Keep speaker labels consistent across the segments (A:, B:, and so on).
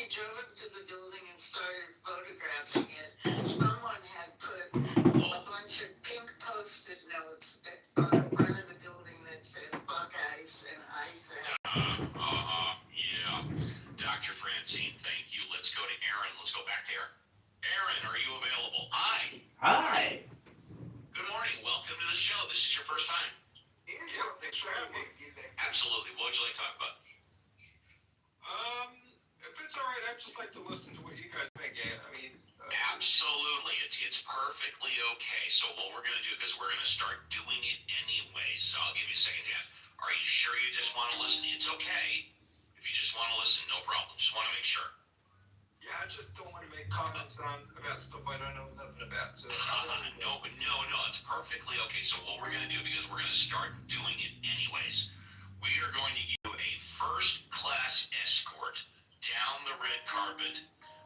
A: I drove up to the building and started photographing it, someone had put a bunch of pink Post-it notes on the front of the building that said Buckeyes and Ice Out.
B: Yeah. Dr. Francine, thank you. Let's go to Aaron. Let's go back there. Aaron, are you available? Hi.
C: Hi.
B: Good morning. Welcome to the show. This is your first time.
A: Yeah, thanks for having me.
B: Absolutely. What would you like to talk about?
D: If it's all right, I'd just like to listen to what you guys think. I mean,
B: Absolutely. It's perfectly okay. So what we're going to do, because we're going to start doing it anyway, so I'll give you a second chance. Are you sure you just want to listen? It's okay. If you just want to listen, no problem. Just want to make sure.
D: yeah, I just don't want to make comments about stuff I don't know nothing about. So
B: No, it's perfectly okay. So what we're going to do, because we're going to start doing it anyways, we are going to give you a first-class escort down the red carpet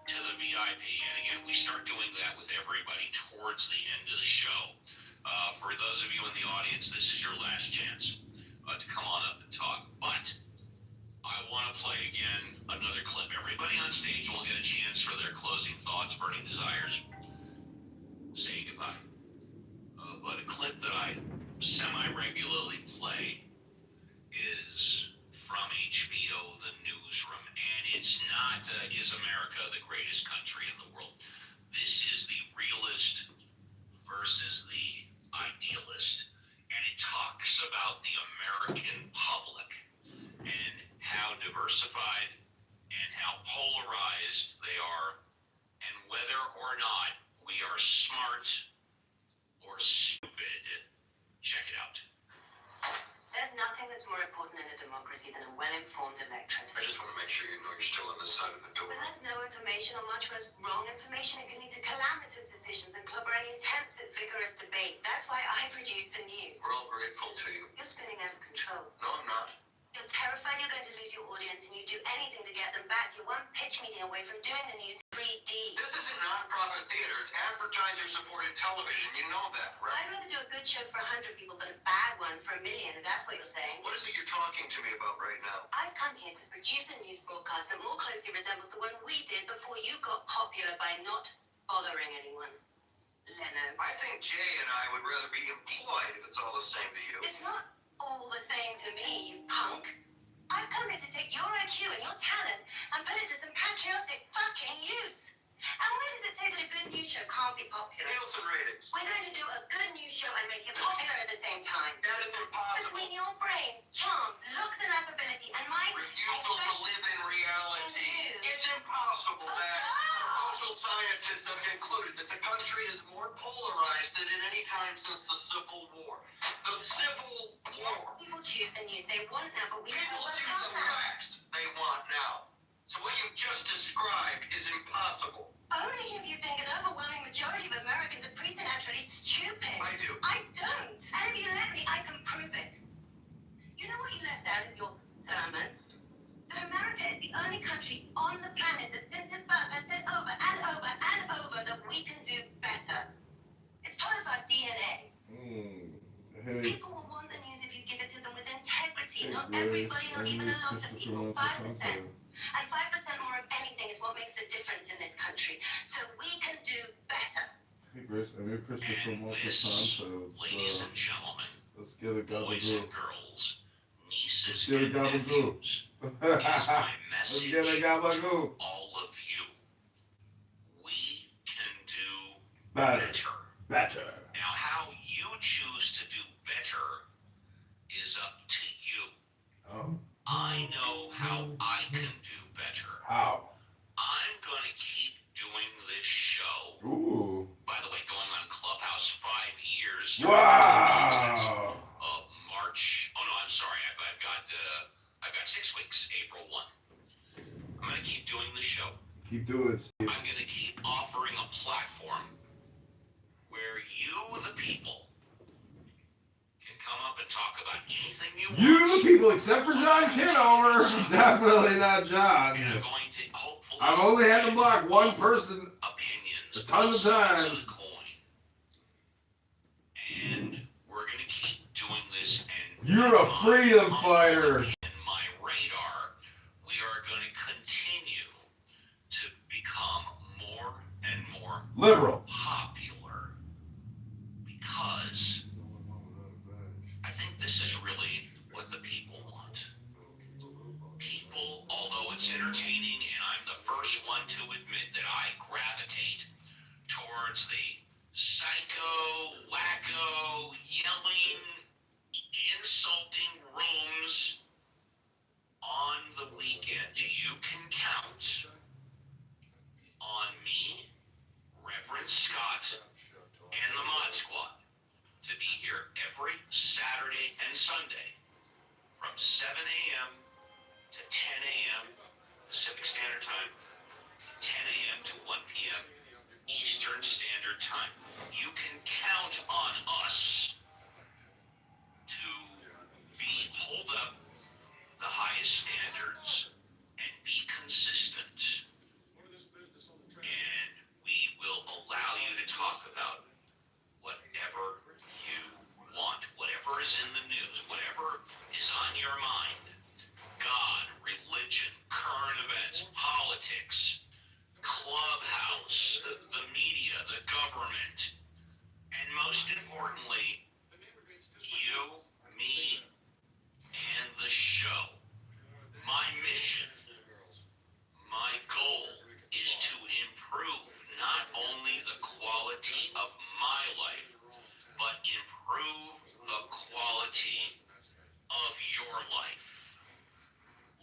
B: to the VIP. And again, we start doing that with everybody towards the end of the show. For those of you in the audience, this is your last chance to come on up and talk. But I want to play again another clip. Everybody on stage will get a chance for their closing thoughts, burning desires, saying goodbye. But a clip that I semi-regularly play is from HBO, the newsroom, and it's not Is America the Greatest Country in the World? This is the realist versus the idealist, and it talks about the American public and how diversified and how polarized they are, and whether or not we are smart or stupid. Check it out.
E: There's nothing that's more important in a democracy than a well-informed electorate.
F: I just want to make sure you know you're still on this side of the door.
E: When there's no information or much worse, wrong information, it can lead to calamitous decisions and clobber any attempts at vigorous debate. That's why I produce the news.
F: We're all grateful to you.
E: You're spinning out of control.
F: No, I'm not.
E: You're terrified you're going to lose your audience, and you do anything to get them back. You're one pitch meeting away from doing the news 3D.
F: This isn't non-profit theater. It's advertiser-supported television. You know that, right?
E: I'd rather do a good show for 100 people than a bad one for 1 million, if that's what you're saying.
F: What is it you're talking to me about right now?
E: I've come here to produce a news broadcast that more closely resembles the one we did before you got popular by not bothering anyone. Leno.
F: I think Jay and I would rather be employed if it's all the same to you.
E: It's not all the same to me, you punk. I've come here to take your IQ and your talent and put it to some patriotic fucking use. And where does it say that a good news show can't be popular?
F: Nielsen ratings.
E: We're going to do a good news show and make it popular at the same time.
F: That is impossible.
E: Between your brains, charm, looks and affability, and my
F: Refusal to live in reality. It's impossible that social scientists have concluded that the country is more polarized than at any time since the Civil War. The Civil
E: Yes,
F: War.
E: people choose the news they want now, but we don't know
F: People
E: what
F: choose
E: about
F: the
E: that.
F: facts they want now. So what you've just described is impossible.
E: Only if you think an overwhelming majority of Americans are preternaturally stupid.
F: I do.
E: I don't. And if you let me, I can prove it. You know what you left out of your sermon? That America is the only country on the planet that since its birth has said over and over and over that we can do better. It's part of our DNA. People will want the news if you give it to them with integrity. Not everybody, not even a lot of people. 5%. And 5% more of anything is what makes the difference in this country. So we can do better.
C: Hey Grace, I'm your Christopher
B: And
C: Malta
B: this,
C: Santo.
B: ladies and gentlemen,
C: Let's get a
B: boys
C: gabagoo.
B: and girls, nieces
C: Let's get a
B: and
C: gabagoo.
B: nephews, is my
C: Let's
B: message
C: get a gabagoo.
B: to all of you. We can do
C: Better.
B: better. Now, how you choose to do better is up to you.
C: Oh.
B: I know how I can do better.
C: How?
B: I'm going to keep doing this show.
C: Ooh.
B: By the way, going on Clubhouse 5 years.
C: Wow.
B: Of March. Oh no, I'm sorry. I've got 6 weeks. April 1. I'm going to keep doing the show.
C: Keep doing it, Steve.
B: I'm going to keep offering a platform where you, the people, can come up and talk about anything you want.
C: You the people, except for John Kitover. Definitely not John.
B: And I'm going to hopefully
C: I've only had to block one person
B: opinions
C: a ton of
B: both sides
C: times.
B: the coin. And we're going to keep doing this. And
C: You're a freedom fighter.
B: in my radar, we are going to continue
C: Liberal.
B: popular because I think this is really what the people want. People, although it's entertaining, and I'm the first one to admit that I gravitate towards the psycho, wacko, yelling, insulting rooms on the weekend. You can count on me, Reverend Scott, and the Mod Squad to be here every Saturday and Sunday from 7 a.m. to 10 a.m. Pacific Standard Time, 10 a.m. to 1 p.m. Eastern Standard Time. You can count on us to hold up the highest standards and be consistent. And we will allow you to talk about whatever you want, whatever is in the news, whatever is on your mind. God, religion, current events, politics, Clubhouse, the media, the government, and most importantly, you, me, and the show. My mission, my goal is to improve not only the quality of my life, but improve the quality of your life.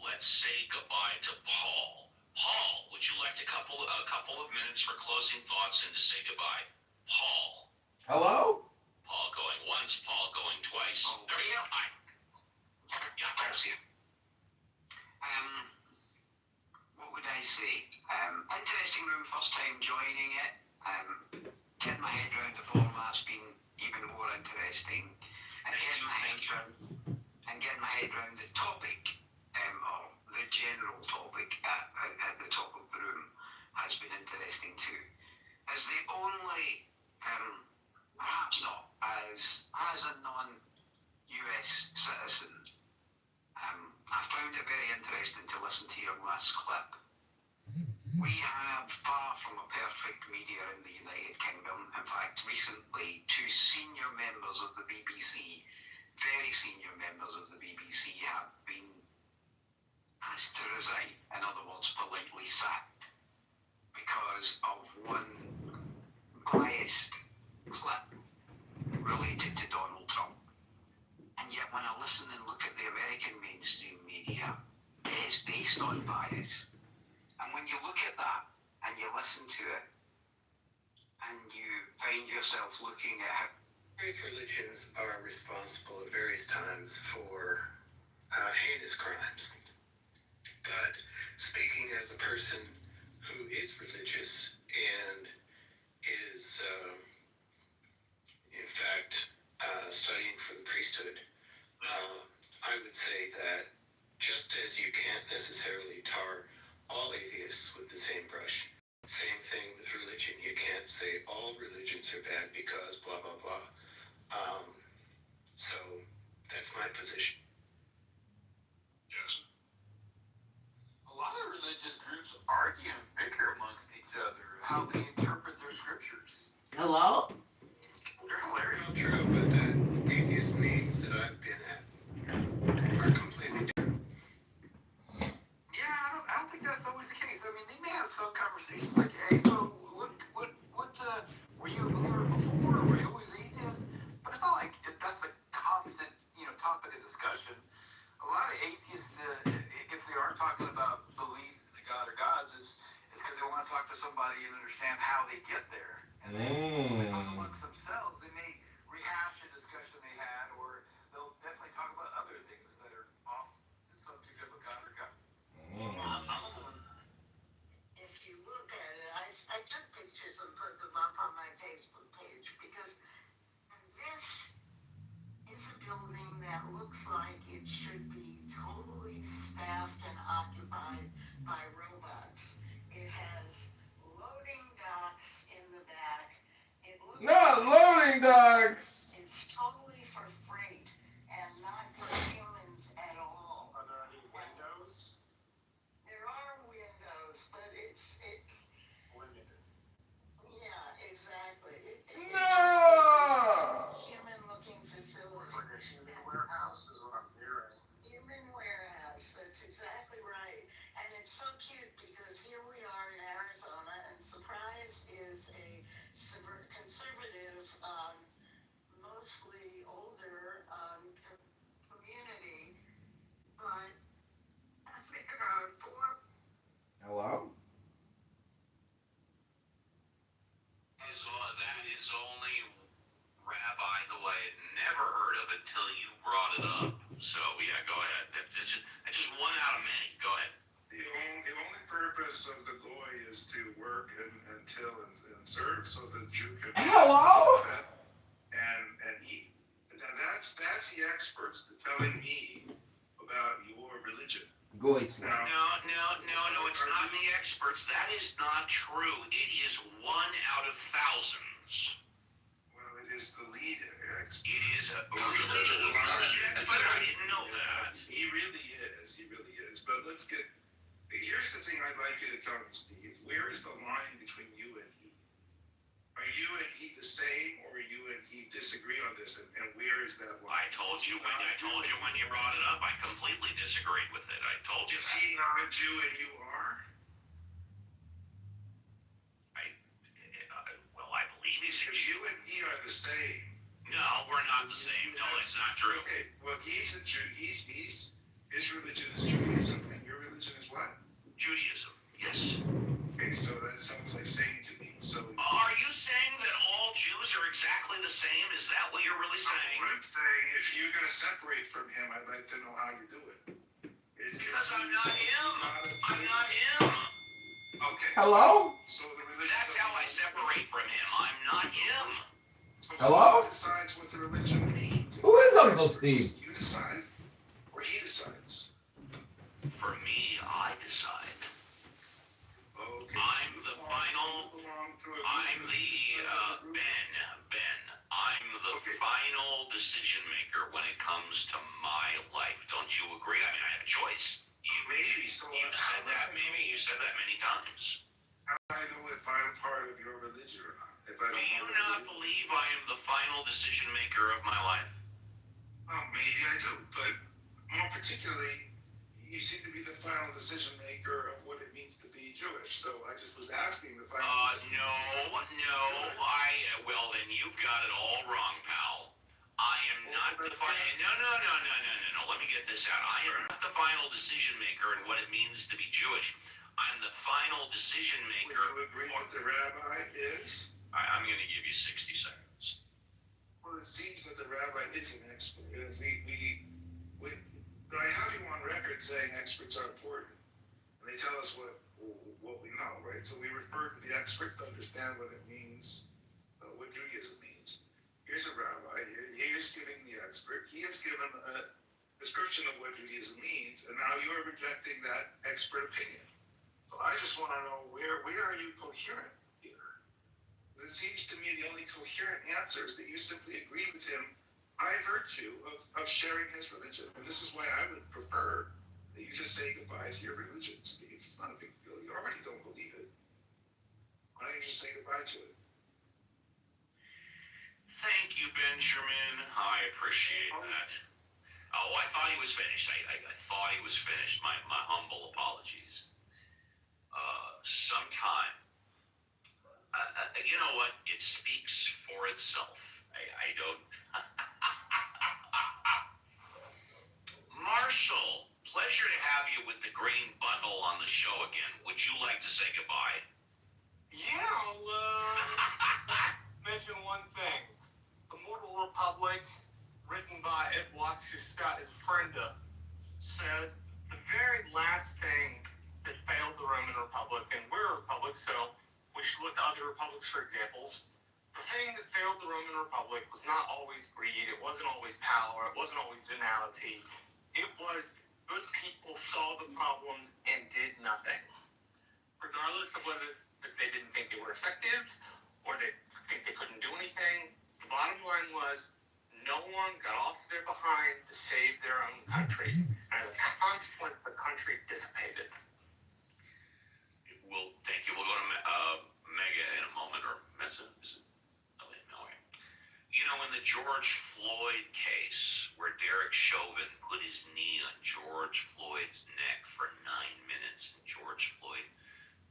B: Let's say goodbye to Paul. Paul, would you like a couple of minutes for closing thoughts and to say goodbye? Paul.
C: Hello?
B: Paul going once, Paul going twice. There you go. Hi. Yeah,
F: There's you. What would I say? Interesting room, first time joining it. Getting my head around the format's been even more interesting. And getting my head around the topic, or the general topic at the top of the room has been interesting too. As the only, perhaps not, as a non-US citizen, I found it very interesting to listen to your last clip. We have far from a perfect media in the United Kingdom. In fact, recently, two senior members of the BBC, very senior members of the BBC, have been asked to resign, in other words, politely sacked, because of one biased clip related to Donald Trump. And yet when I listen and look at the American mainstream media, it is based on bias. And when you look at that and you listen to it, and you find yourself looking at how various religions are responsible at various times for heinous crimes. But speaking as a person who is religious and is, in fact, studying for the priesthood, I would say that just as you can't necessarily tar all atheists with the same brush, same thing with religion. You can't say all religions are bad because blah, blah, blah. So that's my position.
B: Yes.
D: A lot of religious groups argue and bicker amongst each other how they interpret their scriptures.
C: Hello?
D: They're hilarious.
F: True, but the atheist meetings that I've been at are completely different.
D: Yeah, I don't think that's always the case. I mean, they may have some conversations like, hey, so what were you a believer before, or were you always atheist? But it's not like that's a constant, topic of discussion. A lot of atheists, if they are talking about belief in the God or gods, it's because they want to talk to somebody and understand how they get there. And then when they talk amongst themselves, they may rehash a discussion they had, or they'll definitely talk about other things that are off the subject of a God or God.
A: If you look at it, I took pictures and put them up on my Facebook page because this is a building that looks like it should be totally staffed and occupied by robots. It has loading docks in the back. It looks
C: Not loading docks!
A: It's totally for freight and not for humans at all.
D: Are there any windows?
A: There are windows, but it's
D: Limited.
A: yeah, exactly. It's
C: No.
A: just this human-looking facility.
D: It's like a human warehouse is what I'm hearing.
A: Human warehouse, that's exactly right. And it's so cute because here we are in Arizona, and Surprise is a conservative, mostly older community, but I think about four.
C: Hello?
B: That is only Rabbi who I had never heard of until you brought it up. So yeah, go ahead. That's just one out of many. Go ahead.
G: The only purpose of the goy is to work and till and serve so the Jew can
C: Hello?
G: and eat. And that's the experts telling me about your religion.
C: Goy slam.
B: No, it's not the experts. That is not true. It is 1 out of thousands.
G: Well, it is the lead expert.
B: It is a lead expert. I didn't know that.
G: He really is. But let's get. Here's the thing I'd like you to tell me, Steve. Where is the line between you and he? Are you and he the same, or you and he disagree on this? And where is that line?
B: I told you when you brought it up. I completely disagreed with it. I told you
G: Is
B: that.
G: he not a Jew and you are?
B: I believe he's a
G: If
B: Jew.
G: you and he are the same.
B: No, we're not the same. No, that's not true.
G: Okay, well, he's a Jew. His religion is Judaism, and your religion is what?
B: Judaism. Yes.
G: Okay, so that sounds like same to me. So
B: Are you saying that all Jews are exactly the same? Is that what you're really saying?
G: what I'm saying, if you're going to separate from him, I'd like to know how you do it.
B: Because I'm not him. I'm not him.
G: Okay.
C: Hello?
G: So the religion.
B: That's how I separate from him. I'm not him.
G: So
C: Hello?
G: who decides what the religion means?
C: Who is Uncle Steve?
G: You decide, or he decides.
B: For me, I decide.
G: Okay.
B: I'm the final. I'm the Ben. I'm the final decision maker when it comes to my life. Don't you agree? I mean, I have a choice.
G: Maybe. So
B: You've said that. Maybe you said that many times.
G: how do I know if I'm part of your religion or not? If I
B: Do
G: don't
B: you
G: know
B: not
G: the religion?
B: believe I am the final decision maker of my life?
G: Well, maybe I do, but more particularly, you seem to be the final decision maker of what it means to be Jewish. So I just was asking the final.
B: No. Well, then you've got it all wrong, pal. I am not the final. No. Let me get this out. I am not the final decision maker in what it means to be Jewish. I'm the final decision maker.
G: Would you agree that the rabbi is?
B: I'm going to give you 60 seconds.
G: Well, it seems that the rabbi is an expert. I have you on record saying experts are important, and they tell us what we know, right? So we refer to the expert to understand what it means, what Judaism means. Here's a rabbi. He is giving the expert. He has given a description of what Judaism means, and now you're rejecting that expert opinion. So I just want to know where are you coherent here? It seems to me the only coherent answer is that you simply agree with him by virtue of sharing his religion. And this is why I would prefer that you just say goodbye to your religion, Steve. It's not a big deal. You already don't believe it. Why don't you just say goodbye to it?
B: Thank you, Benjamin. I appreciate that. Oh, I thought he was finished. I thought he was finished. My humble apologies. Sometime. You know what? It speaks for itself. I don't. Marshall, pleasure to have you with the green bundle on the show again. Would you like to say goodbye?
D: Yeah, I'll mention one thing. The Mortal Republic, written by Ed Watts, who Scott is a friend of, says the very last thing that failed the Roman Republic, and we're a republic, so we should look to other republics for examples. The thing that failed the Roman Republic was not always greed, it wasn't always power, it wasn't always venality. It was good people saw the problems and did nothing. Regardless of whether they didn't think they were effective or they think they couldn't do anything, the bottom line was no one got off their behind to save their own country. And as a consequence, the country dissipated.
B: Thank you. We'll go to Mega in a moment, or Mesa. Is it? George Floyd case where Derek Chauvin put his knee on George Floyd's neck for 9 minutes and George Floyd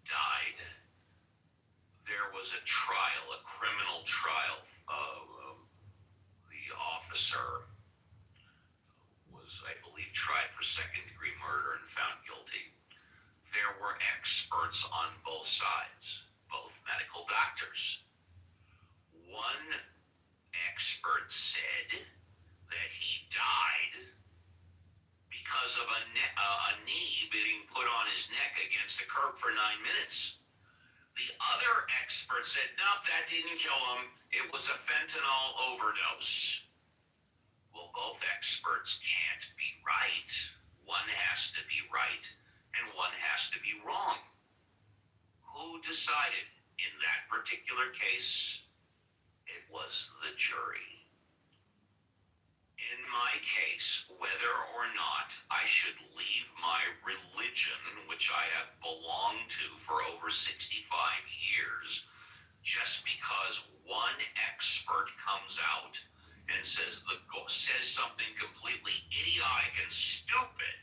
B: died, there was a trial, a criminal trial. The officer was, I believe, tried for second-degree murder and found guilty. There were experts on both sides, both medical doctors. One expert said that he died because of a knee being put on his neck against a curb for 9 minutes. The other expert said, nope, that didn't kill him. It was a fentanyl overdose. Well, both experts can't be right. One has to be right, and one has to be wrong. Who decided in that particular case? It was the jury. In my case, whether or not I should leave my religion, which I have belonged to for over 65 years, just because one expert comes out and says something completely idiotic and stupid,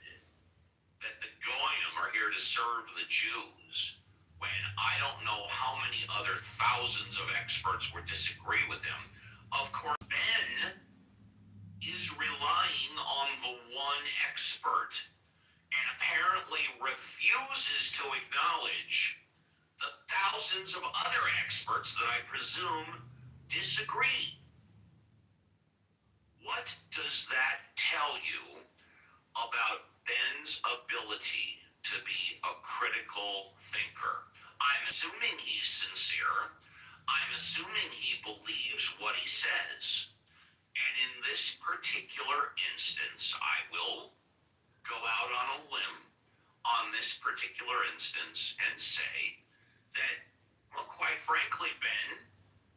B: that the Goyim are here to serve the Jews, when I don't know how many other thousands of experts would disagree with him. Of course, Ben is relying on the one expert and apparently refuses to acknowledge the thousands of other experts that I presume disagree. What does that tell you about Ben's ability to be a critical thinker? I'm assuming he's sincere. I'm assuming he believes what he says. And in this particular instance, I will go out on a limb on this particular instance and say that, well, quite frankly, Ben,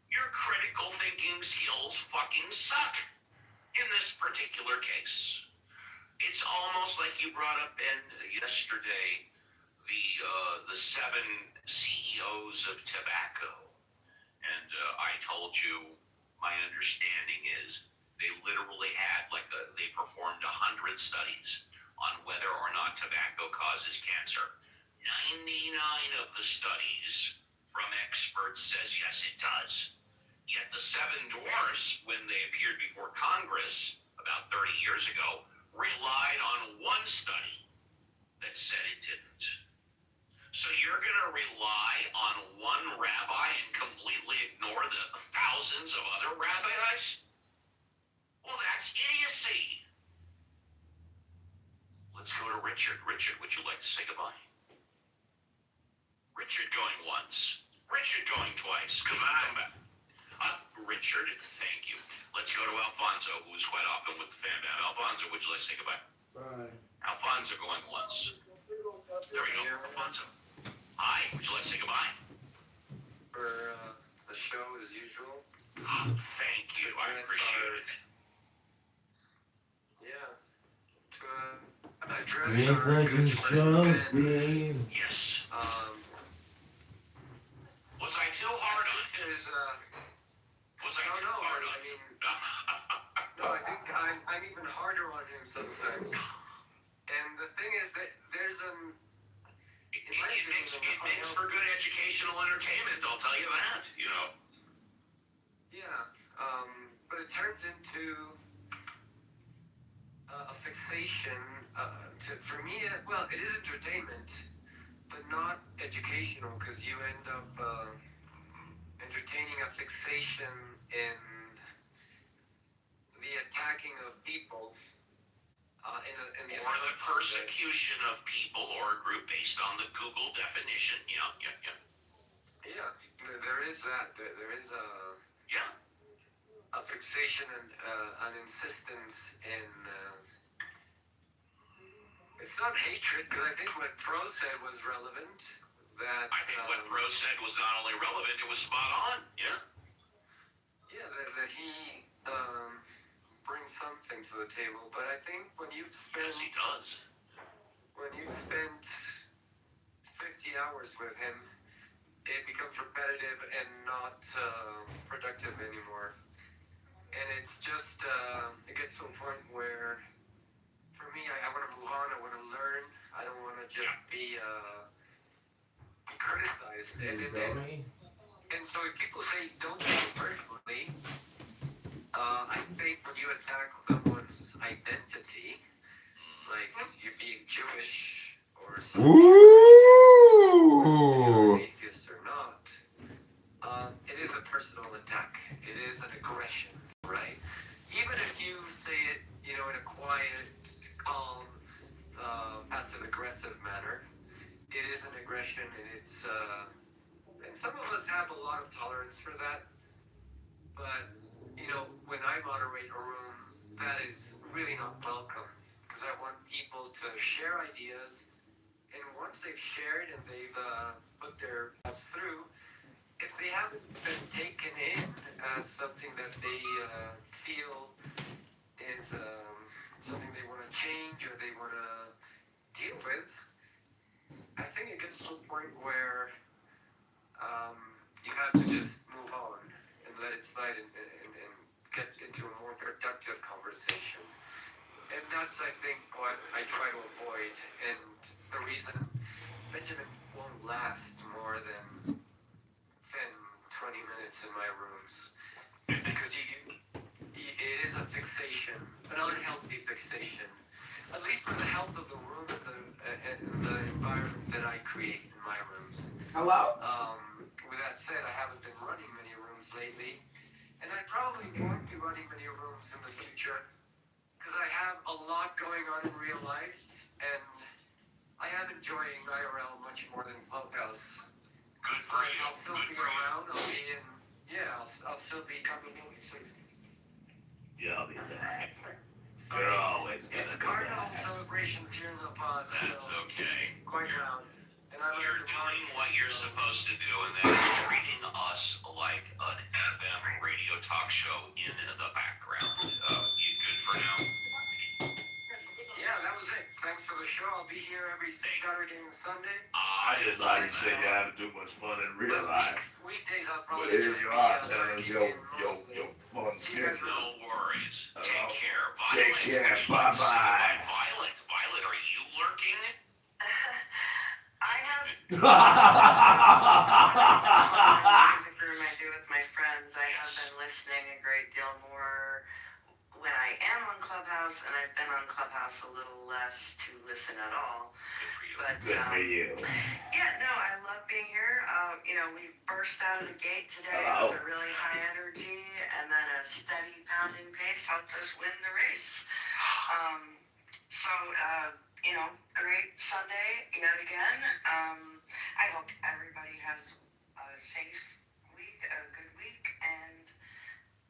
B: your critical thinking skills fucking suck in this particular case. It's almost like you brought up, Ben, yesterday, the 7 CEOs of tobacco. And I told you my understanding is they literally had they performed 100 studies on whether or not tobacco causes cancer. 99 of the studies from experts says yes, it does. Yet the 7 dwarfs, when they appeared before Congress about 30 years ago, relied on one study that said it didn't. So you're going to rely on one rabbi and completely ignore the thousands of other rabbis? Well, that's idiocy. Let's go to Richard. Richard, would you like to say goodbye? Richard going once. Richard going twice. Goodbye. Richard, thank you. Let's go to Alfonso, who's quite often with the fan band. Alfonso, would you like to say goodbye?
C: Bye.
B: Alfonso going once. There we go. Alfonso. Hi, would you like to say goodbye?
H: For the show as usual.
B: Thank you. I appreciate it.
H: Yeah. To address
C: If
H: our
C: I can
H: good friend
C: show
H: Ben.
C: me.
B: Yes. Was I too hard on him?
H: There's
B: Was I too hard on him?
H: no, I think I'm even harder on him sometimes. And the thing is that there's
B: It makes for good educational entertainment, I'll tell you that, you know.
H: Yeah, but it turns into a fixation. For me, well, it is entertainment, but not educational, because you end up entertaining a fixation in the attacking of people.
B: Or the persecution of people or a group based on the Google definition. Yeah.
H: Yeah, there is that. There is a fixation and an insistence in. It's not hatred, because I think what Pro said was relevant.
B: I think what Pro said was not only relevant, it was spot on. Yeah.
H: Yeah, that he brings something to the table, but I think when you've spent.
B: Yes, he does.
H: When you've spent 50 hours with him, it becomes repetitive and not productive anymore. and it's just it gets to a point where, for me, I want to move on. I want to learn. I don't want to just be criticized. And so if people say don't take it personally, I think when you attack someone's identity, like you're being Jewish or something,
C: Ooh.
H: atheist or not, it is a personal attack. It is an aggression, right? Even if you say it, in a quiet, calm, passive-aggressive manner, it is an aggression, and it's and some of us have a lot of tolerance for that. But when I moderate a room, that is really not welcome, because I want people to share ideas, and once they've shared and they've put their thoughts through, if they haven't been taken in as something that they feel is something they want to change or they want to deal with, I think it gets to a point where you have to just move on and let it slide and get into a more productive conversation. And that's, I think, what I try to avoid. And the reason Benjamin won't last more than 10, 20 minutes in my rooms, because it is a fixation, an unhealthy fixation, at least for the health of the room and the environment that I create in my rooms.
C: Hello?
H: With that said, I haven't been running many rooms lately, and I probably won't be running many rooms in the future, because I have a lot going on in real life, and I am enjoying IRL much more than Clubhouse.
B: Good for you.
H: I'll still
B: Good
H: be
B: for you.
H: around. I'll be in. Yeah, I'll still be coming in.
I: Yeah, I'll be back.
H: So,
I: You're always gonna
H: it's
I: be
H: carnival
I: back.
H: celebrations here in La Paz.
B: That's
H: so
B: okay.
H: It's quite loud. And I'm
B: You're doing what you're supposed to do, and that is treating us like an FM radio talk show in the background. You good for now?
H: Yeah, that was it. Thanks for the show. I'll be here every Saturday and Sunday.
I: I just like to say you have too much fun in real life.
H: Weekdays I'll
I: But
H: probably
I: here
H: just
I: you
H: be
I: are telling us your
H: mostly.
I: fun
H: See you guys
I: schedule.
B: No worries. Take
I: Hello?
B: care.
I: Take
B: Violet,
I: care.
B: would you like to say
I: Bye-bye.
B: goodbye? Violet, are you lurking?
A: I have
C: Music
A: music room I do with my friends. I have been listening a great deal more when I am on Clubhouse, and I've been on Clubhouse a little less to listen at all.
B: Good for you.
A: But
I: Good for you.
A: yeah, no, I love being here. We burst out of the gate today
I: Hello.
A: with a really high energy, and then a steady pounding pace helped us win the race. Great Sunday yet again. I hope everybody has a safe week, a good week, and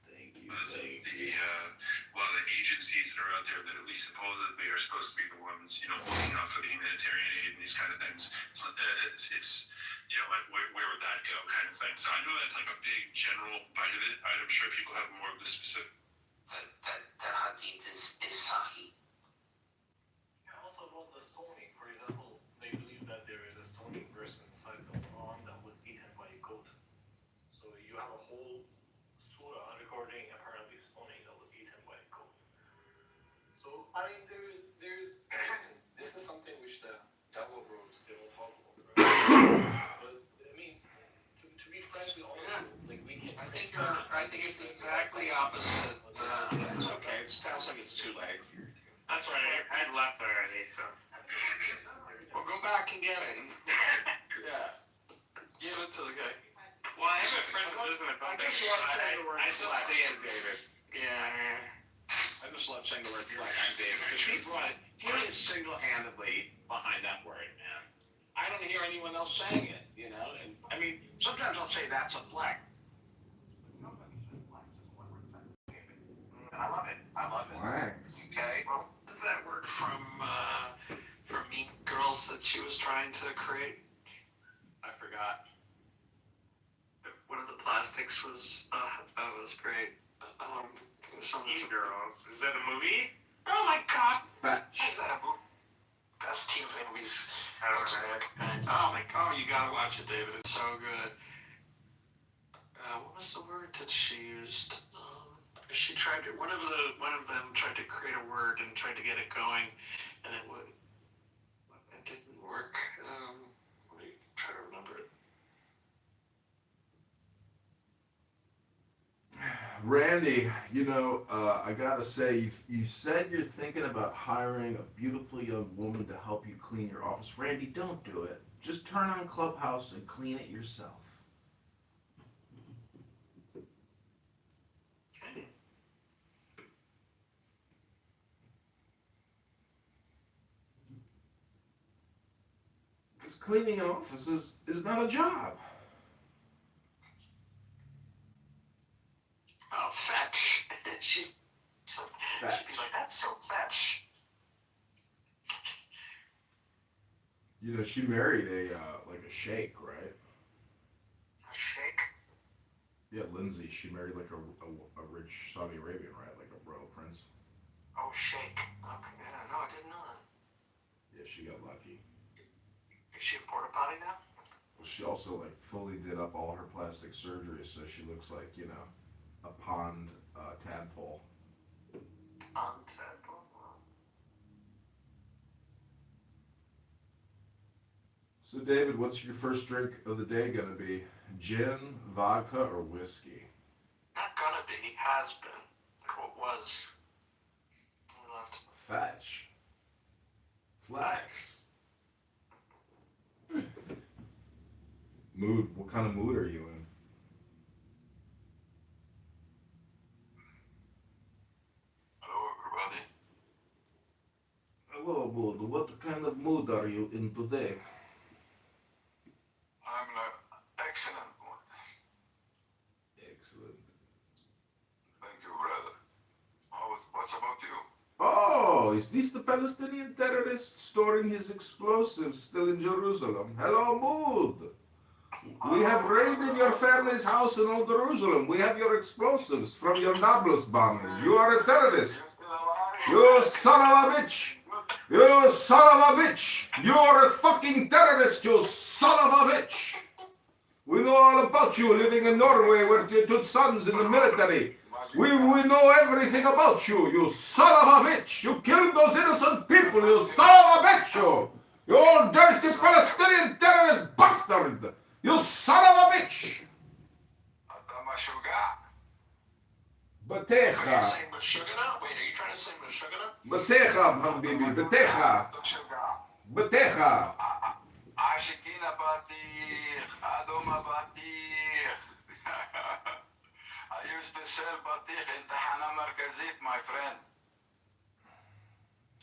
I: Thank you.
G: A lot of the agencies that are out there that at least supposedly are supposed to be the ones, looking out for the humanitarian aid and these kind of things. It's like where would that go kind of thing. So I know that's like a big general bite of it. I'm sure people have more of the specific.
F: That hadith is sahih.
J: Also about the stoning, for example, they believe that there is a stoning verse inside the Quran that was eaten by a goat. So you have a whole surah recording apparently stoning that was eaten by a goat. So I mean, there's this is something which the devil bros they will talk about, right? But I mean, to be frankly honest, like we can.
F: I think it's exactly opposite. It's okay. It sounds like it's too late.
J: That's right. I left already, so.
F: Well, go back and get it. Yeah. Give it to the guy.
J: Well, I have a friend who lives in a building.
F: I just love saying the word
J: I still
F: flex
J: say
F: to
J: it.
F: David. Yeah. I just love saying the word flex to David because he is single-handedly behind that word, man. I don't hear anyone else saying it, And I mean, sometimes I'll say that's a flex. I love it.
C: Wax.
F: Okay. Well, is that word from Mean Girls that she was trying to create? I forgot. One of the plastics was that was great. It was something.
J: Mean Girls. Is that a movie?
F: Oh my God!
C: Fetch.
F: Is that a movie? Best teen movies.
J: I don't know.
F: Oh my God! You gotta watch it, David. It's so good. What was the word that she used? She tried to. One of them tried to create a word and tried to get it going, and it didn't work. Let me try to remember it.
C: Randy, I gotta say, you said you're thinking about hiring a beautiful young woman to help you clean your office. Randy, don't do it. Just turn on Clubhouse and clean it yourself.
F: Okay.
C: Because cleaning an office is not a job.
F: Oh, fetch. She'd be like, that's so fetch.
C: She married a sheikh, right?
F: A sheikh?
C: Yeah, Lindsay. She married like a rich Saudi Arabian, right? Like a royal prince.
F: Oh, sheikh. Okay, yeah, no, I didn't know that.
C: Yeah, she got lucky.
F: Is she a porta potty now?
C: Well, she also fully did up all her plastic surgery, so she looks like a pond tadpole.
F: Pond tadpole.
C: So, David, what's your first drink of the day gonna be? Gin, vodka, or whiskey?
F: Not gonna be. Has been. Like what was. Left.
C: Fetch. Flex. Mood. What kind of mood are you in?
F: Hello, everybody.
C: Hello, mood. What kind of mood are you in today?
F: I'm in an excellent mood.
C: Excellent.
F: Thank you, brother. What's about you?
C: Oh, is this the Palestinian terrorist storing his explosives still in Jerusalem? Hello, mood. We have raided your family's house in Old Jerusalem. We have your explosives from your Nablus bombing. You are a terrorist. You son of a bitch. You son of a bitch. You are a fucking terrorist, you son of a bitch. We know all about you living in Norway with your two sons in the military. We know everything about you, you son of a bitch. You killed those innocent people, you son of a bitch, you. You old dirty Palestinian terrorist bastard. You son of a bitch! Batecha.
F: Are you saying Meshuggah? Wait, are you trying to say Meshuggah?
C: Batecha, Habibi, Batecha. Batecha.
F: Ashikina Batich, Adoma Batich. I used to sell Batich in Tahana Markazit, my friend.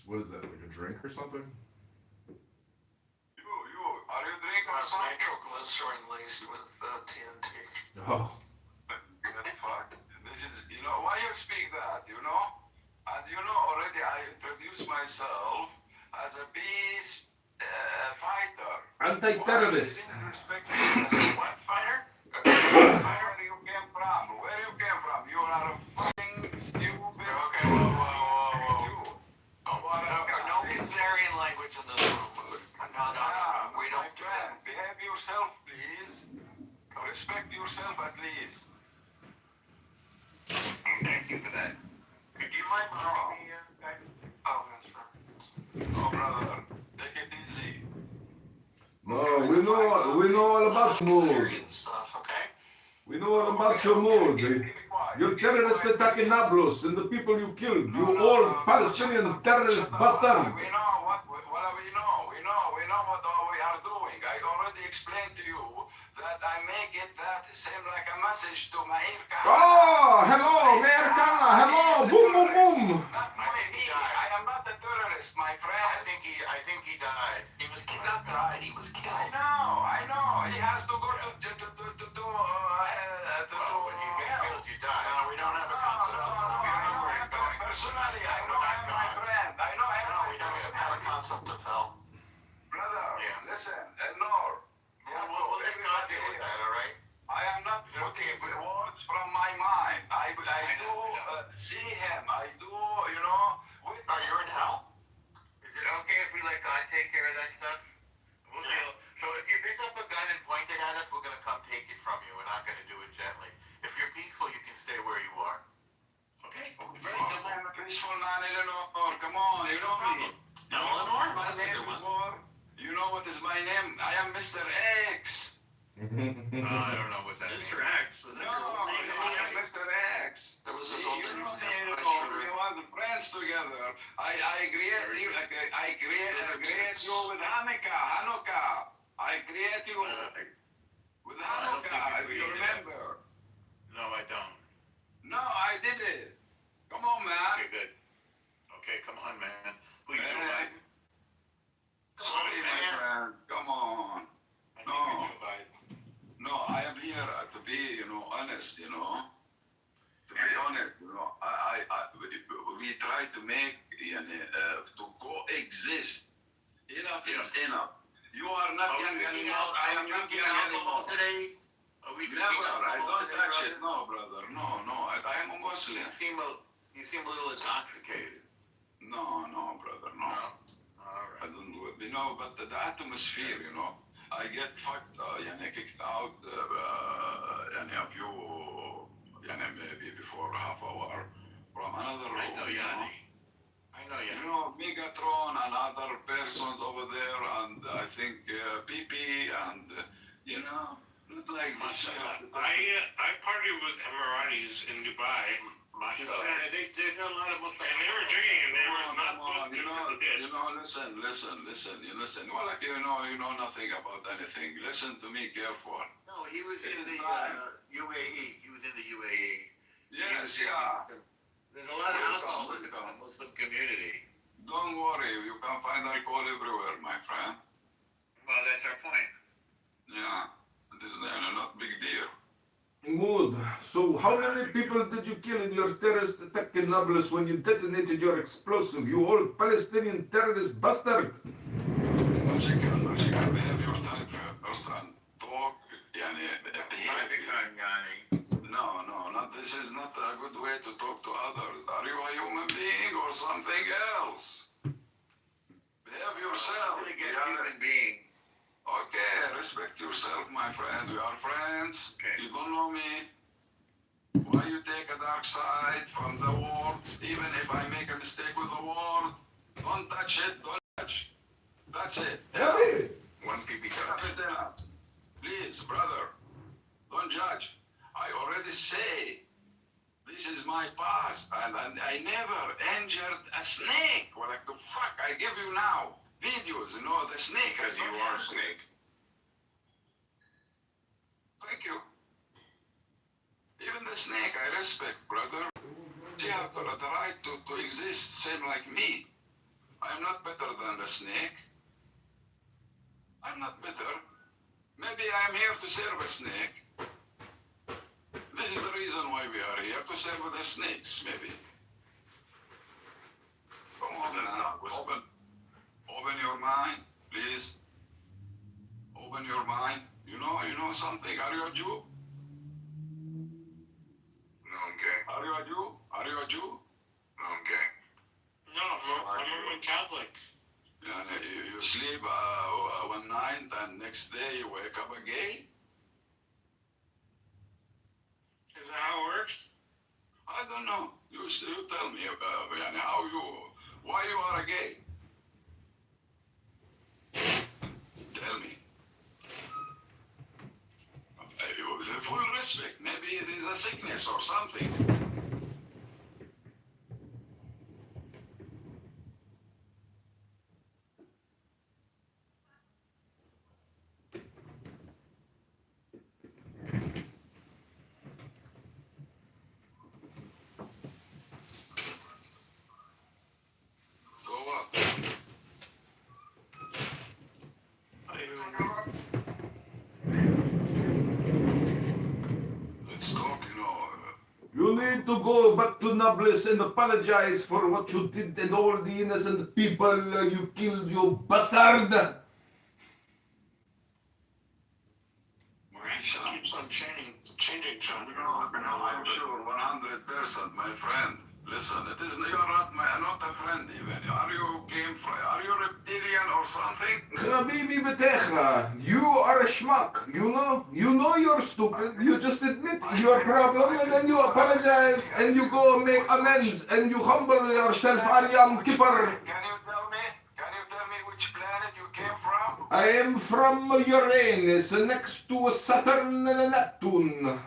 C: What is that, like a drink or something?
F: Are you drinking or something? Nitroglycerin laced with TNT.
C: Oh.
F: That's fuck. This is, why you speak that, And already I introduced myself as a peace fighter.
C: Anti-terrorist.
F: What fighter? Where you came from? Where you came from? You are a fucking stupid. Okay, whoa. No Kazarian language in this room. No. We don't do that. Behave yourself, please. Respect yourself at least. Thank you for that. Could you mind calling me, guys? Oh, that's right. Oh, brother, take it easy.
C: No, we know all about your mood.
F: Stuff, okay?
C: We know all about your mood. Your terrorist attack in Nablus and the people you killed. You old Palestinian terrorist bastard.
F: We know what we know what we are doing. I already explained to you that I make it that seem like a message to Mahir Khan.
C: Oh, hello, Mayor Khan. Hello, boom, boom, boom.
F: Not me. I am not a terrorist, my friend. I think he died. He was killed. Not died. He was killed. I know. He has to go to when you get killed, you die. No, we don't have a concept of hell. We don't know where he's going. Personally, I know him, my friend. I know him. No, we don't have a concept of hell. Brother, listen, Nor. We'll let God deal with that, all right? I am not putting words from my mind. I do see him. I do, Are you in hell? Is it okay if we let God take care of that stuff? We'll deal. So if you pick up a gun and point it at us, we're going to come take it from you. We're not going to do it gently. If you're peaceful, you can stay where you are.
G: peaceful man, Eleanor. Come on, you know me.
B: Eleanor?
G: My
B: That's a
G: name
B: good one.
G: before. You know what is my name? I am Mr. X.
I: I don't know what that
B: Mr.
I: means.
B: X, was that
G: No,
B: girl name?
G: I am Mr. X.
B: That was his old
G: You
B: name.
G: know me,
B: I'm
G: Eleanor.
B: sure.
G: We was friends together. I create you. I create you with Hanukkah. I create you with
I: I don't think
G: Hanukkah.
I: you
G: If you
I: created
G: remember.
I: No, I don't.
G: No, I did it. Come on, man.
I: Okay, good. Okay, come on, man. Who you
G: Man.
I: Joe Biden?
G: Sorry, my
B: man.
G: friend. Come on.
I: I think
G: No.
I: you're Joe Biden.
G: No, I am here to be, honest, To be honest, we try to make, to coexist. Enough is enough. You are not young anymore. I am not young anymore.
I: Today? Are we drinking
G: Never. I
I: alcohol
G: don't
I: today,
G: touch
I: brother?
G: it. No, brother. No. I am a Muslim.
I: You seem a little intoxicated.
G: No, brother. No.
I: All
G: I
I: right.
G: don't do it. But the atmosphere, I get fucked, kicked out, a few, maybe before half hour from another room.
I: I know Yanni. I know
G: You
I: Yanni.
G: know, Megatron and other persons over there, and I think PP, and not like this.
K: I partied with Emiratis in Dubai,
I: Mashallah. They did a lot of Muslim.
K: and they were drinking, and they were not supposed to, but they did.
G: Listen. Well, like, you know nothing about anything. Listen to me careful.
I: No, he was in the UAE. He was in the UAE.
G: Yes, yeah.
I: There's a lot of alcoholism in the Muslim community.
G: Don't worry, you can find alcohol everywhere, my friend.
I: Well, that's our point.
G: Yeah, it is not big deal.
C: Good. So how many people did you kill in your terrorist attack in Nablus when you detonated your explosive? You old Palestinian terrorist bastard!
G: Logical, behave your type first and talk, No, this is not a good way to talk to others. Are you a human being or something else? Behave yourself.
I: I'm gonna guess human being.
G: Okay, respect yourself, my friend. We are friends.
I: Okay.
G: You don't know me. Why you take a dark side from the words? Even if I make a mistake with the word, don't touch it, don't touch. That's it.
C: Hey!
G: One PB cut. Please, brother, don't judge. I already say this is my past, and I never injured a snake. Well, like the fuck, I give you now videos, the snake.
F: Because you are a snake.
G: Thank you. Even the snake I respect, brother. She have the right to exist, same like me. I am not better than the snake. I'm not better. Maybe I am here to serve a snake. This is the reason why we are here, to serve the snakes, maybe. Come on, man. Open your mind, please. Open your mind. You know something. Are you a Jew?
F: No, I'm gay.
G: Are you a Jew? Are you a Jew?
F: No, I'm gay.
K: No, I'm Roman Catholic.
G: Yeah, you sleep one night and next day you wake up a gay?
K: Is that how it works?
G: I don't know. You tell me why you are a gay? Tell me. With full respect, maybe it is a sickness or something. So what? Let's talk,
C: You need to go back to Nablus and apologize for what you did and all the innocent people you killed, you bastard!
K: Keeps on changing, John.
G: I'm sure 100%, my friend. Listen, it is you are not a friend even. Are you reptilian or something?
C: Habibi Betecha, you are a schmuck, you know? You know you're stupid, you just admit your problem and then you apologize and you go make amends and you humble yourself on Yom Kippur.
G: Can you tell me which planet you came from?
C: I am from Uranus, next to Saturn and Neptune.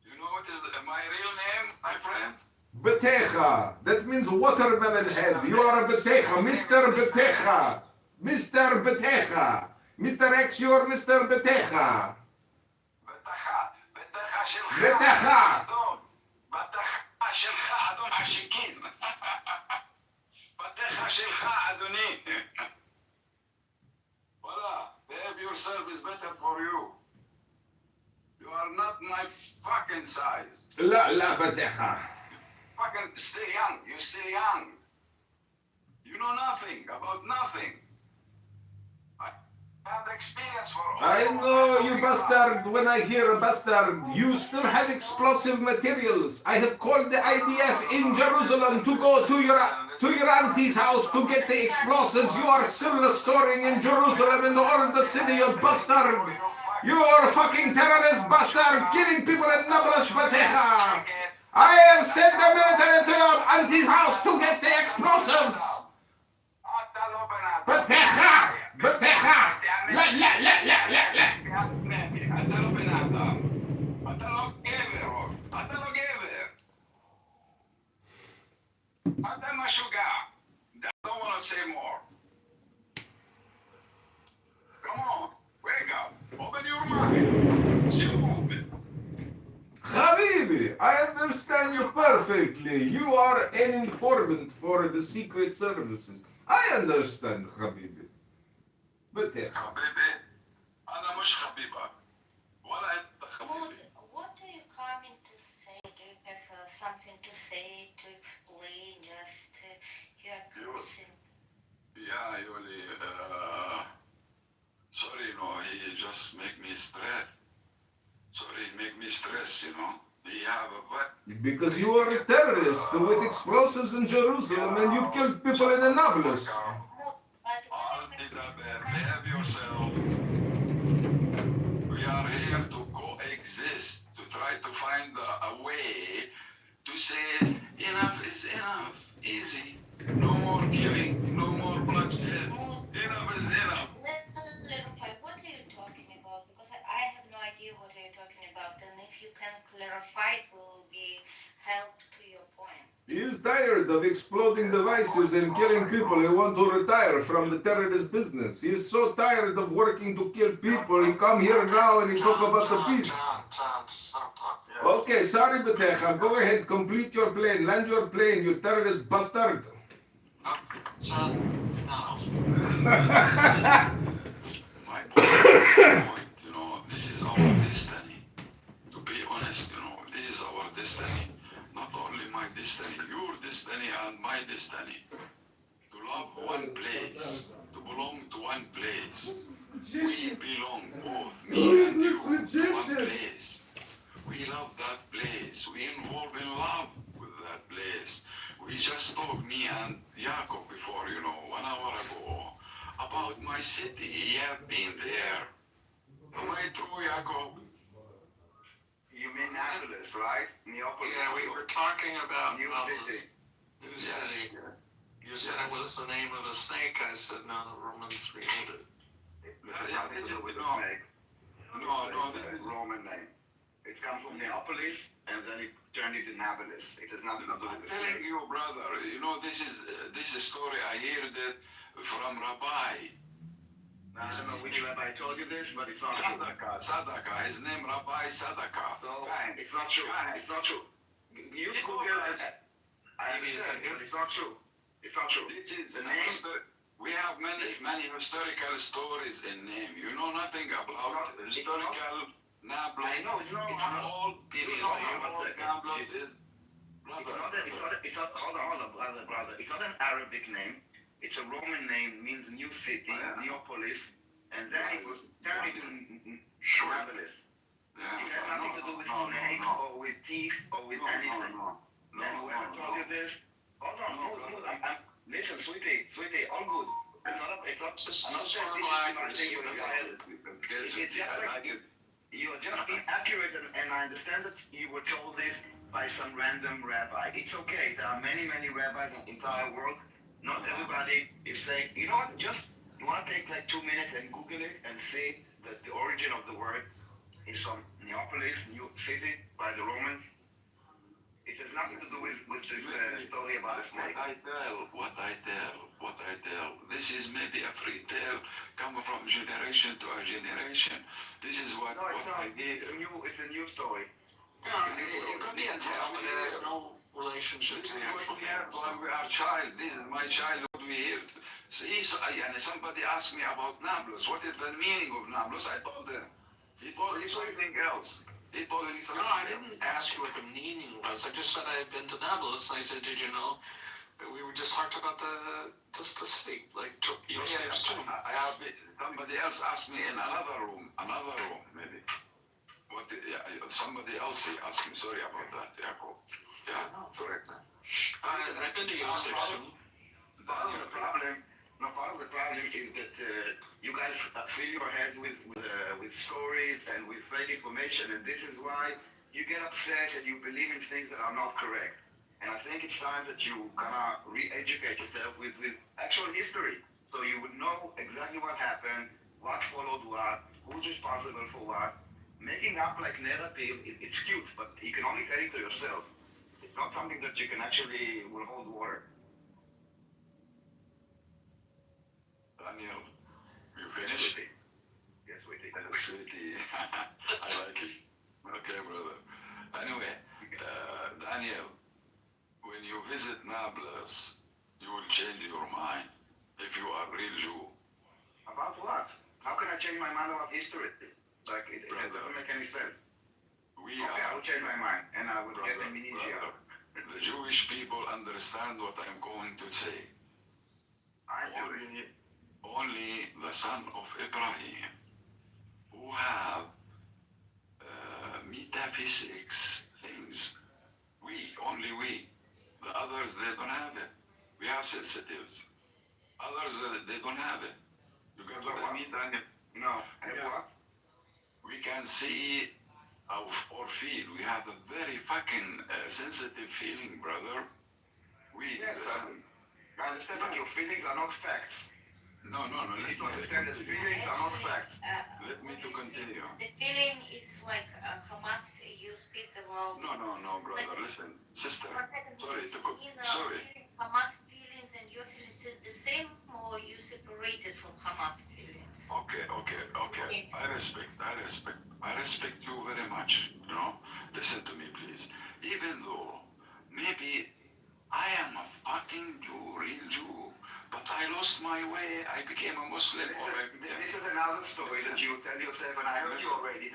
G: You know what is my real name, my friend?
C: Betecha, that means watermelon head. You are a Betecha, Mr. Betecha. Mr. Betecha. Mr. X, you're Mr. Betecha.
G: בטחה שלך.
C: בטחה.
G: אדום. בטחה שלך, אדום השיכין. בטחה שלך, אדוני. Voila, behave yourself is better for you. You are not my fucking size.
C: لا Betecha.
G: Fucking still young. You're still young. You know nothing about nothing. I have experience for all.
C: I know you bastard. When I hear bastard, you still have explosive materials. I have called the IDF in Jerusalem to go to your auntie's house to get the explosives you are still storing in Jerusalem in the old city, you bastard. You are a fucking terrorist bastard, killing people in Nablus Betecha. I have sent the military to your auntie's house to get the explosives. Betecha! Betecha! لا.
G: אתה לא בן אדם. אתה לא גבר. אתה לא גבר. אתה משוגע. I don't want to say more. Come on. Wake up. Open your mind. Stupid.
C: Habibi, I understand you perfectly. You are an informant for the secret services. I understand, Habibi. Betecha.
G: حبيبي أنا مش حبيبك ولا أنت حبيبي.
E: What are you coming to say? Do you have something to say, to explain, just your person?
G: Yeah, Yoli. Sorry, he just make me stress. Sorry, make me stress, He have a what?
C: Because you are a terrorist with explosives in Jerusalem and you killed people in Nablus.
G: Behave yourself. We are here to coexist, to try to find a way to say enough is enough. Easy. No more killing, no more bloodshed. Enough is enough.
E: What are you talking about? Because I have no idea what you're talking about, and if you can clarify, it will be help to your point.
C: He is tired of exploding devices and killing people. He wants to retire from the terrorist business. He is so tired of working to kill people. He come here now and he talk about the peace. Okay, sorry, Betecha. Go ahead, complete your plane. Land your plane, you terrorist bastard.
G: My point, this is our destiny. To be honest, this is our destiny. Not only my destiny, your destiny and my destiny. To love one place, to belong to one place. We belong, both me and you, to one place. We love that place. We involved in love with that place. We just talked, me and Jacob before, 1 hour ago, about my city. He have been there. Am I true, Jacob?
L: You mean Annapolis, right? Neapolis.
F: Yeah, we were talking about
L: New City.
F: New City. You said it was the name of a snake. I said no, the Romans created it.
L: It has nothing to do with the snake.
G: No,
L: It's a Roman name. It comes from Neapolis, and then it turned into Nablus. It has nothing to do with the
G: I'm telling
L: snake.
G: you, brother, this is story I heard it from Rabbi.
L: I don't know which rabbi told you this, but it's not true.
G: Sadaka, his name Rabbi Sadaka.
L: So, it's not true. It's not true. You Google it. I understand, but it's not true. It's not true.
G: This is
L: The name.
G: we have many historical stories in name. You know nothing about historical Nablus.
L: I know, it's not.
G: All
L: Maybe
G: you know
L: it's
G: how
L: not.
G: Nablus is.
L: It's not, hold on, brother. It's not an Arabic name. It's a Roman name, means new city, Neapolis, and then it was turned into Nablus. It has nothing to do with snakes or with teeth or with anything. And whoever told you this, hold on, listen, sweetie, all good. It's not, I'm not saying this is my thing, it's just like you're just inaccurate, and I understand that you were told this by some random rabbi. It's okay. There are many, many rabbis in the entire world. Not everybody is saying, you know what, just, you want to take like 2 minutes and Google it and see that the origin of the word is from Neapolis, new city, by the Romans. It has nothing to do with this story about the snake.
M: What I tell. This is maybe a free tale coming from generation to a generation. This is what,
L: No, it's
M: what
L: not.
M: I did.
L: It's a new story.
D: It could be a tale, but it has no relationship to the actual game.
M: We are child. This is my childhood. We hear. See, and somebody asked me about Nablus. What is the meaning of Nablus? I told him. He told me something else. He told me something
D: No, I didn't ask you what the meaning was. I just said I had been to Nablus. I said, did you know? We were just talked about the city, like Yosef's tomb.
M: Somebody else asked me in another room, maybe. What? Yeah, somebody else asked me. Sorry about that, Jacob. Yeah, correct.
D: I've been to Yosef's tomb.
L: Part of the problem is that you guys fill your head with stories and with fake information, and this is why you get upset and you believe in things that are not correct. And I think it's time that you kind of re-educate yourself with actual history, so you would know exactly what happened, what followed what, who's responsible for what. Making up like narrative, it's cute, but you can only tell it to yourself. It's not something that you can actually will hold water.
M: Daniel, you finished?
L: Yes, sweetie.
M: Sweetie. I like it. Okay, brother. Anyway, Daniel, when you visit Nablus, you will change your mind if you are a real Jew.
L: About what? How can I change my mind about history? Like, it doesn't make any sense. I will change my mind, and I will get amnesia.
M: The Jewish people understand what I'm going to say. Only the son of Ibrahim, who have metaphysics things. Only we. The others, they don't have it. We have sensitives. Others, they don't have it. You got what I mean, Daniel?
L: No. What?
M: We can see or feel. We have a very fucking sensitive feeling, brother.
L: Yes, I understand, but your feelings are not facts.
M: No.
L: You need to understand that feelings are not facts.
M: Let me to continue.
N: The feeling, it's like Hamas, you speak about...
M: No, brother,
N: like,
M: listen. Sister, sorry.
N: Hamas feelings and your feelings is the same, or you separated from Hamas feelings?
M: Okay. I respect you very much, you know. Listen to me, please. Even though maybe I am a fucking Jew, real Jew, but I lost my way. I became a Muslim.
L: This is another story that you tell yourself, and I heard you already.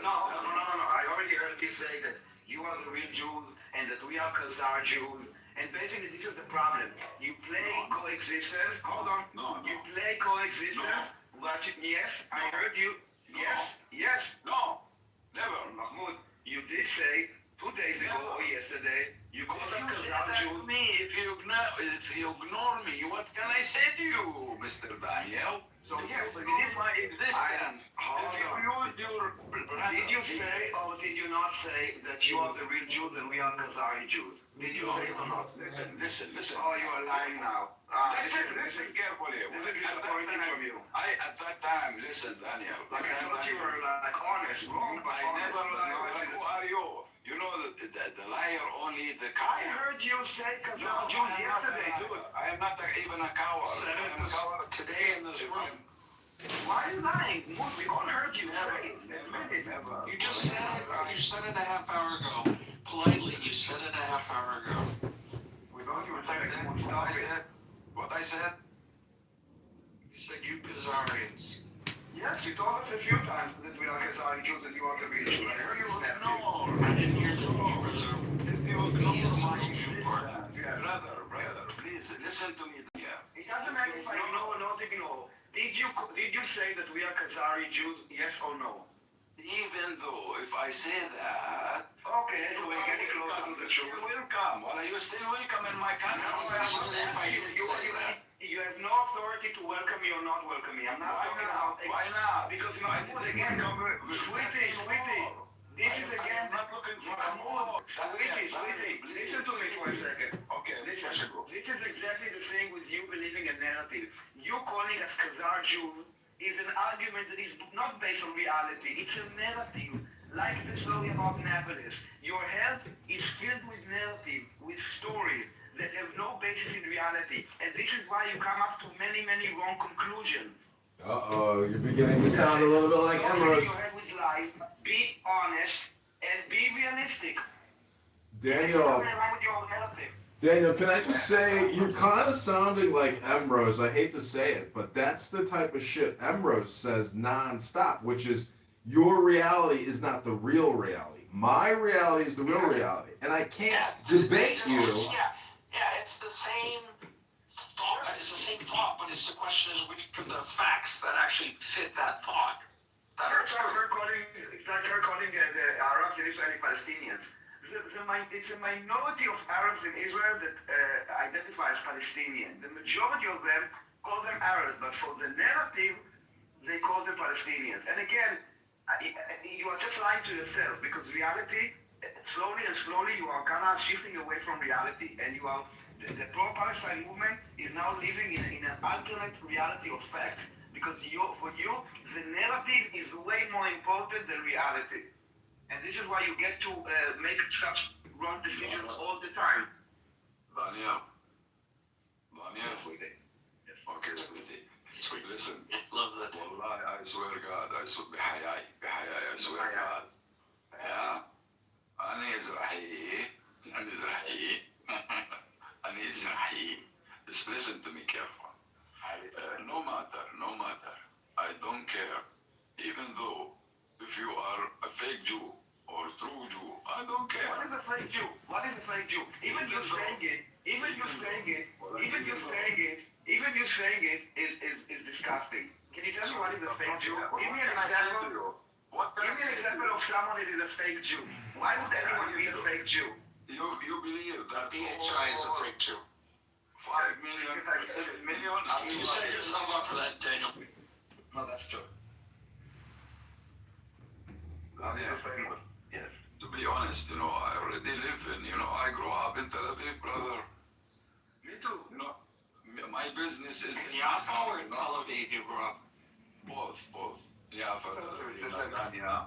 L: No. I already heard you say that you are the real Jews and that we are Khazar Jews. And basically, this is the problem. You play coexistence. Hold on. You play coexistence. But yes, I heard you. Yes.
M: No, never.
L: Mahmoud, you did say 2 days ago or yesterday, you called them Khazar Jews.
M: If you ignore me, what can I say to you, Mr. Daniel?
L: So yes, but
M: it is my existence. If you use your...
L: Did you say or did you not say that you are the real Jews and we are Khazari Jews? Did you say it or not?
M: Listen.
L: Oh, you are lying now.
M: Listen carefully.
L: This is disappointing from you.
M: At that time, listen, Daniel.
L: Like I thought you were like honest, wrong, but honest.
M: Who are you? You know the liar only the coward.
L: I heard you say Khazar Jews yesterday, dude.
M: I am not even a coward.
D: Said it today in this room.
L: Why are you lying? We all heard you say it.
D: You just said it. You said it a half hour ago. Politely, you said it a half hour ago.
L: We thought you were saying someone stop it.
M: What I said?
D: You said you Khazarians.
L: Yes, you told us a few times that we are Khazari Jews and you are the real Jew. I heard you snap.
D: No, I didn't hear that you were
M: Brother, please listen to me.
L: It doesn't matter if I know or not ignore. Did you say that we are Khazari Jews? Yes or no?
M: even though if I say that,
L: Okay, so we're getting closer to the truth.
M: you're welcome. Well, you're still welcome in my country.
L: You have no authority to welcome me or not welcome me. I'm not talking about.
M: Why not?
L: Because Mahmoud, again, sweetie, this is again. Mahmoud, sweetie, listen to me for a second.
M: Okay,
L: Listen, this is exactly the thing with you believing a narrative. You calling us Khazar Jews is an argument that is not based on reality. It's a narrative. Like the story about Annapolis. Your head is filled with narrative, with stories that have no basis in reality. And this is why you come up to many, many wrong conclusions.
C: Uh-oh, you're beginning to sound a little bit like Emrose.
L: Your head with lies, be honest, and be realistic.
C: Daniel, can I just say, you're kind of sounding like Emrose. I hate to say it, but that's the type of shit Emrose says non-stop, which is, your reality is not the real reality. My reality is the real reality. And I can't debate you.
F: Yeah, it's the same thought. It's the same thought, but it's the question is which of the facts that actually fit that thought.
L: It's like her calling the Arabs and Israeli Palestinians. It's a minority of Arabs in Israel that identify as Palestinian. The majority of them call them Arabs, but for the narrative, they call them Palestinians. And again, you are just lying to yourself because reality, slowly and slowly, you are kind of shifting away from reality, and you are the pro-Palestine movement is now living in an alternate reality of facts because for you, the narrative is way more important than reality, and this is why you get to make such wrong decisions all the time.
M: Daniel,
L: Sweetie.
M: yes. Okay, sweetie. Listen,
F: Love that.
M: Wallahi, I swear to God, I swear I swear to God. Yeah. أنا إزرائيلي. Just listen to me careful. No matter. I don't care. Even though if you are a fake Jew or true Jew, I don't care.
L: What is a fake Jew? Even you saying it is disgusting. Can you tell me what is a fake Jew? Give me an example. Give me an example of someone that is a fake Jew. Why would anyone be a fake Jew?
M: You believe that
F: PHI is a fake Jew.
M: 5 million, 7 million.
F: You set yourself up for that, Daniel.
L: No, that's true. Yes.
M: To be honest, I already live I grew up in Tel Aviv, brother.
L: Me too.
M: My business is
F: In Yafo or in Tel Aviv you grew up?
M: both. Yafo, Tel Aviv,
L: It's the same.
M: Netanya.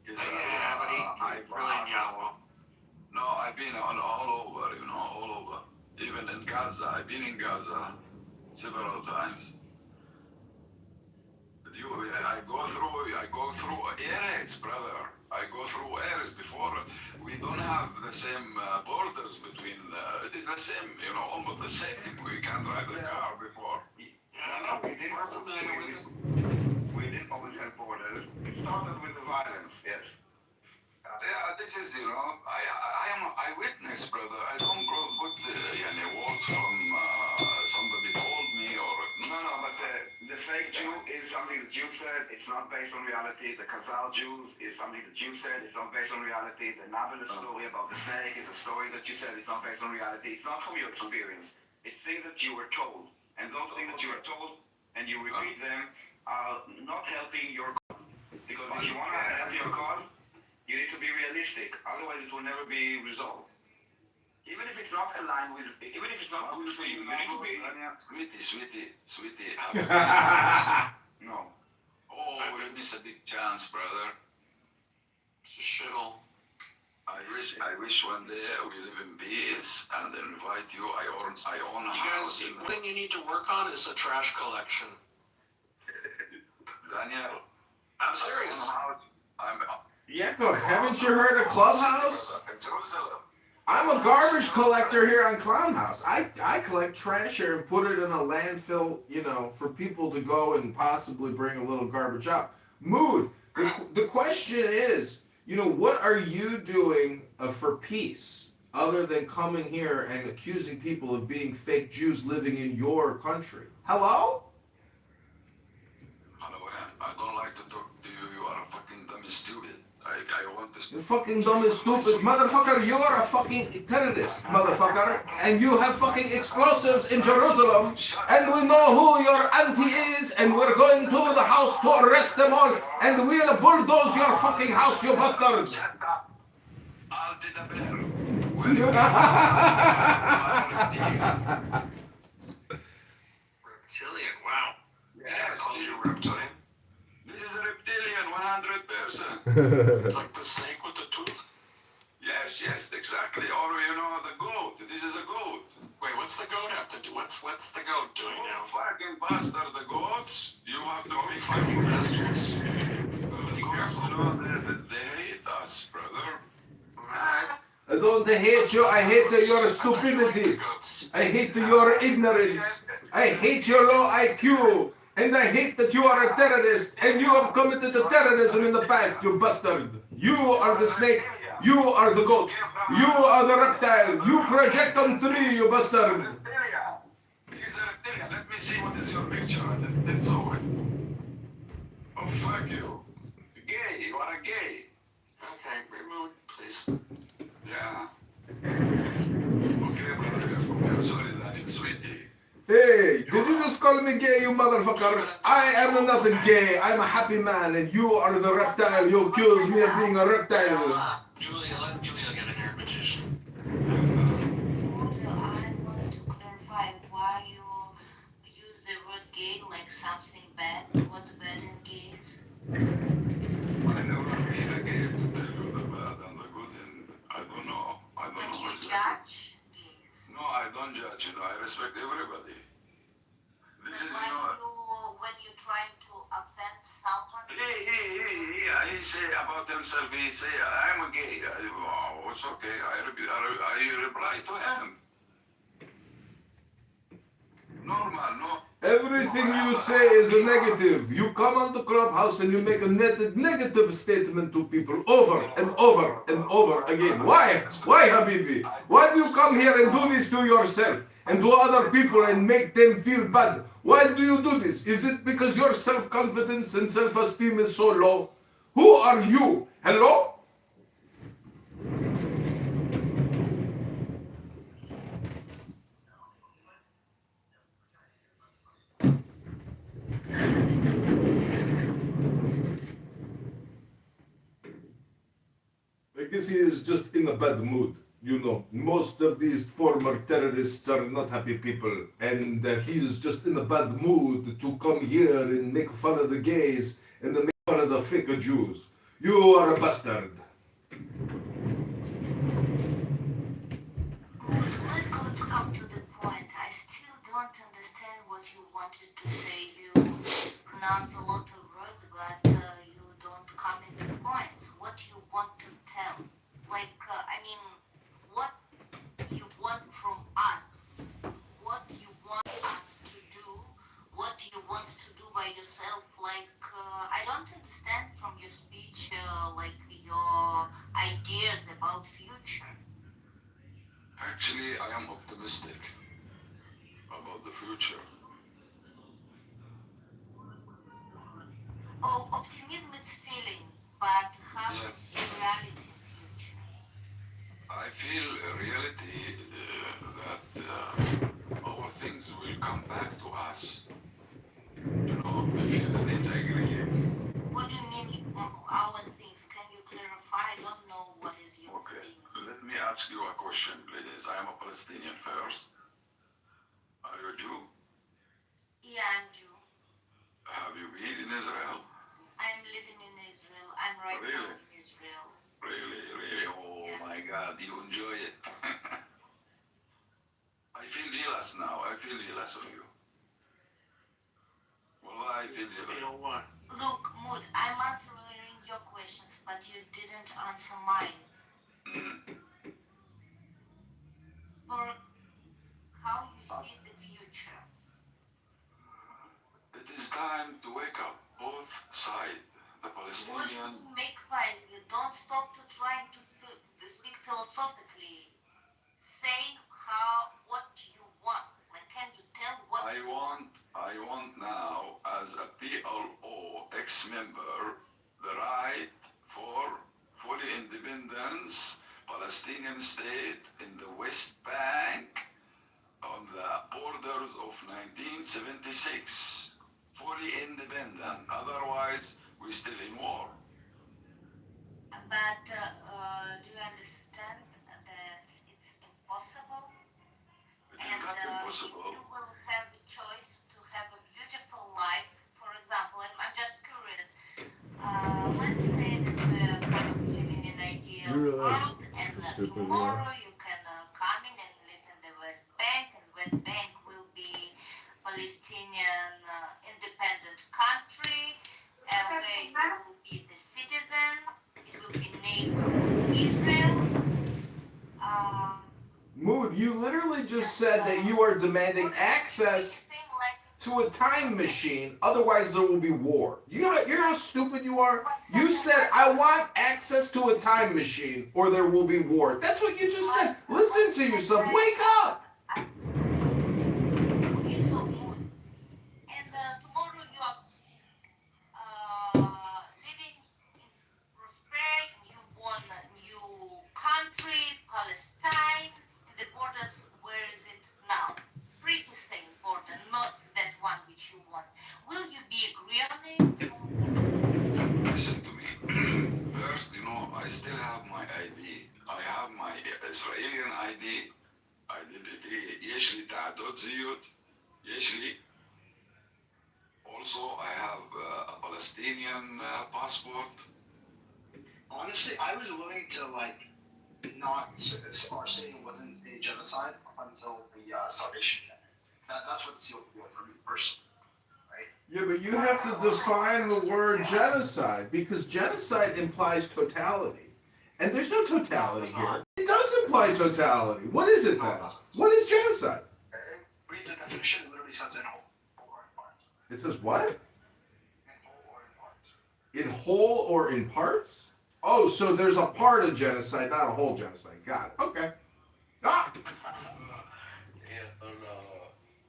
F: Yeah, but he really in Yafo.
M: No, I've been all over, all over. Even in Gaza, I've been in Gaza several times. But I go through areas, brother. I go through areas before. We don't have the same borders between. It is the same, almost the same. We can drive the car before.
F: Yeah, we're familiar with it.
L: We didn't always have borders. It started with the violence, yes.
M: Yeah, this is, I am an eyewitness, brother. I don't put words from somebody told me or.
L: No, but the fake Jew is something that you said. It's not based on reality. The Khazar Jews is something that you said. It's not based on reality. The Nablus story about the snake is a story that you said. It's not based on reality. It's not from your experience. It's things that you were told. And those things that you were told and you repeat them are not helping your cause. Because if you want to help your cause, you need to be realistic. Otherwise, it will never be resolved. Even if it's not aligned with, even if it's not good for you, you need to be.
M: Sweetie.
L: No.
M: Oh, we miss a big chance, brother.
F: It's a shithole.
M: I wish one day we live in peace and invite you. I own a
F: You
M: house.
F: guys, one thing you need to work on is the trash collection.
M: Daniel.
F: I'm serious.
C: Yaakov, haven't you heard of Clubhouse?
M: Jerusalem.
C: I'm a garbage collector here on Clown House. I collect trash here and put it in a landfill, for people to go and possibly bring a little garbage out. Mood, the question is, what are you doing for peace other than coming here and accusing people of being fake Jews living in your country? Hello?
M: I don't like to talk to you. You are fucking dumb and stupid. I want this.
C: You fucking dumb and stupid motherfucker. You are a fucking terrorist, motherfucker. And you have fucking explosives in Jerusalem. And we know who your auntie is. And we're going to the house to arrest them all. And we'll bulldoze your fucking house, you bastard.
M: I'll tell you.
D: Reptilian, wow.
M: Yes,
D: Called you reptilian?
M: this is a reptilian, 100%.
D: Like the snake with the tooth?
M: Yes, exactly. Or you know, the goat. This is a goat.
D: Wait, what's the goat have to do? What's the goat doing
M: Oh,
D: now?
M: fucking bastard, the goats. You have to be
D: Fucking bastards.
M: Be careful. You know, they hate us, brother.
D: Alright.
C: I don't hate you. I hate your stupidity. I hate your ignorance. I hate your low IQ. And I hate that you are a terrorist. And you have committed terrorism in the past, you bastard. You are the snake. You are the goat. You are the reptile. You project onto me, you bastard.
M: He's a reptilian. Let me see what is your picture. That's all. Oh, fuck you. Gay. You are a gay.
D: Okay, remove, please.
M: Yeah. Okay, brother. I'm sorry, Danny. Sweetie.
C: Hey, did you just call me gay, you motherfucker? I am not a gay. I'm a happy man, and you are the reptile. You accuse me of being a reptile.
D: Julia, let Julia get in here, magician.
N: I wanted to clarify why you use the word gay like something bad. What's bad in gays?
M: I never been a gay to tell you the bad and the good, and I don't know.
N: But you
M: exactly.
N: judge gays.
M: No, I don't judge, you know. I respect everybody. This is not...
N: When you're trying to offend someone.
M: He say about himself, he say, I'm a gay. Oh, it's okay. I reply to him. Normal, no.
C: Everything you say is a negative. You come on the clubhouse and you make a negative statement to people over and over and over again. Why? Why, Habibi? Why do you come here and do this to yourself and to other people and make them feel bad? Why do you do this? Is it because your self-confidence and self-esteem is so low? Who are you? Hello? I guess he is just in a bad mood. You know, most of these former terrorists are not happy people, and he is just in a bad mood to come here and make fun of the gays and make fun of the fake Jews. You are a bastard.
N: Let's come to the point. I still don't understand what you wanted to say. You pronounce a lot of words, but you don't come into the points. What you want to tell? What you want from us? What you want us to do? What you want to do by yourself? I don't understand from your speech, your ideas about future.
M: Actually, I am optimistic about the future.
N: Oh, optimism is feeling, but how
M: Yeah.
N: is your reality in future?
M: I feel a reality that our things will come back to us. You know, if you didn't agree.
N: What do you mean, our things? Can you clarify? I don't know what is your
M: Okay,
N: things.
M: let me ask you a question, please. I am a Palestinian first. Are you a Jew?
N: Yeah, I'm Jew.
M: Have you been in Israel?
N: I'm living in Israel. I'm right now in Israel.
M: Really? Oh
N: Yeah.
M: my God, you enjoy it. I feel jealous now. I feel jealous of you. Well, I feel
D: You
M: jealous.
D: know what?
N: Look, Mood, I'm answering your questions, but you didn't answer mine. For how you see the future.
M: It is time to wake up, both sides. The
N: What do you
M: Palestinian.
N: mean make fun? You don't stop to try to speak philosophically. Say what you want. Can you tell what
M: I
N: you
M: want now, as a PLO ex-member, the right for fully independence, Palestinian state in the West Bank on the borders of 1976. Fully independent. Otherwise, we're still in war.
N: But do you understand that it's impossible?
M: It is not impossible.
N: You will have a choice to have a beautiful life. For example, I'm just curious. Let's say that we're kind of living in an ideal world, and tomorrow you can come in and live in the West Bank, and West Bank will be Palestinian independent country, where you will be the citizen. It will be neighbor Israel.
C: Mood, you literally just said that you are demanding access to a time machine, otherwise there will be war. You know how stupid you are? You said, I want access to a time machine or there will be war. That's what you just said. Listen to yourself. Wake up.
N: Okay, so mood. And tomorrow you are living in prosperity, you want a new country, Palestine, in the borders, where is it now? Pretty same border, not that one which you want. Will you be agree on it?
M: Listen to me. First, I still have my ID. I have my Israeli ID. Identity. יש לי תעודות זהות. יש לי. Also, I have a Palestinian passport.
O: Honestly, I was willing to not or say it wasn't a genocide until the starvation. That's what sealed the deal for me personally, right?
C: Yeah, but you have to define the word genocide because genocide implies totality. And there's no totality here. It does imply totality. What is it then? What is genocide?
O: Read the definition, it literally says in whole or in part.
C: It says what?
O: In whole or in part.
C: In whole or in parts? Oh, so there's a part of genocide, not a whole genocide. Got it. Okay. Ah!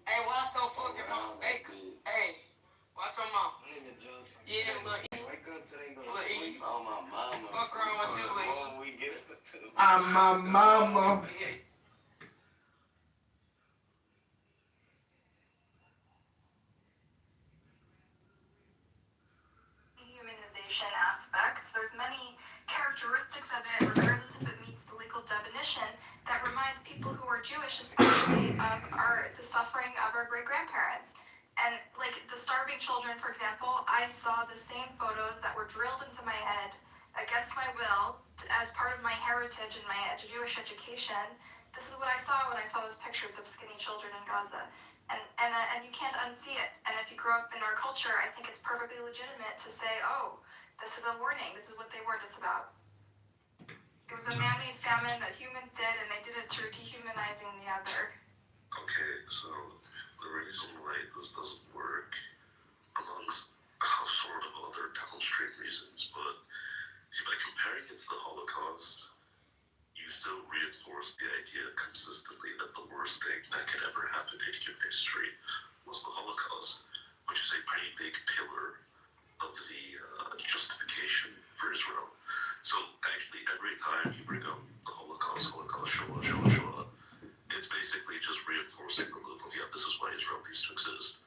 P: Hey, watch no fucking mouth. Hey, watch your mouth. Yeah, look, Eve.
I: Oh, my mama.
P: Fuck around with you, Lee.
I: Oh, we get it.
C: I'm my mama.
Q: Dehumanization aspects. There's many characteristics of it, regardless if it meets the legal definition, that reminds people who are Jewish, especially of the suffering of our great grandparents. And like the starving children, for example, I saw the same photos that were drilled into my head against my will as part of my heritage and my Jewish education. This is what I saw when I saw those pictures of skinny children in Gaza. And you can't unsee it. And if you grow up in our culture, I think it's perfectly legitimate to say, oh, this is a warning. This is what they warned us about. It was a man-made famine that humans did, and they did it through dehumanizing the other.
R: Okay, so the reason why this doesn't work, amongst sort of other downstream reasons, but see, by comparing it to the Holocaust, you still reinforce the idea consistently that the worst thing that could ever happen in human history was the Holocaust, which is a pretty big pillar of the justification for Israel. So actually, every time you bring up the Holocaust, Shoah, it's basically just reinforcing the loop of, yeah, this is why Israel needs to exist.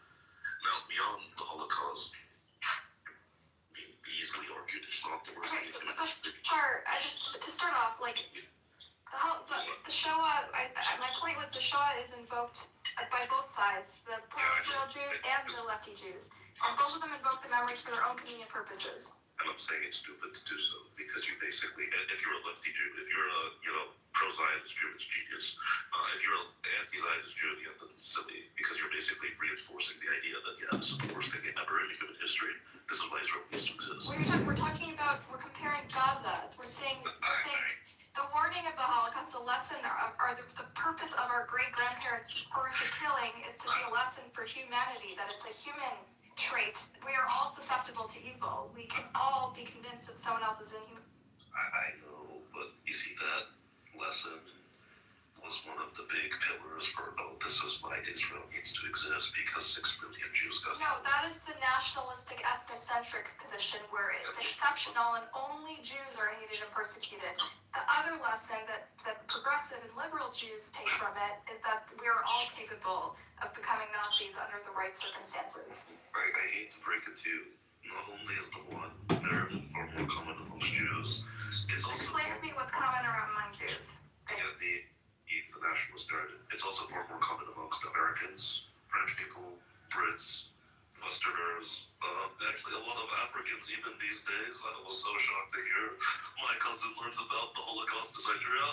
R: Now, beyond the Holocaust, being easily argued, it's not the worst thing.
Q: Sure, to start off, like, the Shoah, my point was the Shoah is invoked by both sides, the pro-Israel Jews and the lefty Jews. And both of them invoke the memories for their own convenient purposes.
R: And I'm saying it's stupid to do so, because you basically, if you're a lefty Jew, if you're a, pro-Zionist Jew, it's genius. If you're an anti-Zionist Jew, yeah, then it's silly, because you're basically reinforcing the idea that, yeah, this is the worst thing ever in human history. This is why Israel needs to exist.
Q: We're talking about, we're comparing Gaza. We're saying the warning of the Holocaust, the lesson, the purpose of our great-grandparents' horrific killing is to be a lesson for humanity, that it's a human trait. We are all susceptible to evil. We can all be convinced that someone else is inhuman.
R: I know, but you see, that lesson was one of the big pillars for, oh, this is why Israel needs to exist, because 6 million Jews got
Q: No, that is the nationalistic, ethnocentric position where it's exceptional and only Jews are hated and persecuted. The other lesson that progressive and liberal Jews take from it is that we are all capable of becoming Nazis under the right circumstances.
R: I hate to break it to you. Not only is the one narrative far more common amongst Jews, it's also
Q: Explain to me what's common around among Jews.
R: the nationalist narrative. It's also far more common amongst Americans, French people, Brits, Westerners, actually a lot of Africans even these days. I was so shocked to hear my cousin learns about the Holocaust in Nigeria.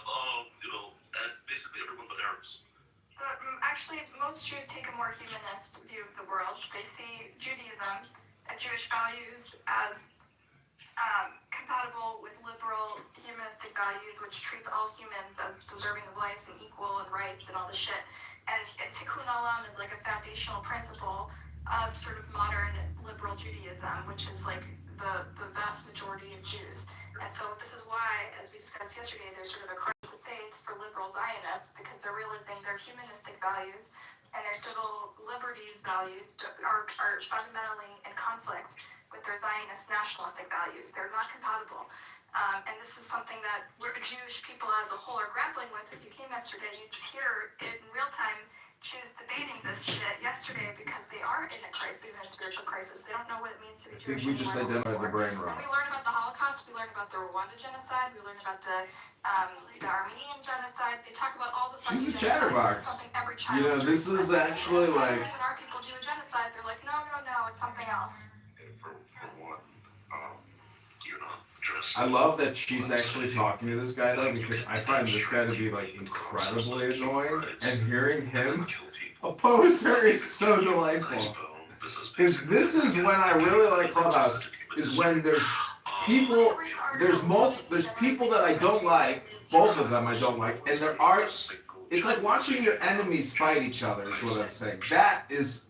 R: And basically everyone but Arabs.
Q: Actually, most Jews take a more humanist view of the world. They see Judaism and Jewish values as compatible with liberal humanistic values, which treats all humans as deserving of life and equal and rights and all this shit. And Tikkun Olam is like a foundational principle of sort of modern liberal Judaism, which is like the vast majority of Jews. And so this is why, as we discussed yesterday, there's sort of a crisis of faith for liberal Zionists, because they're realizing their humanistic values and their civil liberties values are fundamentally in conflict with their Zionist nationalistic values. They're not compatible. And this is something that Jewish people as a whole are grappling with. If you came yesterday, you'd hear in real time Jews debating this shit yesterday because they are in a crisis, in a spiritual crisis. They don't know what it means to be Jewish.
C: We just identified the brain
Q: And
C: rot.
Q: we learn about the Holocaust, we learn about the Rwanda genocide, we learn about the Armenian genocide. They talk about all the fucking
C: She's a
Q: genocides.
C: chatterbox.
Q: This is something every child
C: You know, this is actually like.
Q: when our people do a genocide, they're like, no, it's something else.
R: For one, you're not dressed.
C: I love that she's actually talking to this guy though, because I find this guy to be like incredibly annoying, and hearing him oppose her is so delightful. Because this is when I really like Clubhouse, is when there's people, there's people that I don't like, both of them I don't like, and it's like watching your enemies fight each other is what I'm saying. That is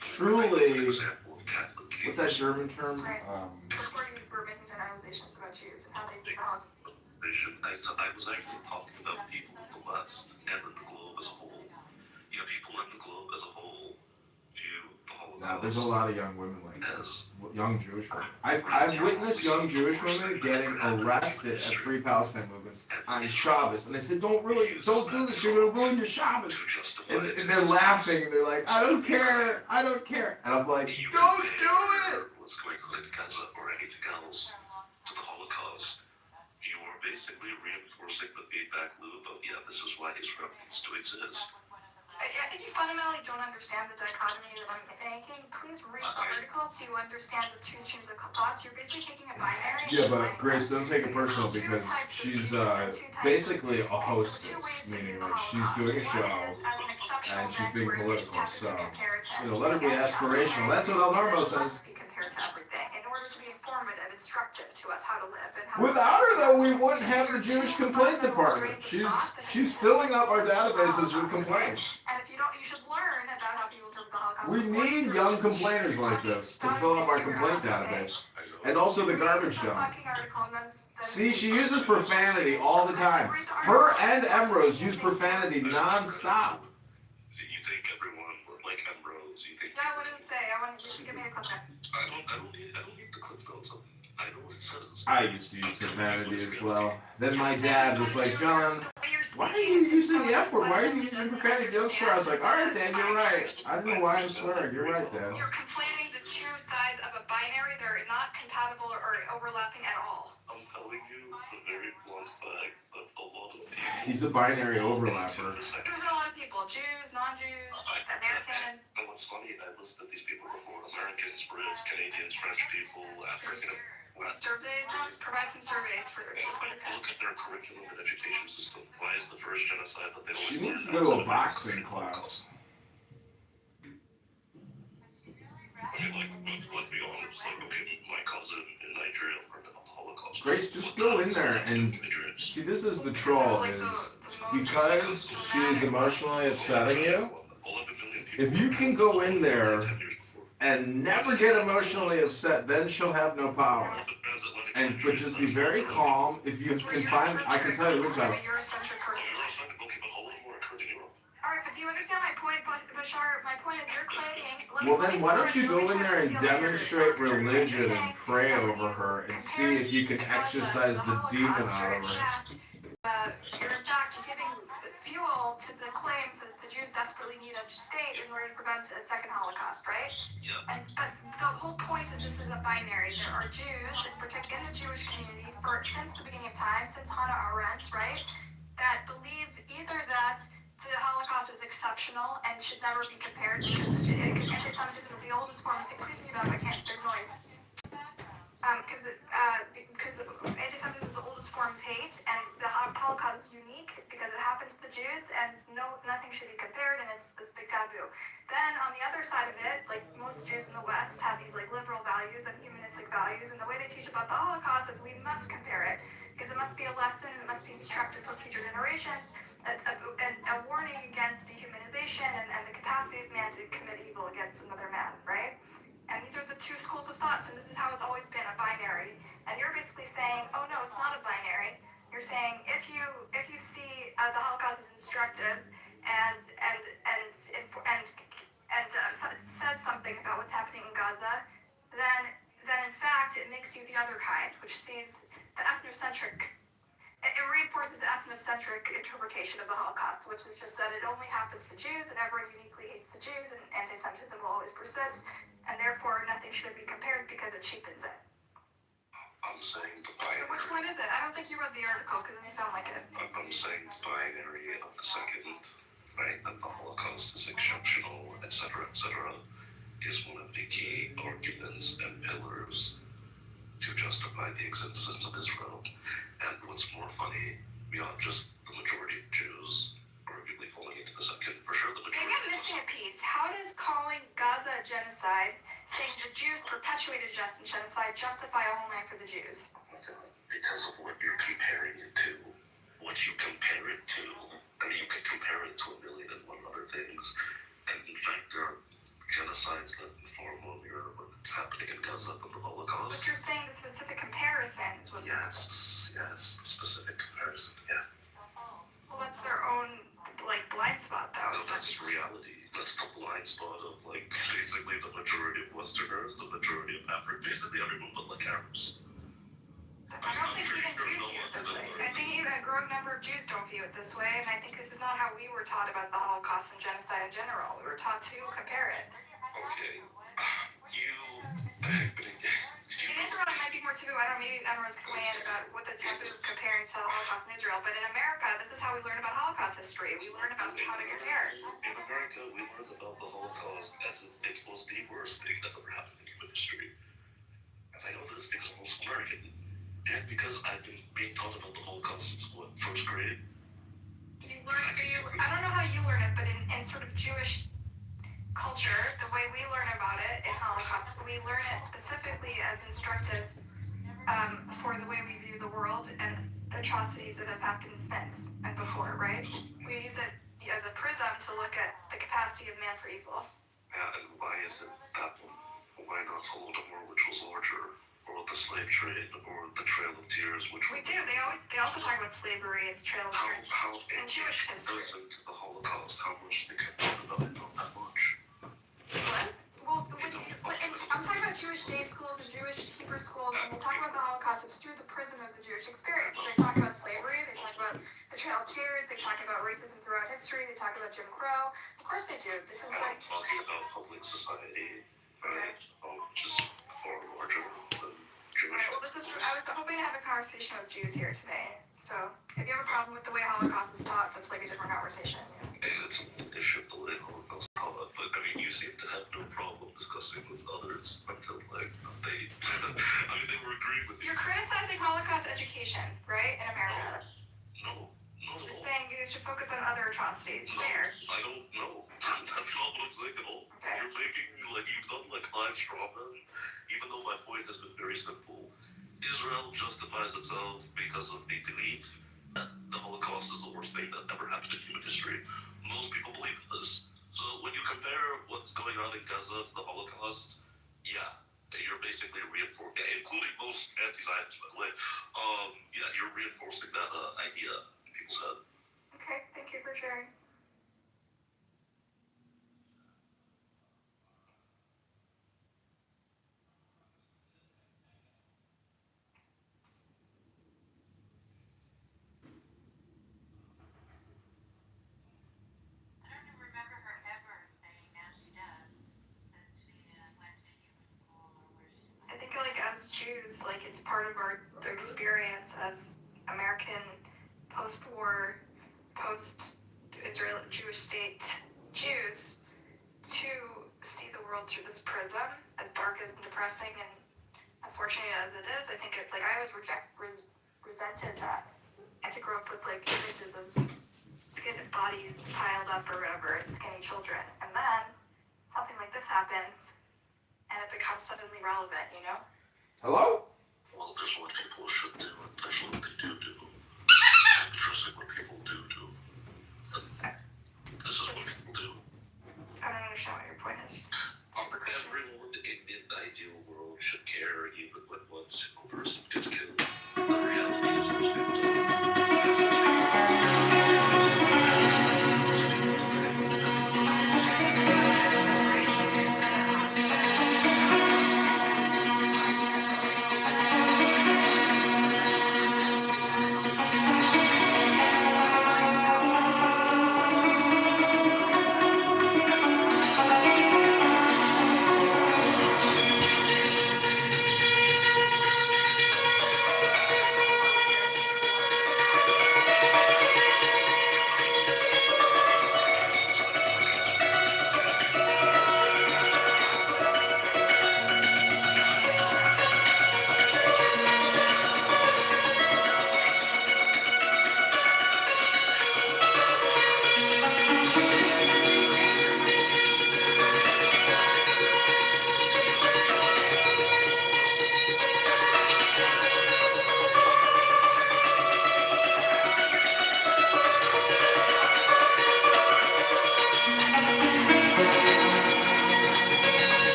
C: truly, what's that German term?
Q: Before you were making generalizations about Jews and how they develop.
R: I was actually talking about people in the West and in the globe as a whole. People in the globe as a whole view the Holocaust.
C: Now, there's a lot of young women like this, young Jewish women. I've witnessed young Jewish women getting arrested at Free Palestine movements on Shabbos, and they said, don't do this, you're going to ruin your Shabbos. And they're laughing, and they're like, I don't care. And I'm like, don't do it!
R: What's going on in Gaza or anything else to the Holocaust, you are basically reinforcing the feedback loop of, this is why Israel needs to exist.
Q: I think you fundamentally don't understand the dichotomy that I'm making. Please read the article so you understand the two streams of thoughts. You're basically taking a binary.
C: Yeah, but Grace, don't take it personal, because she's basically a hostess, meaning that she's doing a show and she's being political. So, let her be aspirational. That's what El Normo says.
Q: Compared to everything, in order to be informative, instructive to us how to live and how.
C: Without her, though, we wouldn't have the Jewish complaint department. She's filling up our databases with complaints.
Q: And if you don't, you should learn about how people took the Holocaust.
C: We need young complainers like this to fill up our complaint database. And also the garbage dump. See, she uses profanity all the time. Her and Emrose use profanity non-stop.
R: You think everyone would like Emrose? You think?
Q: No, what does it say? I want you to give me a clip.
R: I don't need the clip notes. I know what it says.
C: I used to use profanity as well. Then my dad was like, John, why are you using the F word? Why are you using profanity? Don't swear. I was like, all right, Dad, you're right. I don't know why I'm swearing. You're right, Dad.
Q: You're conflating the two sides of a binary. They're not compatible or overlapping at all.
R: I'm telling you the very blunt fact that a lot of people...
C: He's a binary overlapper.
Q: Who's a lot of people? Jews, non-Jews, Americans?
R: And what's funny, I listed these people before. Americans, Brits, Canadians, French people, African...
Q: Survey them? Provide some surveys for this.
R: Look at their curriculum and education system. Why is the first genocide that they always
C: She needs to
R: learn
C: go to a boxing class.
R: Let's be honest. My cousin in Nigeria learned about the Holocaust.
C: Grace, just go in there and see. This is the troll. Is because she is emotionally upsetting you. If you can go in there and never get emotionally upset, then she'll have no power. But just be very calm. If you can find, I can tell you which time.
Q: you understand my point, Bashar? My point is you're claiming.
C: Well, then why don't you go in there and demonstrate religion and pray over her and see if you can exorcise the demon out of her?
Q: You're in fact giving fuel to the claims that the Jews desperately need a state in order to prevent a second Holocaust, right?
B: Yeah.
Q: But the whole point is this is a binary. There are Jews, in particular in the Jewish community, since the beginning of time, since Hannah Arendt, right, that believe either that the Holocaust is exceptional and should never be compared because anti-Semitism is the oldest form of hate. Please mute up, I can't, there's noise. Because anti-Semitism is the oldest form of hate, and the Holocaust is unique because it happened to the Jews, and nothing should be compared, and it's this big taboo. Then on the other side of it, like most Jews in the West have these like liberal values and humanistic values, and the way they teach about the Holocaust is we must compare it because it must be a lesson, and it must be instructive for future generations, and a warning against dehumanization and the capacity of man to commit evil against another man, right? And these are the two schools of thoughts, and this is how it's always been, a binary. And you're basically saying, oh no, it's not a binary. You're saying if you see the Holocaust as instructive and says something about what's happening in Gaza, then in fact it makes you the other kind, which sees the ethnocentric. It reinforces the ethnocentric interpretation of the Holocaust, which is just that it only happens to Jews, and everyone uniquely hates the Jews, and anti-Semitism will always persist, and therefore nothing should be compared because it cheapens it.
R: I'm saying the binary.
Q: Which one is it? I don't think you read the article because it doesn't sound like it.
R: I'm saying the binary of the second, right? That the Holocaust is exceptional, etc., is one of the key arguments and pillars to justify the existence of Israel. And what's more funny, beyond just the majority of Jews arguably falling into the second, for sure the majority.
Q: Maybe I'm missing a piece. How does calling Gaza a genocide, saying the Jews perpetuated genocide, justify a homeland for the Jews?
R: Because of what you're comparing it to. What you compare it to, I mean, you can compare it to 1,000,001 other things. And in fact, there are genocides that inform on what's happening in Gaza than the Holocaust.
Q: But you're saying the specific comparison is what
R: Yes, the specific comparison, yeah.
Q: Well, that's their own, like, blind spot, though.
R: No, that's reality. That's the blind spot of, like, basically the majority of Westerners, the majority of Africans, basically everyone but, like, Arabs.
Q: I don't think even Jews view it this way. I think even a growing number of Jews don't view it this way, and I think this is not how we were taught about the Holocaust and genocide in general. We were taught to compare it.
R: Okay.
Q: In Israel, it might be more taboo. I don't know, maybe Emira's can weigh in about what the taboo of comparing to the Holocaust in Israel, but in America, this is how we learn about Holocaust history. We learn about how to compare.
R: In America, we learned about the Holocaust as if it was the worst thing that ever happened in human history. And I know this because I'm also American. And because I've been being taught about the Holocaust since, what, first grade?
Q: I don't know how you learn it, but in sort of Jewish culture, the way we learn about it in Holocaust, we learn it specifically as instructive for the way we view the world and atrocities that have happened since and before, right? We use it as a prism to look at the capacity of man for evil.
R: Yeah, and why isn't that one? Why not Holodomor, which was larger? Or the slave trade, or the Trail of Tears, which
Q: we do. They also talk about slavery and Trail of Tears and Jewish history.
R: To the Holocaust, how much they can talk about it, not that much.
Q: What? Well, I'm talking about Jewish day schools and Jewish Hebrew schools. When we talk about the Holocaust, it's through the prism of the Jewish experience. They talk about slavery. They talk about the Trail of Tears. They talk about racism throughout history. They talk about Jim Crow. Of course they do. This is like
R: talking about public society, right? Just far larger.
Q: Well, I was hoping to have a conversation with Jews here today. So, if you have a problem with the way Holocaust is taught, that's like a different conversation.
R: Yeah. It's an issue of the way Holocaust is taught, but I mean, you seem to have no problem discussing with others until, like, they were agreeing with you.
Q: You're criticizing Holocaust education, right, in America?
R: No.
Q: You're saying you should focus on other atrocities.
R: No,
Q: Fair.
R: I don't know. That's not what I'm saying at all. Okay. You're making, like, you've done, like, 5 straw men, even though my point has been very simple. Israel justifies itself because of the belief that the Holocaust is the worst thing that ever happened in human history. Most people believe this. So when you compare what's going on in Gaza to the Holocaust, yeah, you're basically reinforcing, including most anti-Zionists, by the way, you're reinforcing that idea in people's head.
Q: Okay, thank you for sharing. Jews, like it's part of our experience as American post-war, post-Israel Jewish state Jews to see the world through this prism, as dark as and depressing and unfortunate as it is. I think I always resented that. I had to grow up with like images of skinny bodies piled up or whatever, and skinny children, and then something like this happens, and it becomes suddenly relevant, you know?
C: Hello?
R: Well, there's what people should do, and there's what they do. Interesting what people do. And this is what people do.
Q: I don't understand what your point is.
R: Everyone in an ideal world should care, even when one single person gets killed. The reality is most people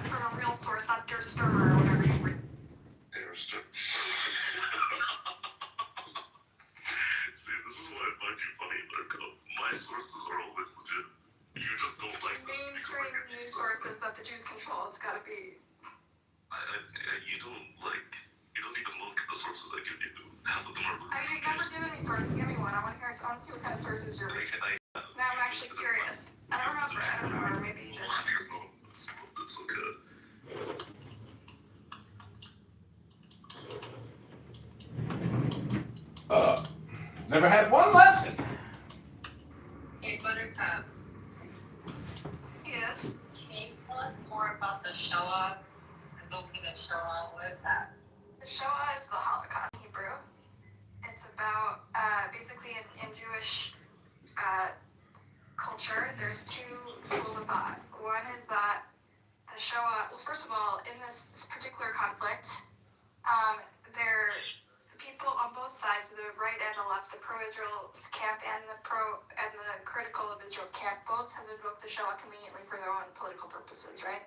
Q: From a real source, not Der Sturmer or whatever you read.
R: See, this is why I find you funny, Buttercup. My sources are always legit. You just don't like them.
Q: Mainstream news sources that the Jews control, it's gotta be.
R: You don't even look at the sources I give you. Half of them are
Q: I mean, you've never given me sources. Give me one. I want to see what kind of sources you're reading. Now I'm actually curious. I don't know, or maybe you just.
R: It's okay.
C: Never had one lesson.
E: Hey, Buttercup,
Q: Yes.
E: can you tell us more about the Shoah? Invoking the Shoah, what is that?
Q: The Shoah is the Holocaust in Hebrew. It's about basically in Jewish culture, there's two schools of thought. One is that the Shoah, well, first of all, in this particular conflict, the people on both sides, the right and the left, the pro-Israel camp and the critical of Israel's camp, both have invoked the Shoah conveniently for their own political purposes, right?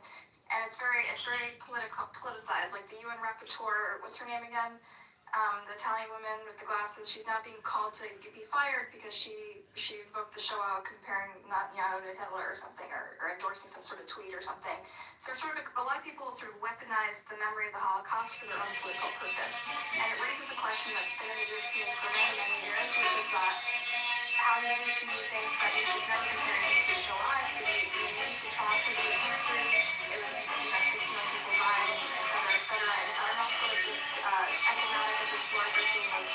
Q: And it's very politicized. Like the UN rapporteur, what's her name again? The Italian woman with the glasses. She's now being called to be fired because she invoked the Shoah, comparing Netanyahu to Hitler or something, or endorsing some sort of tweet or something. So a lot of people sort of weaponize the memory of the Holocaust for their own political purpose. And it raises the question that's been in the Jewish community for many, many years, which is that how the Jewish community thinks that we should never compare things to the Shoah. It's a unique atrocity in history. It was, 6 million people died, et cetera. And also it's emblematic of this larger theme of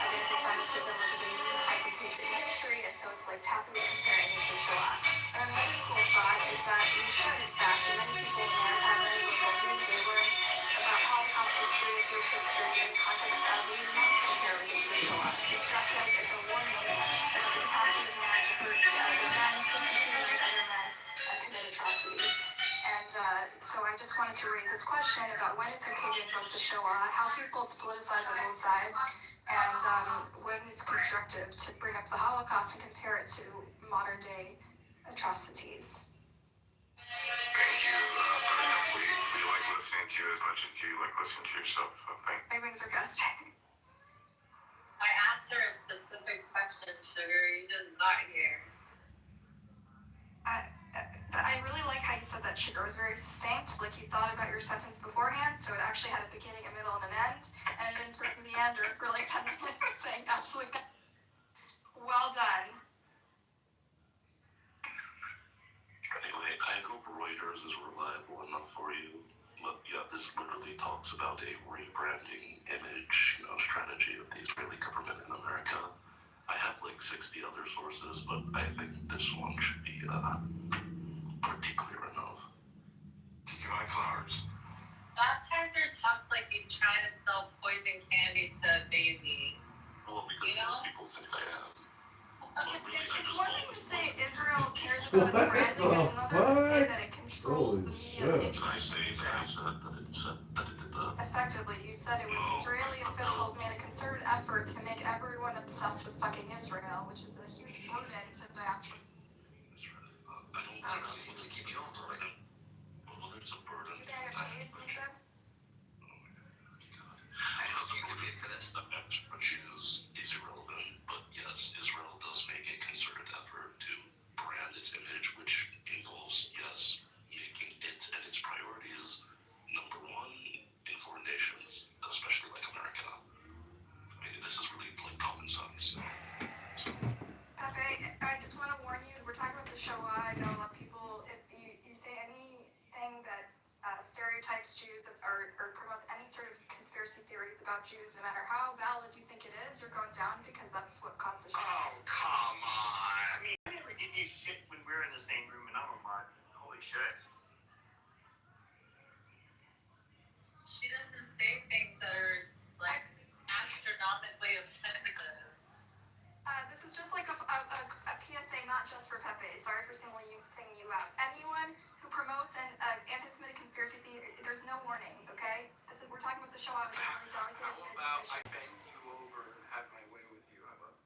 Q: anti-Semitism, which is a unique type of hatred in history, and so it's like taboo comparing it to the Shoah. And then the other school of thought is that we should, in fact, and many people in America, many local Jews, they learn about Holocaust history, Jewish history, in the context of we must compare it to the Shoah. It's instructive, it's a warning about the capacity of man to hurt other men, 52 million other men commit atrocities. And so I just wanted to raise this question about when it's okay to invoke the Shoah, how people it's politicized on both sides, and when it's constructive to bring up the Holocaust and compare it to modern day atrocities.
R: Thank you. We like listening to you as much as you like listening to yourself. Thank you.
Q: I'm being sarcastic.
E: I asked her a specific question, Sugar. You just got here.
Q: I really like how you said that, Sugar. It was very succinct, like you thought about your sentence beforehand, so it actually had a beginning, a middle, and an end, and it didn't sort of meander for like 10 minutes saying absolutely nothing. Well done.
R: Anyway, I hope Reuters is reliable enough for you. But yeah, this literally talks about a rebranding image, strategy of the Israeli government in America. I have like 60 other sources, but I think this one should be pretty clear enough. Did you buy flowers?
E: Baptizer talks like he's trying to sell poison candy to a baby.
R: Well, because most people think I am.
Q: It's one thing to say Israel cares about its branding, it's another to say that it controls the media's interest in Israel.
R: I said that it did that.
Q: Effectively, you said it was Israeli officials made a concerted effort to make everyone obsessed with fucking Israel, which is a huge burden to diaspora.
D: I don't know, it seems to keep you on right now.
R: Well, there's a burden.
Q: You gotta get paid, Lisa?
D: I hope you get paid for this.
R: The extra Jews is irrelevant, but yes, Israel does make a concerted effort to brand its image, which involves, yes, making it and its priorities number one in foreign nations, especially like America. I mean, this is really like common sense.
Q: Pepe, I just want to warn you, we're talking about the Shoah. I know a lot of people, if you say anything that stereotypes Jews or promotes any sort of conspiracy theories about Jews, no matter how valid you think it is, you're going down because that's what caused the Shoah.
F: Oh, come on. I mean, I never give you shit when we're in the same room and I'm a mod. Holy shit.
E: She doesn't say things that are like astronomically offensive.
Q: This is just like a PSA, not just for Pepe. Sorry for singling you out. Anyone who promotes an anti-Semitic conspiracy theory, there's no warnings, okay? We're talking about the Shoah, which is really delicate.
H: How about I bend you over and have my way with you? How about?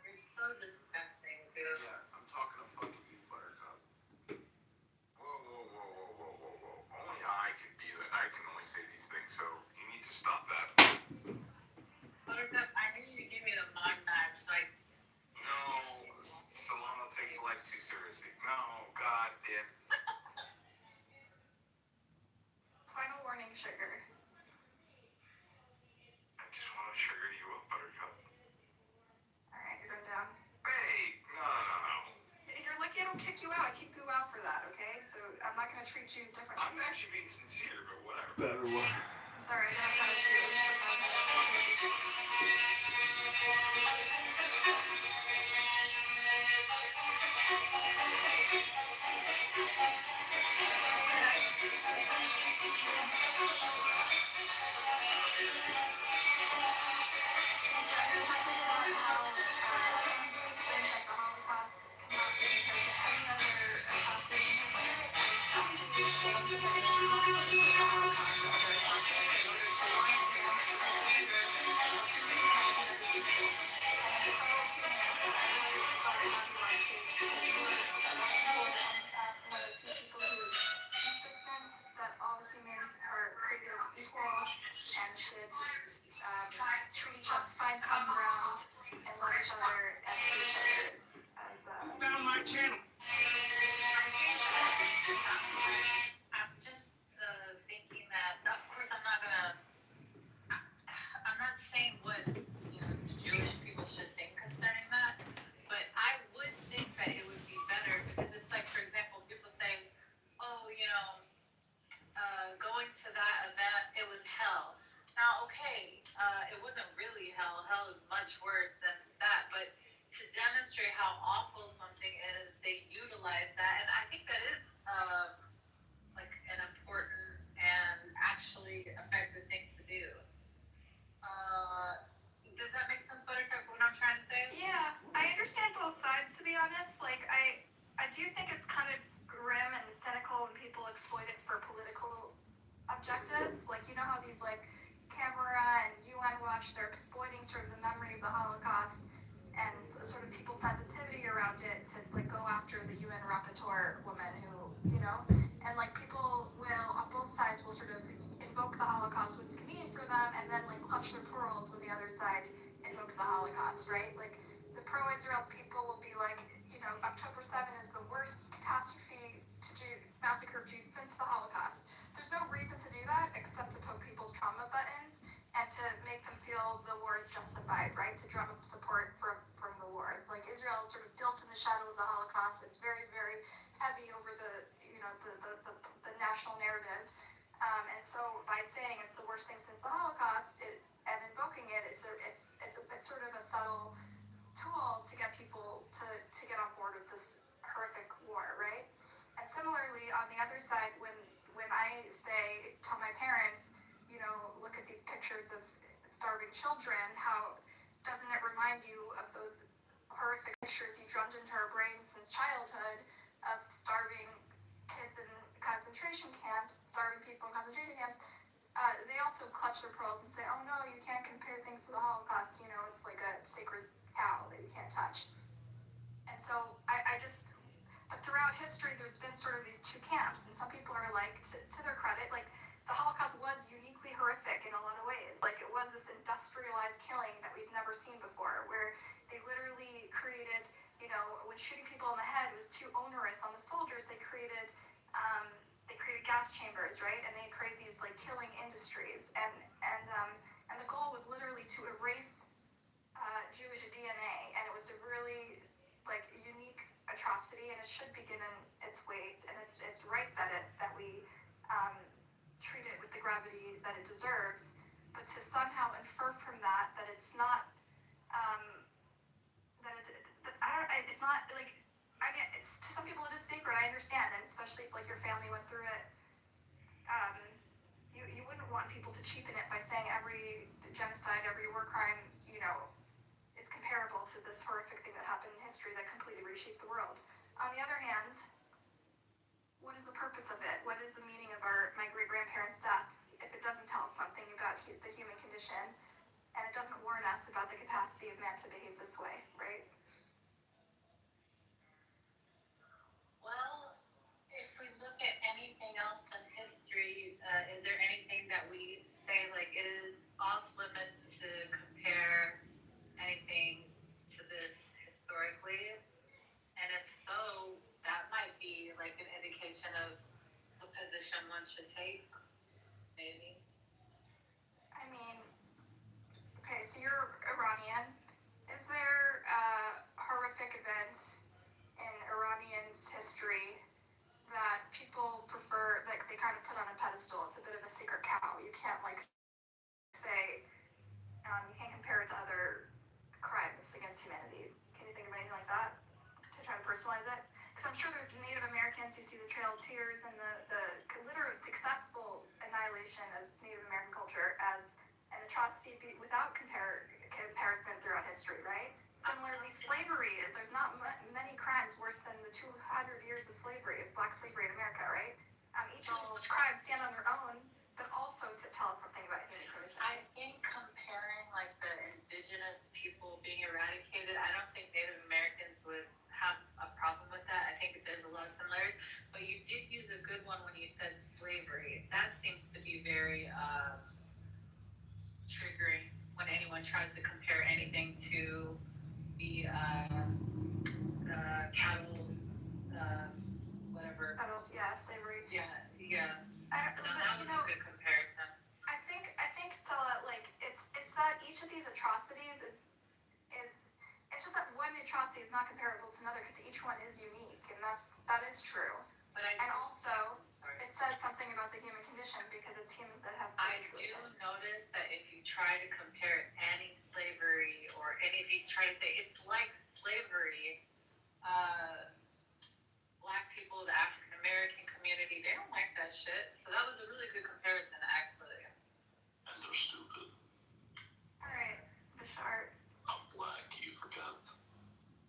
E: You're so disgusting, dude.
H: Yeah, I'm talking to fucking
D: only say these things, so you need to stop that.
E: Buttercup, I need you to give me the mod badge. Like,
D: No, Solano takes life too seriously. No, god damn.
Q: Final warning, sugar.
D: I just want to sugar you up, Buttercup.
Q: Alright, you're going down.
D: Hey, no.
Q: You're lucky I don't kick you out. I kick you out for that, okay? So I'm not gonna treat Jews differently.
D: I'm actually being sincere, but whatever.
C: Better one.
Q: I'm sorry, I don't have that all humans are created equal and should treat each other, find common ground, and love each other and see each other as
D: Found my channel.
E: I'm just thinking that, of course, I'm not saying what, Jewish people should think concerning that, but I would think that it would be better because it's like, for example, people say, oh, going to that event, it was hell. Now, okay, it wasn't really hell. Hell is much worse than that, but to demonstrate how awful something is, they utilize that, and I think that is like an important and actually effective thing to do. Does that make sense, Buttercup, what I'm trying to say?
Q: Yeah, I understand both sides, to be honest. Like, I do think it's kind of grim and cynical when people exploit it for political objectives. Like, you know how these, like, camera and UN Watch, they're exploiting sort of the memory of the Holocaust and sort of people's sensitivity around it to, like, go after the UN rapporteur woman who, and, like, people will, on both sides, will sort of invoke the Holocaust when it's convenient for them and then, like, clutch their pearls when the other side invokes the Holocaust, right? Like, the pro-Israel people will be like, October 7 is the worst catastrophe to massacre of Jews since the Holocaust. There's no reason to do that except to poke people's trauma buttons and to make them feel the war is justified, right? To drum up support from the war. Like, Israel is sort of built in the shadow of the Holocaust. It's very, very heavy over the national narrative. And so by saying it's the worst thing since the Holocaust and invoking it, it's sort of a subtle tool to get people to get on board with this horrific war, right? And similarly, on the other side, when I tell my parents, look at these pictures of starving children, how doesn't it remind you of those horrific pictures you drummed into our brains since childhood of starving kids in concentration camps, starving people in concentration camps? They also clutch their pearls and say, oh no, you can't compare things to the Holocaust, it's like a sacred cow that you can't touch. And so but throughout history, there's been sort of these two camps, and some people are like, to their credit, like, the Holocaust was uniquely horrific in a lot of ways. Like, it was this industrialized killing that we've never seen before, where they literally created, when shooting people in the head was too onerous on the soldiers, they created gas chambers, right? And they created these, like, killing industries, and the goal was literally to erase Jewish DNA, and it was a really, like, unique atrocity, and it should be given its weight, and it's right that we treat it with the gravity that it deserves. But to somehow infer from that it's not it's not like, I mean, to some people it is sacred, I understand, and especially if, like, your family went through it, you wouldn't want people to cheapen it by saying every genocide, every war crime, is comparable to this horrific thing that happened in history that completely reshaped the world. On the other hand, what is the purpose of it? What is the meaning of my great-grandparents' deaths if it doesn't tell us something about the human condition, and it doesn't warn us about the capacity of man to behave this way, right?
E: Well, if we look at anything else in history, is there anything that action one should take, maybe.
Q: I mean, okay, so you're Iranian. Is there horrific events in Iranian's history that people prefer, like they kind of put on a pedestal? It's a bit of a secret cow. You can't like say, you can't compare it to other crimes against humanity. Can you think of anything like that to try to personalize it? Because I'm sure there's Native Americans who see the Trail of Tears and the literal successful annihilation of Native American culture as an atrocity without comparison throughout history, right? Similarly, slavery, there's not many crimes worse than the 200 years of slavery, of black slavery in America, right? Each of those crimes stand on their own, but also tell us something about human condition.
E: I think comparing like the indigenous people being eradicated, I don't think Native Americans would have a problem with that. I think there's a lot of similarities, but you did use a good one when you said slavery. That seems to be very triggering when anyone tries to compare anything to the cattle, whatever.
Q: Yeah, slavery.
E: Yeah.
Q: That
E: was a good comparison.
Q: I think Stella, like it's that each of these atrocities is it's just that one atrocity is not comparable to another because each one is unique, and that is true. And also, it says something about the human condition because it's humans that have.
E: I do notice that if you try to compare any slavery or any of these, try to say it's like slavery, black people, the African American community, they don't like that shit. So that was a really good comparison, actually.
R: And they're stupid.
Q: All right, Bashar.
R: I'm black, you forgot.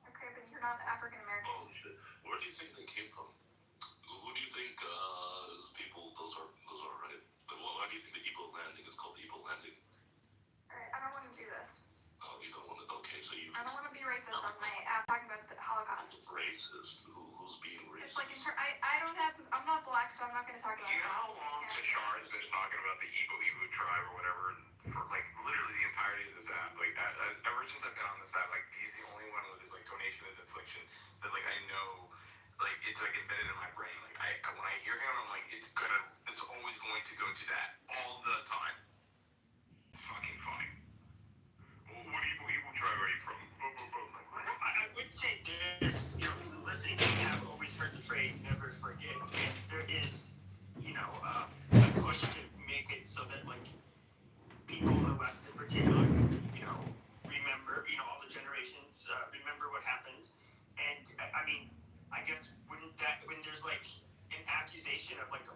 Q: Okay, but you're not African American.
R: Oh shit. Where do you think they came from? Who do you think is people? Those are right. Why do you think the Igbo landing is called the Igbo landing?
Q: All right, I don't want to do this.
R: Oh, you don't want to. Okay, so you.
Q: I don't want to be racist on my app talking about the Holocaust.
R: Racist? Who's being racist?
Q: It's like I'm not black, so I'm not going to talk about.
D: You know how long Tashar has been talking about the Igbo tribe or whatever for like literally the entirety of this app? Like ever since I've been on this app, like he's the only one with his like donation and infliction that like I know, like it's like embedded in my brain. Like I when I hear him, I'm like it's always going to go to that all the time. It's fucking funny. What Igbo tribe are you from?
S: I would say this, listening to me, I've always heard the phrase never forget. And there is, a push to make it so that, like, people in the West in particular, remember, all the generations, remember what happened. And, I mean, I guess when there's, like, an accusation of, like,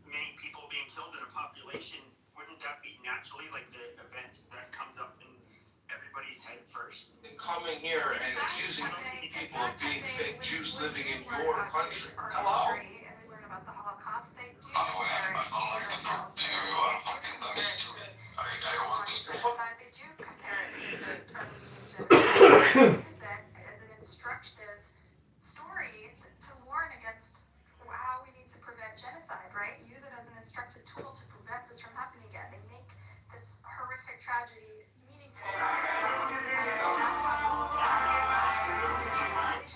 S: many people being killed in a population, wouldn't that be naturally, like, the event that comes up in everybody's head first?
C: Coming here and accusing people of being fake Jews living in your country. Hello?
Q: And we learn about the Holocaust. They do compare it to genocide. They do compare it to the Armenian genocide. Use it as an instructive story to warn against how we need to prevent genocide, right? Use it as an instructive tool to prevent this from happening again. They make this horrific tragedy meaningful.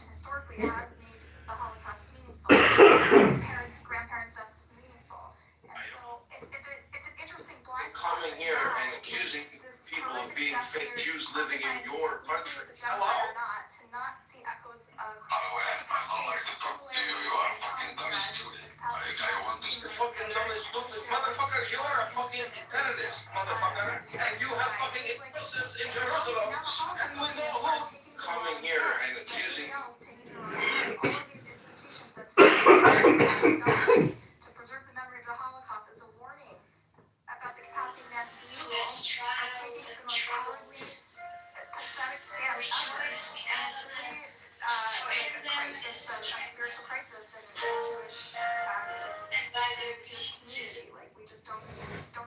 Q: Historically has made the Holocaust meaningful. Parents, grandparents, that's meaningful. And so it's an interesting blind spot.
C: Coming here and accusing people of being fake Jews living in your country. Hello?
Q: Or not, to not see echoes of.
M: By the way, I don't like to talk to you. You are fucking dumb and stupid. I want this.
C: You're fucking dumb and stupid. Motherfucker, you are a fucking terrorist, motherfucker. And you have fucking explosives in Jerusalem. And we know who. Coming here and accusing.
Q: All of these institutions that to preserve the memory of the Holocaust is a warning about the capacity of man to do evil, are taking the most cowardly, pathetic stance ever. And it's really a spiritual crisis in the Jewish community. Like we just don't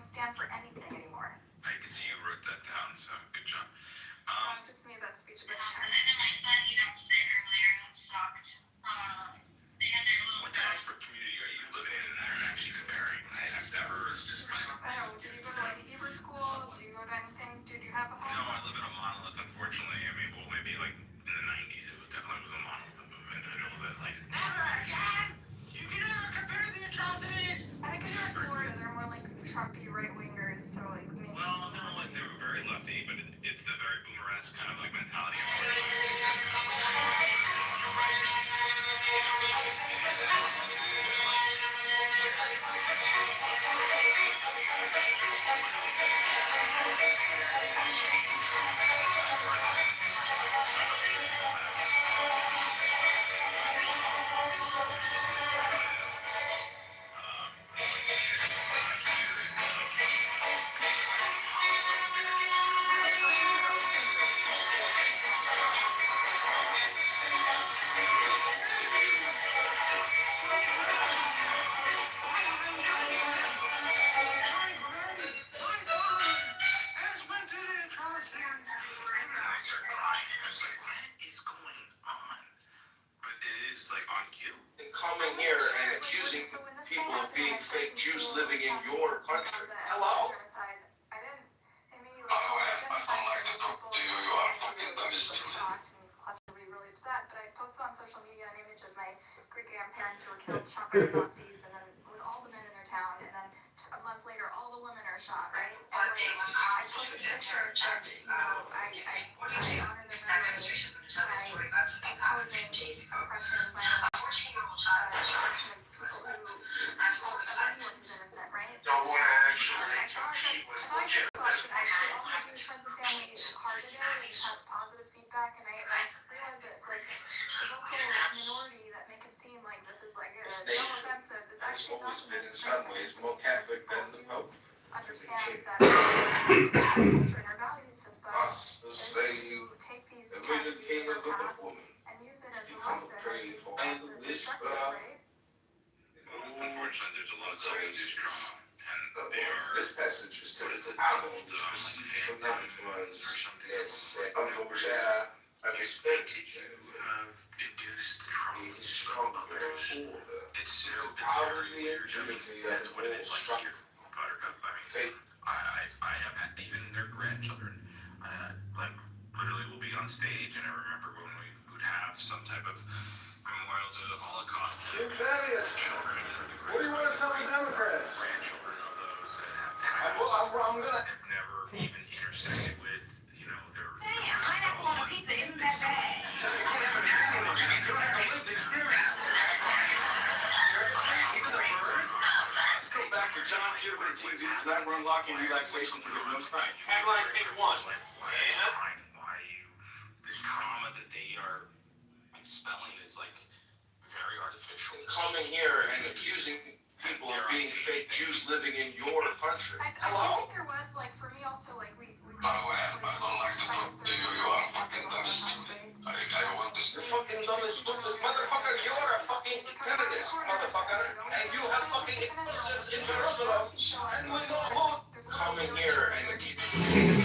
Q: stand for anything anymore.
D: I can see you wrote that down, so good job.
Q: Just made that speech a bunch of times.
C: coming here and accusing people of being fake Jews living in your country. Hello?
Q: By the way, I don't like to talk to you. You are fucking dumb as shit. Really upset, but I posted on social media an image of my great-grandparents who were killed, shot by the Nazis, and then with all the men in their town, and then a month later, all the women are shot, right? And I posted a picture and said, I honor their memory by opposing oppression, violence, destruction of people of anyone who's innocent, right?
R: Don't want to actually compete with legitimate.
Q: Actually, all my Jewish friends and family hearted it and had positive feedback, and I realized that like the vocal minority that make it seem like this is like so offensive, it's actually not.
C: Always been in some ways more Catholic than the Pope.
Q: Understand that culture and our value system
C: Us, the
Q: is
C: slave,
Q: to take these
C: the really
Q: tragedies
C: king
Q: of
C: of
Q: the
C: the
Q: past
C: woman,
Q: and use it as a
C: become a
Q: lesson,
C: prey for
Q: as
C: the
Q: a
C: whisper
Q: destructive,
C: of
Q: right?
B: Unfortunately, there's a lot of self-induced trauma, and they are.
C: This passage is to
B: What is
C: the
B: it
C: album,
B: called?
C: which proceeds from
B: Phantom
C: non-influence,
B: or something.
C: yes, unfortunately, I respect
B: You have induced trauma
C: it is strong
B: of others.
C: order.
B: It's very
C: Powerfully
B: weird. I mean,
C: agility
B: that's
C: and
B: what it is like
C: struck
B: here. Buttercup. I mean,
C: faith.
B: I have had even their grandchildren, like literally will be on stage, and I remember when we would have some type of memorial to the Holocaust.
C: Thaddeus, what do you want to tell the Democrats?
B: Grandchildren of those that have passed have never even intersected with, their.
E: Damn, pineapple on a pizza isn't that bad.
O: Let's go back to John Kitover TV. Tonight we're unlocking relaxation for hypnosis. Tagline, take one.
B: This trauma that they are expelling is like very artificial.
C: Coming here and accusing people of being fake Jews living in your country.
Q: I think there was like for me also like we.
L: By the way, I don't like to talk to you. You are fucking dumb as stupid. I want to
C: You're fucking dumb and stupid, motherfucker. You're a fucking terrorist, motherfucker. And you have fucking explosives in Jerusalem. And we know who. Coming here and accusing.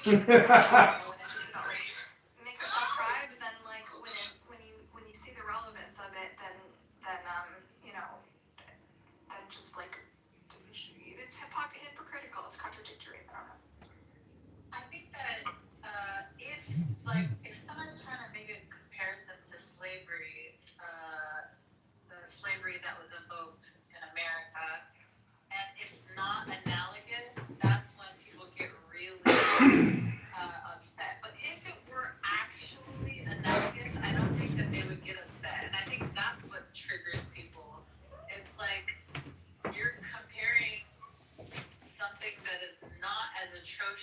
Q: Make yourself cry, but then like when you see the relevance of it, then then just like it's hypocritical, it's contradictory. I don't know.
T: I think that if someone's trying to make a comparison to slavery, the slavery that was invoked in America, and it's not analogous, that's when people get really upset.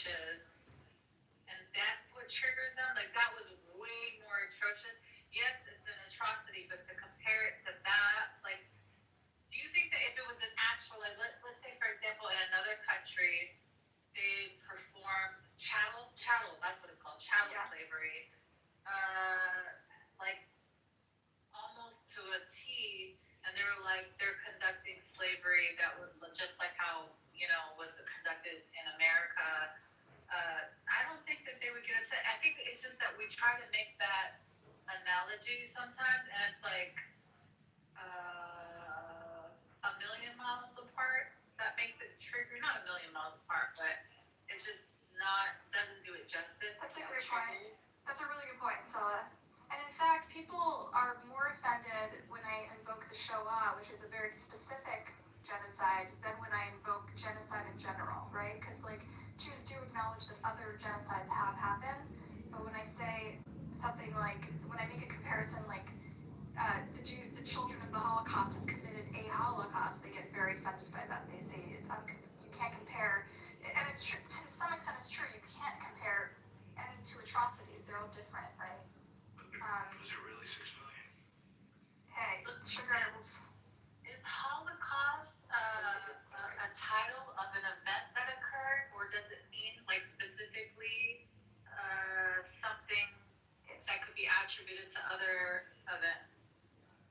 T: churches, and that's what triggered them. Like that was way more atrocious. Yes, it's an atrocity, but to compare it to that, like, do you think that if it was an actual, like, let's say for example, in another country, they performed chattel, that's what it's called, chattel slavery, like almost to a T, and they were like, they're conducting slavery that was just like how, was conducted in America. I don't think that they would get upset. I think it's just that we try to make that analogy sometimes, and it's like a million miles apart. That makes it trigger, not a million miles apart, but it's just doesn't do it justice.
Q: That's a great point. That's a really good point, Sela. And in fact, people are more offended when I invoke the Shoah, which is a very specific genocide, than when I invoke genocide in general, right? Because like Jews do acknowledge that other genocides have happened, but when I say something like, when I make a comparison like the children of the Holocaust have committed a Holocaust, they get very offended by that. They say you can't compare, and it's true, to some extent it's true, you can't compare any two atrocities, they're all different, right?
I: Was it really 6 million?
Q: Hey, sugar.
T: Is Holocaust a title of an event that occurred, or does it mean like specifically something that could be attributed to other events?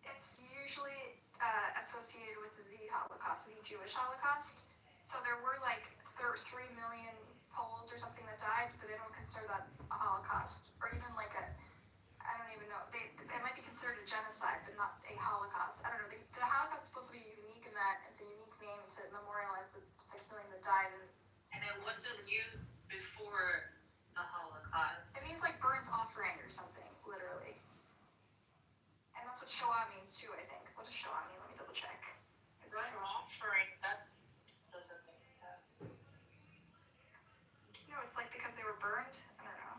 Q: It's usually associated with the Holocaust, the Jewish Holocaust. So there were like 3 million Poles or something that died, but they don't consider that a Holocaust, or even like I don't even know. It might be considered a genocide, but not a Holocaust. I don't know. The Holocaust is supposed to be a unique event. It's a unique name to memorialize the 6 million that died.
T: And it wasn't used before the Holocaust.
Q: It means like burnt offering or something, literally. And that's what Shoah means too, I think. What does Shoah mean? Let me double check.
T: Burnt offering, that doesn't make sense.
Q: No, it's like because they were burned. I don't know.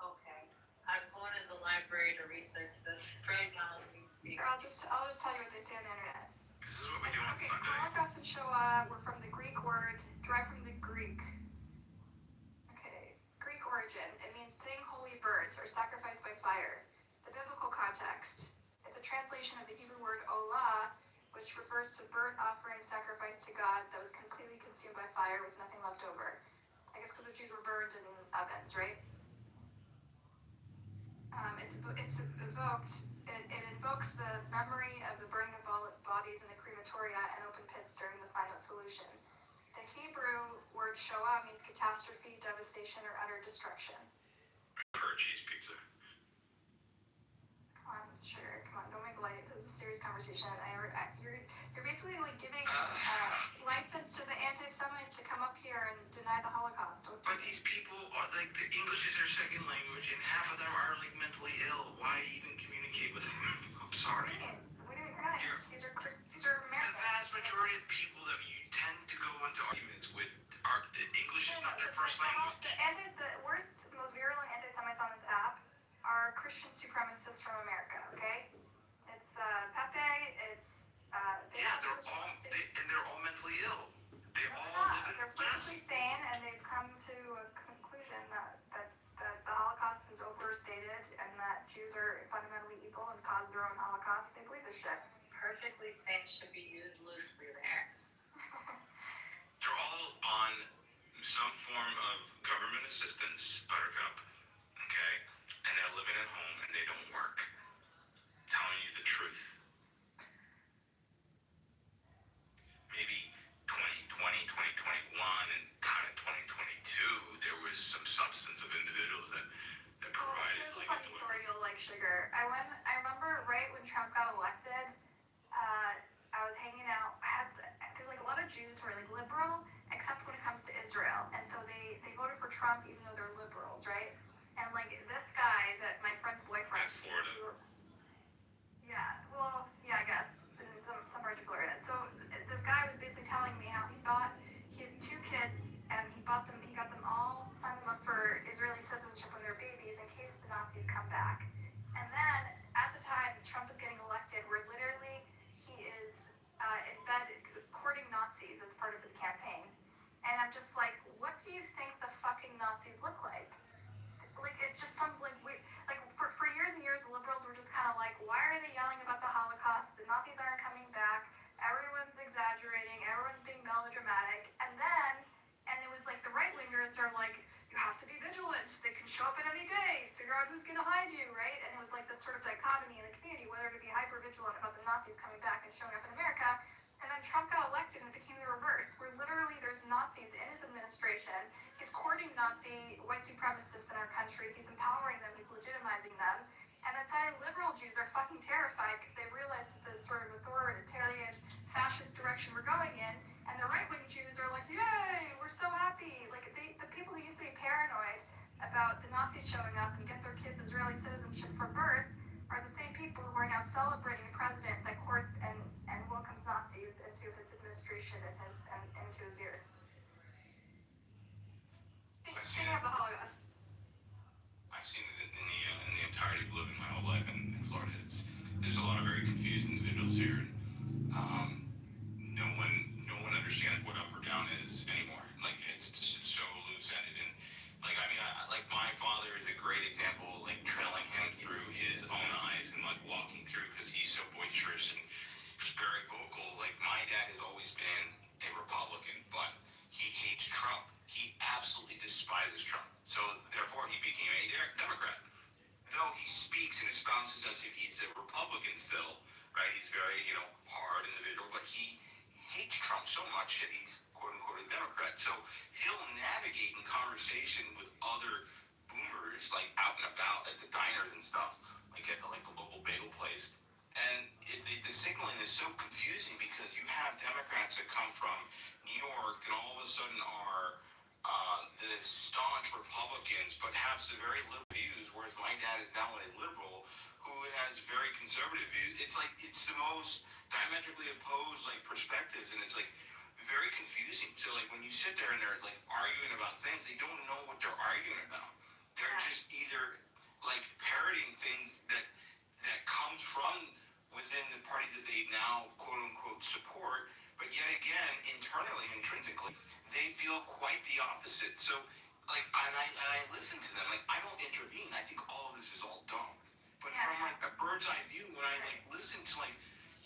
T: Okay. I'm going to the library to research this right now as we speak.
Q: I'll just tell you what they say on the internet.
I: This is what we do on
Q: Okay,
I: Sunday.
Q: Holocaust and Shoah were from the Greek word, derived from the Greek. Okay, Greek origin. It means thing wholly burnt or sacrificed by fire. The biblical context is a translation of the Hebrew word olah, which refers to burnt offering sacrificed to God that was completely consumed by fire with nothing left over. I guess because the Jews were burned in ovens, right? It invokes the memory of the burning of bodies in the crematoria and open pits during the final solution. The Hebrew word Shoah means catastrophe, devastation, or utter destruction.
I: For a cheese pizza.
Q: Come on, sure. Come on, don't make light. This is a serious conversation. You're basically like giving license to the anti-Semites to come up here and deny the Holocaust.
I: But these people are like, the English is their second language, and half of them are like mentally ill. Why even communicate with them? I'm sorry.
Q: What do you mean? These are Americans.
I: The vast majority of people that you tend to go into arguments with English is not their first language.
Q: The worst, most virulent anti-Semites on this app are Christian supremacists from America. Okay, it's Pepe. It's
I: they're all mentally ill. They're
Q: perfectly sane, and they've come to a conclusion that the Holocaust is overstated and that Jews are fundamentally evil and cause their own Holocaust. They believe this shit.
T: Perfectly sane should be used loosely there.
I: They're all on some form of government assistance, Buttercup, okay? And they're living at home and they don't work. I'm telling you the truth. Maybe 2020, 2021, and kind of 2022, there was some substance of individuals that provided
Q: Here's a
I: like
Q: funny story you'll like, Sugar. I remember right when Trump got elected, I was hanging out. There's like a lot of Jews who are like liberal, except when it comes to Israel, and so they voted for Trump even though they're liberals, right? And like this guy, that my friend's boyfriend.
I: That's Florida.
Q: Yeah, well, yeah, I guess in some parts of Florida. So this guy was basically telling me how he has 2 kids, and he got them all, signed them up for Israeli citizenship when they're babies in case the Nazis come back. And then at the time Trump was getting elected, we're literally Nazis look like. Like, it's just some, like, for years and years, liberals were just kind of like, why are they yelling about the Holocaust? The Nazis aren't coming back. Everyone's exaggerating. Everyone's being melodramatic. And it was like the right-wingers are like, you have to be vigilant. They can show up at any day. Figure out who's going to hide you, right? And it was like this sort of dichotomy in the community, whether to be hyper-vigilant about the Nazis coming back and showing up in America. And then Trump got elected and it became the reverse, where literally there's Nazis in his administration. He's courting Nazi white supremacists in our country. He's empowering them. He's legitimizing them. And then suddenly liberal Jews are fucking terrified because they realize the sort of authoritarian fascist direction we're going in. And the right-wing Jews are like, yay, we're so happy. Like, the people who used to be paranoid about the Nazis showing up and get their kids Israeli citizenship from birth are the same people who are now celebrating a president that courts and welcomes Nazis into his administration and into his ear. Speaking of the Holocaust.
I: I've seen it in the entirety of living my whole life in Florida. There's a lot of very confused individuals here. No one understands what up or down is anymore. Like, it's just so loose-ended. And like, I mean, like, my father is a great example, like trailing him through his own eyes and like walking through because he's so boisterous and very vocal. Like, my dad has always been a Republican, but he hates Trump. He absolutely despises Trump. So therefore, he became a Democrat. Though he speaks and espouses as if he's a Republican still, right? He's very, hard individual, but he hates Trump so much that he's quote unquote a Democrat. So he'll navigate in conversation with other boomers, like out and about at the diners and stuff, like at the local bagel place. And the signaling is so confusing because you have Democrats that come from New York and all of a sudden are the staunch Republicans, but have some very liberal views, whereas my dad is now a liberal who has very conservative views. It's like, it's the most diametrically opposed perspectives, and it's like very confusing. So like when you sit there and they're like arguing about things, they don't know what they're arguing about. They're just either like parroting things that comes from within the party that they now quote unquote support, but yet again internally, intrinsically, they feel quite the opposite. So like, and I listen to them, like I don't intervene. I think all of this is all dumb. But from like a bird's eye view, when I like listen to like,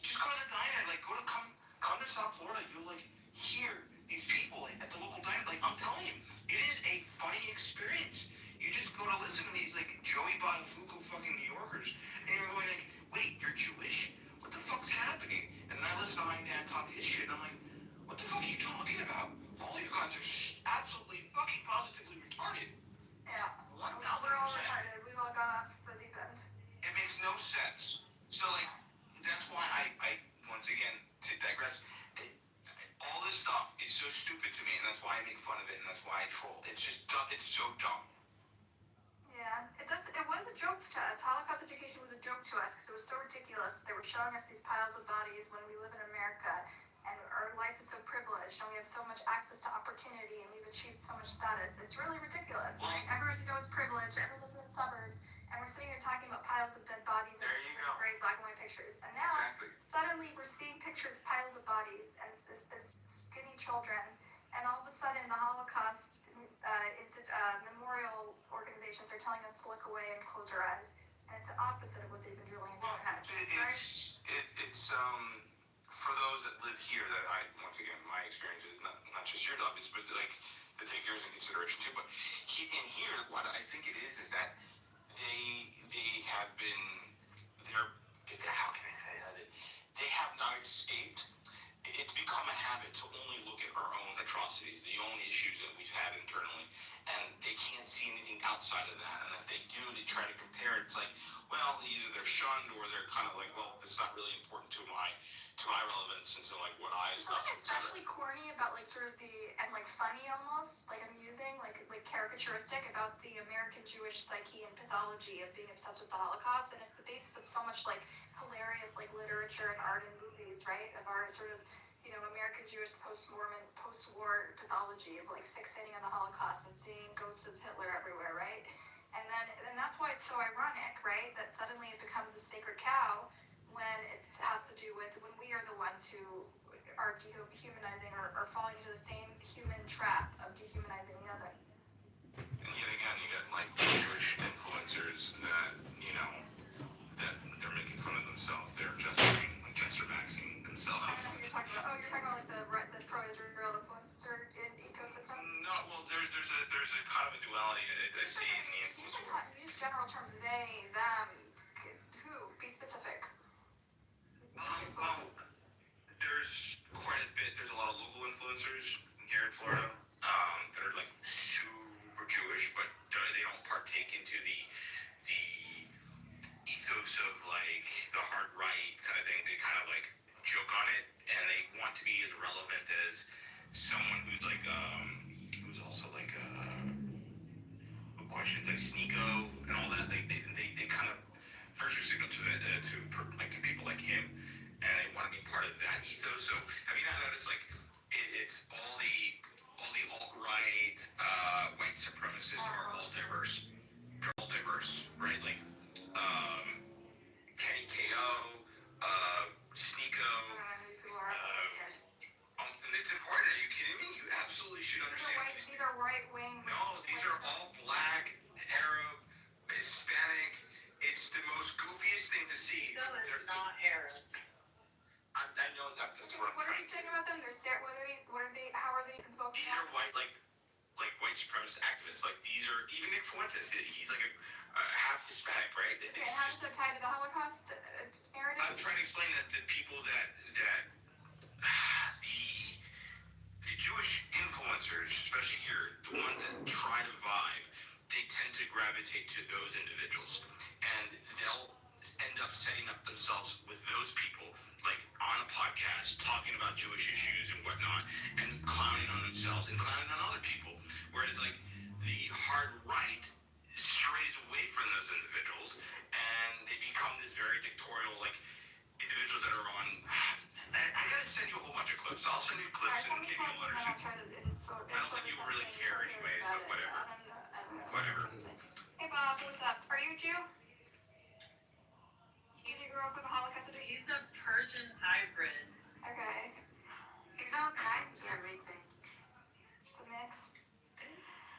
I: just go to the diner, like come to South Florida, you'll like hear these people at the local diner. Like I'm telling you, it is a funny experience. You just go to listen to these like Joey Bonfuku fucking New Yorkers, and you're going like, wait, you're Jewish? What the fuck's happening? And then I listen to my dad talk his shit, and I'm like, what the fuck are you talking about? All you guys are absolutely fucking positively retarded.
Q: Yeah.
I: 1,000%.
Q: We're all retarded. We've all gone off the deep end.
I: It makes no sense. So like, that's why I once again, to digress, all this stuff is so stupid to me, and that's why I make fun of it, and that's why I troll. It's just, it's so dumb.
Q: Yeah, it was a joke to us. Holocaust education was a joke to us because it was so ridiculous. They were showing us these piles of bodies when we live in America, and our life is so privileged, and we have so much access to opportunity, and we've achieved so much status. It's really ridiculous. Right? Everyone knows privilege. Everyone lives in the suburbs, and we're sitting here talking about piles of dead bodies and great black and white pictures. And now, suddenly, we're seeing pictures, piles of bodies, and skinny children. And all of a sudden, the Holocaust memorial organizations are telling us to look away and close our eyes. And it's the opposite of what they've been drilling into our heads.
I: It's for those that live here, that once again, my experience is not just yours, obviously, but like to take yours in consideration too. But in here, what I think it is that they have been, how can I say that? They have not escaped. It's become a habit to only look at our own atrocities, the own issues that we've had internally, and they can't see anything outside of that. And if they do, they try to compare it. It's like, well, either they're shunned or they're kind of like, well, it's not really important to my relevance and to like what I.
Q: Something especially corny about like sort of and like funny almost, like amusing, like caricaturistic about the American Jewish psyche and pathology of being obsessed with the Holocaust, and it's the basis of so much like hilarious like literature and art and movies, right? Of our sort of American Jewish post-Mormon, post-war pathology of like fixating on the Holocaust and seeing ghosts of Hitler everywhere, right? And that's why it's so ironic, right? That suddenly it becomes a sacred cow when it has to do with when we are the ones who are dehumanizing or falling into the same human trap of dehumanizing the other.
I: And yet again, you get like Jewish influencers that, you know, that they're making fun of themselves. They're gesture maxing themselves.
Q: You're talking about like the pro-Israel influencer ecosystem.
I: No, well, there's a kind of a duality I see in the influencer world.
Q: Use general terms, they, them, who? Be specific.
I: Well, there's quite a bit. There's a lot of local influencers here in Florida that are like super Jewish, but they don't partake into the ethos of like the hard right kind of thing. They kind of like joke on it, and they want to be as relevant as someone who's like who's also like who questions like Sneeko and all that. They kind of virtue signal to people like him, and they want to be part of that ethos. So have you not noticed like it's all the alt-right white supremacists are all diverse. They're all diverse, right? Like Kenny KO, Sneeko. And it's important. Are you kidding me? You absolutely should understand.
Q: These are right-wing.
I: No, these are all black, Arab, Hispanic. It's the most goofiest thing to see.
T: They're not Arab.
I: I know that's what I'm
Q: What are
I: trying
Q: you
I: to
Q: saying about them? What are they? How are they invoking?
I: These are white, like white supremacist activists. Like these are even Nick Fuentes. He's like a half Hispanic, right?
Q: Okay, and how does that tie to the Holocaust narrative?
I: I'm trying to explain that the people that the Jewish influencers, especially here, the ones that try to vibe, they tend to gravitate to those individuals, and they'll end up setting up themselves with those people, like on a podcast, talking about Jewish issues and whatnot, and clowning on themselves and clowning on other people. Whereas, like, the hard right strays away from those individuals, and they become this very dictatorial, like, individuals that are on. I gotta send you a whole bunch of clips. I'll send you clips and give you letters. I don't think you really care anyways, but whatever. Whatever.
Q: Hey Bob, what's up? Are you a Jew? Did you grow up with the Holocaust?
T: He's a Persian hybrid.
Q: Okay.
A: There's all kinds of everything.
Q: It's just a mix.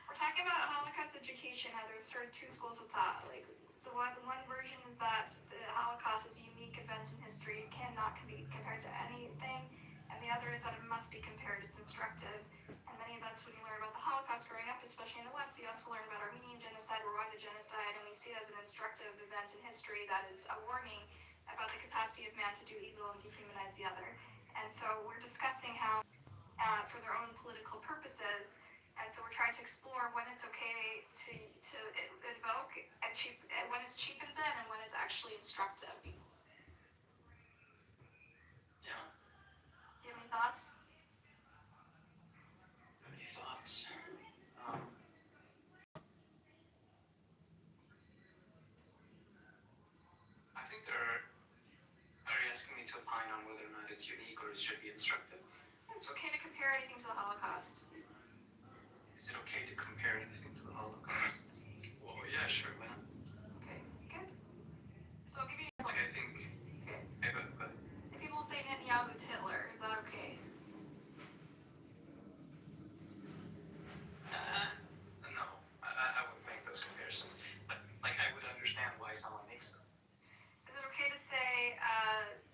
Q: We're talking about Holocaust education, how there's sort of two schools of thought. Like, so one version is that the Holocaust is a unique event in history, it cannot be compared to anything, and the other is that it must be compared, it's instructive. And many of us, when we learn about the Holocaust growing up, especially in the West, we also learn about Armenian genocide, Rwanda genocide, and we see it as an instructive event in history that is a warning about the capacity of man to do evil and dehumanize the other. And so we're discussing how, for their own political purposes, and so we're trying to explore when it's okay to invoke and when it cheapens it and when it's actually instructive.
J: Yeah.
Q: Do you have any thoughts?
J: Any thoughts? I think are you asking me to opine on whether or not it's unique or it should be instructive?
Q: It's okay to compare anything to the Holocaust.
J: Is it okay to compare anything to the Holocaust? Well, yeah, sure, why not?
Q: Okay, good. So I'll give you an example.
J: Like, I think.
Q: Okay.
J: Hey, but.
Q: If people say Netanyahu's Hitler, is that okay?
J: No, I wouldn't make those comparisons. But, like, I would understand why someone makes them.
Q: Is it okay to say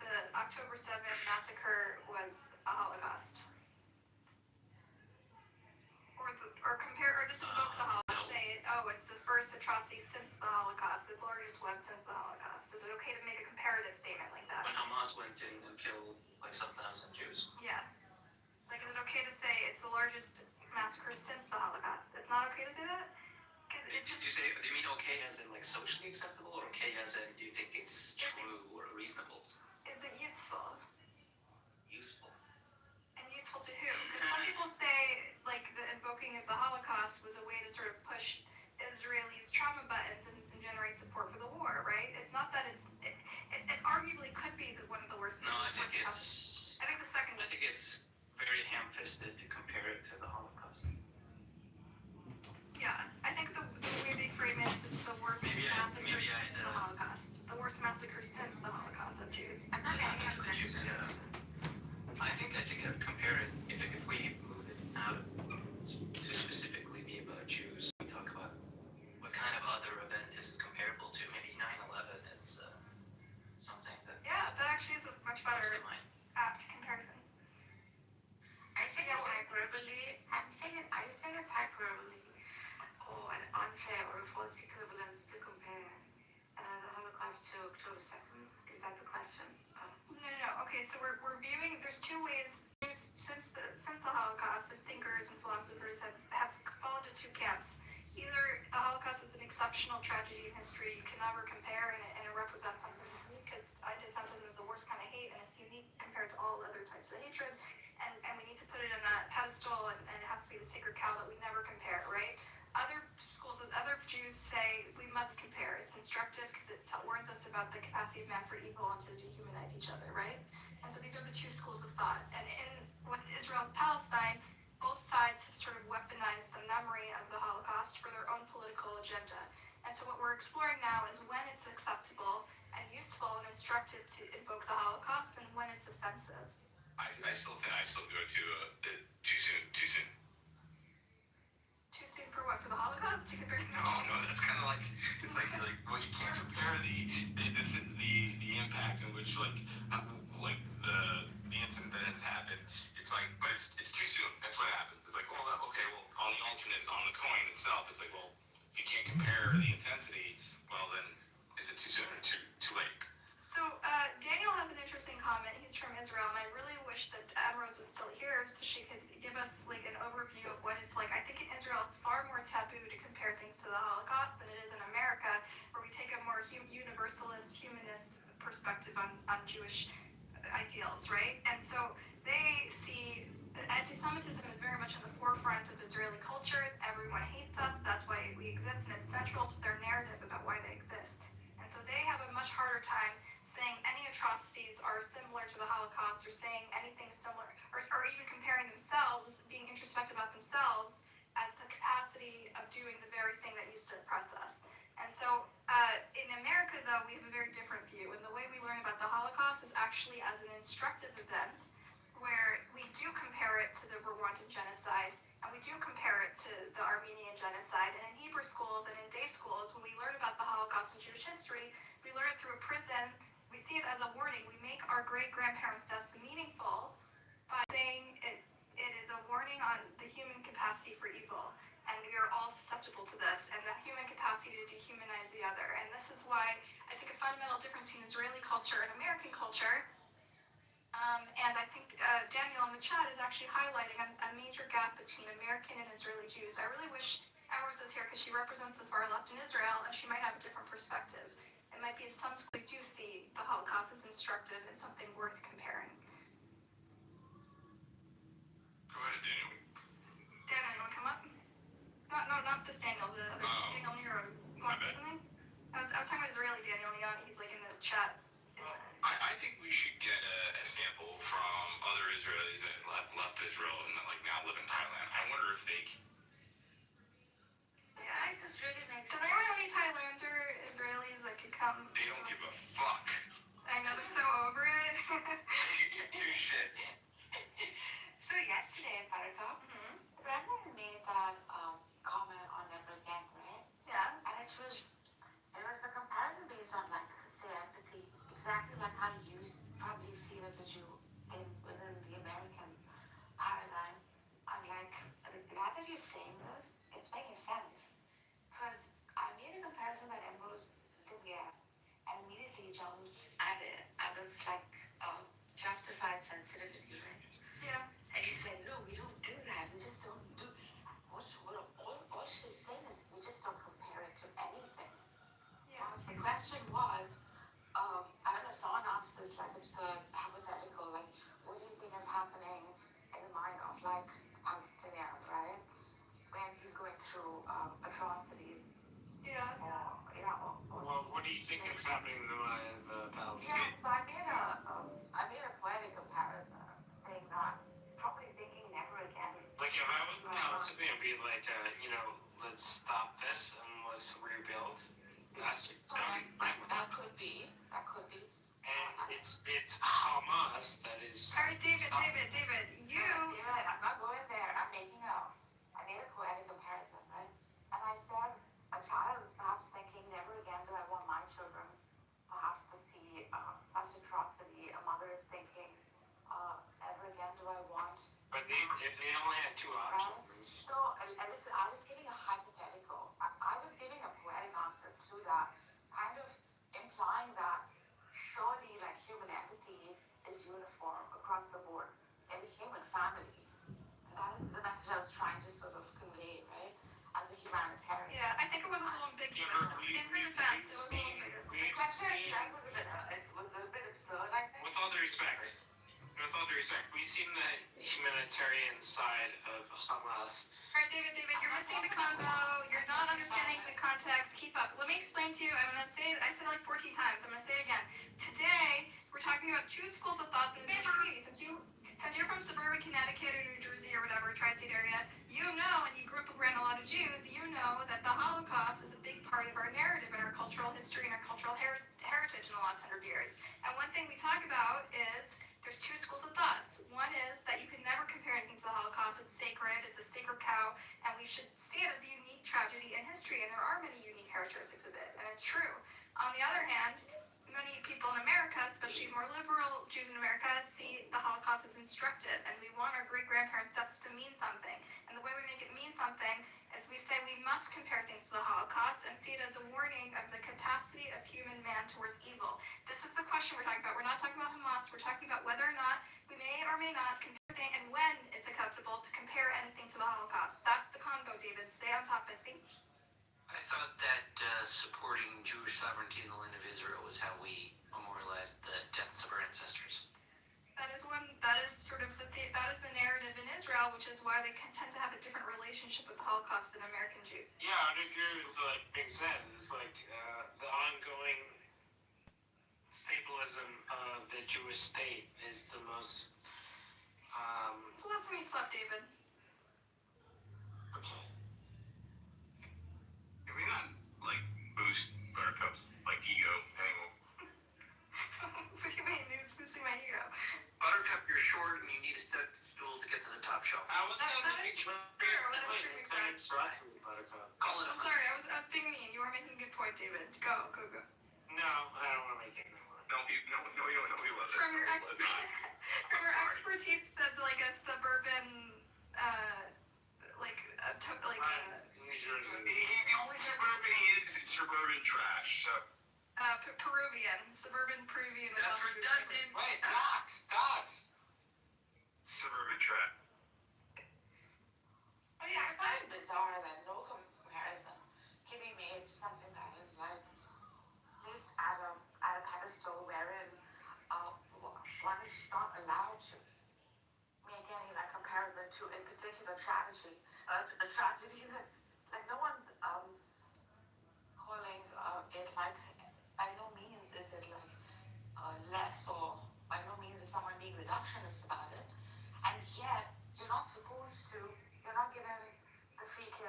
Q: the October 7th massacre was a Holocaust? Or compare, or just invoke the Holocaust, say, it's the first atrocity since the Holocaust, the largest was since the Holocaust. Is it okay to make a comparative statement like that?
J: When Hamas went in and killed, like, some thousand Jews.
Q: Yeah. Like, is it okay to say it's the largest massacre since the Holocaust? It's not okay to say that? Because it's just...
J: Do you mean okay as in, like, socially acceptable, or okay as in, do you think it's true or reasonable?
Q: Is it useful?
J: Useful.
Q: And useful to who? Because some people say, like, the invoking of the Holocaust was a way to sort of push Israelis' trauma buttons and generate support for the war, right? It's not that it arguably could be one of the worst.
J: No, I think it's
Q: the second.
J: I think it's very ham-fisted to compare it to the Holocaust.
Q: Yeah, I think the way they frame it is it's the worst massacre since the Holocaust. The worst massacre since the Holocaust of Jews. I'm not getting
J: the Jews, yeah. I think I'd compare it if we move it out to specifically be about Jews. We talk about
Q: So we're viewing, there's two ways, since the Holocaust, and thinkers and philosophers have fallen into two camps. Either the Holocaust is an exceptional tragedy in history, you can never compare, and it represents something unique, because anti-Semitism is the worst kind of hate, and it's unique compared to all other types of hatred, and we need to put it on a pedestal, and it has to be the sacred cow that we never compare, right? Other Jews say we must compare. It's instructive because it warns us about the capacity of man for evil and to dehumanize each other, right? And so these are the two schools of thought. And with Israel and Palestine, both sides have sort of weaponized the memory of the Holocaust for their own political agenda. And so what we're exploring now is when it's acceptable and useful and instructive to invoke the Holocaust, and when it's offensive.
I: I still go to too soon.
Q: Too soon for what? For the Holocaust? To compare to
I: No, that's kind of like it's like well, you can't compare the impact in which the incident that has happened. It's like, but it's too soon. That's what happens. It's like, well, okay, well, on the alternate, on the coin itself, it's like, well, if you can't compare the intensity, well, then is it too soon or too late?
Q: So Daniel has an interesting comment. He's from Israel, and I really wish that Amrose was still here so she could give us like an overview of what it's like. I think in Israel it's far more taboo to compare things to the Holocaust than it is in America, where we take a more universalist, humanist perspective on Jewish ideals, right? And so they see anti-Semitism is very much in the forefront of Israeli culture. Everyone hates us. That's why we exist, and it's central to their narrative about why they exist. And so they have a much harder time saying any atrocities are similar to the Holocaust, or saying anything similar, or even comparing themselves, being introspective about themselves as the capacity of doing the very thing that used to oppress us. And so in America, though, we have a very different view. And the way we learn about the Holocaust is actually as an instructive event, where we do compare it to the Rwandan genocide, and we do compare it to the Armenian genocide. And in Hebrew schools and in day schools, when we learn about the Holocaust and Jewish history, we learn it through a prism. We see it as a warning. We make our great-grandparents' deaths meaningful by saying it is a warning on the human capacity for evil. And we are all susceptible to this, and the human capacity to dehumanize the other. And this is why I think a fundamental difference between Israeli culture and American culture, and I think Daniel in the chat is actually highlighting a major gap between American and Israeli Jews. I really wish Amrose was here because she represents the far left in Israel, and she might have a different perspective. It might be in some schools we do see the Holocaust as instructive and something worth comparing.
I: Go ahead, Daniel.
Q: Daniel, you want to come up? No, not this Daniel, the other Daniel Nero. You want to say something? I was talking about Israeli Daniel Neon. He's like in the chat.
I: I think we should get a sample from other Israelis that left Israel and that now live in Thailand. I wonder if they can.
Q: Yeah, this really makes sense. Does anyone have any Thailander Israelis that could come?
I: They don't give a fuck.
Q: I know, they're so over it.
I: They give two shits.
N: So yesterday in Buttercup, Brandon made that comment on Never Again, right?
Q: Yeah.
N: And it was a comparison based on say empathy, exactly like how you probably see it as a Jew within the American paradigm. And now that you're saying this, it's making sense. Because I made a comparison that Ambrose didn't get, and immediately jumps at it out of justified sensitivity, right?
Q: Yeah.
N: And you said, no, we don't do that. We just don't do. All she's saying is we just don't compare it to anything.
Q: Yeah.
N: The question was, I don't know, someone asked this absurd hypothetical, what do you think is happening in the mind of a Palestinian, right? When he's going through atrocities.
Q: Yeah.
H: Well, what do you think is happening in the mind of Palestinians?
N: Yeah, so I made a poetic comparison, saying that he's probably thinking never again.
H: If I was a Palestinian, it'd be let's stop this and let's rebuild.
N: That could be.
H: And it's Hamas that is.
Q: All right, David, you.
N: David, I'm not going there. I made a poetic comparison, right? And I said a child is perhaps thinking, never again do I want my children perhaps to see such atrocity. A mother is thinking, ever again do I want.
H: But if they only had two options.
N: So, listen, I was giving a hypothetical. I was giving a poetic answer to that, kind of implying that surely human empathy is uniform. human family. That is the message I was trying to sort of convey, right? As a humanitarian.
Q: Yeah, I think it was a little ambiguous. In her defense, it was a little ambiguous.
N: The question itself was a bit absurd, I think.
H: With all due respect, we've seen the humanitarian side of Hamas.
Q: All right, David, you're missing the combo. You're not understanding the context. Keep up. Let me explain to you. I'm going to say it. I said it like 14 times. I'm going to say it again. Today, we're talking about two schools of thoughts in the Jewish community. Since you're from suburban Connecticut or New Jersey or whatever, tri-state area, you know, and you grew up around a lot of Jews, you know that the Holocaust is a big part of our narrative and our cultural history and our cultural heritage in the last 100 years. And one thing we talk about is there's two schools of thoughts. One is that you can never compare anything to the Holocaust. It's sacred. It's a sacred cow, and we should see it as a unique tragedy in history. And there are many unique characteristics of it, and it's true. On the other hand, many people in America, especially more liberal Jews in America, see the Holocaust as instructive, and we want our great-grandparents' deaths to mean something. And the way we make it mean something is we say we must compare things to the Holocaust and see it as a warning of the capacity of human man towards evil. This is the question we're talking about. We're not talking about Hamas. We're talking about whether or not we may or may not compare things and when it's acceptable to compare anything to the Holocaust. That's the convo, David. Stay on topic. Thank you.
U: I thought that supporting Jewish sovereignty in the land of Israel was how we memorialized the deaths of our ancestors.
Q: That is sort of that is the narrative in Israel, which is why they tend to have a different relationship with the Holocaust than American Jews.
H: Yeah, I'd agree with like Big said. It's like the ongoing stabilism of the Jewish state is the most.
Q: When's the last time you slept, David?
H: Okay.
I: Can we not like boost Buttercup's like ego anymore?
Q: What do you mean? Who's boosting my ego?
U: Buttercup, you're short and you need a stool to get to the top shelf.
H: I was going to make sure.
U: Call it.
Q: I'm sorry, I was being mean. You were making a good point, David. Go.
H: No, I don't want to make it anymore.
I: No, you wasn't.
Q: From your expertise as like a suburban,
H: New Jersey.
I: The only suburban he is suburban trash. So.
Q: Suburban Peruvian.
U: That's redundant.
H: Wait, docs.
I: Suburban trash.
N: Oh yeah, I find it bizarre that no comparison can be made to something that is like placed at a pedestal wherein one is just not allowed to make any like comparison to a particular tragedy, a tragedy that like no one's calling it like by no means is it like less or by no means is someone being reductionist about it, and yet you're not given the freaking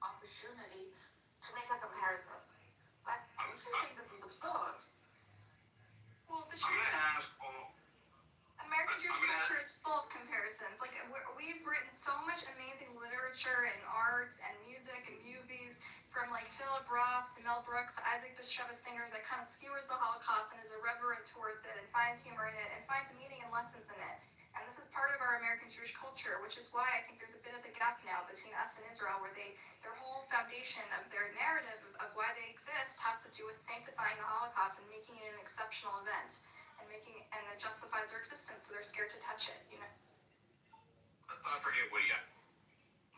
N: opportunity to make a comparison. Like, I just think this is absurd.
Q: Well, the truth is, American Jewish culture is full of comparisons. Like, we've written so much amazing literature and art and music and movies, from like Philip Roth to Mel Brooks to Isaac Bashevis Singer, that kind of skewers the Holocaust and is irreverent towards it and finds humor in it and finds meaning and lessons in it. And this is part of our American Jewish culture, which is why I think there's a bit of a gap now between us and Israel, where their whole foundation of their narrative of why they exist has to do with sanctifying the Holocaust and making it an exceptional event, and it justifies their existence, so they're scared to touch it, you know.
I: Let's not forget Woody Allen.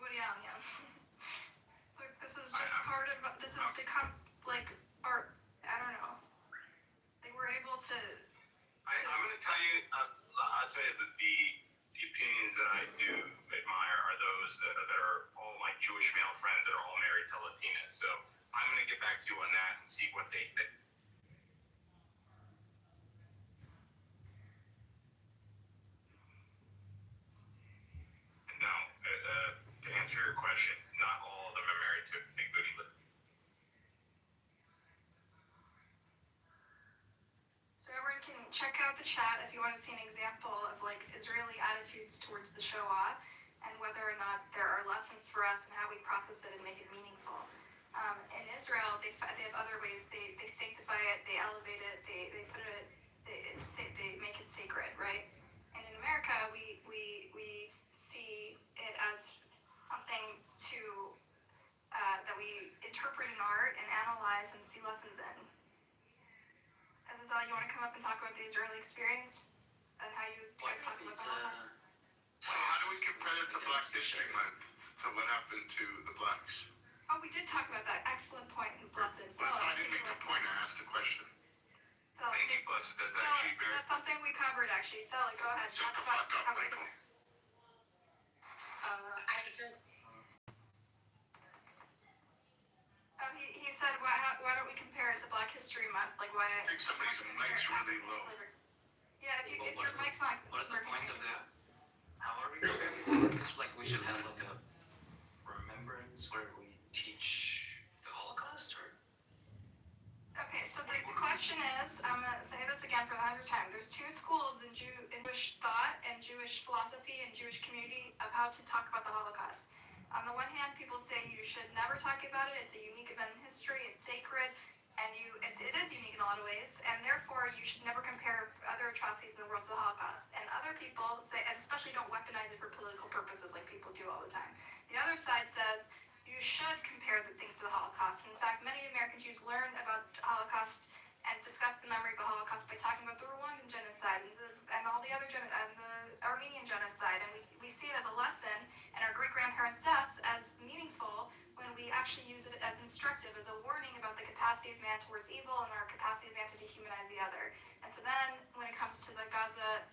Q: Woody Allen, yeah. Look, this is just part of, this has become like art, I don't know. They were able to.
I: I'm going to tell you, I'll tell you that the opinions that I do admire are those that are all my Jewish male friends that are all married to Latinas. So I'm going to get back to you on that and see what they think. No, to answer your question, not all of them are married to Big Booty Latina.
Q: So everyone can check out the chat if you want to see an example of like Israeli attitudes towards the Shoah and whether or not there are lessons for us and how we process it and make it meaningful. In Israel, they have other ways. They sanctify it, they elevate it, they put it, they make it sacred, right? And in America, we see it as something to that we interpret in art and analyze and see lessons in. Azazah, you want to come up and talk about the Israeli experience? and how you guys talk about the Holocaust.
R: So how do we compare it to Black History Month, to what happened to the blacks?
Q: Oh, we did talk about that. Excellent point, Blessed. So,
R: Well, I didn't make a point, I asked a question.
Q: So,
R: Blessed, that's
Q: so,
R: actually
Q: so
R: very...
Q: that's something we covered, actually. Sally, go ahead.
R: Shut the fuck up, Michael.
E: I just
Q: He said, why don't we compare it to Black History Month? Like, why?
R: I think somebody's mic's really low.
Q: Yeah, if your mic's not.
U: What is the point of that? How are we comparing to? It's like we should have like a remembrance where we teach the Holocaust, or?
Q: Okay, so the question is, I'm going to say this again for the 100th time. There's two schools in Jewish thought and Jewish philosophy and Jewish community of how to talk about the Holocaust. On the one hand, people say you should never talk about it. It's a unique event in history. It's sacred, and it is unique in a lot of ways. And therefore, you should never compare other atrocities in the world to the Holocaust. And other people say, and especially don't weaponize it for political purposes like people do all the time. The other side says you should compare the things to the Holocaust. In fact, many American Jews learned about the Holocaust and discuss the memory of the Holocaust by talking about the Rwandan genocide and all the other and the Armenian genocide. And we see it as a lesson, and our great-grandparents' deaths as meaningful when we actually use it as instructive, as a warning about the capacity of man towards evil and our capacity of man to dehumanize the other. And so then, when it comes to the Gaza,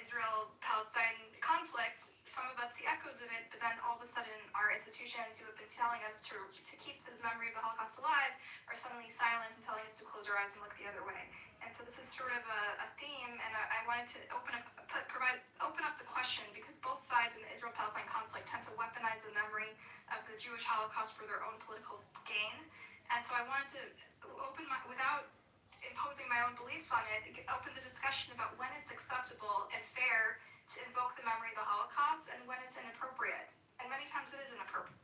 Q: Israel-Palestine conflict, some of us see echoes of it, but then all of a sudden our institutions who have been telling us to keep the memory of the Holocaust alive are suddenly silent and telling us to close our eyes and look the other way. And so this is sort of a theme, and I wanted to open up the question, because both sides in the Israel-Palestine conflict tend to weaponize the memory of the Jewish Holocaust for their own political gain. And so I wanted to without imposing my own beliefs on it, open the discussion about when it's acceptable and fair to invoke the memory of the Holocaust and when it's inappropriate. And many times it is inappropriate.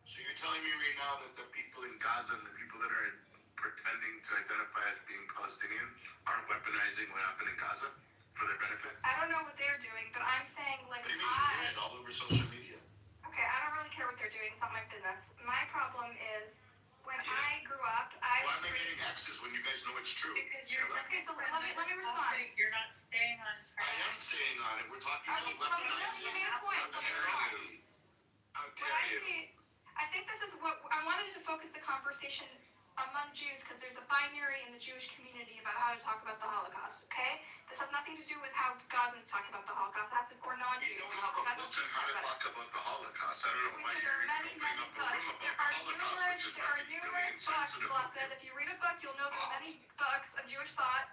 R: So you're telling me right now that the people in Gaza and the people that are pretending to identify as being Palestinian are weaponizing what happened in Gaza for their benefit?
Q: I don't know what they're doing, but I'm saying, like,
R: What do you mean you're doing it all over social media?
Q: Okay, I don't really care what they're doing. It's not my business. My problem is, when I grew up,
R: Why am I getting X's when you guys know it's true?
T: Because you're
Q: Okay, so let me respond.
T: You're not staying on track.
R: I am staying on it. We're talking about
Q: Okay, so let me make a point. So let me respond.
R: How
Q: What I see, I think this is what I wanted to focus the conversation among Jews, because there's a binary in the Jewish community about how to talk about the Holocaust, okay? This has nothing to do with how Gazans talk about the Holocaust. It has to, or non-Jews.
R: You don't have a book on how to talk about the Holocaust. I don't know why
Q: There are
R: you're
Q: many,
R: opening
Q: many
R: up a
Q: books.
R: room
Q: There
R: about
Q: are
R: the Holocaust, which is
Q: numerous
R: really
Q: books,
R: insensitive.
Q: Blessed. If you read a book, you'll know there are many books of Jewish thought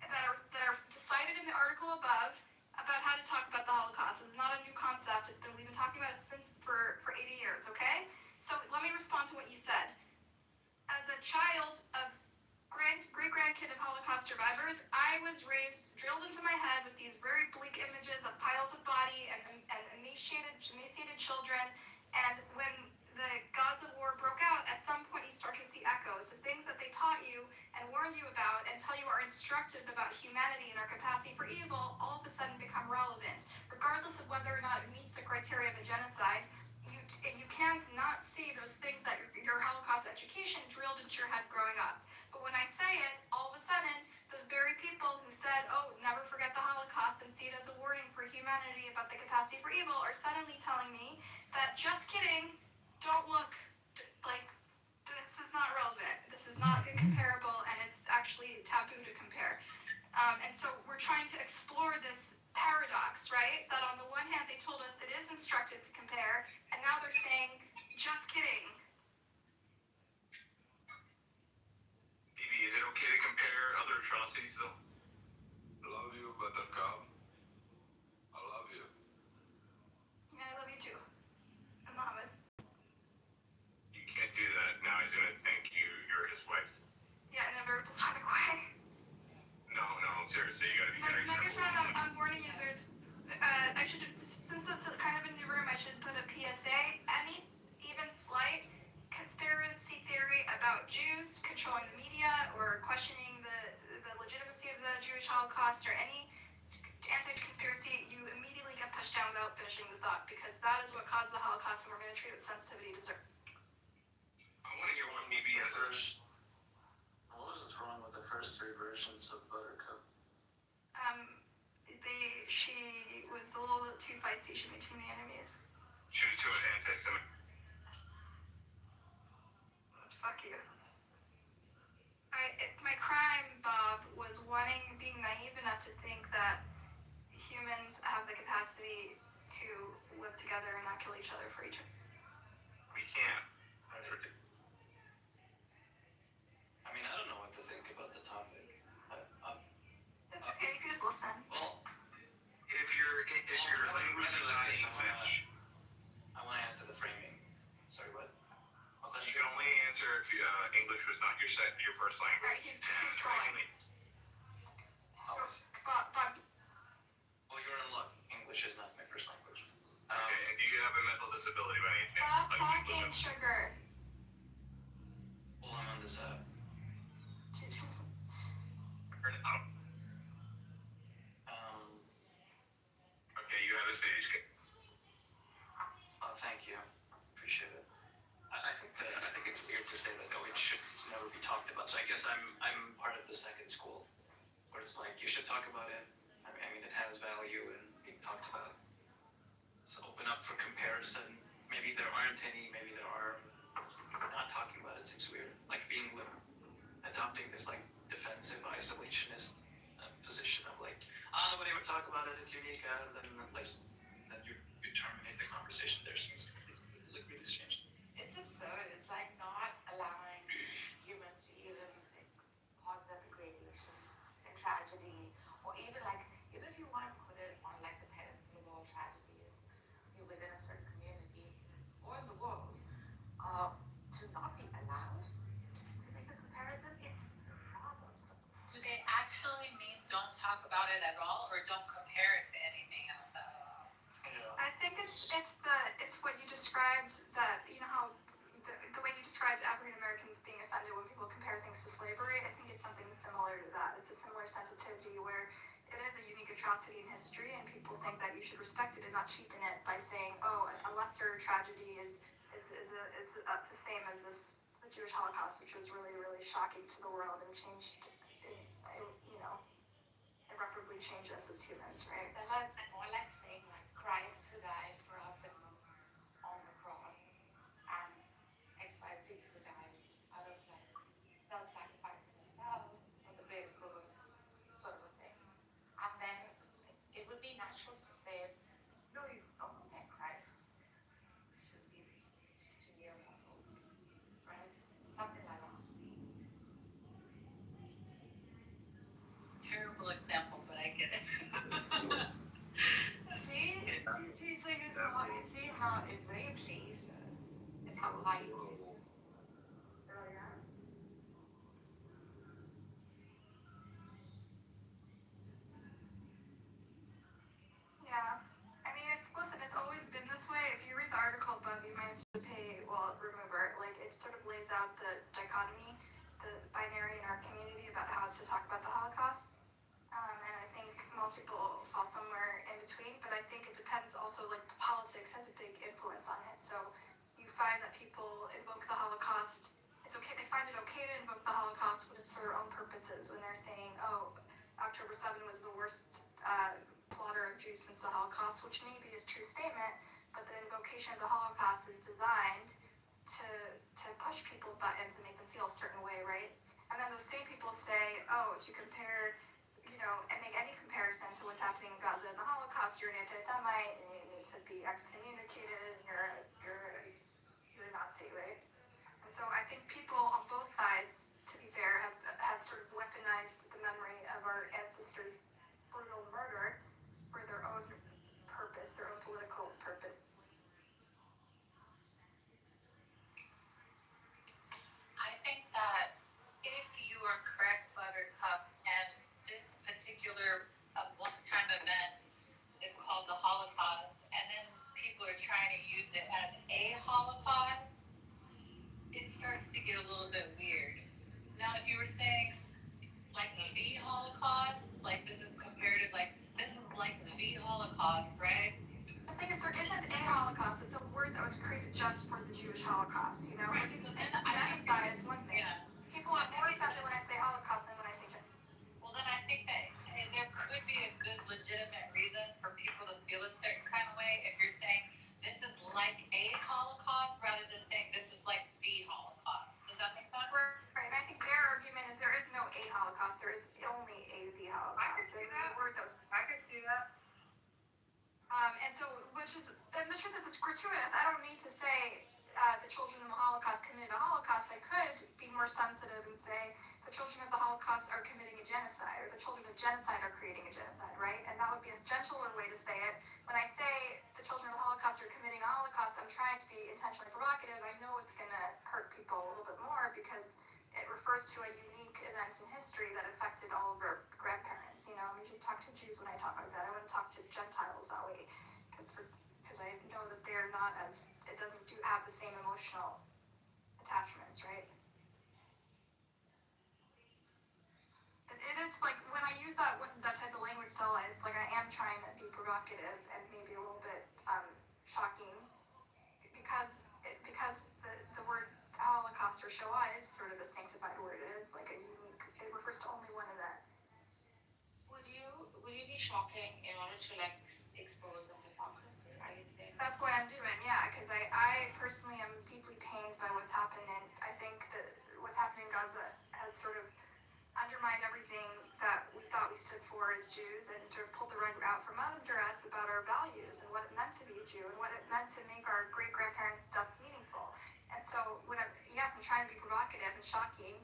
Q: that are cited in the article above about how to talk about the Holocaust. This is not a new concept. We've been talking about it for 80 years, okay? So let me respond to what you said. As a child of great-grandkid of Holocaust survivors, I was drilled into my head with these very bleak images of piles of body and emaciated children. And when the Gaza war broke out, at some point you start to see echoes. The things that they taught you and warned you about and tell you are instructive about humanity and our capacity for evil all of a sudden become relevant. Regardless of whether or not it meets the criteria of a genocide, you can't not see those things that your Holocaust education drilled into your head growing up. But when I say it, all of a sudden, those very people who said, oh, never forget the Holocaust and see it as a warning for humanity about the capacity for evil are suddenly telling me that, just kidding, don't look, like, this is not relevant. This is not comparable, and it's actually taboo to compare. And so we're trying to explore this paradox, right? That on the one hand, they told us it is instructive to compare, and now they're saying, just kidding.
R: Bibi, is it okay to compare other atrocities, though?
M: I love you, Buttercup. I love you.
Q: Yeah, I love you too. And Mohammed.
R: You can't do that. Now he's going to think you're his wife.
Q: Yeah, in a very platonic way.
R: No, seriously, you got to be very careful.
Q: Megatron, I'm warning you, since that's kind of in your room, I should put a PSA. Any even slight conspiracy theory about Jews controlling the media or questioning the legitimacy of the Jewish Holocaust or any anti-conspiracy, you immediately get pushed down without finishing the thought, because that is what caused the Holocaust, and we're going to treat it with sensitivity to
R: I want to hear what Bibi has to say.
U: What was wrong with the first three versions of Buttercup?
Q: they too feisty, should be too many enemies.
I: She was too anti-Semitic.
Q: Fuck you. My crime, Bob, was being naive enough to think that humans have the capacity to live together and not kill each other for each other.
I: We can't.
J: I mean, I don't know what to think about the topic.
Q: It's okay, you can just listen.
J: Well,
I: If your language is not English,
J: I want to answer the framing. Sorry, what? What's that?
I: you can only answer if English was not your first language.
Q: Right, he's trying.
J: Oh, I see.
Q: Bob,
J: Well, you're in luck. English is not my first language.
I: Okay, and do you have a mental disability by any chance?
Q: stop talking, sugar.
J: Well, I'm on this
I: Okay, you have the stage.
J: Oh, thank you. Appreciate it. I think it's weird to say that it should never be talked about. So I guess I'm part of the second school, where it's like you should talk about it. I mean, it has value and being talked about. It's open up for comparison. Maybe there aren't any. Maybe there are. Not talking about it seems weird. Like adopting this like defensive isolationist position of like, nobody would talk about it. It's unique. Then you terminate the conversation. There seems like really strange.
K: It's absurd. It's like not allowing humans to even cause that degradation and tragedy, or even if you want to put it on like the pedestal of all tragedies, you're within a certain community or in the world, to not be allowed to make a comparison, it's troublesome.
T: Do they actually mean don't talk about it at all, or don't compare it to anything else at all?
Q: I think it's what you described, that you know how the way you described African Americans being offended when people compare things to slavery. I think it's something similar to that. It's a similar sensitivity where it is a unique atrocity in history, and people think that you should respect it and not cheapen it by saying, oh, a lesser tragedy is the same as the Jewish Holocaust, which was really, really shocking to the world and changed, irreparably changed us as humans, right?
K: So that's more like saying like Christ who died for us on the cross, and XYZ who died out of like self-sacrificing themselves for the greater good, sort of a thing. And then it would be natural to say, no, you don't compare Christ to these to mere mortals, right? Something like that.
T: Terrible example, but I get it.
K: See, so you see how it's very pleased. It's how light it is.
Q: Yeah. I mean, it's always been this way. If you read the article above, you might have to remove it. Like, it sort of lays out the dichotomy, the binary in our community about how to talk about the Holocaust. And I think most people fall somewhere in between, but I think it depends also, like, politics has a big influence on it. So you find that people invoke the Holocaust. It's okay, they find it okay to invoke the Holocaust, but it's for their own purposes when they're saying, oh, October 7 was the worst slaughter of Jews since the Holocaust, which maybe is a true statement, but the invocation of the Holocaust is designed to push people's buttons and make them feel a certain way, right? And then those same people say, oh, if you compare, and make any comparison to what's happening in Gaza and the Holocaust, you're an anti-Semite, and you need to be excommunicated, and you're a Nazi, right? And so I think people on both sides, to be fair, have sort of weaponized the memory of our ancestors' brutal murder for their own purpose, their own political purpose.
T: I think that if you are correct, Buttercup, and this particular one-time event is called the Holocaust, and then people are trying to use it as a Holocaust, it starts to get a little bit weird. Now, if you were saying, like, the Holocaust, like, this is comparative, like, this is
Q: Holocaust. There is only the Holocaust. It was a word that was.
T: I could see that.
Q: And so, and the truth is, it's gratuitous. I don't need to say the children of the Holocaust committed a Holocaust. I could be more sensitive and say the children of the Holocaust are committing a genocide, or the children of genocide are creating a genocide, right? And that would be a gentler way to say it. When I say the children of the Holocaust are committing a Holocaust, I'm trying to be intentionally provocative. I know it's going to hurt people a little bit more because it refers to a unique event in history that affected all of our grandparents. You know, I usually talk to Jews when I talk like that. I wouldn't talk to Gentiles that way because I know that they're not as, it doesn't have the same emotional attachments, right? It is like when I use that type of language, so it's like I am trying to be provocative and maybe a little bit shocking because the word Holocaust or Shoah is sort of a sanctified word. It is like a unique. It refers to only one event.
K: Would you be shocking in order to like expose the hypocrisy? Are you saying?
Q: That's what I'm doing, yeah, because I personally am deeply pained by what's happened, and I think that what's happened in Gaza has sort of undermined everything that we thought we stood for as Jews and sort of pulled the rug out from under us about our values and what it meant to be a Jew and what it meant to make our great-grandparents' deaths meaningful. And so, I'm trying to be provocative and shocking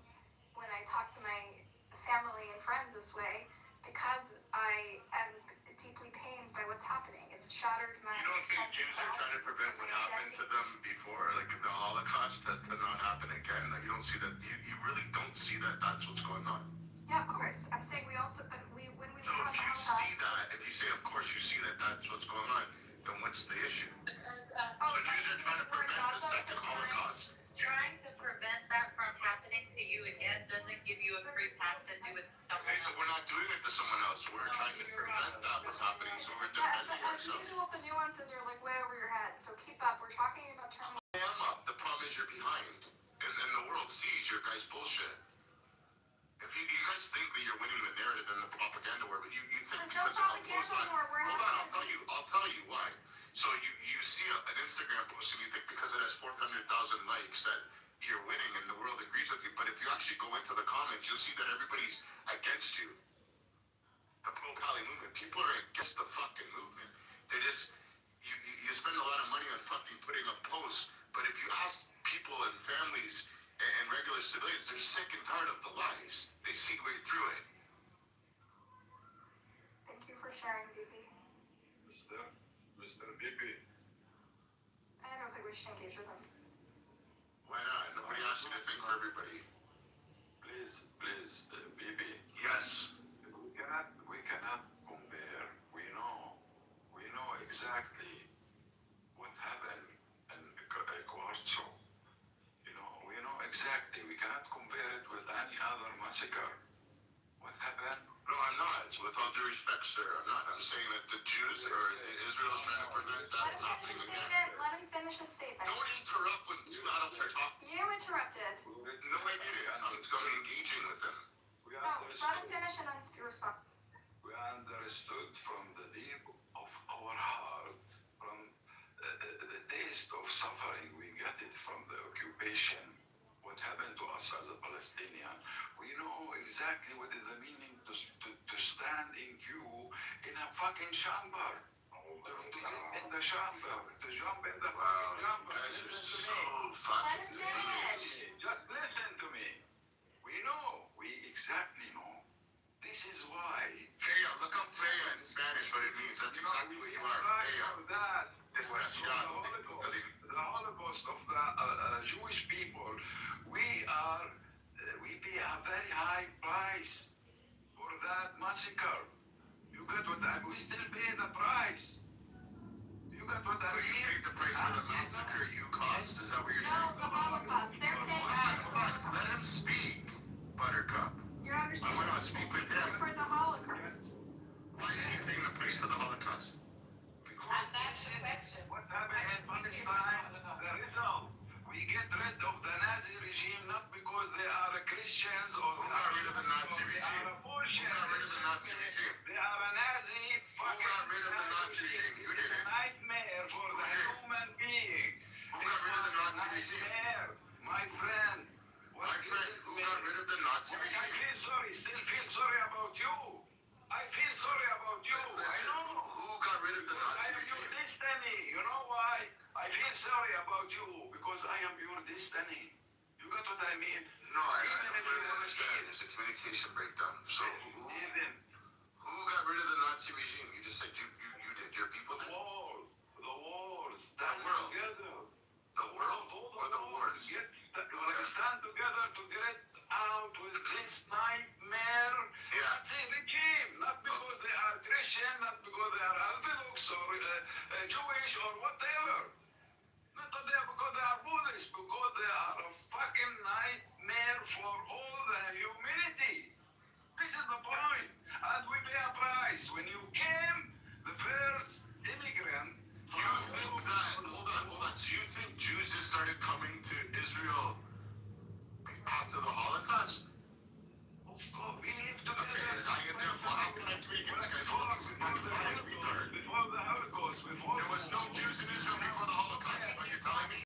Q: when I talk to my family and friends this way because I am deeply pained by what's happening. It's shattered my
I: You don't think Jews are trying to prevent what happened to them before, like the Holocaust, to not happen again? Like you don't see that, you really don't see that that's what's going on?
Q: Yeah, of course. I'm saying we also, but when we
I: So if you see that, if you say, of course you see that that's what's going on, then what's the issue?
T: Because
I: So Jews are trying to prevent the second Holocaust.
T: trying to prevent that from happening to you again doesn't give you a free pass to do it to someone else.
I: We're not doing it to someone else. We're trying to prevent that from happening, so we're defending
Q: as
I: ourselves.
Q: usual, the nuances are like way over your head. So keep up. We're talking about terms.
I: I am up. The problem is you're behind. And then the world sees your guys' bullshit. If you guys think that you're winning the narrative and the propaganda war, but you think
Q: There's
I: because
Q: no propaganda war.
I: hold on, I'll tell you why. So you see an Instagram post and you think because it has 400,000 likes that you're winning and the world agrees with you. But if you actually go into the comments, you'll see that everybody's against you. The pro-Pali movement. People are against the fucking movement. They're just, you spend a lot of money on fucking putting up posts, but if you ask people and families and regular civilians, they're sick and tired of the lies. They see right through it.
Q: Thank you for sharing, BB.
M: Mr. Bibi.
Q: I don't think we should engage with him.
I: Why not? Nobody asked you to think for everybody.
M: Please, Bibi.
I: Yes.
M: We cannot compare. We know exactly what happened in Quartzo. We know exactly. We cannot compare it with any other massacre. What happened?
I: No, I'm not. With all due respect, sir, I'm not. I'm saying that the Jews or Israel is trying to prevent that from happening again.
Q: Let him finish his statement.
I: Don't interrupt when two adults are talking.
Q: You interrupted.
I: No, I didn't. I'm engaging with them.
Q: No, let him finish and then respond.
M: We understood from the deep of our heart, from the taste of suffering we got it from the occupation, what happened to us as a Palestinian. We know exactly what is the meaning to stand in queue in a fucking chamber. To get in the chamber, to jump in the fucking chamber.
I: Guys are so fucking defeated.
M: Just listen to me. We know. We exactly know. This is why.
I: Fea, look up Fea in Spanish, what it means. That's exactly what you are, Fea. Desgraciado.
M: The Holocaust of the Jewish people, we pay a very high price for that massacre. You got what I mean? We still pay the price. You got what I mean?
I: You paid the price for the massacre you caused? Is that what you're saying?
Q: No, the Holocaust. They're paying
I: Hold on. Let him speak, Buttercup.
Q: You're understanding.
I: I want to speak with him.
Q: For the Holocaust.
I: Why is he paying the price for the Holocaust?
M: Because this is what happened in Palestine. The result. We get rid of the Nazi regime not because they are Christians or
I: Who got rid of the Nazi regime?
M: They are bullshit.
I: Who got rid of the Nazi regime?
M: They are a Nazi fucking.
I: Who got rid of the Nazi regime? You did it.
M: Nightmare for the human being.
I: Who got rid of the Nazi regime?
M: My friend.
I: My friend, who got rid of the Nazi
R: Nazi
M: I
R: regime.
M: feel sorry, still feel sorry about you. I feel sorry about you. I
R: Listen,
M: know.
R: who got rid of the
M: Because
R: Nazi
M: I am your
R: regime?
M: destiny. You know why? I feel sorry about you because I am your destiny. You got what I mean?
R: No, I
M: Even
R: don't
M: if you
R: really
M: wanna
R: understand.
M: eat.
R: There's a communication breakdown. So
M: Even
R: who got rid of the Nazi regime? You just said you did. Your people did.
M: the world, stand
R: world.
M: together.
R: The world or the wars?
M: Stand together to get out with this nightmare
R: Yeah.
M: Nazi regime. Not because they are Christian, not because they are Orthodox or Jewish or whatever. Not that they are because they are Buddhist, because they are a fucking nightmare for all the humanity. This is the point. And we pay a price. When you came, the first immigrant.
R: You think that? Hold on. So you think Jews just started coming to Israel after the Holocaust?
M: Of course, we live together.
R: How can I communicate this guy's fucking lying retard?
M: Before the Holocaust, before
R: There was no Jews in Israel before the Holocaust. Is what you're telling me?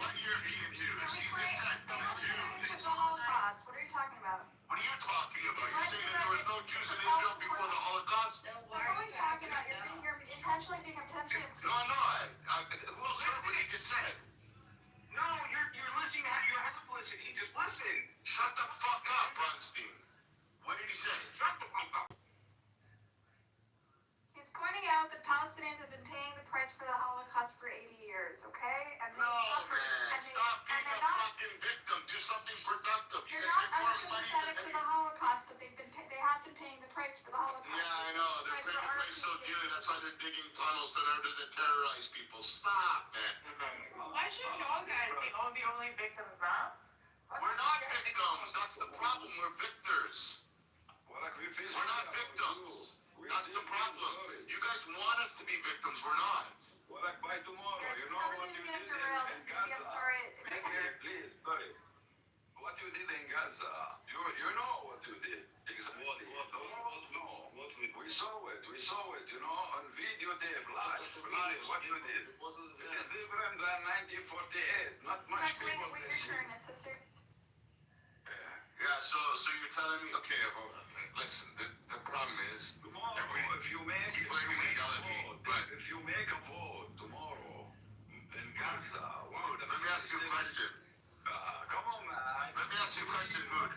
R: What European Jews? He's just said the Jews.
Q: The Holocaust. What are you talking about?
R: What are you talking about? You're saying that there was no Jews in Israel before the Holocaust?
Q: That's what I'm talking about. You're intentionally being obtuse.
R: No, who else heard what he just said?
M: No, you're listening. You have to listen. Just listen.
R: Shut the fuck up, Bronstein. What did he say?
M: Shut the fuck up.
Q: He's pointing out that Palestinians have been paying the price for the Holocaust for 80 years, okay? And
R: No, man. Stop being a fucking victim. Do something productive.
Q: They're not unsympathetic to the Holocaust, but they have been paying the price for the Holocaust.
R: Yeah, I know. They're paying the price so dearly. That's why they're digging tunnels in order to terrorize people. Stop, man.
P: Why should y'all guys be the only victims now?
R: We're not victims. That's the problem. We're victors. We're not victims. That's the problem. You guys want us to be victims. We're not.
M: By tomorrow, you
Q: This
M: know what
Q: conversation
M: you
Q: is
M: did
Q: getting derailed.
M: in
Q: Maybe I'm
M: Gaza.
Q: sorry.
M: Please, sorry. What you did in Gaza, you know what you did. Exactly. We saw it, you know, on videotape, live, what you did. It is different than 1948. Not much
Q: Wait
M: people
Q: your
M: can
Q: turn. It's a
R: Yeah, so you're telling me, okay, hold on. Listen, the problem is,
M: tomorrow, if you make
R: people are going to yell at me, but
M: if you make a vote tomorrow in Gaza,
R: Mood, let me ask you a question.
M: Come on, man.
R: Let me ask you a question, Mood,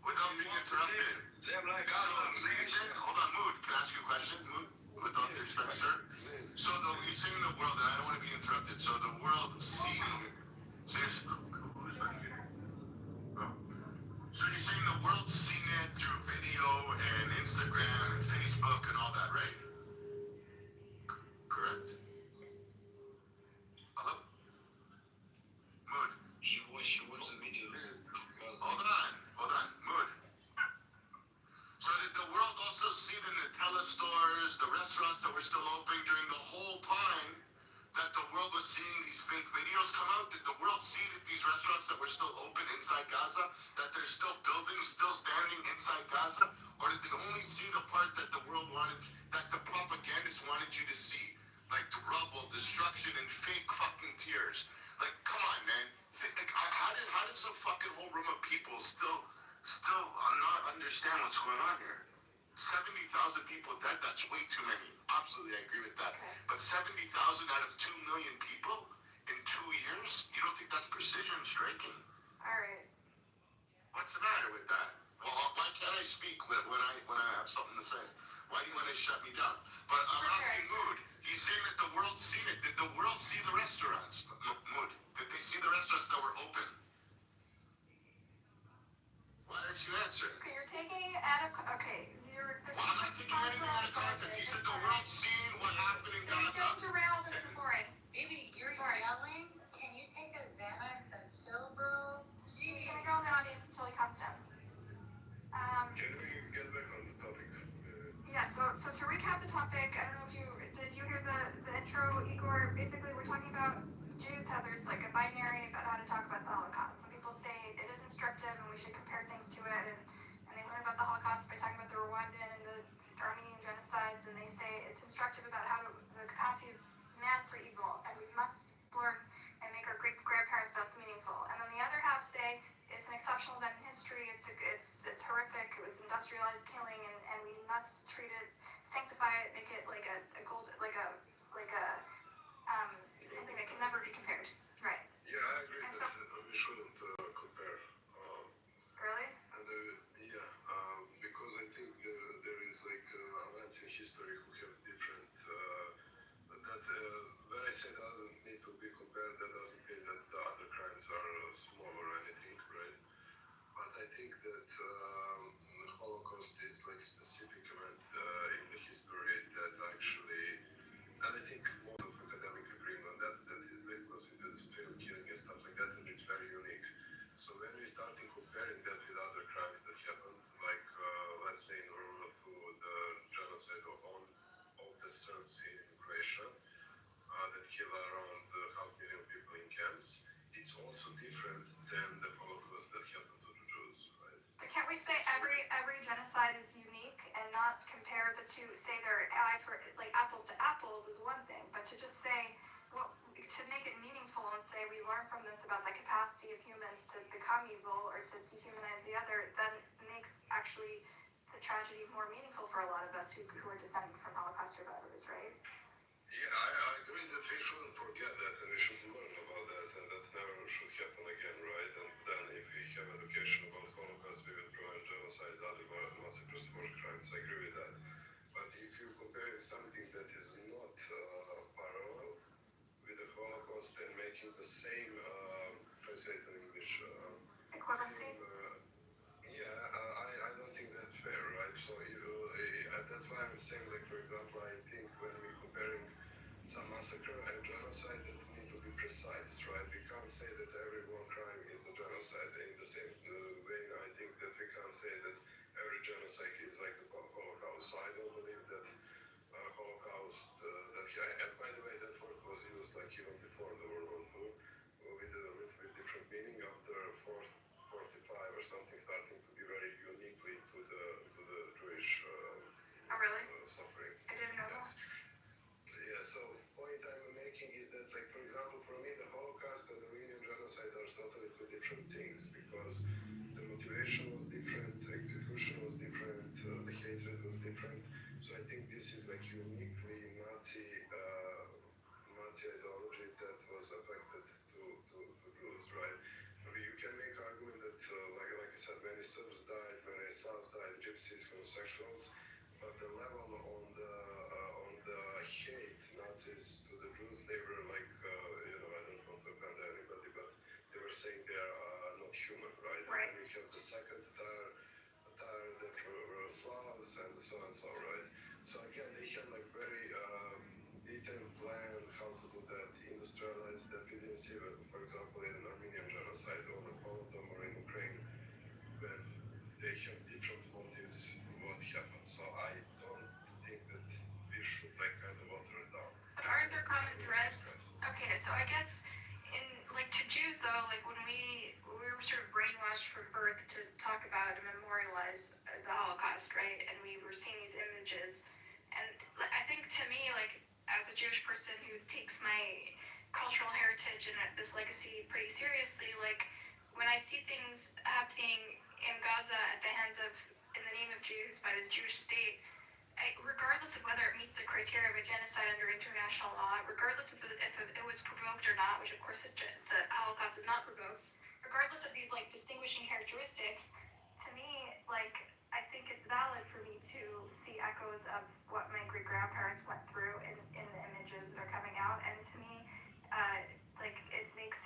R: without being interrupted.
M: Same like
R: So you think, hold on, Mood, can I ask you a question, Mood? Without the respect, sir. So you're saying the world, and I don't want to be interrupted, so the world seeing, who's running it? Oh. So you're saying the world's seen it through video and Instagram and Facebook and all that, right? Correct? Hello? Mood.
J: She watched the videos.
R: Hold on, Mood. So did the world also see the Nutella stores, the restaurants that were still open during the whole time that the world was seeing these fake videos come out? Did the world see that these restaurants that were still open inside Gaza, that there's still buildings still standing inside Gaza? Or did they only see the part that the world wanted, that the propagandists wanted you to see? Like the rubble, destruction, and fake fucking tears. Like, come on, man. How does a fucking whole room of people still not understand what's going on here? 70,000 people dead, that's way too many. Absolutely, I agree with that. But 70,000 out of 2 million people in 2 years? You don't think that's precision striking?
Q: Alright.
R: What's the matter with that? Well, why can't I speak when I have something to say? Why do you want to shut me down? But I'm asking Mood. He's saying that the world's seen it. Did the world see the restaurants? Mood, did they see the restaurants that were open? Why don't you answer?
Q: Okay, you're taking it out of... Okay,
R: Well, I'm not taking anything out of context. He said the world's seen what happened in Gaza.
Q: Don't derail. This is boring.
T: Baby, you're yelling. Can you take a Xanax and chill, bro?
Q: He's gonna go in the audience until he comes down.
M: Can we get back on the topic?
Q: Yeah, so to recap the topic, I don't know if did you hear the intro, Igor? Basically, we're talking about Jews, how there's like a binary about how to talk about the Holocaust. Some people say it is instructive and we should compare things to it, and they learn about the Holocaust by talking about the Rwandan and the Armenian genocides, and they say it's instructive about the capacity of man for evil, and we must learn and make our great grandparents' deaths meaningful. And then the other half exceptional event in history. It's horrific. It was industrialized killing, and we must treat it, sanctify it, make it like a gold, something that can never be compared. Right.
R: Yeah, I agree
Q: And
R: that
Q: so-
R: we shouldn't compare.
Q: Really?
R: And because I think there is like events in history who have different. When I say doesn't need to be compared, that doesn't mean that the other crimes are small or anything, right? But I think that the Holocaust is like specific event in the history that actually, and I think most of academic agreement on that is like was industrial killing and stuff like that, and it's very unique. So when we starting comparing that with other crimes that happened, like let's say in World War II, the genocide of all the Serbs in Croatia, that kill around 500,000 people in camps, it's also different than the Holocaust that happened to the Jews, right?
Q: But can't we say every genocide is unique and not compare the two? Say they're like apples to apples is one thing, but to just say to make it meaningful and say we learn from this about the capacity of humans to become evil or to dehumanize the other, then makes actually the tragedy more meaningful for a lot of us who are descended from Holocaust survivors, right?
R: Yeah, I agree that we shouldn't forget that and we should learn about that and that never should happen again, right? And then if we have education about Holocaust, we will prevent genocides, other massacres, war crimes. I agree with that. But if you compare something that is not parallel with the Holocaust and making the same, how you say it in English?
Q: Equivalency?
R: I don't think that's fair, right? So that's why I'm saying, like, for example, I think when we're comparing some massacre and genocide, that need to be precise, right? We can't say that every war crime is a genocide. In the same way, I think that we can't say that every genocide is like a Holocaust. So I don't believe that Holocaust, and by the way, that word was used like even before the World War II with a little bit different meaning after 45 or something, starting to be very uniquely to the Jewish suffering.
Q: I didn't know that.
R: Yeah, so point I'm making is that, like, for example, for me, the Holocaust and the Armenian genocide are totally two different things because the motivation was different, the execution was different, the hatred was different. So I think this is like uniquely Nazi ideology that was affected to Jews, right? You can make argument that, like I said, many Serbs died, many Slavs died, Gypsies, homosexuals, but the level on the hate Nazis to the Jews, they were like, I don't want to offend anybody, but they were saying they are not human, right?
Q: Right.
R: And then you have the second tier that were Slavs and so and so, right? So again, they had like very detailed plan how to do that, industrialize that. We didn't see that, for example, in Armenian genocide or in Holodomor or in Ukraine, when they have different motives what happened. So I don't think that we should like kind of water it down.
Q: But aren't there common threads? Okay, so I guess to Jews though, like when we were sort of brainwashed from birth to talk about and memorialize the Holocaust, right? And we were seeing these images, and I think to me, like as a Jewish person who takes my cultural heritage and this legacy pretty seriously, like when I see things happening in Gaza at the hands of, in the name of Jews, by the Jewish state, regardless of whether it meets the criteria of a genocide under international law, regardless if it was provoked or not, which of course the Holocaust was not provoked, regardless of these like distinguishing characteristics, to me, like I think it's valid for me to see echoes of what my great grandparents went through in the images that are coming out, and to me, like it makes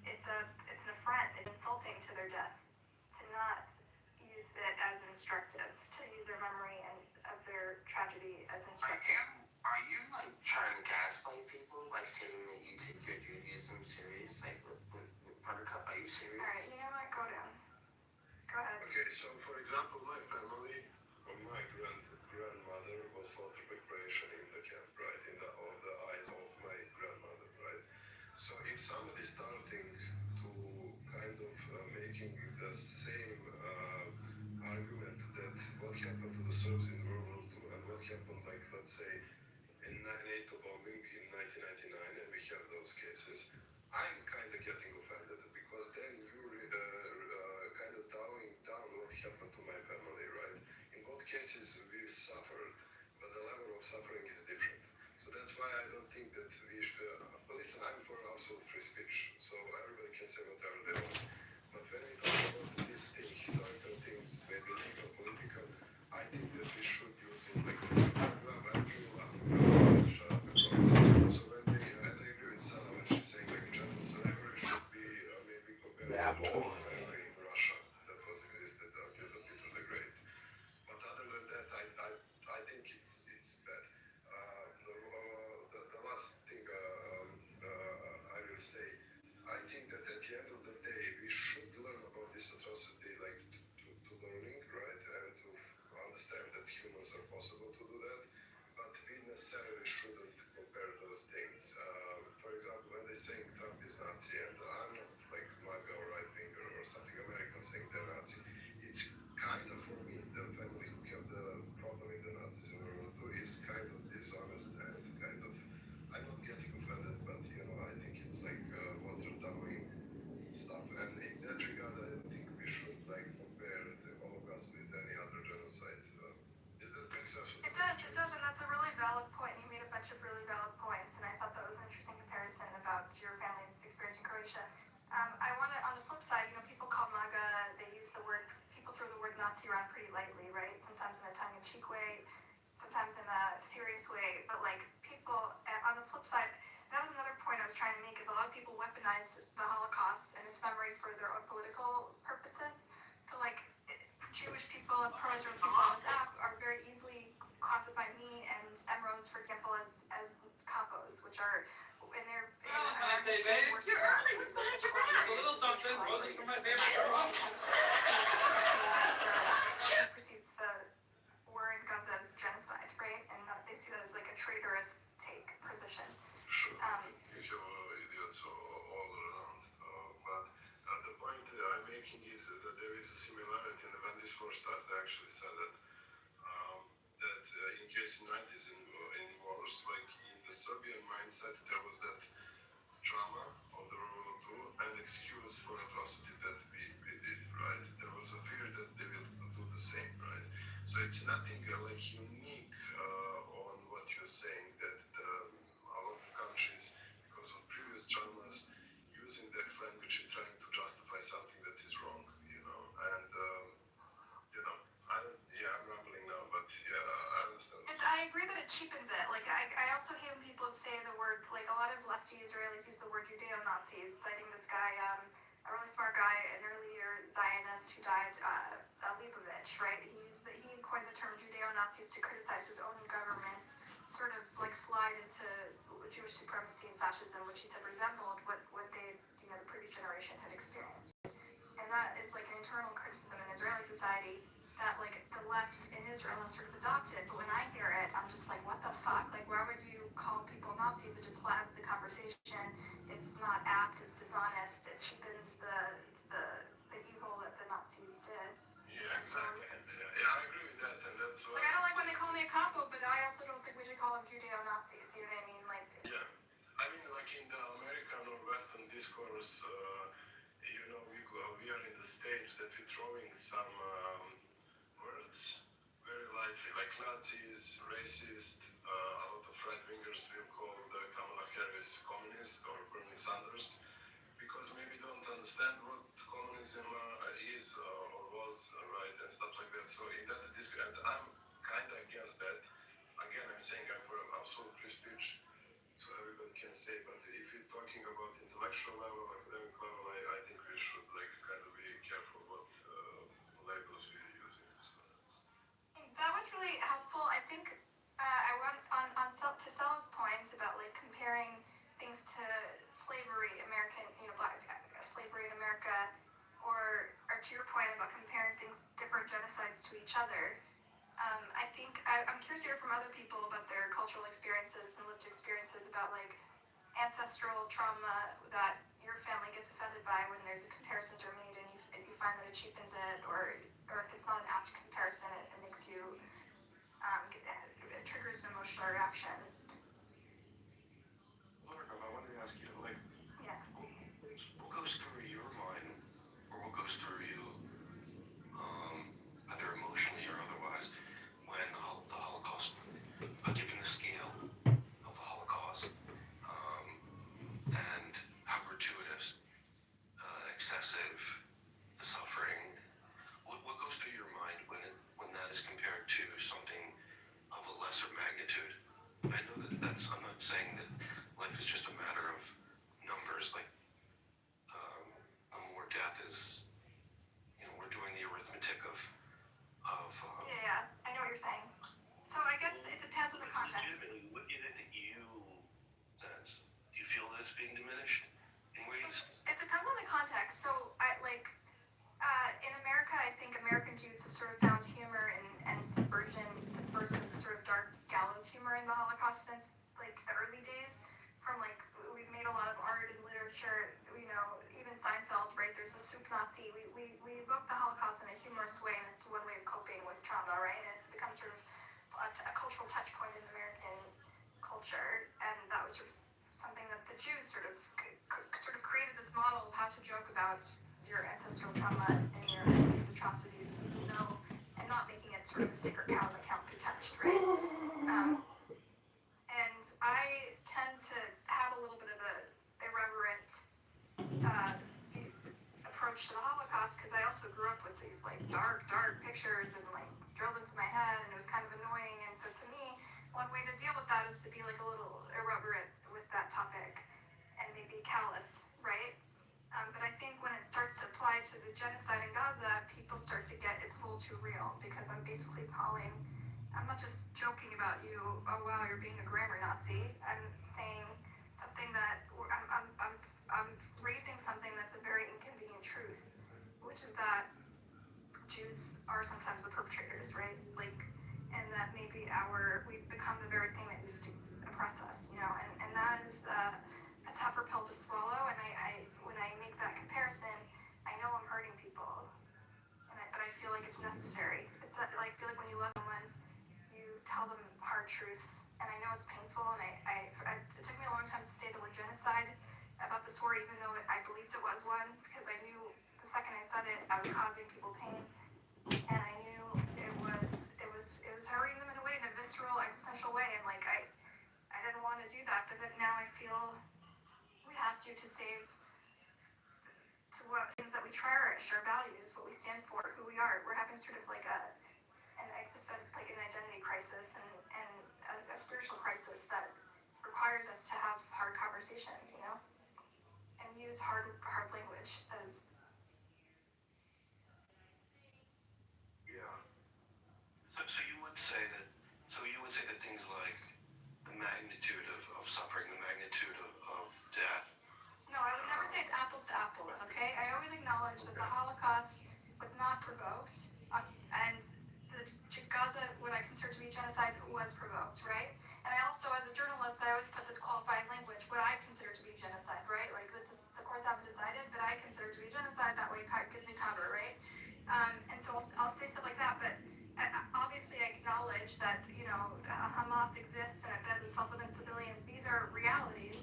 Q: it's an affront, it's insulting to their deaths to not use it as instructive, to use their memory and of their tragedy as instructive.
P: Are you like trying to gaslight people by saying that you take your Judaism serious? Like with Buttercup, are you serious?
Q: Alright, you know what? Go down. Go ahead.
R: Okay, so for example, my family, or my grandmother was slaughtered by Croatian in the camp, right? In the eyes of my grandmother, right? So if somebody starting to kind of making the same argument that what happened to the Serbs in World War II and what happened, like let's say, in NATO bombing in 1999, and we have those cases, I'm kind of getting offended because then you cases we suffered, but the level of suffering is different. So that's why I don't think that we should. Listen, I'm for absolute free speech, so everybody can say whatever they want. But when we talk about these things, historical things, maybe legal, political, I think that we should use it like. I'm giving last example, shut up and promise. So when they, and I agree with Sana when she's saying like child slavery should be maybe compared to child slavery in Russia that was existed until the Peter the Great. But other than that, I think it's bad. The last thing I will say, I think that at the end of the day, we should learn about this atrocity, like to learning, right, and to understand that humans are possible to do that. But we necessarily shouldn't compare those things. For example, when they say Trump is Nazi, and I'm not like MAGA or right winger or something American saying they're Nazi, it's kind of for me the family who kept the problem with the Nazis in World War II is kind of dishonest and kind of. I'm not getting offended, but I think it's like water dumping stuff. And in that regard, I don't think we should like compare the Holocaust with any other genocide. Does that make sense?
Q: It does, and that's a really valid point. You made a bunch of really valid points, and I thought that was an interesting comparison about your family's experience in Croatia. I want to, on the flip side, people call MAGA, they use the word, people throw the word Nazi around pretty lightly, right? Sometimes in a tongue-in-cheek way, sometimes in a serious way, but like people, on the flip side, that was another point I was trying to make, is a lot of people weaponize the Holocaust and its memory for their own political purposes. So like, Jewish people and pro-Israel people on this app are very easily classify me and Emrose, for example, as capos, which are in their worse than Nazis.
P: A little something. Roses for my favorite girl.
Q: Perceive the war in Gaza as genocide, right? And they see that as like a traitorous position.
R: Sure, if you're idiots all around. But the point I'm making is that there is a similarity, and when this war started, I actually said that in case in 90s in wars, like in the Serbian mindset, there was that trauma of the World War II and excuse for atrocity that we did, right? There was a fear that they will do the same, right? So it's nothing like unique on what you're saying, that a lot of countries, because of previous traumas, using that language and trying to justify something that is wrong, and I'm rambling now, but yeah, I understand.
Q: I agree that it cheapens it. Like, I also hate when people say the word, like, a lot of lefty Israelis use the word Judeo-Nazis, citing this guy, a really smart guy, an earlier Zionist who died, Leibovich, right? He coined the term Judeo-Nazis to criticize his own government's sort of, like, slide into Jewish supremacy and fascism, which he said resembled what they, the previous generation had experienced. And that is, like, an internal criticism in Israeli society that, like, the left in Israel has sort of adopted, but when I hear it, I'm just like, what the fuck? Like, why would you call people Nazis? It just flattens the conversation. It's not apt, it's dishonest, it cheapens the evil that the Nazis did.
R: Yeah, exactly. Yeah, I agree with that, and that's why.
Q: Like, I don't like when they call me a capo, but I also don't think we should call them Judeo-Nazis, you know what I mean? Like,
R: yeah. I mean, like in the American or Western discourse, we are in the stage that we're throwing some words very lightly, like Nazis, racist. A lot of right-wingers will call Kamala Harris communist or Bernie Sanders because maybe don't understand what communism is or was, right, and stuff like that. So in that discourse, and I'm kind of against that. Again, I'm saying I'm for absolute free speech, so everybody can say. But if you're talking about intellectual level, academic level, I think we should like kind of be careful what labels we're using. So.
Q: That was really helpful. I think I want to Stella's point about like comparing things to slavery, American, black slavery in America, or to your point about comparing things, different genocides to each other. I think I'm curious to hear from other people about their cultural experiences and lived experiences about like ancestral trauma that your family gets offended by when there's comparisons are made and you find that it cheapens it, or if it's not an apt comparison, it makes you it triggers an emotional reaction.
G: Laura, I wanted to ask you, like,
Q: yeah,
G: what goes through your mind, or what goes through you, either emotionally or otherwise,
R: save the suffering. What goes through your mind when that is compared to something of a lesser magnitude? I know I'm not saying that life is just a matter of numbers. Like, more death is, we're doing the arithmetic of.
Q: Yeah, I know what you're saying. So I guess it depends on the context.
R: Legitimately, what is it that you sense? Do you feel that it's being diminished in ways?
Q: It depends on the context. So in America, I think American Jews have sort of found humor and subversive sort of dark gallows humor in the Holocaust since like the early days. From like we've made a lot of art and literature. Even Seinfeld, right? There's a soup Nazi. We evoke the Holocaust in a humorous way, and it's one way of coping with trauma, right? And it's become sort of a cultural touch point in American culture, and that was sort of something that the Jews sort of created this model of how to joke about your ancestral trauma and these atrocities, and not making it sort of a sacred cow that can't be touched, right? And I tend to have a little bit of a irreverent approach to the Holocaust because I also grew up with these like dark pictures and like drilled into my head, and it was kind of annoying. And so to me, one way to deal with that is to be like a little irreverent with that topic and maybe callous, right? But I think when it starts to apply to the genocide in Gaza, people start to get it's a little too real because I'm basically I'm not just joking about you, oh wow, you're being a grammar Nazi. I'm saying something that I'm raising something that's a very inconvenient truth, which is that Jews are sometimes the perpetrators, right? And that maybe we've become the very thing that used to oppress us, and that is a tougher pill to swallow. And when I make that comparison, I know I'm hurting people, but I feel like it's necessary. It's like I feel like when you love someone, you tell them hard truths, and I know it's painful. And it took me a long time to say the word genocide about this war, even though I believed it was one, because I knew the second I said it, I was causing people pain, and I knew it was hurting them in a way, in a visceral, existential way, and I didn't want to do that. But then now I feel we have to save what things that we cherish, our values, what we stand for, who we are. We're having sort of like an identity crisis and a spiritual crisis that requires us to have hard conversations, and use hard language. That is.
R: Yeah. So you would say that. So you would say that things like the magnitude of suffering, the magnitude of death.
Q: No, I would never say it's apples to apples, okay? I always acknowledge that the Holocaust was not provoked, and the Gaza, what I consider to be genocide, was provoked, right? And I also, as a journalist, I always put this qualifying language, what I consider to be genocide, right? Like, the courts haven't decided, but I consider it to be genocide, that way it gives me cover, right? And so I'll say stuff like that, but obviously I acknowledge that, Hamas exists and embeds itself within civilians. These are realities.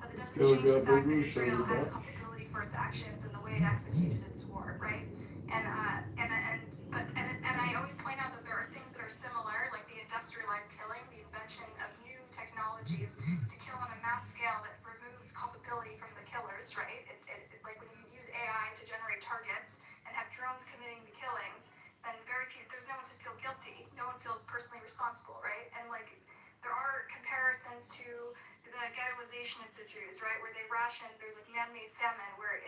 Q: But it doesn't change the fact that Israel has culpability for its actions and the way it executed its war, right? And I always point out that there are things that are similar, like the industrialized killing, the invention of new technologies to kill on a mass scale that removes culpability from the killers, right? Like when you use AI to generate targets and have drones committing the killings, then there's no one to feel guilty. No one feels personally responsible, right? And there are comparisons to the ghettoization of the Jews, right, where they rationed, there's man-made famine, where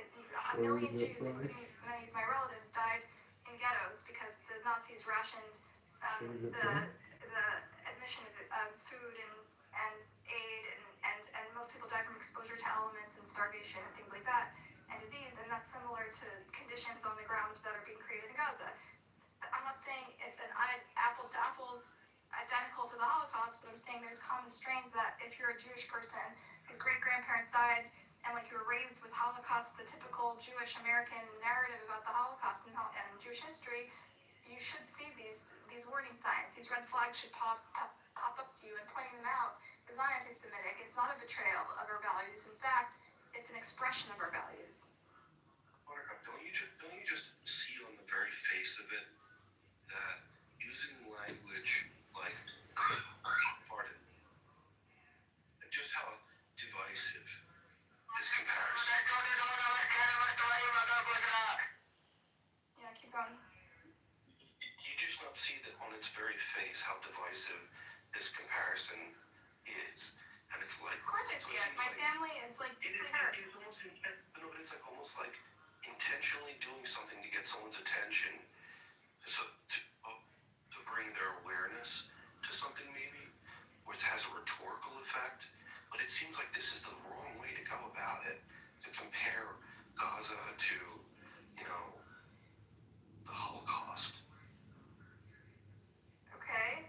Q: 1 million Jews, including many of my relatives, died in ghettos because the Nazis rationed the admission of food and aid, and most people died from exposure to elements and starvation and things like that, and disease, and that's similar to conditions on the ground that are being created in Gaza. I'm not saying it's an apples to apples identical to the Holocaust, but I'm saying there's common strains that if you're a Jewish person whose great-grandparents died and you were raised with Holocaust, the typical Jewish American narrative about the Holocaust and Jewish history, you should see these warning signs. These red flags should pop up to you, and pointing them out is not anti-Semitic. It's not a betrayal of our values. In fact, it's an expression of our values.
R: Buttercup, don't you just see on the very face of it that using language like pardon, just how divisive this comparison.
G: see that on its very face how divisive this comparison is. And it's like,
Q: Of course I see it. My family is like deeply hurt.
G: no, but it's like almost like intentionally doing something to get someone's attention, so to bring their awareness to something maybe, which has a rhetorical effect. But it seems like this is the wrong way to go about it, to compare Gaza to, you know, the Holocaust.
Q: Okay.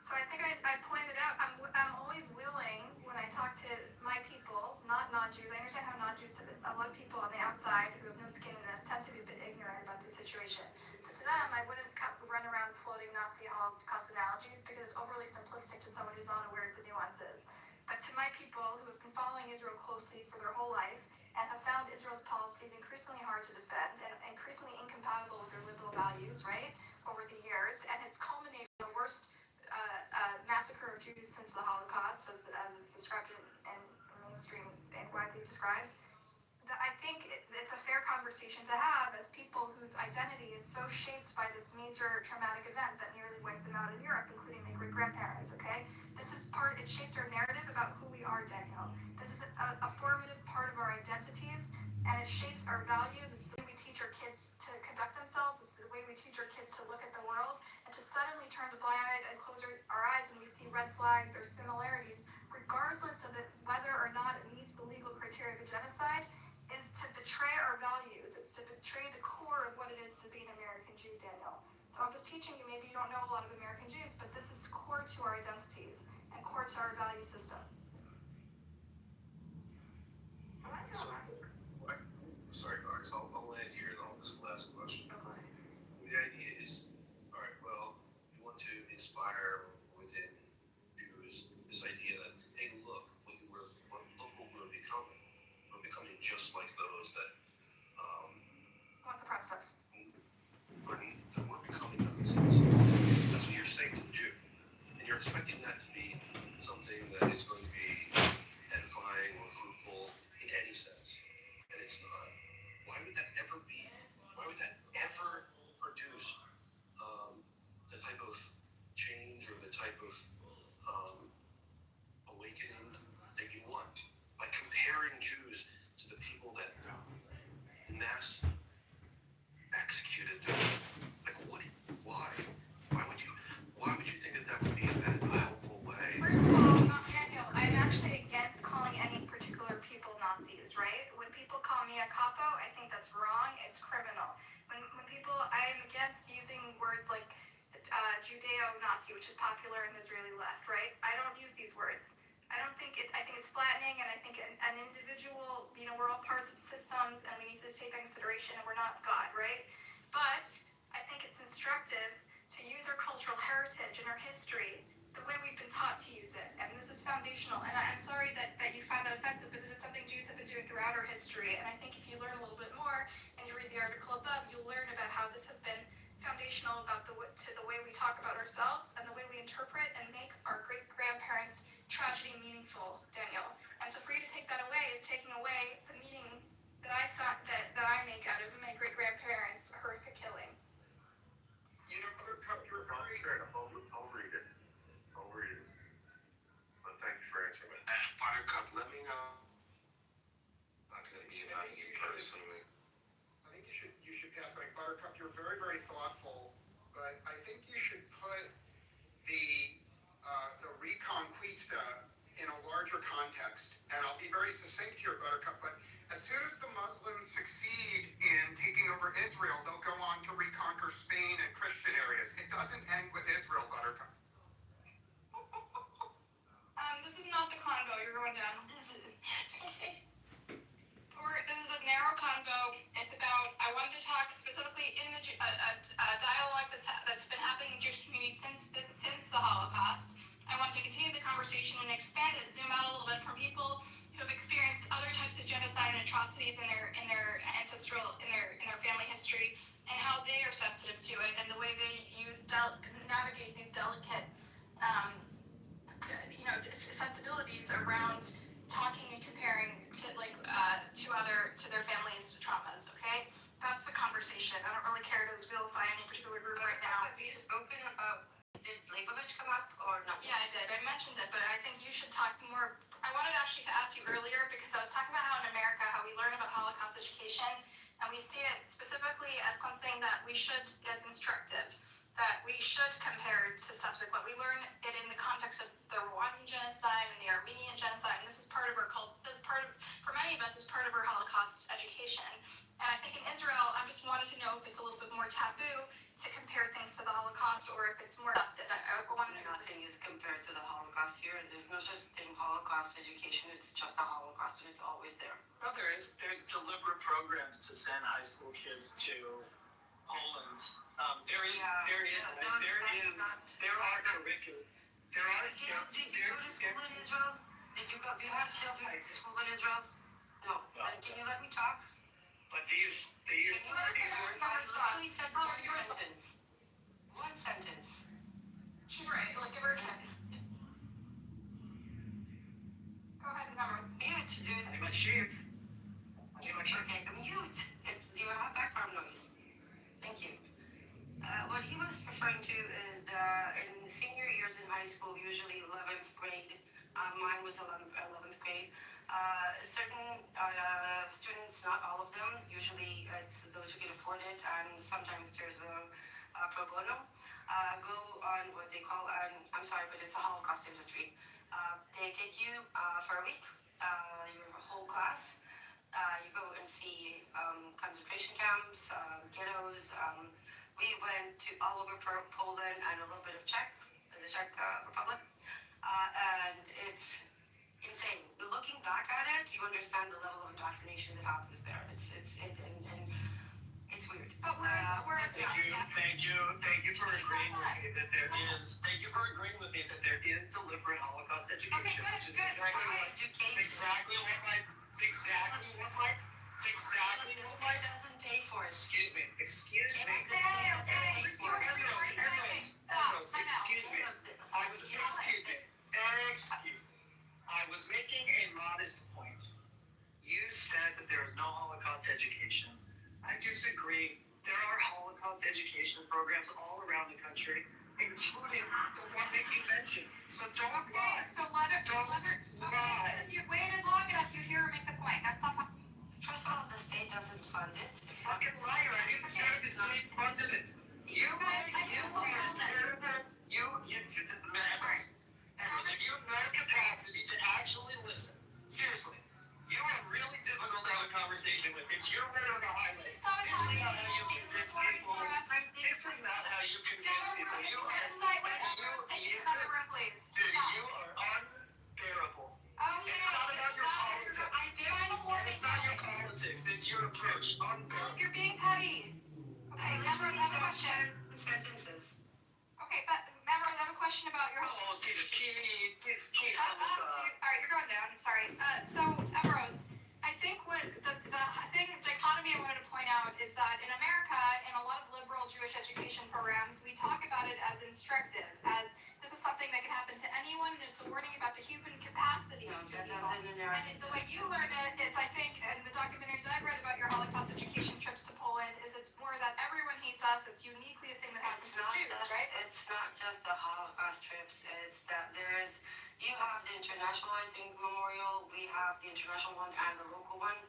Q: So I think I pointed out, I'm always willing, when I talk to my people, not non-Jews, I understand how non-Jews, a lot of people on the outside who have no skin in this tend to be a bit ignorant about the situation. So to them, I wouldn't run around floating Nazi Holocaust analogies because it's overly simplistic to someone who's not aware of the nuances. But to my people who have been following Israel closely for their whole life and have found Israel's policies increasingly hard to defend and increasingly incompatible with their liberal values, right, over the years, and it's culminated in the worst massacre of Jews since the Holocaust, as it's described in mainstream and widely described. I think it's a fair conversation to have as people whose identity is so shaped by this major traumatic event that nearly wiped them out in Europe, including my great-grandparents, okay? This is it shapes our narrative about who we are, Daniel. This is a formative part of our identities, and it shapes our values. It's the way we teach our kids to conduct themselves. It's the way we teach our kids to look at the world, and to suddenly turn a blind eye and close our eyes when we see red flags or similarities, regardless of whether or not it meets the legal criteria of a genocide, is to betray our values. It's to betray the core of what it is to be an American Jew, Daniel. So I'm just teaching you, maybe you don't know a lot of American Jews, but this is core to our identities and core to our value system.
G: Sorry, guys, I'll land here on this last question.
Q: Okay.
G: The idea is, all right, well, you want to inspire within Jews this idea that, hey, look what we're becoming. We're becoming just like those that
Q: What's the process?
G: we're becoming Nazis. That's what you're saying to the Jew. And you're expecting that to be something that is going to be edifying or fruitful in any sense. And it's not. Why would that ever produce the type of change or the type of awakening that you want? By comparing Jews to the people that mass executed them. Like, why? Why would you think that would be a helpful way?
Q: First of all, Daniel, I'm actually against calling any particular people Nazis, right? When people call me a capo, I think that's wrong. It's criminal. When people, I am against using words like Judeo-Nazi, which is popular in the Israeli left, right? I don't use these words. I think it's flattening, and I think an individual, we're all parts of systems, and we need to take that consideration, and we're not God, right? But I think it's instructive to use our cultural heritage and our history the way we've been taught to use it, and this is foundational. And I'm sorry that you find that offensive, but this is something Jews have been doing throughout our history, and I think if you learn a little bit more, and you read the article above, you'll learn about how this has been foundational to the way we talk about ourselves and the way we interpret and make our great-grandparents' tragedy meaningful, Daniel. And so for you to take that away is taking away the meaning that I thought that I make out of my great-grandparents' horrific killing.
G: You know, Buttercup, you're very... I'll read it. But thank you for answering it.
I: Buttercup, let me know. Not gonna be about you personally.
D: I think you should pass like Buttercup. You're very, very thoughtful, but I think you should put the Reconquista in a larger context. And I'll be very succinct here, Buttercup, but as soon as the Muslims succeed in taking over Israel, they'll go on to reconquer Spain and Christian areas. It doesn't end with Israel, Buttercup.
Q: This is not the convo. You're going down. This is a narrow convo. It's about, I wanted to talk specifically in a dialogue that's been happening in the Jewish community since the Holocaust. I wanted to continue the conversation and expand it, zoom out a little bit from people who have experienced other types of genocide and atrocities in their ancestral, in their family history, and how they are sensitive to it, and the way you navigate these delicate sensibilities around talking and comparing to their families' traumas. Okay, that's the conversation. I don't really care to vilify any particular group right now.
P: Have you spoken
Q: mentioned it, but I think you should talk more. I wanted actually to ask you earlier because I was talking about how in America, how we learn about Holocaust education, and we see it specifically as something that we should, as instructive, that we should compare to subsequent. We learn it in the context of the Rwandan genocide and the Armenian genocide, and this is part of our for many of us, is part of our Holocaust education. And I think in Israel, I just wanted to know if it's a little bit more taboo to compare things to the Holocaust, or if it's more accepted. I wanted to know.
P: Nothing is compared to the Holocaust here. There's no such thing Holocaust education. It's just a Holocaust, and it's always there.
J: No, there's deliberate programs to send high school kids to Poland. There are curriculum.
P: Did you go to school in Israel? Do you have children to school in Israel? No. Then can you let me talk?
J: But these
P: literally said one sentence. One sentence.
Q: She's right. Like, give her a chance. Go ahead, remember.
P: Mute, dude.
J: I'm a chief.
P: Okay, mute. You have background noise. Thank you. What he was referring to is in senior years in high school, usually 11th grade. Mine was 11th grade. Certain students, not all of them, usually it's those who can afford it, and sometimes there's a pro bono, go on what they call, I'm sorry, but it's a Holocaust industry. They take you for a week, your whole class. You go and see concentration camps, ghettos. We went to all over Poland and a little bit of the Czech Republic. And it's insane. Looking back at it, you understand the level of indoctrination that happens there. It's weird.
Q: But
J: Thank you for agreeing with me that there is. Thank you for agreeing with me that there is deliberate Holocaust education, which is exactly
P: The state doesn't pay for it.
J: Excuse me.
P: Excuse me.
J: I was making a modest point. You said that there is no Holocaust education. I disagree. There are Holocaust education programs all around the country, including the one that you mentioned. So don't lie.
Q: So let her. If you waited long enough, you'd hear her make the point. Now stop.
P: First of all, the state doesn't fund it.
J: Fucking liar. I didn't say the state funded it. You said if you have no capacity to actually listen, seriously, you are really difficult to have a conversation with. It's your way or the highway. This is not how you convince people. This is not how you convince people. You are unbearable. It's not about your politics. It's not your politics. It's your approach. Unbearable.
Q: You're being petty. Okay, never have a question.
P: Sentences.
Q: Okay, but remember, I have a question about your.
J: Oh,
Q: Shut up, dude. All right, you're going down. Sorry. So, Emrose, I think the dichotomy I wanted to point out is that in America, in a lot of liberal Jewish education programs, we talk about it as instructive, as this is something that can happen to anyone, and it's a warning about the human capacity.
P: No,
Q: to
P: that
Q: evil.
P: doesn't
Q: And the way you learn it is, I think, in the documentaries I've read about your Holocaust education trips to Poland, is it's more that everyone hates us. It's uniquely a thing that happens to Jews, right?
P: It's not just the Holocaust trips. It's that you have the international, I think, memorial. We have the international one and the local one.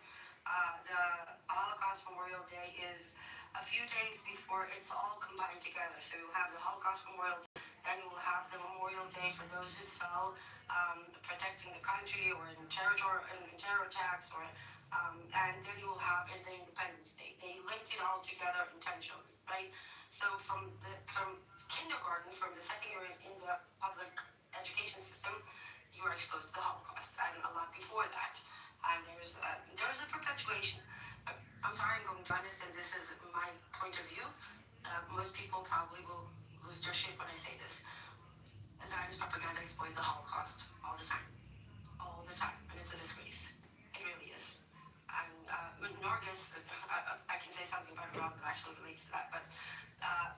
P: The Holocaust Memorial Day is a few days before it's all combined together. So you'll have the Holocaust Memorial Day, then you will have the Memorial Day for those who fell protecting the country or in terror attacks, and then you will have the Independence Day. They link it all together intentionally, right? So from kindergarten, from the second year in the public education system, you are exposed to the Holocaust, and a lot before that. And there's a perpetuation. I'm sorry, I'm going to be honest, and this is my point of view. Most people probably will lose their shit when I say this. Zionist propaganda exploits the Holocaust all the time, and it's a disgrace. It really is. And Norgus, I can say something about Iran that actually relates to that. But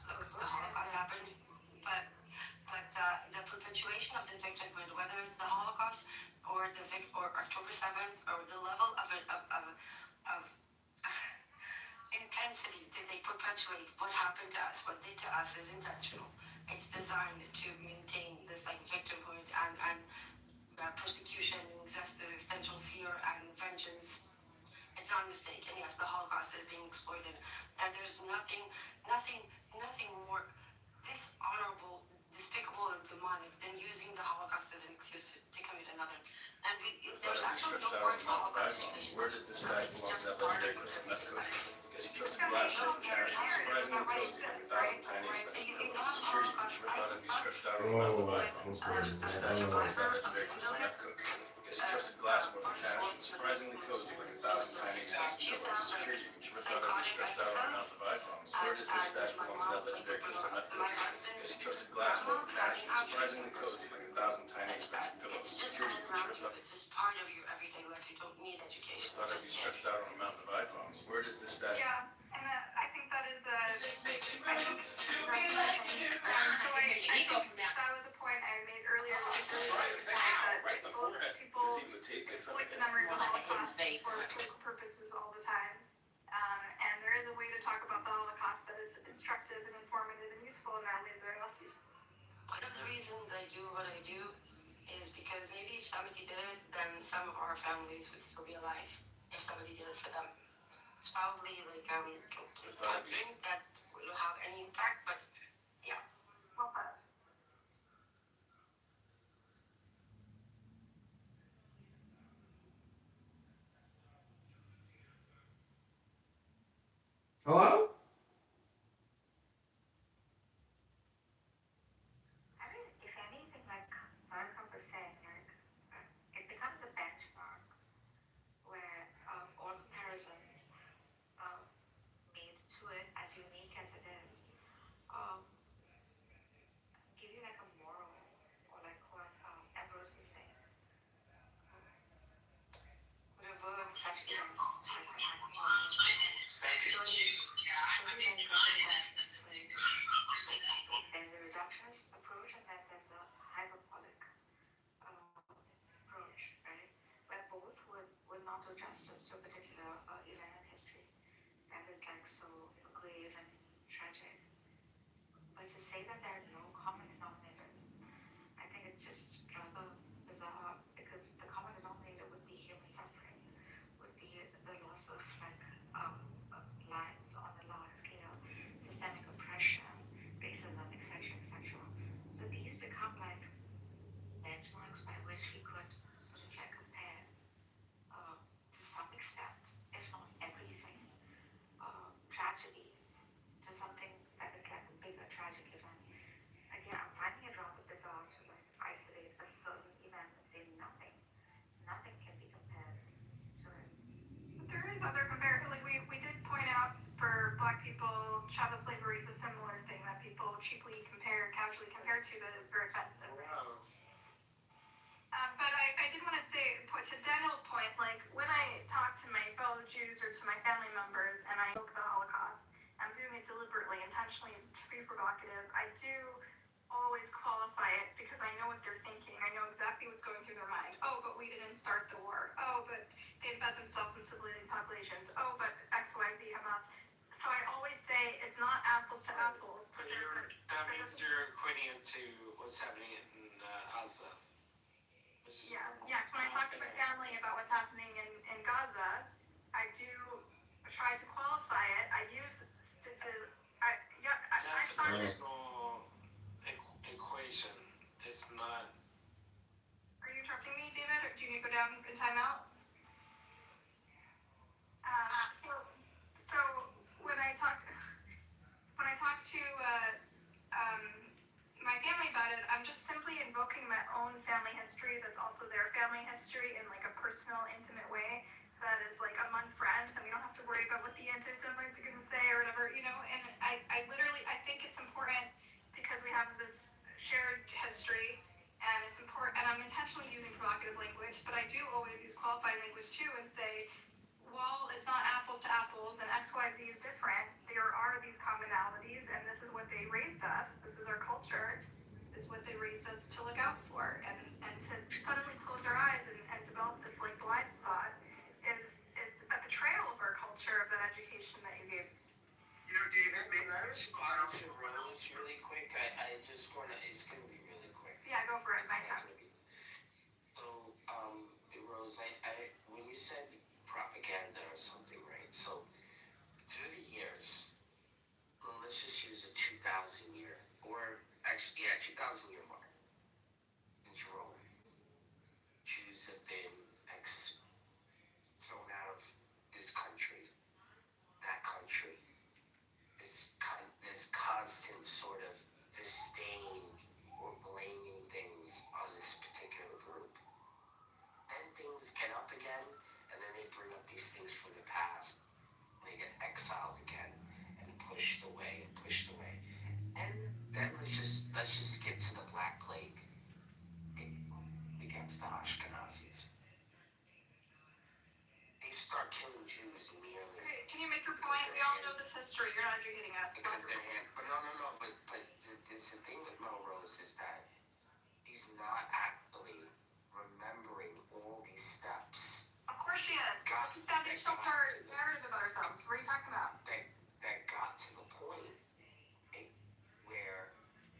P: look, the Holocaust happened, but the perpetuation of the victimhood, whether it's the Holocaust or October 7th, or the level of intensity that they perpetuate what happened to us, what did to us, is intentional. It's designed to maintain the this like victimhood and persecution and existential fear and vengeance. It's not a mistake, and yes, the Holocaust is being exploited, and there's nothing more dishonorable, despicable, and demonic than using the Holocaust as an excuse to commit another. And there's actually no word for Holocaust education.
F: Where does this stash
P: It's
F: belong to
P: just
F: that
P: part of
F: legendary
P: your
F: crystal meth cook?
P: everyday.
F: Because he trusted glass with cash, surprisingly cozy, like 1,000 tiny expensive bills. Security, you never thought I'd be stretched out on a mountain of iPhones. Where does this stash belong to that legendary crystal meth cook? Because he trusted glass more than cash, and surprisingly cozy, like 1,000 tiny expensive pillows. Security, you never thought I'd be stretched out on a mountain of iPhones. Where does this stash belong to that legendary crystal meth cook? Because he trusted glass more than cash, and surprisingly cozy, like 1,000 tiny expensive pillows. Security, you never thought
P: It's just part of your everyday life. You don't need education.
F: I'd be stretched out on a mountain of iPhones. Where does this stash?
Q: Yeah, and I think that is a. So I think that was a point I made earlier. That people exploit the memory of the Holocaust for political purposes all the time. And there is a way to talk about the Holocaust that is instructive and informative and useful, and that is there less useful.
P: One of the reasons I do what I do is because maybe if somebody did it, then some of our families would still be alive. If somebody did it for them, it's probably like complete something that will have any impact. But yeah,
Q: well put.
C: Hello?
K: I mean, if anything, like Marco was saying, like, it becomes a benchmark where all comparisons made to it, as unique as it is, give you like a moral, or like what Ambrose was saying. Revert such events. There's a reductionist approach and then there's a hyperbolic approach, right? Where both would not do justice to a particular event in history that is like so grave and tragic. But to say that there are no common denominators, I think it's just rather bizarre because the common denominator would be human suffering, would be the loss of like lives on a large scale, systemic oppression, racism, etc., etc. So these become like benchmarks by which we could sort of like compare to some extent, if not everything, tragedy to something that is like a bigger tragic event. Again, I'm finding it rather bizarre to like isolate a certain event and say nothing can be compared to it.
Q: But there is other comparison. Like we did point out for Black people, chattel slavery is a similar thing that people cheaply compare, casually compare to that is very offensive. But I did want to say, to Daniel's point, like when I talk to my fellow Jews or to my family members and I evoke the Holocaust, I'm doing it deliberately, intentionally to be provocative. I do always qualify it because I know what they're thinking. I know exactly what's going through their mind. Oh, but we didn't start the war. Oh, but they embed themselves in civilian populations. Oh, but XYZ Hamas. So I always say it's not apples to apples. But
H: that means you're equating it to what's happening in Gaza.
Q: Yes. When I talk to my family about what's happening in Gaza, I do try to qualify it. I use
H: personal equation. It's not.
Q: Are you interrupting me, David, or do you need to go down in timeout? So when I talk to my family about it, I'm just simply invoking my own family history that's also their family history in like a personal, intimate way that is like among friends, and we don't have to worry about what the anti-Semites are going to say or whatever, you know. And I literally think it's important because we have this shared history, and it's important, and I'm intentionally using provocative language, but I do always use qualified language too and say, while it's not apples to apples and XYZ is different, there are these commonalities, and this is what they raised us, this is our culture, this is what they raised us to look out for, and to suddenly close our eyes and develop this like blind spot is a betrayal of our culture, of that education that you gave.
H: You know, David, maybe I respond to Rose really quick. I just want to, it's going to be really quick.
Q: Yeah, go for it.
U: It's
Q: Nice
U: not
Q: job.
U: gonna be. So, Rose, when you said propaganda or something, right? So, through the years, well, let's just use a 2,000 year, or actually, 2,000 year mark in Jerome. Jews have been thrown out of this country, that country. This constant sort of disdain or blaming things on this particular group. Then things get up again, and then they bring up these things from the past. They get exiled again and pushed away and pushed away. And then let's just skip to the Black Plague against the Ashkenazis. They start killing Jews immediately.
Q: Okay, can you make your point? We all know this history. You're not educating us.
U: Because they're but no. But the thing with Melrose is that he's not actually remembering all these steps.
Q: Of course she is. This is foundational to our narrative about ourselves. What are you talking about?
U: That got to the point where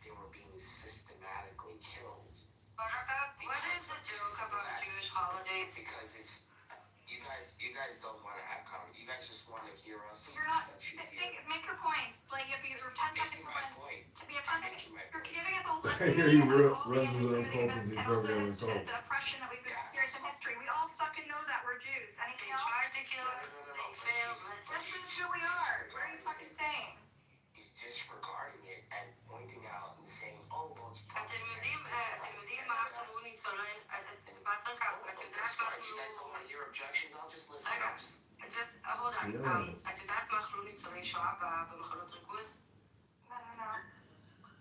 U: they were being systematically killed.
P: Buttercup, what is the joke about Jewish holidays?
U: Because it's you guys don't want to have you guys just want to hear us.
Q: You're not. Make your points. Like if you're 10 seconds away. To be a 10 seconds. You're giving us all the oppression that we've experienced in history. We all fucking know that we're Jews. Anything else?
P: Tried to kill us. They failed.
Q: That's just who we are. What are you fucking saying?
U: He's disregarding it and pointing out and saying, "Oh, well, it's."
P: אתם יודעים מה אנחנו ניצולים, בטרקאפ, את יודעת מה אנחנו...
U: You guys don't want to hear objections? I'll just listen.
P: just hold on. את יודעת מה אכלו ניצולי שואה במחנות ריכוז?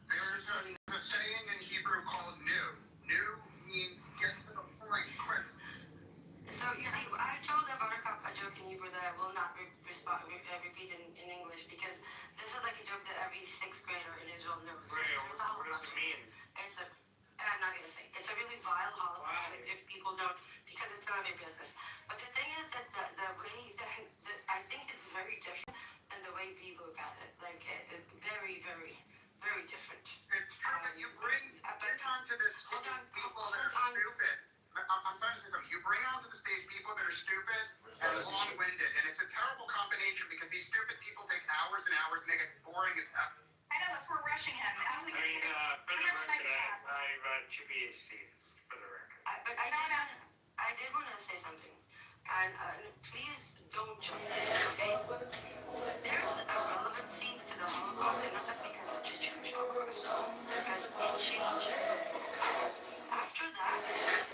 D: There's a saying in Hebrew called new. New means get to the point quick.
P: So you see, I told Buttercup a joke in Hebrew that I will not repeat in English because this is like a joke that every 6th grader in Israel knows.
J: What does it mean?
P: I'm not gonna say. It's a really vile Holocaust if people don't, because it's not their business. But the thing is that the way that I think it's very different than the way we look at it. Like it's very, very, very different.
D: It's true that you bring onto this people that are stupid. I'm trying to say something. You bring onto the stage people that are stupid and long-winded, and it's a terrible combination because these stupid people take hours and hours and they get boring as hell.
Q: I know, that's we're rushing him. I don't think
J: for the record, I've 2 PhDs, for the record.
P: But I did want to say something. And please don't jump in, okay? There's a relevancy to the Holocaust, and not just because it's a Jewish Holocaust, because it changed. After that,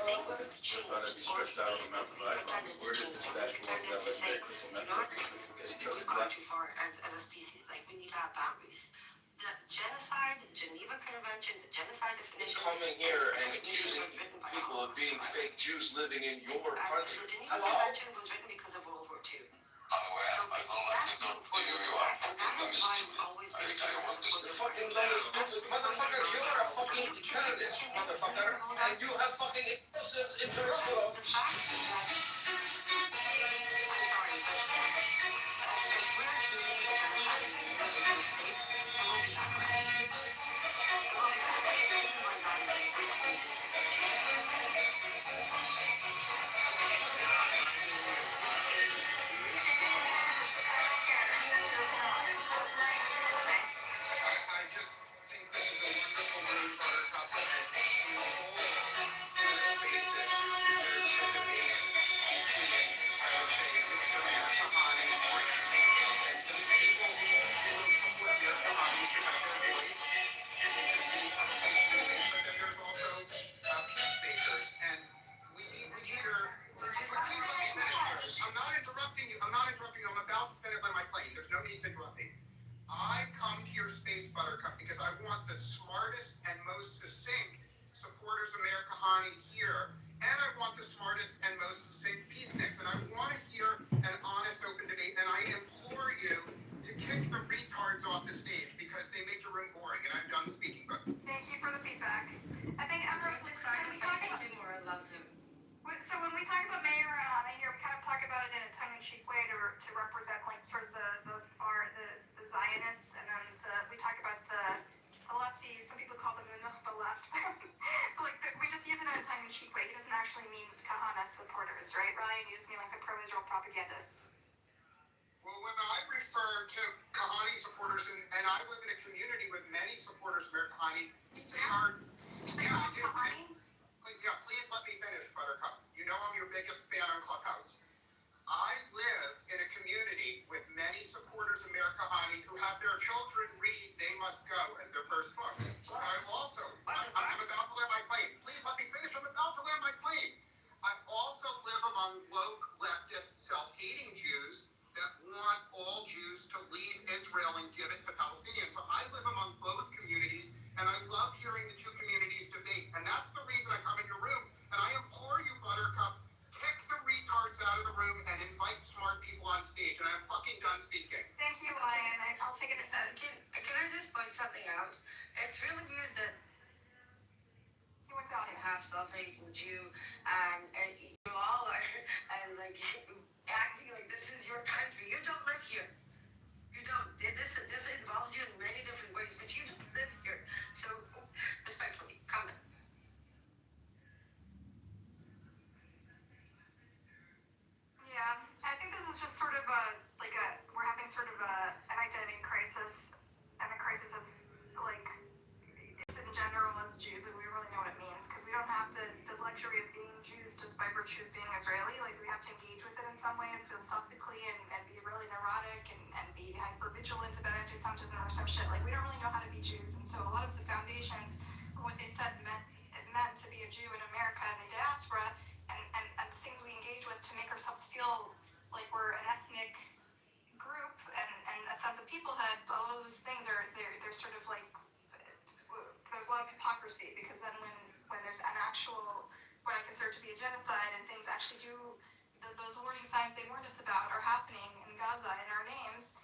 P: things changed.
F: I thought I'd be stretched out on the mountain of iPhones. Where does the stash walk down like that crystal method? Because he trusted
P: We've gone
F: that.
P: too far as a species. Like, we need to have boundaries. The genocide, Geneva Convention, the genocide definition.
G: Coming here and accusing people of being fake Jews living in your country.
P: The Geneva Convention was written because of World War II. So that's the importance of that. And that is why it's always been
G: You're fucking dumb as stupid. Motherfucker, you're a fucking terrorist, motherfucker. And you have fucking innocents in Jerusalem.
P: The fact is that, I'm sorry, but if we're committing a genocide in the United States, it will be backlash. It will be backlash. This is why Zionists are fighting.
D: I just think this is a wonderful move, Buttercup, and we will hold on to this basis. There should be between, I would say, Mr. Kahane and the people who support Mr. Kahane should have their voice. But then there's also peacemakers, and we need to hear. Please let me finish. I'm not interrupting you. I'm about to finish my plane. There's no need to interrupt me. I come to your space, Buttercup, because I want the smartest and most succinct supporters of Mayor Kahane here, and I want the smartest and most succinct peaceniks, and I want to hear an honest, open debate, and I implore you to kick the retards off the stage because they make the room boring, and I'm done speaking. But
Q: Thank you for the feedback. I think Ambrose was talking about.
P: I loved him.
Q: So when we talk about Mayor Kahane here, we kind of talk about it in a tongue-in-cheek way to represent like sort of the Zionists, and then we talk about the lefties. Some people call them the Nukhba left, tongue-in-cheek way. He doesn't actually mean Kahana supporters, right, Ryan? You just mean like the pro-Israel propagandists.
D: Well, when I refer to Kahani supporters, and I live in a community with many supporters of Kahani, they are. Yeah, I do. Yeah, please let me finish, Buttercup. You know I'm your biggest fan on Clubhouse. I live in a community with many supporters of Mayor Kahani who have their children read They Must Go as their first book. I'm about to land my plane. Please let me finish. I'm about to land my plane. I also live among woke, leftist, self-hating Jews that want all Jews to leave Israel and give it to Palestinians. So I live among both communities, and I love hearing the two communities debate. And that's the reason I come in your room. And I implore you, Buttercup, kick the retards out of the room and invite smart people on stage. And I'm fucking done speaking.
Q: Thank you, Ryan. I'll take it as that.
P: Can I just point something out? It's really weird that
Q: He wants out.
P: you have self-hating Jew and you all are and like acting like this is your country. You don't live here. You don't. This involves you in many different ways, but you don't live here. So respectfully, comment.
Q: Yeah, I think this is just sort of we're having sort of an identity crisis and a crisis of like it's in general as Jews, and we really know what it means because we don't have the luxury of being Jews just by virtue of being Israeli. Like we have to engage with it in some way philosophically and be really neurotic and be hyper vigilant about anti-Semitism or some shit. Like we don't really know how to be Jews, and so a lot of the foundations for what they said it meant to be a Jew in America and the diaspora and the things we engage with to make ourselves feel like we're an ethnic group and a sense of peoplehood, all those things they're sort of like there's a lot of hypocrisy because then when there's an actual what I consider to be a genocide and things actually do those warning signs they warned us about are happening in Gaza in our names,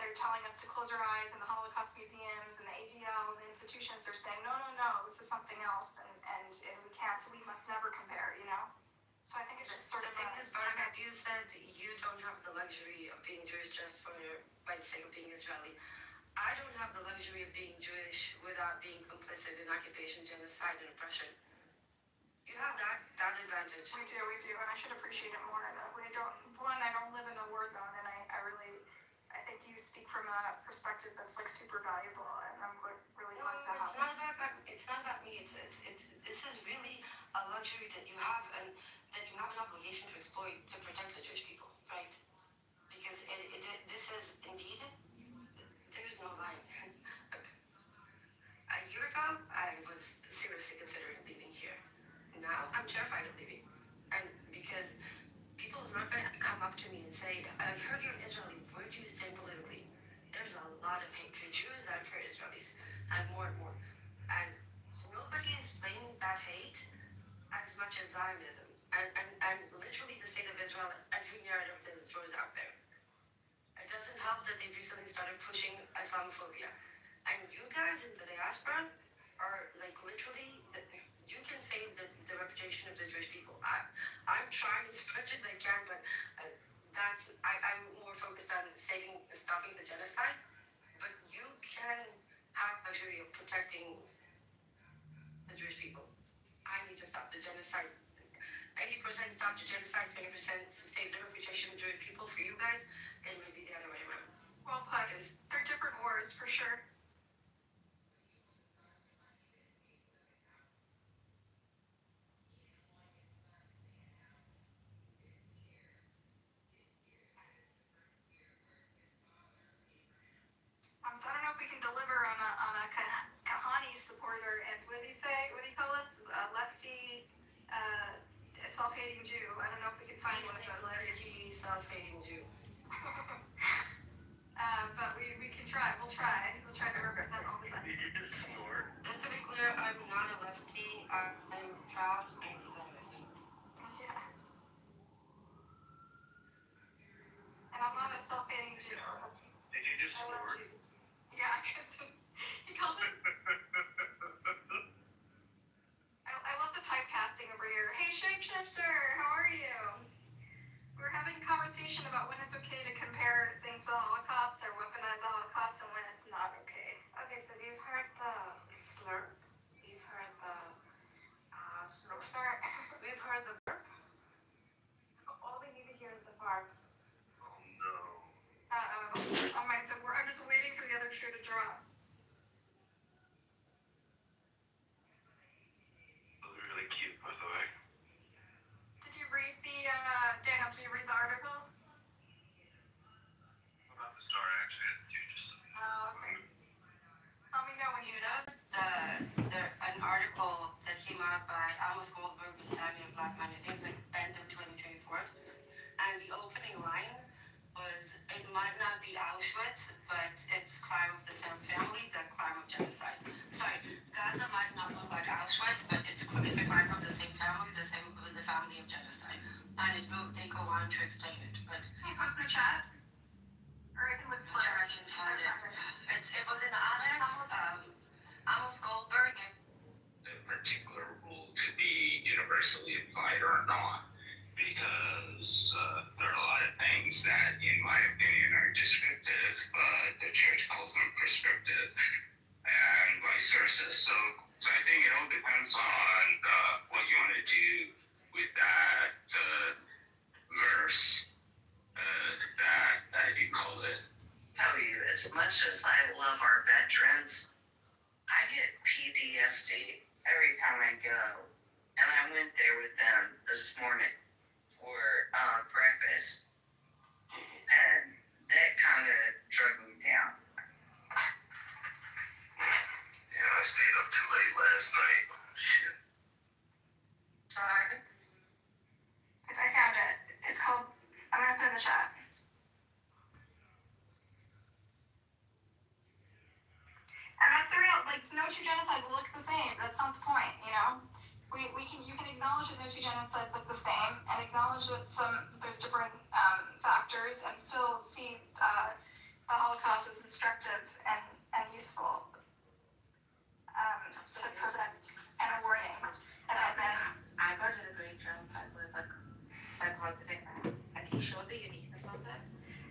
Q: they're telling us to close our eyes in the Holocaust museums and the ADL and the institutions are saying no, this is something else and we must never compare, you know. So I think it's just sort of
P: the thing is, Buttercup, you said you don't have the luxury of being Jewish just by the sake of being Israeli. I don't have the luxury of being Jewish without being complicit in occupation, genocide, and oppression. You have that advantage.
Q: We do, and I should appreciate it more. I don't live in a war zone, and I think you speak from a perspective that's like super valuable, and I'm really glad to have it.
P: It's not about me. This is really a luxury that you have, and that you have an obligation to exploit to protect the Jewish people, right? Because this is indeed there is no line. A year ago, I was seriously considering leaving here. Now I'm terrified of leaving, and because people are not going to come up to me and say, "I heard you're an Israeli. Where do you stand politically?" There's a lot of hate for Jews and for Israelis, and more, and nobody is blaming that hate as much as Zionism, and literally the state of Israel and every narrative that it throws out there. It doesn't help that they've recently started pushing Islamophobia, and you guys in the diaspora are like literally. You can save the reputation of the Jewish people. I'm trying as much as I can, but I'm more focused on stopping the genocide. But you can have the luxury of protecting the Jewish people. I need to stop the genocide. 80% stop the genocide, 20% save the reputation of Jewish people. For you guys, it might be the other way around.
Q: Well put. They're different wars for sure. So I don't know if we can deliver on a Kahani supporter and what do you say? What do you call us? Lefty, self-hating Jew. I don't know if we can find one of those.
P: Lefty, self-hating Jew.
Q: But we can try. We'll try. We'll try to represent all the sides.
R: Did you just snort?
P: Just to be clear, I'm not a lefty. I'm proud anti-Zionist.
Q: Yeah. And I'm not a self-hating Jew.
R: Did you just snort?
Q: Yeah, I guess he called it. I love the typecasting over here. Hey, shapeshifter, how are you? We're having a conversation about when it's
D: actually have to do just so you know.
Q: Okay. Let me know when
P: Do you know an article that came out by Amos Goldberg and Daniel Blackman, I think it's like end of 2024, and the opening line was, it might not be Auschwitz, but it's crime of the same family, the crime of genocide. Sorry, Gaza might not look like Auschwitz, but it's a crime of the same family, the family of genocide. And they go on to explain it, but
Q: Can you post in the chat? Or I can look for
P: I can find it. It was in Amos, Amos Goldberg.
I: The particular rule to be universally applied or not, because there are a lot of things that, in my opinion, are descriptive, but the church calls them prescriptive, and vice versa. So I think it all depends on what you want to do with that verse that you call it.
A: Tell you, as much as I love our veterans, I get PTSD every time I go. And I went there with them this morning for breakfast. And that kind of drug me down.
I: Yeah, I stayed up too late last night. Shit.
Q: Sorry. I found it. It's called, I'm gonna put it in the chat. And that's the real, like, no two genocides look the same. That's not the point, you know? You can acknowledge that no two genocides look the same and acknowledge that there's different factors and still see the Holocaust as instructive and useful to prevent and a warning. And then
K: I got a great job by positing that. Like, he showed the uniqueness of it.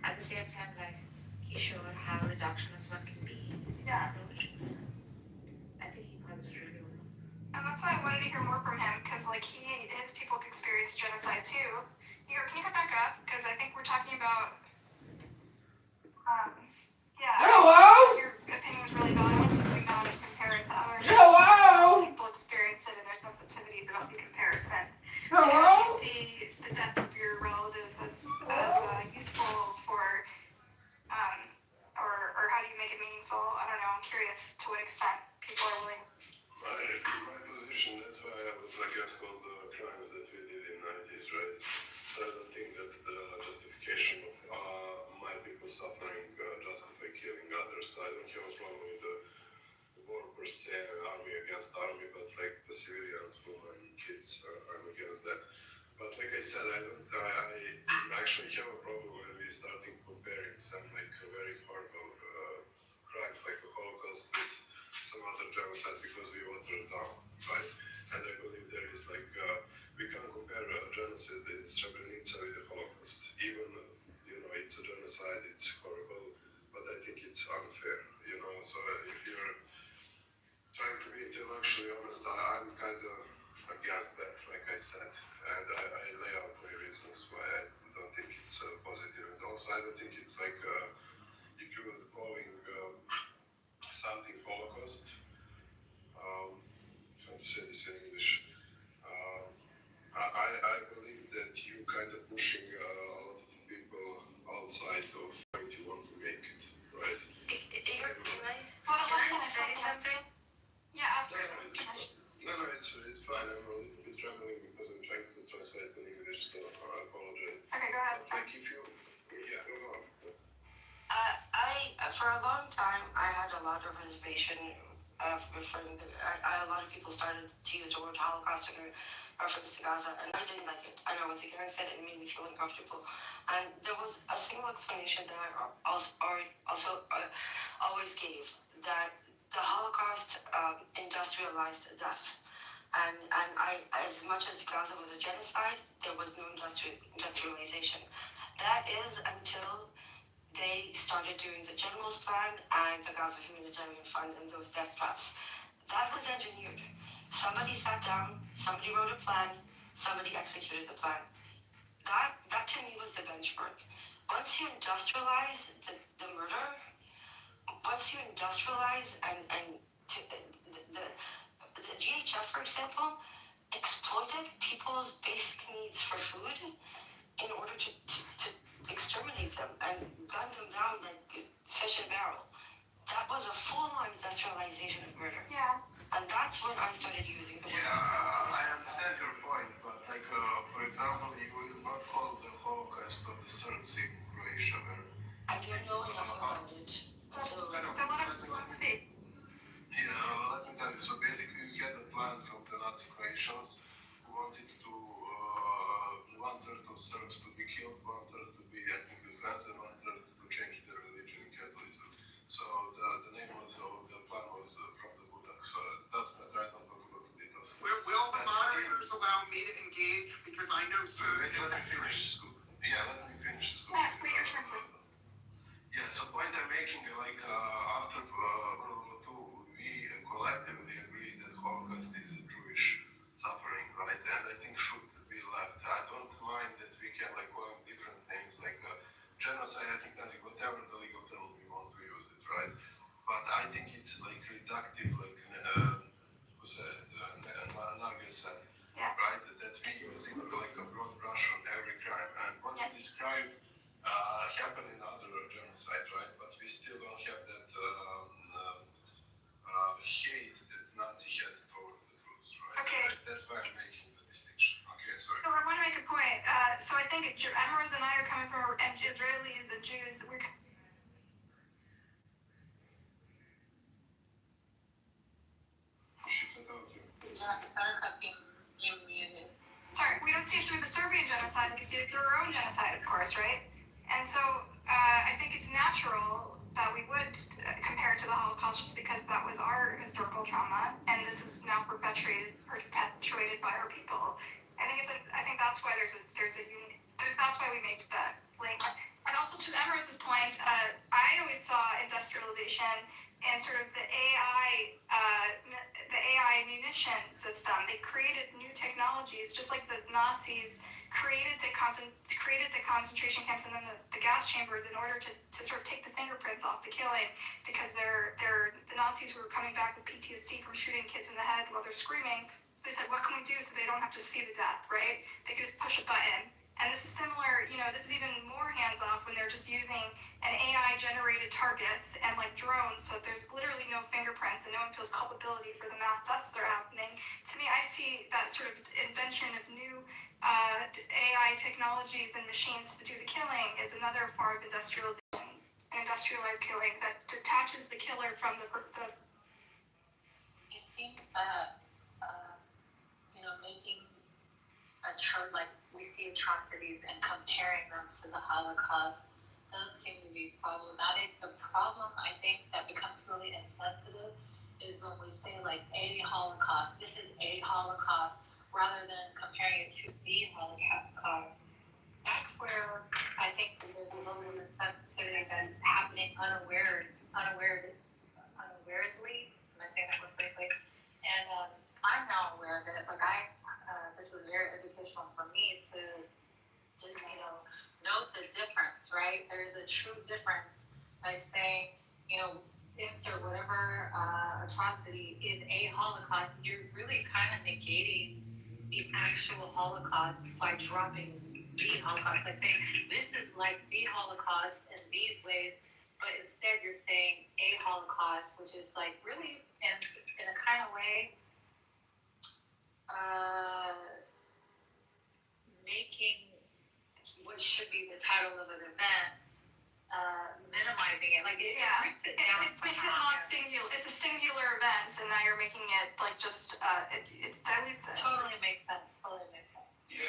K: At the same time, like, he showed how reductionist one can be.
Q: Yeah.
K: I think he posited really well.
Q: And that's why I wanted to hear more from him, because like his people experienced genocide too. Igor, can you come back up? Because I think we're talking about yeah.
C: Hello?
Q: Your opinion was really valid. I want you to acknowledge and compare it to others.
C: Hello?
Q: People experience it and their sensitivities about the comparison.
C: Hello?
Q: You see the death of your relatives as useful for or how do you make it meaningful? I don't know. I'm curious to what extent people are willing.
R: My position, that's why I was against all the crimes that we did in the 90s, right? So I don't think that the justification of my people suffering justify killing others. I don't have a problem with the war per se, army against army, but like the civilians, women, kids, I'm against that. But like I said, I actually have a problem when we starting comparing some like very horrible crimes like the Holocaust with some other genocide because we water it down, right? And I believe there is like we can't compare a genocide in Srebrenica with the Holocaust. Even it's a genocide, it's horrible, but I think it's unfair, So if you're trying to be intellectually honest, I'm kind of against that, like I said, and I lay out my reasons why I don't think it's positive, and also I don't think it's like if you was calling something Holocaust, how to say this in English, I believe that you kind of pushing a lot of people outside of what you want to make it, right?
P: Can I say something?
Q: Yeah, after.
R: No, it's fine. I'm a little bit trembling because I'm trying to translate in English, so I apologize.
Q: Okay, go ahead.
R: But like if you, yeah, go on.
P: For a long time, I had a lot of reservation of referring a lot of people started to use the word Holocaust in reference to Gaza, and I didn't like it. And I was against it, and it made me feel uncomfortable. And there was a single explanation that I also always gave, that the Holocaust industrialized death. And as much as Gaza was a genocide, there was no industrialization. That is until they started doing the General's Plan and the Gaza Humanitarian Fund and those death traps. That was engineered. Somebody sat down, somebody wrote a plan, somebody executed the plan. That to me was the benchmark. Once you industrialize the murder, once you industrialize the GHF, for example, exploited people's basic needs for food in order to exterminate them and gun them down like fish in a barrel. That was a full-on industrialization of murder.
Q: Yeah.
P: And that's when I started using the word.
R: Yeah, I understand your point, but like, for example, you will not call the Holocaust of the Serbs in Croatia.
P: I don't know enough about it.
Q: So let us speak.
R: Yeah, let me tell you. So basically, we had a plan from the Nazi Croatians who wanted to one-third of Serbs to be killed, one-third to be ethnic Muslims, and one-third to change their religion in Catholicism. So the name was, the plan was from the Buddha. So that's not right. I'm talking about the details.
D: Will the moderators allow me to engage? Because I know certain.
R: Let me finish. Yeah, let me finish.
Q: Yes, wait your turn.
R: Yeah, so point I'm making, like after World War II, we collectively agreed that Holocaust is a Jewish suffering, right? And I think should be left. I don't mind that we can like call it different things like genocide, ethnic cleansing, whatever the legal term we want to use it, right? But I think it's like reductive, like who said, Nargis said,
Q: Yeah.
R: right? That we using like a broad brush on every crime, and what you described happened in other genocide, right? But we still don't have that hate that Nazi had toward the Jews, right?
Q: Okay.
R: That's why I'm making the distinction. Okay, sorry.
Q: So I want to make a point. So I think Emrys and I are coming from Israelis and Jews. We're sorry, we don't see it through the Serbian genocide, we see it through our own genocide, of course, right? And so I think it's natural that we would compare it to the Holocaust just because that was our historical trauma, and this is now perpetuated by our people. I think that's why that's why we made that link. And also to Emrys's point, I always saw industrialization and sort of the AI munition system. They created new technologies, just like the Nazis created the concentration camps and then the gas chambers in order to sort of take the fingerprints off the killing, because the Nazis were coming back with PTSD from shooting kids in the head while they're screaming. So they said, what can we do so they don't have to see the death, right? They could just push a button. And this is similar, this is even more hands-off when they're just using an AI-generated targets and like drones, so there's literally no fingerprints and no one feels culpability for the mass deaths that are happening. To me, I see that sort of invention of new AI technologies and machines to do the killing is another form of industrialization, an industrialized killing that detaches the killer from the
T: It seems that, making like we see atrocities and comparing them to the Holocaust doesn't seem to be problematic. The problem, I think, that becomes really insensitive is when we say like a Holocaust, this is a Holocaust, rather than comparing it to the Holocaust. That's where I think that there's a little bit of insensitivity that's happening unawaredly. Am I saying that correctly? And I'm now aware of it. Like this was very educational for me to note the difference, right? There's a true difference by saying, insert whatever atrocity is a Holocaust. You're really kind of negating the actual Holocaust by dropping the Holocaust. Like saying this is like the Holocaust in these ways, but instead you're saying a Holocaust, which is like really in a kind of way making what should be the title of an event, minimizing it. Like it brings it down.
Q: It makes it not singular. It's a singular event, and now you're making it like just it dilutes it.
T: Totally makes sense.
R: Yeah,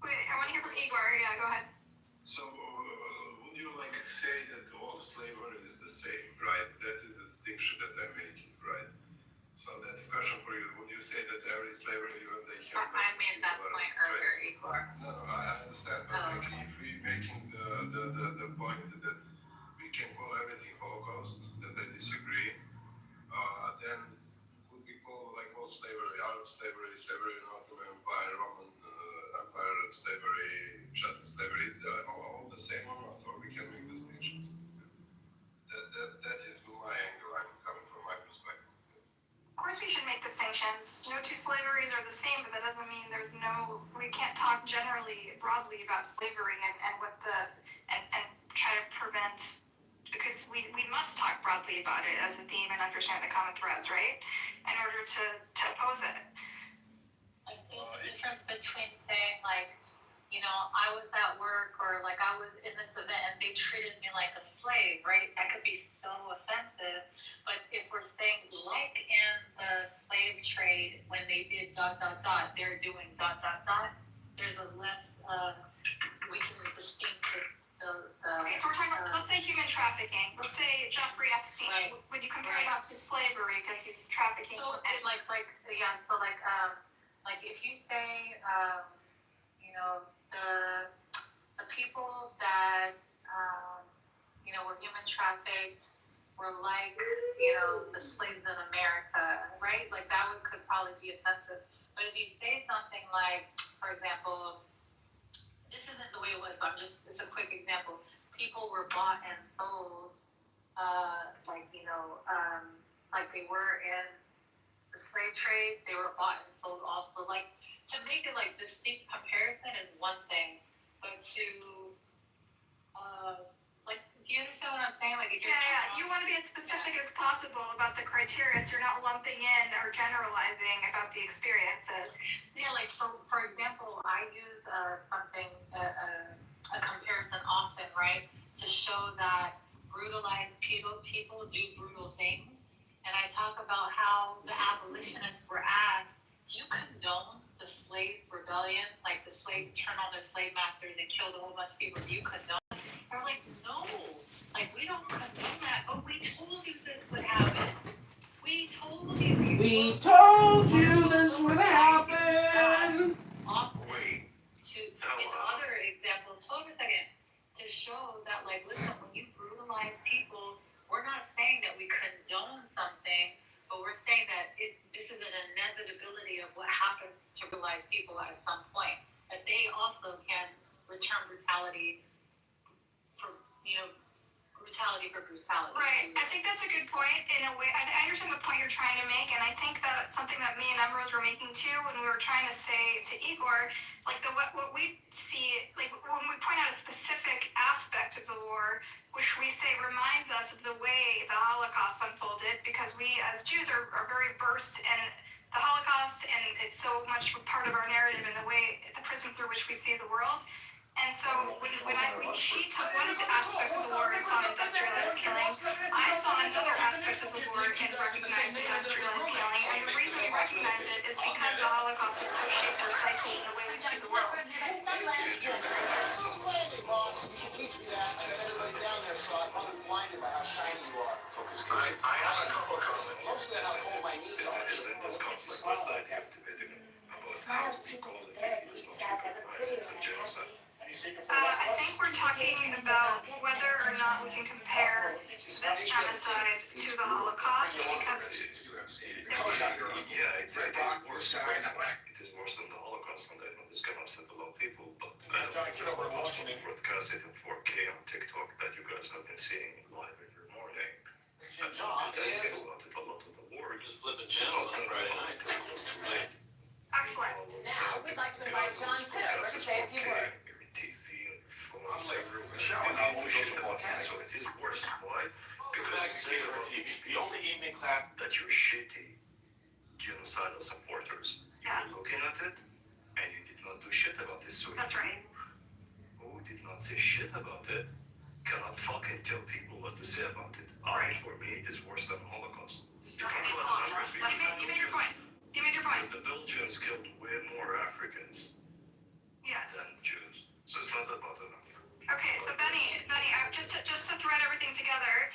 Q: Wait, I want to hear from Igor. Yeah, go ahead.
R: So would you like say that all slavery is the same, right? That is the distinction that I'm making, right? So that's a question for you. Would you say that every slavery, even they have...
T: I made that point earlier, Igor.
R: No, I understand. But if we making the point that we can call everything Holocaust, that I disagree, then could we call like all slavery, Arab slavery, slavery in Ottoman Empire, Roman Empire slavery, chattel slavery, is all the same or not? Or we can make distinctions? That is my angle. I'm coming from my perspective.
Q: Of course we should make distinctions. No two slaveries are the same, but that doesn't mean we can't talk generally, broadly about slavery and what and try to prevent critically about it as a theme and understand the common threads, right? In order to oppose it.
T: Like, there's a difference between saying, like, you know, I was at work or like I was in this event and they treated me like a slave, right? That could be so offensive. But if we're saying, like in the slave trade, when they did ... they're doing ... there's a less, we can distinguish the
Q: Okay, so we're talking about, let's say human trafficking. Let's say Jeffrey Epstein.
T: Right.
Q: Would you compare that to slavery because he's trafficking?
T: So, like, if you say, you know, the people that, you know, were human trafficked were like, you know, the slaves in America, right? Like, could probably be offensive. But if you say something like, for example, this isn't the way it was, but it's a quick example. People were bought and sold, like they were in the slave trade, they were bought and sold also. Like, to make it like distinct comparison is one thing, but to, do you understand what I'm saying? Like, if you're
Q: you want to be as specific as possible about the criteria, so you're not lumping in or generalizing about the experiences.
T: Yeah, like for example, I use something, a comparison often, right, to show that brutalized people do brutal things. And I talk about how the abolitionists were asked, do you condone the slave rebellion? Like, the slaves turned on their slave masters and killed a whole bunch of people. Do you condone? They're like, no. Like, we don't condone that. But we told you this would happen. We told you.
C: We told you this would happen.
T: Often, in other examples, hold on a second, to show that, like, listen, when you brutalize people, we're not saying that we condone something, but we're saying that this is an inevitability of what happens to brutalized people at some point. That they also can return brutality for, you know, brutality for brutality.
Q: Right. I think that's a good point in a way. I understand the point you're trying to make, and I think that's something that me and Emerald were making too when we were trying to say to Igor, like what we see, like when we point out a specific aspect of the war, which we say reminds us of the way the Holocaust unfolded, because we as Jews are very versed in the Holocaust, and it's so much part of our narrative and the way, the prism through which we see the world. And so when she took one of the aspects of the war and saw industrialized killing, I saw another aspect of the war and recognized industrialized killing. And the reason we recognize it is because the Holocaust has so shaped our psyche and the way we see the world.
S: Boss, you should teach me that. I got everybody down there, so I'm not blinded by how shiny you are.
R: I have a couple of comments.
S: Mostly that how cold my knees are.
R: Is in this conflict, what's the idea of debating about how equality is not recognized? It's a genocide.
Q: I think we're talking about whether or not we can compare this genocide to the Holocaust, because
R: it is worse. It is worse than the Holocaust, and I know this can upset a lot of people, but I don't think I would watch it broadcast it in 4K on TikTok that you guys have been seeing live every morning. I don't think anything about it. A lot of the war just flipping channels on a Friday night until it was too late.
Q: excellent.
T: Now, we'd like to invite John Pitter to say a few words.
R: TV and phones everywhere. People shit about it, so it is worse. Why? Because the only evening clap that you're shitty genocidal supporters. You were looking at it and you did not do shit about it. So
Q: that's right.
R: Who did not say shit about it cannot fucking tell people what to say about it. For me, it is worse than the Holocaust. It's not about the numbers.
Q: You made your point. You made your point.
R: Because the Belgians killed way more Africans than Jews. So it's not about the number.
Q: Okay, so Benny, just to thread everything together,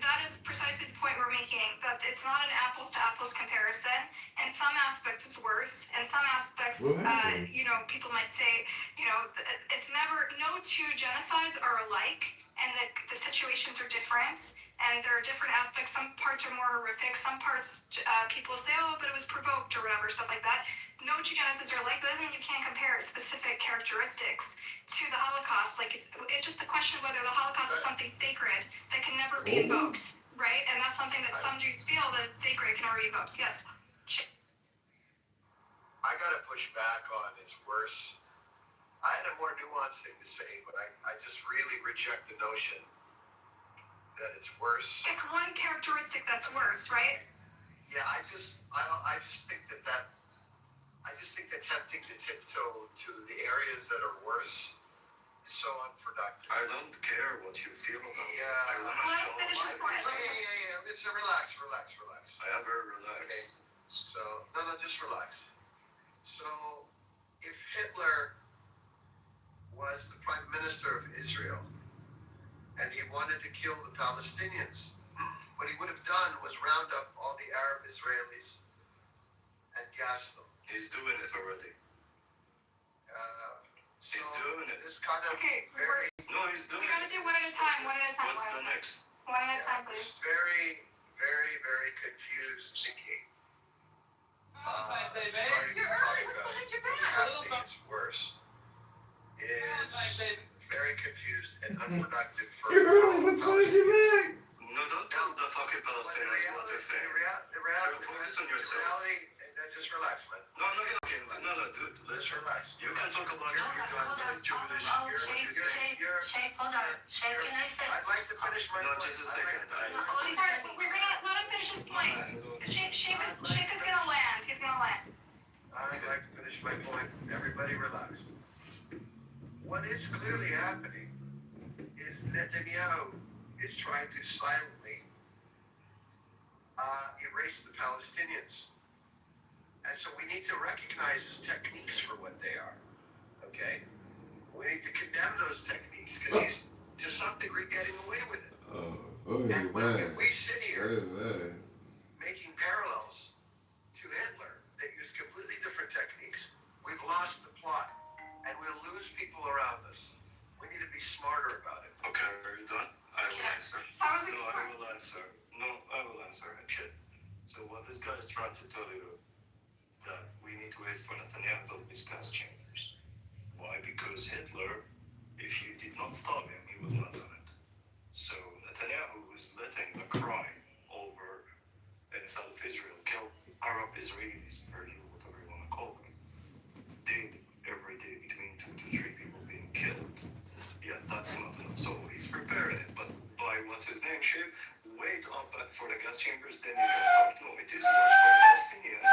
Q: that is precisely the point we're making, that it's not an apples to apples comparison. In some aspects it's worse. In some aspects, you know, people might say, you know, it's never, no two genocides are alike, and the situations are different, and there are different aspects. Some parts are more horrific, some parts people say, oh, but it was provoked or whatever, stuff like that. No two genocides are alike, but doesn't mean you can't compare specific characteristics to the Holocaust. Like, it's just the question of whether the Holocaust is something sacred that can never be invoked, right? And that's something that some Jews feel that it's sacred, it can never be invoked. Yes.
V: I gotta push back on it's worse. I had a more nuanced thing to say, but I just really reject the notion that it's worse.
Q: It's one characteristic that's worse, right?
V: Yeah, I just think that attempting to tiptoe to the areas that are worse is so unproductive.
R: I don't care what you feel about it.
V: Yeah.
R: I want to show
V: Yeah. Just relax.
R: I am very relaxed.
V: So, no, just relax. So, if Hitler was the prime minister of Israel and he wanted to kill the Palestinians, what he would have done was round up all the Arab Israelis and gas them.
R: He's doing it already. He's doing it.
V: This kind of
Q: Okay,
R: No, he's doing
Q: we gotta
R: it.
Q: do one at a time.
R: What's the next?
Q: One at a time, please.
V: It's very, very, very confused thinking. Starting
Q: You're
V: to
Q: early.
V: talk
Q: What's
V: about
Q: behind your back?
V: something that's worse is very confused and unproductive for
C: You're early, what's going on your back?
R: No, don't tell the fucking Palestinians what to think. Focus on yourself.
V: Just relax, man.
R: No, dude, let's
V: relax.
R: You can talk about your guys as Jewish.
Q: Shape, hold on. Shape, can I say?
V: I'd like to finish my
R: No,
V: point.
R: just a second.
Q: We're gonna let him finish his point. Shape is gonna land. He's gonna land.
V: I'd like to finish my point. Everybody relax. What is clearly happening is Netanyahu is trying to silently erase the Palestinians. And so we need to recognize his techniques for what they are. Okay? We need to condemn those techniques because he's, to some degree, getting away with it. If we sit here making parallels to Hitler that use completely different techniques, we've lost the plot and we'll lose people around us. We need to be smarter about it.
R: Okay, are you done? I will answer.
Q: That was a
R: No,
Q: good
R: I
Q: point.
R: will answer. No, I will answer. Shit. So what this guy is trying to tell you that we need to wait for Netanyahu to build these gas chambers. Why? Because Hitler, if you did not stop him, he would not have done it. So Netanyahu is letting the crime over in South Israel kill Arab Israelis, or whatever you want to call them, daily, every day, between 2 to 3 people being killed. Yeah, that's not enough. So he's preparing it, but by what's his name, Shape, wait up for the gas chambers, then you can start. No, it is worse for Palestinians.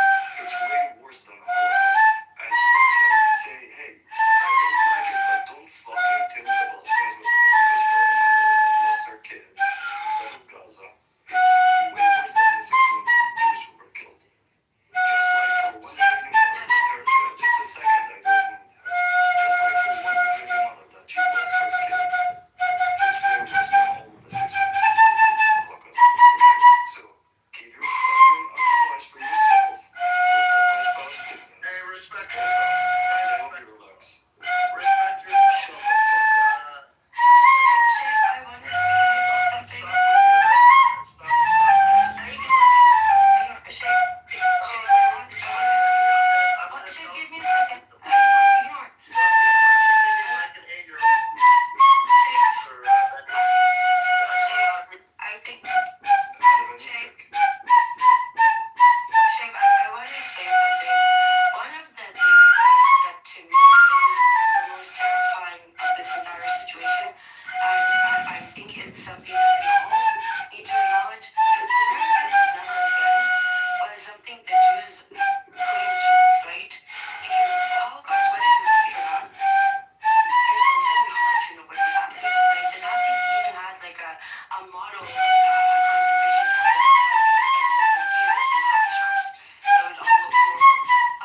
R: It's way worse than Holocaust. And you can say, hey, I don't like it, but don't fucking tell the Palestinians what to do. Because for a mother that lost her kid inside of Gaza, it's way worse than the 6 million Jews who were killed. Just like for one Israeli mother, just a second, I don't need her. Just like for one Israeli mother that she lost her kid, it's way worse than all of the 6 million Holocaust. Okay? So keep your fucking advice for yourself. Don't advise Palestinians.
V: Hey, respect
R: And
V: yourself.
R: I hope you relax.
V: Respect yourself.
R: Shut the fuck up.
P: Shape, I want to say something.
V: Stop.
P: Are you gonna Shape, give me a second. Ignore.
V: Like an 8-year-old.
P: I think
R: And
P: Shape, I want to explain something. One of the things that to me is the most terrifying of this entire situation, and I think it's something that we all need to acknowledge. The narrative of never again was something the Jews claimed to, right? Because the Holocaust, whether you like it or not, it was very hard to know what was happening. Right? The Nazis even had like a model concentration camp that had building fences and cables and coffee shops, so it all looked normal.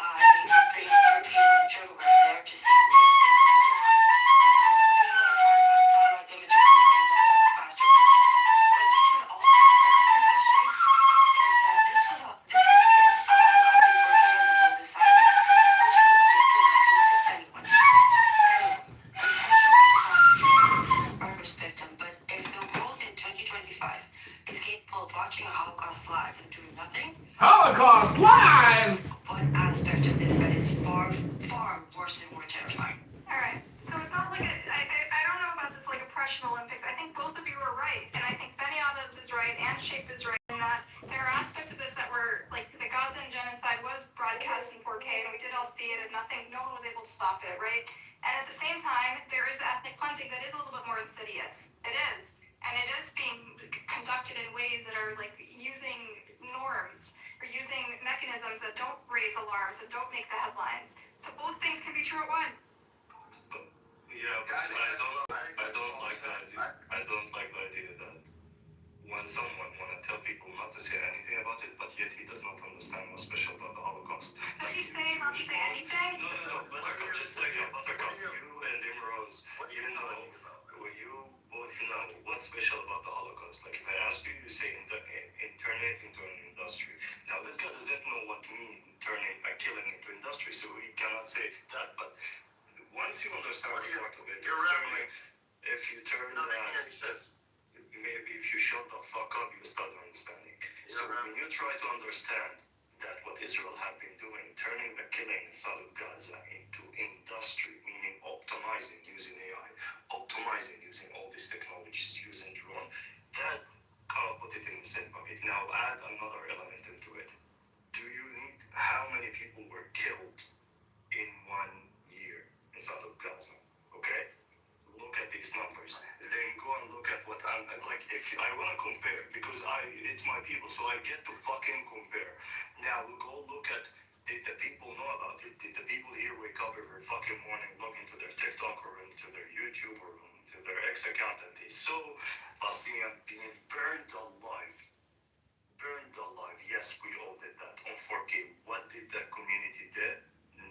P: And they would bring European journalists there to see the pictures of it. No satellite images and things off of the pasture. But we should all be terrified actually is that this is a Holocaust before Canada decided, which means it can happen to anyone. Unfortunately, the Palestinians are a victim, but if the world in 2025 is capable of watching a Holocaust live and doing nothing,
C: Holocaust live!
P: one aspect of this that is far, far worse and more terrifying.
Q: All right. So it's not like I don't know about this like oppression Olympics. I think both of you are right, and I think Benyamin is right and Shape is right in that there are aspects of this that were like the Gazan genocide was broadcast in 4K, and we did all see it, and no one was able to stop it, right? And at the same time, there is ethnic cleansing that is a little bit more insidious. It is. And it is being acted in ways that are like using norms or using mechanisms that don't raise alarms and don't make the headlines. So both things can be true at once.
F: Yeah, but I don't like the idea. I don't like the idea that when someone wanna tell people not to say anything about it, but yet he does not understand what's special about the Holocaust.
Q: But he's saying not to say anything?
F: No, Buttercup, just a second, Buttercup, you and Imrose, you know, when you both know what's special about the Holocaust. Like if I ask you, you say turn it into an industry. Now this guy doesn't know what to mean turning a killing into industry, so he cannot say that. But once you understand the part of it, if you turn that, maybe if you shut the fuck up, you start understanding. So when you try to understand that what Israel have been doing, turning the killing south of Gaza into industry, meaning optimizing using AI, optimizing using all these technologies, using drone, that kind of put it in the same bucket. Now add another element into it. Do you need how many people were killed in 1 year in south of Gaza? Okay? Look at these numbers. Then go and look at what I'm like. If I want to compare, because it's my people, so I get to fucking compare. Now we'll go look at, did the people know about it? Did the people here wake up every fucking morning, log into their TikTok or into their YouTube or into their X account, and they saw Palestinians being burned alive? Burned alive. Yes, we all did that on 4K. What did the community do?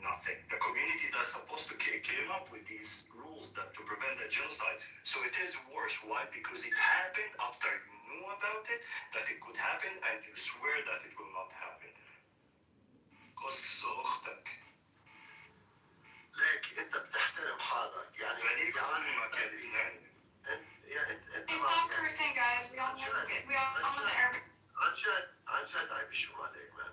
F: Nothing. The community that's supposed to came up with these rules that to prevent the genocide. So it is worse. Why? Because it happened after you knew about it, that it could happen, and you swear that it will not happen. قص أختك.
S: ليك انت بتحترم حالك يعني
F: خليك أمك يا لبناني.
Q: Hey, stop cursing, guys. We all know the Arabic.
S: عن جد عيب شو عليك, man.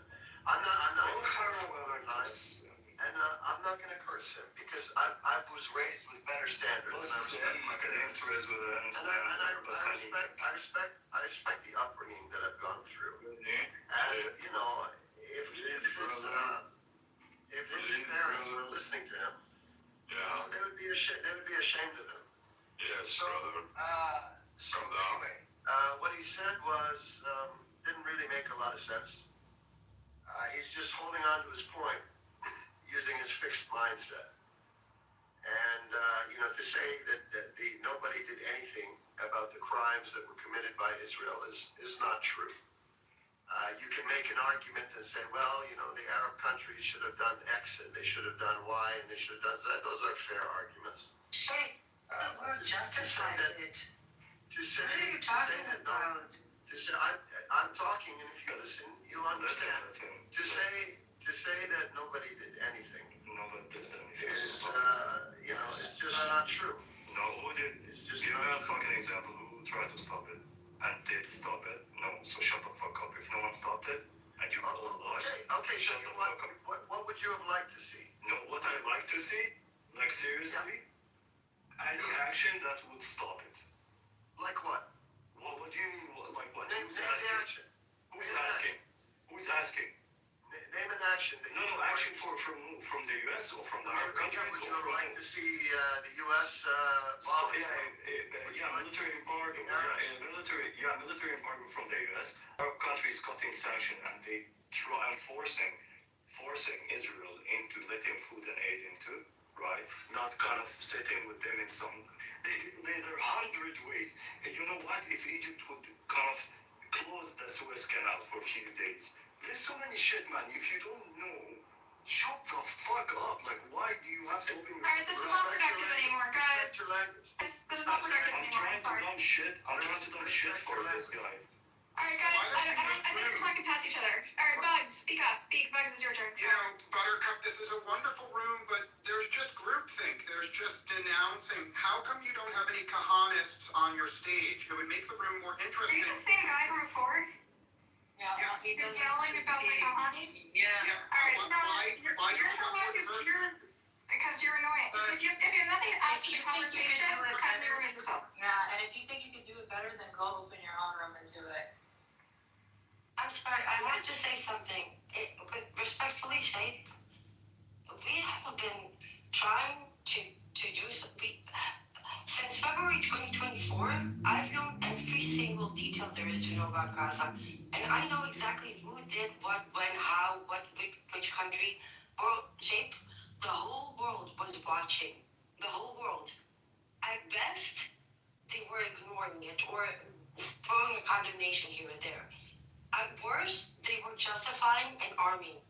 S: I'm not gonna curse him because I was raised with better standards. I respect the upbringing that I've gone through. And you know, if his parents were listening to him, they would be ashamed of him.
M: Yes,
S: so,
M: brother.
S: So anyway, what he said was didn't really make a lot of sense. He's just holding on to his point, using his fixed mindset. And, to say that nobody did anything about the crimes that were committed by Israel is not true. You can make an argument and say, well, the Arab countries should have done X and they should have done Y and they should have done Z. Those are fair arguments.
P: We're justified it.
S: To say,
P: what are you talking about?
S: To say, I'm talking, and if you listen, you'll understand. To say that nobody did anything.
F: Nobody did anything.
S: It's just not true.
F: No, who did? Give me a fucking example. Who tried to stop it? And did stop it? No, so shut the fuck up. If no one stopped it, and you all lied.
S: Okay, so
F: shut the fuck up.
S: What would you have liked to see?
F: No, what I'd like to see? Like, seriously? Any action that would stop it.
S: Like what?
F: Well, what do you mean? Like what?
S: Name
F: Who's
S: the
F: asking?
S: action.
F: Who's asking? Who's asking?
S: Name an action.
F: No, action from the U.S. or from the Arab countries.
S: Would you have liked to see the U.S.
F: Military embargo. Military embargo from the U.S. Arab countries cutting sanction and they try forcing Israel into letting food and aid into, right? Not kind of sitting with them in some. There are 100 ways. And you know what? If Egypt would kind of close the Suez Canal for a few days, there's so many shit, man. If you don't know, shut the fuck up. Like, why do you have to open your...
Q: Alright, this is not productive anymore, guys. This is not productive anymore.
F: I'm trying to dump shit for this guy.
Q: Alright, guys, I think we're talking past each other. Alright, Bugs, speak up. Bugs, it's your turn.
D: Buttercup, this is a wonderful room, but there's just groupthink. There's just denouncing. How come you don't have any kahanists on your stage? It would make the room more interesting.
Q: Are you the same guy from before?
T: Yeah.
Q: He was yelling about the Kahanis?
T: Yeah.
Q: Alright, you're the one who's here because you're annoying. If you have nothing to add to the conversation, kindly remove yourself.
T: Yeah, and if you think you can do it better, then go open your own room and do it.
P: I'm sorry, I wanted to say something. Respectfully say, we have been trying to do something. Since February 2024, I've known every single detail detail there is to know about Gaza. And I know exactly who did what, when, how, which country. World shape. The whole world was watching. The whole world. At best, they were ignoring it or throwing a condemnation here and there. At worst, they were justifying and arming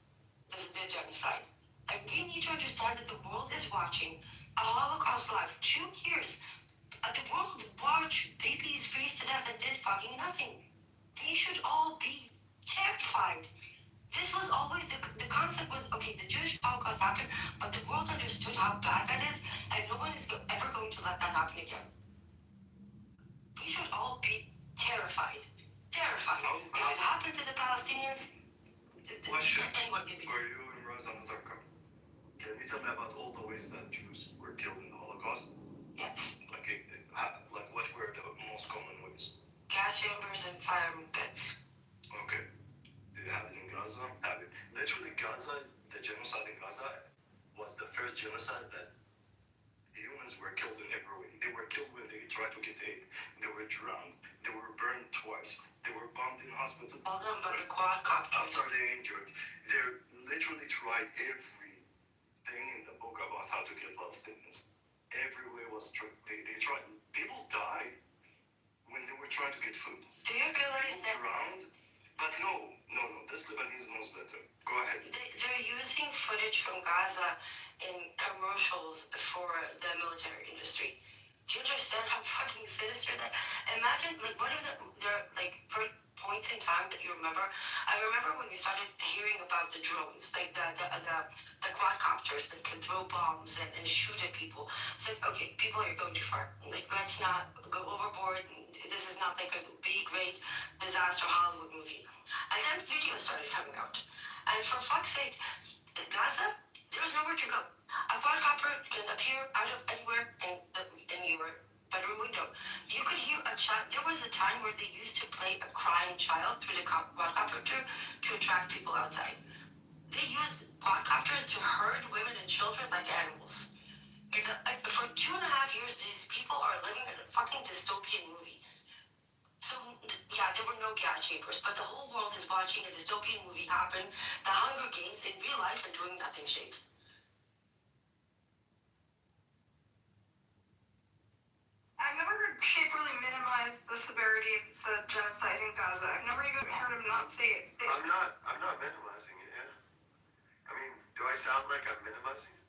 P: the genocide. And we need to understand that the world is watching a Holocaust live. 2 years. The world watched babies freeze to death and did fucking nothing. They should all be terrified. This was always the concept was, okay, the Jewish Holocaust happened, but the world understood how bad that is, and no one is ever going to let that happen again. We should all be terrified. Terrified. If it happened to the Palestinians,
F: Question
P: anyone can be.
F: for you and Razan Tarka. Can you tell me about all the ways that Jews were killed in the Holocaust?
P: Yes.
F: Like what were the most common ways?
P: Gas chambers and fire pits.
F: Okay. Did you have it in Gaza? Have it. Literally, Gaza, the genocide in Gaza was the first genocide that humans were killed in every way. They were killed when they tried to get aid. They were drowned. They were burned twice. They were bombed in hospital.
P: All them but the quadcopters.
F: After they injured, they literally tried everything in the book about how to kill Palestinians. Every way was they tried. People died when they were trying to get food.
P: Do you realize
F: People
P: that
F: drowned? But no. This Lebanese knows better. Go ahead.
P: they're using footage from Gaza in commercials for the military industry? Do you understand how fucking sinister that? Imagine, like, one of their first points in time that you remember. I remember when we started hearing about the drones, like the quadcopters that can throw bombs and shoot at people. So okay, people are going too far. Like, let's not go overboard. This is not like a big, great disaster Hollywood movie. And then videos started coming out. And for fuck's sake, Gaza, there was nowhere to go. A quadcopter can appear out of anywhere in your bedroom window. You could hear a child. There was a time where they used to play a crying child through the quadcopter to attract people outside. They used quadcopters to herd women and children like animals. For 2.5 years, these people are living in a fucking dystopian movie. So, yeah, there were no gas chambers, but the whole world is watching a dystopian movie happen, the Hunger Games in real life, and doing nothing shape.
Q: I've never heard Shape really minimize the severity of the genocide in Gaza. I've never even heard him not say it.
S: I'm not minimizing it, yeah. I mean, do I sound like I'm minimizing it?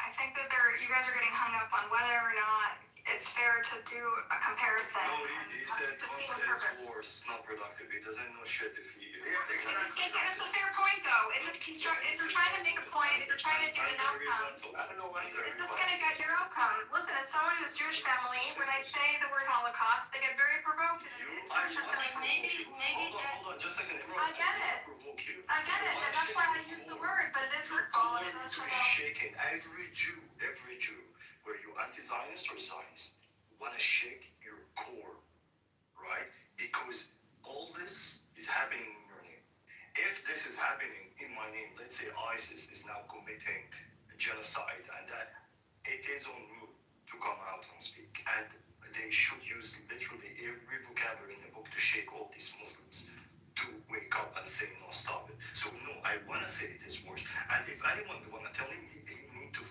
Q: I think that you guys are getting hung up on whether or not it's fair to do a comparison.
F: No, he said
Q: defeat
F: one
Q: the purpose.
F: says war is not productive. He doesn't know shit if he.
Q: It's a fair point, though. If you're trying to make a point, if you're trying to get an outcome,
S: I don't know why you're.
Q: is this going to get your outcome? Listen, as someone who's Jewish family, when I say the word Holocaust, they get very provoked.
P: Maybe
F: Hold on, just a second.
Q: I get it.
F: Provoke you.
Q: I get it, and that's why I use the word, but it is hurtful, and it does hurt.
F: Shaking every Jew, whether you're anti-Zionist or Zionist, want to shake your core, right? Because all this is happening in your name. If this is happening in my name, let's say ISIS is now committing genocide, and that it is on you to come out and speak, and they should use literally every vocabulary in the book to shake all these Muslims to wake up and say, no, stop it. So no, I want to say it is worse. And if anyone want to tell him, he need to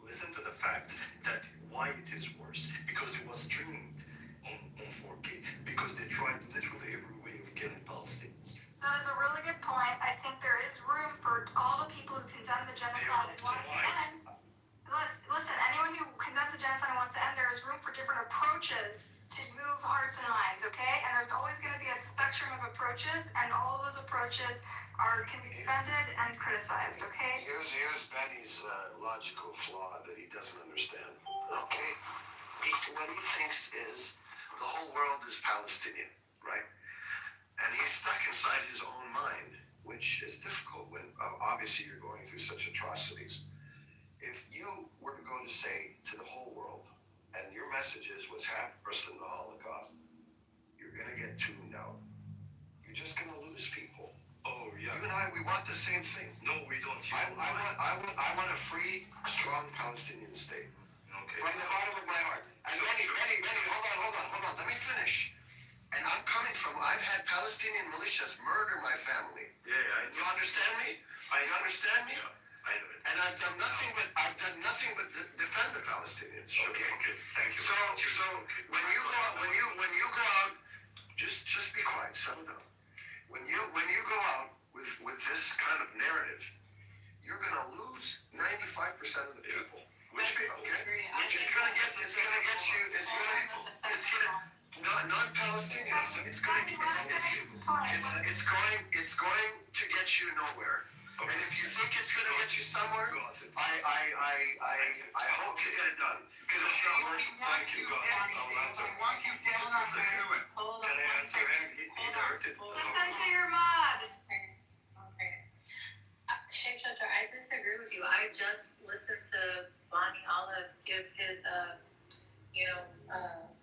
F: listen to the facts that why it is worse. Because it was streamed on 4K. Because they tried literally every way of killing Palestinians.
Q: That is a really good point. I think there is room for all the people who condemn the genocide and want it to end. Listen, anyone who condemns the genocide and wants to end, there is room for different approaches to move hearts and minds, okay? And there's always going to be a spectrum of approaches, and all of those approaches can be defended and criticized, okay?
G: Here's Benny's logical flaw that he doesn't understand. Okay? What he thinks is the whole world is Palestinian, right? And he's stuck inside his own mind, which is difficult when obviously you're going through such atrocities. If you were to go to say to the whole world, and your message is what's happened worse than the Holocaust, you're going to get tuned out. You're just going to lose people.
F: Oh, yeah.
G: You and I, we want the same thing.
F: No, we don't.
G: I want a free, strong Palestinian state.
F: Okay.
G: From the bottom of my heart. And Benny, hold on. Let me
S: I've had Palestinian militias murder my family.
F: Yeah, I
S: You understand me? You understand me?
F: I know it.
S: And I've done nothing but defend the Palestinians. Okay.
F: Thank you.
S: So when you go out, just be quiet, settle down. When you go out with this kind of narrative, you're gonna lose 95% of the people.
F: Which people?
S: Okay. It's gonna non-Palestinians. It's going to get you nowhere. And if you think it's going to get you somewhere, I hope you get it done. Because it's not working.
F: Thank you, God. I'll answer. Just a second. Can I answer him? He directed.
Q: Listen to your mod.
T: Shape Shelter, I disagree with you. I just listened to Bonnie Olive give his,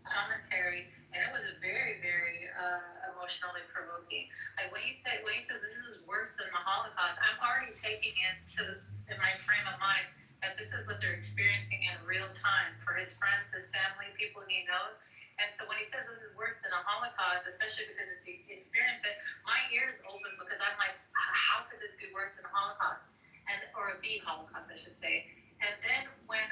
T: commentary, and it was very, very emotionally provoking. Like when he said this is worse than the Holocaust, I'm already taking it in my frame of mind that this is what they're experiencing in real time for his friends, his family, people he knows. And so when he says this is worse than the Holocaust, especially because he experienced it, my ears open because I'm like, how could this be worse than the Holocaust? Or the Holocaust, I should say. And then when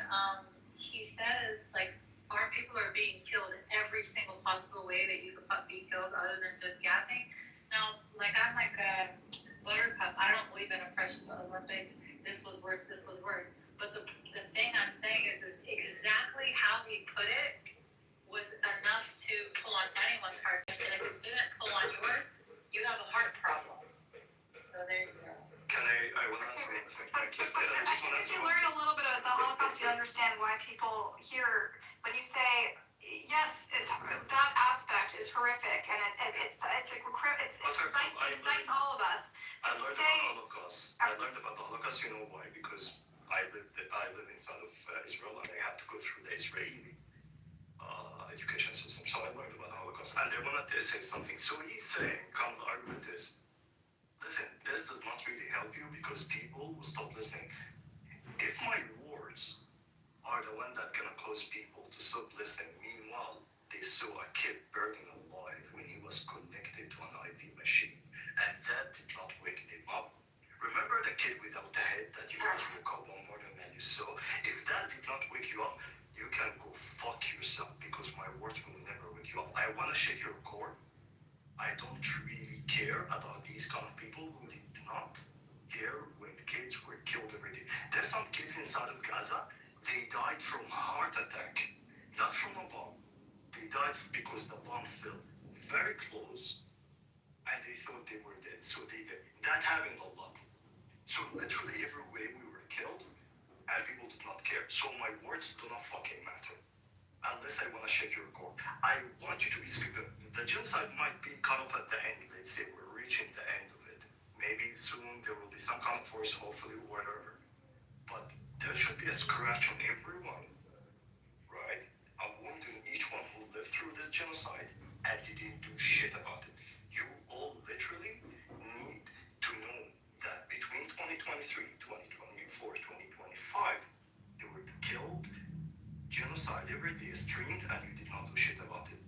T: he says, like, our people are being killed in every single possible way that you could be killed other than just gassing. Now, like, I'm like a Buttercup. I don't believe in oppression, the Olympics. This was worse. But the thing I'm saying is exactly how he put it was enough to pull on anyone's heart. And if it didn't pull on yours, you have a heart problem. So there you go.
F: Can I want to answer one thing? Thank you. I just want to
Q: If
F: answer
Q: you
F: one
Q: learn a little bit about the Holocaust, you understand why people hear when you say yes, that aspect is horrific, and it indicts all of us.
F: I learned about the Holocaust. You know why? Because I live inside of Israel, and I have to go through the Israeli education system. So I learned about the Holocaust, and they wanted to say something. So he's saying, kind of the argument is, listen, this does not really help you because people will stop listening. If my words are the one that gonna cause people to stop listening, meanwhile, they saw a kid burning alive when he was connected to an IV machine, and that did not wake them up. Remember the kid without the head that you guys woke up one morning and you saw? If that did not wake you up, you can go fuck yourself because my words will never wake you up. I wanna shake your core. I don't really care about these kind of people who did not care when kids were killed every day. There's some kids inside of Gaza, they died from heart attack, not from a bomb. They died because the bomb fell very close and they thought they were dead. So that happened a lot. So literally every way we were killed and people did not care. So my words do not fucking matter. Unless I want to shake your core. I want you to be stupid. The genocide might be kind of at the end. Let's say we're reaching the end of it. Maybe soon there will be some kind of force, hopefully, whatever. But there should be a scratch on everyone, right? A wound in each one who lived through this genocide and you didn't do shit about it. You all literally need to know that between 2023, 2024, 2025, they were killed. Genocide every day is streamed and you did not do shit about it.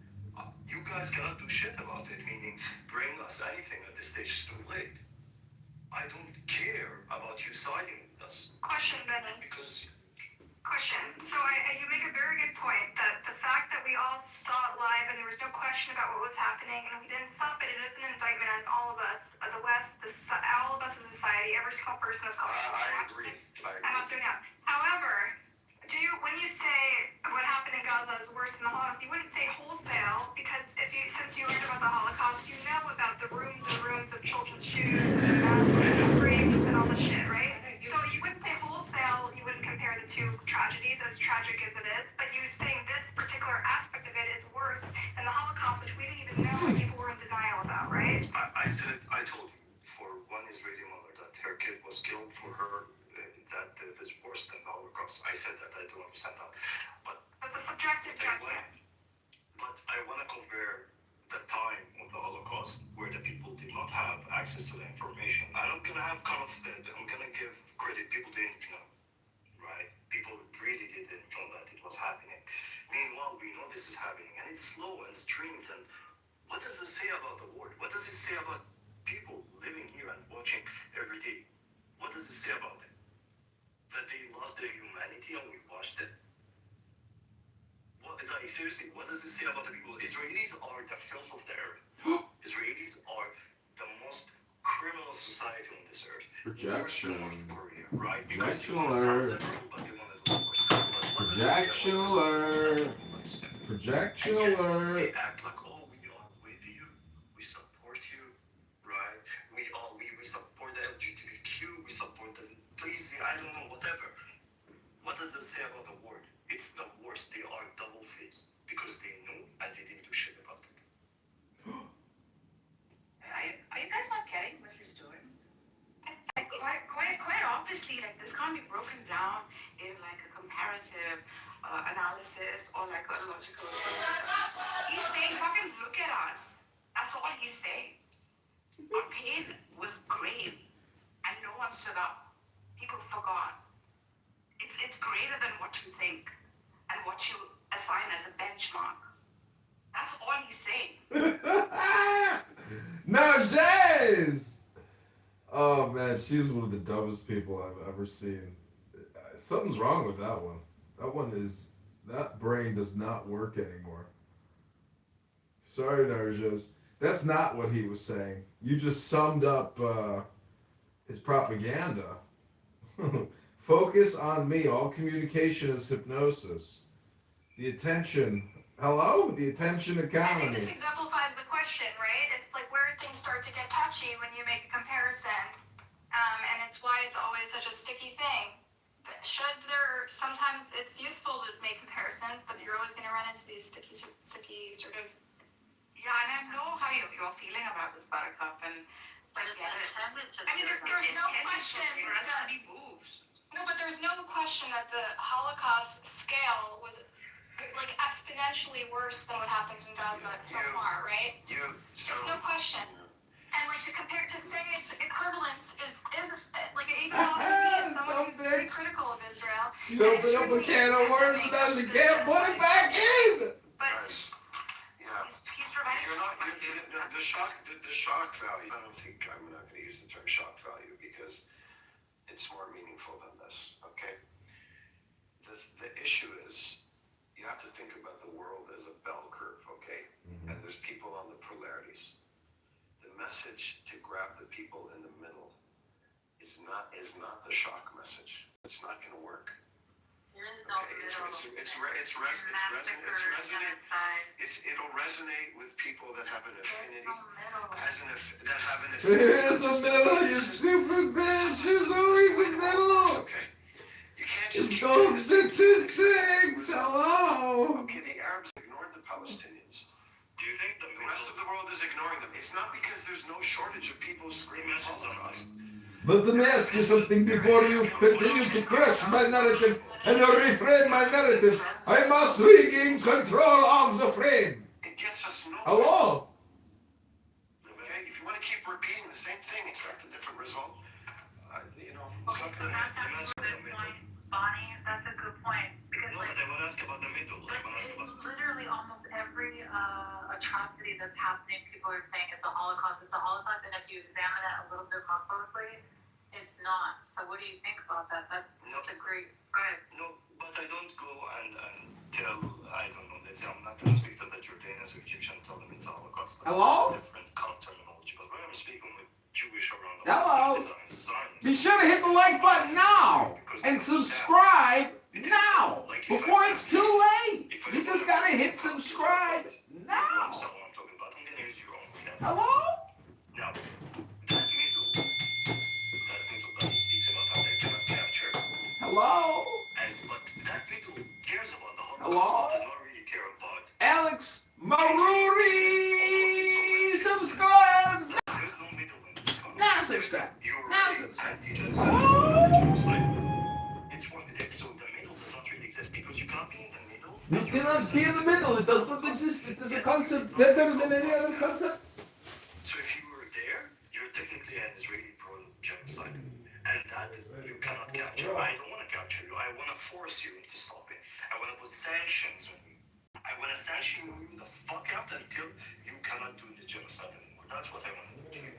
F: You guys cannot do shit about it, meaning bring us anything at this stage is too late. I don't care about you siding with us.
Q: Question, Bennett.
F: Because
Q: Question. So you make a very good point that the fact that we all saw it live and there was no question about what was happening and we didn't stop it, it is an indictment on all of us, the West, all of us as a society, every single person is called.
S: I agree.
Q: I'm not doing that. However, when you say what happened in Gaza is worse than the Holocaust, you wouldn't say wholesale because since you learned about the Holocaust, you know about the rooms and rooms of children's shoes and masks and graves and all this shit, right? So you wouldn't say wholesale, you wouldn't compare the two tragedies as tragic as it is, but you're saying this particular aspect of it is worse than the Holocaust, which we didn't even know and people were in denial about, right?
F: I told you, for one Israeli mother, that her kid was killed for her. That is worse than the Holocaust. I said that I don't understand that. But
Q: it's a subjective judgment.
F: But I want to compare the time of the Holocaust where the people did not have access to the information. I'm not going to have kind of, I'm going to give credit. People didn't know, right? People really didn't know that it was happening. Meanwhile, we know this is happening and it's slow and streamed and
R: What does it say about the world? What does it say about people living here and watching every day? What does it say about them? That they lost their humanity and we watched it? Like, seriously, what does it say about the people? Israelis are the filth of the earth. Israelis are the most criminal society on this earth.
C: Projection.
R: Worse than North Korea, right?
C: Projection
R: Because they want to
C: alert.
R: liberal, but they want to do worse. But what does it say
C: Projection
R: about
C: alert.
R: this?
C: Projection
R: And yet,
C: alert.
R: they act like, oh, we are with you, we support you, right? We support the LGBTQ, we support the please, I don't know, whatever. What does it say about the world? It's the worst. They are double-faced because they know and they didn't do shit about it.
K: Are you guys not getting what he's doing? Quite obviously, like this can't be broken down in like a comparative analysis or like a logical syllogism. He's saying, fucking look at us. That's all he's saying. Our pain was grave, and no one stood up. People forgot. It's greater than what you think and what you assign as a benchmark. That's all he's saying.
C: No, Jazz! Oh man, she's one of the dumbest people I've ever seen. Something's wrong with that one. That brain does not work anymore. Sorry, Narjas. That's not what he was saying. You just summed up his propaganda. Focus on me. All communication is hypnosis. The attention. Hello? The attention
Q: I think
C: economy.
Q: this exemplifies the question, right? It's like where things start to get touchy when you make a comparison. And it's why it's always such a sticky thing. But sometimes it's useful to make comparisons, but you're always going to run into these sticky sort of.
K: Yeah, and I know how you're feeling about this Buttercup, and
T: But it's intended to be.
Q: I mean, there's no question
K: for us to
Q: that,
K: be moved.
Q: no, but there's no question that the Holocaust scale was like exponentially worse than what happens in Gaza so far, right? There's no question. And like to say it's equivalence is like even obviously as someone who's very critical of Israel.
C: She opened up a can of worms and now she can't put it back in.
Q: But
K: he's providing.
S: The shock value. I don't think I'm not going to use the term shock value because it's more meaningful than this. Okay. The issue is you have to think about the world as a bell curve. Okay, and there's people on the polarities. The message to grab the people in the middle is not the shock message. It's not going to work. It'll resonate with people that have an affinity.
C: There's a middle, you stupid bitch. There's always a middle.
S: Okay. You can't just
C: It's called statistics. Hello.
S: Okay, the Arabs ignored the Palestinians.
R: Do you think the
S: rest of the world is ignoring them? It's not because there's no shortage of people screaming Holocaust.
C: Let me ask you something before you continue to crush my narrative and reframe my narrative. I must regain control of the frame.
S: It gets us nowhere.
C: Hello?
S: Okay, if you want to keep repeating the same thing, expect a different result.
T: Bonnie, that's a good point. Because
R: but I want to ask about the middle.
T: Literally almost every atrocity that's happening, people are saying it's a Holocaust, and if you examine it a little bit more closely, it's not. So what do you think about that? That's a great. Go ahead.
R: No, but I don't go and tell, I don't know, let's say I'm not going to speak to the Jordanians or Egyptians and tell them it's a Holocaust.
C: Hello?
R: It's different kind of terminology. But when I'm speaking with Jewish around the
C: Hello?
R: world, Zionists,
C: Be sure to hit the like button now and subscribe now before it's too late. You just gotta hit subscribe now. Hello?
R: Now, that middle that he speaks about how they cannot capture.
C: Hello?
R: But that middle cares about the Holocaust.
C: Hello?
R: Does not really care about.
C: Alex Maruri, subscribe.
R: There's no middle in this conversation.
C: Now subscribe. Now subscribe.
R: It's one. So the middle does not really exist because you can't be in the middle.
C: You cannot be in the middle. It does not exist. It is a concept better than any other concept.
R: So if you were there, you're technically an Israeli pro-genocide. And that you cannot capture. I don't want to capture you. I want to force you into stopping. I want to put sanctions on you. I want to sanction you the fuck out until you cannot do the genocide anymore. That's what I want to do to you.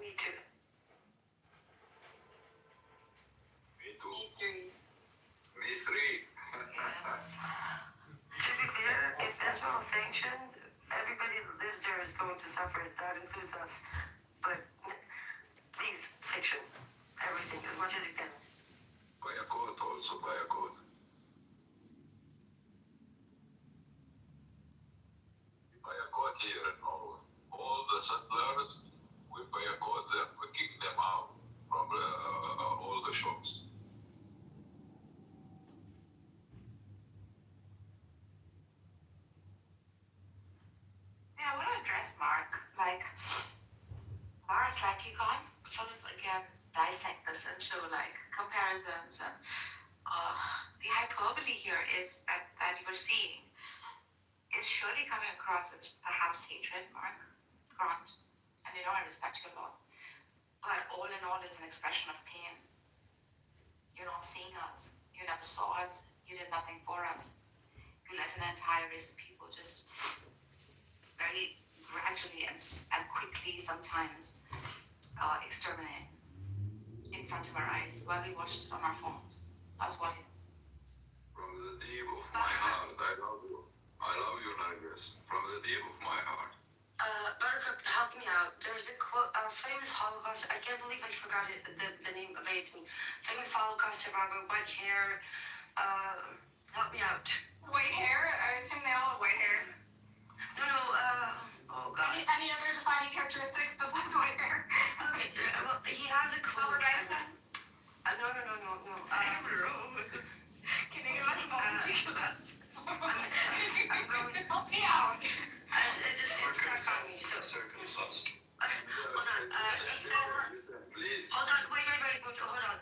P: Me too.
M: Me too.
T: Me three.
M: Me three.
P: Yes. To be clear, if Israel is sanctioned, everybody that lives there is going to suffer. That includes us. But please, sanction everything as much as you can.
M: By a code, also by a code. By a code here in Norway. All the settlers, we pay a code them, we kick them out from all the shops.
K: Yeah, I want to address Mark. Like, you can't sort of again dissect this into like comparisons and the hyperbole here is that you are seeing is surely coming across as perhaps hatred, Mark, Grant, and I respect you a lot. But all in all, it's an expression of pain. You're not seeing us. You never saw us. You did nothing for us. You let an entire race of people just very gradually and quickly sometimes exterminate in front of our eyes while we watched it on our phones. That's what is.
M: From the deep of my heart, I love you. I love you, Nargis. From the deep of my heart.
P: Buttercup, help me out. There's a quote, famous Holocaust. I can't believe I forgot it. The name evades me. Famous Holocaust survivor, white hair. Help me out.
Q: White hair? I assume they all have white hair.
P: No, oh god.
Q: Any other defining characteristics besides white hair?
P: Okay, well, he has a quote.
Q: Albert Einstein?
P: No.
Q: Can you imagine how ridiculous?
P: I'm going.
Q: Help me out.
P: It's stuck on me. So,
R: Circumstance.
P: hold on. He said.
M: Please.
P: Hold on. Wait. Hold on.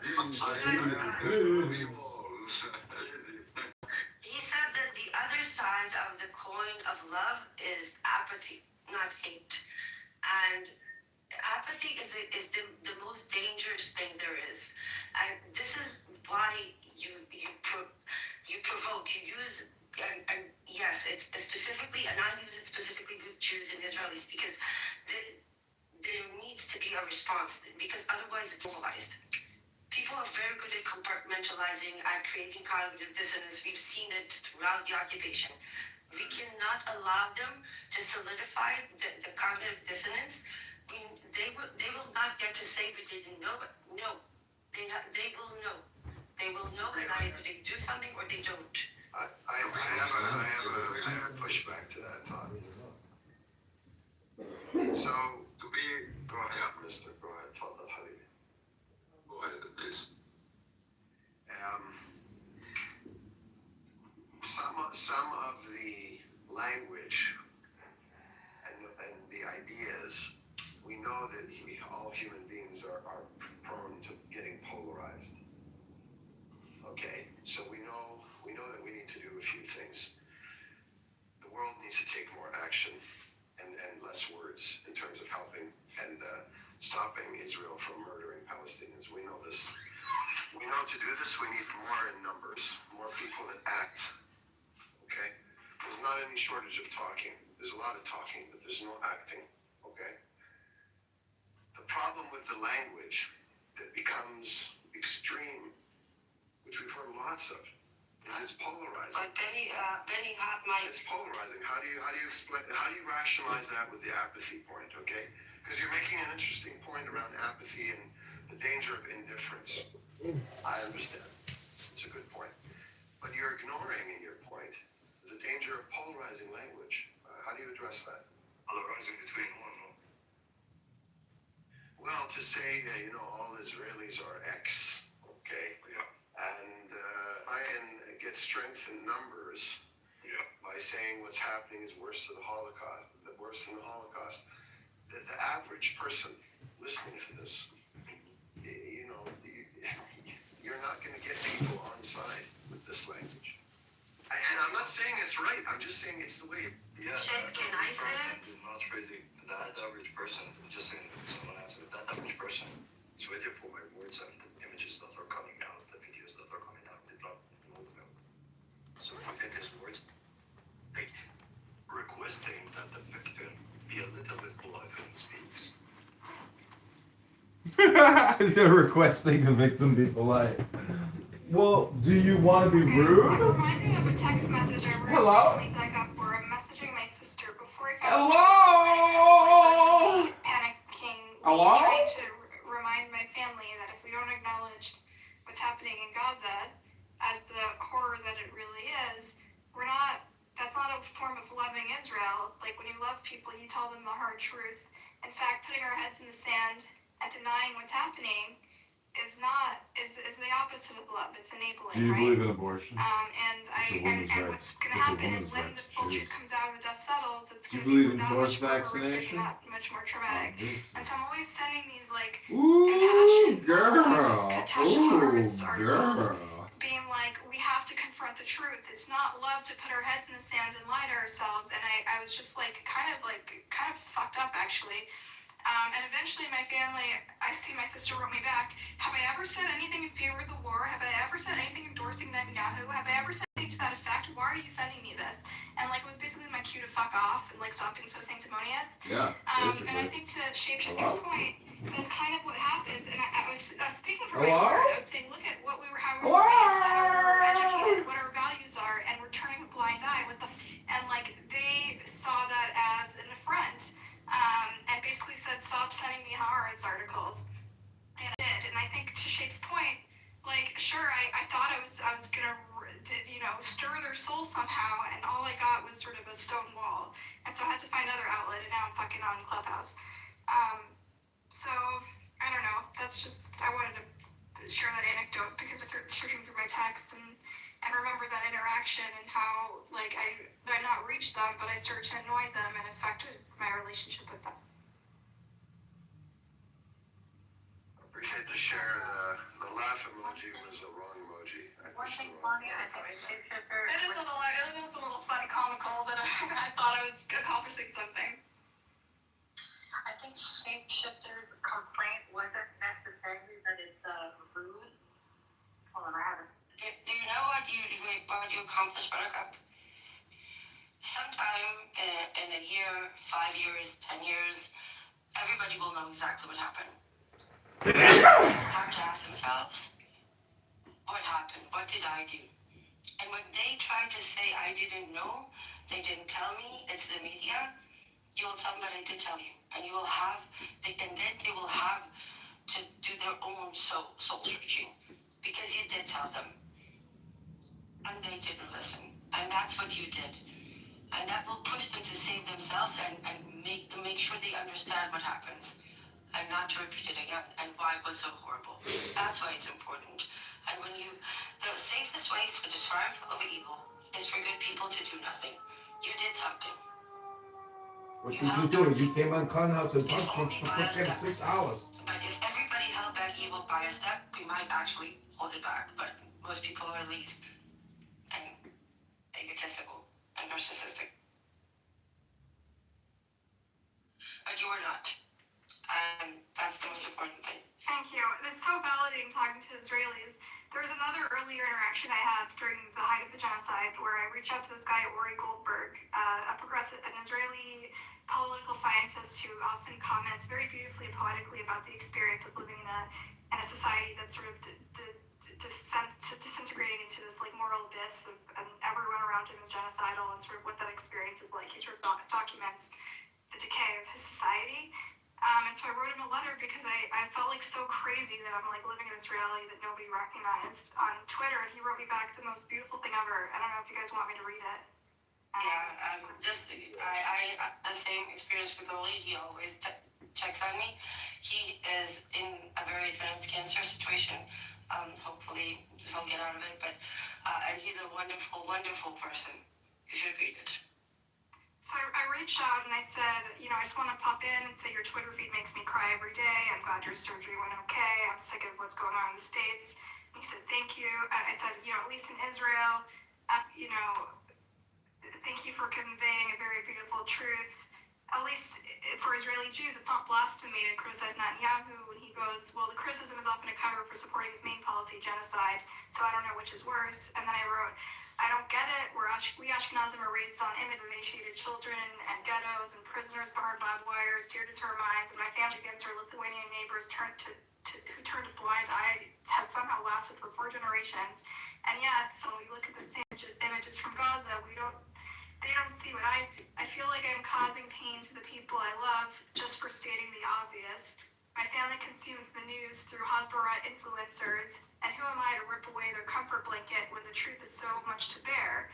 P: He said that the other side of the coin of love is apathy, not hate. And apathy is the most dangerous thing there is. And this is why you provoke, you use, and yes, it's specifically, and I use it specifically with Jews and Israelis, because there needs to be a response, because otherwise it's normalized. People are very good at compartmentalizing and creating cognitive dissonance. We've seen it throughout the occupation. We cannot allow them to solidify the cognitive dissonance. They will not get to say that they didn't know, but no, they will know. They will know, and either they do something or they don't.
S: I have a pushback to that thought. So,
M: To be.
S: go ahead, mister. Go ahead. Tfadal, Habibi.
M: Go ahead, please.
S: Some of the language and the ideas, we know that all human beings are prone to getting polarized. Okay, so we know that we need to do a few things. The world needs to take more action and less words in terms of helping and stopping Israel from murdering Palestinians. We know this. We know to do this, we need more in numbers, more people that act. Okay? There's not any shortage of talking. There's a lot of talking, but there's no acting. Okay? The problem with the language that becomes extreme, which we've heard lots of, is it's polarizing.
P: But Benny had my.
S: It's polarizing. How do you explain? How do you rationalize that with the apathy point? Okay, because you're making an interesting point around apathy and the danger of indifference. I understand. It's a good point, but you're ignoring in your point the danger of polarizing language. How do you address that?
R: Polarizing between one.
S: Well, to say all Israelis are X. Okay.
R: Yeah.
S: And I can get strength in numbers by saying what's happening is worse than the Holocaust. The average person listening to this, you're not going to get people on side with this language. And I'm not saying it's right. I'm just saying it's the way.
R: Yeah.
P: Can I say it?
R: Not really. That average person, just saying someone answered, that average person is waiting for my words and the images that are coming out, the videos that are coming out, did not move them. So do you think his words, like requesting that the victim be a little bit polite when he speaks?
C: They're requesting the victim be polite. Well, do you want to be rude?
Q: I'm reminded of a text message I wrote
C: Hello?
Q: recently dug up where I'm messaging my sister before I found
C: Hello?
Q: panicking,
C: Hello?
Q: trying to remind my family that if we don't acknowledge what's happening in Gaza as the horror that it really is, that's not a form of loving Israel. Like, when you love people, you tell them the hard truth. In fact, putting our heads in the sand and denying what's happening is the opposite of love. It's enabling.
C: Do you
Q: right?
C: believe in abortion?
Q: And what's going to happen is when the full truth comes out and the dust settles, it's
C: Do you
Q: going to
C: believe
Q: be
C: in
Q: that
C: forced
Q: much more horrific
C: vaccination?
Q: and that much more traumatic. And so I'm always sending these like
C: Ooh,
Q: impassioned,
C: girl.
Q: touch hearts
C: Ooh,
Q: articles,
C: girl.
Q: being like, we have to confront the truth. It's not love to put our heads in the sand and lie to ourselves. And I was just like kind of fucked up actually. And eventually my family, I see my sister wrote me back, have I ever said anything in favor of the war? Have I ever said anything endorsing Netanyahu? Have I ever said anything to that effect? Why are you sending me this? And like, it was basically my cue to fuck off and like stop being so sanctimonious.
C: Yeah, basically.
Q: And I think to Shapeshifter's point, that's kind of what happens. And I was speaking for
C: Hello?
Q: my heart. I was saying, look at what how we were raised, how we were educated, what our values are, and we're turning a blind eye. And like, they saw that as an affront. And basically said, stop sending me Haaretz articles. And I did. And I think to Shape's point, like, sure, I thought I was gonna, stir their soul somehow, and all I got was sort of a stone wall. And so I had to find another outlet, and now I'm fucking on Clubhouse. So, I don't know. That's just, I wanted to share that anecdote because I started searching through my texts and remember that interaction and how, like, I not reached them, but I started to annoy them and affected my relationship with them.
S: Appreciate the share. The laugh emoji was a wrong emoji.
T: One thing, Bonnie, I think Shapeshifter.
Q: It is a little funny, comical that I thought I was accomplishing something.
T: I think Shapeshifter's complaint wasn't necessarily that it's rude. Hold on, I have a.
P: Do you know what you accomplished, Buttercup? Sometime in a year, 5 years, 10 years, everybody will know exactly what happened. Have to ask themselves, what happened? What did I do? And when they try to say I didn't know, they didn't tell me, it's the media, you will tell them that I did tell you. And you will have, and then they will have to do their own soul searching. Because you did tell them. And they didn't listen. And that's what you did. And that will push them to save themselves and make sure they understand what happens. And not to repeat it again. And why it was so horrible. That's why it's important. And the safest way for the triumph of evil is for good people to do nothing. You did something.
C: What did you do? You came on Conhouse and talked for 6 hours.
P: But if everybody held back evil by a step, we might actually hold it back. But most people are least and egotistical and narcissistic. But you are not. And that's the most important thing.
Q: Thank you. It's so validating talking to Israelis. There was another earlier interaction I had during the height of the genocide where I reached out to this guy, Ori Goldberg, an Israeli political scientist who often comments very beautifully and poetically about the experience of living in a society that's sort of disintegrating into this like moral abyss and everyone around him is genocidal and sort of what that experience is like. He sort of documents the decay of his society. And so I wrote him a letter because I felt like so crazy that I'm like living in this reality that nobody recognized on Twitter, and he wrote me back the most beautiful thing ever. I don't know if you guys want me to read it.
P: I the same experience with Oli. He always checks on me. He is in a very advanced cancer situation. Hopefully he'll get out of it. But and he's a wonderful, wonderful person. You should read it.
Q: So I reached out and I said, I just want to pop in and say your Twitter feed makes me cry every day. I'm glad your surgery went okay. I'm sick of what's going on in the States. And he said, thank you. And I said, at least in Israel, thank you for conveying a very beautiful truth. at least for Israeli Jews, it's not blasphemy to criticize Netanyahu when he goes, well, the criticism is often a cover for supporting his main policy, genocide, so I don't know which is worse. And then I wrote, I don't get it. We Ashkenazim are raised on image of emaciated children and ghettos and prisoners behind barbed wire, seared into our minds, and my family against our Lithuanian neighbors who turned a blind eye has somehow lasted for 4 generations. And yet, so when we look at the same images from Gaza, they don't see what I see. I feel like I'm causing pain to the people I love just for stating the obvious. My family consumes the news through Hasbara influencers, and who am I to rip away their comfort blanket when the truth is so much to bear?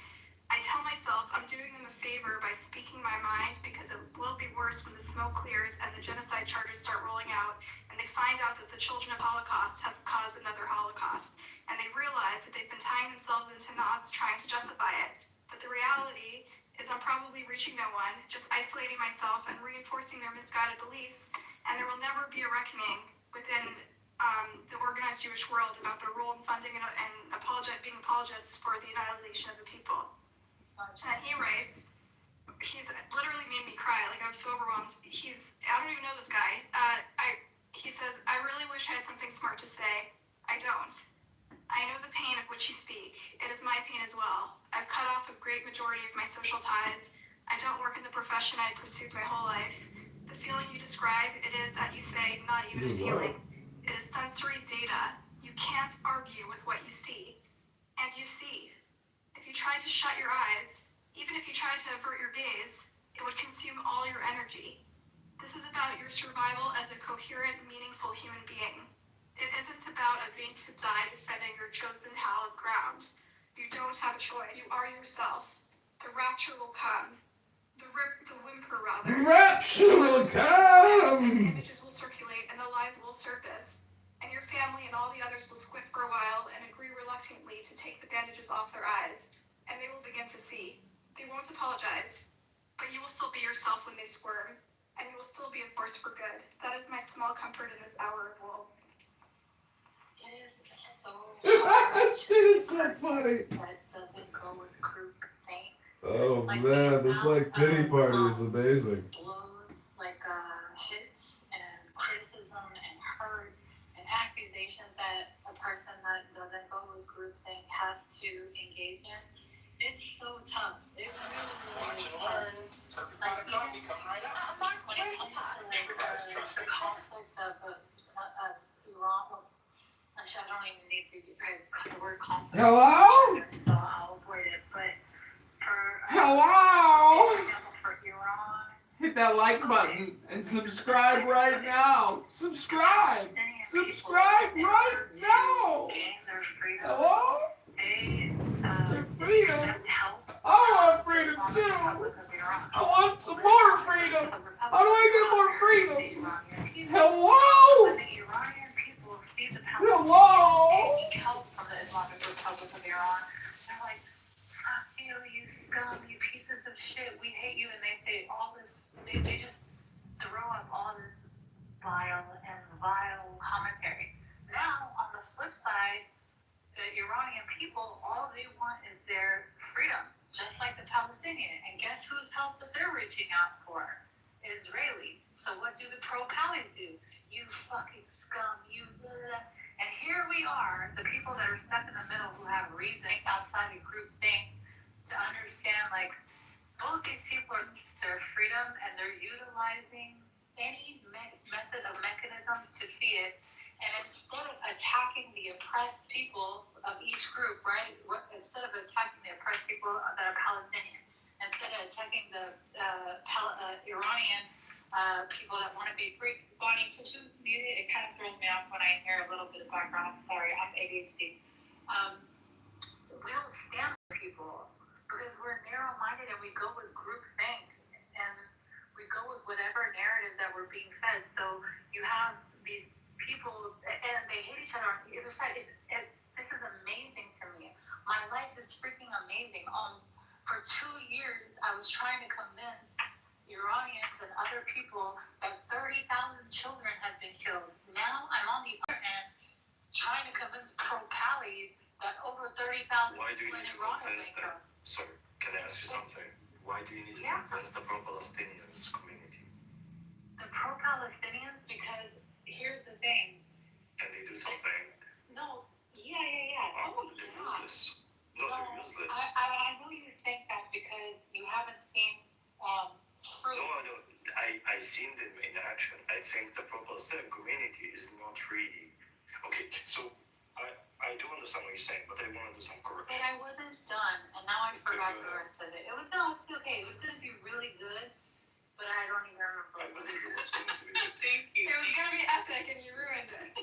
Q: I tell myself I'm doing them a favor by speaking my mind because it will be worse when the smoke clears and the genocide charges start rolling out, and they find out that the children of Holocaust have caused another Holocaust, and they realize that they've been tying themselves into knots trying to justify it. But the reality is I'm probably reaching no one, just isolating myself and reinforcing their misguided beliefs, and there will never be a reckoning within the organized Jewish world about their role in funding and being apologists for the annihilation of the people. And he writes, he's literally made me cry, like I was so overwhelmed. I don't even know this guy. He says, I really wish I had something smart to say. I don't. I know the pain of which you speak. It is my pain as well. I've cut off a great majority of my social ties. I don't work in the profession I pursued my whole life. The feeling you describe, it is, as you say, not even a feeling. It is sensory data. You can't argue with what you see. And you see. If you tried to shut your eyes, even if you tried to avert your gaze, it would consume all your energy. This is about your survival as a coherent, meaningful human being. It isn't about a vain to die defending your chosen hallowed ground. You don't have a choice. You are yourself. The rapture will come. The whimper, rather.
C: The rapture will come!
Q: And the images will circulate and the lies will surface. And your family and all the others will squint for a while and agree reluctantly to take the bandages off their eyes. And they will begin to see. They won't apologize. But you will still be yourself when they squirm. And you will still be a force for good. That is my small comfort in this hour of wolves.
T: It is so hard.
C: Shit is so funny.
T: That doesn't go with group think.
C: Oh man, this pity party is amazing.
T: Blows, hits and criticism and hurt and accusations that a person that doesn't go with group think has to engage in. It's so tough. It really is tough. When it comes to the conflict of Iran. Actually, I don't even need to use the word conflict.
C: Hello?
T: So I'll avoid it. But
C: Hello?
T: for Iran.
C: Hit that like button and subscribe right now. Subscribe! Subscribe right now! Hello? Freedom? I want freedom too! I want some more freedom! How do I get more freedom? Hello? Hello?
T: Taking help from the Islamic Republic of Iran. They're like, fuck you, you scum, you pieces of shit, we hate you. And they say all this, they just throw up all this vile commentary. Now, on the flip side, the Iranian people, all they want is their freedom, just like the Palestinian. And guess whose help that they're reaching out for? Israeli. So what do the pro-Pallies do? You fucking scum, you da-da-da. And here we are, the people that are stuck in the middle who have reason outside of group think to understand, both these people are their freedom and they're utilizing any method of mechanism to see it. And instead of attacking the oppressed people of each group, right? Instead of attacking the oppressed people that are Palestinian, instead of attacking the Iranian people that want to be free. Bonnie, could you mute it? It kind of throws me off when I hear a little bit of background. I'm sorry, I'm ADHD. We don't stand for people because we're narrow-minded and we go with groupthink and we go with whatever narrative that we're being fed. So you have these people and they hate each other on the other side. This is amazing to me. My life is freaking amazing. For 2 years, I was trying to convince Iranians and other people that 30,000 children have been killed. Now I'm on the other end trying to convince pro-Pallies that over 30,000
R: Why do you need to confess that? So, can I ask you something?
F: Why do you need to be against the pro-Palestinians community?
T: The pro-Palestinians, because here's the thing.
F: Can they do something?
T: No, yeah. Oh,
F: they're
T: yeah.
F: useless. No, they're useless.
T: I know you think that because you haven't seen fruit.
F: No. I seen them in action. I think the pro-Palestinian community is not really okay. So I do understand what you're saying, but I want to do some correction.
T: But I wasn't done, and now I forgot the rest of it. It was it's okay. It was gonna be really good, but I don't even remember.
F: I believe it was going to be good.
T: Thank you.
Q: It was gonna be epic, and you ruined it.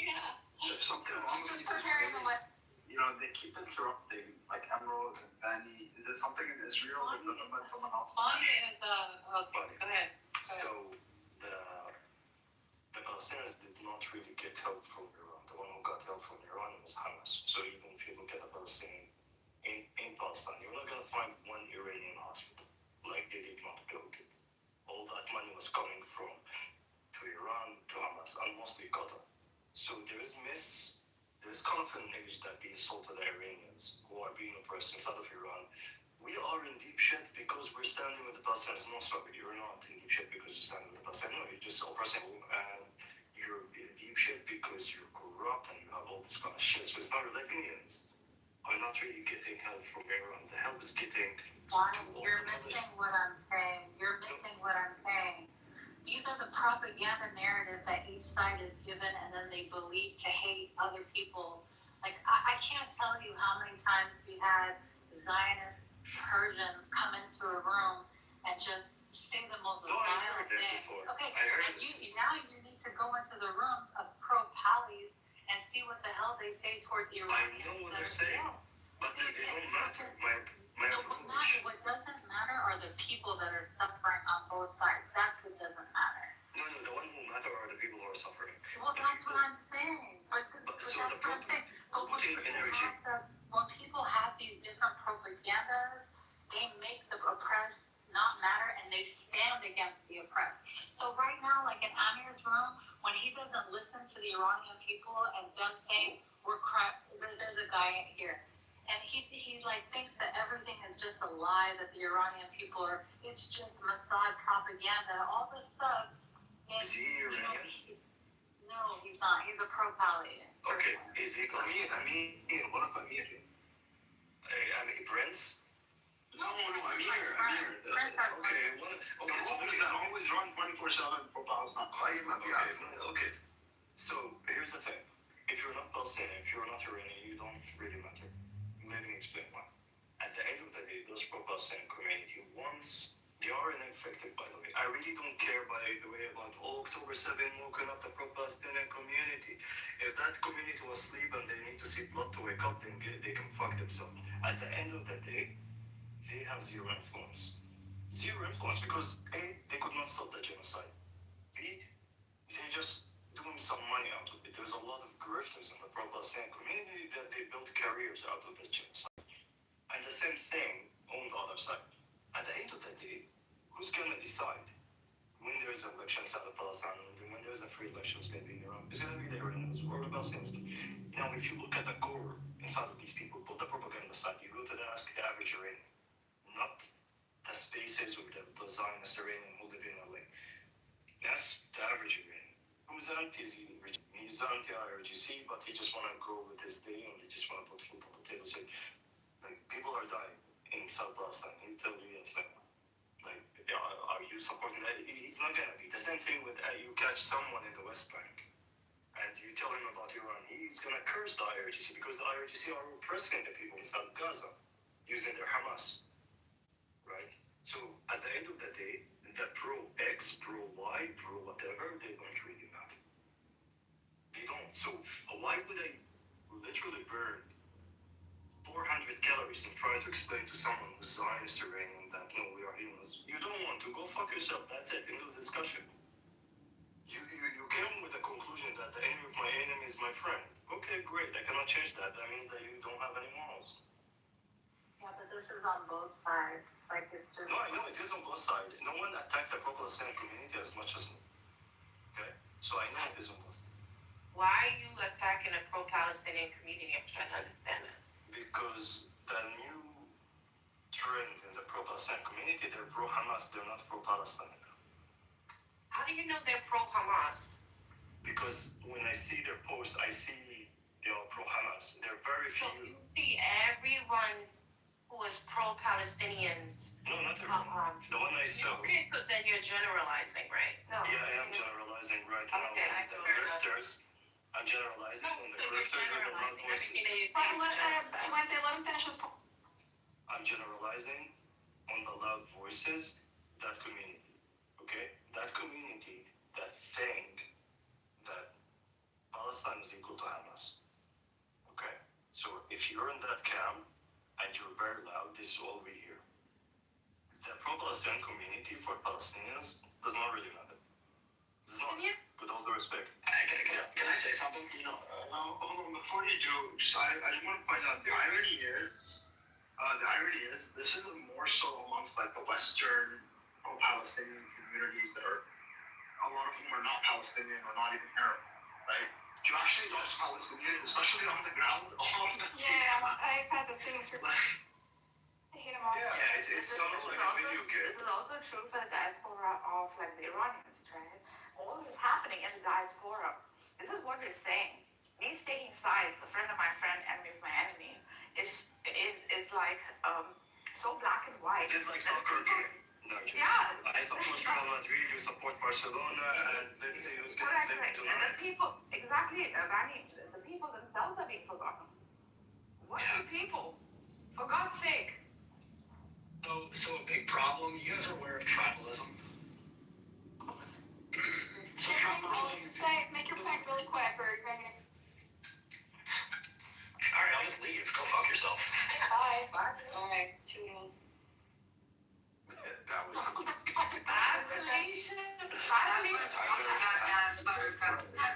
T: Yeah.
L: There's something wrong
Q: He's
L: with
Q: just
L: these
Q: preparing the way.
L: You know, they keep interrupting, like Emeralds and Benny. Is there something in Israel that doesn't let someone else?
T: Funny is
F: Funny.
T: Go ahead.
F: So the Palestinians did not really get help from Iran. The one who got help from Iran was Hamas. So even if you look at the Palestinian in Palestine, you're not gonna find one Iranian hospital. Like they did not build it. All that money was coming from to Iran, to Hamas, and mostly Qatar. So there's confidence that being sold to the Iranians who are being oppressed inside of Iran. We are in deep shit because we're standing with the Palestinians. No, sorry, you're not in deep shit because you're standing with the Palestinians. No, you're just oppressing them, and you're in deep shit because you're corrupt and you have all this kind of shit. So it's not Iranians are not really getting help from Iran. The help is getting.
T: Donnie, you're missing what I'm saying. These are the propaganda narratives that each side is given, and then they believe to hate other people. Like, I can't tell you how many times we had Zionist Persians come into a room and just say the most vile thing. Okay, and now you need to go into the room of pro-Pallies and see what the hell they say towards Iran.
F: I know what they're saying, but they don't matter.
T: What doesn't matter are the people that are suffering on both sides. That's what doesn't matter.
F: No, the one who matter are the people who are suffering.
T: Well, that's what I'm saying. But when people have these different propagandas, they make the oppressed not matter, and they stand against the oppressed. So right now, like in Amir's room, when he doesn't listen to the Iranian people and them saying there's a guy here. And he like thinks that everything is just a lie, that the Iranian people it's just Mossad propaganda, all this stuff.
F: Is he Iranian?
T: No, he's not. He's a pro-Palestinian.
F: Okay, is he
L: Amir, what of Amir?
F: Prince?
L: No, Amir.
F: Okay,
L: so they're always run 24/7 for Palestine.
F: Okay. So here's the thing. If you're not Palestinian, if you're not Iranian, you don't really matter. Let me explain why. At the end of the day, those pro-Palestinian community, once they are infected, by the way. I really don't care, by the way, about October 7 woken up the pro-Palestinian community. If that community was asleep and they need to see blood to wake up, then they can fuck themselves. At the end of the day, they have zero influence. Zero influence because A, they could not stop the genocide. B, they're just doing some money out of it. There's a lot of grifters in the pro-Palestinian community that they built careers out of this genocide. And the same thing on the other side. At the end of the day, who's going to decide when there is an election inside of Palestine and when there is a free election is going to be in Iran? It's going to be the Iranians or the Palestinians. Now, if you look at the core inside of these people, put the propaganda aside, you go to ask the average Iranian, not the spaces or the Zionist Iranian who live in LA. Yes, the average Iranian. Who's anti-Israel? He's anti-IRGC, but he just want to go with his day and he just want to put food on the table. So, like, people are dying in South Palestine. He tell you yes. Like, are you supporting that? He's not gonna be. The same thing with you catch someone in the West Bank and you tell him about Iran. He's gonna curse the IRGC because the IRGC are oppressing the people inside Gaza using their Hamas. Right? So at the end of the day, the pro-X, pro-Y, pro-whatever, they don't really matter. They don't. So why would I literally burn 400 calories and try to explain to someone who's Zionist Iranian that no, we are humans? You don't want to, go fuck yourself. That's it. End of discussion. You came with the conclusion that the enemy of my enemy is my friend. Okay, great. I cannot change that. That means that you don't have any morals.
T: Yeah, but this is on both sides. Like, it's just...
F: No, I know it is on both sides. No one attacked the pro-Palestinian community as much as me. Okay? So I know it is on both sides.
P: Why are you attacking a pro-Palestinian community? I'm trying to understand that.
F: Because the new trend in the pro-Palestine community. They're pro-Hamas. They're not pro-Palestine.
P: How do you know they're pro-Hamas?
F: Because when I see their posts, I see they are pro-Hamas. There are very
P: So
F: few.
P: you see everyone's who is pro-Palestinians.
F: No, not everyone. The one I saw.
P: Okay, but then you're generalizing, right? No.
F: Yeah, I am generalizing right now.
P: Okay, I
F: The
P: know you're not.
F: grifters, I'm generalizing on the
P: So you're
F: grifters and the loud voices.
Q: Wednesday, let him finish his point.
F: I'm generalizing on the loud voices, that community, okay? That community that think that Palestine is equal to Hamas, okay? So if you're in that camp and you're very loud, this is all we hear. The pro-Palestine community for Palestinians does not really matter. Does not, with all due respect.
D: Can I say something?
L: Hold on, before you do, I just want to point out the irony is this is more so amongst like the Western pro-Palestinian communities that are, a lot of them are not Palestinian or not even Arab, right? You actually know Palestinians, especially on the ground, a lot of them.
Q: Yeah, I've had the same experience. I hate them also.
F: Yeah, it's almost like a video game.
K: This is also true for the diaspora of like the Iranians, right? All this is happening in the diaspora. This is what we're saying. Me taking sides, a friend of my friend, enemy of my enemy, is like so black and white.
F: It is like soccer game. No, just,
K: Yeah.
F: I support Real Madrid, you support Barcelona, and let's see who's going to play
K: Correct. And the
F: tonight.
K: people, exactly, Rani, the people themselves are being forgotten. What are the people? For God's sake.
D: So a big problem, you guys are aware of tribalism. So tribalism.
Q: Make your point really quick, or you're going to.
D: Alright, I'll just leave. Go fuck yourself.
Q: Bye. Alright, toodles.
M: That was
P: That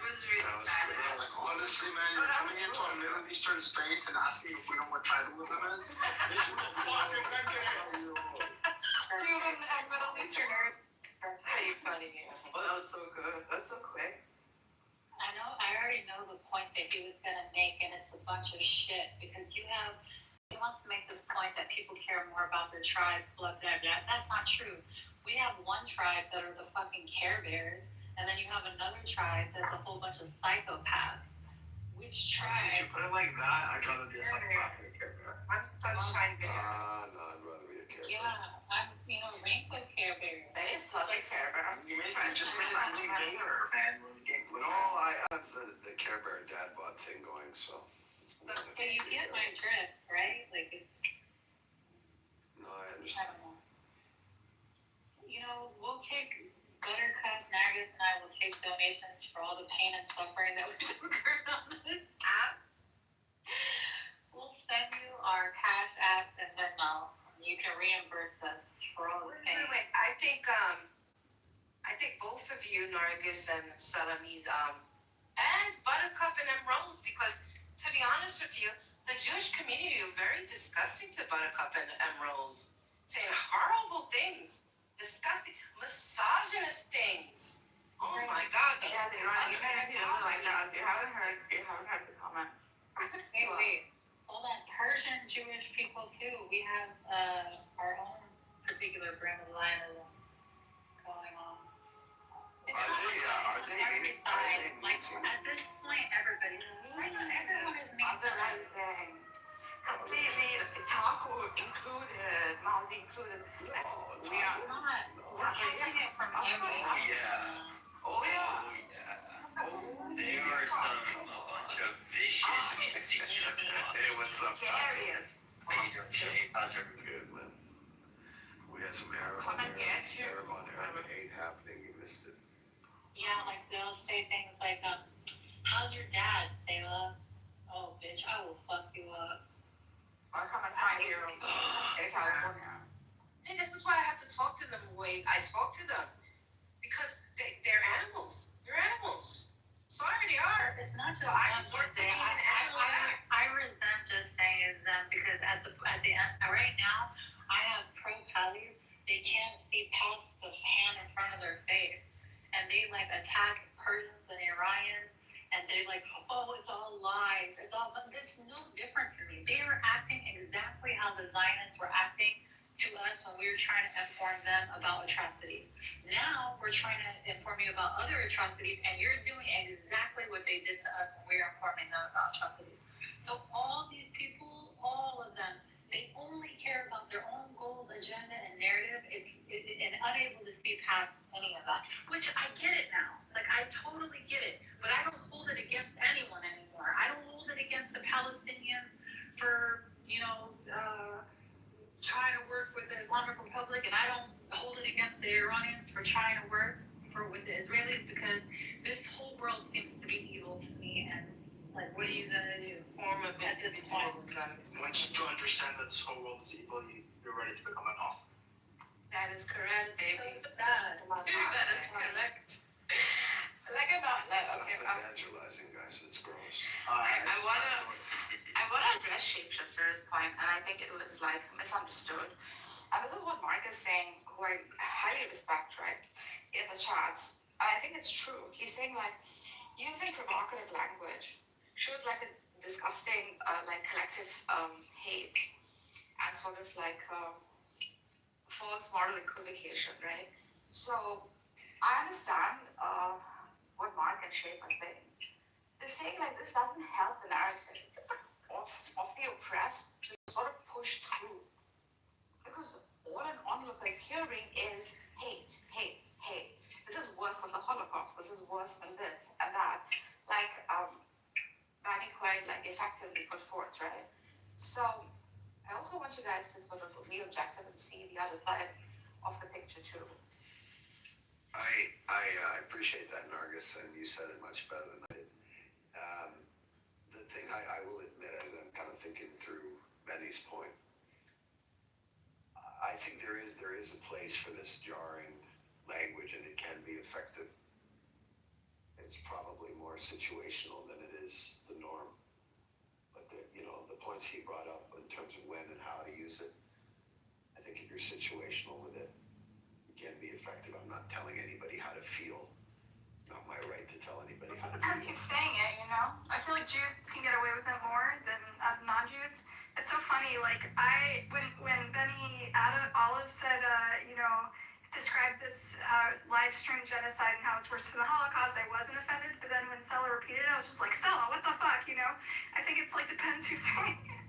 P: was really bad.
L: Honestly, man, you're coming into a Middle Eastern space and asking if we know what tribalism is.
Q: Cuban and Middle Easterner.
P: That's pretty funny.
K: Oh, that was so good. That was so quick.
T: I already know the point that he was gonna make, and it's a bunch of shit because he wants to make this point that people care more about their tribe, blah blah blah. That's not true. We have one tribe that are the fucking Care Bears, and then you have another tribe that's a whole bunch of psychopaths. Which tribe?
L: If you put it like that, I'd rather be a psychopath.
P: I'm sunshine bear.
M: No, I'd rather be a Care Bear.
T: Yeah, I'm rainbow Care Bear.
K: That is such a Care Bear.
L: You just made it really gamer, man.
M: No, I have the Care Bear dad bod thing going, so.
T: But you get my drift, right? Like it's.
M: No, I
T: I
M: understand.
T: don't know. We'll take Buttercup, Nagus, and I will take donations for all the pain and suffering that we've incurred on this app. We'll send you our Cash App and Venmo. You can reimburse us for all the pain.
P: Wait. I think both of you, Nargis and Salamid, and Buttercup and Emeralds, because to be honest with you, the Jewish community are very disgusting to Buttercup and Emeralds, saying horrible things, disgusting, misogynist things. Oh my God!
K: Yeah, the Iranian community doesn't like us. You haven't heard the comments.
T: Wait. Hold on. Persian Jewish people too. We have our own particular brand of Zionism going on.
M: Are they
T: Every
M: meeting?
T: side, like at this point, everyone is
K: Authorizing. Completely, Taco included, Mazi included. We are
T: not. We're getting it from him.
K: Oh yeah.
B: They are a bunch of vicious insecure
M: Hey, what's up,
K: Scariest.
B: How you doing, Shay? How's everything?
M: Good, man. We had some Arab on Arab hate happening. You missed it.
T: Yeah, like they'll say things like, how's your dad, Sayla? Oh, bitch, I will fuck you up.
K: I'll come and find you in California.
P: See, this is why I have to talk to them the way I talk to them. Because they're animals. They're animals. Sorry, they are.
T: It's not just
P: so I
T: resent just saying is them because at the end right now I have pro-Pallies. They can't see past the hand in front of their face, and they like attack Persians and Iranians, and they're like, oh, it's all lies, it's all, but there's no difference in me. They are acting exactly how the Zionists were acting to us when we were trying to inform them about atrocities. Now we're trying to inform you about other atrocities, and you're doing exactly what they did to us when we were informing them about atrocities. So all these people, all of them, they only care about their own goals, agenda, and narrative. And unable to see past any of that, which I get it now. Like, I totally get it, but I don't hold it against anyone anymore. I don't hold it against the Palestinians for, trying to work with the Islamic Republic, and I don't hold it against the Iranians for trying to work with the Israelis, because this whole world seems to be evil to me, and like, what are you gonna do? At this point.
D: Once you understand that this whole world is evil, you're ready to become an apostle.
K: That is correct, baby.
T: So bad.
K: That is correct. Like about that, okay.
G: Evangelizing, guys, it's gross.
K: I wanna address shapeshifter's point, and I think it was like misunderstood. And this is what Mark is saying, who I highly respect, right, in the chats. And I think it's true. He's saying like using provocative language shows like a disgusting like collective hate and sort of like false moral equivocation, right? So I understand what Mark and Shape are saying. They're saying like this doesn't help the narrative of the oppressed to sort of push through. Because all an onlooker is hearing is hate, hate, hate. This is worse than the Holocaust. This is worse than this and that. Like Manny quite like effectively put forth, right? So I also want you guys to sort of be objective and see the other side of the picture too.
G: I appreciate that, Nargis, and you said it much better than I did. The thing I will admit, as I'm kind of thinking through Benny's point, I think there is a place for this jarring language, and it can be effective. It's probably more situational than it is the norm. But the points he brought up in terms of when and how to use it, I think if you're situational with it, it can be effective. I'm not telling anybody how to feel. It's not my right to tell anybody how to
Q: As
G: feel.
Q: you're saying it, I feel like Jews can get away with it more than non-Jews. It's so funny, like, when Benny Olive said, described this live stream genocide and how it's worse than the Holocaust, I wasn't offended, but then when Stella repeated it, I was just like, Stella, what the fuck, I think it's like, depends who's saying it.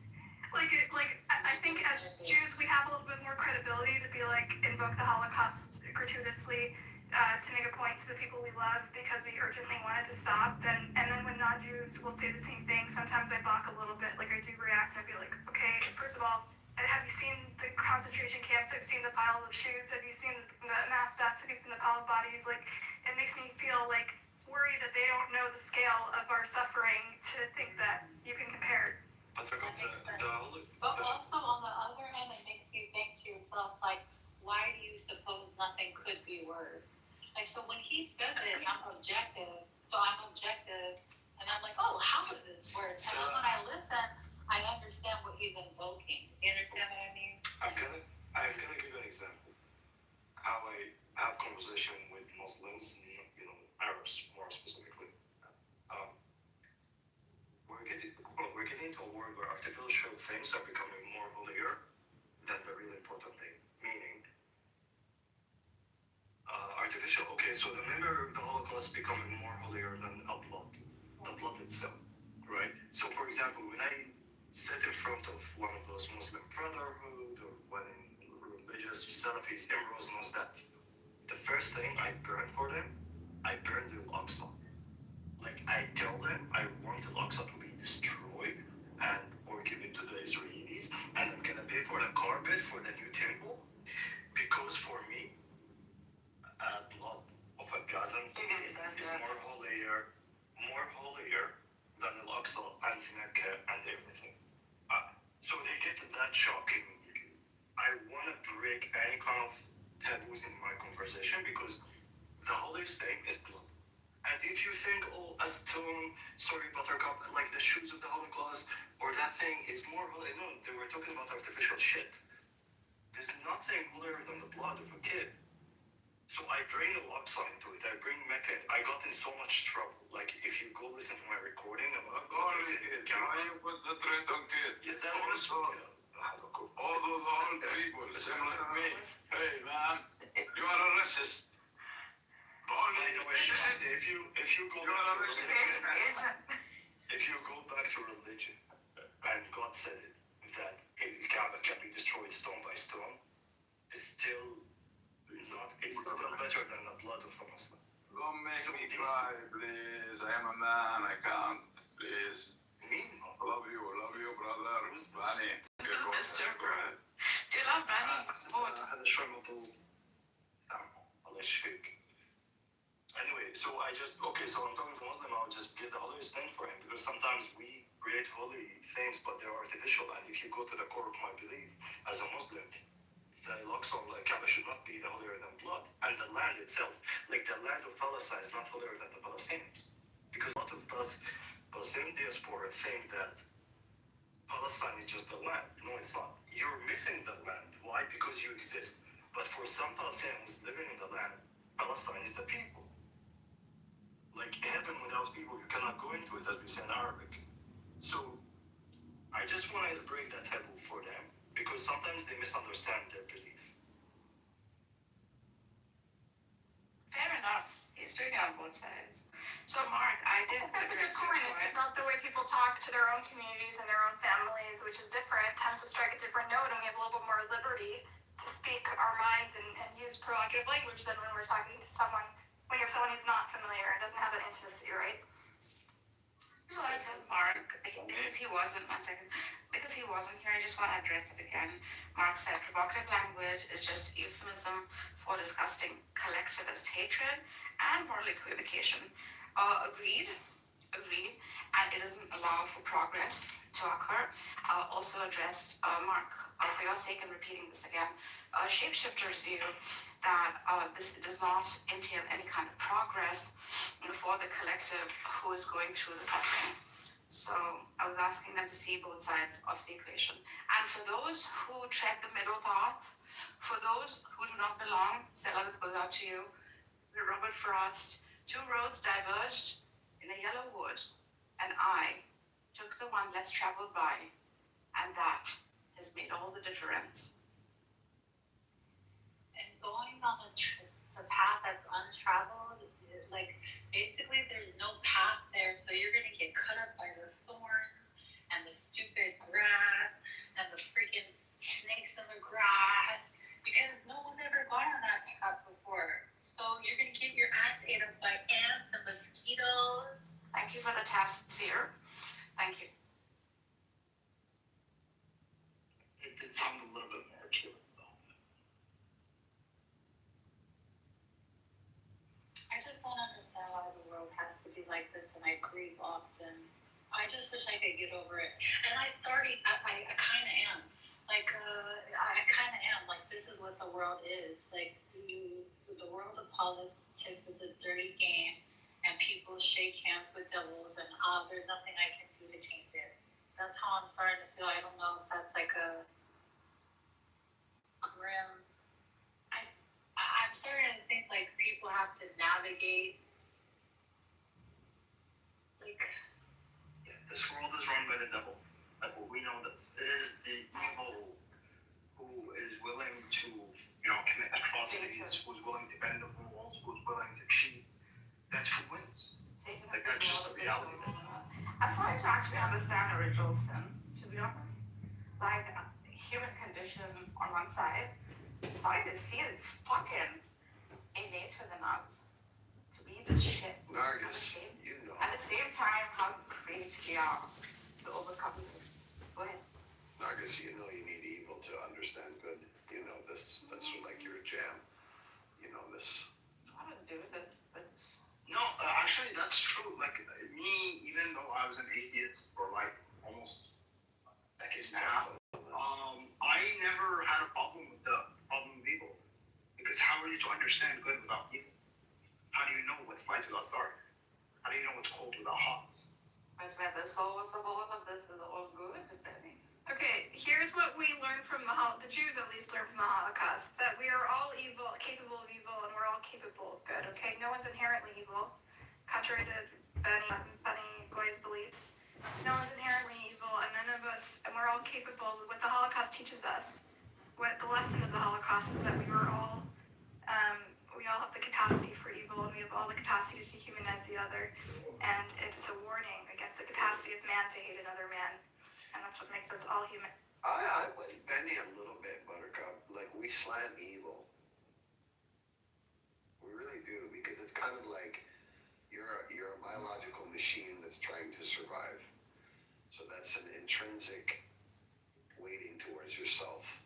Q: I think as Jews, we have a little bit more credibility to be like, invoke the Holocaust gratuitously, to make a point to the people we love because we urgently want it to stop. And then when non-Jews will say the same thing, sometimes I balk a little bit. Like, I do react and I'd be like, okay, first of all, have you seen the concentration camps? Have you seen the pile of shoes? Have you seen the mass deaths? Have you seen the pile of bodies? Like, it makes me feel like worried that they don't know the scale of our suffering to think that you can compare.
T: But also on the other hand, it makes you think to yourself, like, why do you suppose nothing could be worse? Like, so when he says it, I'm objective, and I'm like, oh, how is this worse? And then when I listen, I understand what he's invoking. You understand what I mean?
F: I'm gonna give you an example. How I have conversation with Muslims, Arabs more specifically. We're getting to a world where artificial things are becoming more holier than the really important thing. Meaning, artificial. Okay, so the memory of the Holocaust becoming more holier than the blood itself, right? So, for example, when I sit in front of one of those Muslim Brotherhood or when religious Salafis in knows that the first thing I burn for them, I burn the Al-Aqsa. Like, I tell them I want the Al-Aqsa to be destroyed or given to the Israelis, and I'm gonna pay for the carpet for the new temple, because for me, blood of a Gazan kid is more holier than Al-Aqsa and Mecca and everything. So they get that shock immediately. I want to break any kind of taboos in my conversation because the holiest thing is blood. And if you think, a stone, Buttercup, like the shoes of the Holocaust, or that thing is more holy. No, they were talking about artificial shit. There's nothing holier than the blood of a kid.
B: So I bring Al-Aqsa into it. I bring Mecca. I got in so much trouble. Like, if you go listen to my recording about
M: All the threat on kid.
B: Yes, that was
M: All those old people, same like me. Hey, man, you are a racist.
B: By the way, if you go back to religion, and God said it, that Kaaba can be destroyed stone by stone, it's still better than the blood of a Muslim.
M: Don't make me cry, please. I am a man. I can't. Please. Love you, brother. Bani.
P: Mr. Bro. Do you love Bani?
B: هذا شوي موضوع الله يشفيك. Anyway, so so I'm talking to Muslim, I'll just get the holiest thing for him, because sometimes we create holy things, but they're artificial, and if you go to the core of my belief as a Muslim, the Al-Aqsa, Kaaba should not be the holier than blood, and the land itself, like the land of Palestine is not holier than the Palestinians, because a lot of Palestinian diaspora think that Palestine is just the land. No, it's not. You're missing the land. Why? Because you exist. But for some Palestinians living in the land, Palestine is the people. Like heaven without people, you cannot go into it, as we say in Arabic. So I just wanted to break that taboo for them, because sometimes they misunderstand their belief.
P: Fair enough. He's doing it on both sides. So, Mark, I did.
Q: That's a good point. It's about the way people talk to their own communities and their own families, which is different, tends to strike a different note, and we have a little bit more liberty to speak our minds and use provocative language than when we're talking to someone, when you're someone who's not familiar and doesn't have that intimacy, right?
P: So I tell Mark, because he wasn't here, I just want to address it again. Mark said provocative language is just euphemism for disgusting collectivist hatred and moral equivocation. Agreed, and it doesn't allow for progress to occur. Also addressed, Mark, for your sake in repeating this again, Shapeshifter's view that this does not entail any kind of progress for the collective who is going through the suffering. So I was asking them to see both sides of the equation. And for those who tread the middle path, for those who do not belong, Stella, this goes out to you, Robert Frost, 2 roads diverged in a yellow wood, and I took the one less traveled by, and that has made all the difference.
T: And going on the path that's untraveled, like basically there's no path there, so you're gonna get cut up by the thorns and the stupid grass and the freaking snakes in the grass, because no one's ever gone on that path before. So you're gonna get your ass ate up by ants and mosquitoes.
P: Thank you for the tafsir. Thank you.
S: It did sound a little bit more appealing, though.
T: I just don't understand why the world has to be like this, and I grieve often. I just wish I could get over it. And I kind of am. Like, I kind of am. Like, this is what the world is. Like, the world of politics is a dirty game, and people shake hands with devils, and there's nothing I can do to change it. That's how I'm starting to feel. I don't know if that's like a grim. I'm starting to think like people have to navigate. Like,
S: This world is run by the devil. Like, we know this. It is the evil who is willing to, commit atrocities, who's willing to bend the rules, who's willing to cheat. That's who wins. Like, that's just the reality of it.
P: I'm starting to actually understand original sin, to be honest. Like, human condition on one side, starting to see it's fucking innate within us to be this shit.
G: Nargis, you know.
P: At the same time, how great we are to overcome this. Go ahead.
G: Nargis, you know you need evil to understand good. You know this. That's like your jam. You know this.
P: I don't do this, but...
S: No, actually, that's true. Like, me, even though I was an atheist for like almost decades now, I never had a problem with the problem of evil. Because how are you to understand good without evil? How do you know what's light without dark? How do you know what's cold without hot?
P: But where the soul was born of this is all good, Benny.
Q: Okay, here's what we learned from the Jews at least learned from the Holocaust, that we are all evil, capable of evil, and we're all capable of good, okay? No one's inherently evil, contrary to Benny Goy's beliefs. No one's inherently evil, and none of us, and we're all capable. What the Holocaust teaches us, what the lesson of the Holocaust is that we all have the capacity for evil, and we have all the capacity to dehumanize the other, and it's a warning against the capacity of man to hate another man, and that's what makes us all human.
S: I'm with Benny a little bit, Buttercup. Like, we slant evil. We really do, because it's kind of like you're a biological machine that's trying to survive. So that's an intrinsic weighting towards yourself,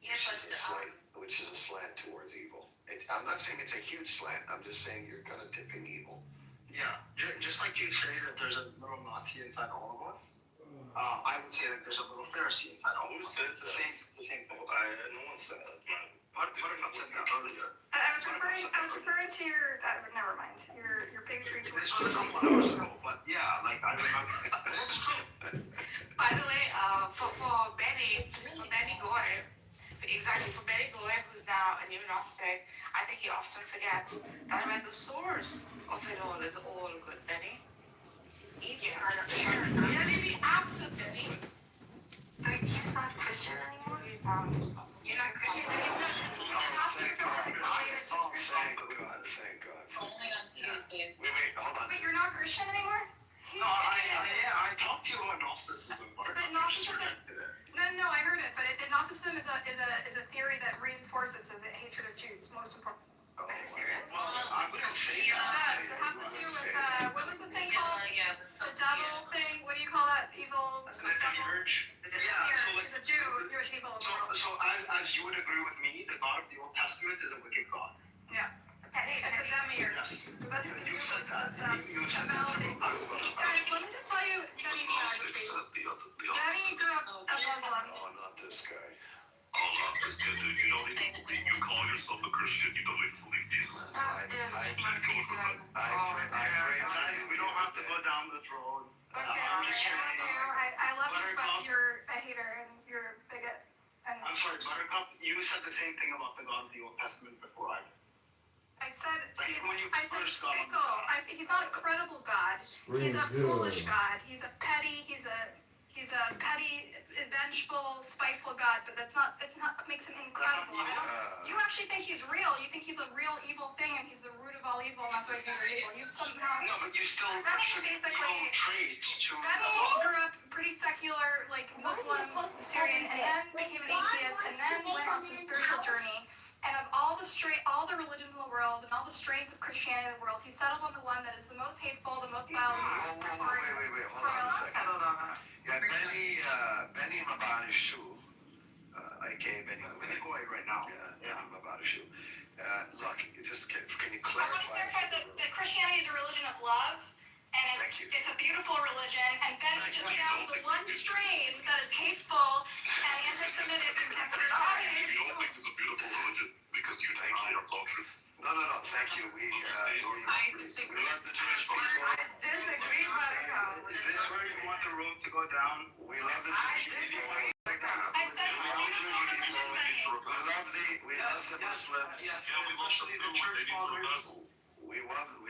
S: which is a slant towards evil. I'm not saying it's a huge slant. I'm just saying you're kind of tipping evil.
D: Yeah, just like you say that there's a little Nazi inside all of us, I would say that there's a little Pharisee inside all of us.
B: Who said that?
D: The same thing.
B: No one said that, man.
D: Buttercup said that earlier.
Q: I was referring to your, never mind, your bigotry towards
D: This was a
Q: people.
D: while ago, but yeah, like I remember. That's true.
K: By the way, for Benny Goy, exactly, for Benny Goy, who's now a neo-Gnostic, I think he often forgets that when the source of it all is all good, Benny. It's really the opposite of me.
Q: But he's not Christian anymore?
K: You're not Christian anymore?
S: Thank God.
T: Only on Tuesdays.
S: Wait, hold on.
Q: Wait, you're not Christian anymore?
D: No, I talked to you about Gnosticism,
Q: But Gnosticism, no, I heard it. But Gnosticism is a theory that reinforces his hatred of Jews. Most important.
K: Are you serious?
D: I wouldn't say
Q: It does. It has to do with what was the thing called? The devil thing. What do you call that? Evil.
D: The demiurge.
Q: The Jewish evil.
D: So as you would agree with me, the God of the Old Testament is a wicked God.
Q: Yeah. It's a demiurge. So that's his
D: You said that. You
Q: It
D: said that several
Q: validates.
D: times.
Q: Guys, let me just tell you, Benny's biography. Benny grew up a Muslim.
S: Oh, not this guy.
R: Oh, not this kid, dude. You know, you call yourself a Christian, you don't even believe Jesus.
S: I pray for you.
D: We don't have to go down this road.
Q: Okay,
D: I'm just saying.
Q: I love you, but you're a hater and you're a bigot. And
D: I'm sorry, Buttercup, you said the same thing about the God of the Old Testament before I did.
Q: I said
D: When you
Q: he's
D: first got on
Q: fickle. He's not a credible God. He's a foolish God. He's a petty, vengeful, spiteful God. But that's not makes him incredible. You actually think he's real. You think he's a real evil thing, and he's the root of all evil, and that's why he's evil. You somehow.
D: No, but you still
Q: Benny basically. Benny grew up pretty secular, like Muslim, Syrian, and then became an atheist, and then went on some spiritual journey. And of all the religions in the world, and all the strains of Christianity in the world, he settled on the one that is the most hateful, the most vile, the most victorious.
S: Wait, hold on a second. Yeah, Benny Mabadishu, aka Benny
D: Goy right now.
S: Yeah, Benny Mabadishu. Look, can you
Q: I want to
S: clarify?
Q: clarify that Christianity is a religion of love, and it's a beautiful religion, and Benny just found the one strain that is hateful and anti-Semitic and
R: You don't think it's a beautiful religion because you deny our culture.
S: No, thank you. We love the Jewish people.
K: I disagree, Buttercup.
D: Is this where you want the road to go down?
S: We love the Jewish people.
Q: I said it's a beautiful religion, Benny.
S: We love the Muslims.
R: Yeah, we love them too, but they need to rebel.
S: We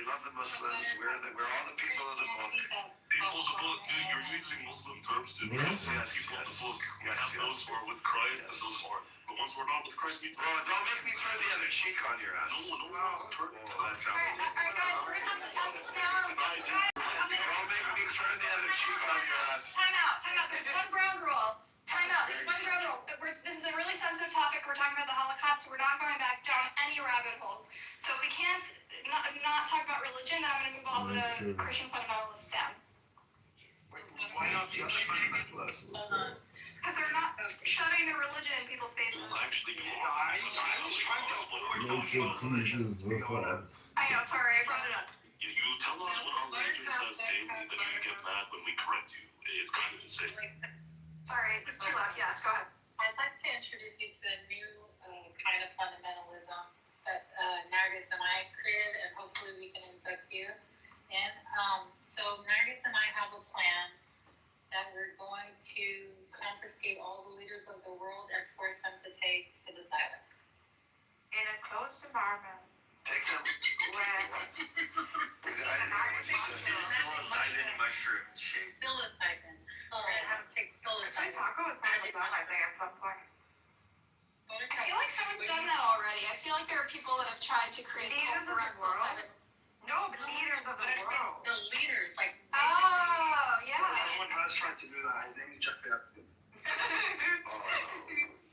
S: love the Muslims. We're all the people of the book.
R: People of the book, dude, you're using Muslim terms, dude.
S: Yes.
R: People of the book. We have those who are with Christ and those who are the ones who are not with Christ.
S: Bro, don't make me turn the other cheek on your ass.
R: No one's turning.
S: That's
Q: All right, guys, we're gonna have to end this now.
S: Don't make me turn the other cheek on your ass.
Q: Time out. There's one ground rule. This is a really sensitive topic. We're talking about the Holocaust, so we're not going back down any rabbit holes. So if we can't not talk about religion, then I'm going to move all the Christian fundamentalists down.
D: Why not the other fundamentalists?
Q: Because they're not shoving their religion in people's faces.
R: Actually,
D: I was trying to avoid
C: teases the thought.
Q: I know, sorry, I brought it up.
R: You tell us what our religion says daily, then you get mad when we correct you. It's kind of insane.
Q: Sorry, it's too loud. Yes, go ahead.
T: I'd like to introduce you to a new kind of fundamentalism that Nargis and I created, and hopefully we can induct you in. So Nargis and I have a plan that we're going to confiscate all the leaders of the world and force them to take psilocybin.
K: In a closed environment.
G: Take them. What did I know what you said?
B: Psilocybin mushroom shake.
T: Psilocybin. I have to take psilocybin.
K: Taco was magic done, I think, at some point.
Q: I feel like someone's done that already. I feel like there are people that have tried to create cults around psilocybin.
K: No, but leaders of the world.
T: The leaders, like.
Q: Oh, yeah.
S: Someone has tried to do that. His name is Jeff Bezos.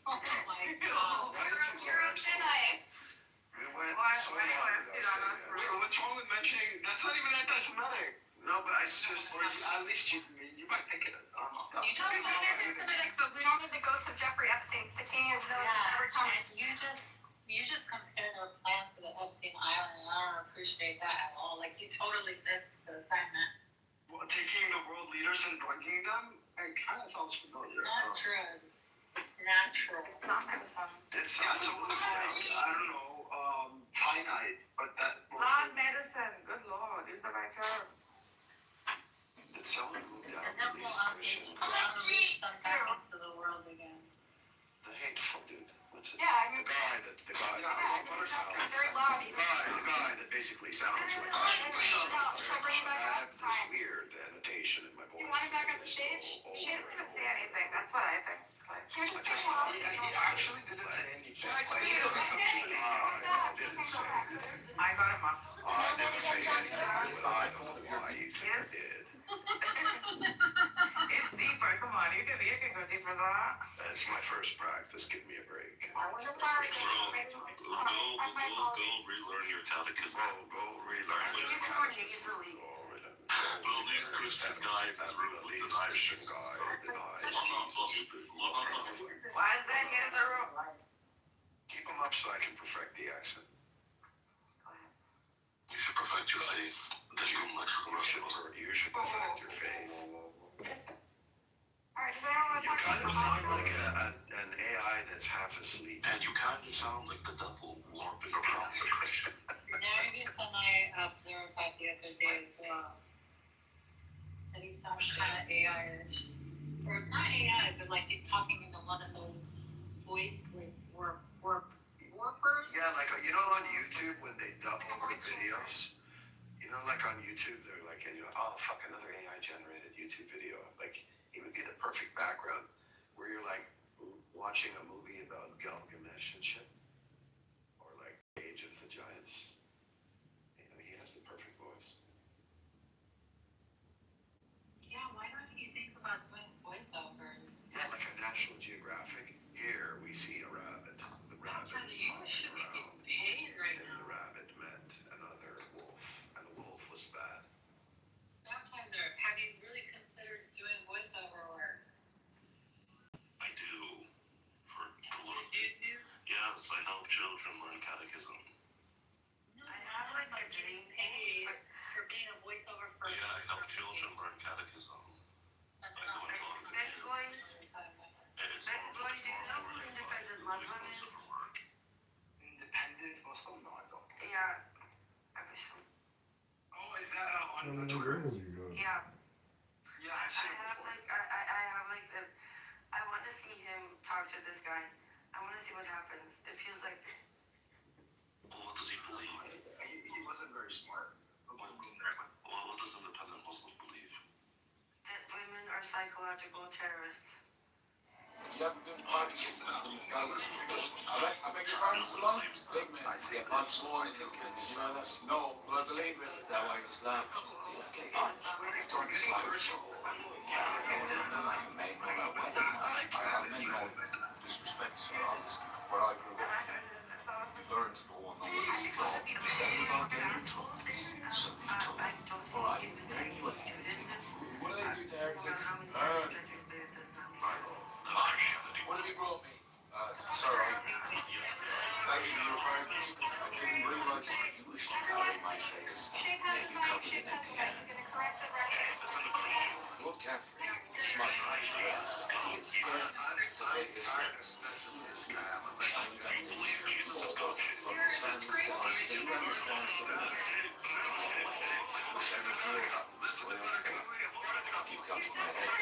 T: Oh my god.
Q: You're on thin ice.
G: We went so long without saying that.
S: So what's wrong with mentioning? That's not even anti-Semitic.
G: No, but it's just.
S: Or at least you might think it is. I don't know.
Q: No, it's not anti-Semitic, but we don't need the ghost of Jeffrey Epstein sticking his nose into every conversation.
T: You just compared our plans to the Epstein Island, and I don't appreciate that at all. Like, you totally missed the assignment.
S: Well, taking the world leaders and drugging them, it kind of sounds familiar.
T: It's not drugs. It's natural.
K: It's not medicine.
G: It
S: Yeah,
G: sounds
S: so it was like, I don't know, cyanide, but that.
K: Not medicine. Good lord, use the right term.
G: Did someone move down
T: And then
G: to
T: we'll
G: these Christian
T: unleash them back into the world again.
G: The hateful dude. What's it?
Q: Yeah, I mean,
G: The guy that
Q: very loud even.
G: the guy that basically sounds like
Q: Should I bring him back
G: I
Q: up?
G: have this weird annotation in my voice.
Q: You want him back on the stage?
K: She didn't even say anything. That's what I think. Like,
Q: Can we just bring him up?
S: He actually didn't say anything.
K: I got him up.
G: I didn't say anything, but I don't know why you think I did.
K: It's deeper. Come on, you can go deeper than that.
G: That's my first practice. Give me a break.
Q: I was a party.
I: Go relearn your catechism.
G: Go relearn
P: I think
G: your
P: it's more
G: catechism.
P: easily.
I: Well, these Christian guy
G: And the least Christian guy denies Jesus.
K: Why is that against the rule?
G: Keep him up so I can perfect the accent.
I: You should perfect your faith. Then you can lecture the rest of us.
G: You should perfect your faith.
Q: Alright, does anyone want to
G: You
Q: talk
G: kind of
Q: about
G: sound like an AI that's half asleep.
I: And you kind of sound like the devil warping around the Christian.
T: Narius and I observed that the other day as well. That he sounds kind of AI-ish. Or not AI, but like he's talking into one of those voice warpers.
G: Yeah, like, you know, on YouTube when they dub over videos, you know, like on YouTube, they're like, and you're like, oh, fuck, another AI generated YouTube video. Like, it would be the perfect background where you're like watching a movie about Gilgamesh and shit. Or like Age of the Giants. You know, he has the perfect voice.
T: Yeah, why don't you think about doing voiceovers?
G: Yeah, like a National Geographic. Here we see a rabbit. The rabbit is
T: You
G: lying
T: should be
G: around.
T: getting paid right
G: And
T: now.
G: the rabbit met another wolf, and the wolf was bad.
T: Baptizer, have you really considered doing voiceover work?
I: I do. For a little.
T: You do?
I: Yes, I help children learn catechism.
P: I have like a dream
T: Paid for being a voiceover for.
I: Yeah, I help children learn catechism. I go into a lot of
P: Then
I: detail.
P: going,
I: And it's
P: then going, do you know who independent Muslim is?
S: Independent Muslim? No, I don't.
P: Yeah. I wish so.
S: Oh, is that on Twitter?
P: Yeah.
S: Yeah, I've seen it
P: have
S: before.
P: like, I have like the, I want to see him talk to this guy. I want to see what happens. It feels like,
I: Well, what does he believe?
S: He wasn't very smart.
I: Well, what does independent Muslim believe?
P: that women are psychological terrorists.
F: You haven't been punched in the face. I beg your pardon, Salon? Big man, I get punched more than you can. You know that's no, but I believe it. That way it's like, you get punched. Don't slouch. Like a maid on a wedding. I have many no disrespect to others. Where I grew up, we learned to go on the ways. Instead of not getting in trouble, somebody told me, all right, anyway. What do they do to heretics? What have you brought me? Sorry. Thank you for your kindness. I didn't realize you wished to carry my face.
Q: Shake
F: Yeah,
Q: hands
F: you
Q: with Mike.
F: covered
Q: Shake
F: it at
Q: hands
F: the
Q: with Mike.
F: end.
Q: He's gonna correct the record.
F: Lord Catherine, smart. He is scared to take his hands.
G: This guy, I'm a
F: I got this from his family side. He understands the law. Every fear happens. You come from my head.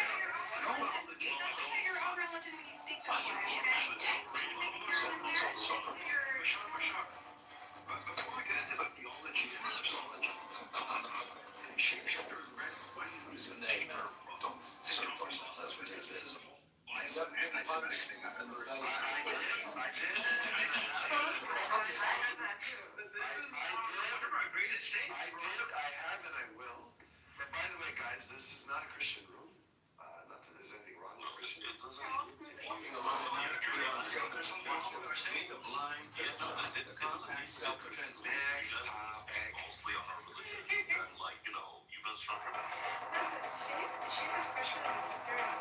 Q: It doesn't fit your own religion when you speak this way, okay?
S: Before we get into
Q: have that too.
G: I have, and I will. But by the way, guys, this is not a Christian room. Not that there's anything wrong with Christians.
F: It doesn't. If you can see the blind, the compact self-defense.
G: Next topic.
R: Mostly on our religion. And like, you know, you've been struggling.
Q: Listen, she was Christian in the spirit.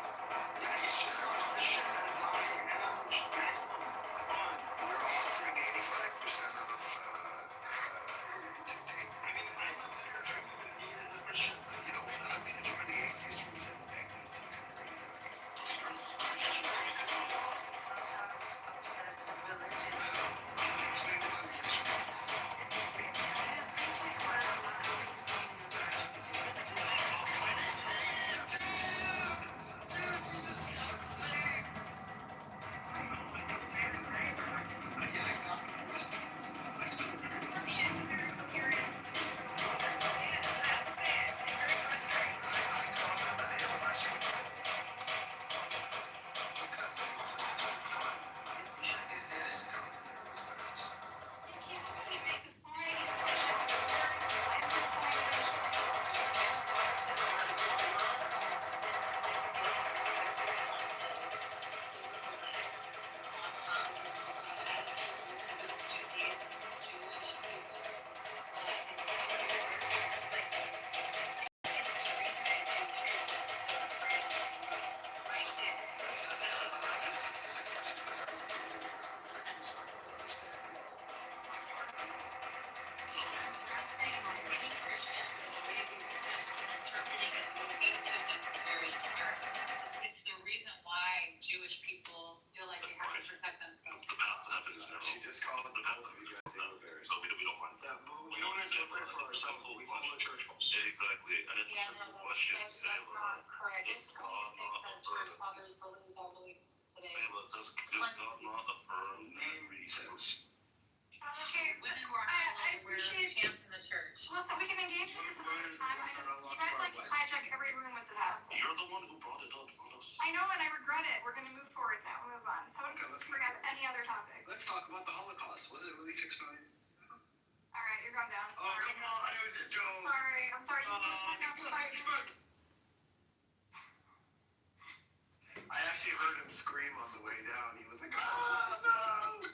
G: We're offering 85% off to take. You know what? I'm going to join the atheist rooms and beg them to convert.
T: It's the reason why Jewish people feel like they have to protect themselves.
R: The path to heaven is narrow.
G: She just called both of you guys overbearers.
R: So we don't mind that.
S: We don't interpret for ourselves, but we follow the church books.
R: Exactly. And it's a simple question.
T: That's not correct.
R: Does God not affirm?
T: Fathers believe that belief today.
R: Sayla, does God not affirm
G: Reasons.
Q: Okay,
T: Women were
Q: I
T: wear
Q: appreciate.
T: pants in the church.
Q: Listen, we can engage with this another time. You guys like to hijack every room with this stuff.
R: You're the one who brought it up, not us.
Q: I know, and I regret it. We're gonna move forward now. Move on. So let's bring up any other topic.
D: Let's talk about the Holocaust. Was it really 6 million?
Q: All right, you're going down.
D: Oh, come on, it was a joke.
Q: Sorry, I'm sorry. You can't talk about 5 minutes.
G: I actually heard him scream on the way down. He was like, "Oh no!"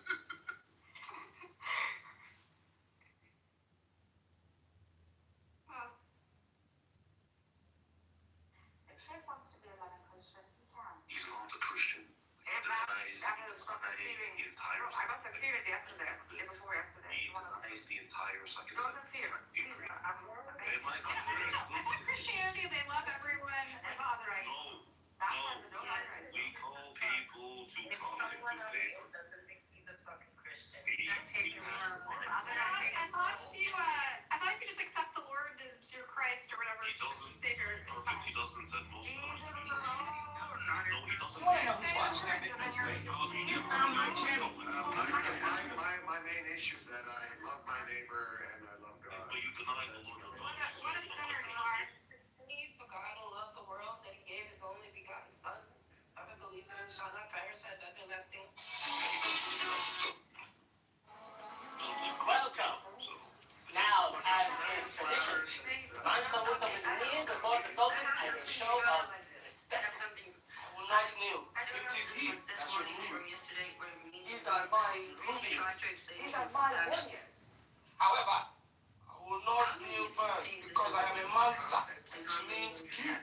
K: If Shep wants to be a loving Christian, he can.
R: He's not a Christian. He denies the entire
K: I got some fear yesterday, day before yesterday.
R: He denies the entire second
K: Don't fear.
R: They might not fear.
Q: Christianity, they love everyone.
R: No, we call people to come into faith.
T: He's a fucking Christian.
Q: I thought you could just accept the Lord as your Christ or whatever.
R: He doesn't.
Q: Savior.
R: He doesn't, and most of us. No, he doesn't.
Q: Say the words and then you're.
G: You found my channel. My main issue is that I love my neighbor and I love God.
R: But you deny the Lord of God.
Q: What a sinner you are.
P: For God to love the world that He gave His only begotten Son. Whoever believes in Him shall not perish and have everlasting.
N: Welcome. Now, as is tradition, Mansa Musa is kneeling before the Sultan as a show of respect.
O: Nice Neil. It is he that should move. These are my rubies. These are my warriors. However, I will not kneel first because I am a Mansa, which means king,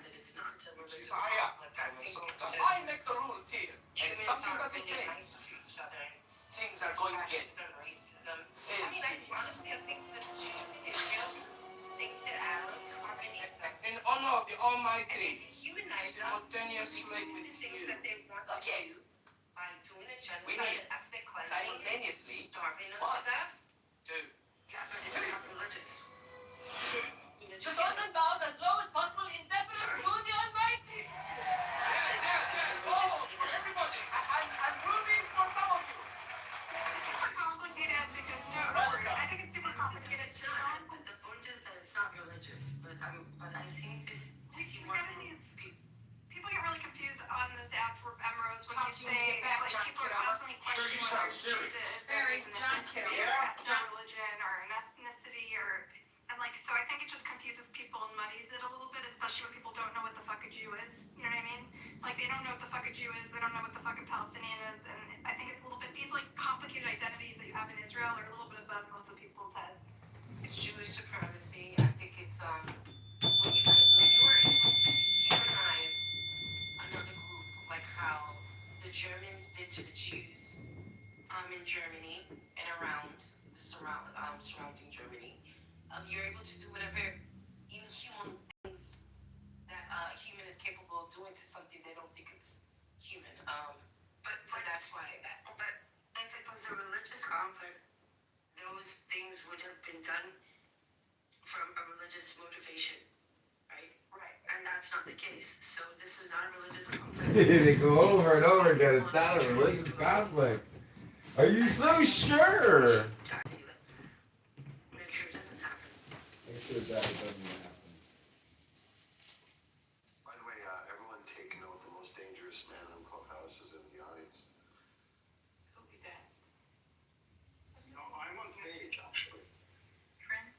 O: which is higher than the Sultan. I make the rules here. And if something doesn't change, things are going to get very serious. In honor of the Almighty, simultaneous slave with you. Okay. We need simultaneously one, two.
N: The Sultan bows as low as possible in deference to the Almighty.
O: Yes. Oh, for everybody. And rubies for some of you.
Q: It's super complicated because I think it's super complicated.
P: The point is that it's not religious, but I seem to see more
Q: People get really confused on this app for Emeralds when you say like people are constantly questioning.
O: Sure, you sound serious.
Q: Very John Kitover. it just confuses people and muddies it a little bit, especially when people don't know what the fuck a Jew is. You know what I mean? Like, they don't know what the fuck a Jew is, they don't know what the fuck a Palestinian is, and I think it's a little bit, these like complicated identities that you have in Israel are a little bit above most of people's heads.
P: It's Jewish supremacy. I think it's when you are able to dehumanize another group, like how the Germans did to the Jews in Germany and around the surrounding Germany. You're able to do whatever inhuman things that a human is capable of doing to something they don't think it's human. So that's why. But if it was a religious conflict, those things would have been done from a religious motivation, right? Right. And that's not the case. So this is not a religious conflict.
C: They go over and over again. It's not a religious conflict. Are you so sure?
P: Make sure it doesn't happen.
C: Make sure that it doesn't happen.
G: By the way, everyone take note, the most dangerous man in Clubhouse is in the audience.
P: Who'll be that?
D: No, I'm on page, actually.
T: Prince?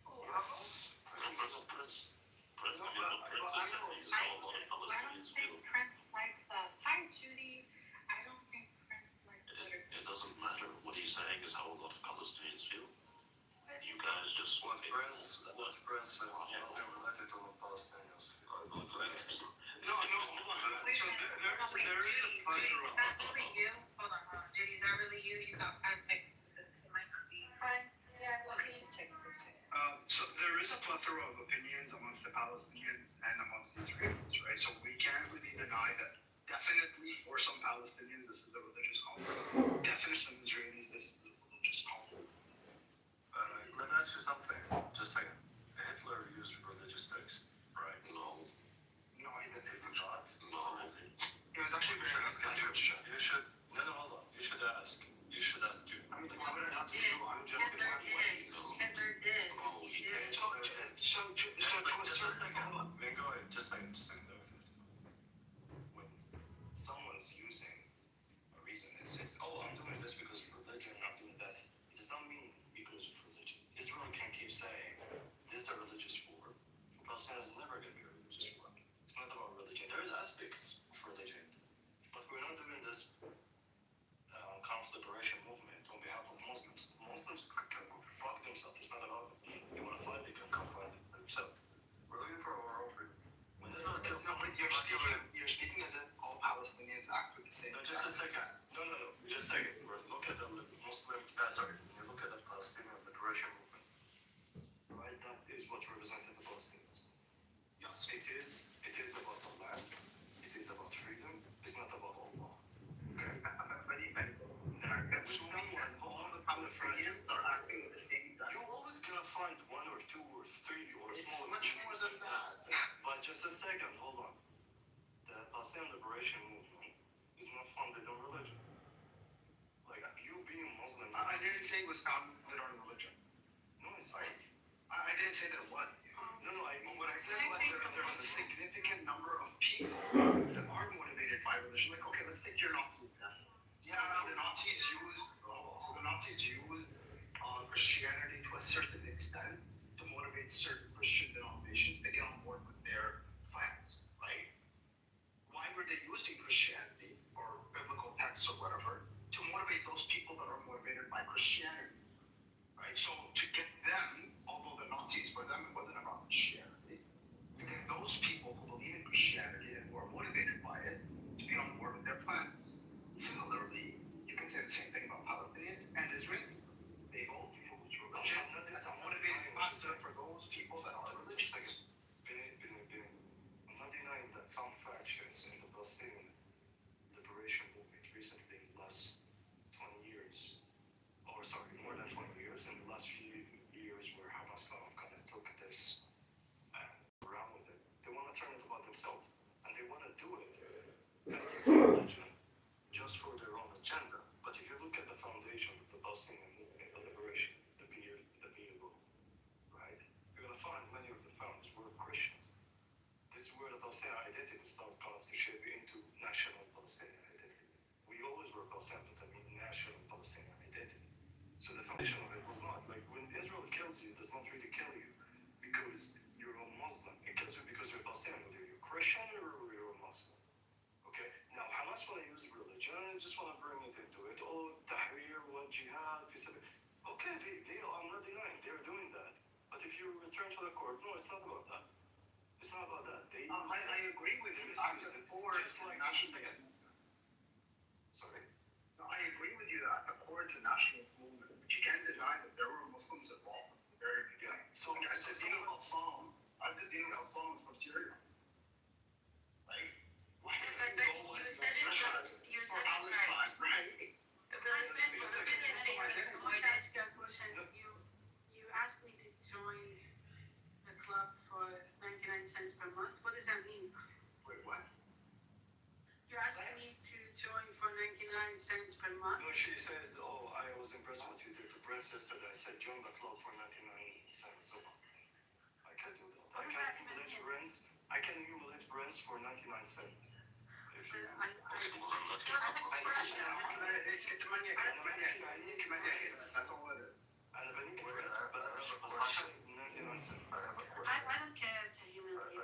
D: Oh,
G: Yes.
R: Prince. I don't think
T: Prince likes that. Hi, Judy. I don't think Prince likes political.
R: It doesn't matter. What he's saying is how a lot of Palestinians feel. You guys just
B: What Prince says is nothing related to what Palestinians feel.
D: No, hold on. So there is a plethora
T: Is that really you? Hold on. Judy, is that really you? You got 5 seconds because it might not be.
P: Yeah, okay, just check.
D: So there is a plethora of opinions amongst the Palestinians and amongst the Israelis, right? So we can't really deny that. Definitely for some Palestinians, this is a religious conflict. Definitely some Israelis, this is a religious conflict.
B: Let me ask you something. Just a second. Hitler used religious text, right?
R: No.
D: No, he didn't.
B: He did not.
R: No.
D: He was actually very anti-Christian.
B: You should. No, hold on. You should ask. You should ask too.
D: I mean, why would I not do you? I'm just
T: Hitler did.
R: No, he did.
D: So to a
B: Just a
D: certain
B: second. Then go ahead. Just a second. When someone's using a reason and says, "Oh, I'm doing this because of religion. I'm doing that," it does not mean because of religion. Israel can keep saying, "This is a religious war." For Palestinians, it's never going to be a religious war. It's not about religion. There are aspects of religion, but we're not doing this conflict liberation movement on behalf of Muslims. Muslims can go fuck themselves. It's not about them. You want to fight, they can come fight themselves. We're looking for our own freedom. When Israel kills
D: No, but you're speaking as if all Palestinians act with the same.
B: No, just a second. No. Just a second. Look at the Muslim. When you look at the Palestinian liberation movement, right? That is what represented the Palestinians. Yes, it is about the land. It is about freedom. It's not about Allah. Okay.
D: All the Palestinians are acting with the same.
B: You're always gonna find 1 or 2 or 3 or
D: It's
B: smaller.
D: much more than that.
B: But just a second, hold on. The Palestinian liberation movement is not funded on religion. Like you being Muslim.
D: I didn't say it was founded on religion.
B: No, it's not.
D: I didn't say that it was.
B: No, I mean,
D: What I said was there's a significant number of people that are motivated by religion. Like, okay, let's take your Nazi example. Yeah, the Nazis used Christianity to a certain extent to motivate certain Christian denominations to get on board with their plans, right? Why were they using Christianity or biblical texts or whatever to motivate those people that are motivated by Christianity, right? So to get them, although the Nazis, for them, it wasn't about Christianity, to get those people who believe in Christianity and who are motivated by it to be on board with their plans. Similarly, you can say the same thing about Palestinians and Israelis. They both use religion as a motivating factor for those people that are religious.
B: I'm not denying that some factions in the Palestinian liberation movement recently, in the last 20 years, or sorry, more than 20 years, in the last few years where Hamas kind of took this and around with it, they want to turn it about themselves. And they want to do it and use religion just for their own agenda. But if you look at the foundation of the Palestinian movement, the liberation, the PLO, right, you're going to find many of the founders were Christians. This is where the Palestinian identity started kind of to shape into national Palestinian identity. We always were Palestinian, but I mean national Palestinian identity. So the foundation of it was not like when Israel kills you, it does not really kill you because jihad, okay, I'm not denying they're doing that. But if you return to the court, no, it's not about that. It's not about that.
D: I agree with you. I'm for
B: just a second. Sorry?
D: No, I agree with you that according to national movement, but you can't deny that there were Muslims involved from the very beginning.
B: So
D: like Al-Din al-Assam is from Syria. Right?
P: You said it right. You said it right.
D: Right.
P: I ask you a question. You asked me to join the club for 99 cents per month. What does that mean?
D: Wait, what?
P: You asked me to join for 99 cents per month.
B: No, she says, oh, I was impressed what you did to Prince yesterday. I said, join the club for 99 cents. So I can do that. I can emulate Prince for 99 cents. If you...
P: I don't care to humiliate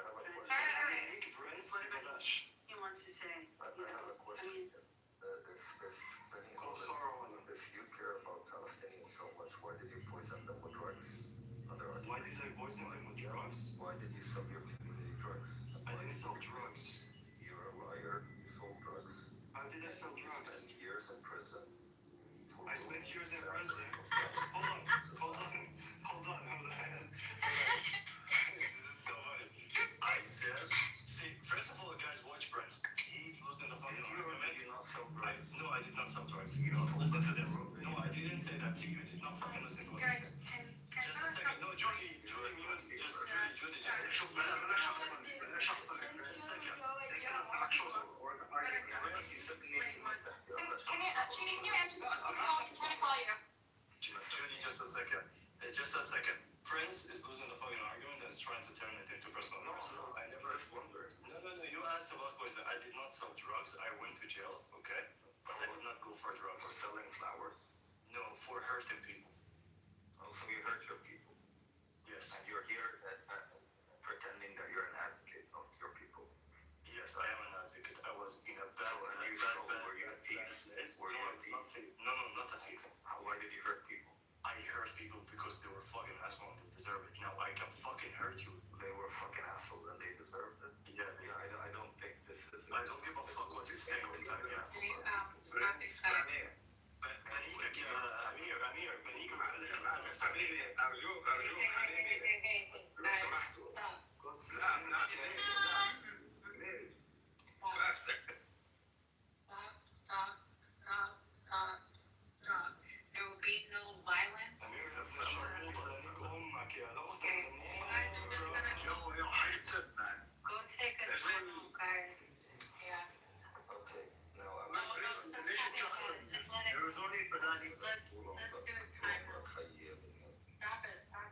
P: Prince. He wants to say,
G: If you care about Palestinians so much, why did you poison them with drugs?
B: Why did I poison them with drugs?
G: Why did you sell your community drugs?
B: I didn't sell drugs.
G: You're a liar. You sold drugs.
B: How did I sell drugs?
G: You spent years in prison.
B: I spent years in prison. Hold on. This is so funny. I said, see, first of all, the guys watch Prince. He's losing the fucking argument. No, I did not sell drugs. You know, listen to this. No, I didn't say that. See, you did not fucking listen to what I said. Just a second. No, Judy, mute. Judy, just a second.
Q: Judy, can you answer the call? I'm trying to call you.
B: Judy, just a second. Just a second. Prince is losing the fucking argument and is trying to turn it into personal. No, I never wondered. No. You asked about poison. I did not sell drugs. I went to jail, okay? But I did not go for drugs.
G: For selling flowers?
B: No, for hurting people.
G: Oh, so you hurt your people?
B: Yes.
G: And you're here pretending that you're an advocate of your people?
B: Yes, I am an advocate. I was in a bad
G: Were you a thief? Were you a thief?
B: No, not a thief.
G: Why did you hurt people?
B: I hurt people because they were fucking assholes and they deserve it. Now I can fucking hurt you.
G: They were fucking assholes and they deserved it?
B: Yeah,
G: I don't think this is...
B: I don't give a fuck what you think.
T: Stop. There will be no violence. Go take a time, guys. Yeah.
G: Okay, now
T: Just let it. Let's do a time. Stop it. Time.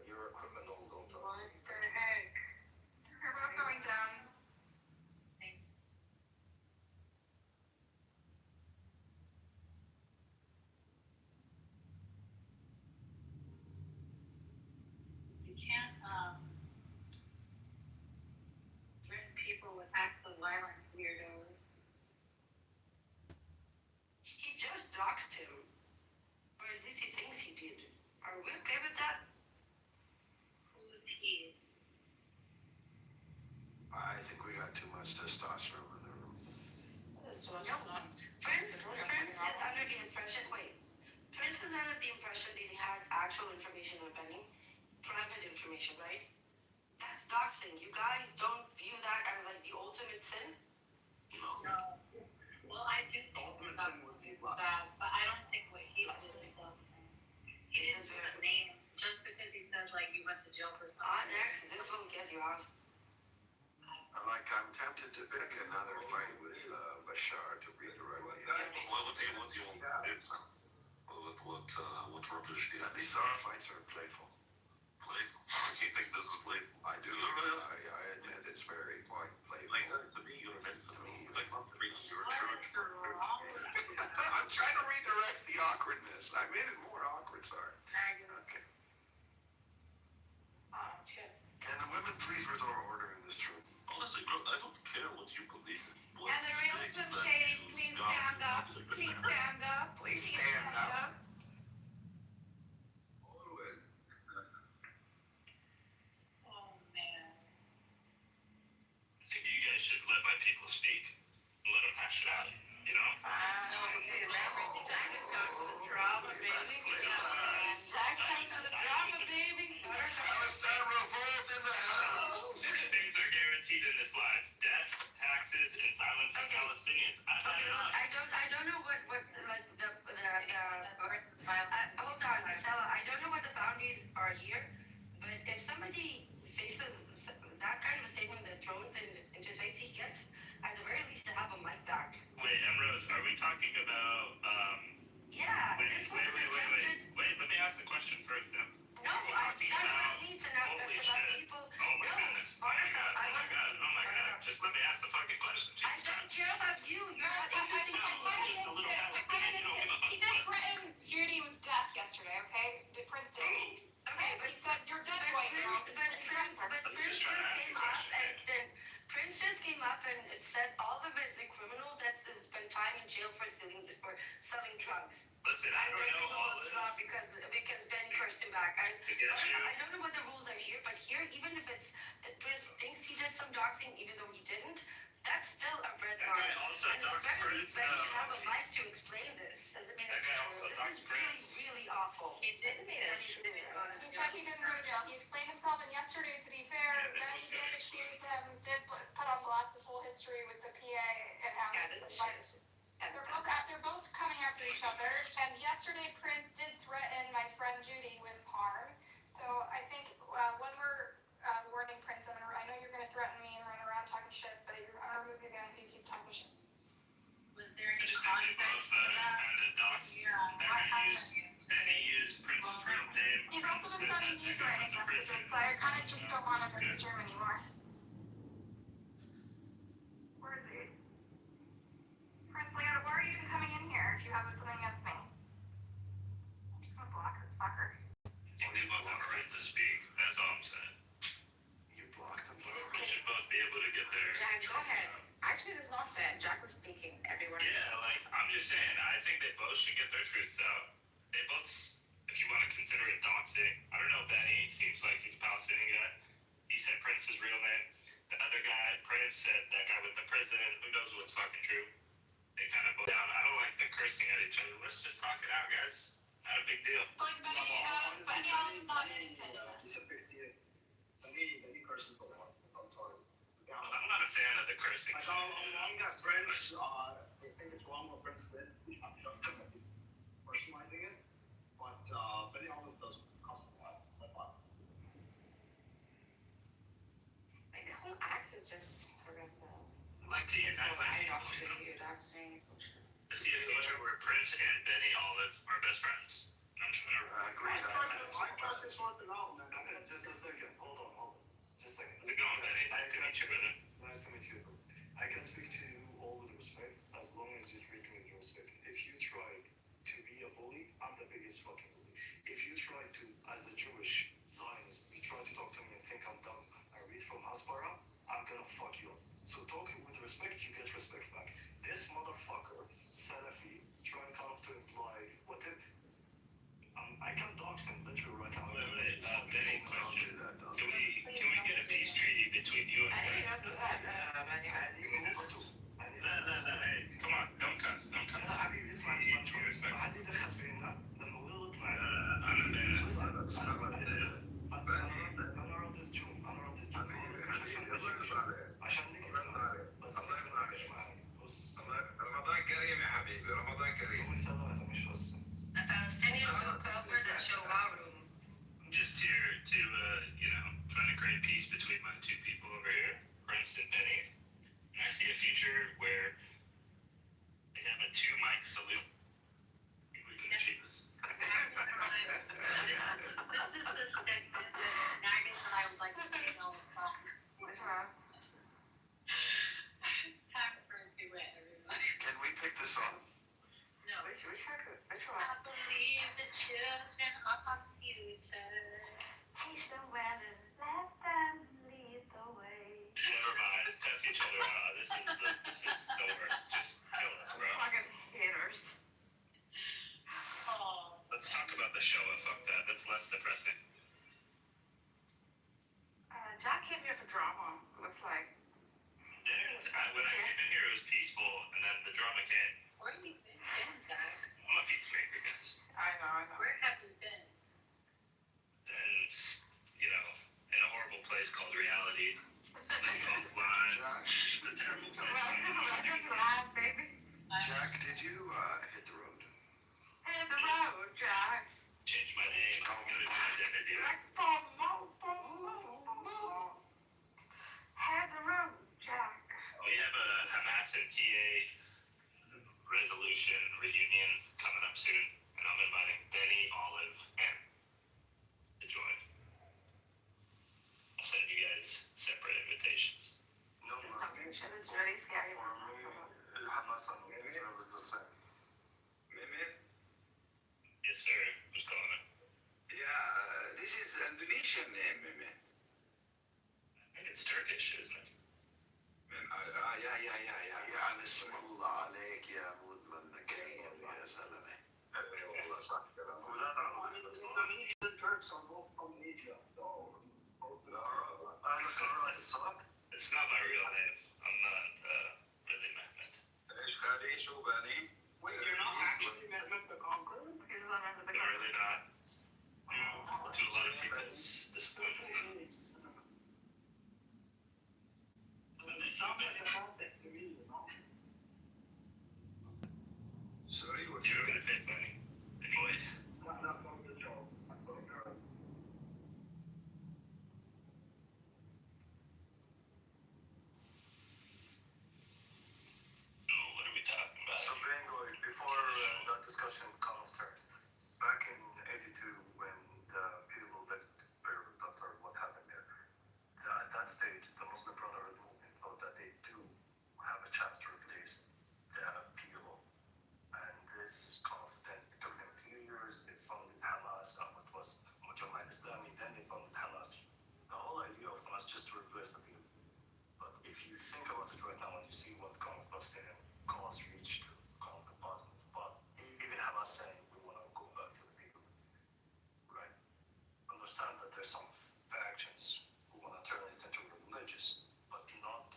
G: You're a criminal, don't talk.
T: What the heck?
Q: We're both going down.
T: You can't threaten people with acts of violence, weirdos.
P: He just doxed him. Or at least he thinks he did. Are we okay with that?
T: Who's he?
F: I think we got too much testosterone in the room.
P: Prince is under the impression, Prince is under the impression that he had actual information on Benny. Private information, right? That's doxing. You guys don't view that as like the ultimate sin?
T: No. Well, I do think that, but I don't think what he did is doxing. He didn't put a name just because he said like you went to jail for something.
P: Next, this will get you out.
F: I'm tempted to pick another fight with Bashar to redirect the attention.
R: What do you want to do? What rubbish is
F: At least our fights are playful.
R: playful? You think this is playful?
F: I do. I admit it's very quite playful.
R: Like, to me, you're meant to me. Like, not to me, you're a church.
F: I'm trying to redirect the awkwardness. I made it more awkward, sorry. Okay.
P: Shit.
F: Can the women please restore order in this room?
R: Honestly, bro, I don't care what you believe in.
Q: And the real Slim Shady, please stand up. Please stand up.
D: Please stand up.
L: Always.
T: Oh man.
I: I think you guys should let my people speak and let them hash it out. You know?
N: Jack is coming for the drama, baby. Jack's coming for the drama, baby.
I: Certain things are guaranteed in this life: death, taxes, and silence of Palestinians.
P: I don't know what like hold on, Marcella. I don't know what the boundaries are here, but if somebody faces that kind of a statement that throws into his face, he gets at the very least to have a mic back.
I: Wait, Emrose, are we talking about
P: Yeah, this was an attempted.
I: Wait, let me ask the question first then.
P: No, it's not about needs and that's about people.
I: Oh my goodness. Oh my god. Just let me ask the fucking question.
P: I don't care about you. You're not interesting to me.
I: Just a little Palestinian. You don't give a fuck.
Q: He did threaten Judy with death yesterday, okay? The Prince did.
P: Okay, but
Q: He said, you're dead right now.
P: Prince just came up and said all of his criminal debts has spent time in jail for selling drugs.
I: Listen, I don't know all
P: of this. Because Benny cursed him back. I don't know what the rules are here, but here, even if it's Prince thinks he did some doxing, even though he didn't, that's still a red line. And at the very least, Benny should have a mic to explain this. Doesn't mean it's true. This is really, really awful.
N: It doesn't mean it's true.
Q: He said he didn't go to jail. He explained himself, and yesterday, to be fair, Benny did accuse him, did put on blast his whole history with the PA and how they're both coming after each other. And yesterday, Prince did threaten my friend Judy with harm. So I think when we're warning Prince, I know you're going to threaten me and run around talking shit, but I'm going to remove you again if you keep talking shit.
T: Was there any context to that?
I: Benny used Prince's real name.
Q: You've also been sending me threatening messages, so I kind of just don't want him in this room anymore. Where is he? Prince, why are you even coming in here if you have something against me? I'm just gonna block this fucker.
I: I think they both have a right to speak. That's all I'm saying.
D: You blocked them.
I: We should both be able to get their
N: Jack, go ahead.
I: truths out.
N: Actually, this is not fair. Jack was speaking. Everyone.
I: Yeah, like, I'm just saying, I think they both should get their truths out. They both, if you want to consider it doxing, I don't know, Benny seems like he's a Palestinian guy. He said Prince's real name. The other guy, Prince, said that guy with the president. Who knows what's fucking true? They kind of go down. I don't like the cursing at each other. Let's just talk it out, guys. Not a big deal.
Q: Like Benny Allen is not innocent in this.
L: It's a big deal. Benny curses a lot. I'm sorry.
I: I'm not a fan of the cursing.
L: Like, I got friends, they think it's wrong what Prince did. I'm just personalizing it. But Benny Allen does cost a lot. That's why.
N: Like, the whole act is just horrendous.
I: I'd like to unite my
N: I
I: people.
N: dox you, dox me.
I: I see a future where Prince and Benny Olive are best friends. I'm trying to
L: I tried to sort it out, man.
B: Just a second. Hold on. Just a second.
I: How's it going, Benny? Nice to meet you, brother.
B: Nice to meet you. I can speak to you all with respect, as long as you treat me with respect. If you try to be a bully, I'm the biggest fucking bully. If you try to, as a Jewish Zionist, you try to talk to me and think I'm dumb, I read from Hasbara, I'm gonna fuck you up. So talking with respect, you get respect back. This motherfucker, Salafi, trying kind of to imply what if I can dox him literally right now.
I: Wait, Benny, question. Can we get a peace treaty between you and
N: I didn't
I: Prince?
N: know that.
I: Hey, come on, don't cuss.
B: حبيبي اسمع شوي
I: respect.
B: ما حد يدخل بيننا لما غلط
I: I'm a man.
B: انا راضي الجون عشان نقدر بس نتناقش معك بص
L: رمضان كريم يا حبيبي، رمضان كريم.
B: والثلاثة مش بس
P: The Palestinian took over the Shoah room.
I: I'm just here to, trying to create peace between my two people over here, Prince and Benny. And I see a future where they have a two-mic salute. I think we can achieve this.
T: This is the segment that Naggis and I would like to say all the time.
N: What's wrong?
T: It's time for a duet, everybody.
D: Can we pick the song?
T: No.
N: Which one?
T: I believe the children are our future.
Q: Teach them well and let them lead the way.
I: Never mind. Test each other out. This Just kill us, bro.
K: Fucking haters.
I: Let's talk about the Shoah. Fuck that. That's less depressing.
K: Jack came here for drama. Looks like.
I: When I came in here, it was peaceful, and then the drama came.
T: Where have you been, Jack?
I: I'm a peacemaker, guys.
K: I know.
T: Where have you been?
I: And, in a horrible place called reality. Living offline. It's a terrible place.
K: Welcome to life, baby.
G: Jack, did you hit the road?
K: Hit the road, Jack.
I: Change my name. I'm gonna do identity.
K: Hit the road, Jack.
I: We have a Hamas and PA resolution reunion coming up soon, and I'm inviting Benny, Olive, and to join. I'll send you guys separate invitations.
B: No,
K: Shit is really scary.
B: Hamas and Israel is the same.
I: Yes, sir. Who's calling it?
M: Yeah, this is Indonesian name, Mehmet.
I: I think it's Turkish, isn't it?
M: Yeah.
G: يعني اسم الله عليك يا مدمن كريم يا زلمه.
B: والله صح كلام.
L: Indonesian Turks are both from Asia, so.
I: It's not my real name. I'm not really Mehmet.
L: Wait, you're not actually Mehmet the Conqueror?
K: He's not under the
I: No, really not. To a lot of people's disappointment.
M: Sorry, what
I: You're gonna fit money. Anyway. What are we talking about?
B: So Bengoy, before that discussion comes turn, back in '82 when the people left Beirut after what happened there, at that stage the Muslim Brotherhood movement thought that they do have a chance to replace the PLO, and this kind of then took them a few years. They founded Hamas, what was Mujahid Islami, then they founded Hamas. The whole idea of Hamas just to replace the people. But if you think about it right now and you see what kind of Palestinian cause reached kind of the bottom of the bottom, even Hamas saying we want to go back to the people, right? Understand that there's some factions who want to turn it into religious, but not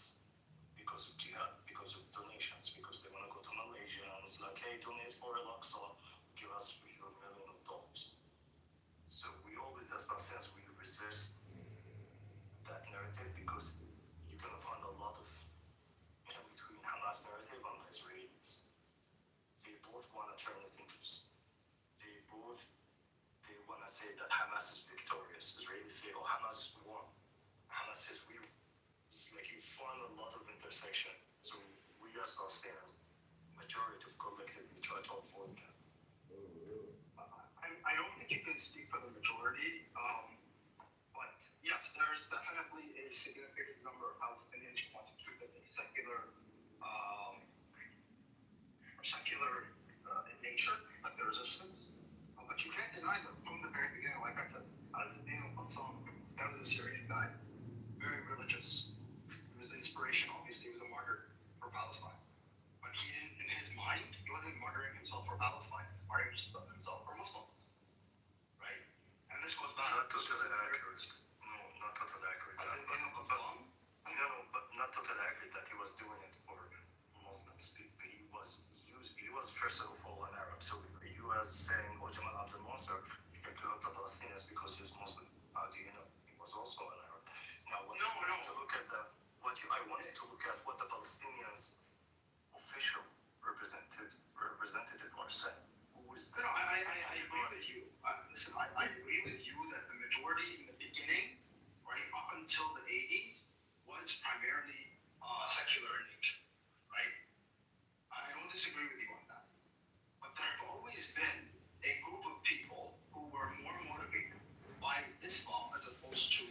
B: because of jihad, because of donations, because they want to go to Malaysia and it's like, hey, donate for Al-Aqsa, give us your $1 million. So we always, as Palestinians, we resist that narrative because you're going to find a lot of between Hamas narrative and the Israelis. They both want to turn it into, they want to say that Hamas is victorious. Israelis say, oh, Hamas won. Hamas says we won. It's like you find a lot of intersection. So we as Palestinians, majority of collectively try to avoid that.
L: I don't think you can speak for the majority, but yes, there's definitely a significant number of Palestinians who want to keep it a secular in nature, like the resistance. But you can't deny that from the very beginning, like I said, Al-Din al-Qassam, that was a Syrian guy, very religious. He was an inspiration, obviously, he was a martyr for Palestine. But he didn't, in his mind, he wasn't martyring himself for Palestine, he was martyring himself for Muslims. Right? And this goes back
B: Not totally accurate. No, not totally accurate. No, but not totally accurate that he was doing it for Muslims. He was first of all an Arab. So you are saying, oh, Jamal Abdel Nasser, you can kill the Palestinians because he's Muslim. How do you know? He was also an Arab. Now, I wanted to look at what the Palestinians official representative are saying.
L: No, I agree with you. Listen, I agree with you that the majority in the beginning, right, up until the 80s, was primarily secular in nature, right? I don't disagree with you on that. But there have always been a group of people who were more motivated by Islam as opposed to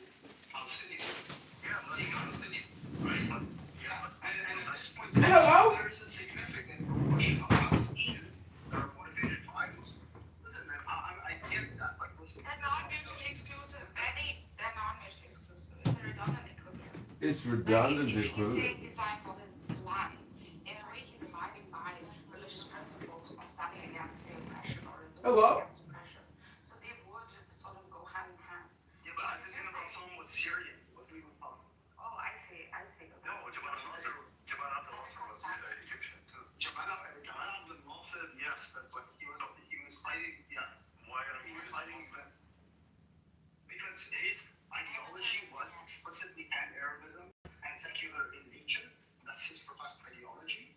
L: Palestinian. Yeah, Palestinian, right? Yeah. And at this point, there is a significant proportion of Palestinians that are motivated by Muslims. Listen, man, I get that. Like, listen.
K: They're not mutually exclusive. They're not mutually exclusive. It's a redundant equivalence.
C: It's redundant
K: If he's
C: equivalent.
K: saying he's dying for his against the oppression or resisting
C: Hello?
K: against oppression. So they would sort of go hand in hand.
D: Yeah, but I was thinking about someone was Syrian. Wasn't even possible.
K: Oh, I see.
B: No, Jabal al-Nasser was Egyptian too.
D: Jamal Abdel Nasser, yes, that's what he was fighting. Yes.
B: Why are
D: He
B: you
D: was fighting
B: Muslim?
D: because his ideology was explicitly pan-Arabism and secular in nature. That's his professed ideology.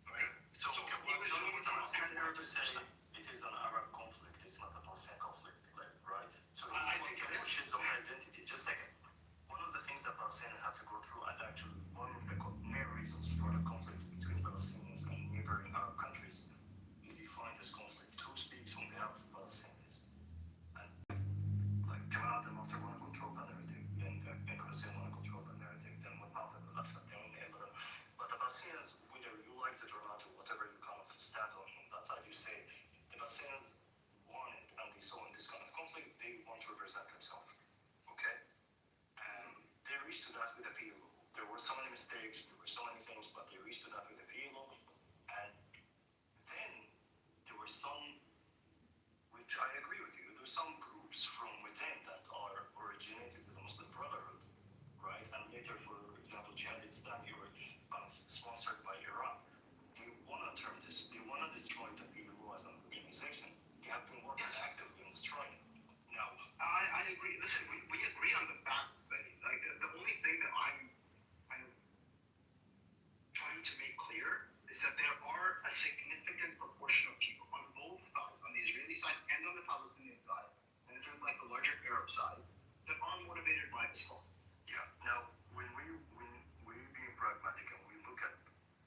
B: Right. So
D: he was
B: what
D: doing it
B: I'm
D: from a
B: saying to
D: pan-Arabist
B: say
D: perspective.
B: it is an Arab conflict, it's not a Palestinian conflict, like, right? So
D: I
B: each one
D: think
B: can
D: it
B: push
D: is.
B: his own identity. Just a second. One of the things that Palestinians have to go through, and actually one of the main reasons for the conflict between Palestinians and neighboring Arab countries is defined this conflict. Who speaks on behalf of Palestinians? And like Jamal Abdel Nasser want to control the narrative, and Palestinians want to control the narrative, then what happened? But the Palestinians, whether you like it or not, or whatever you kind of stand on that side, you say the Palestinians want it, and they saw in this kind of conflict, they want to represent themselves. Okay? And they reached to that with the PLO. There were so many mistakes, there were so many things, but they reached to that with the PLO. And then there were some, which I agree with you, there's some groups from within that are originated with the Muslim Brotherhood, right? And later, for example, Jihad Islami were sponsored by Iran. They want to turn this, they want to destroy the PLO as an organization. They have been working actively on destroying it. Now,
D: I agree. Listen, we agree on the facts, but like the only thing that I'm kind of trying to make clear is that there are a significant proportion of people on both sides, on the Israeli side and on the Palestinian side, and in terms of like the larger Arab side, that are motivated by Islam.
B: yeah. Now, when we being pragmatic and we look at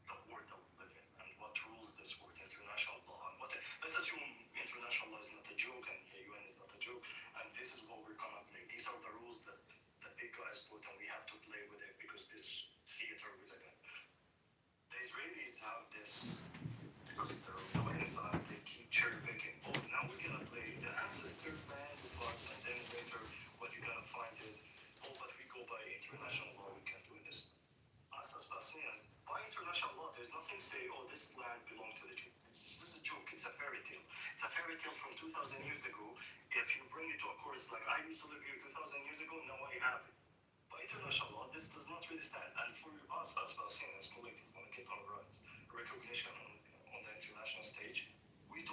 B: the world that we live in and what rules this world, international law, and what let's assume international law is not a joke and the UN is not a joke, and this is what we're gonna play. These are the rules that the big guys put, and we have to play with it because this theater we live in. The Israelis have this because they're on the inside. They keep cherry picking. Oh, now we're gonna play the ancestor land with us, and then later what you're gonna find is, oh, but we go by international law. We can do this. Us as Palestinians, by international law, there's nothing say, oh, this land belongs to the Jews. This is a joke. It's a fairy tale. It's a fairy tale from 2,000 years ago. If you bring it to a course like I used to live here 2,000 years ago, now I have it. By international law, this does not really stand. And for us as Palestinians, collective, when it comes to rights, recognition on the international stage, we're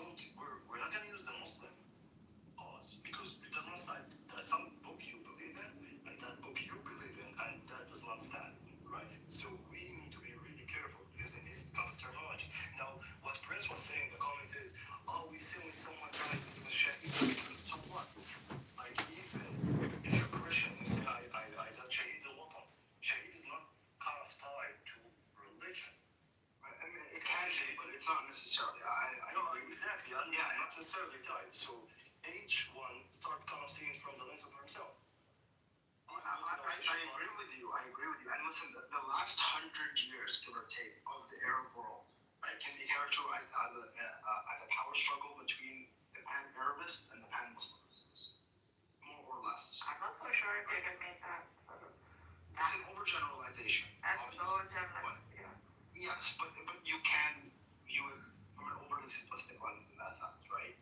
B: not going to use the Muslim cause because it does not stand. That's some book you believe in, and that book you believe in, and that does not stand, right? So we need to be really careful using this kind of terminology. Now, what Prince was saying in the comments is, oh, we say when someone dies, this is a shahid. So what? Like, even if you're Christian, you say, I got shahid al-Watan. Shahid is not kind of tied to religion.
D: I mean, it can be, but it's not necessarily. I
B: No,
D: agree.
B: exactly. Not necessarily tied. So each one start kind of seeing from the lens of himself.
D: I agree with you. I agree with you. And listen, the last 100 years, give or take, of the Arab world, right, can be characterized as a power struggle between the pan-Arabists and the pan-Muslimists, more or less.
K: I'm not so sure if they can make that sort of.
D: It's an overgeneralization.
K: That's
D: obviously.
K: overgeneralized, yeah.
D: Yes, but you can view it from an overly simplistic lens in that sense, right?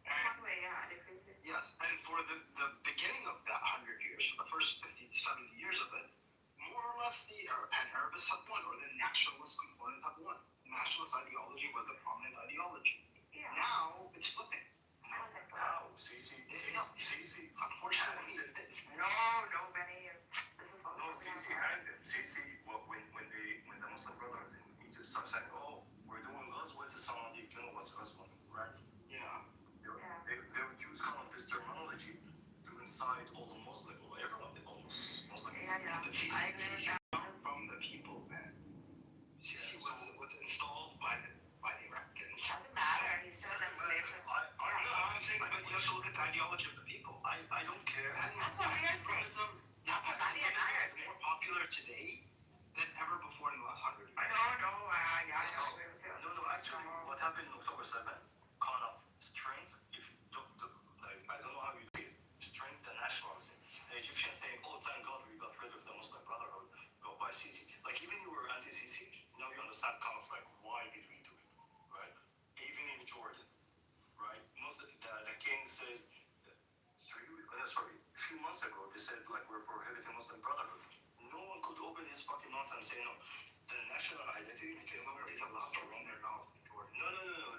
K: In one way, yeah, I agree with you.
D: Yes, and for the beginning of that 100 years, for the first 50 to 70 years of it, more or less the pan-Arabists have won, or the nationalist component have won. Nationalist ideology was the prominent ideology.
K: Yeah.
D: Now it's flipping.
B: Wow, Sisi, unfortunately,
K: No, Benny. This is what
B: no, Sisi hanged them. Sisi, when the Muslim Brotherhood in Egypt started saying, oh, we're doing Ghazwa to Saudi, you know what's Ghazwa, right?
D: Yeah.
B: They would use kind of this terminology to incite all the Muslim, or everyone, almost Muslims.
K: Yeah, I agree with that.
D: From the people, man. Sisi was installed by the Iraqis.
K: Doesn't matter. He's still an inspiration.
D: I'm saying, but you have to look at the ideology of the people.
B: I don't care.
K: That's what we are saying. That's what Benny and I are saying.
D: More popular today than ever before in the last 100 years.
K: No, I agree with you.
B: No, actually, what happened on October 7, kind of strength, I don't know how you do it, strength and nationalism. The Egyptians saying, oh, thank God we got rid of the Muslim Brotherhood by Sisi. Like, even you were anti-Sisi, now you understand kind of like, why did we do it, right? Even in Jordan, says, a few months ago, they said like we're prohibiting Muslim Brotherhood. No one could open his fucking mouth and say no. The national identity became very
D: allowed to run their mouth.
B: No.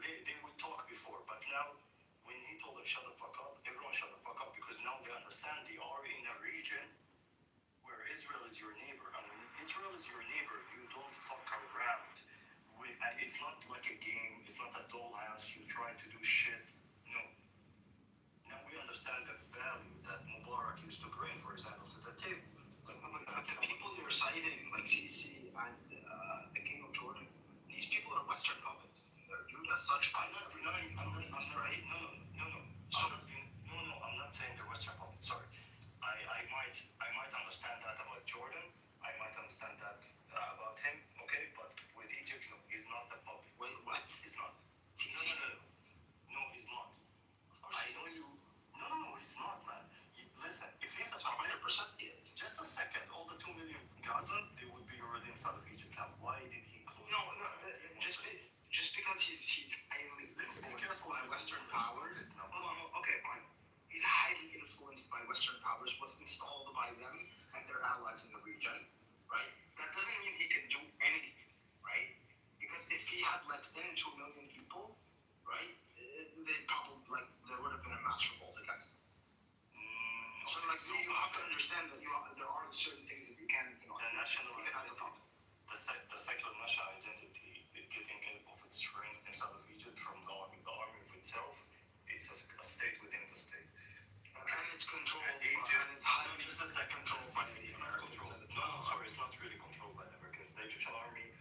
B: They would talk before, but now when he told them shut the fuck up, everyone shut the fuck up because now they understand they are in a region where Israel is your neighbor, and when Israel is your neighbor, you don't fuck around with. And it's not like a game. It's not a dollhouse. You try to do shit. No. Now we understand the value that Mubarak used to bring, for example, to the table.
D: Like the people you're citing, like Sisi and the King of Jordan, these people are Western puppets. They're viewed as such.
B: I'm not denying. I'm not right. No. I'm not saying they're Western puppets. Sorry. I might understand that about Jordan. I might understand that about him. Okay, but with Egypt, no, he's not the puppet.
D: Wait, what?
B: He's not. No, he's not. I know you. No, he's not, man. Listen, if he's a puppet,
D: 100%
B: just a second, all the 2 million Gazans, they would be already inside of Egypt. Now, why did he close?
D: No, just because he's highly influenced by Western powers. No, okay, fine. He's highly influenced by Western powers, was installed by them and their allies in the region, right? That doesn't mean he can do anything, right? Because if he had let in 2 million people, right, they probably, like, there would have been a mass revolt against them. So, like, you have to understand that there are certain things that you can,
B: the national
D: even at the top.
B: The secular national identity is getting of its strength inside of Egypt from the army. The army of itself, it's a state within the state.
D: And it's controlled by
B: just a second. It's not controlled. No, sorry, it's not really controlled by the Americans. The Egyptian army,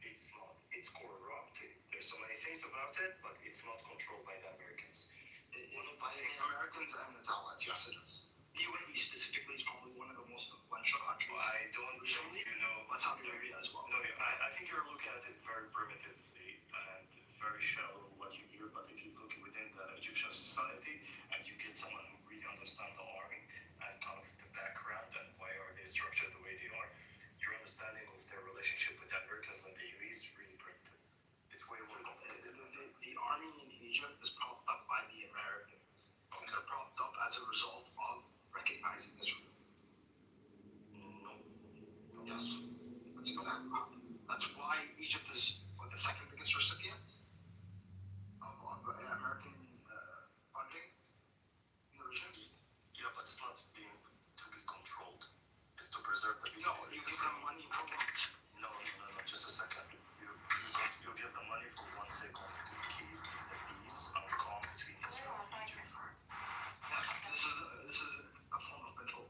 B: it's not. It's corrupted. There's so many things about it, but it's not controlled by the Americans.
D: By the Americans and its allies, yes it is. The UAE specifically is probably one of the most influential countries.
B: I don't think you know.
D: But Saudi Arabia as well.
B: No, I think you're looking at it very primitively and very shallow what you hear, but if you look within the Egyptian society and you get someone who really understands the army and kind of the background and why are they structured the way they are, your understanding of their relationship with the Americans and the UAE is really primitive. It's way more complicated.
D: The army in Egypt is propped up by the Americans. And they're propped up as a result of recognizing Israel.
B: No.
D: Yes. That's exactly what happened. That's why Egypt is the second biggest recipient of American funding in the region.
B: Yeah, but it's not being to be controlled. It's to preserve the peace.
D: No, you give them money for what?
B: No, just a second. You give them money for one second to keep the peace and calm between Israel and Egypt.
D: Yes, this is a form of control.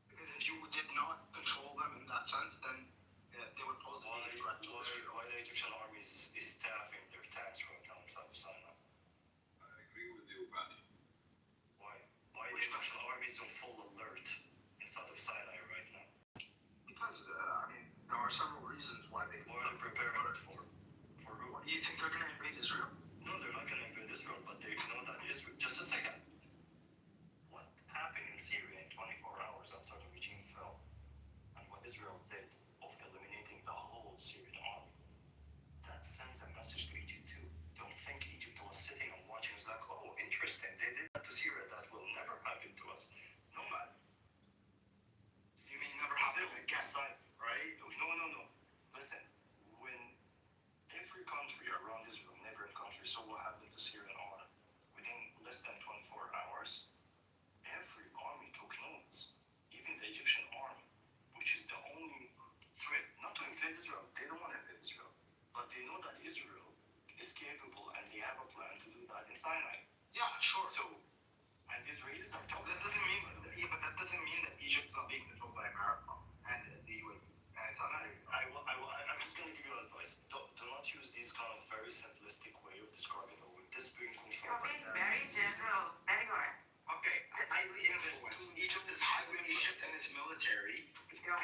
D: Because if you did not control them in that sense, then they would pose a threat to Israel.
B: Why the Egyptian army is staffing their tanks right now inside of Sinai?
M: I agree with you, Bani.
B: Why the Egyptian army is on full alert inside of Sinai right now?
D: Because, there are several reasons why they...
B: What are they preparing it for? For who?
D: Do you think they're going to invade Israel?
B: No, they're not going to invade Israel, but they know that Israel... Just a second. What happened in Syria in 24 hours after the regime fell, and what Israel did of eliminating the whole Syrian army, that sends a message to Egypt too. Don't think Egypt was sitting and watching. It's like, oh, interesting. They did that to Syria. That will never happen to us. No, man.
D: You may never happen again, right?
B: No. Listen, when every country around Israel, neighboring countries, saw what happened to Syrian army, within less than 24 hours, every army took notes. Even the Egyptian army, which is the only threat, not to invade Israel. They don't want to invade Israel. But they know that Israel is capable and they have a plan to do that in Sinai.
D: Yeah, sure.
B: So, and the Israelis are talking.
D: That doesn't mean, but that doesn't mean that Egypt's not being controlled by America and the UAE.
B: I'm just going to give you advice. Do not use these kind of very simplistic way of describing it. With this being controlled by
P: You're being very general. Anyway.
D: Okay, highly influenced. Egypt is highly Egypt and its military. It's by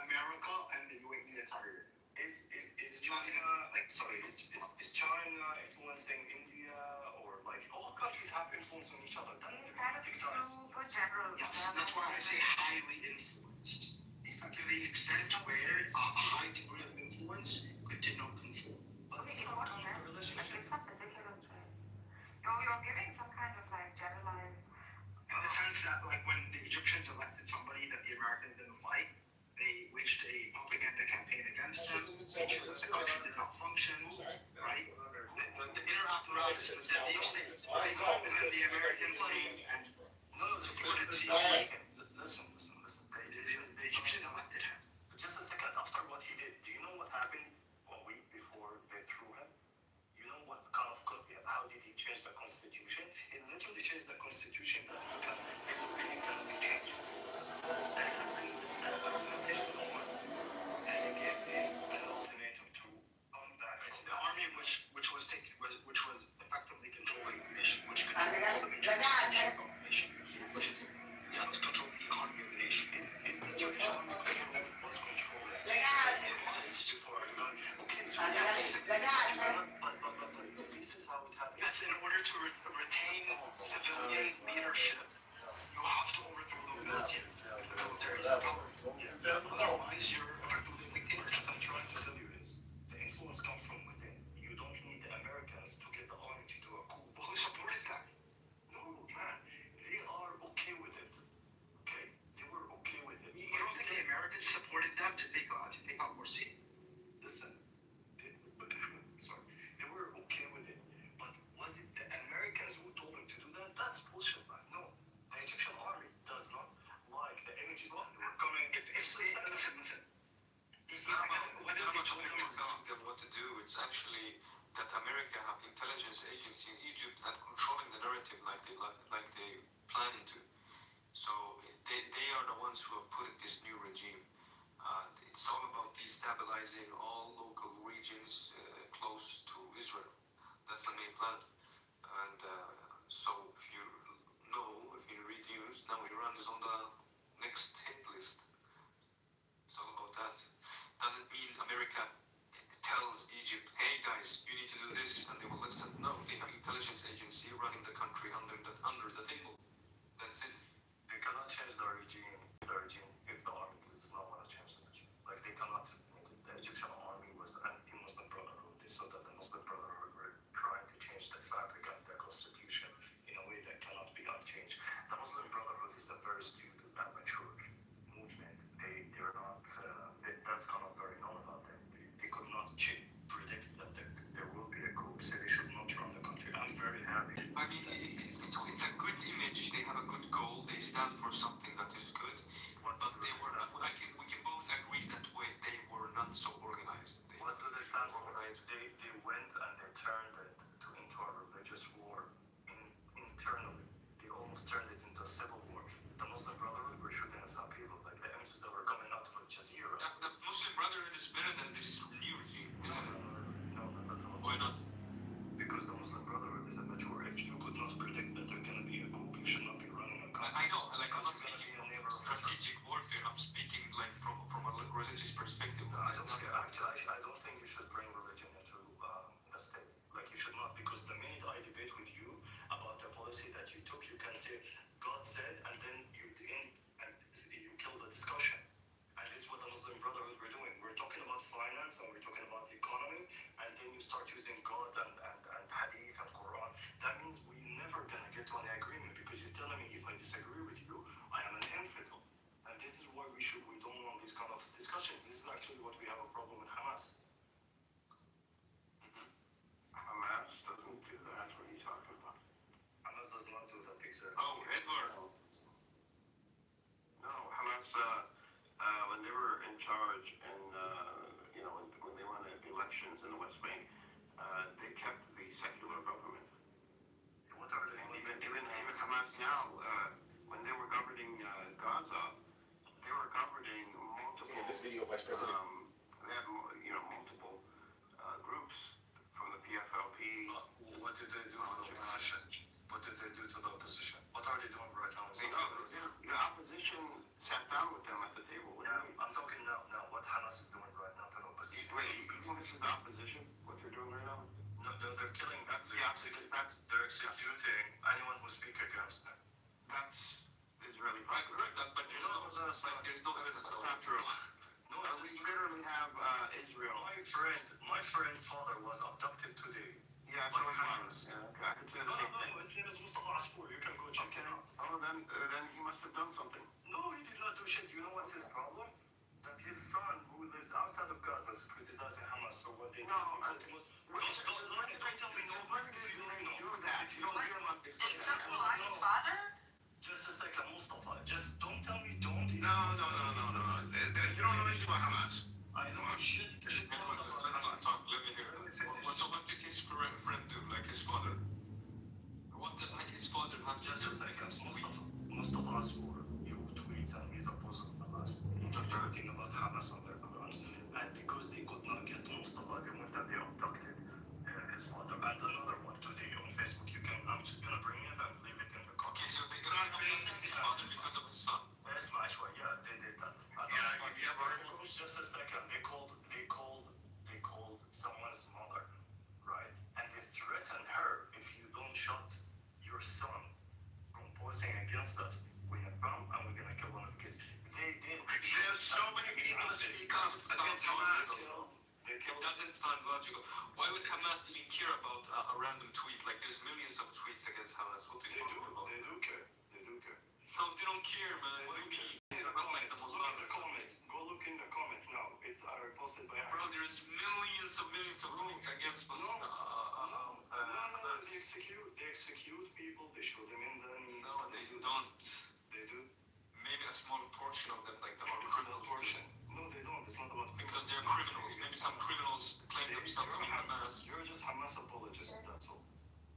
D: America and the UAE that's already.
B: Is China is China influencing India or like all countries have influence on each other? That's
P: It's kind of super general.
D: Yes, that's why I say highly influenced. To the extent where a high degree of influence could denote control.
B: But
P: In what sense? Like, give some particulars, right?
D: the deep state. And then the Americans and supported the
B: Listen.
D: the Egyptians elected him.
B: Just a second. After what he did, do you know what happened a week before they threw him? You know what kind of how did he change the constitution? He literally changed the constitution that his opinion cannot be changed. And he sent a message to no one. And he gave him an ultimatum to come back from
D: The army which was effectively controlling the nation, which controlled the major of the nation, which was controlling the economy of the nation.
B: Is the Turkish army was controlling? Okay, so but this is how it happened.
D: That's in order to retain civilian leadership. You have to overthrow the military. Otherwise, you're effectively a dictatorship.
B: What I'm trying to tell you is the influence comes from within. You don't need the Americans to get the army to do a coup.
D: Well, who supported that?
B: No, man. They are okay with it. Okay? They were okay with it.
D: You don't think the Americans supported them to take out Morsi?
B: Listen. Sorry. They were okay with it. But was it the Americans who told them to do that? That's bullshit, man. No. The Egyptian army does not like the images that they were coming.
D: Listen.
F: It's not about telling them what to do. It's actually that America have intelligence agency in Egypt and controlling the narrative like they planning to. So they are the ones who have put in this new regime. It's all about destabilizing all local regions close to Israel. That's the main plan. And so if you read news, now Iran is on the next hit list. It's all about that. Doesn't mean America tells Egypt, hey guys, you need to do this, and they will listen. No, they have intelligence agency running the country under the table. That's it.
B: They cannot change the regime if the army does not want to change the regime. Like they cannot. The Egyptian army was anti-Muslim Brotherhood. They saw that the Muslim Brotherhood were trying to change the fabric of the constitution in a way that cannot be unchanged. The Muslim Brotherhood is a very stupid and mature movement. They're not. That's kind of very known about them. They could not predict that there will be a coup, so they should not run the country. I'm very happy.
F: I mean, it's a good image. They have a good goal. They stand for something that is good. But they were. We can both agree that they were not so organized.
B: What do they stand for? They went and they turned it into a religious war internally. They almost turned it into a civil war. The Muslim Brotherhood were shooting at some people. Like the images that were coming out of Al Jazeera.
F: The Muslim Brotherhood is better than this new regime, isn't it?
B: No, not at all.
F: Why not?
B: Because the Muslim Brotherhood is immature. If you could not predict that there's going to be a coup, you should not be running a country.
F: I know. Like I'm not speaking from strategic warfare. I'm speaking like from a religious perspective.
B: I don't think you should bring religion into the state. Like you should not, because the minute I debate with you about the policy that you took, you can say God said, and then you kill the discussion. And this is what the Muslim Brotherhood were doing. We're talking about finance and we're talking about the economy, and then you start using God and Hadith and Quran. That means we're never gonna get to an agreement, because you're telling me if I disagree with you, I am an infidel. And this is why we don't want these kind of discussions. This is actually what we have a problem with Hamas.
M: Hamas doesn't do that. What are you talking about?
B: Hamas does not do that exactly.
F: Oh, Edward.
M: No, Hamas, when they were in charge and, when they won the elections in the West Bank, they kept the secular government.
B: What are they?
M: Even Hamas now, when they were governing Gaza, they were governing multiple.
E: This video, Vice President.
M: They had multiple groups from the PFLP.
B: What did they do to the opposition? What did they do to the opposition? What are they doing right now?
M: The opposition sat down with them at the table.
B: I'm talking now. What Hamas is doing right now to the opposition?
M: Wait, you think this is the opposition? What they're doing right now?
B: No, they're killing.
M: They're
B: executing anyone who speaks against them.
M: That's Israeli
F: I heard that, but there's no evidence. That's not true.
B: No,
M: we literally have Israel.
B: My friend father was abducted today.
M: Yeah, so was mine. Yeah, I could say the same thing.
B: His name is Mustafa Asfour. You can go check it out.
M: Oh, then he must have done something.
B: No, he did not do shit. You know what's his problem? That his son, who lives outside of Gaza, is criticizing Hamas. So what they do? Don't tell me no.
P: They took Luani's father?
B: Just a second, Mustafa. Just don't tell me don't.
M: No. You don't know anything about Hamas.
B: I know shit.
M: Let me hear. What did his friend do, like his father? What does his father have?
B: Just a second, Mustafa asked for your tweets and he's opposed to Hamas. They're talking about Hamas on their Qurans. And because they could not get Mustafa, they wanted they abducted his father. And another one today on Facebook. I'm just gonna bring it and leave it in the comments.
M: Okay, so they got his father because of his son.
B: اسمع شوي, yeah, they did that. Just a second. They called someone's mother, right? And they threatened her, if you don't shut your son from posting against us, we're gonna come and we're gonna kill one of the kids. They did.
M: There's so many people that speak up against Hamas. It doesn't sound logical. Why would Hamas even care about a random tweet? Like, there's millions of tweets against Hamas. What do you think about?
B: They do care.
M: No, they don't care, man. What do you mean?
B: Go look in the comment now. It's posted by.
M: Bro, there's millions of tweets against us.
B: They execute people. They shoot them in the knees.
M: No, they don't.
B: They do.
M: Maybe a small portion of them, like the whole
B: Small portion. No, they don't. It's not about
M: because they're criminals. Maybe some criminals claim themselves to be Hamas.
B: You're just Hamas apologist. That's all.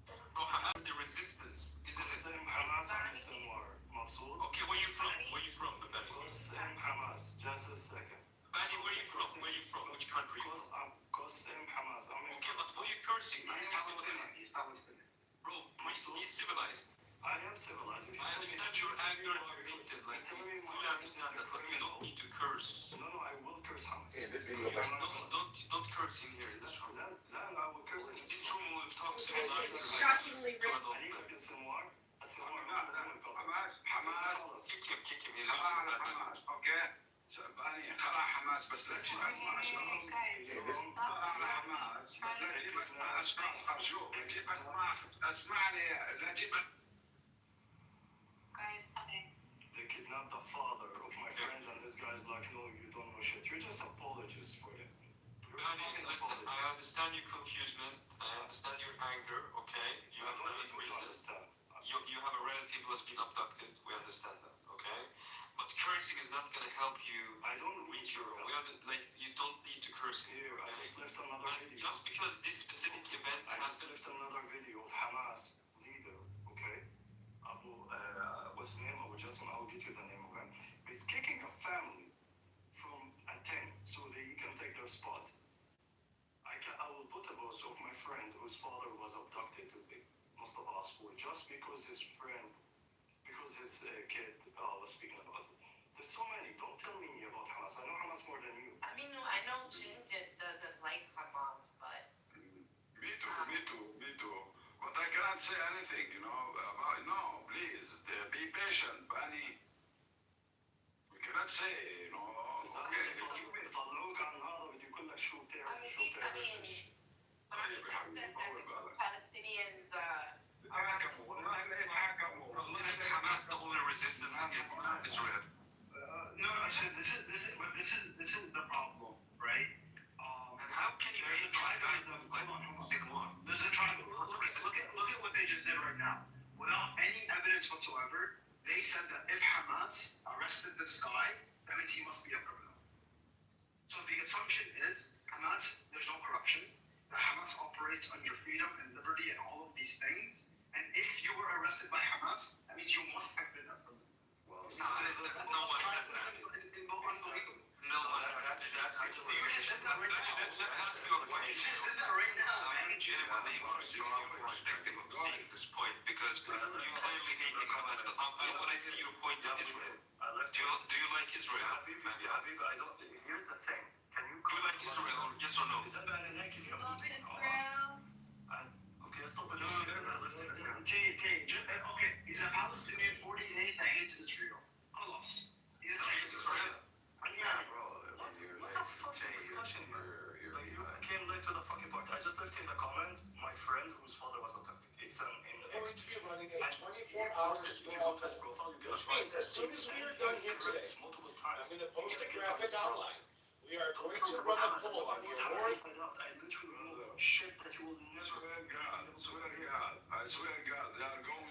M: Bro, Hamas is the resistance, isn't it?
B: Same Hamas and Sinwar. Mabsool.
M: Okay, where you from? Bani?
B: Same Hamas. Just a second.
M: Bani, where you from? Which country?
B: Same Hamas.
M: Okay, but who are you cursing?
L: He's Palestinian.
M: Bro, he's civilized.
B: I am civilized.
M: I understand your anger and your hatred. Like, fully understand that, but you don't need to curse.
B: No, I will curse Hamas.
M: Don't curse in here in this room.
B: No, I will curse
M: in this room. We'll talk civilized.
T: Shockingly rich.
M: Hamas. Kick him. He's
L: Hamas. Okay. باني قرا حماس بس لا تجيب اسماء حماس بس لا تجيب اسماء ارجوك تجيب اسمعني لا تجيب.
B: They kidnapped the father of my friend and this guy's like, no, you don't know shit. You're just apologist for it.
M: Listen, I understand your confusion. I understand your anger, okay? You have valid reasons. You have a relative who has been abducted. We understand that, okay? But cursing is not going to help you.
B: I don't reach your.
M: You don't need to curse
B: here. I just left another video.
M: Just because this specific event
B: happened. I just left another video of Hamas leader, okay? What's his name? Abu Jassim. I'll get you the name of him. He's kicking a family from a tent so they can take their spot. I will put a post of my friend whose father was abducted to be Mustafa asked for just because his kid was speaking about it. There's so many. Don't tell me about Hamas. I know Hamas more than you.
P: I mean, I know Jim doesn't like Hamas, but.
M: Me too. But I cannot say anything, no, please, be patient, Bani. We cannot say,
P: Palestinians
M: Hamas the only resistance against Israel.
L: No, this is the problem, right?
M: And how can you be
L: There's a triangle. Look at what they just did right now. Without any evidence whatsoever, they said that if Hamas arrested this guy, that means he must be a criminal. So the assumption is Hamas, there's no corruption. That Hamas operates under freedom and liberty and all of these things. And if you were arrested by Hamas, that means you must have been a criminal.
M: Well, no one said that. No one said that. You just did that right now, man. Genuinely, from your perspective of seeing this point, because you clearly hate the Hamas, but I want to see your point on Israel. Do you like Israel?
B: I don't. Here's the thing. Can you
M: like Israel? Yes or no?
T: Love Israel.
B: Okay, stop it.
L: Okay, he's a Palestinian 48 that hates Israel. خلاص. He's a
B: Israel. Yeah, bro. What the fuck is discussion here? You came late to the fucking part. I just left in the comment my friend whose father was abducted. It's in the
E: going to be running a 24-hour store profile, which means as soon as we are done here today, I'm going to post a graphic outline. We are going to run a poll on your board.
B: I literally know shit that you will never.
M: I swear to God, they are going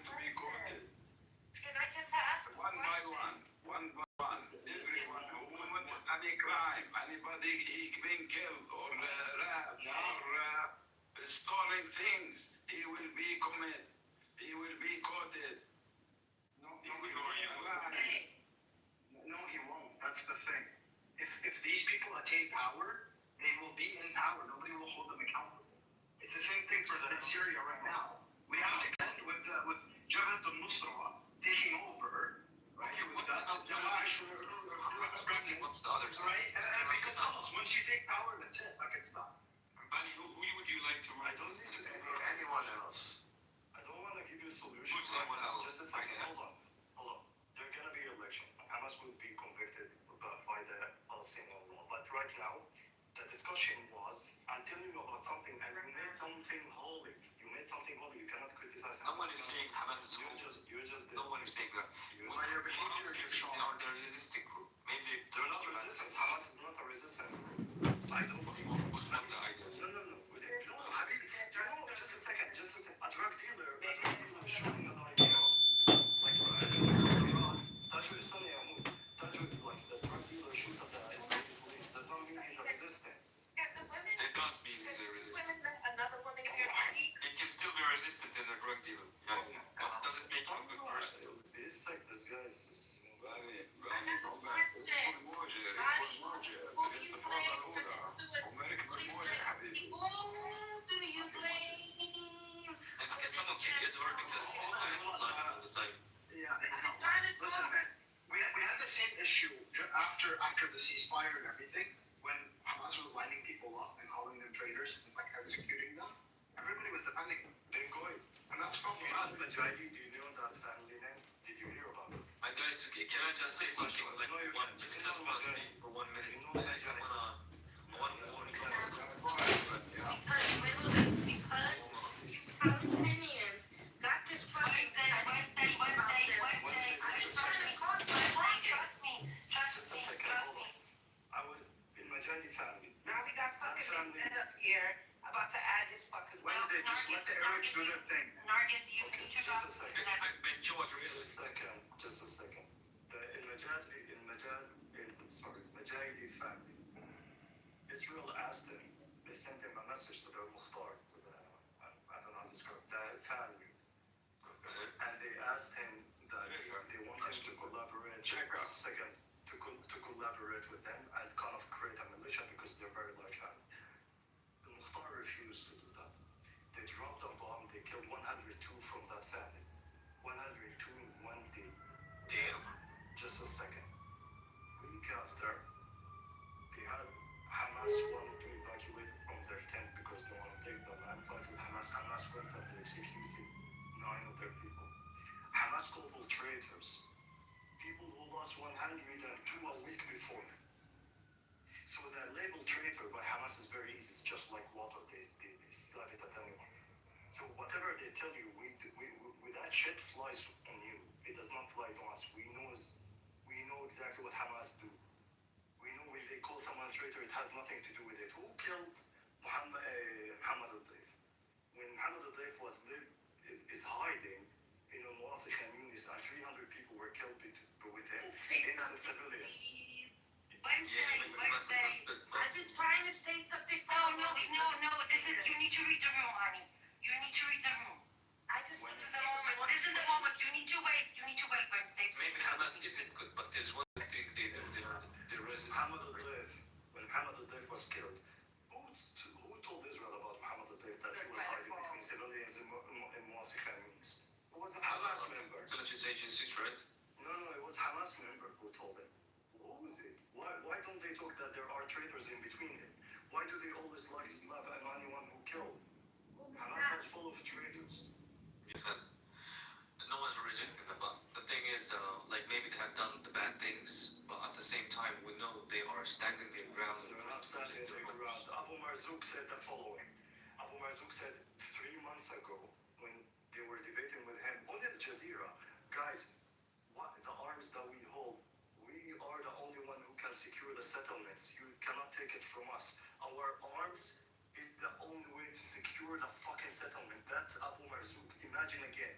K: just ask a
M: One by
K: question?
M: one. Everyone who would any crime, anybody being killed or raped or storing things, he will be committed. He will be quoted.
D: No, he won't. That's the thing. If these people attain power, they will be in power. Nobody will hold them accountable. It's the same thing for Syria right now. We have to end with Jabhat al-Nusra taking over, right?
F: What's the other side?
D: Right? Because once you take power, that's it. I can stop.
F: Buddy, who would you like to rule?
B: I don't need to
O: Anyone else?
B: I don't want to give you a solution.
F: Who's anyone else?
B: Just a second. Hold on. There are gonna be election. Hamas will be convicted by the Palestinian law. But right now, the discussion was, I'm telling you about something, and you made something holy. You cannot criticize Hamas.
F: No one is saying Hamas is holy.
B: You just did.
F: No one is saying that.
B: What
D: your behavior is
F: They are the resisting group. Maybe
B: They're not resistance. Hamas is not a resistant group. I don't see.
F: What's not the idea?
B: No. Just a second. A drug dealer shooting at idea. Like, Tajul is Sunni Amud. Tajul, like, the drug dealer shoots at the police. Does not mean he's a resistant.
F: It does mean he's a resistant.
K: Another woman in your street.
F: He can still be resistant in a drug dealer. But it doesn't make him a good person.
B: It's like this guy's.
F: And someone kick Kitover because he's lying all the time.
D: Yeah, listen, man. We had the same issue after the ceasefire and everything, when Hamas was lining people up and calling them traitors and like executing them. Everybody was defending them.
B: They're going.
D: And that's problematic.
B: Majidi, do you know that family name? Did you hear about it?
F: Guys, can I just say something like one, just pause me for 1 minute? I want
K: Palestinians got this fucking thing about this. Trust me.
B: I would, in Majidi family.
K: Now we got fucking Ned up here about to add this fucking.
D: Wednesday, just let the Arabs do their thing.
K: Nargis, you can check out.
B: Just a second. In Majidi family, Israel asked him, they sent him a message to the Mukhtar, I don't know how to describe the family, and they asked him that they want him to collaborate, to collaborate with them and kind of create a militia because they're very large family. The Mukhtar refused to do that. They dropped a bomb, they killed 102 from that family. 102 in 1 day.
F: Damn.
B: Just a second. Week after, they had Hamas wanted to evacuate from their tent because they want to take them and fight with Hamas. Hamas went and they executed 9 of their people. Hamas called them traitors. People who lost 102 a week before. So the label traitor by Hamas is very easy. It's just like water. They slap it at anyone. So whatever they tell you, that shit flies on you. It does not fly on us. We know exactly what Hamas do. We know when they call someone a traitor, it has nothing to do with it. Who killed Muhammad al-Daif? When Muhammad al-Daif is hiding in a Muasi Khan Yunis and 300 people were killed with him, innocent civilians.
K: Wednesday. I've been trying to say something. No. You need to read the room, honey. You need to read the room. This is the moment. You need to wait. Wednesday.
F: Maybe Hamas isn't good, but there's one thing they do.
B: When Muhammad al-Daif was killed, who told Israel about Muhammad al-Daif that he was hiding between civilians in Muasi Khan Yunis? It was a Hamas member.
F: Intelligence agencies, right?
B: No, it was Hamas member who told him. Who is it? Why don't they talk that there are traitors in between them? Why do they always like to slap anyone who killed? Hamas is full of traitors.
F: Yes. No one's rejecting them, but the thing is, like maybe they have done the bad things, but at the same time, we know they are standing their ground.
B: They're not standing their ground. Abu Marzouk said the following. Abu Marzouk said 3 months ago, when they were debating with him on Al Jazeera, guys, the arms that we hold, we are the only one who can secure the settlements. You cannot take it from us. Our arms is the only way to secure the fucking settlement. That's Abu Marzouk. Imagine again.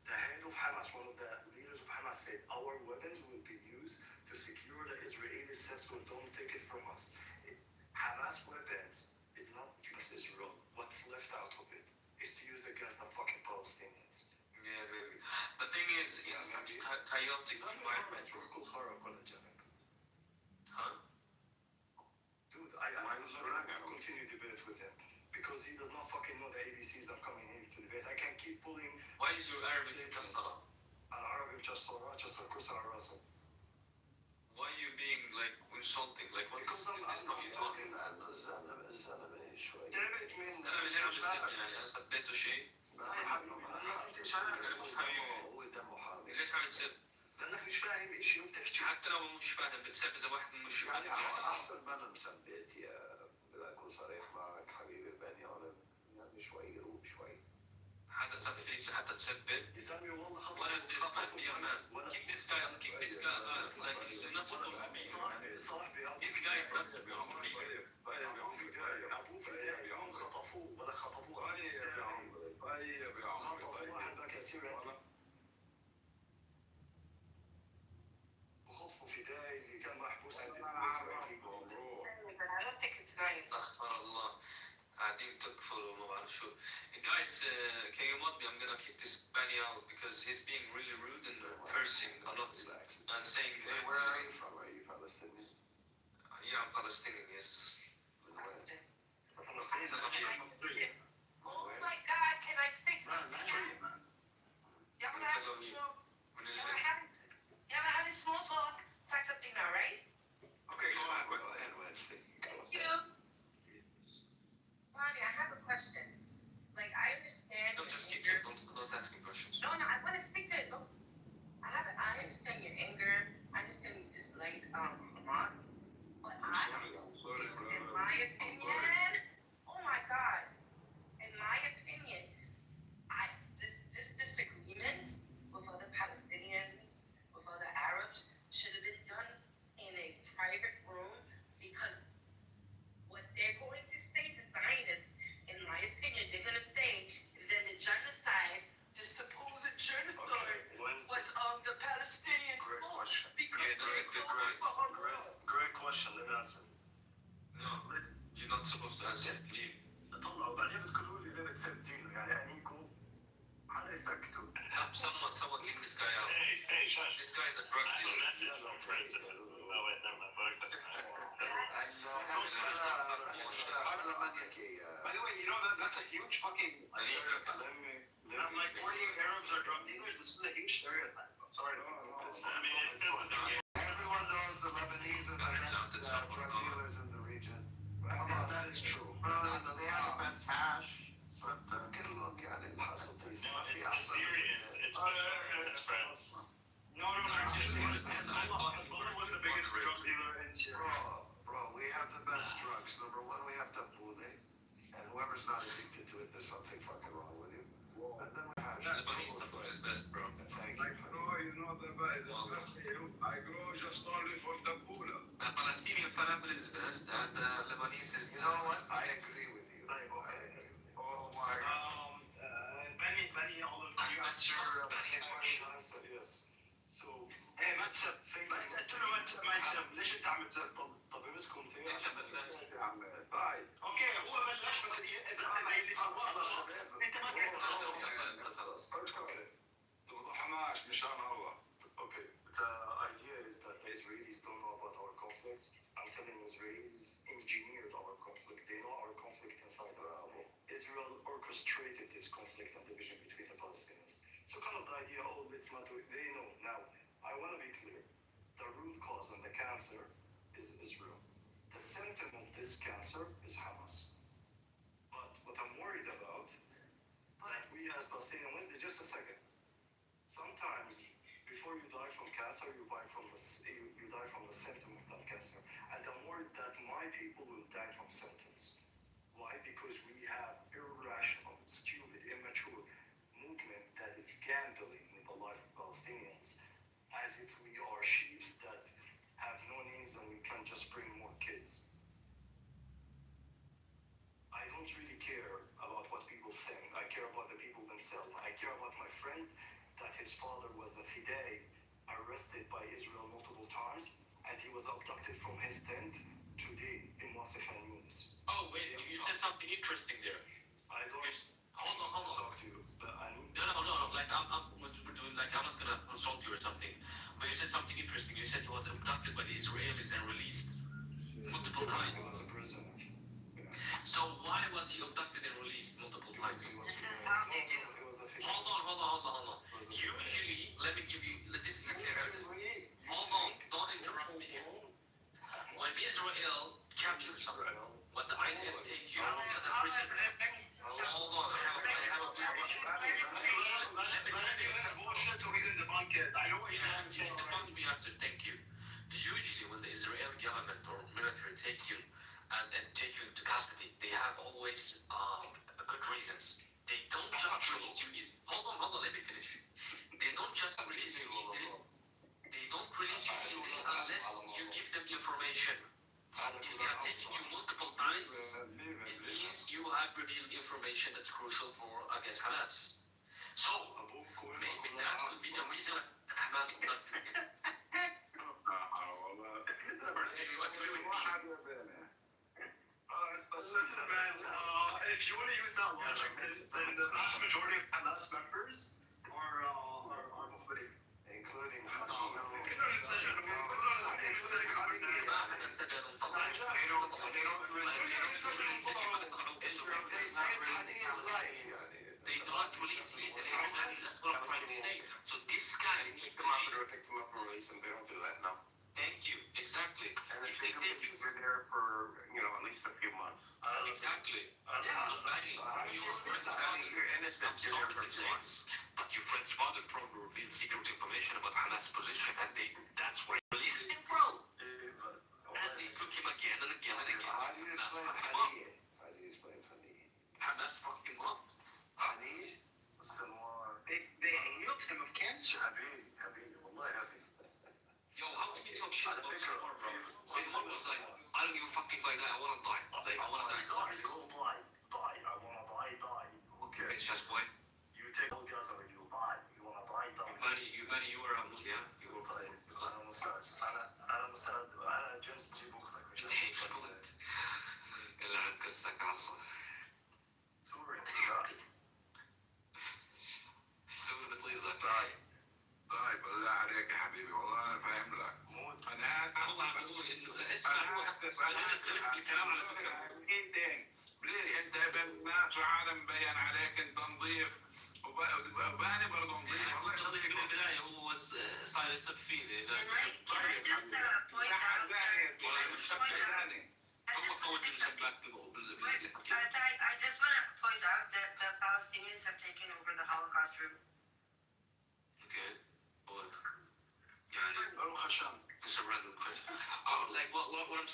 B: The head of Hamas, one of the leaders of Hamas, said, "Our weapons will be used to secure the Israeli cesspool. Don't take it from us." Hamas weapons is not against Israel. What's left out of it is to use against the fucking Palestinians.
H: Yeah, maybe. The thing is, in such chaotic environments. Huh?
B: Dude, I'm not going to continue debate with him because he does not fucking know the ABCs I'm coming here to debate. I can keep pulling.
H: Why is your Arabic just
B: Arabic just kusar rasul.
H: Why are you being like insulting? Like what is this how you talking?
O: الزلمه شوي
H: أنا من هنا مسلم يعني أنا سبيته شيء.
O: هو ده محامي
H: ليش عم تسب؟
B: لانك مش فاهم شيء وبتحكي.
H: حتى لو مش فاهم بتسب إذا واحد مش
O: يعني احسن ما انا مثبت يا بدي اكون صريح معك حبيبي بنيامين يعني شوي يروق شوي
H: حدا سب فيك لحتى تسبب؟
B: يسامي والله خطأ.
H: What is this man be a man? Kick this guy like he's not supposed to be here. This guy is not supposed to be here.
B: أبوه في الداعي هم خطفوه ولا خطفوه خطفوا واحد بكاسير وخطفوا فدائي اللي كان محبوس عند
P: I don't think it's nice.
H: استغفر الله. قاعدين تكفروا وما بعرف شو. Guys, can you mod me? I'm gonna kick this Benny out because he's being really rude and cursing a lot and saying.
O: Hey, where are you from? Are you Palestinian?
H: Yeah, I'm Palestinian, yes.
P: Oh my God, can I say something? Y'all having small talk? Talk something now, right?
O: Okay, go ahead, Wednesday.
P: Thank you. Bonnie, I have a question. Like, I understand.
H: No, just keep it. Don't ask me questions.
P: No, I want to speak to it. No. I understand your anger. I understand you dislike Hamas. But in my opinion, oh my God, in my opinion, this disagreements with other Palestinians, with other Arabs, should have been done in a private room because what they're going to say to Zionists, in my opinion, they're going to say that the genocide, the supposed genocide, was of the Palestinians.
B: Great question.
P: Great
B: question. Let me answer.
H: No, you're not supposed to answer. Just leave.
B: طلعوا بعدين بتقولوا لي ليه بتسب دينه يعني أنيكم هذا يسكتوا.
H: Someone kick this guy out.
B: Hey, shush.
H: This guy is a drug dealer.
D: By the way, you know that's a huge fucking stereotype. I'm like, 48 Arabs are drug dealers. This is a huge stereotype. I'm sorry.
O: Everyone knows the Lebanese are the best drug dealers in the region.
D: That is true. They have the best hash. But
O: كلهم يعني الحصلتيس ما في
B: It's
O: أحسن
B: Syrians. It's friends.
D: no. Mullah was the biggest drug dealer in Syria.
O: Bro, we have the best drugs. Number one, we have tabbouleh, and whoever's not addicted to it, there's something fucking wrong with you. And then we have
H: Lebanese tabbouleh is best, bro.
O: Thank you.
M: I grow just only for tabbouleh.
H: The Palestinian falafel is best, and the Lebanese is.
O: You know what? I agree with you.
M: Oh my God.
D: Benny, all of you
B: answer yes. So
D: ايه ما تسب قلت له ما يسب ليش انت عم تسب
B: طب امسكوا 200
H: انت بلشت.
D: اوكي هو بلش بس اذا اللي سواه انت ما
H: خلاص.
B: Okay.
M: حماش مشان الله.
B: Okay. The idea is that the Israelis don't know about our conflicts. I'm telling Israelis engineered our conflict. They know our conflict inside Israel. Israel orchestrated this conflict and division between the Palestinians. So kind of the idea, oh, let's not do it. They know. Now, I want to be clear. The root cause and the cancer is Israel. The symptom of this cancer is Hamas. But what I'm worried about, that we as Palestinian Wednesday, just a second. Sometimes, before you die from cancer, you die from the symptom of that cancer. And I'm worried that my people will die from symptoms. Why? Because we have irrational, stupid, immature movement that is gambling with the life of Palestinians, as if we are sheep that have no names and we can just bring more kids. I don't really care about what people think. I care about the people themselves. I care about my friend that his father was a fidei, arrested by Israel multiple times, and he was abducted from his tent today in Wasif and Yunus.
H: Oh, wait, you said something interesting there.
B: I don't
H: Hold on.
B: talk to you, but I know.
H: No. Like, we're doing, like, I'm not gonna consult you or something. But you said something interesting. You said he was abducted by the Israelis and released multiple
B: He
H: times.
B: was a prisoner.
H: So why was he abducted and released multiple times?
P: This is how they do.
B: He was a fidei.
H: Hold on. Usually, let me give you, this is a clear evidence. Hold on, don't interrupt me. When Israel captures someone, what the IDF take you as a prisoner. Hold on, I have a
B: bullshit so we can debunk it. I know what you're
H: yeah, you can debunk me after, thank you. Usually when the Israeli government or military take you and take you into custody, they have always good reasons. They don't just release you easily. Hold on, let me finish. They don't just release you easily. They don't release you easily unless you give them information. If they have taken you multiple times, it means you have revealed information that's crucial for against Hamas. So maybe that could be the reason Hamas abducted him. Or do you agree with me?
B: If you want to use that logic, then the vast majority of Hamas members are Muslim.
S: Including
H: They don't release easily. That's what I'm trying to say. So this guy needs to
S: pick them up and release them. They don't do that now.
H: Thank you. Exactly.
S: And
H: If they take you
S: you're there for, at least a few months.
H: exactly.
S: You're innocent.
H: I'm sorry to say this, but your friend's father probably revealed secret information about Hamas' position, and that's why they released him, bro. And they took him again and again and again.
S: How do you explain Hani? How do you explain Hani?
H: Hamas fucked him up.
S: Hani?
B: They healed him of cancer.
S: Habibi, wallahi habibi.
H: Yo, how can you talk shit about someone, bro? Someone was like, I don't give a fucking fuck, I wanna die. Like, I wanna die.
B: Die. I wanna die. Who cares?
H: It's just why.
B: You take all Gaza with you. Die. You wanna die.
H: You were a Muslim, yeah? You were
B: طيب أنا مساعد أنا جنس تجيب أختك مش
H: اللي عند قصك عصا.
B: سوري
H: سوري بتغيظك.
M: طيب بالله عليك يا حبيبي والله انا فاهم لك. انا اسف
H: هو عم بيقول انه اسمع هو الكلام على فكره.
M: ليه انت ابن ناس وعالم مبين عليك انت نظيف وباني برضه نظيف.
H: انا كنت نظيف من البدايه وهو صار يسب فيني.
P: Can I just point out that
H: هم فوز السباك
P: I just want to point out that the Palestinians have taken over the Holocaust room.
H: Okay. What? It's a random question. Like what I'm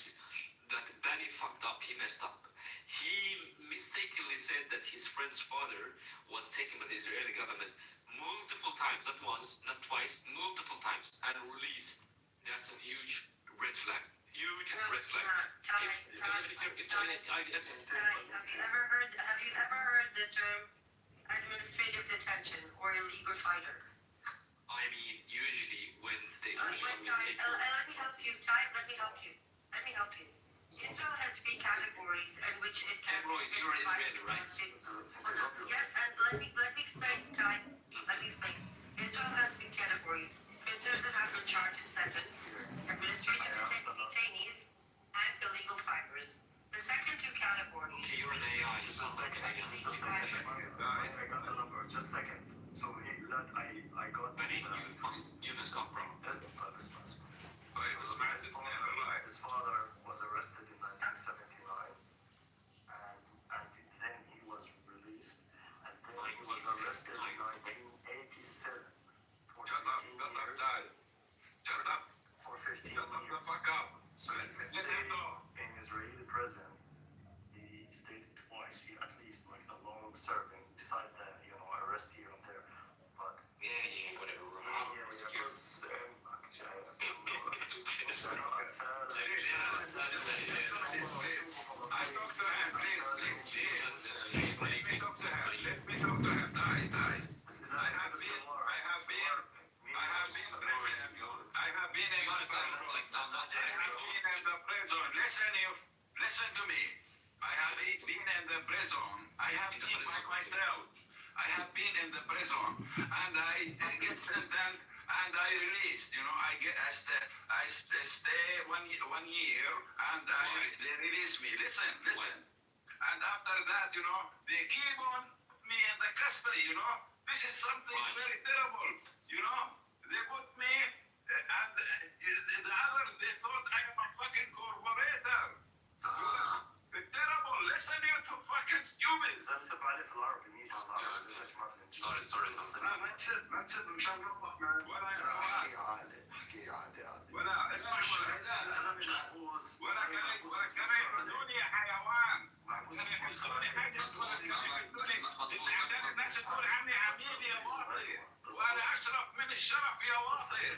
H: that Benny fucked up, he messed up. He mistakenly said that his friend's father was taken by the Israeli government multiple times, not once, not twice, multiple times, and released. That's a huge red flag. Huge red flag.
P: Have you ever heard the term administrative detention or illegal fighter?
H: I mean, usually when the
P: Let me help you, Ty. Let me help you. Israel has 3 categories in which it can.
H: Royce, you're Israeli, right?
P: Yes, and let me explain, Ty. Let me explain. Israel has 3 categories: prisoners that have been charged and sentenced, administrative detainees, and illegal fighters. The second 2 categories.
H: Okay, you're an AI.
B: Just a second. I got the number. Just a second. So I got
H: Benny, you messed up, bro.
B: Yes, his father was arrested in 1979, and then he was released, and then he was arrested in 1987 for 15 years. For 15 years. So he stayed in Israeli prison. He stayed twice, at least, like a long serving, beside the arrest here and there. But
H: whatever.
M: I have listen to me. I have been in the prison. I have been by myself. I have been in the prison, and I get sentenced, and I released. You know, I stay 1 year, and they release me. Listen. And after that, you know, they keep on me in the custody. You know, this is something very terrible. You know, they put me, and the others they thought I am a fucking corporator. Terrible. Listen, you two fucking stupid.
H: Sorry.
M: ما تسد مشان ربك ولا اسمع ولا كمان يا حيوان. عشان الناس تقول عني عميد يا واطي، وانا اشرف من الشرف يا واطي.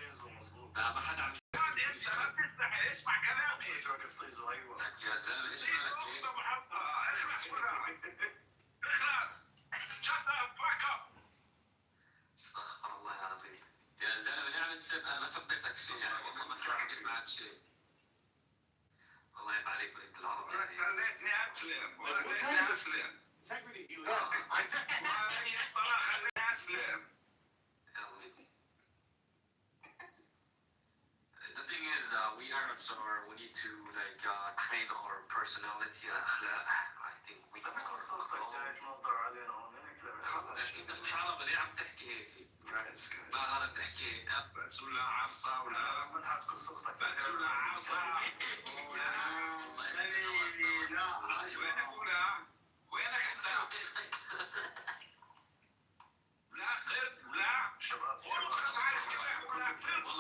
H: لا ما حدا عم
M: انت ما بتستحي اسمع كلامي.
H: يا زلمه ايش مالك؟
M: اخلص shut up back up.
H: استغفر الله العظيم. يا زلمه نعمة سبقه ما سبيتك شيء يعني والله ما حكيت معك شيء. الله يعيب عليك وانت العربي يعني.
M: خليتني اسلم خليني اسلم.
E: Integrity you have.
M: خليني اسلم.
H: The thing is, we Arabs we need to train our personality and akhlaq. I think we are. انت مش عربي ليه عم تحكي هيك؟ ما غلط تحكي هيك.
M: بس ولا عصا ولا ما تحس قصتك. بس ولا عصا وينك انت؟ لا قرد ولا شباب
H: والله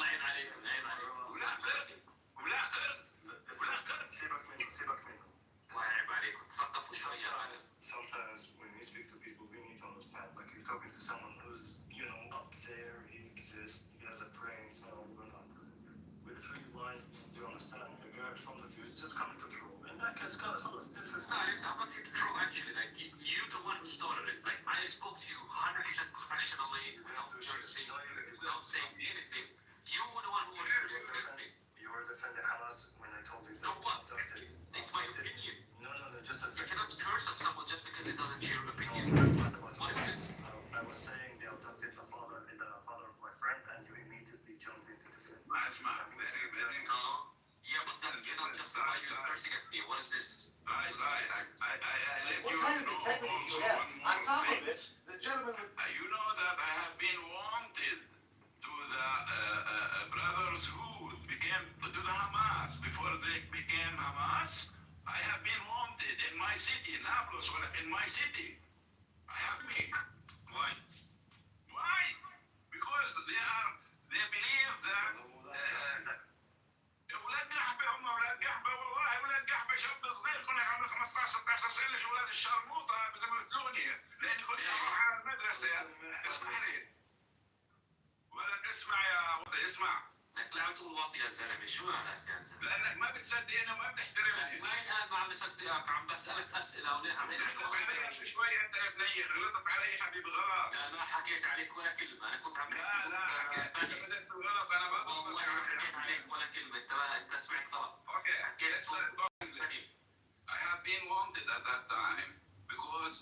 H: عيب عليكم
M: ولا قرد ولا قرد.
B: سيبك منه.
H: الله يعيب عليكم تثقفوا شوية.
B: Sometimes when we speak to people we need to understand, like you're talking to someone who's, you know, up there, he exists, he has a brain, so we're not with 3 lines to understand the guy from the view is just coming to troll. In that case, guys, this is
H: No, I'm not here to troll actually. Like you're the one who started it. Like I spoke to you 100% professionally, without cursing, without saying anything. You were the one who was cursing.
B: You were defending Hamas when I told you
H: so what? It's my opinion.
B: No, just a second.
H: You cannot curse at someone just because it doesn't share your opinion.
B: That's not about
H: what is this?
B: I was saying they abducted the father of my friend, and you immediately jumped into defense.
H: Yeah, but that cannot justify you cursing at me. What is this?
E: What kind of integrity do you have? On top of this, the gentleman would...
M: You know that I have been wanted to the brothers who became to the Hamas before they became Hamas. I have been wanted in my city, Nablus, in my city. I have been. Why? Because they believe that اولاد قحبه هم اولاد قحبه. والله اولاد قحبه شاب صغير كنا عمري 15 16 سنه شو اولاد الشرموطه بدهم يقتلوني لاني كنت اروح على المدرسه. اسمع لي ولد اسمع يا وطي اسمع.
H: طلعت واطي يا زلمه شو مالك يا زلمه؟
M: لانك ما بتصدقني وما بتحترمني.
H: ما الان ما عم بصدقك عم بسالك اسئله عم
M: شوي انت يا بنيه غلطت علي حبيبي غلط.
H: لا ما حكيت عليك ولا كلمه. انا كنت عم بحكي
M: لا حكيت انت بدك غلط. انا
H: والله ما حكيت عليك ولا كلمه. انت سمعت غلط.
M: Okay, I have been wanted at that time because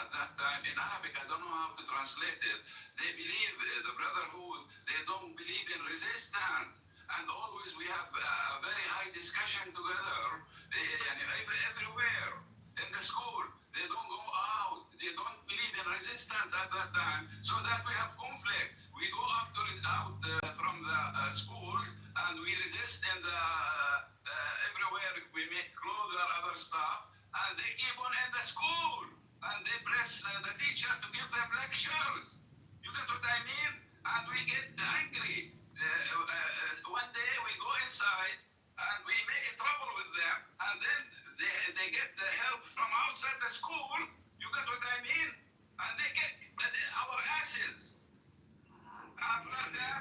M: at that time in Arabic I don't know how to translate it. They believe the brotherhood. They don't believe in resistance, and always we have a very high discussion together. Everywhere in the school they don't go out. They don't believe in resistance at that time, so that we have conflict. We go out from the schools and we resist in the everywhere. We make clothes or other stuff, and they keep on in the school, and they press the teacher to give them lectures. You get what I mean? And we get angry. One day we go inside and we make trouble with them, and then they get the help from outside the school. You get what I mean? And they get our asses.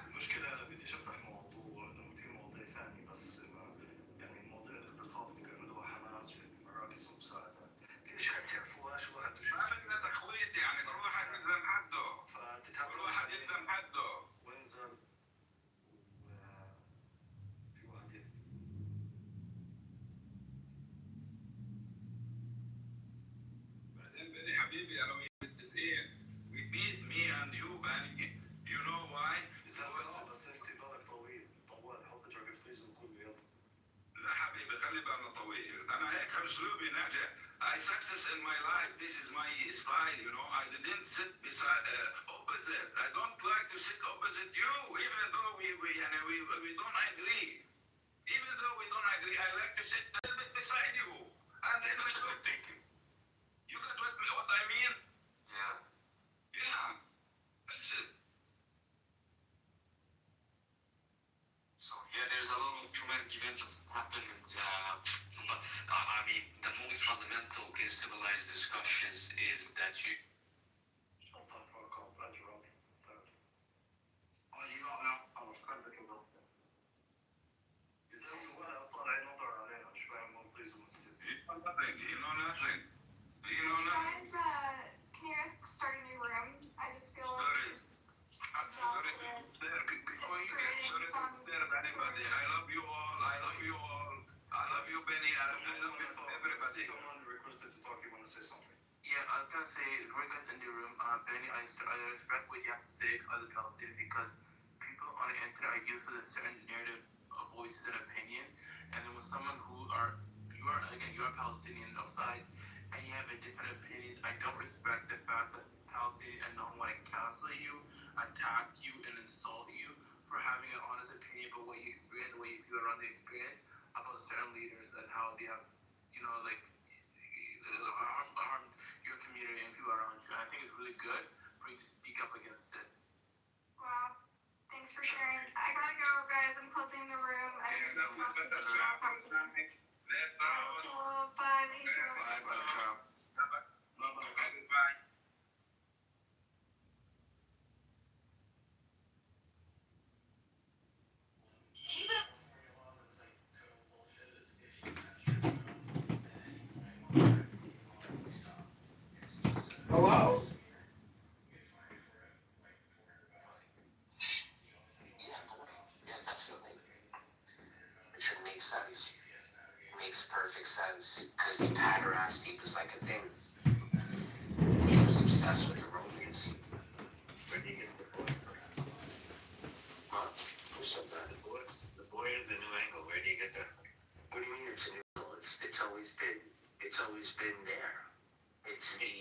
B: المشكلة أنا بديش أفتح موضوع إنه في مواضيع ثانية بس يعني المواضيع الاقتصادية اللي بيعملوها حماس في مراكز المساعدة في أشياء بتعرفوهاش واحد وشو
M: ما بدنا تخويط يعني كل واحد يلزم حده. كل واحد يلزم حده.
B: وانزل في واحد
I: انا متفقين. We meet me and you, Benny. You know why?
B: بس انت بالك طويل حط جوجل فليز وكل يلا.
I: لا حبيبي خلي بالنا طويل. انا هيك اسلوبي ناجح. I success in my life. This is my style, you know. I didn't sit beside opposite. I don't like to sit opposite you, even though we don't agree. Even though we don't agree, I like to sit a little bit beside you. And then
H: That's a good thinking.
I: you got what I mean?
H: Yeah.
I: Yeah. That's it.
H: So yeah, there's a lot of traumatic events that happen, but I mean, the most fundamental in civilized discussions is that you.
B: Shut the fuck up, that's wrong.
H: Oh, you don't know. I was kind of looking up.
B: إذا الزوال طالع نظر علينا شوي منطيز ومتسد.
I: Nothing. You know nothing. You know nothing.
Q: Guys, can you guys start a new room? I just feel like it's exhausted.
I: Before you get started with anybody, I love you all. I love you all. I love you, Benny. I love you, everybody.
B: Someone requested to talk. You want to say something?
F: Yeah, I was gonna say, before you guys in the room, Benny, I respect what you have to say as a Palestinian because people on the internet are used to a certain narrative of voices and opinions, and then with someone who you're Palestinian outside, and you have a different opinions, I don't respect the fact that Palestinians and don't want to cancel you, attack you, and insult you for having an honest opinion about what you experience, the way you feel around the experience, about certain leaders and how they have, harmed your community and people around you. And I think it's really good for you to speak up against it.
Q: Wow. Thanks for sharing. I gotta go, guys. I'm closing the room. I need to talk to the shop. Bye, later.
F: Bye, Buttercup.
I: Bye.
C: Hello?
N: Yeah, definitely. It should make sense. Makes perfect sense because the pederasty was like a thing. He was obsessed with the Romans.
B: Where do you get the boy from?
N: Huh? Who said that?
B: The boy is the new angle. Where do you get that?
N: What do you mean it's a new angle? It's always been there. It's the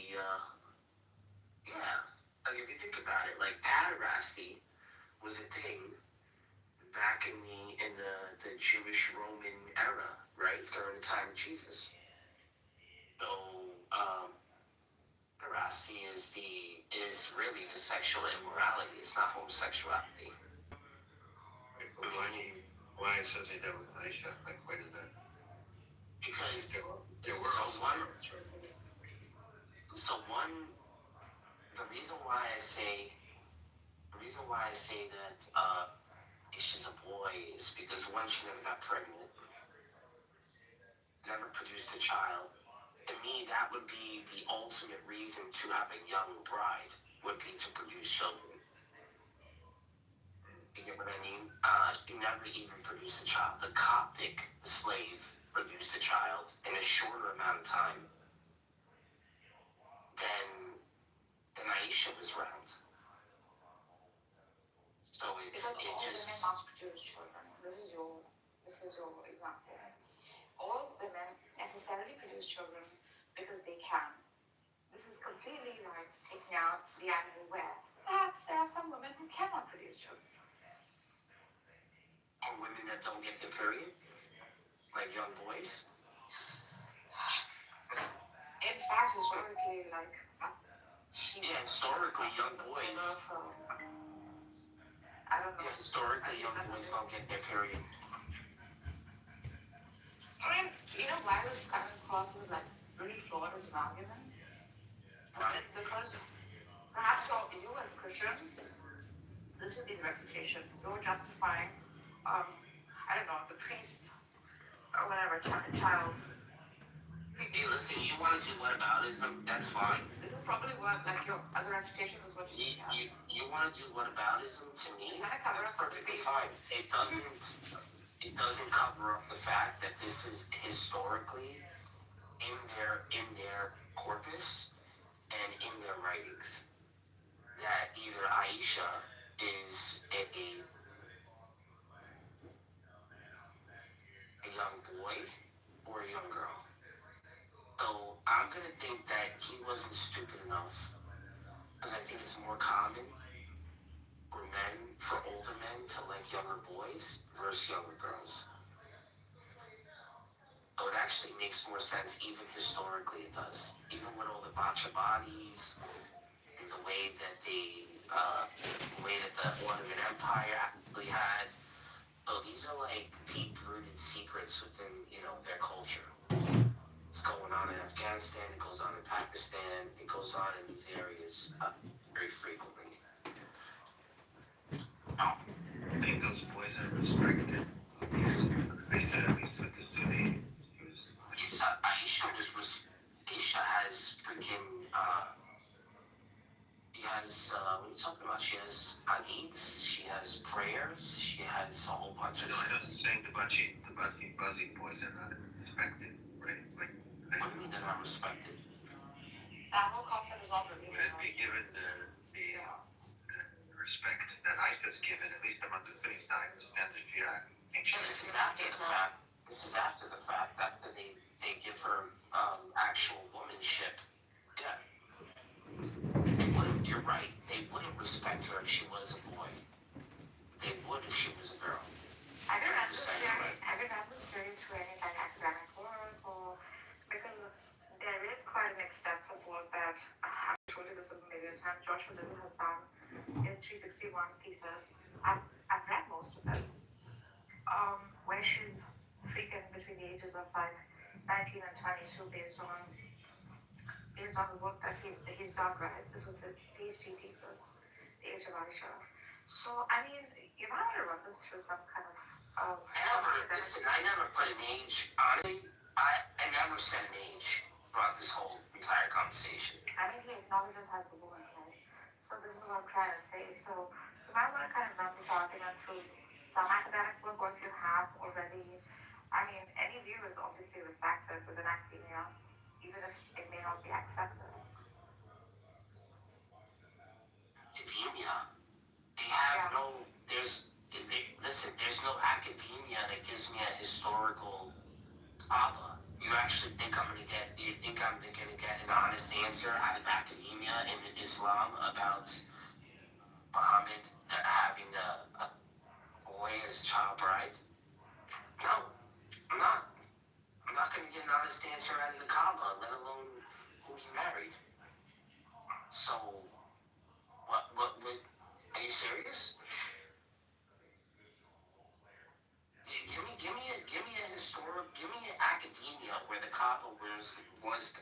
N: yeah. Like if you think about it, like pederasty was a thing back in the Jewish Roman era, right? During the time of Jesus. So pederasty is really the sexual immorality. It's not homosexuality.
B: Why it says he did with Aisha? Like, why does that?
N: Because
B: there were also
N: the reason why I say that she's a boy is because one, she never got pregnant, never produced a child. To me, that would be the ultimate reason to have a young bride, would be to produce children. You get what I mean? She never even produced a child. The Coptic slave produced a child in a shorter amount of time than Aisha was around. So
K: because all women must produce children. This is your example. All women necessarily produce children because they can. This is completely like taking out the animal where perhaps there are some women who cannot produce children.
N: Or women that don't get their period, like young boys.
K: In fact, historically, like
N: historically, young boys.
K: I don't know.
N: Yeah, historically, young boys don't get their period.
K: I mean, you know why this coming across is like really flawed as an argument?
N: Right.
K: Because perhaps you as a Christian, this would be the reputation. You're justifying, I don't know, the priest or whatever, child.
N: Hey, listen, you want to do whataboutism? That's fine.
K: This is probably what, like, your as a reputation is what you have.
N: You want to do whataboutism to me? That's perfectly fine. It doesn't cover up the fact that this is historically in their corpus. and in their writings that either Aisha is a young boy or a young girl. So I'm gonna think that he wasn't stupid enough, because I think it's more common for older men to like younger boys versus younger girls. So it actually makes more sense, even historically it does. Even with all the botcha bodies and the way that the Ottoman Empire actually had. So these are like deep-rooted secrets within, their culture. It's going on in Afghanistan, it goes on in Pakistan, it goes on in these areas very frequently.
J: I think those boys are respected. At least with the Sunni.
N: Aisha has freaking, she has, what are you talking about? She has hadiths, she has prayers, she has a whole bunch of
J: I'm saying the buzzy boys are not respected, right? Like,
N: what do you mean they're not respected?
K: That whole concept is all revealed.
J: Would it be given the respect that Aisha's given, at least among the Sunni side, and the Shia?
N: This is after the fact. This is after the fact that they give her actual womanship. Yeah. You're right. They wouldn't respect her if she was a boy. They would if she was a girl.
K: I didn't have this very to any like academic work or because there is quite an extensive work that I've told you this a million times. Joshua Little has done his 361 pieces. I've read most of it. Where she's freaking between the ages of like 19 and 22 based on the work that he's done, right? This was his PhD thesis, The Age of Aisha. So, I mean, you might want to run this through some kind of
N: I never put an age. Honestly, I never said an age throughout this whole entire conversation.
K: I mean, he acknowledges as a woman, right? So this is what I'm trying to say. So you might want to kind of run this argument through some academic work, or if you have already. I mean, any view is obviously respected within academia, even if it may not be accepted.
N: Academia, they have no. There's no academia that gives me a historical Kaaba. You actually think I'm gonna get an honest answer out of academia in Islam about Muhammad having a boy as a child bride? No, I'm not. I'm not gonna get an honest answer out of the Kaaba, let alone who he married. So, what, are you serious? Give me an academia where the Kaaba was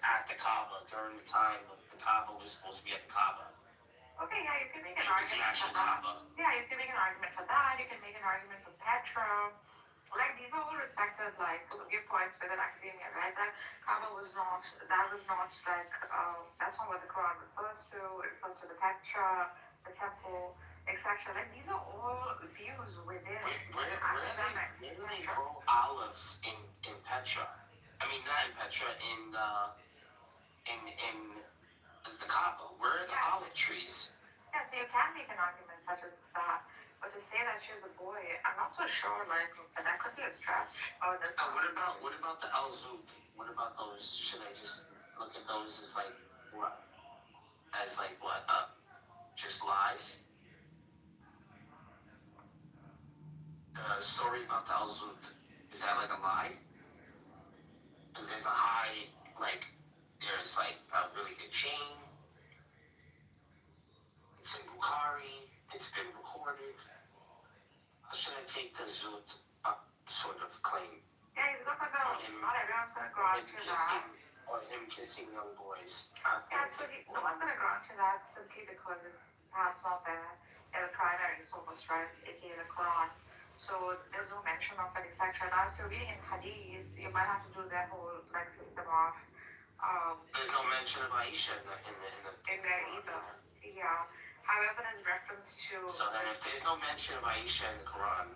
N: at the Kaaba during the time the Kaaba was supposed to be at the Kaaba.
K: Okay, yeah, you can make an argument for that. Yeah, you can make an argument for that. You can make an argument for Petra. Like, these are all respected, like, viewpoints within academia, right? That Kaaba was not, like, that's not what the Quran refers to. It refers to the Petra, the temple, etc. Like, these are all views within academics.
N: Where do they grow olives in Petra? I mean, not in Petra, in the Kaaba. Where are the olive trees?
K: Yeah, so you can make an argument such as that. But to say that she's a boy, I'm not so sure, like, that could be a stretch. Or
N: what about the Al-Zub? What about those? Should I just look at those as like, what? Just lies? The story about the Al-Zub, is that like a lie? Because there's a high, there's a really good chain. It's in Bukhari. It's been recorded. How should I take the Zut sort of claim?
K: Yeah, he's not everyone's gonna grant you that.
N: Or him kissing young boys.
K: Yeah, so no one's gonna grant you that simply because it's perhaps not there in the primary source, right? aka the Quran. So there's no mention of it, etc. Now, if you're reading in Hadith, you might have to do their whole system of.
N: There's no mention of Aisha
K: in there either. Yeah. However, there's reference to.
N: So then, if there's no mention of Aisha in the Quran,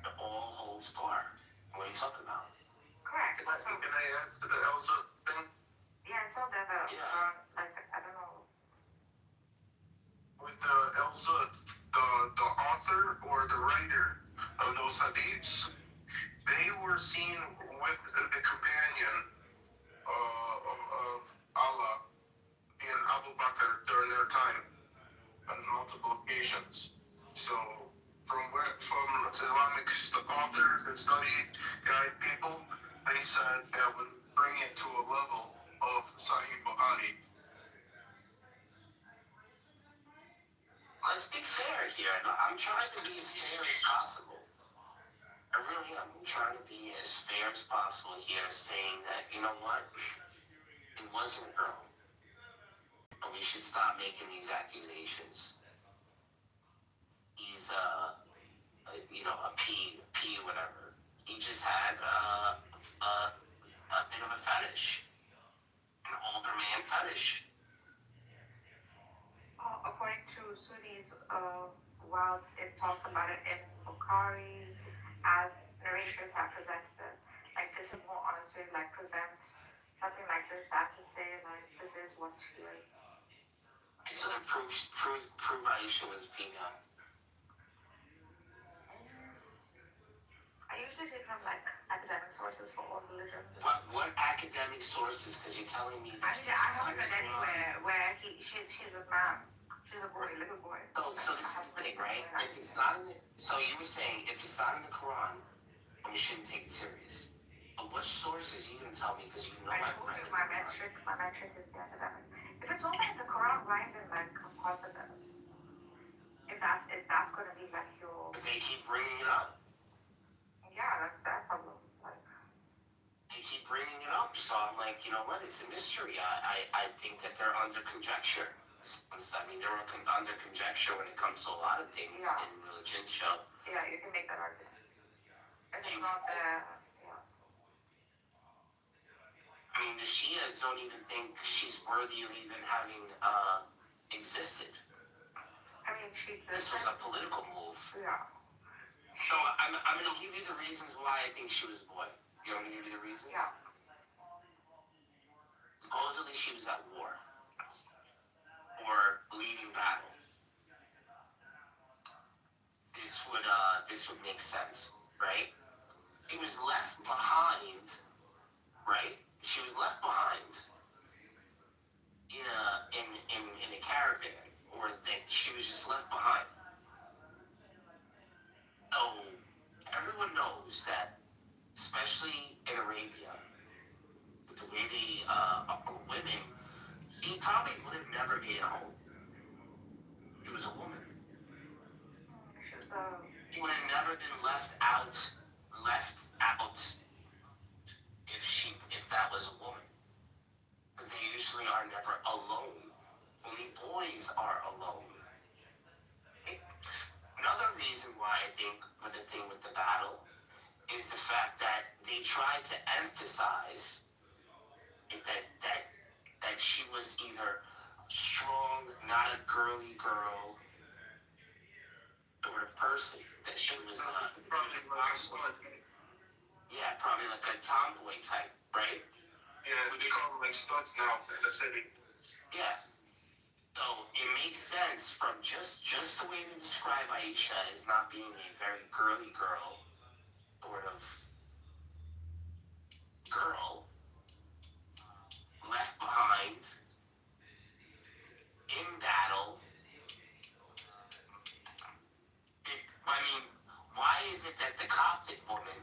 N: it all holds bar. What are you talking about?
K: Correct.
J: Can I add to the Elsa thing?
K: Yeah, it's all there.
G: or the writer of those hadiths, they were seen with the companion of Allah and Abu Bakr during their time on multiple occasions. So from Islamic authors and study guide people, they said that would bring it to a level of Sahih Bukhari.
N: Let's be fair here. I'm trying to be as fair as possible. I really am. I'm trying to be as fair as possible here, saying that, you know what? It wasn't a girl. But we should stop making these accusations. He's, a P, whatever. He just had a bit of a fetish. An older man fetish.
K: According to Sunnis, whilst it talks about it in Bukhari, as narrators have presented it, like this is more honest way, like present something like this, that to say like this is what she is.
N: So then prove Aisha was a female.
K: I usually take from like academic sources for all religions.
N: What academic sources? Because you're telling me that
K: I haven't read anywhere where she's a man. She's a boy, little boy.
N: So this is the thing, right? If it's not in the, so you were saying if it's not in the Quran, then we shouldn't take it serious. But what sources are you gonna tell me? Because you know I've read it.
K: My metric is the academics. If it's only in the Quran, right, then like I'm positive. If that's gonna be like your.
N: Because they keep bringing it up.
K: Yeah, that's their problem. Like.
N: They keep bringing it up, so I'm like, you know what? It's a mystery. I think that they're under conjecture. I mean, they're under conjecture when it comes to a lot of things in religion. So
K: yeah, you can make that argument. If it's not there, yeah.
N: I mean, the Shias don't even think she's worthy of even having existed.
K: I mean, she existed.
N: This was a political move.
K: Yeah.
N: So I'm going to give you the reasons why I think she was a boy. You want me to give you the reasons?
K: Yeah.
N: Supposedly she was at war. Or leading battle. This would make sense, right? She was left behind, right? She was left behind in a caravan, or that she was just left behind. So everyone knows that, especially in Arabia, with the way they women, she probably would have never made it home. She was a woman. She would have never been left out if that was a woman. Because they usually are never alone. Only boys are alone. Another reason why I think with the thing with the battle is the fact that they tried to emphasize that she was either strong, not a girly girl sort of person. That she was probably like a tomboy type, right?
G: Yeah, we call them like studs now. That's it.
N: Yeah. So it makes sense from just the way they describe Aisha as not being a very girly girl, sort of girl, left behind in battle. I mean, why is it that the Coptic woman,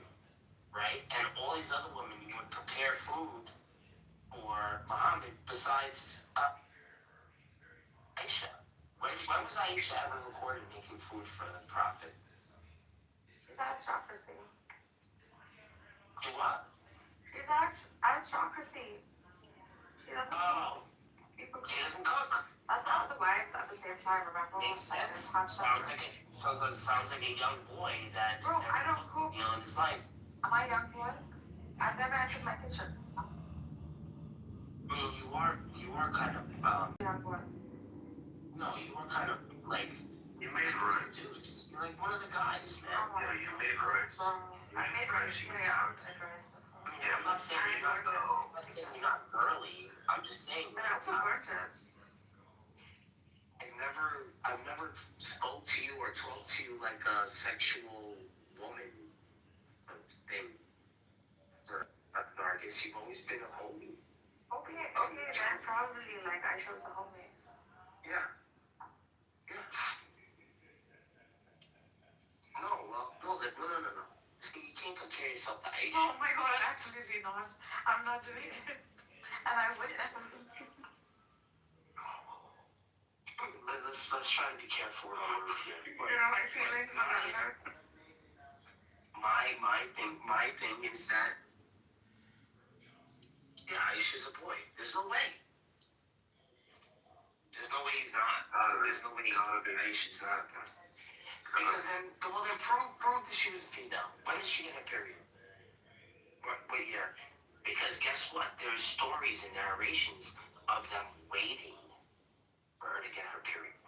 N: right, and all these other women would prepare food for Muhammad besides Aisha? When was Aisha ever recorded making food for the Prophet?
K: She's aristocracy.
N: You what?
K: She's aristocracy. She doesn't cook.
N: She doesn't cook.
K: That's not the wives at the same time, remember?
N: Makes sense. Sounds like a young boy that's
K: Bro, I don't cook.
N: In his life.
K: Am I a young boy? I've never entered my kitchen.
N: I mean, you are kind of
K: young boy.
N: No, you are kind of like
G: you made right.
N: Dudes. You're like one of the guys, man.
G: Yeah, you made right.
K: I made rice.
N: Yeah, I'm not saying you're not though. I'm not saying you're not girly. I'm just saying
K: But I also worked it.
N: I've never spoke to you or talked to like a sexual woman named Nargis. You've always been a homie.
K: Okay, then probably like Aisha was a homie.
N: Yeah. No. See, you can't compare yourself to Aisha.
K: Oh my god, absolutely not. I'm not doing it. And I would.
N: Let's try to be careful with our words here.
K: My feelings are hurt.
N: My thing is that Aisha's a boy. There's no way. There's no way he's not. There's no way Aisha's not. Because then prove that she was a female. When did she get her period? What year? Because guess what? There's stories and narrations of them waiting for her to get her period.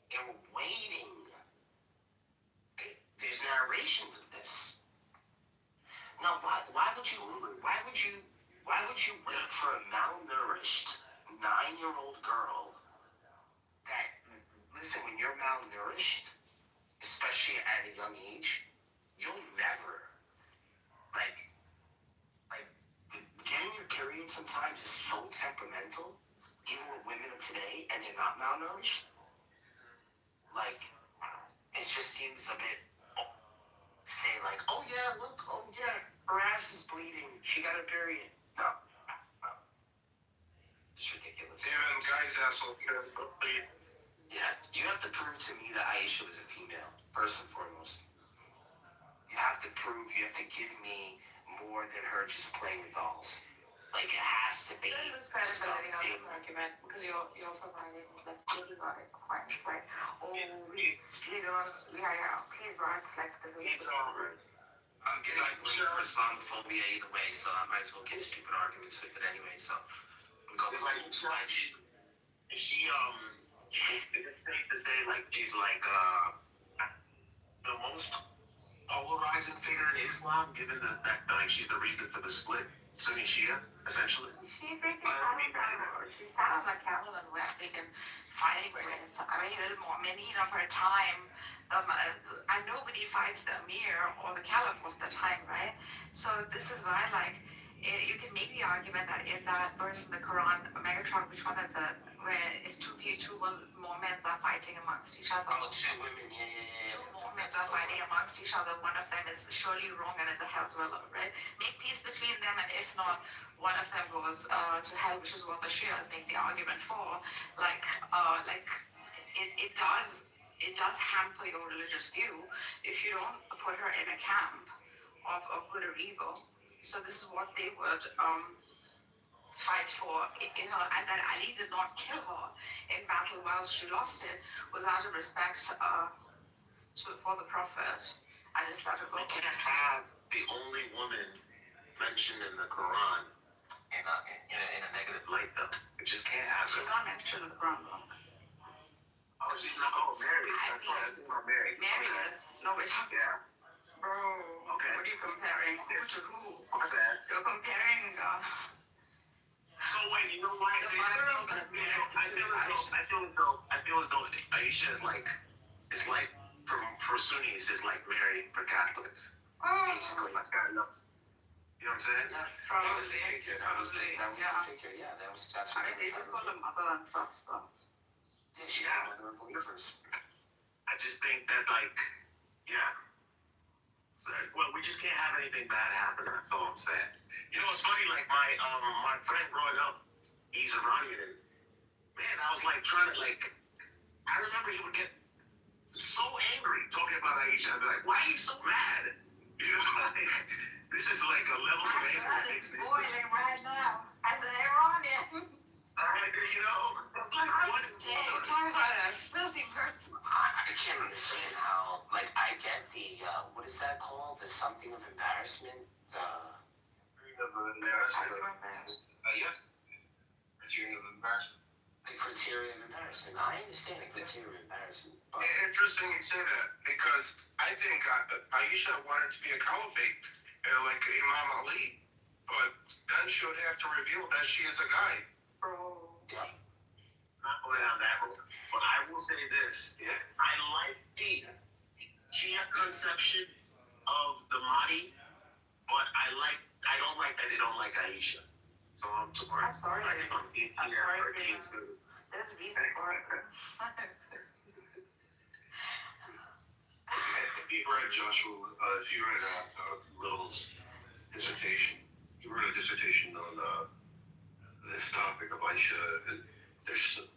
N: They were waiting. There's narrations of this. Now, why would you wait for a malnourished 9-year-old girl that, listen, when you're malnourished, especially at a young age, you'll never, getting your period sometimes is so temperamental, even with women of today, and they're not malnourished. It just seems a bit, her ass is bleeding, she got a period. No. It's ridiculous.
F: Even guys' assholes bleed.
N: Yeah, you have to prove to me that Aisha was a female, first and foremost. You have to give me more than her just playing with dolls. It has to be.
K: You lose credibility on this argument because you're providing taking on it points, right? Oh, please, right? This is.
N: I'm getting blamed for Islamophobia either way, so I might as well get stupid arguments with it anyway. So I'm going full fledged.
G: Is she is it safe to say she's the most polarizing figure in Islam, given that she's the reason for the split, Sunni Shia, essentially?
K: She sounds like Carolyn West and fighting with. Many of her time. And nobody fights the Amir or the Caliph most of the time, right? So this is why, you can make the argument that in that verse in the Quran, Megatron, which one is it? Where if two Mormons are fighting amongst each other.
N: Oh, two women, yeah.
K: Two Mormons are fighting amongst each other. One of them is surely wrong and is a hell dweller, right? Make peace between them, and if not, one of them goes to hell, which is what the Shias make the argument for. It does hamper your religious view if you don't put her in a camp of good or evil. So this is what they would fight for in her, and that Ali did not kill her in battle while she lost it was out of respect for the Prophet. I just let her go.
G: We can't have the only woman mentioned in the Quran in a negative light, though. We just can't have
K: She's not mentioned in the Quran, though.
G: Oh, she's not. Oh, Mary. Mary.
K: Mary is. No, we're talking.
G: Yeah.
K: Bro.
G: Okay.
K: What are you comparing? Who to who?
G: My bad.
K: You're comparing.
G: So wait, you know why I say that? I feel as though Aisha is for Sunnis is like Mary for Catholics. Basically, you know what I'm saying?
N: Yeah, that was the figure. That was the figure. Yeah, that's what
K: they did call her mother and stuff. So.
N: Yeah, she's one of the believers.
G: I just think that, we just can't have anything bad happen. That's all I'm saying. You know, it's funny. My friend growing up, he's Iranian, and man, I was trying to I remember he would get so angry talking about Aisha. I'd be like, why are you so mad? You know, this is a level of anger that makes me
K: boiling right now as an Iranian. Talk about a filthy person.
N: I can't understand how, I get the, what is that called? The something of embarrassment?
G: Yes. Criterion of embarrassment.
N: The criteria of embarrassment. I understand the criteria of embarrassment. But
F: Interesting you say that, because I think Aisha wanted to be a caliphate, like Imam Ali, but then she would have to reveal that she is a guy.
K: Bro.
N: Yeah.
G: Not going down that road. But I will say say this. Yeah. I like the Chia conception of the Mahdi, but I don't like that they don't like Aisha. So I'm torn.
K: I'm sorry.
G: I think I'm team
K: I'm
G: Pierre
K: sorry.
G: or team Sue.
K: There's a reason for it.
G: If you read Joshua, if you read Little's dissertation, he wrote a dissertation on this topic of Aisha, and there's the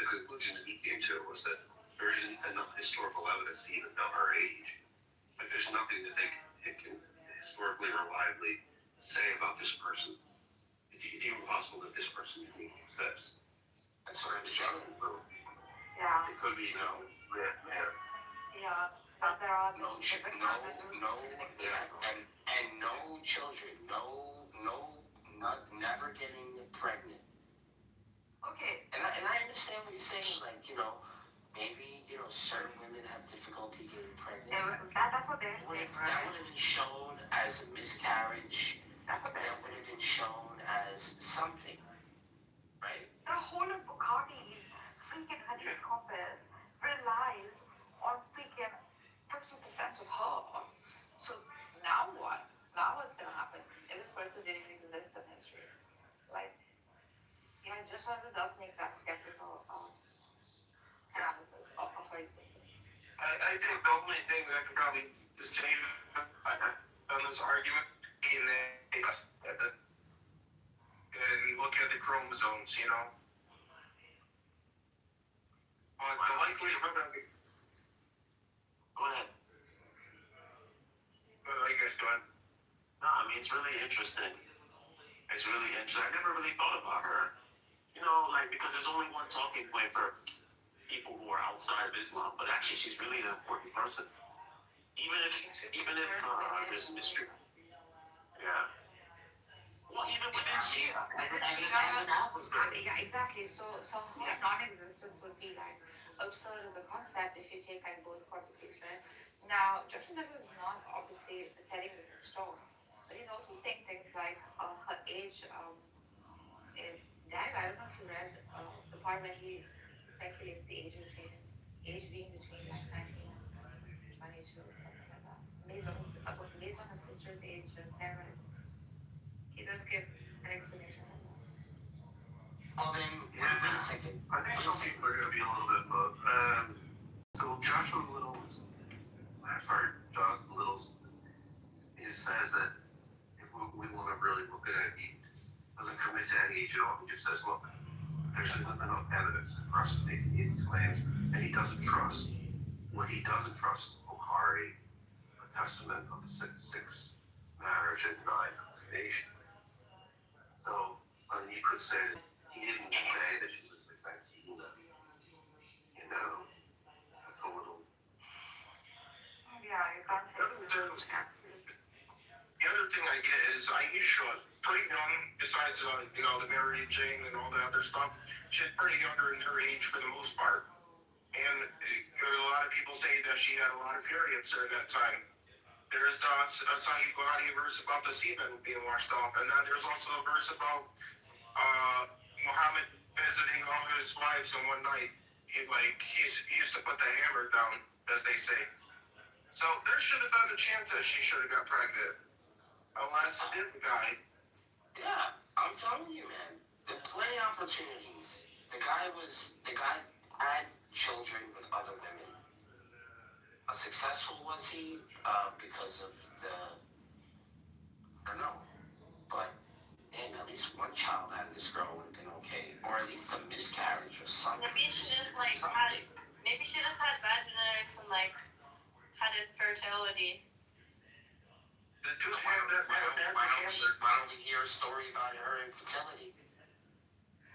G: conclusion that he came to was that there isn't enough historical evidence to even know her age. Like there's nothing that they can historically reliably say about this person. It's even possible that this person even exists.
N: That's what I'm saying.
K: Yeah.
G: It could be man.
K: Yeah. But there are
N: No, and no children, never getting pregnant.
K: Okay.
N: And I understand what you're saying, like, maybe, certain women have difficulty getting pregnant.
K: That's what they're saying, right?
N: That would have been shown as a miscarriage.
K: That's what they're saying.
N: That would have been shown as something, right?
K: The whole of Bukhari's freaking Hadith compass relies on freaking 50% of her. So now what? Now what's gonna happen? If this person didn't exist in history, like, yeah, Joshua does make that skeptical analysis of her existence.
F: I think the only thing that could probably save on this argument and look at the chromosomes, But the likelihood of it.
G: Go ahead.
F: What are you guys doing?
G: No, I mean it's really interesting. I never really thought about her. Because there's only one talking point for people who are outside of Islam, but actually she's really an important person. Even if there's mystery. Yeah. Well, even within Shia.
K: Yeah, exactly. So her non-existence would be like absurd as a concept if you take like both corpuses, right? Now, Joshua is not obviously setting this in stone, but he's also saying things like her age. Dad, I don't know if you read the part where he speculates the age being between like 19 and 22 or something like that. Based on his sister's age, Sarah. He does give an explanation.
N: Well, then, wait a second.
G: I think some people are going to be a little bit so Joshua Little's, Jonathan Little's, he says that if we want to really look at it, he doesn't commit to any age at all. He just says, look, there's enough evidence for us to make these claims, and he doesn't trust. When he doesn't trust Bukhari, a testament of the six marriage and 9 consummation. So, you could say that he didn't say that she was with Vaccine. That's a little.
K: Yeah, you can't say absolutely.
F: The other thing I get is Aisha, pretty young, besides, the marriaging and all the other stuff. She's pretty younger in her age for the most part. And a lot of people say that she had a lot of periods during that time. There's a Sahih Bukhari verse about the semen being washed off. And then there's also a verse about Muhammad visiting all his wives in one night. He used to put the hammer down, as they say. So there should have been a chance that she should have got pregnant. Unless it is a guy.
N: Yeah, I'm telling you, man. There are plenty of opportunities. The guy had children with other women. How successful was he? Because of I don't know. But, man, at least one child out of this girl would have been okay. Or at least a miscarriage or something.
P: Maybe she just had bad genetics and had infertility.
F: The dude had that
N: Why don't we hear a story about her infertility?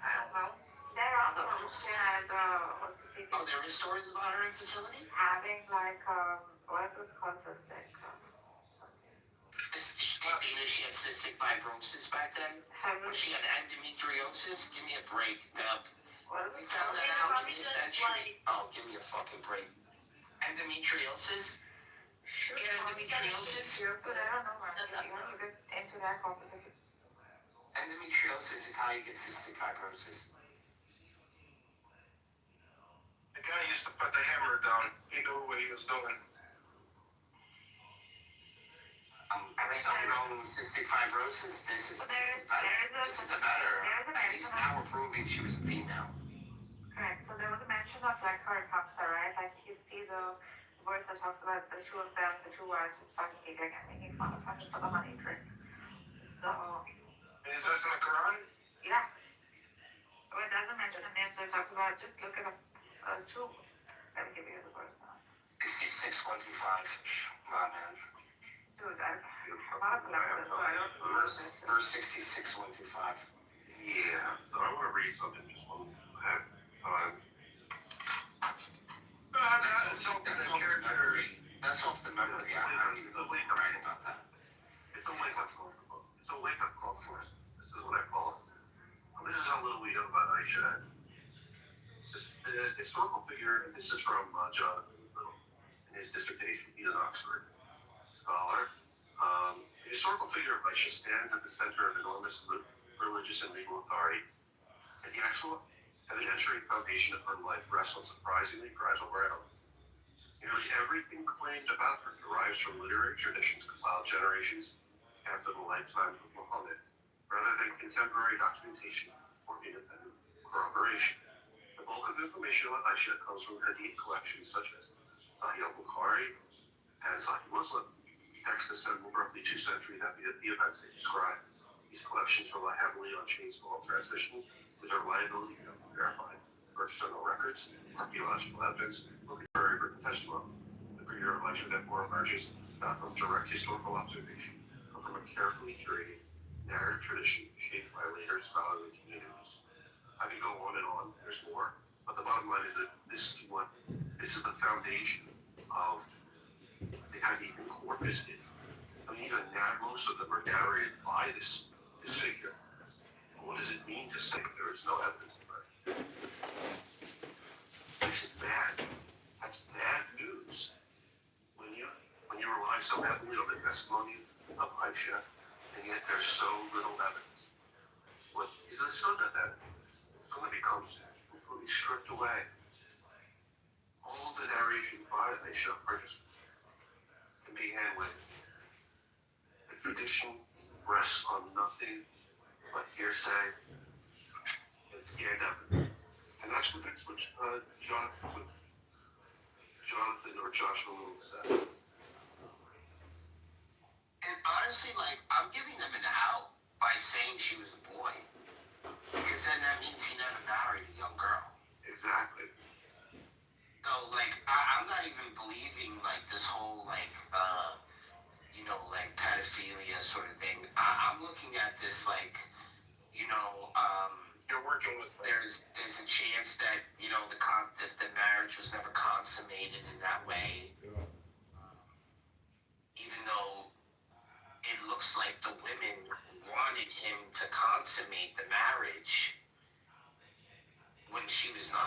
K: I don't know. There are those
N: There is stories about her infertility?
K: having what was called cystic.
N: She had cystic fibrosis back then? When she had endometriosis? Give me a break, man. We found that out in this century. Oh, give me a fucking break. Endometriosis?
K: Sure.
N: Endometriosis?
K: Into that composition.
N: Endometriosis is how you get cystic fibrosis.
F: must have put the hammer down. He knew what he was doing.
N: Someone with cystic fibrosis. This is better. At least now we're proving she was a female.
K: Correct. So there was a mention of like her and Hafsa, right? Like you can see the verse that talks about the two of them, the two wives, just fucking giggling and making fun of her for the honey drink. So.
F: Is this in the Quran?
K: Yeah. Well, it doesn't mention her name, so it talks about just look at two. Let me give you the verse now.
N: 66-1-5. My man.
K: Dude, I'm not glasses, so I don't know.
N: Verse 66-1-5.
R: Yeah, so I want to read something just one time.
N: That's off the memory. I don't even know if I'm right about that.
R: It's a wake-up call. It's a wake-up call for us. This is what I call it. Well, this is how little we know about Aisha. The historical figure, and this is from Jonathan Little in his dissertation. He's an Oxford scholar. The historical figure of Aisha stands at the center of enormous religious and legal authority, and the actual evidentiary foundation of her life rests on surprisingly fragile ground. Nearly everything claimed about her derives from literary traditions compiled generations after the lifetime of Muhammad, rather than contemporary documentation or independent corroboration. The bulk of information on Aisha comes from Hadith collections such as Sahih al-Bukhari and Sahih Muslim, texts assembled roughly 2 centuries after the events they describe. These collections rely heavily on chains of oral transmission, with their reliability verified. Personal records, archaeological evidence, or contemporary written testimony. The figure of Aisha therefore emerges not from direct historical observation, but from a carefully curated narrative tradition shaped by later scholarly communities. I could go on and on. There's more, but the bottom line is that this is the foundation of the Hadith and corpus is. I mean, even now, most of them are narrated by this figure. What does it mean to say there is no evidence of it? This is bad. That's bad news. When you rely so heavily on the testimony of Aisha, and yet there's so little evidence. What is the sunnah then? Sunnah becomes completely stripped away. All the narration by Aisha are just can be hand-waved. The tradition rests on nothing but hearsay and scanned evidence. And that's what Jonathan or Joshua Little said.
N: And honestly, like, I'm giving them an out by saying she was a boy. Because then that means he never married a young girl.
R: Exactly.
N: So, like, I'm not even believing, like, this whole, like, like, pedophilia sort of thing. I'm looking at this, like,
F: You're working with them.
N: There's a chance that, that the marriage was never consummated in that way. Even though it looks like the women wanted him to consummate the marriage when she was 9.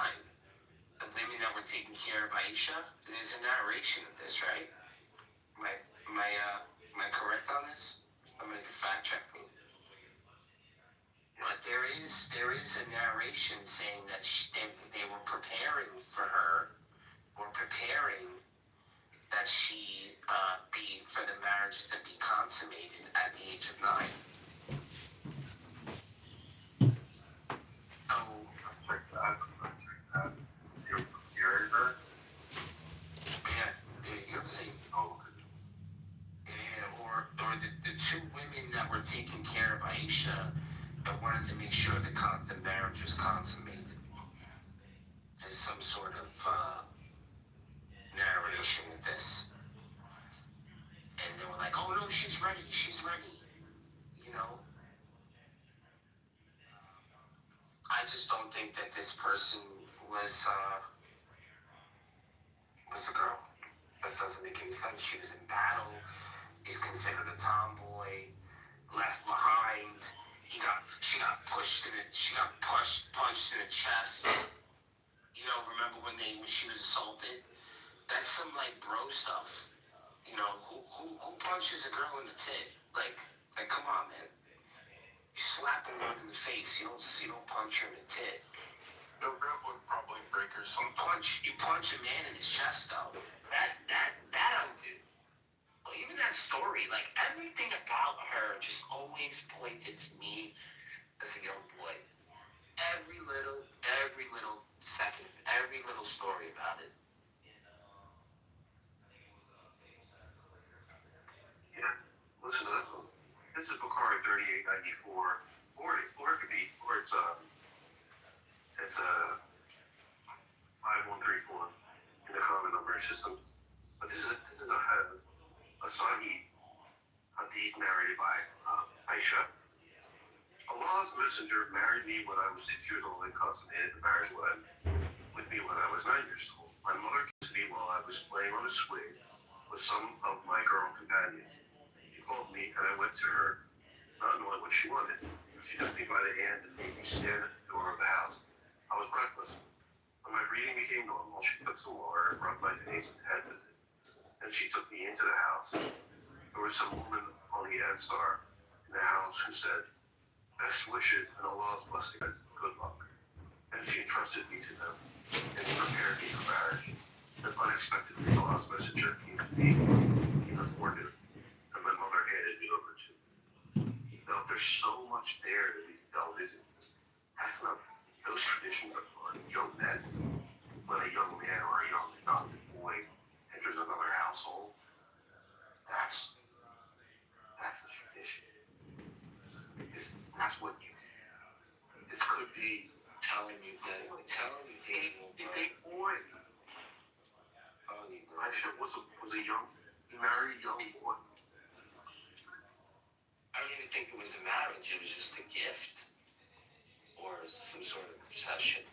N: The women that were taking care of Aisha, there's a narration of this, right? Am I correct on this? Somebody can fact check me. But there is a narration saying that they were preparing for her, or preparing that she for the marriage to be consummated at the age of 9. So,
R: You're her?
N: yeah, you'll see. Or the 2 women that were taking care of Aisha that wanted to make sure the marriage was consummated. There's some sort of narration with this. And they were like, oh no, she's ready. I just don't think that this person was a girl. This doesn't make any sense. She was in battle. He's considered a tomboy, left behind. She got punched in the chest. Remember when she was assaulted? That's some like bro stuff. Who punches a girl in the tit? Like come on, man. You slap a woman in the face. You don't punch her in the tit.
F: The rep would probably break her
N: You punch a man in his chest, though. That I would do. Well, even that story, like everything about her just always pointed to me as a young boy. Every little second, every little story about it.
G: Yeah. Listen to this one. This is Bakari 3894, or it could be, or it's a 5134 in the common number system. But this is a Sahih Hadith narrated by Aisha. Allah's messenger married me when I was 6 years old and consummated the marriage with me when I was 9 years old. My mother came to me while I was playing on a swing with some of my girl companions. She called me and I went to her, not knowing what she wanted. She took me by the hand and made me stand at the door of the house. I was breathless. When my breathing became normal, she took some water and rubbed my face and head with it. Then she took me into the house. There was some woman on the Ansar in the house who said, "Best wishes and Allah's blessing and good luck." And she entrusted me to them and prepared me for marriage. Then unexpectedly, Allah's messenger came to me in the forenoon, and my mother handed me over to me. Now, there's so much there that we can delve into. That's not, those traditions are young men. When a young man or a young adopted boy enters another household, that's the tradition. That's what this could be
N: telling you dating will
G: boy. Aisha was a young, married young boy.
N: I don't even think it was a marriage. It was just a gift or some sort of obsession.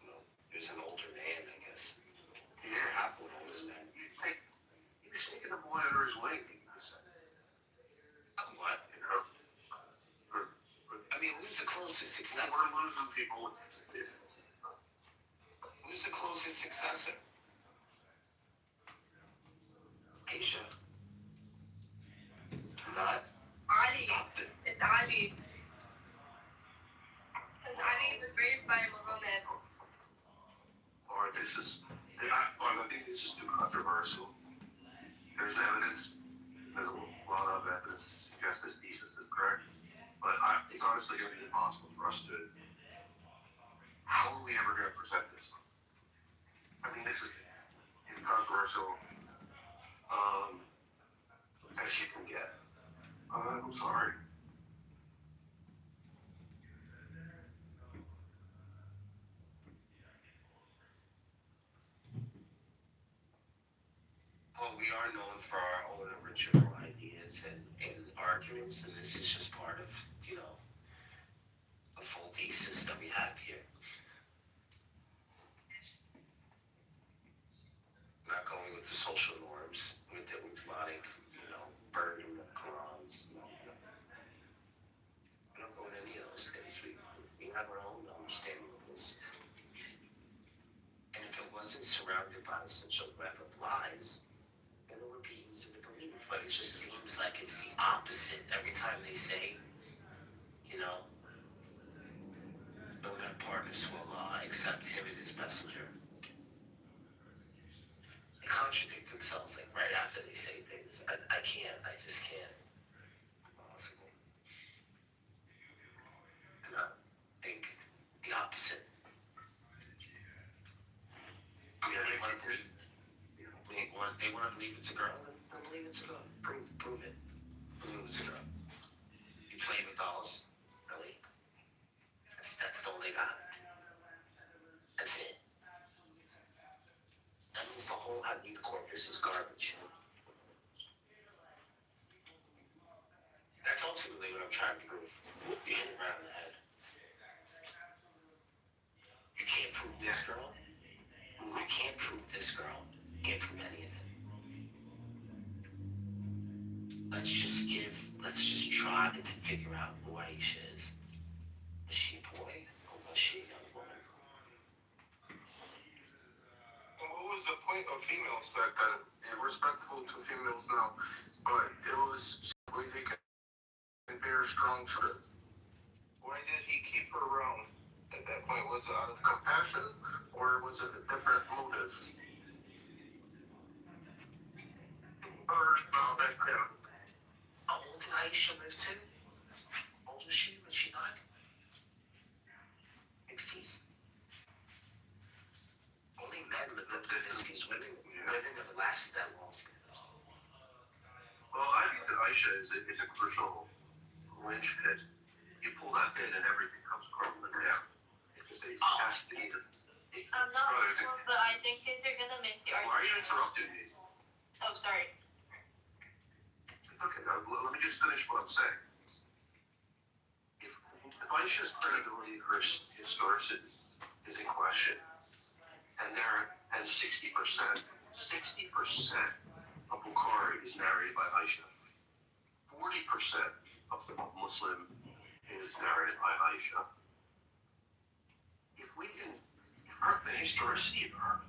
N: You know, he was an older man, I guess.
G: Yeah.
N: What happened with older men?
G: He's taking the boy under his wing.
N: What?
G: You know?
N: I mean, who's the closest successor?
G: We're losing people with this.
N: Who's the closest successor? Aisha. Not
Q: Ali. It's Ali. Because Ali was raised by Muhammad.
G: Or this is, I think this is too controversial. There's evidence, there's a lot of evidence to suggest this thesis is correct. But it's honestly going to be impossible for us to. How are we ever going to present this? I mean, this is controversial as you can get. I'm sorry.
N: Well, we are known for our own original ideas and arguments, and this is just part of, you know, the full thesis that we have here. Not going with the social norms, with the Islamic, you know, burning the Qurans. No. We don't go with any of those things. We have our own understanding of this. And if it wasn't surrounded by such a web of lies, then it would be easy to believe. But it just seems like it's the opposite every time they say, you know, don't have partners to Allah except him and his messenger. They contradict themselves like right after they say things. I just can't. Honestly. And I think the opposite. Yeah, they want to believe. They want to believe it's a girl, then believe it's a girl. Prove it. Prove it's a girl. You play with dolls, really? That's all they got. That's it. That means the whole Hadith corpus is garbage. That's ultimately what I'm trying to prove. You hit it right on the head. You can't prove this girl. You can't prove this girl. You can't prove any of it. Let's just try to figure out who Aisha is. Was she a boy or was she a young woman?
F: Well, what was the point of females back then? And respectful to females now, but it was so they can bear strong children.
E: Why did he keep her around at that
F: point? Was it out of compassion, or was it a different motive?
N: How old did Aisha live to? How old was she when she died? 60s. Only men lived up to 60s. Women never lasted that long.
G: Well, I think that Aisha is a crucial linchpin. You pull that pin and everything comes crumbling down.
P: I'm not sure, but I think if you're gonna make the argument.
G: Why are you interrupting me?
P: Oh, sorry.
G: It's okay. Now, let me just finish what I'm saying. If Aisha's credibility, her historicity is in question, and 60% of Bukhari is narrated by Aisha. 40% of the Muslim is narrated by Aisha. If the historicity of her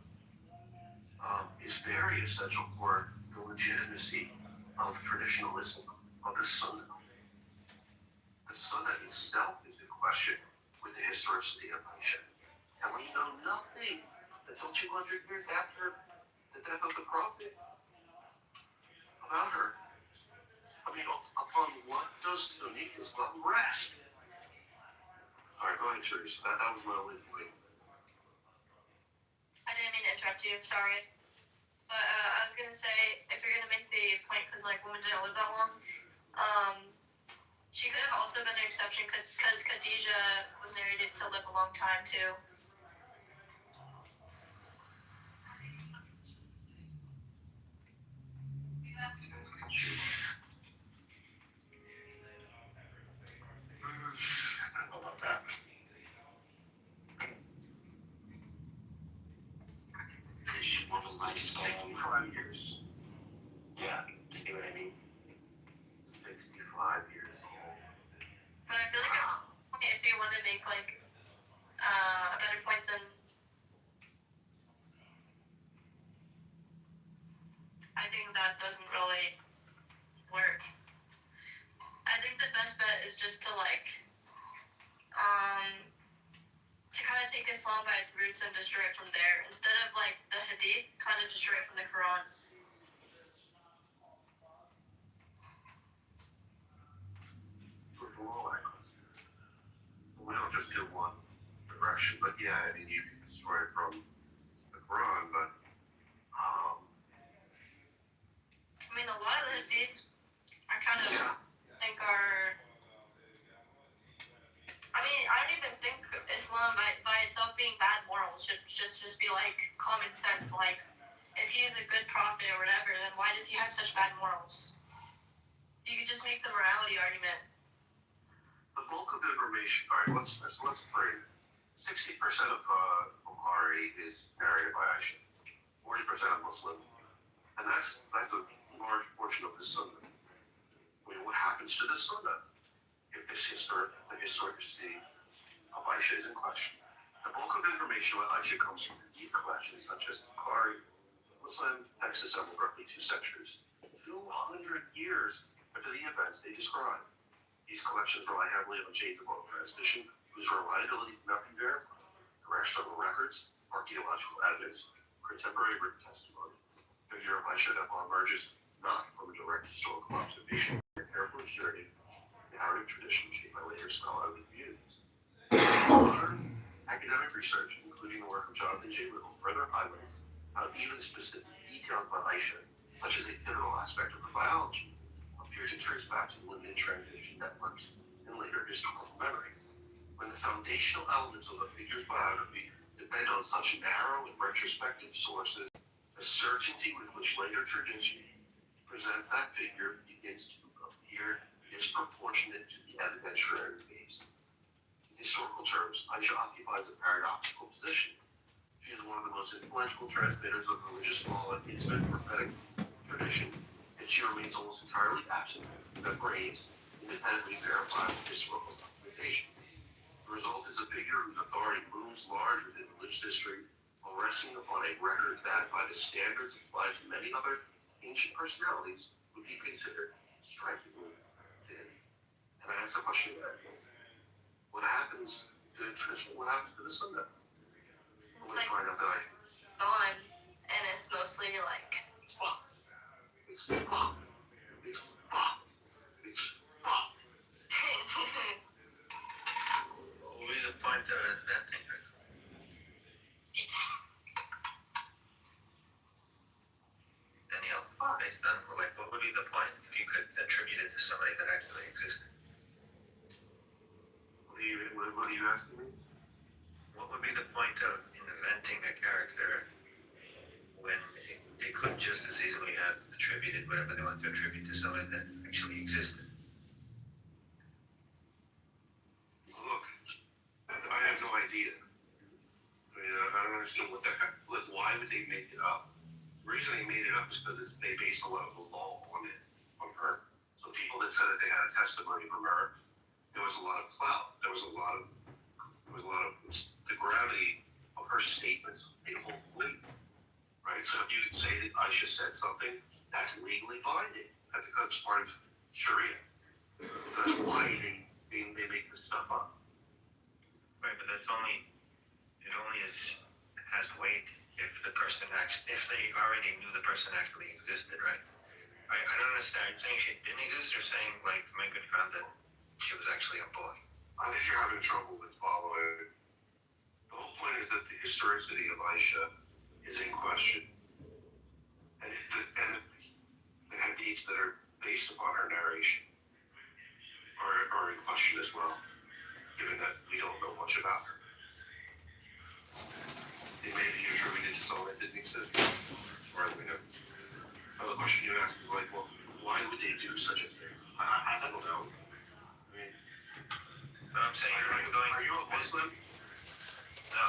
G: is very essential for the legitimacy of traditionalism, of the Sunnah. The Sunnah itself is in question with the historicity of Aisha. And we know nothing until 200 years after the death of the Prophet about her. I mean, upon what does Sunni Islam rest? All right, go ahead, Teresa. That was my only point.
P: I didn't mean to interrupt you, sorry. But I was gonna say, if you're gonna make the point, because like women didn't live that long, she could have also been an exception because Khadijah was narrated to live a long time too.
N: How about that? This woman lifespan.
G: 65 years.
N: Yeah, see what I mean?
G: 65 years old.
P: But I feel like if you want to make like a better point than I think that doesn't really work. I think the best bet is just to to kind of take Islam by its roots and destroy it from there, instead of like the Hadith, kind of destroy it from the Quran.
G: We don't just do one direction, but yeah, I mean, you can destroy it from the Quran, but
P: I mean, a lot of the Hadiths I kind of think are. I mean, I don't even think Islam by itself being bad morals should just be like common sense. Like, if he is a good prophet or whatever, then why does he have such bad morals? You could just make the morality argument.
G: the bulk of the information, all right, let's frame 60% of Bukhari is narrated by Aisha, 40% of Muslim, and that's a large portion of the Sunnah. I mean, what happens to the Sunnah if the historicity of Aisha is in question? The bulk of the information about Aisha comes from deep collections such as Bukhari, Muslim texts assembled roughly 2 centuries, 200 years after the events they describe. These collections rely heavily on chains of oral transmission, whose reliability cannot be verified. Direct external records, archaeological evidence, contemporary written testimony. The figure of Aisha therefore emerges not from a direct historical observation, but carefully curated narrative tradition shaped by later scholarly views. Modern academic research, including the work of Jonathan J. Little, further highlights how even specific details about Aisha, such as a pivotal aspect of her biology, appear to trace back to limited transmission networks and later historical memory. When the foundational elements of a figure's biography depend on such narrow and retrospective sources, the certainty with which later tradition presents that figure begins to appear disproportionate to the evidentiary base. In historical terms, Aisha occupies a paradoxical position. She is one of the most influential transmitters of religious law and intimate prophetic tradition, and she remains almost entirely absent of brains independently verifiable historical documentation. The result is a figure whose authority looms large within religious history while resting upon a record that, by the standards applied to many other ancient personalities, would be considered strikingly thin. And I ask the question again, what happens to
R: It's what happened to the Sunday.
Q: It's like gone, and it's mostly like.
R: It's fucked. It's fucked. It's fucked. It's fucked.
J: What would be the point of inventing it? Danielle, based on, like, what would be the point if you could attribute it to somebody that actually existed?
R: What are you asking me?
J: What would be the point of inventing a character when they could just as easily have attributed whatever they want to attribute to somebody that actually existed?
R: Look, I have no idea. I mean, I don't understand what the heck. Like, why would they make it up? The reason they made it up is because they based a lot of the law on it, on her. So people that said that they had a testimony from her, there was a lot of clout. There was a lot of the gravity of her statements in whole weight, right? So if you say that Aisha said something, that's legally binding. That becomes part of Sharia. That's why they make this stuff up.
J: Right, but it only has weight if they already knew the person actually existed, right? I don't understand. Are you saying she didn't exist, or saying like Megan found that she was actually a boy?
R: I think you're having trouble with following. The whole point is that the historicity of Aisha is in question. And the hadiths that are based upon her narration are in question as well, given that we don't know much about her. They may be attributed to someone that didn't exist, as far as we know. The question you ask is like, well, why would they do such a thing? I don't know. I mean,
J: But I'm saying,
R: are you a Muslim?
J: No.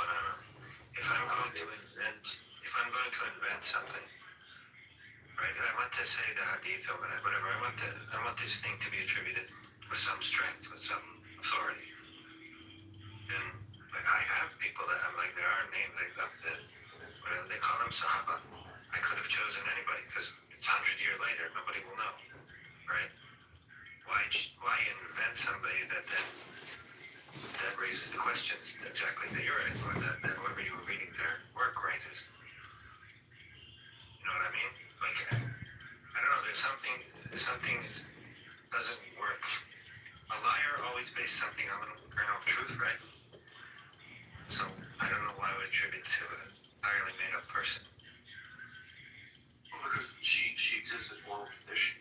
J: If I'm going to invent something, right? I want to say the hadith or whatever. I want this thing to be attributed with some strength, with some authority. And like, I have people that I'm like, there are names whatever they call them, Sahaba. I could have chosen anybody because it's 100 years later, nobody will know, right? Why invent somebody that raises the questions exactly that you're in, or that whoever you were reading their work writers? You know what I mean? Like, I don't know, there's something doesn't work. A liar always bases something on a kernel of truth, right? So I don't know why I would attribute to an entirely made up person.
R: Well, because she exists in oral tradition.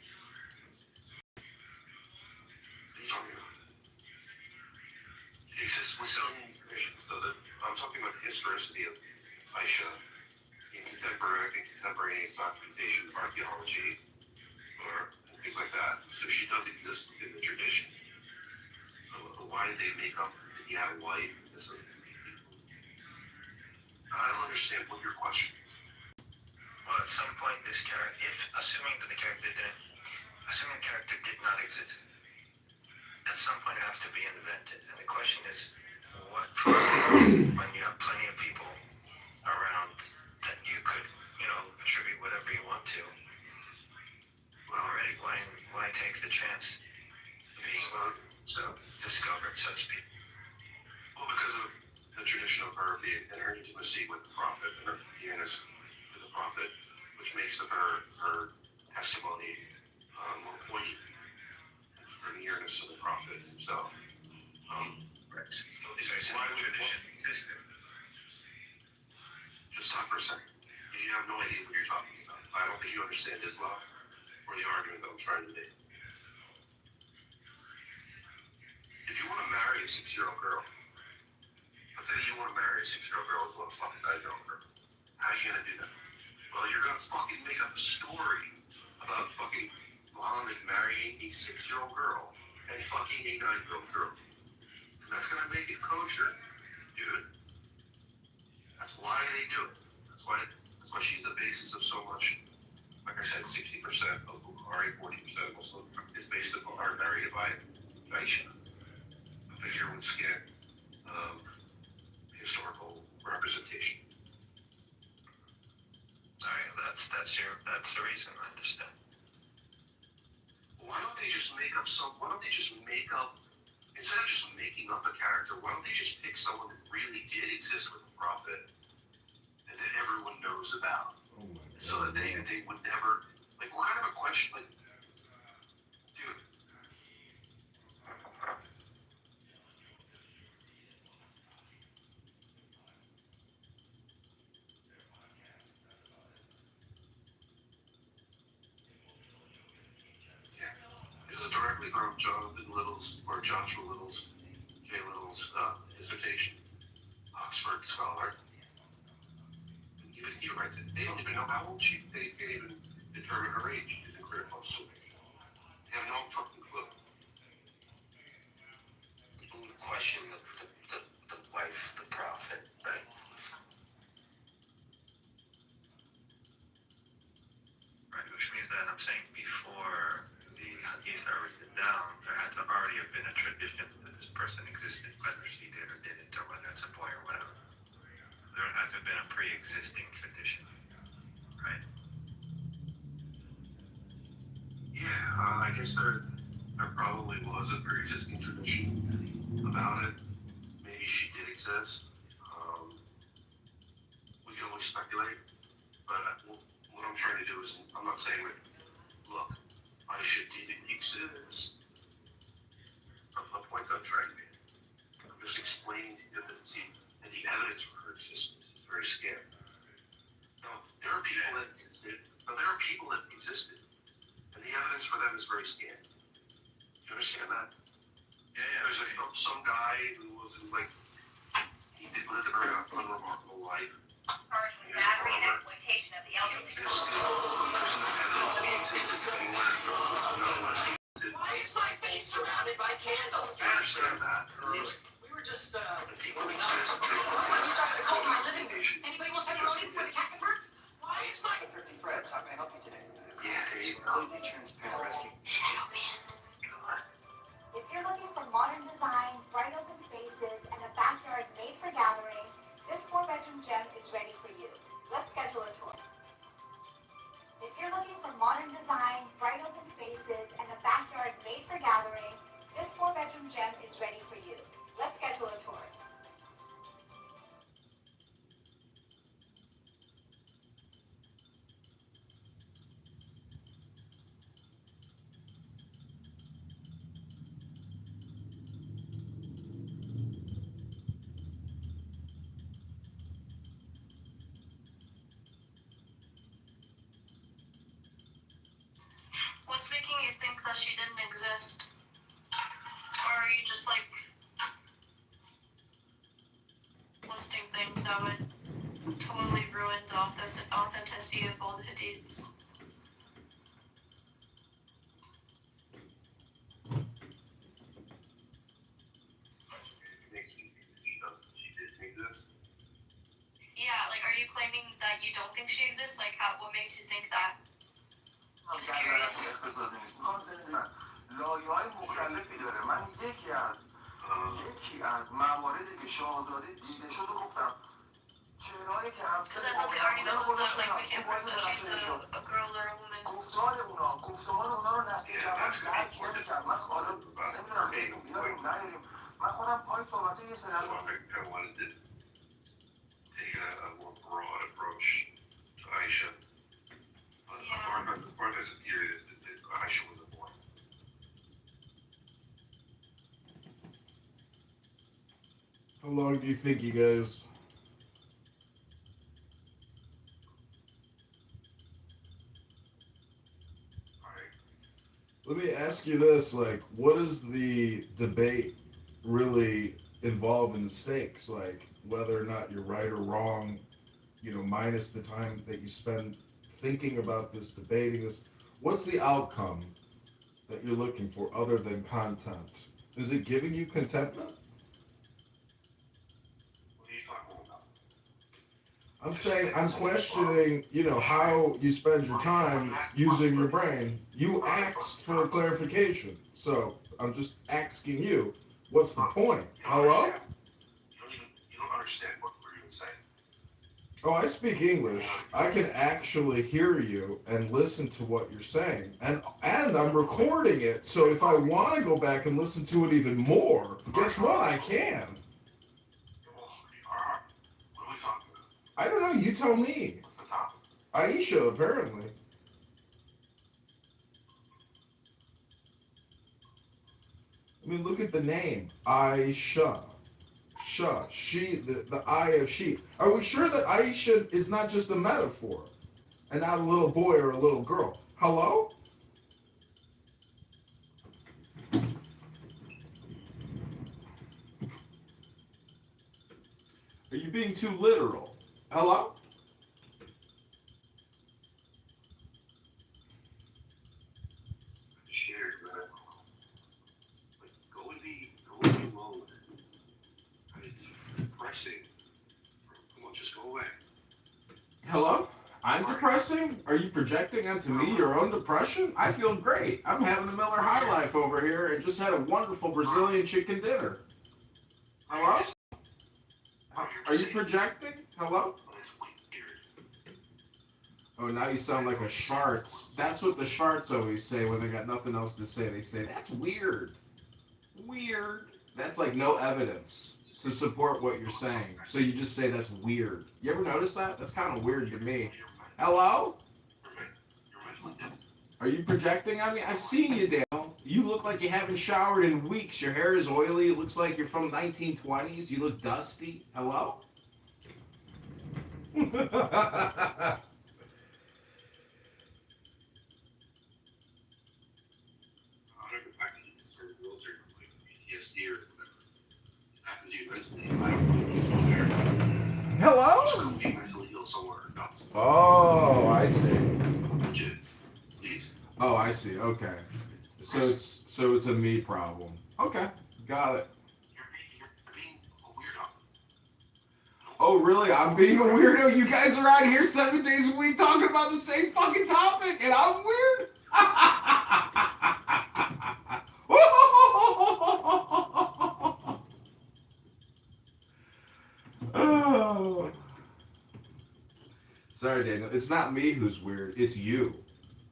R: What are you talking about? She exists within oral tradition. So that I'm talking about the historicity of Aisha in contemporaneous documentation, archaeology, or things like that. So she does exist within the tradition. So why did they make up that he had a wife? I don't understand what your question is.
J: Well, at some point, this character, assuming the character did not exist, at some point it has to be invented. And the question is, what when you have plenty of people around that you could, attribute whatever you want to? Well, already, why take the chance of being discovered, so to speak?
R: Well, because of the tradition of her being in her intimacy with the prophet and her nearness to the prophet, which makes of her testimony more poignant. Her nearness to the prophet himself.
J: Right. So why would tradition exist?
R: Just stop for a second. You have no idea what you're talking about. I don't think you understand Islam or the argument that I'm trying to make. If you want to marry a 6-year-old girl, let's say you want to marry a 6-year-old girl with a fucking 9-year-old girl, how are you going to do that? Well, you're going to fucking make up a story about fucking Muhammad marrying a 6-year-old girl and fucking a 9-year-old girl. And that's going to make it kosher, dude. That's why they do it. That's why she's the basis of so much. Like I said, 60% of Bukhari, 40% of Muslim is based upon our narrative by Aisha. A figure with skin of historical representation.
J: All right, that's the reason. I understand.
R: Why don't they just make up instead of just making up a character, why don't they just pick someone that really did exist with the prophet and that everyone knows about?
C: Oh my God.
R: So that they would never, like, what kind of a question, like, dude. Yeah. This is directly from Jonathan Little's, or Joshua Little's, Jay Little's dissertation, Oxford scholar. Even he writes it. They don't even know how old she is. They can't even determine her age using critical observation. They have no fucking clue.
N: People would question the wife, the prophet, right?
J: Right, which means that I'm saying before the hadith are written down, there had to already have been a tradition that this person existed, whether she did or didn't, or whether it's a boy or whatever. There had to have been a pre-existing tradition, right?
R: Yeah, I guess there probably was a pre-existing tradition about it. Maybe she did exist. We can only speculate. But what I'm trying to do is, I'm not saying that, look, Aisha didn't exist. That's not the point I'm trying to make. I'm just explaining to you that the evidence for her existence is very scary. Now, there are people that existed, and the evidence for them is very scary. Do you understand that?
J: Yeah.
R: There's some guy who wasn't like, he lived a very unremarkable life.
K: Battery and exploitation of the elderly.
O: Why is my face surrounded by candles?
R: I understand that.
O: We were just, warming up. Why you started a cold in my living room? Anybody want pepperoni before the cat converts? Why is my... Thirdly Fred's, how can I help you today?
R: Yeah,
O: It's completely transparent rescue.
K: Shadow Man. If you're looking for modern design, bright open spaces, and a backyard made for gathering, this 4-bedroom gem is ready for you. Let's schedule a tour. If you're looking for modern design, bright open spaces, and a backyard made for gathering, this 4-bedroom gem is ready for you. Let's schedule a tour.
Q: What's making you think that she didn't exist? Or are you just like listing things that would totally ruin the authenticity of all the hadiths? Yeah, like, are you claiming that you don't think she exists? Like, what makes you think that? Just curious.
O: لایه‌های مختلفی داره. من یکی از مواردی که شاهزاده دیده شد و گفتم چهرهایی که
Q: Because I thought they already know that, like, we can't prove that she's a girl or a woman.
O: گفتمان اونا رو نسل جوان درک نمی‌کرد. من حالا نمیدونم اسم بیاریم نیاریم. من خودم پای صحبت یه سری از
R: I wanted to take a more broad approach to Aisha. As far as the theory is that Aisha wasn't born.
C: How long do you think you guys? Let me ask you this, like, what is the debate really involve in the stakes? Like, whether or not you're right or wrong, minus the time that you spend thinking about this, debating this. What's the outcome that you're looking for other than content? Is it giving you contentment?
R: What are you talking about?
C: I'm saying, I'm questioning, how you spend your time using your brain. You asked for a clarification. So I'm just asking you, what's the point? Hello?
R: You don't understand what we're even saying.
C: Oh, I speak English. I can actually hear you and listen to what you're saying. And I'm recording it, so if I want to go back and listen to it even more, guess what? I can.
R: What are we talking about?
C: I don't know, you tell me.
R: What's the topic?
C: Aisha, apparently. I mean, look at the name. Aisha. She, the eye of she. Are we sure that Aisha is not just a metaphor and not a little boy or a little girl? Hello? Are you being too literal? Hello?
R: Shared, man. Like, go and be alone with it. And it's depressing. Come on, just go away.
C: Hello? I'm depressing? Are you projecting onto me your own depression? I feel great. I'm having a Miller High Life over here and just had a wonderful Brazilian chicken dinner. Hello? Are you projecting? Hello? Oh, now you sound like a Schwartz. That's what the Schwartz always say when they got nothing else to say. They say, that's weird. Weird. That's like no evidence to support what you're saying. So you just say that's weird. You ever notice that? That's kind of weird to me. Hello? Are you projecting on me? I've seen you, Dale. You look like you haven't showered in weeks. Your hair is oily. It looks like you're from 1920s. You look dusty. Hello?
R: PTSD or whatever happens to you recently. I don't know.
C: Hello?
R: Just go be mentally ill somewhere else.
C: Oh, I see.
R: Legit. Please.
C: Oh, I see. Okay. So it's a me problem. Okay, got it.
R: You're being a weirdo.
C: Oh, really? I'm being a weirdo? You guys are out here 7 days a week talking about the same fucking topic, and I'm weird? Oh. Sorry, Daniel. It's not me who's weird. It's you.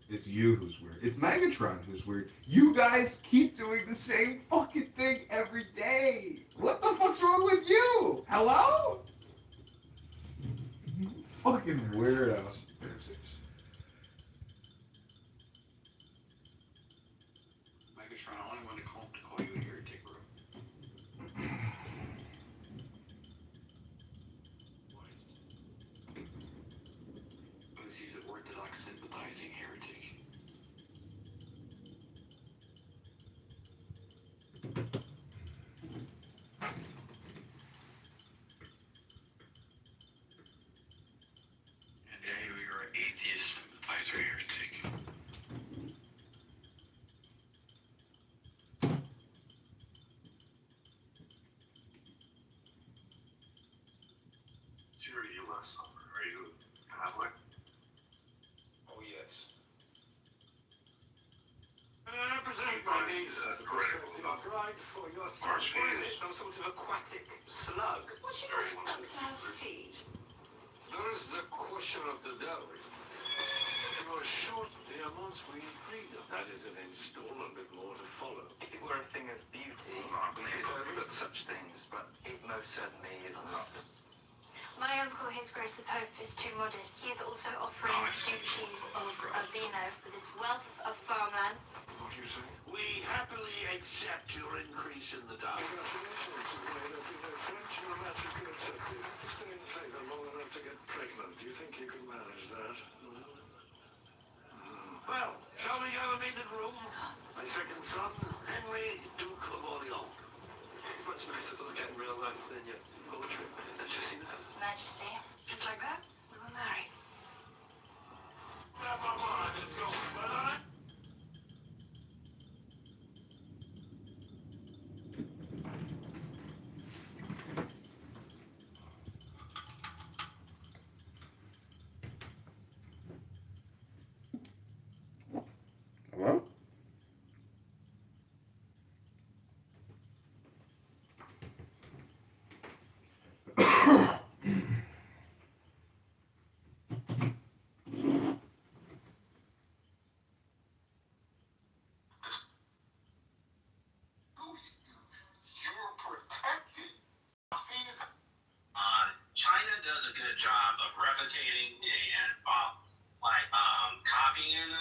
C: It's you who's weird. It's Megatron who's weird. You guys keep doing the same fucking thing every day. What the fuck's wrong with you? Hello? Fucking weirdo.
F: Megatron, I only wanted to call you a heretic, bro. Because he's an orthodox sympathizing heretic. And Daniel, you're an atheist sympathizer heretic.
R: Where are you last summer? Are you Catholic?
F: Oh, yes.
D: I present my needs as a prospective bride for your son. What is it? Some sort of aquatic slug?
K: What should I expect to have feet?
D: There is the question of the dowry. You are short the amounts we agreed on. That is an installment with more to follow.
N: If it were a thing of beauty, we could overlook such things, but it most certainly is not.
Q: My uncle, His Grace the Pope, is too modest. He is also offering the duchy of Urbino with its wealth of farmland.
D: What do you say? We happily accept your increase in the dowry. Congratulations. French and the match is good accepted. Stay in favor long enough to get pregnant. Do you think you can manage that? Well, shall we go to the meeting room? My second son, Henry, Duke of Orleans. Much nicer to look at in real life than your poetry. Did you see that?
Q: Majesty, just like that, we were married.
D: Grab my mind, let's go. Bye.
C: Hello?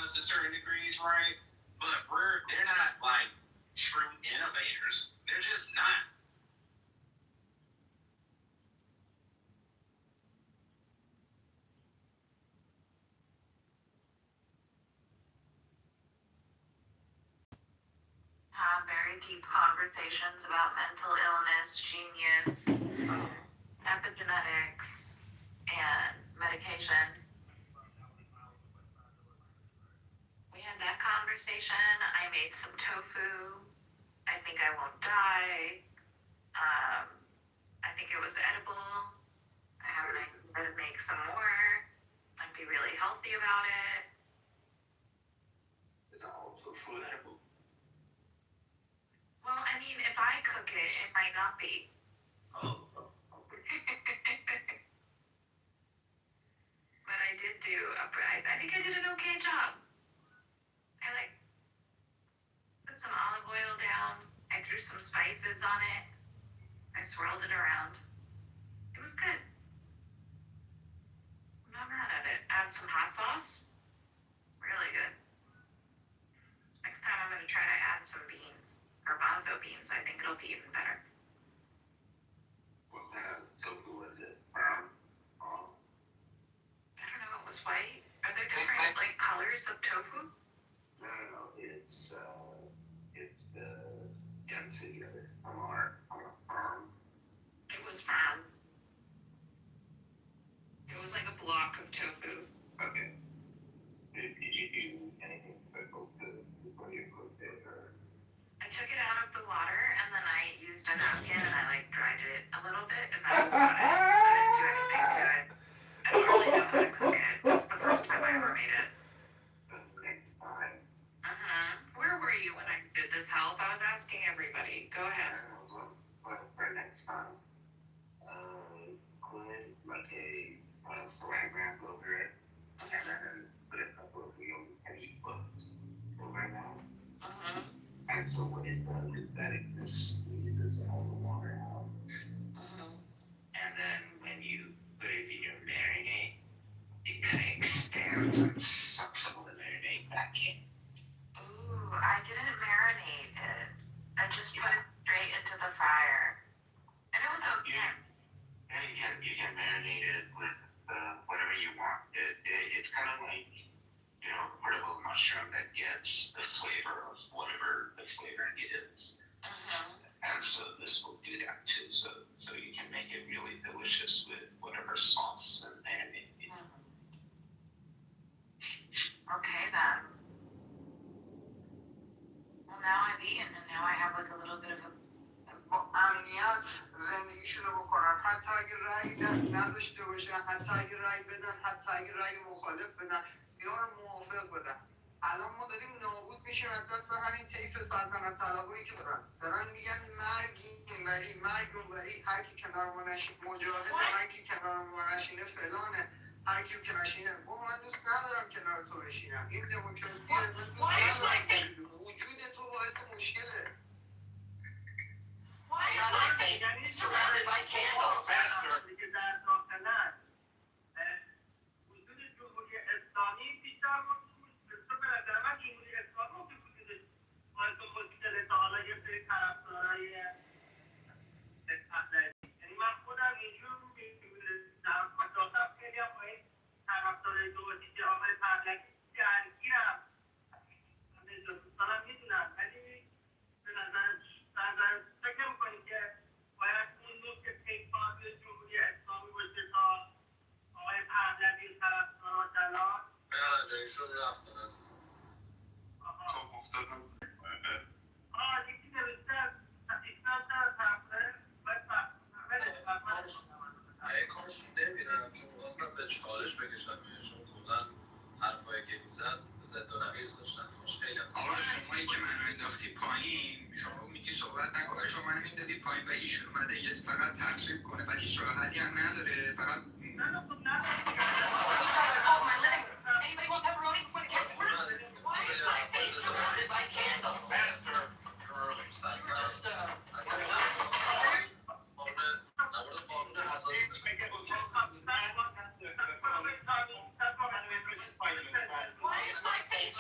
I: us to certain degrees, right? But they're not like true innovators. They're just not.
Q: Have very deep conversations about mental illness, genius, epigenetics, and medication. We had that conversation. I made some tofu. I think I won't die. I think it was edible. I have an idea to make some more. I'd be really healthy about it.
J: Is all tofu edible?
Q: Well, I mean, if I cook it, it might not be.
J: Oh.
Q: But I did do I think I did an okay job. I put some olive oil down. I threw some spices on it. I swirled it around. It was good. I'm not mad at it. Add some hot sauce. Really good. Next time I'm gonna try to add some beans. Garbanzo beans. I think it'll be even better.
J: What kind of tofu was it? Brown? Oh.
Q: I don't know. It was white. Are there different colors of tofu?
J: No. It's the density of it on our farm.
Q: It was firm. It was like a block of tofu.
J: Okay. Did you do anything special before you cooked it, or?
Q: I took it out of the water and then I used a napkin and I dried it a little bit and that was about it. I didn't do anything to it. I don't really know how to cook it. That's the first time I ever made it.
J: Next time.
Q: Where were you when I did this help? I was asking everybody. Go ahead.
J: For next time, put a saran wrap over it, and then put a couple of real heavy books over that. And so what it does is that it just squeezes all the water out. And then when you put it in your marinade, it kind of expands and sucks some of the marinade back in.
Q: Ooh, I didn't marinate it. I just put it straight into the fryer. And it was okay.
J: You can marinate it with whatever you want. It's kind of like, portable mushroom that gets the flavor of whatever the flavor is. And so this will do that too. So you can make it really delicious with whatever sauce and marinade.
Q: Okay then. Well, now I've eaten and now I have a little bit of a...
O: با امنیت زندگیشون رو بکنن، حتی اگه رأی نداشته باشن، حتی اگه رأی بدن، حتی اگه رأی مخالف بدن، یا رو موافق بدن. الان ما داریم نابود میشیم از دست همین طیف سلطنت طلبایی که دارن میگن مرگ اینوری، مرگ اونوری، هر کی کنار ما نشینه مجاهده، هر کی کنار ما نشینه فلانه، هر کی که نشینه. من دوست ندارم کنار تو بشینم. این دموکراسیه. من دوست ندارم. وجود تو باعث مشکله.
Q: Why is my face surrounded by candles?
A: Faster. Because that's not enough. وجود جمهوری اسلامی بیشتر به نظر من جمهوری اسلامی که وجود باعث مشکل تا حالا یه سری طرفدارای یعنی من خودم اینجور در مجازم خیلی هم با این طرفدارای دولتی که آقای پهلوی درگیرم. دوست دارم میدونم ولی به نظر فکر نمی‌کنی که باید اون نوع که پیکار جمهوری اسلامی باشه تا آقای پهلوی طرفدارا جلال؟
F: ایشون رفتن از تو گفتن
A: یکی نوشته طرفدار
F: ای کاش نمیرم چون خواستم به چالش بکشم چون کلا حرفایی که میزد ضد و نقیض داشتن خیلی
U: آقا شمایی که منو انداختی پایین شما میگی صحبت نکنه شما منو میندازی پایین و ایشون اومده یه فقط تخریب کنه و هیچ راه حلی هم نداره فقط
Q: Anybody want pepperoni before the cat first? Why is my face surrounded by candles?
F: Faster. Early. Just
Q: Why is my face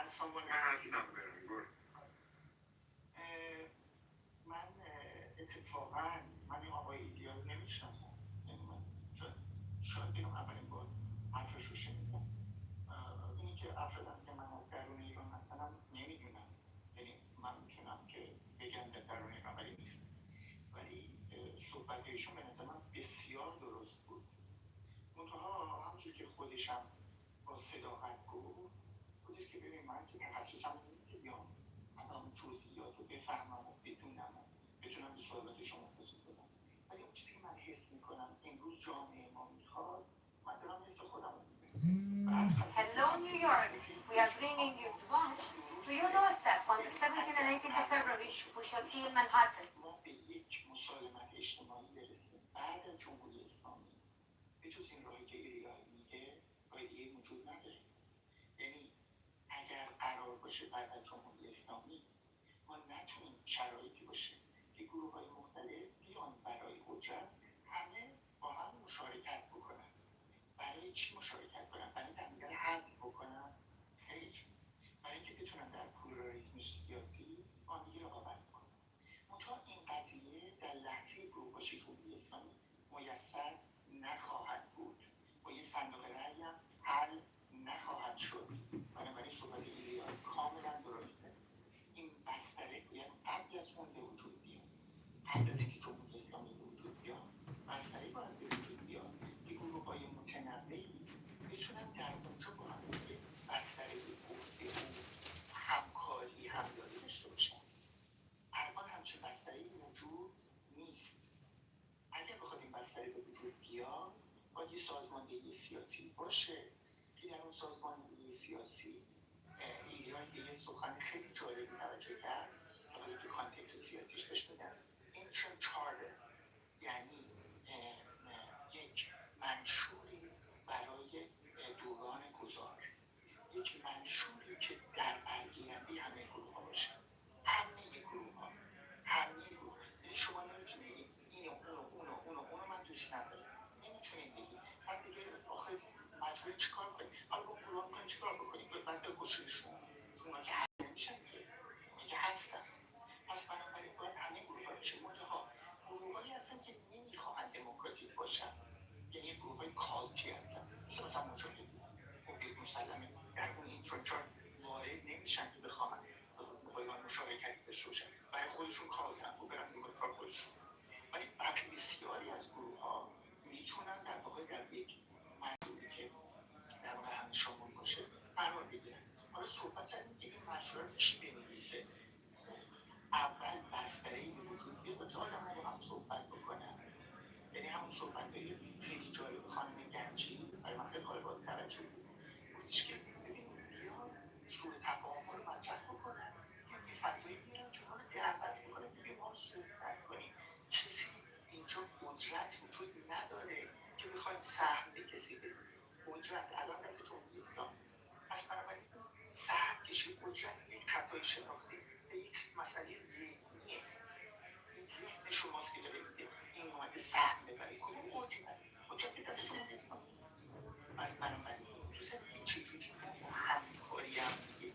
D: As someone
U: من هستم برم برو.
D: من اتفاقا من این آقای ایلیا رو نمیشناسم. یعنی من شاید بگم اولین بار حرفش رو شنیدم. اینی که افرادم که من از درون ایران هستم نمیدونم. یعنی من میتونم که بگم در درون ایران ولی نیست. ولی صحبت ایشون به نظر من بسیار درست بود. منتها همونجور که خودشم با صداقت گفت خودش که ببین من که تخصصم نیست که بیام الان جزئیات رو بفهمم و بدونم و بتونم به سوالات شما پاسخ بدم. ولی اون چیزی که من حس میکنم امروز جامعه ما میخواد من دارم حس خودم رو میبینم.
T: Hello, New York. We are bringing you to your doorstep on the 17th and 18th of February. We shall see in Manhattan.
D: ما به یک مسالمت اجتماعی برسیم بعد از جمهوری اسلامی به جز این راهی که ایرانی میگه راه دیگه وجود نداره. یعنی اگر قرار باشه بعد از جمهوری اسلامی ما نتونیم شرایطی باشه که گروه های مختلف بیان برای قدرت همه با هم مشارکت بکنن. برای چی مشارکت کنن؟ برای اینکه همدیگه رو حذف بکنن؟ خیر. برای اینکه بتونن در پلورالیسم سیاسی با همدیگه رقابت کنن. منتها این قضیه در لحظه فروپاشی جمهوری اسلامی میسر نخواهد بود. با یه صندوق رأی هم حل نخواهد شد. بنابراین صحبت ایلیا کاملا درسته. این بستره باید قبل از اون به وجود بیاد. قبل از اینکه جمهوری اسلامی به وجود بیاد بستره باید به وجود بیاد که گروه‌های متنوعی بتونن در اونجا با هم دیگه بستره گفتگو همکاری همداری داشته باشن. الان همچین بستری وجود نیست. اگر بخواد این بستری به وجود بیاد باید یه سازماندهی سیاسی باشه که در اون سازماندهی سیاسی ایران به یه سخن خیلی جالبی توجه کرد که باید تو کانتکست سیاسیش بهش بگم اینچن چارتر، یعنی یک منشوری برای دوران گذار، یک منشوری که در برگیرنده همه گروه ها باشه. همه گروه ها یعنی شما نمیتونید اینو من دوست ندارم. نمیتونید بگید من دیگه آخه مجبوری چیکار کنید؟ حالا با گروه ها میکنید چیکار بکنید؟ باید بکشیدشون. چون که هست نمیشن که هستن. پس بنابراین باید همه گروه ها بشه. منتها گروه هایی هستن که نمیخواهند دموکراتیک باشن. یعنی گروه های کالتی هستن مثلا مجاهدین. خب مسلمه در اون اینترنچار وارد نمیشن که بخواهن با مشارکتی داشته باشن. برای خودشون کار کنن و برن دنبال کار خودشون. ولی بسیاری از گروه ها میتونن در واقع در یک منظوری که در واقع همه شامل باشه قرار بگیرن. حالا صحبت سر که این مشروع رو کی بنویسه؟ اول بستره‌ای به وجود بیاد که آدم ها با هم صحبت بکنن. یعنی همون صحبت‌های خیلی جالب خانم گنجی برای من خیلی قابل توجه بود. گفتش که ببینید بیان سوء تفاهم رو مطرح بکنن یه فضایی بیارن که اونها رو دعوت بکنن که ما صحبت کنیم. کسی اینجا قدرت وجود نداره که بخواد سهم به کسی بدید. قدرت الان دست جمهوری اسلامی. پس بنابراین سهم کشی قدرت یک خطای شناختی به یک مسئله ذهنیه. این ذهن شماست که داره میگه این اومده سهم ببره. کدوم قدرت دست جمهوری اسلامی. پس بنابراین تو زندگی چجوری ما با همکاری هم دیگه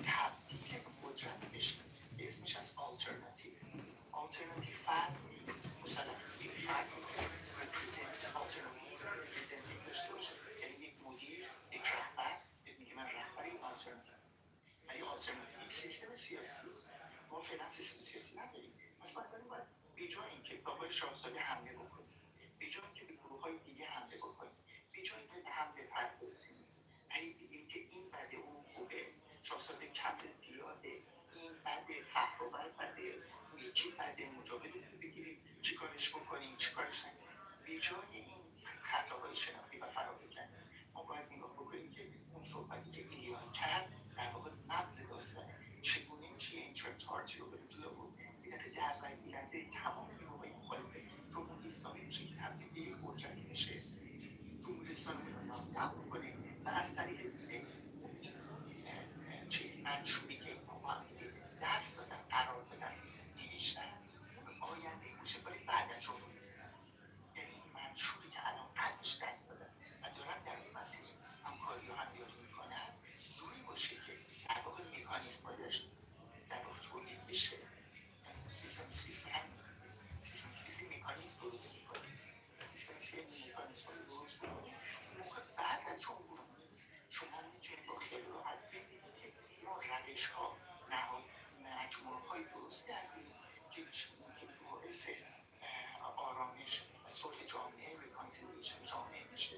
D: تبدیل قدرت بشیم. اسمش از آلترناتیو فرد نیست. مسلماً یک فرد آلترناتیو ریپرزنتیو داشته باشه. یعنی یک مدیر، یک رهبر میگه من رهبر این آلترناتیو هستم. ولی آلترناتیو سیستم سیاسی ما فعلا سیستم سیاسی نداریم. پس بنابراین باید به جای اینکه به آقای شاهزاده حمله بکنیم، به جای اینکه به گروه‌های دیگه حمله بکنیم، به جای اینکه به هم بپردازیم، یعنی دیدیم که این بده اون خوبه، شاهزاده کم زیاده، این بده فخر بده، اون یکی بده مجابهتون رو بگیریم چیکارش بکنیم چیکارش نکنیم. به جای این خطاهای شناختی و فرابکنی ما باید نگاه بکنیم که اون صحبتی که ایلیان کرد در واقع نبض داستانه. چگونه میشه این چارچی رو به وجود آورد که در برگیرنده تمام نیروهای مخالف جمهوری اسلامی میشه که تبدیل به یک قدرتی بشه. جمهوری اسلامی رو نابود کنه و از طریق این چیز منشوری که اینها با هم دیگه دست دادن قرار دادن نوشتن اون آینده باشه برای بعد از جمهوری اسلامی. یعنی این منشوری که الان قبلش دست دادن و دارن در این مسیر همکاری و همدیاری میکنن جوری باشه که در واقع
E: روش‌ها مجموعه‌های درست کردیم که باعث آرامش و صلح جامعه، ریکانسیلیشن جامعه میشه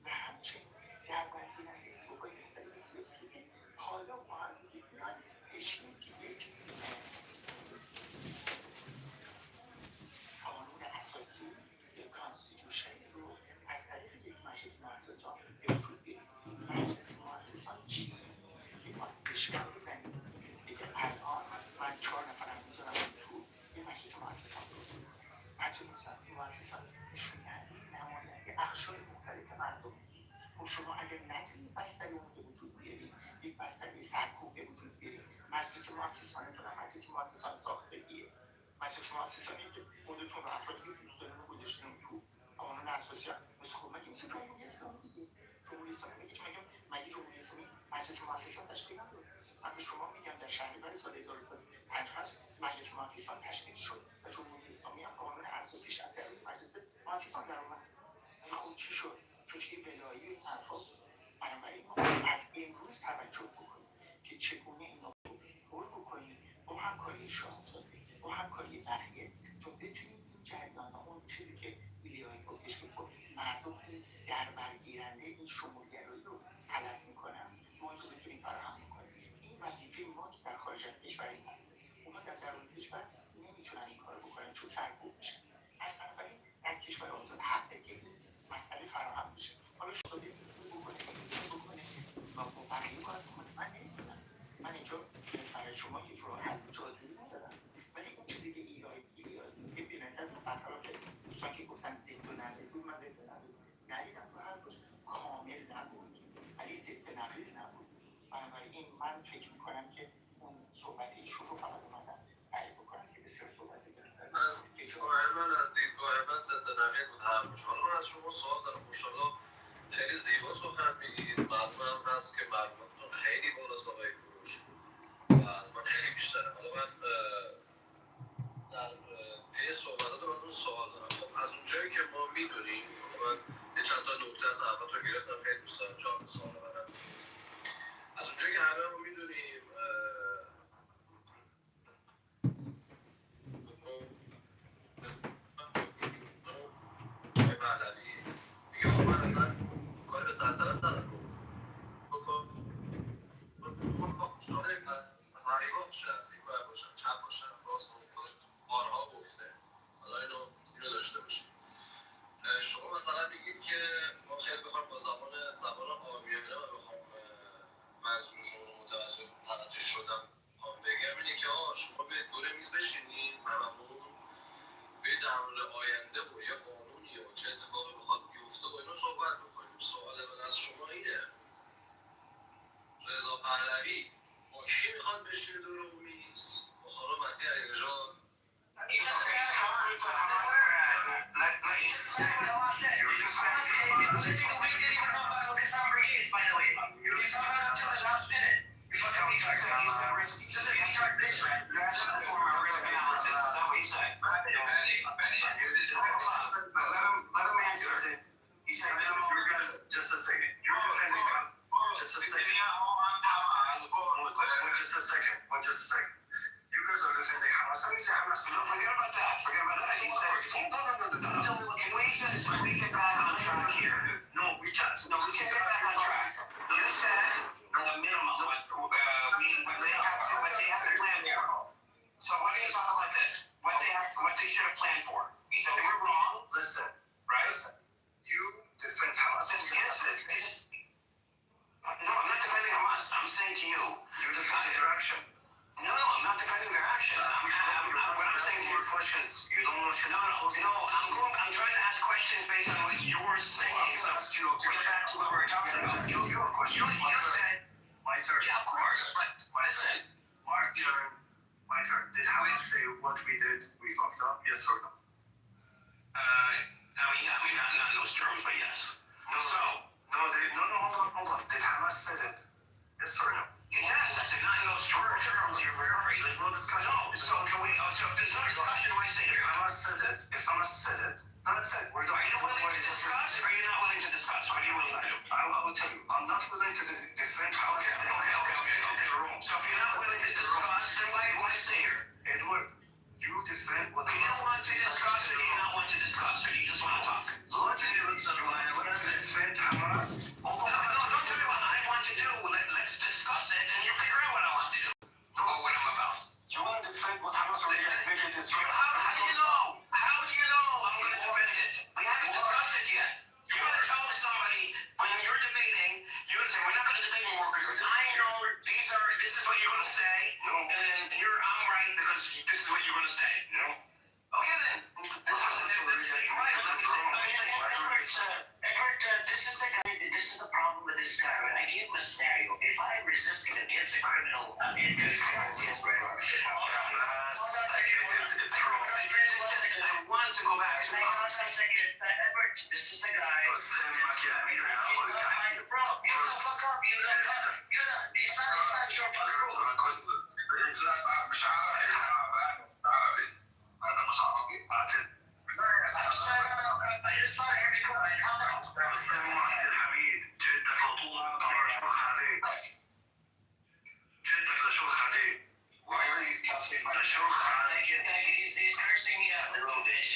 E: و همچنین دربرگیرنده گروه‌های مختلف سیاسی که حالا با هم دیگه میان پیشین که یک قانون اساسی یک کانستیتوشن رو از طریق یک مجلس مؤسسان به وجود بیاریم. مجلس مؤسسان چی نیست که ما اشکال بزنیم دیگه الان من 4 نفرم میذارم تو یه مجلس مؤسسان درست میکنم. مجلس مؤسسان نشون دهنده نماینده اقشار مختلف مردم. خب شما اگر نتونید بستری اون به وجود بیارید، یک بستری سرکوب به وجود بیارید، مجلس مؤسسانتون هم مجلس مؤسسان ساختگیه. مجلس مؤسسانی که خودتون رو افرادی که دوست دارین رو گذاشتین تو قانون اساسی مثل خب مگه مثل جمهوری اسلامی دیگه. جمهوری اسلامی مگه جمهوری اسلامی مجلس مؤسسان تشکیل نداد؟ من به شما میگم در شهریور سال 1958 مجلس مؤسسان تشکیل شد و جمهوری اسلامی هم قانون اساسیش از طریق مجلس مؤسسان در اومد. خب چی شد؟ توی ولایی این حرفا. بنابراین ما از امروز توجه بکنیم که چگونه اینا رو پر بکنیم با همکاری شاهزاده، با همکاری بقیه تا بتونیم این جریان ها، اون چیزی که ایلیای گفتش که مردم این دربرگیرنده این شمولگرایی رو طلب میکنن، ما این رو بتونیم فراهم بکنیم. این وظیفه ما که در خارج از کشور این هست. اونا در درون کشور نمیتونن این کار بکنن چون سرکوب میشن. از بنابراین در کشور آزاد حقه که این مسئله فراهم بشه. حالا شده این بکنه و با بقیه باید بکنه. من نمیدونم. من اینجا برای شما یک راه حل جادویی ندارم. ولی اون چیزی که ایرانی که به نظر من برخلاف دوستان که گفتن ضد و نقیض بود، من ضد و نقیض ندیدم تو حرفش. کامل نبود ولی ضد نقیض نبود. بنابراین من فکر میکنم که اون صحبت ایشون رو فقط اومدم تعریف بکنم که بسیار صحبت به نظر
G: من از دیدگاه من ضد نقیض بود حرفش. حالا من از شما سوال دارم. ماشاءالله خیلی زیبا سخن میگید. معلومم هست که معلوماتتون خیلی بالاست آقای کوروش و از من خیلی بیشتره. حالا من در پی صحبتاتون ازتون سوال دارم. خب از اونجایی که ما میدونیم، من یه چند تا نکته از حرفات رو گرفتم، خیلی دوست دارم جواب سوال منم. از اونجایی که همه ما میدونیم پهلوی میگه آقا من اصلا کاری به سلطنت ندارم. حقیقات شخصی باید باشن، چپ باشن، راست بارها گفته. حالا اینو داشته باشیم. شما مثلا میگید که ما خیلی بخوام با زبان عامیانه و بخوام منظور شما رو متوجه شدم بگم اینه که شما به دور میز بشینین، هممون به در مورد آینده و یا قانونی و چه اتفاقی بخواد بیفته و اینو صحبت بکنیم. سوال من از شما اینه، رضا پهلوی با کی میخواد بشینه دور اون میز؟ با خانم مسیح علیرضا؟ So if you're
H: not willing to discuss, then why stay here?
B: Edward, you defend what
H: You don't want to discuss, or do you not want to discuss, or do you just want to talk?
B: defend Hamas?
H: No, don't tell me what I want to do. Let's discuss it, and you figure out what I want to do. Or what I'm about.
B: You want to defend what Hamas already admitted is wrong?
H: How do you know? How do you know I'm going to defend it? We haven't discussed it yet. You're going to tell somebody when you're debating, you're going to say, we're not going to debate anymore because I know this is what you're going to say.
B: No.
H: And then here I'm right because this is what you're going to say.
B: No.
H: Okay then.
O: Edward, this is the problem with this guy. I gave him a scenario. If I resisted against a criminal in this case,
H: It's wrong. I want to go back to
O: Edward, this is the guy. Bro, you the fuck up. It's not your
J: Why are you cussing my show?
O: Thank you. He's cursing me out a little bit. Okay,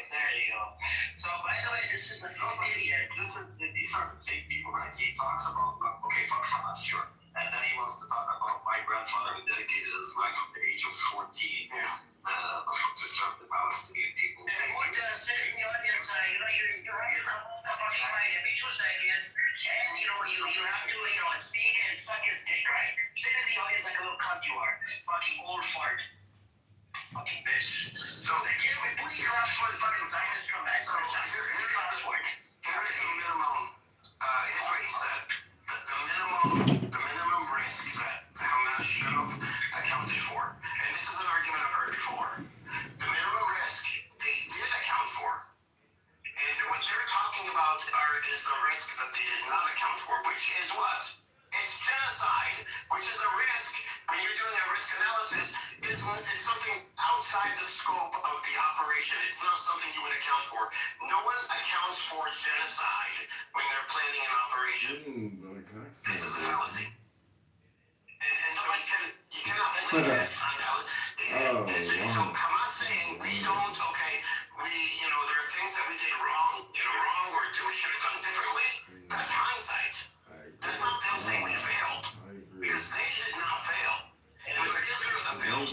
O: there you go. So, by the way, this is the same idiot.
J: These are fake people, right? He talks about, okay, fuck Hamas, sure. And then he wants to talk about my grandfather who dedicated his life from the age of 14 to serve the Palestinian people.
O: And would sit in the audience, you have your fucking right every 2 seconds, and you have to, speak and suck his dick, right? Sit in the audience like a little cunt you are. Fucking old fart. Fucking bitch. So, again, we booty claps for the fucking Zionist scumbags. So, booty claps for it.
H: Here is the minimum. Here's what he said. The minimum risk that Hamas should have accounted for, and this is an argument I've heard before. The minimum risk they did account for, and what they're talking about is the risk that they did not account for, which is what? It's genocide, which is a risk when you're doing a risk analysis. It's something outside the scope of the operation. It's not something you would account for. No one accounts for genocide when they're planning an operation. This is a fallacy. And so you cannot blame this on so Hamas saying we don't, there are things that we did wrong, or we should have done differently. That's hindsight. That's not them saying we failed. Because they did not fail. It was Israel that failed.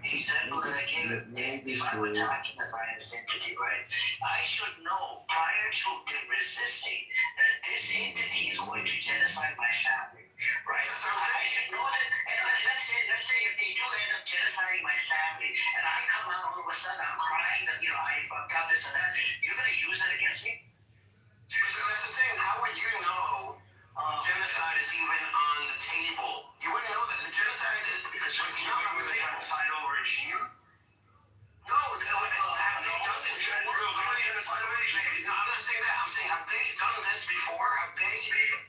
O: He said, well, then again, if I were talking as I understand today, right, I should know prior to resisting that this entity is going to genocide my family, right? So I should know that, and let's say if they do end up genociding my family, and I come out all of a sudden, I'm crying that, I fucked up this and that, you're going to use that against me?
H: So that's the thing, how would you know genocide is even on the table? You wouldn't know that the genocide is because it's not on the table.
O: Genocide over regime?
H: No, have they done this before? No, I'm not saying that. I'm saying, have they done this before? Have they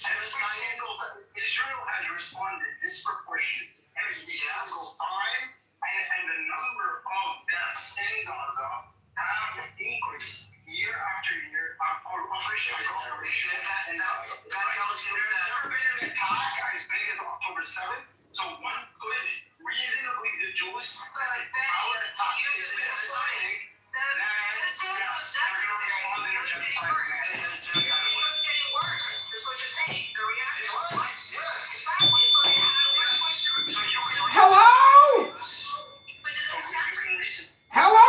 H: genocided?
O: Israel has responded disproportionately every single time, and the number of deaths in Gaza have increased year after year.
H: That tells you that
O: there's never been an attack as big as October 7th, so one could reasonably deduce that our attack is deciding that
P: This dude was definitely getting worse. That's what you're saying. The reaction was yes. Exactly. So they had a worse question.
C: Hello? Hello?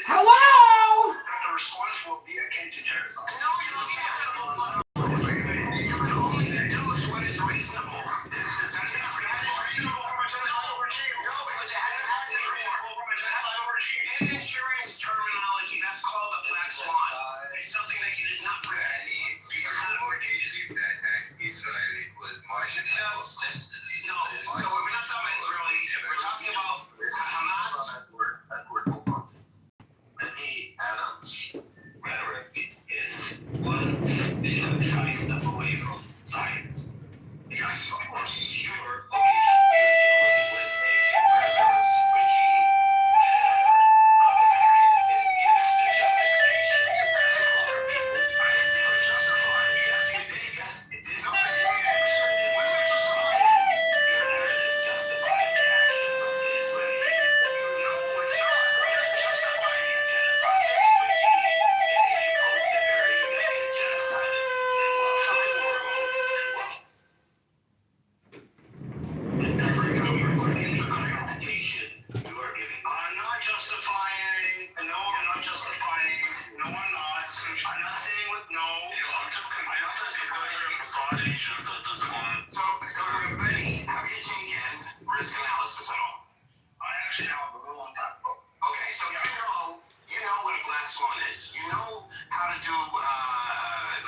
C: Hello?
O: That the response will be akin to genocide.
H: no, you can't. You can only deduce what is reasonable. This is reasonable from a genocide.
J: fraud agents at this point.
D: So, Benny, have you taken risk analysis at all?
J: I actually have a little on that book.
D: Okay, so you know what a black swan is. You know how to do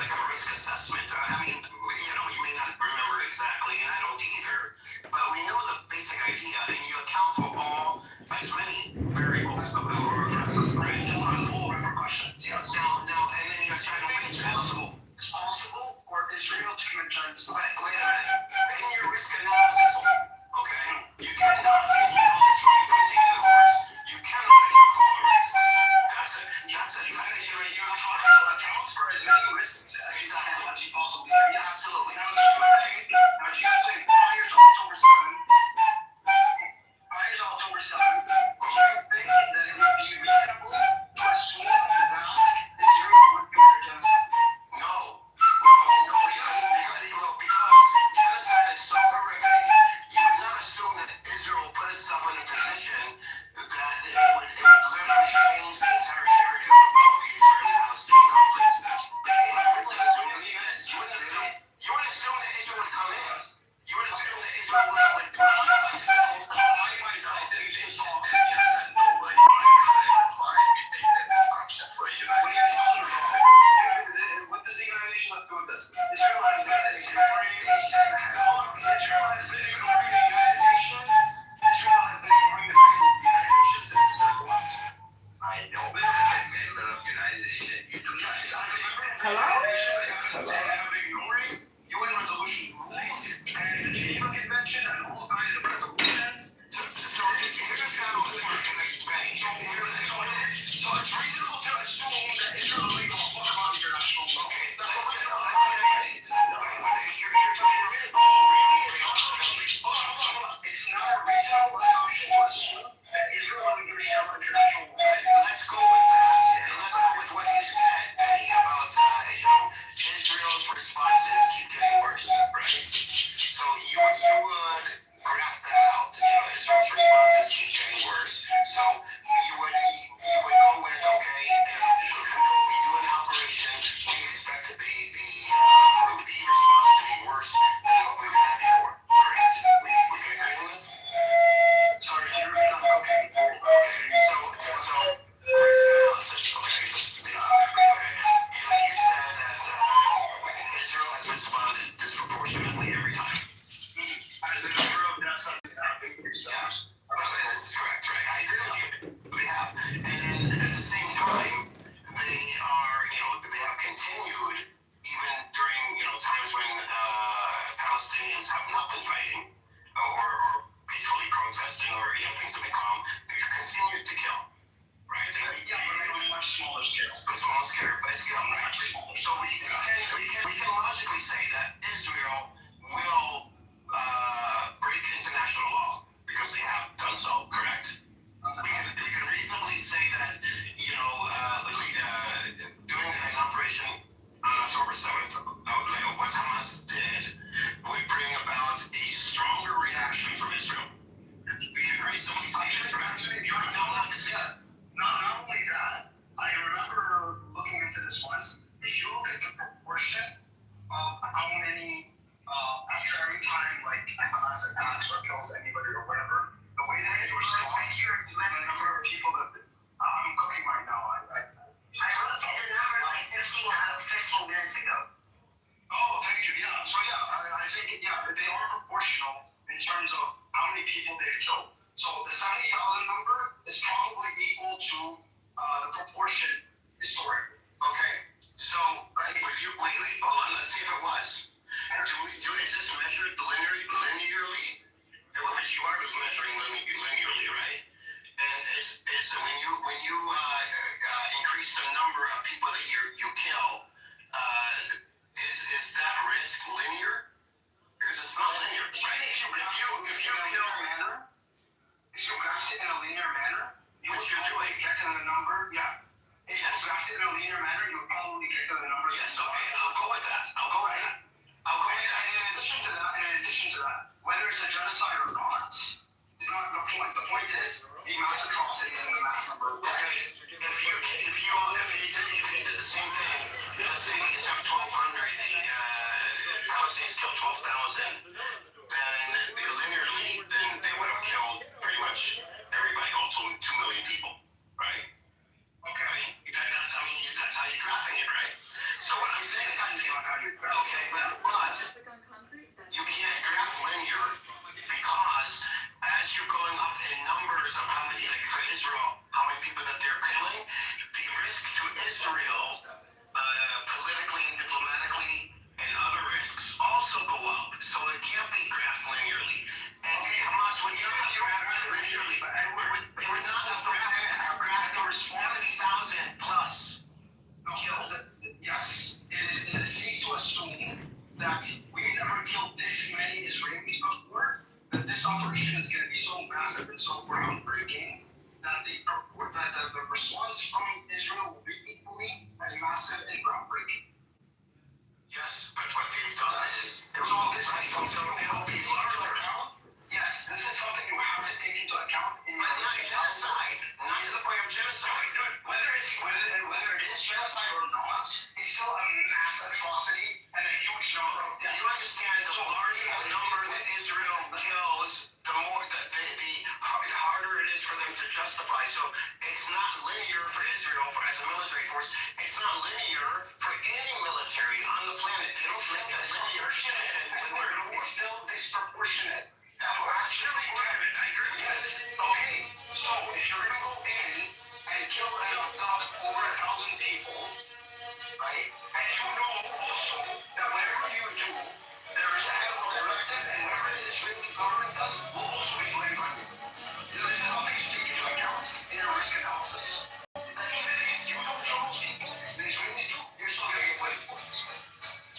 D: like a risk assessment. I mean, you may not remember exactly, and I don't either, but we know the basic idea, and you account for as many variables of possible repercussions. Yes. Now, and then you're trying to make it possible.
J: It's possible for Israel to commit genocide.
D: Wait a minute. In your risk analysis, okay, you cannot, and you know this from taking the course, you cannot account for all the risks. That's it. You try to account for as many risks as you possibly can. Yeah, absolutely.
J: Now, do you think prior to October 7th, do you think that it would be reasonable to assume that Israel would commit a genocide?
D: No, because genocide is so horrific, you would not assume that Israel put itself in a position that it would literally change the entire narrative of the Israeli-Palestinian conflict. You wouldn't assume this. You would assume that Israel would come in. You would assume that Israel would
J: What does the United Nations have to do with this? Israel has been ignoring the United Nations. Israel has been ignoring the United Nations since its what?
U: I know, but as a member of the organization, you do not.
C: Hello?
J: They have been ignoring UN resolution rules and the Geneva Convention and all kinds of resolutions.
D: So
J: it's reasonable to assume that Israel is legal on international law. It's not a reasonable assumption to assume that Israel is legal on international law.
D: Let's go with that. And let's go with what you said, Betty, about Israel's responses keep getting worse, right? So you would graph that out. Israel's responses keep getting worse. So you would go with, okay, if we do an operation, we expect the response to be worse than what we've had before. Correct? We can agree on this?
J: Sorry, can you repeat that? Okay.
D: So risk analysis, okay? You said that Israel has responded disproportionately every time.
J: As a number of deaths have happened themselves.
D: This is correct, right? I agree with you. They have. And then at the same time, they have continued even during, times when Palestinians have not been fighting or peacefully protesting or, things have been calm. They've continued to kill, right?
J: Yeah, but on a much smaller scale.
D: Small scale, right? So we can logically say that Israel will break international law because they have done so, correct? We can reasonably say that, doing an operation on October 7th, what Hamas did, would bring about a stronger reaction from Israel. We can reasonably say this, right?
J: Not only that, I remember looking into this once. If you look at the proportion killed 12,000, then linearly, then they would have killed pretty much everybody, also 2 million people, right? Okay. I mean, that's how you're graphing it, right? So what I'm saying is, okay, but you can't graph linear because as you're going up in numbers of how many, like for Israel, how many people that they're killing, the risk to Israel, politically and diplomatically, and other risks also go up. So it can't be graphed linearly. And Hamas would not have graphed it linearly. It would not have graphed over 70,000 plus killed.
U: Yes, it is safe to assume that we've never killed this many Israelis before, that this operation is going to be so massive and so groundbreaking that the response from Israel will be equally as massive and groundbreaking.
J: Yes, but what they've done is
U: it was all this
J: right, so it'll be larger.
U: Yes, this is something you have to take into account in
J: but not genocide, not to the point of genocide.
U: Whether it is genocide or not, it's still a mass atrocity and a huge number of deaths.
J: You understand, the larger the number that Israel kills, the harder it is for them to justify. So it's not linear for Israel as a military force. It's not linear for any military on the planet. They don't make it linear.
U: It's still disproportionate.
J: Actually, I agree.
U: Yes. Okay. So if you're gonna go in and kill over 1,000 people, right? And you know also that whatever you do, there is a head of the directive, and whatever the Israeli government does will also be blamed on you. This is something you take into account in your risk analysis. That even if you don't kill those people, the Israelis do, you're still gonna get blamed for it.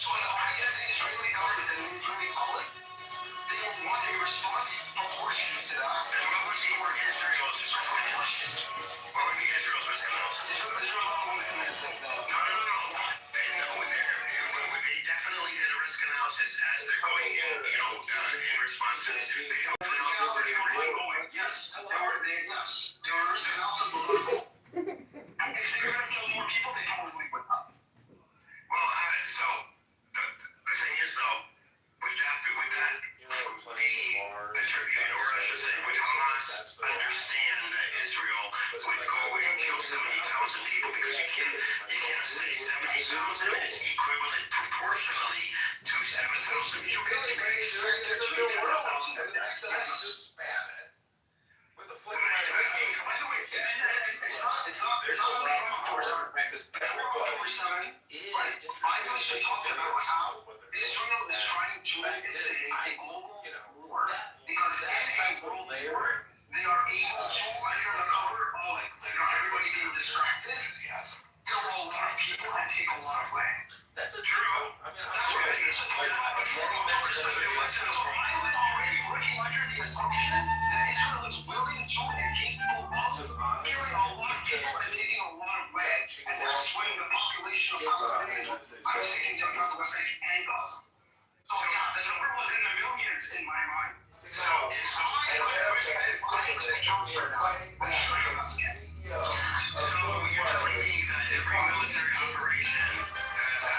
U: So in the eyes of the Israeli government and the Israeli public, they don't want a response proportionate to that.
J: And what would be Israel's risk analysis? What would be Israel's risk analysis?
U: Israel's not going to
J: No. They definitely did a risk analysis as they're going in, in response to this. They don't
U: Yes, they were risk analysis. And if they're going to kill more people, they probably would not.
J: Well, so the thing is, though, would that or I should say, would Hamas understand that Israel would go and kill 70,000 people? Because you can't say 70,000 is equivalent proportionally to 7,000 people.
F: That's just span it. With the flip
U: by the way, it's not I used to talk about how Israel is trying to instigate a global war because in a world war, they are able to, under the cover of everybody being distracted, kill a lot of people and take a lot of land.
F: That's true. I mean,
U: that's what it is. I am already working under the assumption that Israel is willing to and capable of killing a lot of people and taking a lot of land. And that's when the population of Palestinians I was taking into account the West Bank and Gaza. So yeah, the number was in the millions in my mind. So if I could account for that, I'm sure I'm not scared.
J: So you're telling me that every military operation that the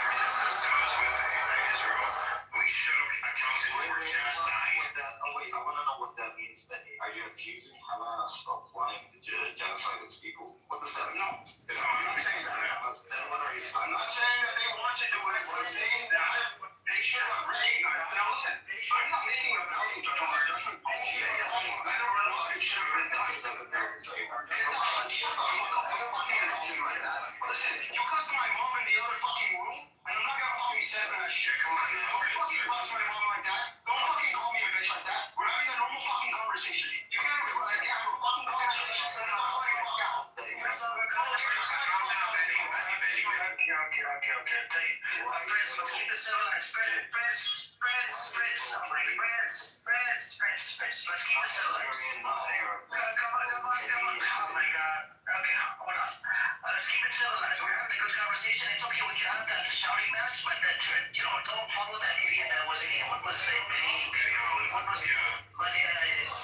J: resistance does with Israel, we should have accounted for genocide.
U: Wait, I want to know what that means. Are you accusing Hamas of wanting to genocide its people? What does that mean? No. I'm not saying that. I'm not saying that they want to do it. I'm saying that they should have recognized. Now listen, I'm not making a value judgment or judgment call. I don't know what it should have been done. It doesn't matter. Shut up. I don't fucking involve like that. Listen, you cuss my mom in the other fucking room, and I'm not gonna fucking say that shit. Come on now. Don't fucking cuss my mom like that. Don't fucking call me a bitch like that. We're having a normal fucking conversation. You can't have a fucking conversation and I'm fucking fuck out. That's not a conversation.
J: Calm down, Benny. Okay.
U: Let's keep it civilized. Let's keep it civilized. Come on. Oh my God. Okay, hold on. Let's keep it civilized. We're having a good conversation. It's okay. We can have that shouting match, but don't follow that idiot that was in here. What was it? What was it? But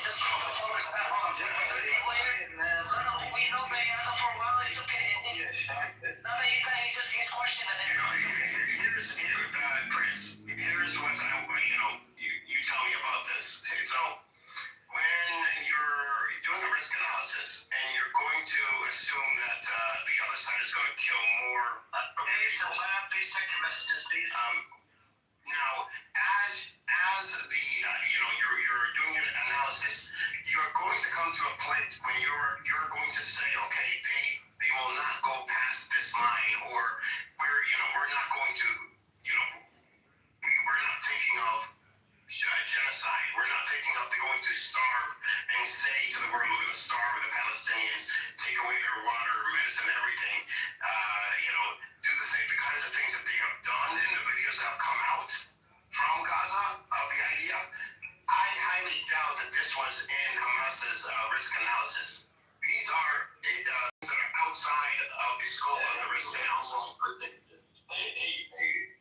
U: just follow us back home. We know Benny Adel for a while. It's okay. He's questioning it.
J: Prince, here's what
U: out from Gaza of the idea, I highly doubt that this was in Hamas's risk analysis. These are things that are outside of the scope of the risk analysis.
H: Predicted a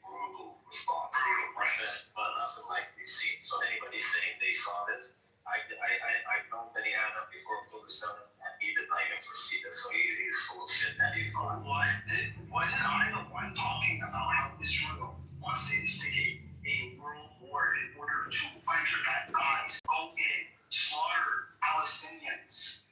H: brutal response.
U: Brutal, right?
H: But nothing like we've seen. So anybody saying they saw this, I've known Benny Adam before October 7th, and he did not even foresee this. So he's full of shit that he's on.
U: What I'm talking about how Israel wants to instigate a world war in order to enter that guise, go in, slaughter Palestinians,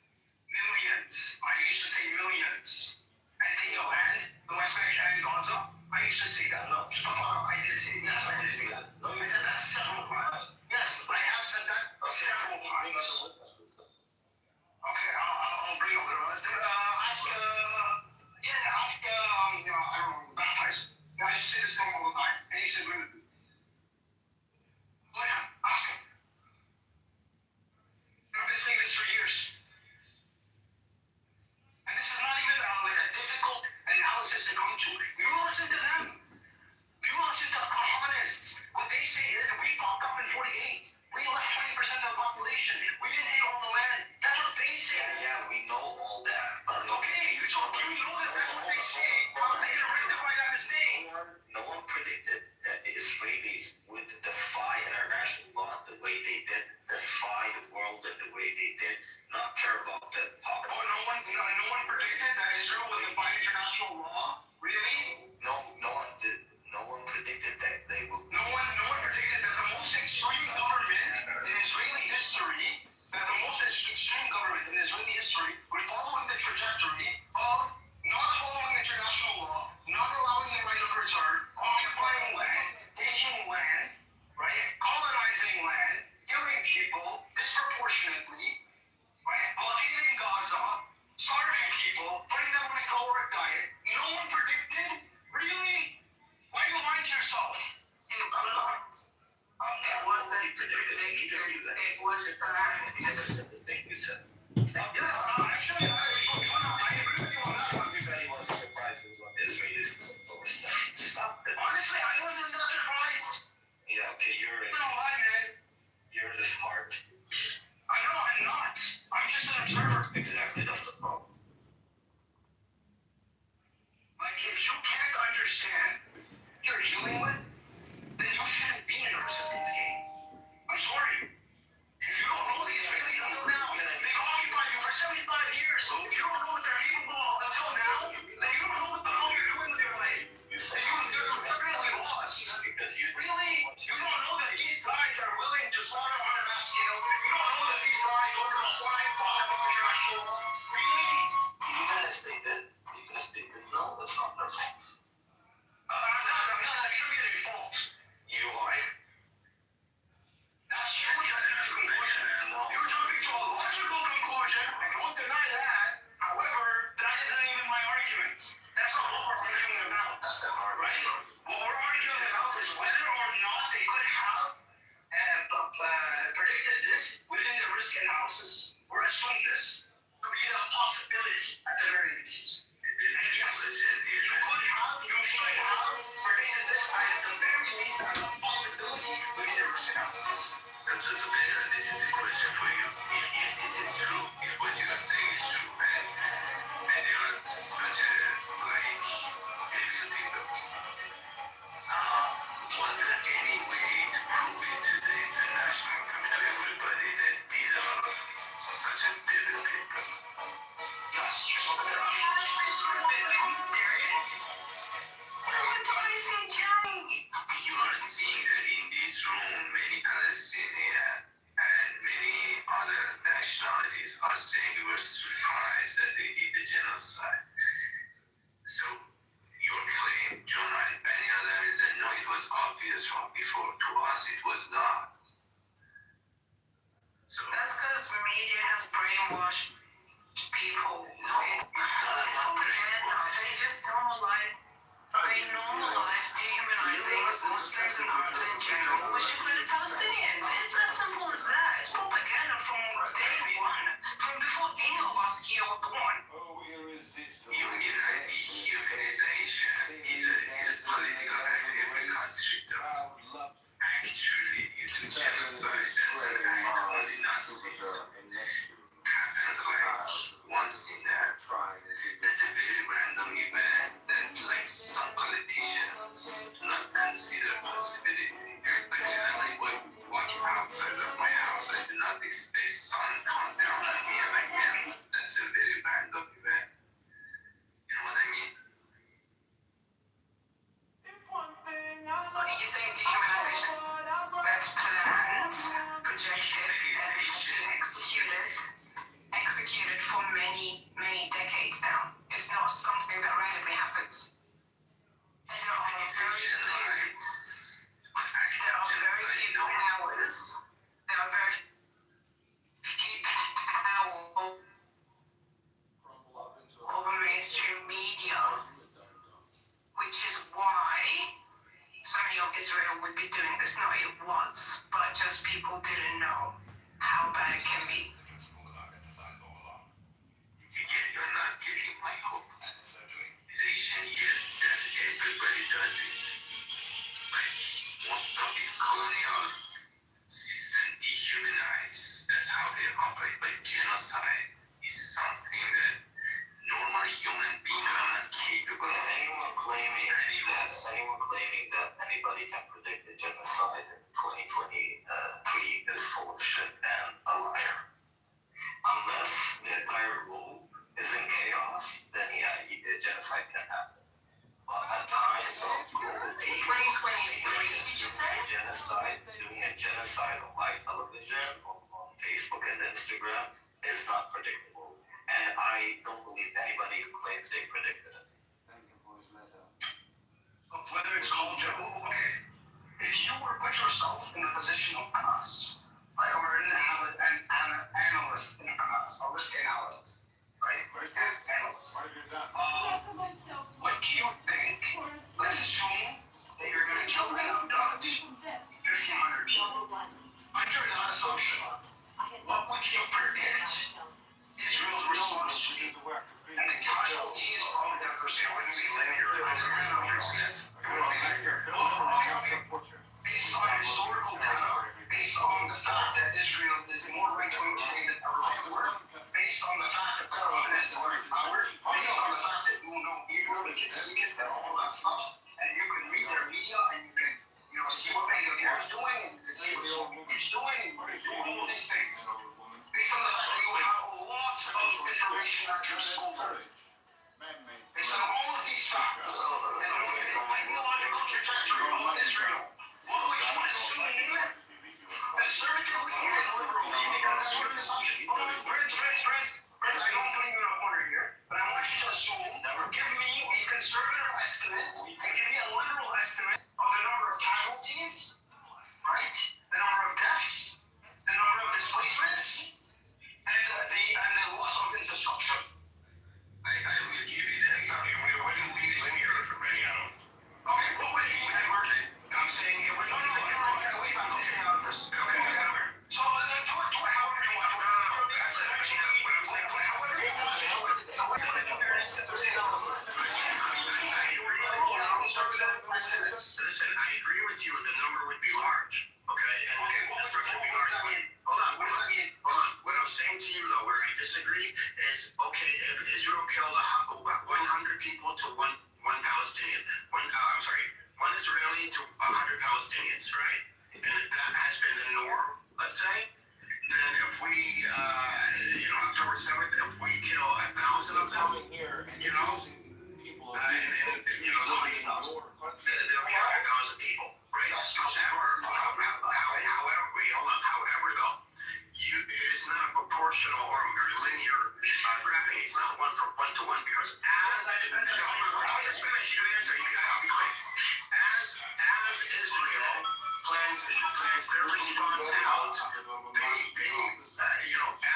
U: millions. I used to say millions. And take a land, the West Bank and Gaza. I used to say that. No, I did say that. Yes, I did say that. No, I said that several times. Yes, I have said that several times. Okay, I'll bring up the ask I don't know, baptized. I used to say this thing all the time, and he said, let him, ask him. I've been saying this for years. And this is not even like a difficult analysis to come to. You listen to them. You listen to honest. What they say is we popped up in 48. We left 20% of the population. We didn't hit all the land. That's what they say.
N: Yeah, we know all that.
U: Okay, you know that that's what they say. How are they going to rectify that mistake?
N: No one predicted that the Israelis would defy international law the way they did, defy the world in the way they did, not care about the pocket.
U: Oh, no one predicted that Israel would defy international law? Really?
N: No one did. No one predicted that they will.
U: No one predicted that the most extreme government in Israeli history, would follow in the trajectory of not following international law, not allowing the right of return, occupying land, taking land, right, colonizing land, killing people disproportionately, right, blockading Gaza, starving people, putting them on a caloric diet. No one predicted? Really? Why are you lying to yourself? I'm not.
N: It wasn't predicted. It was the thing you said. Stop.
U: Yes, actually, I agree with you on that one.
N: Everybody was surprised with what Israelis and October 7th. Stop it.
U: Honestly, I wasn't that surprised.
N: Yeah, okay, you're the smart.
U: I know I'm not. I'm just an observer.
N: Exactly, that's the problem.
U: Like, if you can't understand what you're dealing with, then you shouldn't be in a resistance game. I'm sorry. If you don't know the Israelis until now, they've occupied you for 75 years. If you don't know what they're capable of until now, then you don't know what the hell you're doing with your life. You're definitely lost.
N: Because you
U: really, you don't know that these guys are willing to slaughter on a mass scale. You don't know that these guys are applying international law. Really?
N: Even if they did, no, that's not their fault.
U: I'm not attributing fault.
N: You are.
U: That's you jumping to conclusions. You're jumping to a logical conclusion. I don't deny that. However, that isn't even my argument. That's not what we're arguing about. Right? What we're arguing about is whether or not they could have predicted this within the risk analysis. Or assumed this to be a possibility at the very least. And yes, you should have predicted this at the very least as a possibility within the risk analysis.
I: So Peter, this is the question for you. If this is true, if what you are saying is true, and they are such a evil people, was there any way to prove it to the international community, to everybody, that these are such a devil people?
U: Yes, here's what they're on.
I: Are you serious? You are seeing that in this room, many Palestinians and many other nationalities are saying we were surprised that they did the genocide. So your claim, Jonah and Benny Adam, is that no, it was obvious from before. To us, it was not. So
P: That's because media has brainwashed people.
I: no, it's not about
P: They just normalize They normalize dehumanizing Muslims and Arabs in general, which include Palestinians. It's as simple as that. It's propaganda from day one, from before any of us here were born.
I: Humanization is a political act every country does. Actually, the genocide that's an act on the Nazis happens like once in a that's a very random event that like some politicians do not consider possibility. Like as I'm like walking outside of my house, I do not expect sun come down on me and like man, that's a very random event. You know what I mean?
P: You say dehumanization? That's planned, projected, and executed for many, many decades now. It's not something that randomly happens. And there are very few powers. There are very few powers over mainstream media, which is why so many of Israel would be doing this. No, it was, but just people didn't know how bad it can be.
I: Again, you're not getting my hope. Yes, that everybody does it. Like most of this colonial system dehumanize. That's how they operate. But genocide is something that normal human beings are not capable of.
N: Anyone claiming that anybody can predict the genocide in 2023 is full of shit and a liar. Unless the entire globe is in chaos, then yeah, the genocide can happen. But at times of global peace,
P: 2023, did you say?
N: Doing a genocide on live television, on Facebook and Instagram is not predictable. And I don't believe anybody who claims they predicted it.
U: Whether it's called okay, if you were put yourself in the position of us, right, or an analyst in us, a risk analyst, right? Analyst. What do you think? Let's assume that you're going to kill and abduct 1,500 people. Under that assumption, what would you predict Israel's response to be? And the casualties of that person would be linear. Based on historical data, based on the fact that Israel is more right-wing than ever before, based on the fact that they're unnecessary power, based on the fact that you know Hebrew, they get speak and all that stuff, and you can read their media and you can see what media is doing, and you can see what social media is doing, and you can do all these things. Based on the fact that you have lots of information at your disposal. Based on all of these facts, and the ideological trajectory of Israel, what would you assume conservatively and liberally? Because that's what an assumption. Friends, I know I'm putting you in a corner here, but I want you to assume that give me a conservative estimate and give me a literal estimate of the number of casualties, right? The number of deaths, the number of displacements, and the loss of infrastructure.
I: I will give you that. We wouldn't be linear for many of them.
U: Okay, what would you think?
I: I'm saying it wouldn't be linear.
U: Wait, I'm listening out of this.
I: Okay.
U: So, do it however you want.
I: That's actually what I'm saying.
U: However you want to do it. However you want to do your analysis.
I: Listen, I agree with you. The number would be large. Okay?
U: Okay, what does that mean?
I: Hold on. What I'm saying to you, though, where I disagree is, okay, if Israel killed 100 people to one Palestinian, one Israeli to 100 Palestinians, right? And if that has been the norm, let's say, then if we, October 7th, if we kill 1,000 of them, there'll be 100,000 people, right? However, though, it is not a proportional or linear graphing. It's not one to one because I'll just finish your answer. I'll be quick. As Israel plans their response out,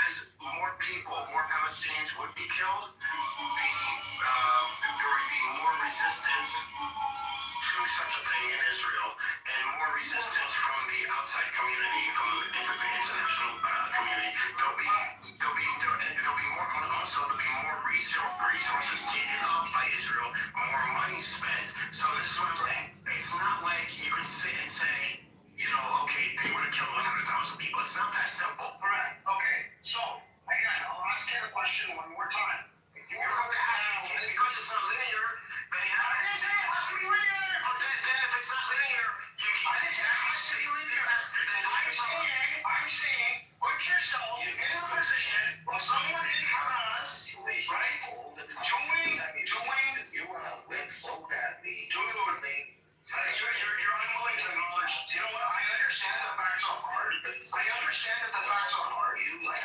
I: as more Palestinians would be killed, there would be more resistance happening in Israel, and more resistance from the outside community, from the international community. There'll be more. Also, there'll be more resources taken up by Israel, more money spent. So this is what I'm saying. It's not like you can sit and say, okay, they would have killed 100,000 people. It's not that simple.
U: Correct. Okay. So again, I'll ask you the question one more time.
I: You're about to ask me because it's not linear. But I didn't say it has to be linear. Well, then if it's not linear,
U: I didn't say it has to be linear. I'm saying, put yourself in the position of someone in Hamas, right?
G: You want to win so badly.
U: You're unwilling to acknowledge. You know what? I understand that the facts are hard. I understand that the facts are hard. And by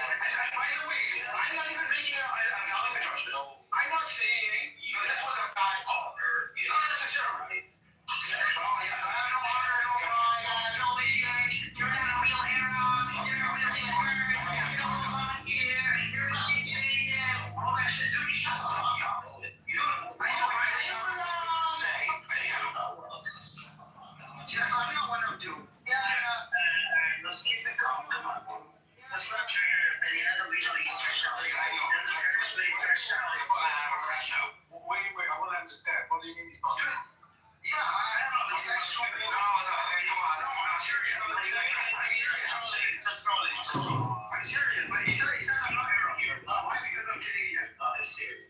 U: the way, I'm not even making a valid judgment. I'm not saying that this was a bad call. Not necessarily. Oh, yes, I have no honor, no pride, no league. You're not a real hero. You're a real leader. You don't belong here. You're fucking idiot. All that shit. Dude, shut the fuck up. Yes, I know what I'm doing. Let's keep it calm. Come on. Let's not turn any other regional Eastern stuff.
I: I know.
U: Wait, I want to understand. What do you mean he's not? Yeah, I don't know. This guy's stupid. No, come on. No, I'm serious. I'm serious, but he's not a hero here. Why? Because I'm Canadian. It's serious.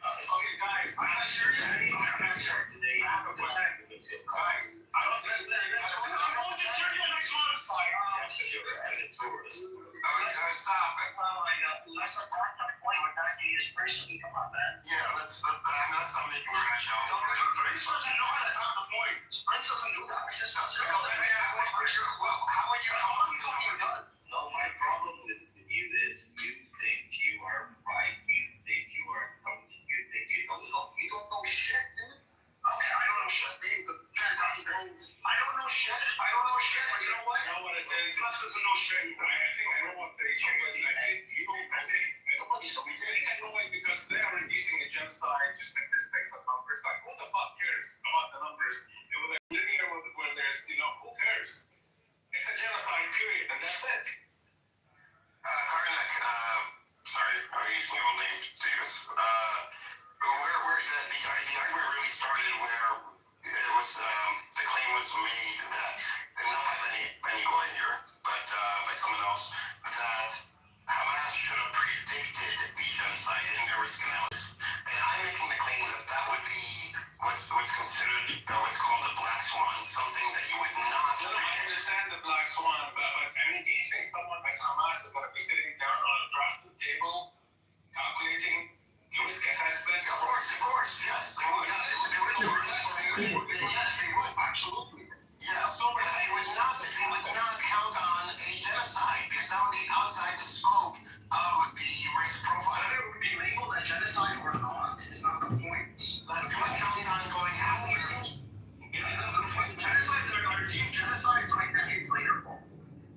U: Okay, guys, I'm not serious. I'm not serious. I have a question. Guys, I don't think that's what I'm going to tell you next month.
I: Stop it.
U: Oh my God. Let's not talk about the point with that is personally. Come on, man.
I: Yeah, that's not making crash out.
U: Prince doesn't know how to talk the point. Prince doesn't do that. It's just not serious.
I: Well, how would you call him?
U: No, my problem with you is you think you are right. You think you are intelligent. You think you know it all. You don't know shit, dude. Okay, I don't know shit. Fantastic. I don't know shit. But you know what?
I: You know what it is?
U: Plus, it's no shit.
I: I think I know what they say. I know why, because they are releasing a genocide, just statistics and numbers. Like, who the fuck cares about the numbers? If we're linear where there's, who cares? It's a genocide, period, and that's it. Karnak, sorry, I'm using your old name, Davis. Where the argument really started where it was, the claim was made that, and not by Benny Goy here, but by someone else, that Hamas should have predicted the genocide in their risk analysis. And I'm making the claim that that would be what's considered, what's called a black swan, something that you would not.
U: No, I understand the black swan, but do you think someone like Hamas is going to be sitting down on a drafting table, calculating the risk assessment?
I: Of course, yes, they would.
U: Yes, they would, absolutely.
I: Yeah, so they would not count on a genocide because that would be outside the scope of the risk profile.
U: Whether it would be labeled a genocide or not is not the point.
I: You would count on going after it.
U: Yeah, that's the point. Genocides are deemed genocides like decades later.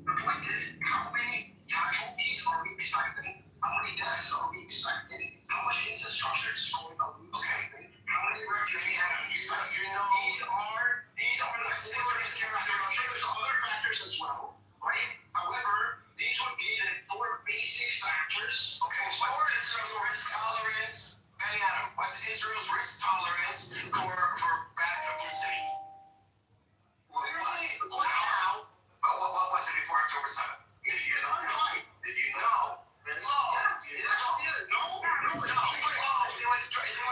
U: The point is, how many casualties are we expecting? How many deaths are we expecting? How much infrastructure is going on?
I: Okay.
U: How many refugees are we expecting? These are the different characteristics. There's other factors as well, right? However, these would be the four basic factors.
I: Okay, what's Israel's risk tolerance? Benny Adam, what's Israel's risk tolerance for bad publicity? What was it before October 7th?
U: Did you not know?
I: Did you know? No. They would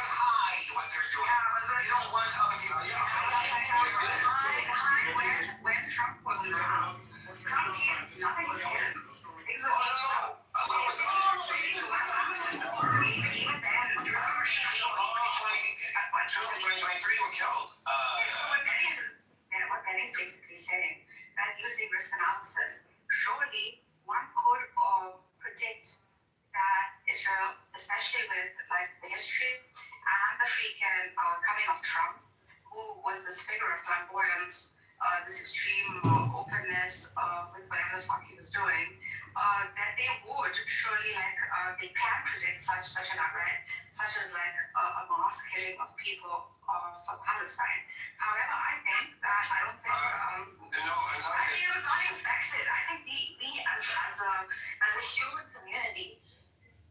I: hide what they're doing. They don't want other people to know.
P: When Trump was around, Trump came, nothing was hidden. Things were even then,
I: 2023 were killed.
P: So what Benny's basically saying, that using risk analysis, surely one could predict that Israel, especially with like the history and the freaking coming of Trump, who was this figure of flamboyance, this extreme openness, this with whatever the fuck he was doing, that they would surely they can predict such an event, such as a mass killing of people for Palestine. However, I think that I don't think I think it was unexpected. I think we as a human community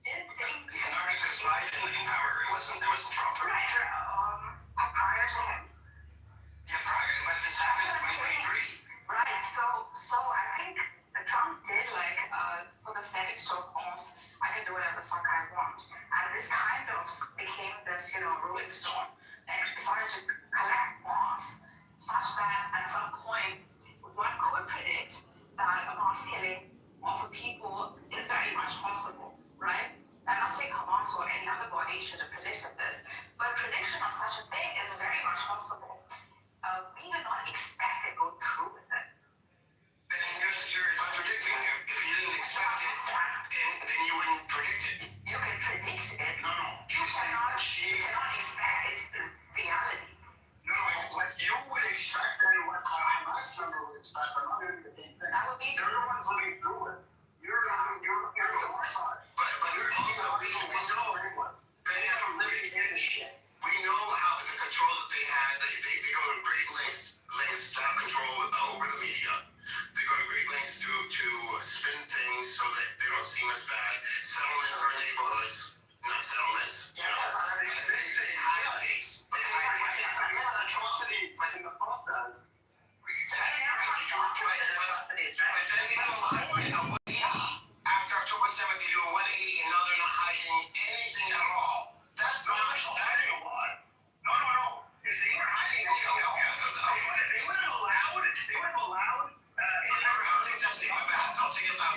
P: didn't think.
U: Congress is Biden in power. It wasn't Trump.
P: Right. Prior to him.
U: Yeah, prior, but this happened in 2023.
P: Right. So I think Trump did put the stepping stone of I can do whatever the fuck I want, and this kind of became this rolling stone and started to collect mass, such that at some point one could predict that a mass killing of a people is very much possible, right? I'm not saying Hamas or any other body should have predicted this, but prediction of such a thing is very much possible. We did not expect it go through with it.
U: Then you're contradicting him. If you didn't expect it, then you wouldn't predict it.
P: You can predict it.
U: No.
P: You cannot expect its reality.
U: No, what you would expect and what Hamas member would expect are not going to be the same thing.
P: That would be.
U: They're the ones living through it. You're the one side. But also we know. Living in the shit. We know how the control that they had. They go to great lengths to have control over the media. They go to great lengths to spin things so that they don't seem as bad. Settlements are neighborhoods, not settlements. They hide things. They hide atrocities in the process. But then they go after October 7th, they do a 180, and now they're not hiding anything at all. That's not hiding a lot. No. If they were hiding anything, they would have allowed. I'll take it back.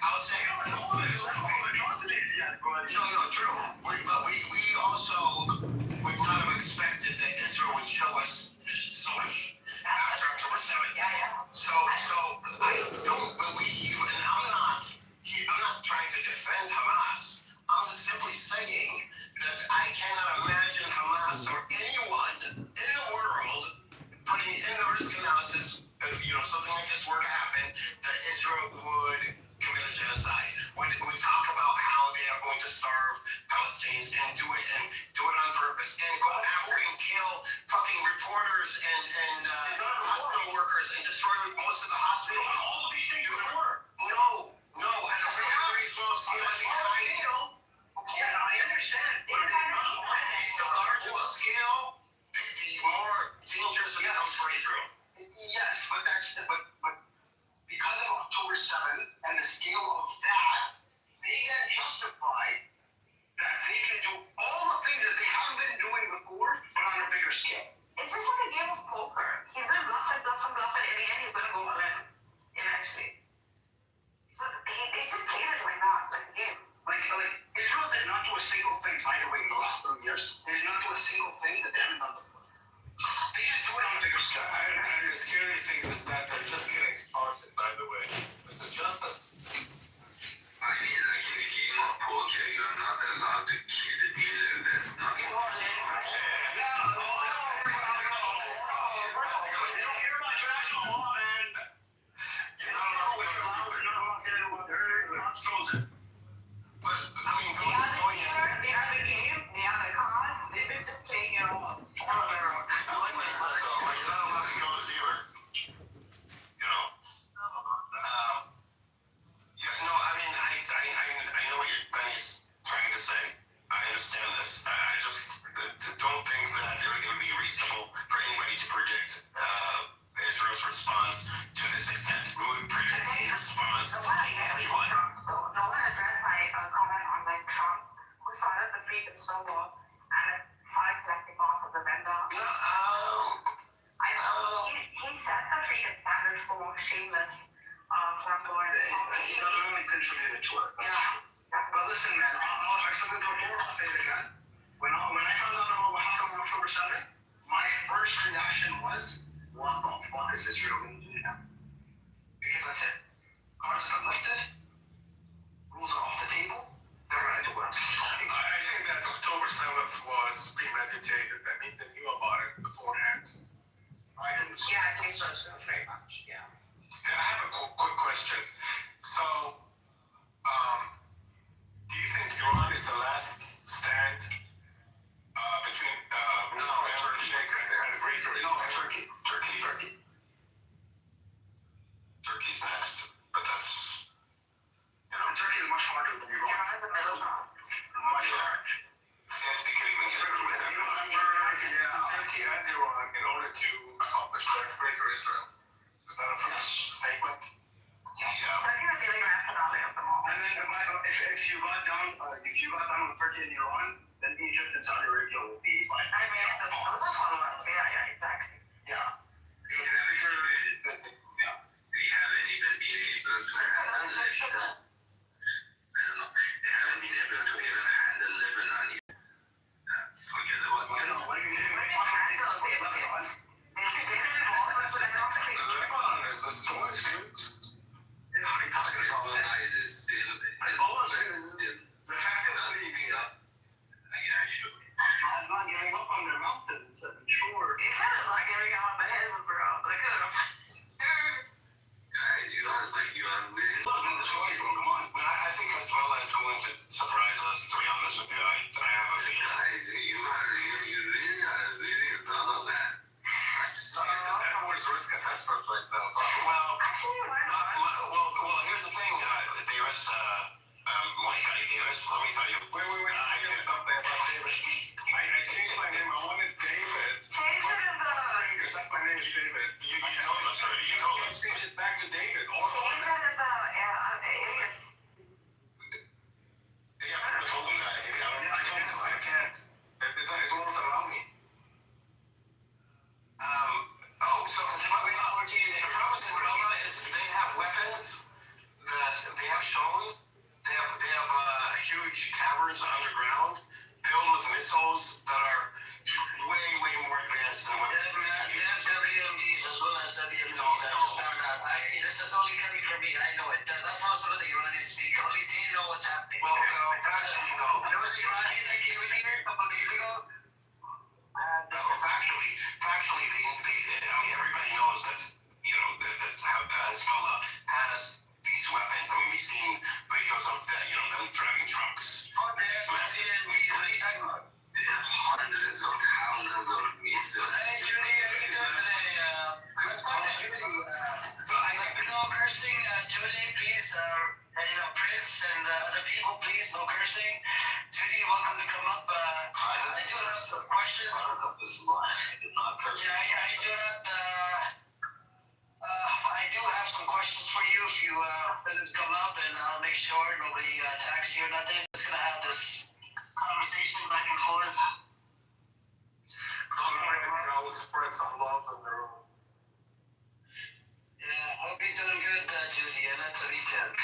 U: I'll say atrocities yet. No, true. But we also would not have expected that Israel would show us so much after October 7th. So I don't believe, and I'm not trying to defend Hamas. I'm just simply saying that I cannot imagine Hamas or anyone in the world putting in the risk analysis if something like this were to happen, that Israel would commit a genocide. Would talk about how they are going to starve Palestinians and do it on purpose and go after and kill fucking reporters and hospital workers and destroy most of the hospitals. All of these things would work. No. At a very small scale. Yeah, I understand. But the larger the scale, the more dangerous it becomes for Israel. Yes, but because of October 7th and the scale of that, they can justify that they can do all the things that they haven't been doing before, but on a bigger scale.
P: It's just like a game of poker. He's going to bluff and in the end he's going to go all in, eventually. So they just played it like that, like a game.
U: Like Israel did not do a single thing, by the way, in the last 30 years. They did not do a single thing that they haven't done before. They just do it on a bigger scale.
L: And the scary thing is that they're just getting started, by the way. Mr. Justice.
N: I mean, like in a game of poker, you're not allowed to kill the dealer. That's not.
P: Shameless, flamboyant.
U: He really contributed to it. But listen, man, I've said it before, I'll say it again. When I found out about what happened on October 7th, my first reaction was, what the fuck is Israel going to do now? Because that's it. Cards have been lifted. Rules are off the table. They're going to do what I'm saying.
L: I think that October 7th was premeditated. I mean, they knew about it beforehand.
U: I didn't.
P: Yeah, I think so too, very much, yeah.
U: Yeah,
A: Prince and other people, please, no cursing. Judy, you're welcome to come up. I do have some questions. This line is not cursing. Yeah, I do not. I do have some questions for you. If you come up, and I'll make sure nobody attacks you or nothing. Just gonna have this conversation back and forth.
L: Don't worry, we can always spread some love in the room.
A: Yeah, I hope you're doing good, Judy, and that's a weekend.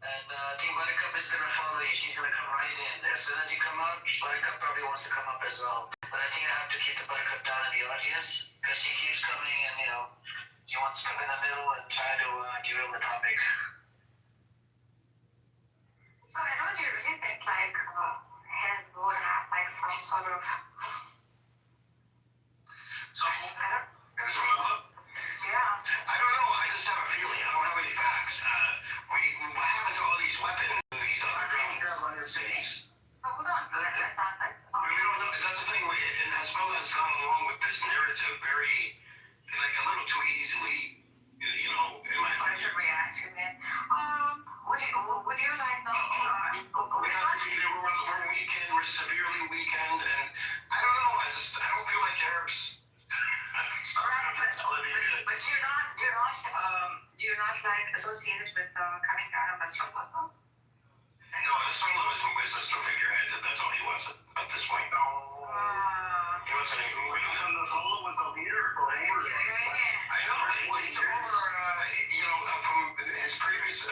A: And Team Buttercup is gonna follow you. She's gonna come right in. As soon as you come up, Buttercup probably wants to come up as well. But I think I have to keep the Buttercup down in the audience because she keeps coming and she wants to come in the middle and try to derail the topic.
Q: So I know you really think like his would have like some sort of.
A: So Hezbollah?
Q: Yeah.
A: I don't know. I just have a feeling. I don't have any facts. What happened to all these weapons in these underground cities?
Q: Oh, hold on. Let's not.
A: That's the thing. And Hezbollah has gone along with this narrative very, like a little too easily. In my opinion.
Q: Reaction, man. Would you like not?
A: We're weakened. We're severely weakened, and I don't know. I don't feel like Arabs.
Q: But you're not like associated with coming down on Nasrallah?
A: No, Nasrallah was a business figurehead. That's all he was at this point. He wasn't even with it. Nasrallah was a leader for over. I know. He took over, from his previous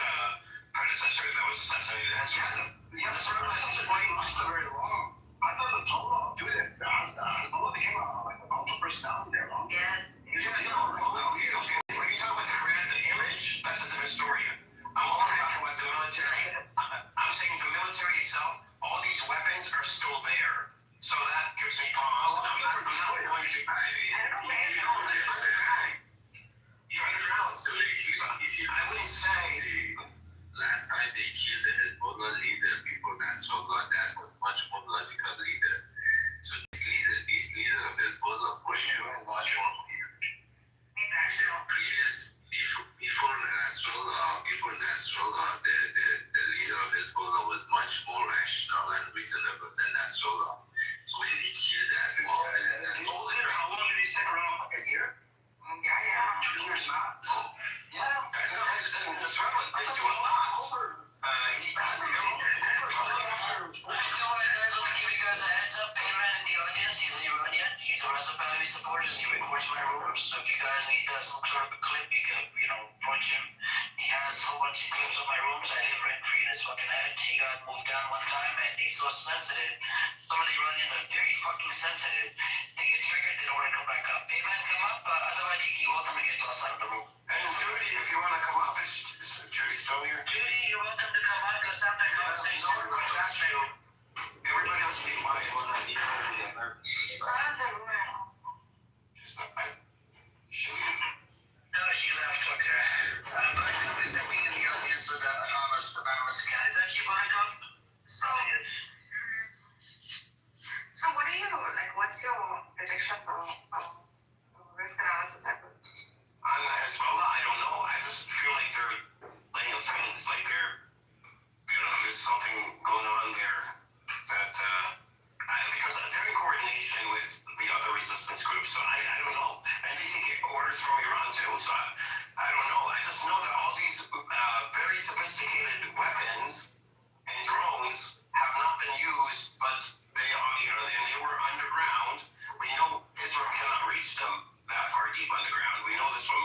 A: predecessor that was assassinated. Nasrallah is very wrong. I thought the Torah doing it. Hezbollah became like a multiple personality there, wrong?
Q: Yes.
A: Okay. When you talk about the brand, the image, that's a different story. I'm only talking about the military. I'm saying the military itself, all these weapons are still there. So that gives me pause. I'm not going to. You're underground.
I: So
A: I wouldn't say.
I: Last time they killed the Hezbollah leader before Nasrallah, that was much more logical leader. So this leader of Hezbollah for sure is much more previous before Nasrallah, the leader of Hezbollah was much more rational and reasonable than Nasrallah. So when he killed that mob,
A: how long did he stick around? Like a year?
Q: Yeah.
A: 2 years not. Yeah. Nasrallah did do a lot. He's a Reza Pahlavi supporter. He records my rumors. So if you guys need some sort of a clip, you can, approach him. He has a whole bunch of clips of my rumors. I did rent free in his fucking head. He got moved down one time, and he's so sensitive. Some of the Iranians are very fucking sensitive. They get triggered, they don't want to come back up. Hey man, come up. Otherwise, you're welcome to get lost out of the room. And Judy, if you want to come up, is Judy still here? Judy, you're welcome to come up. Let's have that conversation. No one wants to ask you. Everybody else be quiet.
Q: She's not in the room.
A: No, she left. Okay. Buttercup is sitting in the audience with an anonymous account. Is that you, Buttercup?
Q: So what do you like? What's your prediction for risk analysis?
A: On the Hezbollah, I don't know. I just feel like they're laying up things. Like there's something going on there that because they're in coordination with the other resistance groups. So I don't know. And they take orders from Iran too. So I don't know. I just know that all these very sophisticated weapons and drones have not been used, but they are, and they were underground. We know Israel cannot reach them that far deep underground. We know this from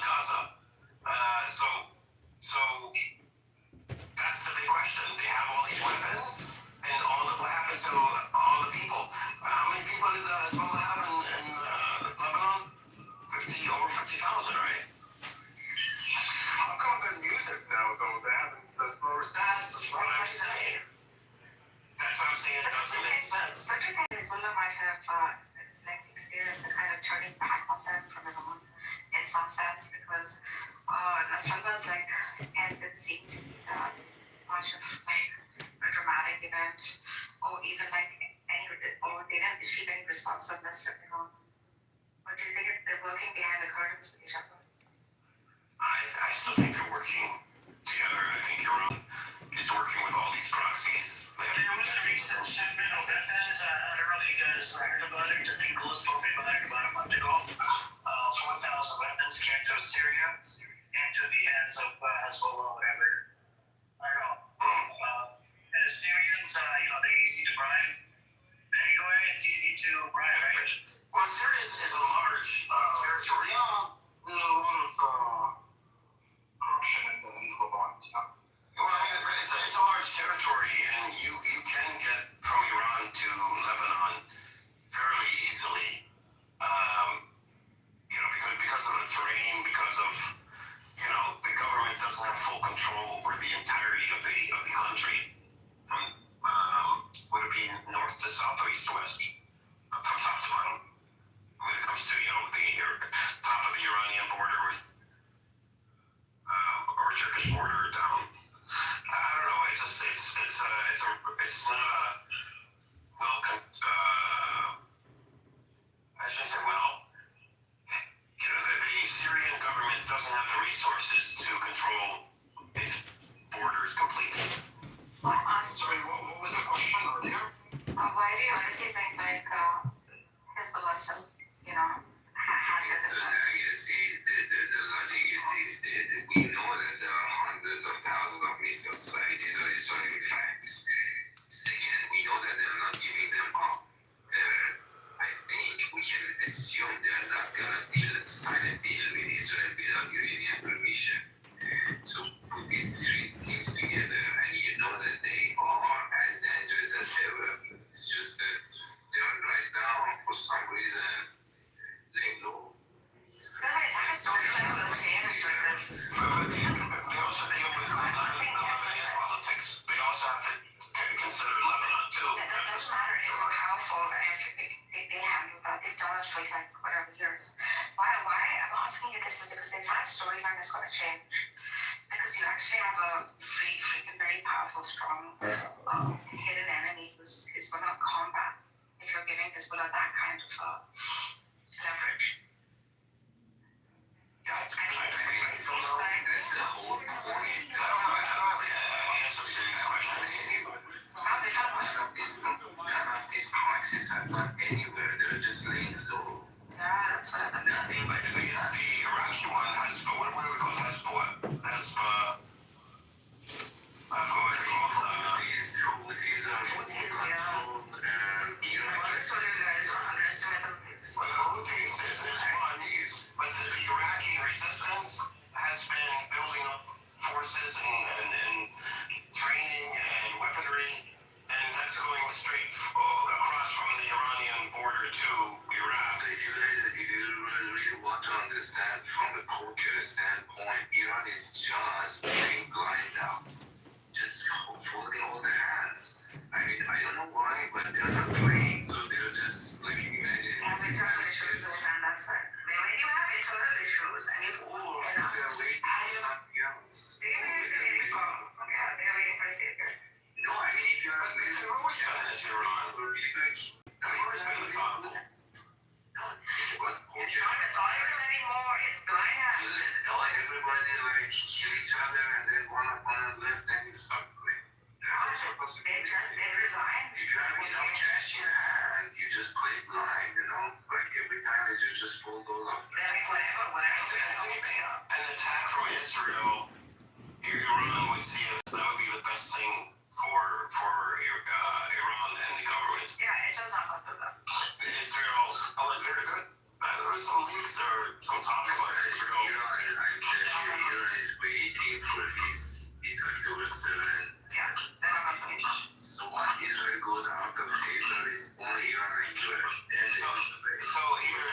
A: Gaza. So that's the big question. They have all these weapons, and what happened to all the people? How many people did Hezbollah have in Lebanon? Over 50,000, right?
L: How come they're muted now, though? They haven't. There's no response.
A: That's what I'm saying. That's what I'm saying. It doesn't make sense.
Q: But do you think Hezbollah might have experienced a kind of turning back on them from Iran in some sense? Because Nasrallah's end it seemed to be much of a dramatic event, or even or they didn't achieve any responsiveness from Iran. Or do you think they're working behind the curtains with each other?
A: I still
J: think they're working together. I think Iran is working with all these proxies.
U: There was a recent shipment of weapons. I don't know if you guys heard about it. I think Louis told me about it about a month ago. 4,000 weapons came to Syria into the hands of Hezbollah, whatever. I don't know. And the Syrians, they're easy to bribe. Anyway, it's easy to bribe, right?
J: Well, Syria is a large territory.
U: Yeah, there's a lot of corruption in the Levant.
J: Well, I mean, it's a large territory, and you can get from Iran to Lebanon fairly easily. Because of the terrain, because of the government doesn't have full control over the entirety of the country, from would it be north to south or east to west, from top to bottom, when it comes to the top of the Iranian border or Turkish border down. I don't know. It's not a I shouldn't say well. The Syrian government doesn't have the resources to control its borders completely.
U: Sorry, what was the question earlier?
K: Why do you honestly think Hezbollah still, has it?
S: So now you see the logic is this: that we know that there are hundreds of thousands of missiles, right? These are historical facts. Second, we know that they're not giving them up. Third, I think we can assume they're not gonna sign a deal with Israel without Iranian permission. So put these three things together, and you know that they are as dangerous as ever. It's just that they are right now, for some reason, laying low.
K: Because the entire storyline will change with this.
J: They also deal with Lebanese politics. They also have to consider Lebanon too.
K: That doesn't matter if we're powerful and if they handle that. They've done it for whatever years. Why I'm asking you this is because the entire storyline is going to change. Because you actually have a freaking very powerful, strong, hidden enemy who's going to combat if you're giving Hezbollah that kind of leverage.
S: I mean, it's almost like that's the whole point.
J: I don't have the answers to these questions.
S: None of these proxies have gone anywhere. They're just laying low.
K: Yeah, that's what happened.
S: Nothing.
J: The Iraqi one has, what do we call it?
S: Houthis are full control. Iraq
K: So you guys don't underestimate the things.
J: Well, the Houthis is one, but the Iraqi resistance has been building up forces and training and weaponry, and that's going straight across from the Iranian border to Iraq.
S: So if you really want to understand from the poker standpoint, Iran is just playing blind now. Just folding all their hands. I mean, I don't know why, but they're not playing, so they're just like imagining.
K: Internal issues, and that's right. When you have internal issues and you've
S: they're waiting for something else.
K: they're waiting for a savior.
S: No, I mean, if you have
J: They've always done this, Iran.
S: will be like,
J: They've always been methodical.
S: no, it's about
K: It's
S: culture.
K: not methodical anymore, it's blind hand.
S: You let everybody like kill each other, and then one opponent left, then you start playing. That's what you're supposed to do.
K: They resigned.
S: If you have enough cash in hand, you just play blind, like every time you just fold all of them.
K: Whatever.
J: An attack from Israel, Iran would see it as that would be the best thing for Iran and the government.
K: Yeah, it's just not something that.
J: Israel, there was some leaks or some talk about Israel.
S: Iran is waiting for this October 7th.
K: Yeah, they're not going to.
S: So once Israel goes out of favor, it's only Iran and US. Then they will play.
J: So here,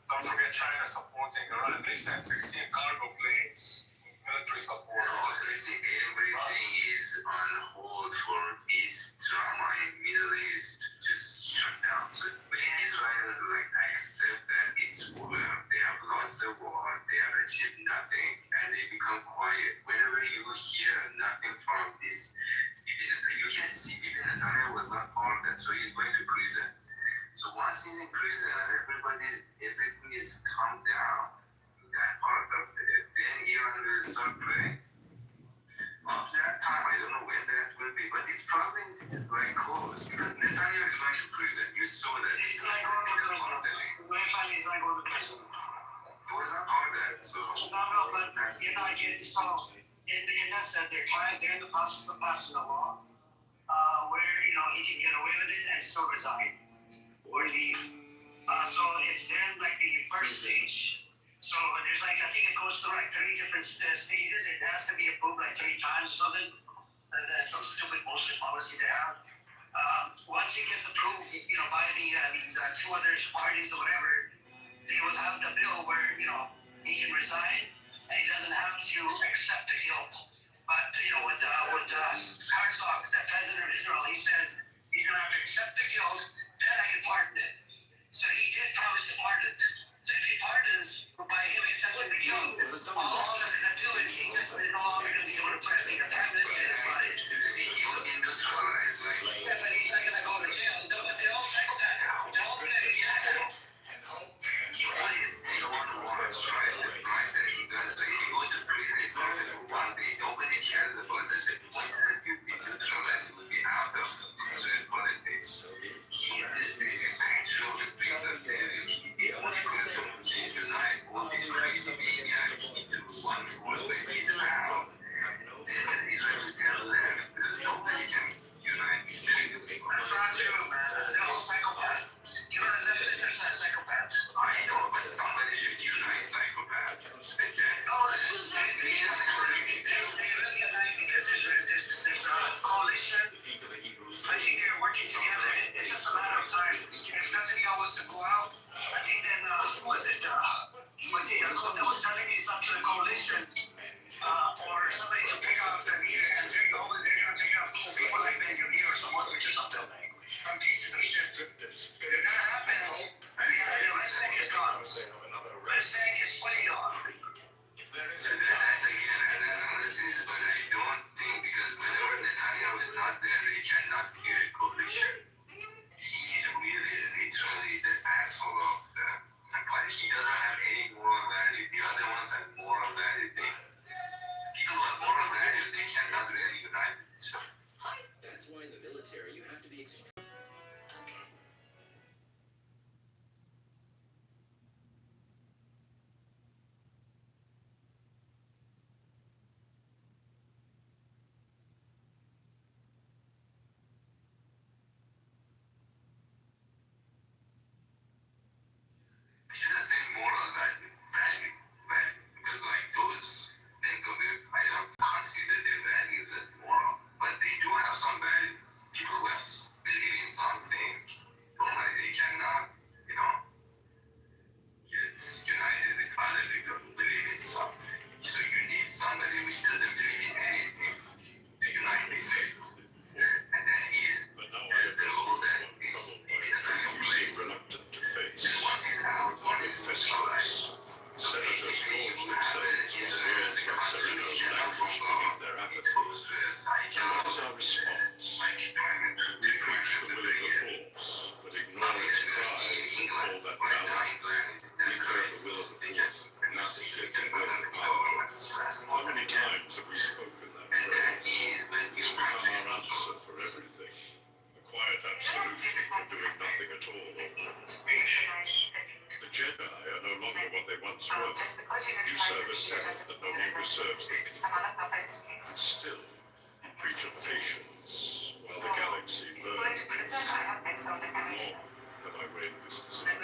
L: Don't forget China supporting Iran. They sent 16 cargo planes, military support.
S: No, see, everything is on hold for this drama in Middle East to just shut down. So when Israel accept that it's over, they have lost the war, they have achieved nothing, and they become quiet. Whenever you hear nothing from this, you can see Bibi Netanyahu was not part of that, so he's going to prison. So once he's in prison and everything is calmed down, that part of it. close because Netanyahu is going to prison. You saw that.
A: He's not going to prison. He's not going to prison.
S: He was not part of that. So
A: No, but you're not getting so. In that sense, they're in the process of passing a law where he can get away with it and still resign or leave. So it's then like the first stage. So there's like I think it goes through like 3 different stages. It has to be approved like 3 times or something. That's some stupid bullshit policy they have. Once it gets approved, by these 2 other parties or whatever, they will have the bill where he can resign and he doesn't have to accept the guilt. But with Herzog, the president of Israel, he says he's gonna have to accept the guilt, then I can pardon it. So he did promise to pardon. So if he pardons by him accepting the guilt, all that's gonna do is he's just no longer gonna be able to be the prime minister.
S: he will be neutralized.
A: Yeah, but he's not gonna go to jail. They're all psychopaths. They're all gonna be
S: He wants trial, right? That he got. So if you go to prison, it's probably for 1 day. Nobody cares about that. The point is that you'll be neutralized. You will be out of Israel politics. He's the actual fix of devil. He's the only person who can unite all these crazy maniacs into one force. When he's out, then Israel will tell left because nobody can unite these crazy people.
A: That's not true, man. They're all psychopaths. The leftists are psychopaths.
S: I know, but somebody should unite psychopaths. That's
A: there's a coalition. I think they're working together. It's just a matter of time. If Netanyahu wants to go out, I think then that was telling me something to the coalition or somebody to pick up the leader, and they're going to pick up people like Benjamin or someone or something. Some pieces of shit. If that happens, West Bank is gone. West Bank is fully gone.
S: So that's again an analysis, but I don't think because whenever Netanyahu is not there, they cannot create a coalition. He's really literally the asshole of the party. He doesn't have any moral value. The other ones have moral value. People who have moral value, they cannot really unite with each other.
M: That's why in the military you have to be extreme.
S: She doesn't say moral value, because like those think of it, I don't consider their values as moral, but they do have some value. People who believe in something, normally they cannot, get united with other people who believe in something. So you need somebody which doesn't believe in anything to unite these people. And that is the role that is in a place. And once he's out, one is neutralized. So basically, you have Israel as a country which cannot from God. It goes to a cycle of like private to something that we're seeing in England right now. England is in the crisis. They can
R: How many times have we spoken that phrase? It's become our answer for everything. A quiet absolution for doing nothing at all. The Jedi are no longer what they once were. You serve a Senate that no longer serves the people. And still, you preach of patience while the galaxy learns. Long have I weighed this decision.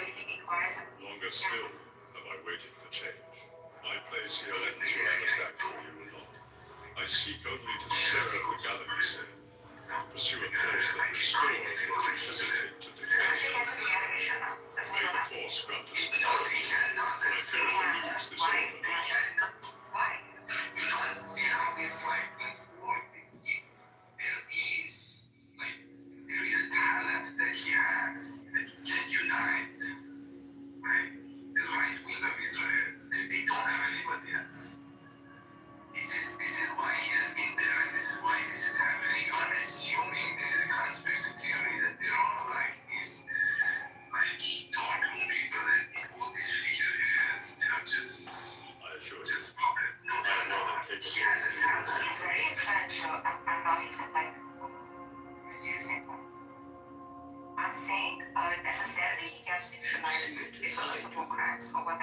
R: Longer still have I waited for change. My place here ends where I must act for you alone. I seek only to serve the galaxy, pursue a course that restores what you hesitate to defend. May the Force grant us clarity, for I fear to lose this order.
S: Why? We don't see how this like things work. There is a talent that he has that he can unite, right? The right wing of Israel. They don't have anybody else. This is why he has been there, and this is why this is happening. You're assuming there is a conspiracy theory that there are like these dark room people that all these figureheads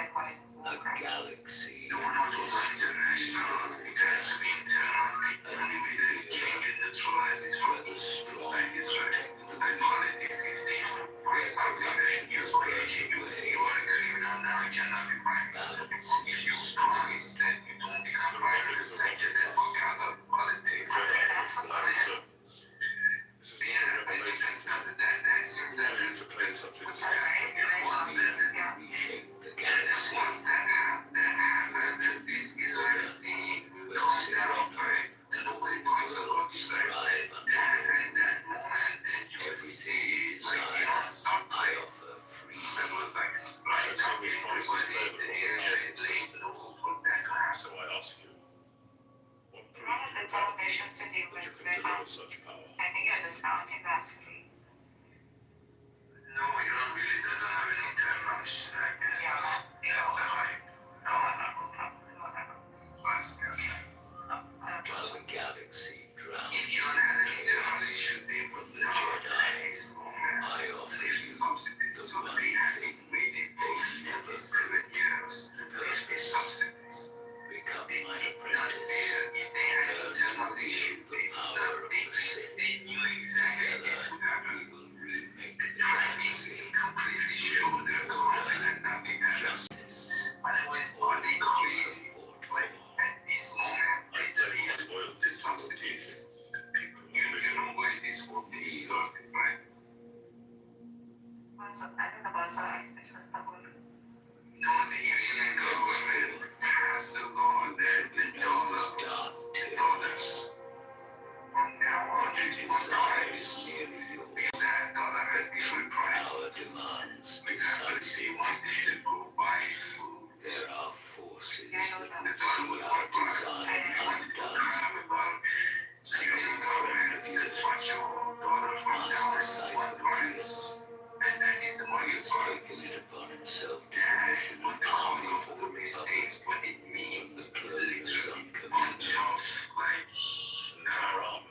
K: they call it war crimes.
N: Galaxy.
S: No, no, those are international. It has to be internal. The only way that it can get neutralized is from inside Israel. Inside politics, if they find something that you are a criminal now, you cannot be prime minister. If you promise that you don't become prime minister, you get that fuck out of politics.
K: That's what I mean.
S: Yeah, I think that's not what's happening. Once that happened, this Israel thing will calm down, right? And nobody talks about Israel. And that moment, then you will see, something that was like, right now, everybody in the area is laying low for that to happen.
R: So I ask you, what proof
K: What has the televisions to do
R: that
K: with
R: you can deliver
K: Vietnam?
R: such power?
K: I think you're discounting that for me.
S: No, Iran really doesn't have any technology like this. That's the hype. No. Trust me, okay.
N: While the galaxy drowns
S: If Iran had any technology, they would not at this moment lift subsidies. So they have been waiting for 47 years to lift the subsidies.
N: become
S: They
N: my
S: did not
N: apprentice,
S: dare. If they had internal issue, they would not. They knew exactly this would happen.
N: we will remake
S: The
N: the
S: timing is completely sure. They're confident nothing happened.
N: justice.
S: Otherwise, are they crazy? Like at this moment, they lift the subsidies. You know why this whole thing started, right?
K: I think the Bazaar, which was the whole.
S: No, the Iranian government passed a law that the dollars from now on is one price. If that dollar had different prices, because they wanted to go buy food.
N: There are forces
K: Yeah, I know
N: that
K: that.
N: see our design undone.
S: Crap about the Iranian government said, fuck you, dollar from now is one price. And that is the money
N: He has
S: price.
N: taken it upon himself to
S: That
N: commission
S: was
N: an
S: the cause
N: army
S: of
N: for
S: all
N: the
S: these
N: Republic.
S: things. What it means is literally a bunch of like corrupt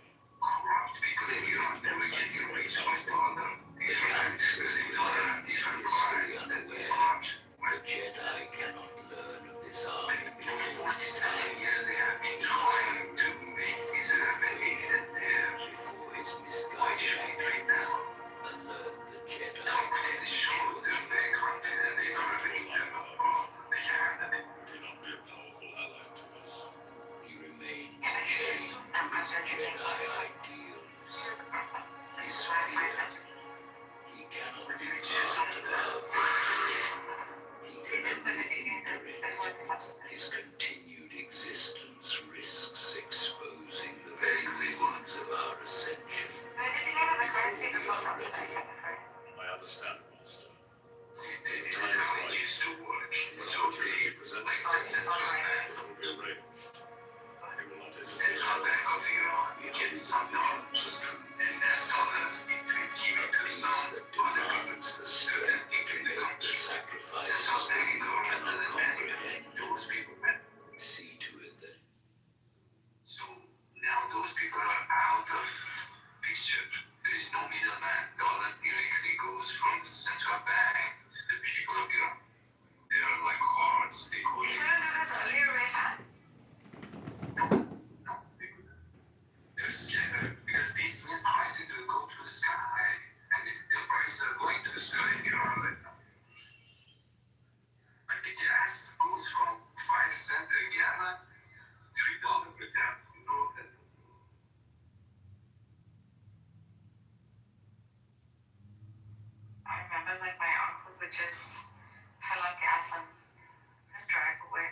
S: people in Iran that were getting rich by dollar. Because in dollar have different price that was corruption.
N: The Jedi cannot learn of this army
S: For 47 years they have been trying to make this happen. They didn't dare.
N: before his
S: Why should
N: misguided
S: they do it now?
N: alert the Jedi
S: Completely shows they're very confident they don't have any internal problem. They can handle it.
R: Would he not be a powerful ally to us?
N: He remains
K: Yeah, but she's
N: chained
K: too
N: to
K: that much
N: his
K: as you
N: Jedi ideals.
K: This is the problem. This is why I find that to be.
N: He cannot be
S: It's just
N: part of our He
K: They did
N: can
K: put it
N: only
K: in before the subsidies.
N: His continued existence risks exposing the very wings of our ascension.
K: When they began the currency before subsidies, I've heard.
R: I understand, Master.
S: See, this is how it used to work. So
R: Opportunity
S: they,
R: presents
S: like
R: itself.
S: the central bank,
R: It will be arranged. He will not
S: Central Bank of Iran gets some dollars, and that dollars it will give it to some other people, certain people in the country. Central Bank government doesn't manage it. Those people manage.
N: See to it that
S: So now those people are out of picture. There is no middleman. Dollar directly goes from the central bank to the people of Iran. They are like cards. They go
K: They couldn't do this earlier, Rayfan?
S: No, they couldn't. They're scared because this means prices will go to the sky, and the prices are going to the sky in Iran right now. Like the gas goes from 5 cents a gallon, $3 per gallon. You know that.
K: I remember like my uncle would just fill up gas and just drive away.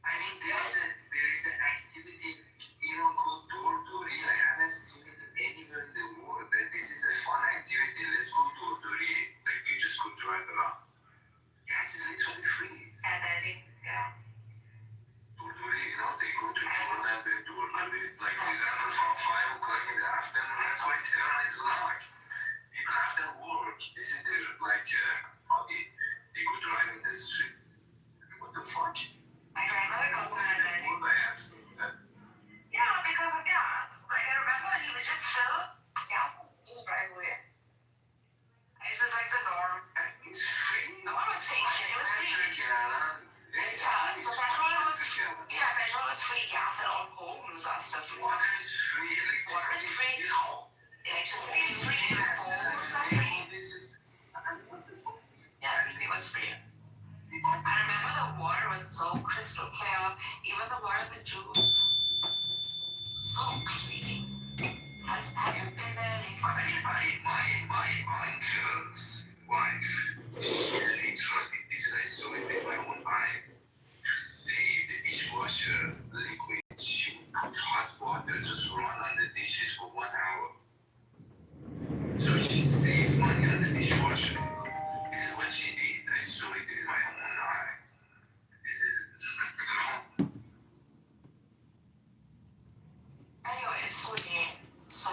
S: I mean, there is an activity called door-dooring. I haven't seen it anywhere in the world. That this is a fun activity. Let's go door-dooring. Like you just go drive around. Gas is literally free.
P: that stuff.
S: Water is free.
P: Water is free. Electricity is free. Phones are free. Yeah, everything was free. I remember the water was so crystal clear. Even the water in the juice. So clean. Have you been there?
S: My uncle's wife, literally, I saw it with my own eye. To save the dishwasher liquid, she would put hot water, just run on the dishes for 1 hour. So she saves money on the dishwasher. This is what she did. I saw it with my own eye. This is,
P: Anyway, it's 48. So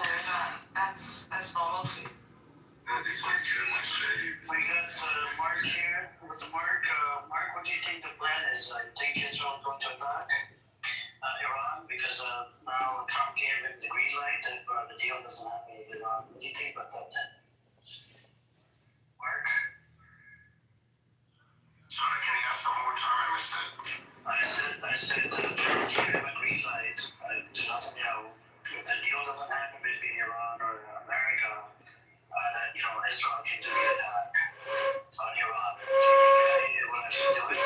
P: that's normal too.
S: no, this one's too much.
A: We got Mark here. Mark, what do you think the plan is? I think Israel going to attack Iran because now Trump gave him the green light and the deal doesn't happen with Iran. What do you think about that then? Mark?
F: Sorry, can you ask that one more time? I missed it.
A: I said Trump gave him a green light to Netanyahu. If the deal doesn't happen between Iran or America, that Israel can do the attack on Iran. Do you think they will actually do it?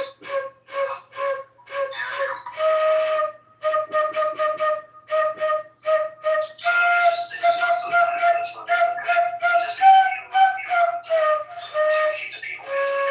A: Just also attack. That's what just keep the people busy.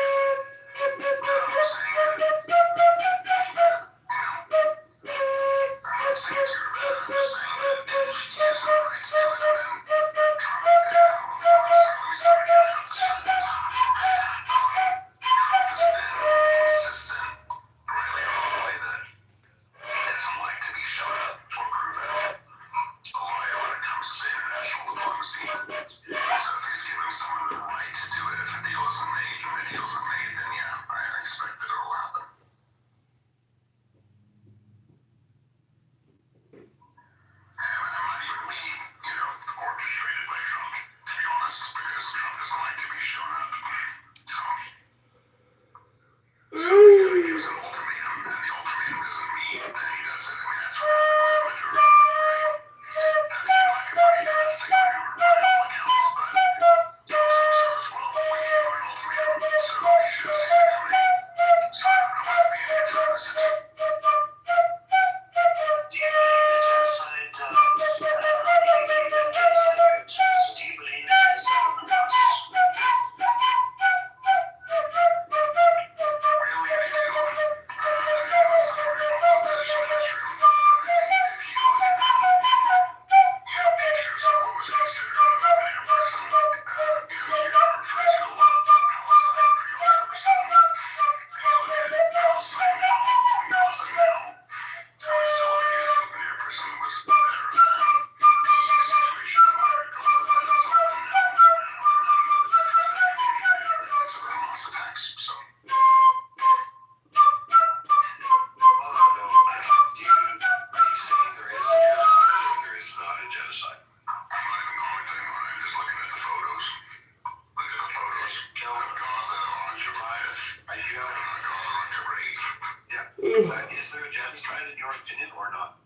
A: Is there a genocide in your opinion or not?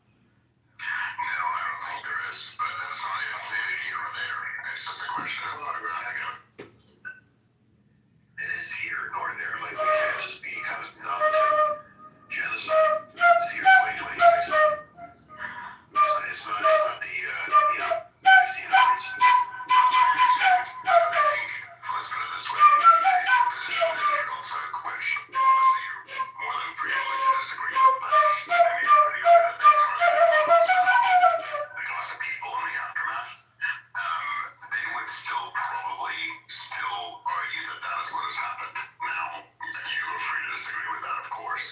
F: No, I don't think there is, but that's not neither here or there. It's just a question of photographing it.
G: It is here nor there. Like, we can't just be kind of numb to genocide. It's the year 2026. It's not the 1500s.
F: I think, let's put it this way, the position that Israel took, which obviously you're more than free to disagree with, but they made it pretty clear that they targeted the Gaza people in the aftermath. They would probably still argue that that is what has happened. Now, you are free to disagree with that, of course,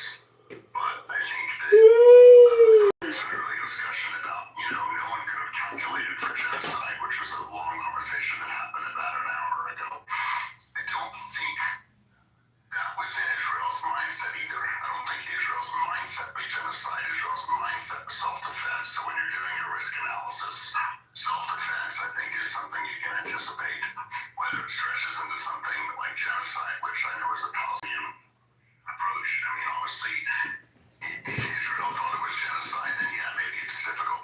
F: but I think that there's an early discussion about, no one could have calculated for genocide, which was a long conversation that happened about an hour ago. I don't think that was in Israel's mindset either. I don't think Israel's mindset was genocide. Israel's mindset was self-defense. So when you're doing your risk analysis, self-defense, I think, is something you can anticipate. Whether it stretches into something like genocide, which I know is a Palestinian approach. I mean, obviously, if Israel thought it was genocide, then yeah, maybe it's difficult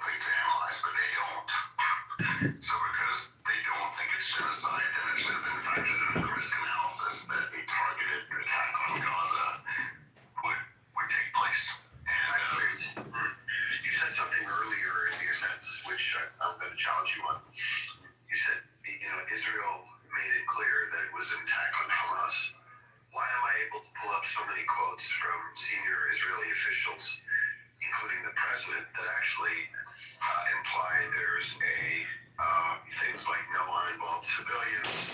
G: from senior Israeli officials, including the president, that actually imply there's things like no uninvolved civilians,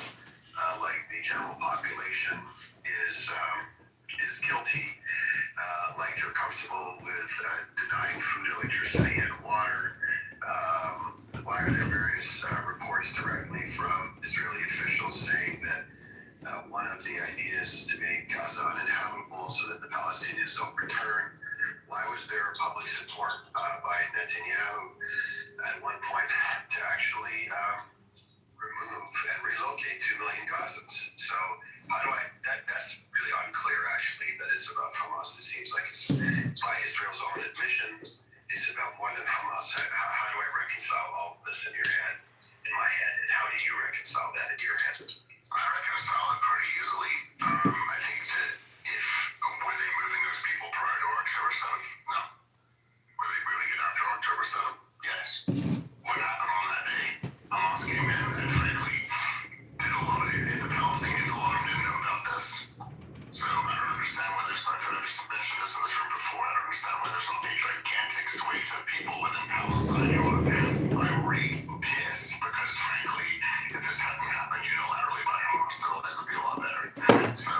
G: like the general population is guilty, like they're comfortable with denying food, electricity, and water. Why are there various reports directly from Israeli officials saying that one of the ideas is to make Gaza uninhabitable so that the Palestinians don't return? Why was there public support by Netanyahu at one point to actually remove and relocate 2 million Gazans? So that's really unclear, actually, that it's about Hamas. It seems like it's, by Israel's own admission, it's about more than Hamas. How do I reconcile all of this in my head, and how do you reconcile that in your head?
J: I reconcile it pretty easily. I think that were they moving those people prior to October 7th? No. Were they moving it after October 7th? Yes. What happened on that day? Hamas came in and frankly did a lot of it. The Palestinians, a lot of them didn't know about this. So I don't understand why there's, I've mentioned this in this room before, I don't understand why there's not a gigantic swathe of people within Palestine who are irate and pissed because frankly, if this hadn't happened unilaterally by Hamas, their lives would be a lot better. So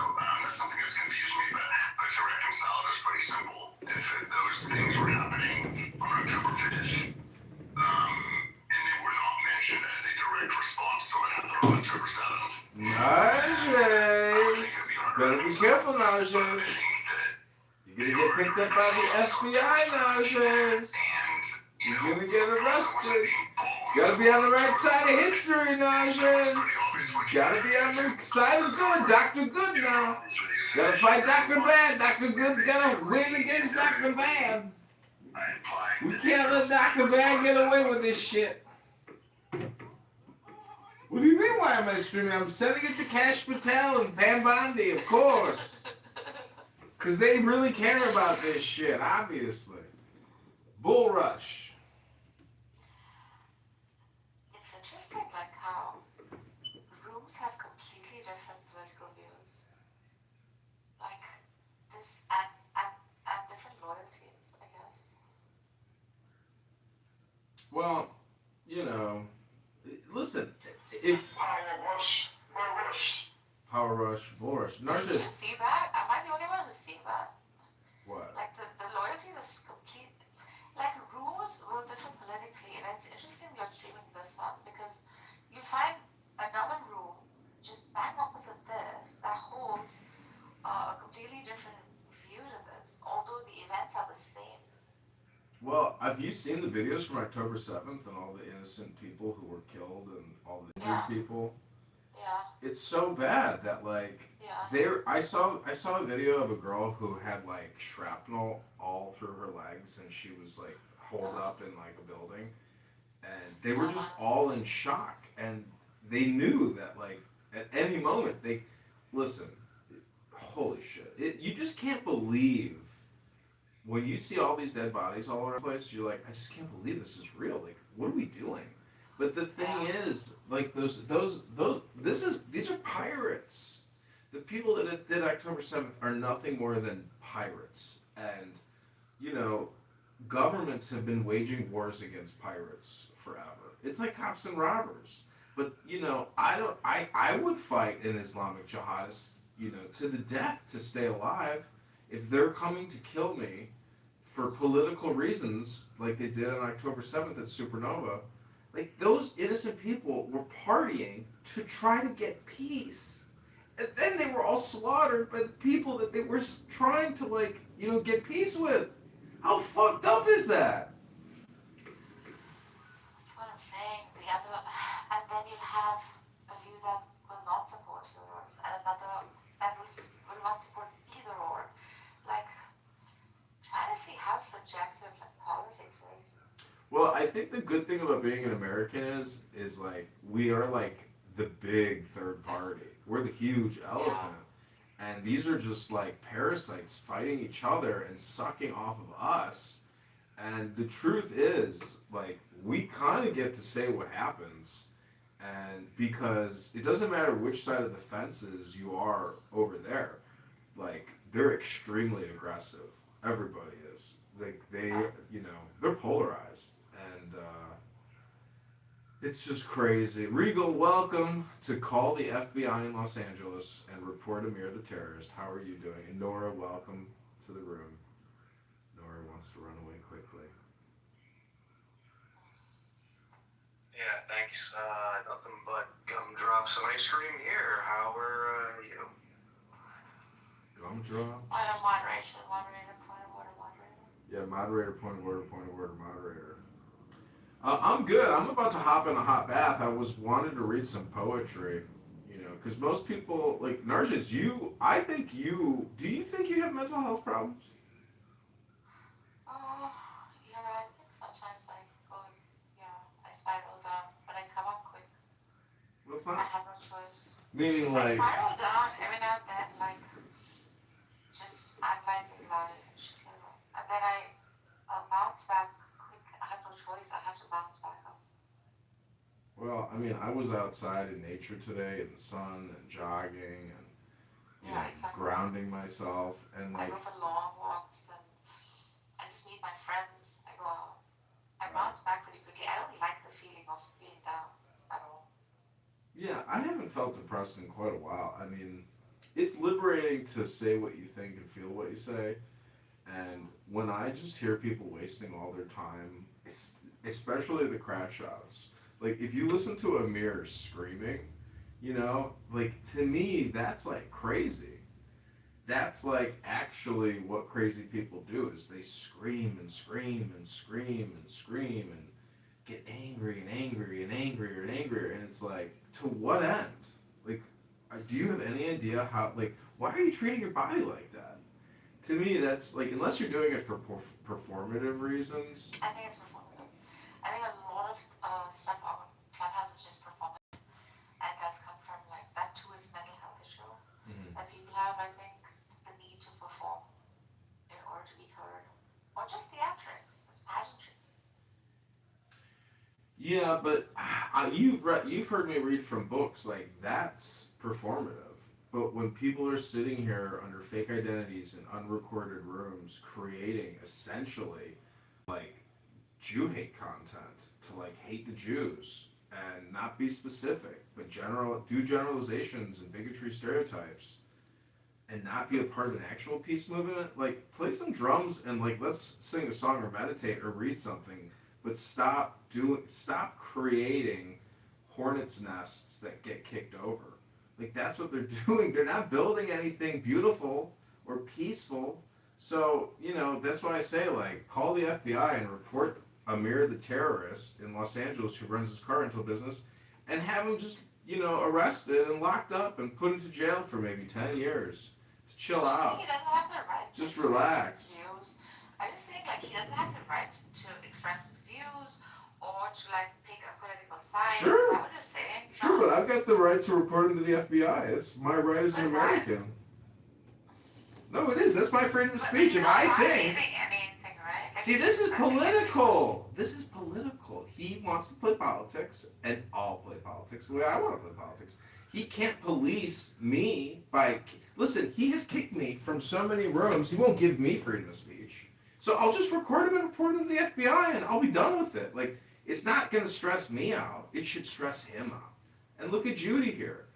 J: that's something that's confused me, but to reconcile it is pretty simple. If those things were happening on October 5th, and they were not mentioned as a direct response to what happened on October 7th.
C: Najas! Better be careful, Najas. You're gonna get picked up by the FBI, Najas. You're gonna get arrested. Gotta be on the right side of history, Najas. Gotta be on the side of good. Dr. Good now. Gotta fight Dr. Bad. Dr. Good's gotta win against Dr. Bad. We can't let Dr. Bad get away with this shit. What do you mean, why am I streaming? I'm sending it to Cash Patel and Pam Bondi, of course. Because they really care about this shit, obviously. Bull Rush.
K: It's interesting, like how rooms have completely different political views. Like this, and different loyalties, I guess.
C: Well, you know, listen, if... Power Rush, Bull Rush.
K: Did you see that? Am I the only one who's seen that?
C: What?
K: Like the loyalties is complete. Like rooms will differ politically, and it's interesting you're streaming this one because you find another room just bang opposite this that holds a completely different view to this, although the events are the same.
C: Well, have you seen the videos from October 7th and all the innocent people who were killed and all the injured people?
K: Yeah.
C: It's so bad that I saw a video of a girl who had like shrapnel all through her legs and she was like holed up in like a building, and they were just all in shock, and they knew that like at any moment holy shit, you just can't believe when you see all these dead bodies all over the place. You're like, I just can't believe this is real. Like, what are we doing? But the thing is, like these are pirates. The people that did October 7th are nothing more than pirates. And, you know, governments have been waging wars against pirates forever. It's like cops and robbers. But, you know, I would fight an Islamic jihadist, you know, to the death to stay alive. If they're coming to kill me for political reasons, like they did on October 7th at Supernova, like those innocent people were partying to try to get peace. And then they were all slaughtered by the people that they were trying to, like, you know, get peace with. How fucked up is that?
K: That's what I'm saying. And then you'll have a view that will not support yours, and another that will not support either or. Like, trying to see how subjective like politics is.
C: Well, I think the good thing about being an American is like we are like the big third party. We're the huge elephant. And these are just like parasites fighting each other and sucking off of us. And the truth is, like, we kind of get to say what happens. And because it doesn't matter which side of the fence is you are over there. Like, they're extremely aggressive. Everybody is. They're polarized, and it's just crazy. Regal, welcome to Call the FBI in Los Angeles and report Amir the terrorist. How are you doing? And Nora, welcome to the room. Nora wants to run away quickly.
G: Yeah, thanks. Nothing but gumdrops and ice cream here. How are you?
C: Gumdrop?
K: I have moderation, moderator, point of order, moderator.
C: Yeah, moderator, point of order, moderator. I'm good. I'm about to hop in a hot bath. I was wanting to read some poetry, because most people, like, Narjas, do you think you have mental health problems?
K: Yeah, I think sometimes I spiral down, but I come up quick.
C: What's
K: I
C: that?
K: have no choice.
C: Meaning,
K: I
C: like,
K: spiral down every now and then, like, just analyzing life and shit like that. And then I bounce back quick. I have no choice. I have to bounce back up.
C: well, I mean, I was outside in nature today in the sun and jogging and
K: Exactly.
C: grounding myself and
K: I
C: like
K: go for long walks and I just meet my friends. I go out. I bounce back pretty quickly. I don't like the feeling of feeling down at all.
C: yeah, I haven't felt depressed in quite a while. I mean, it's liberating to say what you think and feel what you say. And when I just hear people wasting all their time, especially the crash outs, like if you listen to Amir screaming, like to me, that's like crazy. That's like actually what crazy people do is they scream and scream and scream and scream and get angry and angry and angrier and angrier. And it's like, to what end? Like, do you have any idea how, like, why are you treating your body like that? To me, that's like, unless you're doing it for performative reasons.
K: I think it's performative. I think a lot of stuff on Clubhouse is just performative and does come from like that too is mental health issue that people have. I think the need to perform in order to be heard, or just theatrics. It's pageantry.
C: Yeah, but you've heard me read from books like that's performative. But when people are sitting here under fake identities in unrecorded rooms, creating essentially like Jew hate content to like hate the Jews and not be specific, but do generalizations and bigotry stereotypes, and not be a part of an actual peace movement, like play some drums and like let's sing a song or meditate or read something, but stop creating hornets nests that get kicked over. Like that's what they're doing. They're not building anything beautiful or peaceful. So, that's why I say like call the FBI and report Amir the terrorist in Los Angeles who runs his car rental business and have him just, arrested and locked up and put into jail for maybe 10 years. To chill out.
K: He doesn't have the right
C: just
K: to
C: relax.
K: His views. I just think like he doesn't have the right to express his views or to like pick a political side.
C: Sure.
K: Is that what you're saying?
C: Sure, but I've got the right to report him to the FBI. It's my right as an American. No, it is. That's my freedom of speech. If I think...
K: anything, right? Like,
C: see, this is political. This is political. He wants to play politics, and I'll play politics the way I want to play politics. He can't police me by... Listen, he has kicked me from so many rooms, he won't give me freedom of speech. So I'll just record him and report him to the FBI, and I'll be done with it. Like, it's not going to stress me out. It should stress him out. And look at Judy here.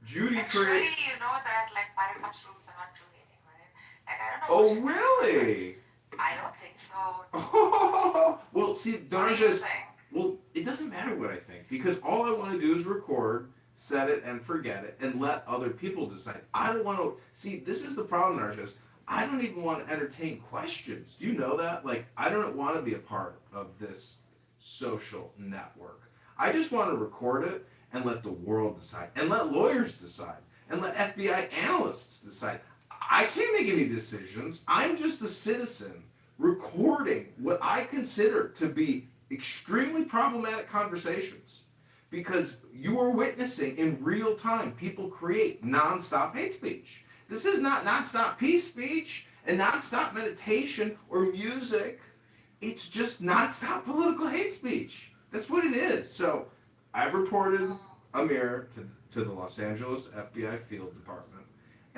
C: Judy
K: Actually, you know that, like, pirate touch rooms are not Judating, right? Like, I don't know.
C: Oh, really?
K: I don't think so.
C: Oh, well, see, Darja's... Well, it doesn't matter what I think, because all I want to do is record, set it, and forget it, and let other people decide. I don't want to... See, this is the problem, Darja's. I don't even want to entertain questions. Do you know that? Like, I don't want to be a part of this social network. I just want to record it and let the world decide, and let lawyers decide, and let FBI analysts decide. I can't make any decisions. I'm just a citizen recording what I consider to be extremely problematic conversations, because you are witnessing in real time people create nonstop hate speech. This is not nonstop peace speech and nonstop meditation or music. It's just nonstop political hate speech. That's what it is. So I've reported Amir to the Los Angeles FBI Field Department,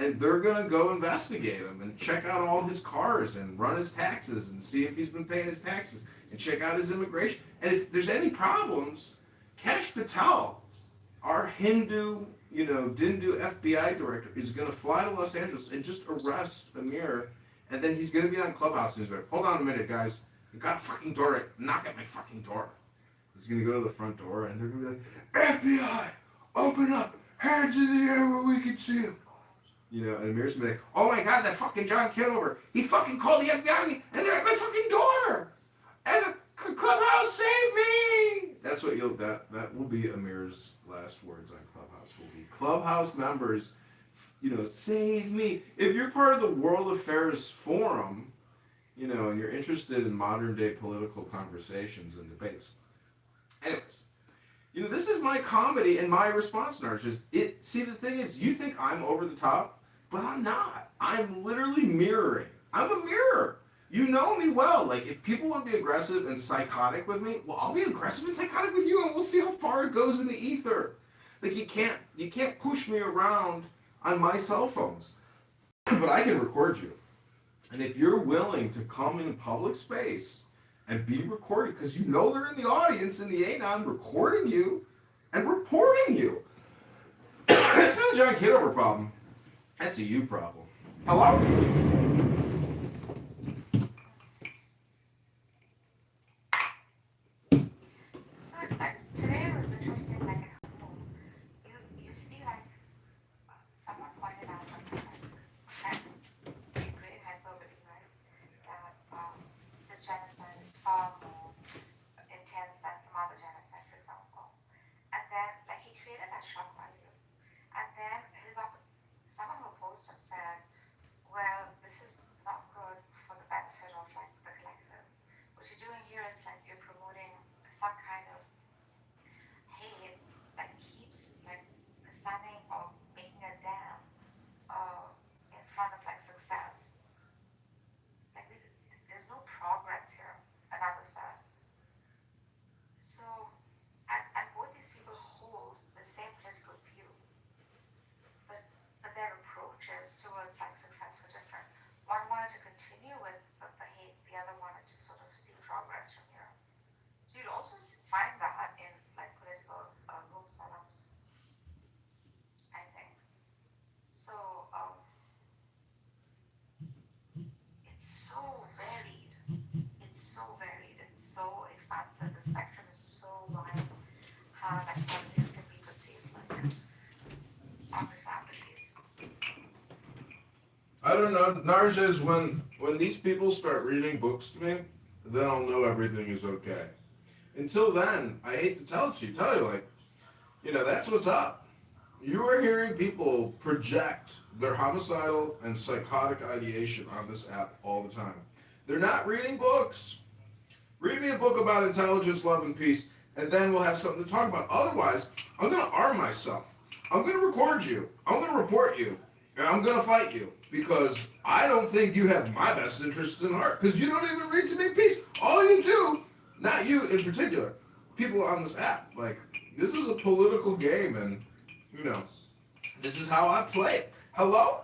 C: and they're gonna go investigate him and check out all his cars and run his taxes and see if he's been paying his taxes and check out his immigration. And if there's any problems, Kash Patel, our Hindu, Dindu FBI director, is gonna fly to Los Angeles and just arrest Amir, and then he's gonna be on Clubhouse and he's like, hold on a minute, guys, you got a fucking door, knock at my fucking door. He's gonna go to the front door and they're gonna be like, FBI, open up, hands in the air where we can see him. And Amir's gonna be like, oh my god, that fucking John Kitover, he fucking called the FBI and they're at my fucking door! And the Clubhouse, save me! That's what that will be Amir's last words on Clubhouse, will be, Clubhouse members, save me. If you're part of the World Affairs Forum, and you're interested in modern day political conversations and debates. Anyways, this is my comedy and my response, Narcissus. See, the thing is, you think I'm over the top, but I'm not. I'm literally mirroring. I'm a mirror. You know me well. Like, if people want to be aggressive and psychotic with me, well, I'll be aggressive and psychotic with you, and we'll see how far it goes in the ether. Like, you can't push me around on my cell phones, but I can record you. And if you're willing to come in a public space and be recorded, because they're in the audience in the Anon recording you and reporting you. That's not a John Kitover problem. That's a you problem. Hello?
K: So, today was interesting, like, at home, you see, like, someone pointed out, like, in great hyperbole, right, that this genocide is far more intense than some other genocide, for example. And then, like, he created that shock value. And then someone who opposed him said, well, this is not good for the benefit of, like, the collective. What you're doing here is, like, you're promoting some kind of hate that keeps, like, standing or making a dam in front of, like, success. Like, there's no progress here, another said. So, and both these people hold the same political view, but their approaches towards, like, success were different. One wanted to continue with the hate, the other wanted to sort of see progress from here. So you'll also find that in, like, political room setups, I think. So it's so varied. It's so varied. It's so expansive. The spectrum is so wide. How, like, politics can be perceived, like, every families.
C: I don't know. Narges, when these people start reading books to me, then I'll know everything is okay. Until then, I hate to tell you, like, that's what's up. You are hearing people project their homicidal and psychotic ideation on this app all the time. They're not reading books. Read me a book about intelligence, love, and peace, and then we'll have something to talk about. Otherwise, I'm going to arm myself. I'm going to record you. I'm going to report you. And I'm going to fight you. Because I don't think you have my best interests in heart. Because you don't even read to make peace. All you do, not you in particular, people on this app, like, this is a political game, and, this is how I play it. Hello?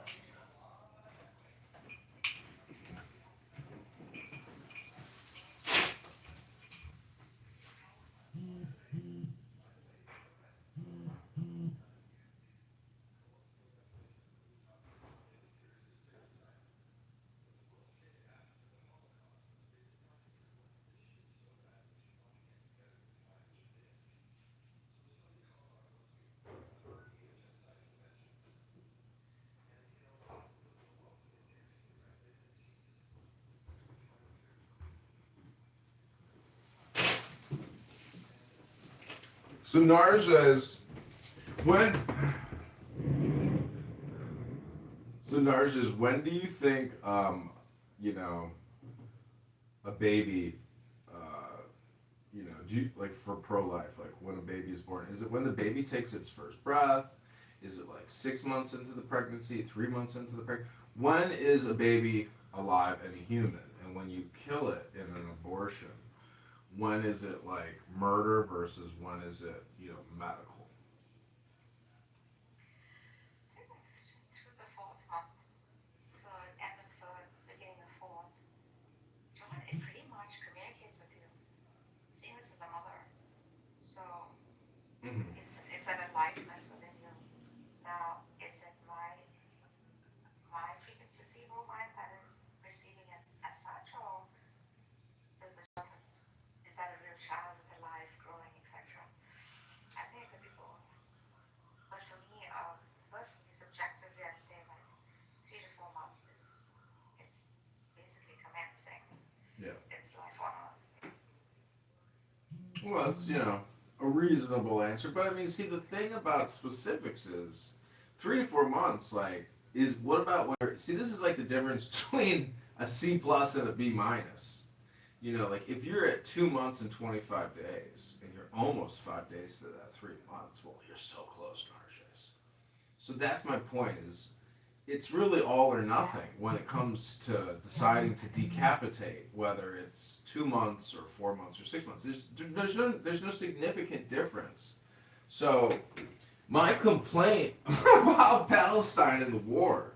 C: So Nar says, when do you think, a baby, do you, like, for pro-life, like, when a baby is born, is it when the baby takes its first breath? Is it, like, 6 months into the pregnancy, 3 months into the pregnancy? When is a baby alive and a human? And when you kill it in an abortion, when is it, like, murder versus when is it, medical?
K: I think, like, through the 4th So
C: Mhm.
K: it's an aliveness within you. Now, is it my freaking placebo mind that is perceiving it as such, or does the child is that a real child with a life growing, etc.? I think it could be both. But for me, personally, subjectively, I'd say like 3 to 4 months it's basically commencing.
C: Yeah.
K: It's life on earth.
C: Well, that's, a reasonable answer. But I mean, see, the thing about specifics is 3 to 4 months, like, is what about where, see, this is like the difference between a C plus and a B minus. Like if you're at 2 months and 25 days and you're almost 5 days to that 3 months, well, you're so close, Narcissus. So that's my point is it's really all or nothing when it comes to deciding to decapitate, whether it's 2 months or 4 months or 6 months. There's no significant difference. So my complaint about Palestine and the war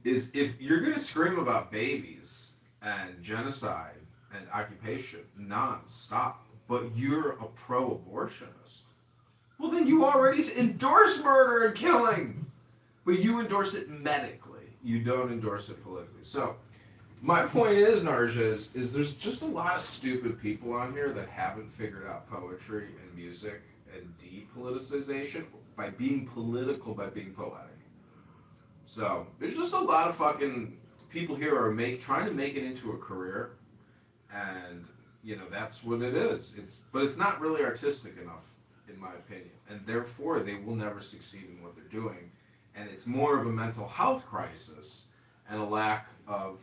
C: is if you're going to scream about babies and genocide and occupation nonstop, but you're a pro-abortionist, well then you already endorse murder and killing. But you endorse it medically. You don't endorse it politically. So my point is, Narja, is there's just a lot of stupid people on here that haven't figured out poetry and music and depoliticization by being political, by being poetic. So there's just a lot of fucking people here are trying to make it into a career, and that's what it is. But it's not really artistic enough, in my opinion, and therefore they will never succeed in what they're doing. And it's more of a mental health crisis and a lack of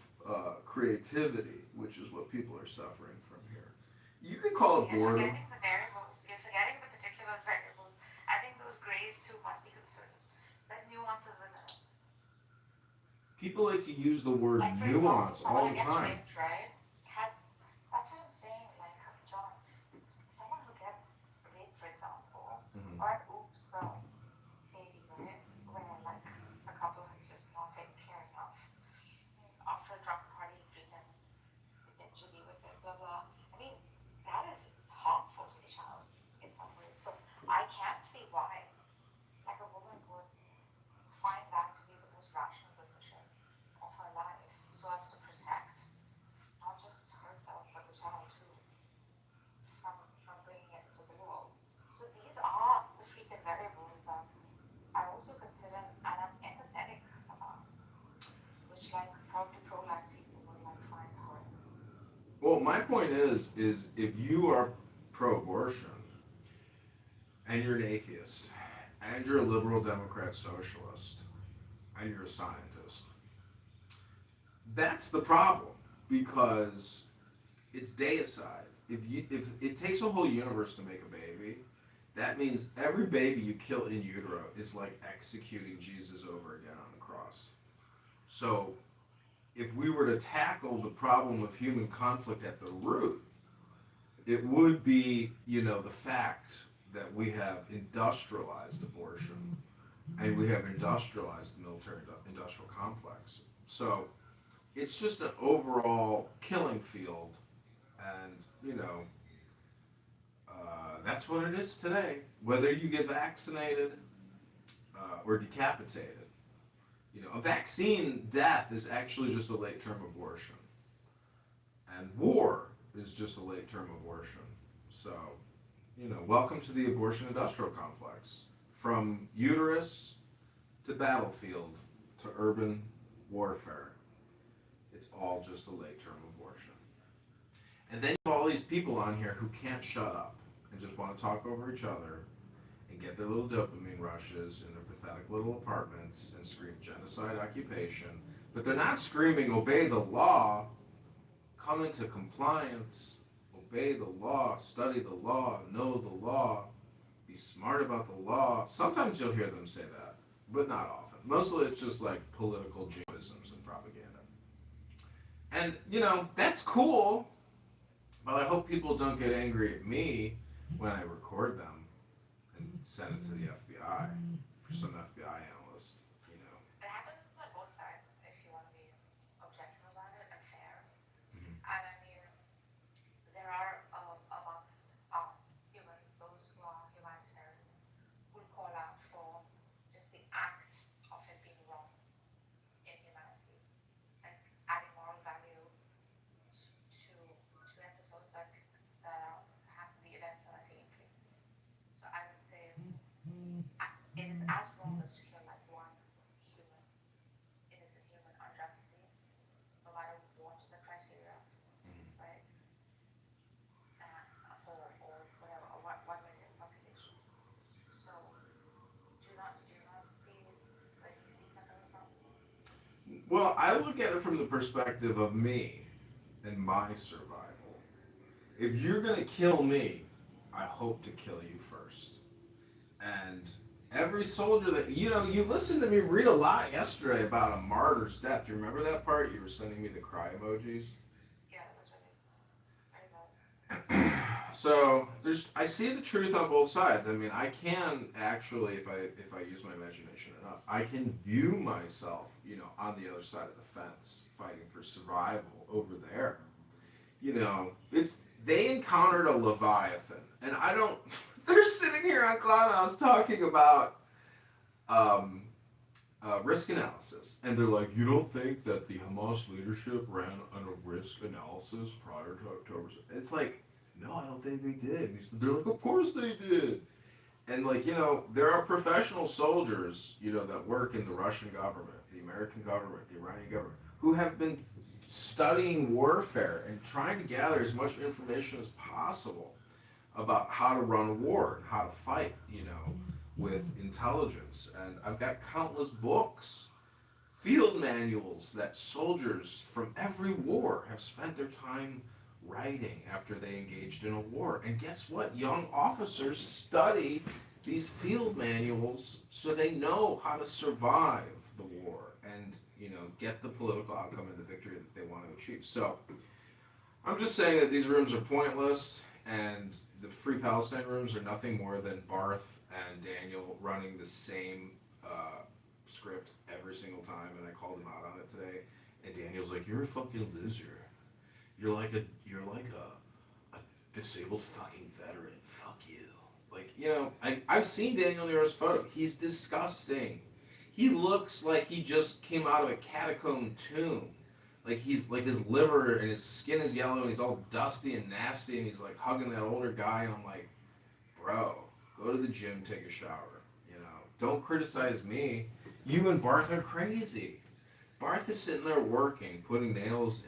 C: creativity, which is what people are suffering from here. You can call it boredom.
K: You're forgetting the variables. You're forgetting the particular variables. I think those grays too must be considered. But nuances within it.
C: People like to use the word
K: like, for
C: nuance
K: example,
C: all
K: someone
C: the
K: who gets
C: time.
K: raped, right? That's what I'm saying. Like, John, someone who gets raped, for example, or an oops, baby, right? Where like a couple has just not taken care enough. After a drunk party, freaking they get jiggy with it, blah blah. I mean, that is harmful to the child in some ways. So I can't see why, like, a woman would find that to be the most rational decision of her life, so as to protect not just herself but the child too from bringing it to the world. So these are the freaking variables that I also consider and I'm empathetic about, which like probably pro-life people would like find hard.
C: Well, my point is if you are pro-abortion and you're an atheist and you're a liberal Democrat socialist and you're a scientist, that's the problem, because it's deicide. If it takes a whole universe to make a baby, that means every baby you kill in utero is like executing Jesus over again on the cross. So if we were to tackle the problem of human conflict at the root, it would be, the fact that we have industrialized abortion and we have industrialized the military industrial complex. So it's just an overall killing field, and that's what it is today. Whether you get vaccinated or decapitated, a vaccine death is actually just a late-term abortion, and war is just a late-term abortion. So, welcome to the abortion industrial complex. From uterus to battlefield to urban warfare, it's all just a late-term abortion. And then you have all these people on here who can't shut up and just want to talk over each other and get their little dopamine rushes in their pathetic little apartments and scream genocide, occupation, but they're not screaming obey the law, come into compliance, obey the law, study the law, know the law, be smart about the law. Sometimes you'll hear them say that, but not often. Mostly it's just like political jingoisms and propaganda. And, that's cool, but I hope people don't get angry at me when I record them and send it to the FBI for some FBI analyst,
K: It happens on both sides if you want to be objective about it and fair. And I mean, there are amongst us humans those who
C: Well, I look at it from the perspective of me and my survival. If you're gonna kill me, I hope to kill you first. And every soldier that you listened to me read a lot yesterday about a martyr's death. Do you remember that part? You were sending me the cry emojis.
K: Yeah, it was ridiculous.
C: So I see the truth on both sides. I mean, I can actually, if I use my imagination enough, I can view myself, on the other side of the fence, fighting for survival over there. It's they encountered a leviathan, and I don't. They're sitting here on Clubhouse talking about um, risk analysis, and they're like, "You don't think that the Hamas leadership ran on a risk analysis prior to October?" It's like, no, I don't think they did. They're like, "Of course they did." And there are professional soldiers, that work in the Russian government, the American government, the Iranian government, who have been studying warfare and trying to gather as much information as possible about how to run a war and how to fight, with intelligence. And I've got countless books, field manuals that soldiers from every war have spent their time writing after they engaged in a war. And guess what? Young officers study these field manuals so they know how to survive the war and, get the political outcome and the victory that they want to achieve. So I'm just saying that these rooms are pointless, and the Free Palestine rooms are nothing more than Barth and Daniel running the same script every single time, and I called him out on it today. And Daniel's like, "You're a fucking loser. You're like a disabled fucking veteran. Fuck you." Like, I've seen Daniel Nero's photo. He's disgusting. He looks like he just came out of a catacomb tomb. Like he's like his liver and his skin is yellow and he's all dusty and nasty and he's like hugging that older guy, and I'm like, bro, go to the gym, take a shower. Don't criticize me. You and Barth are crazy. Barth is sitting there working, putting nails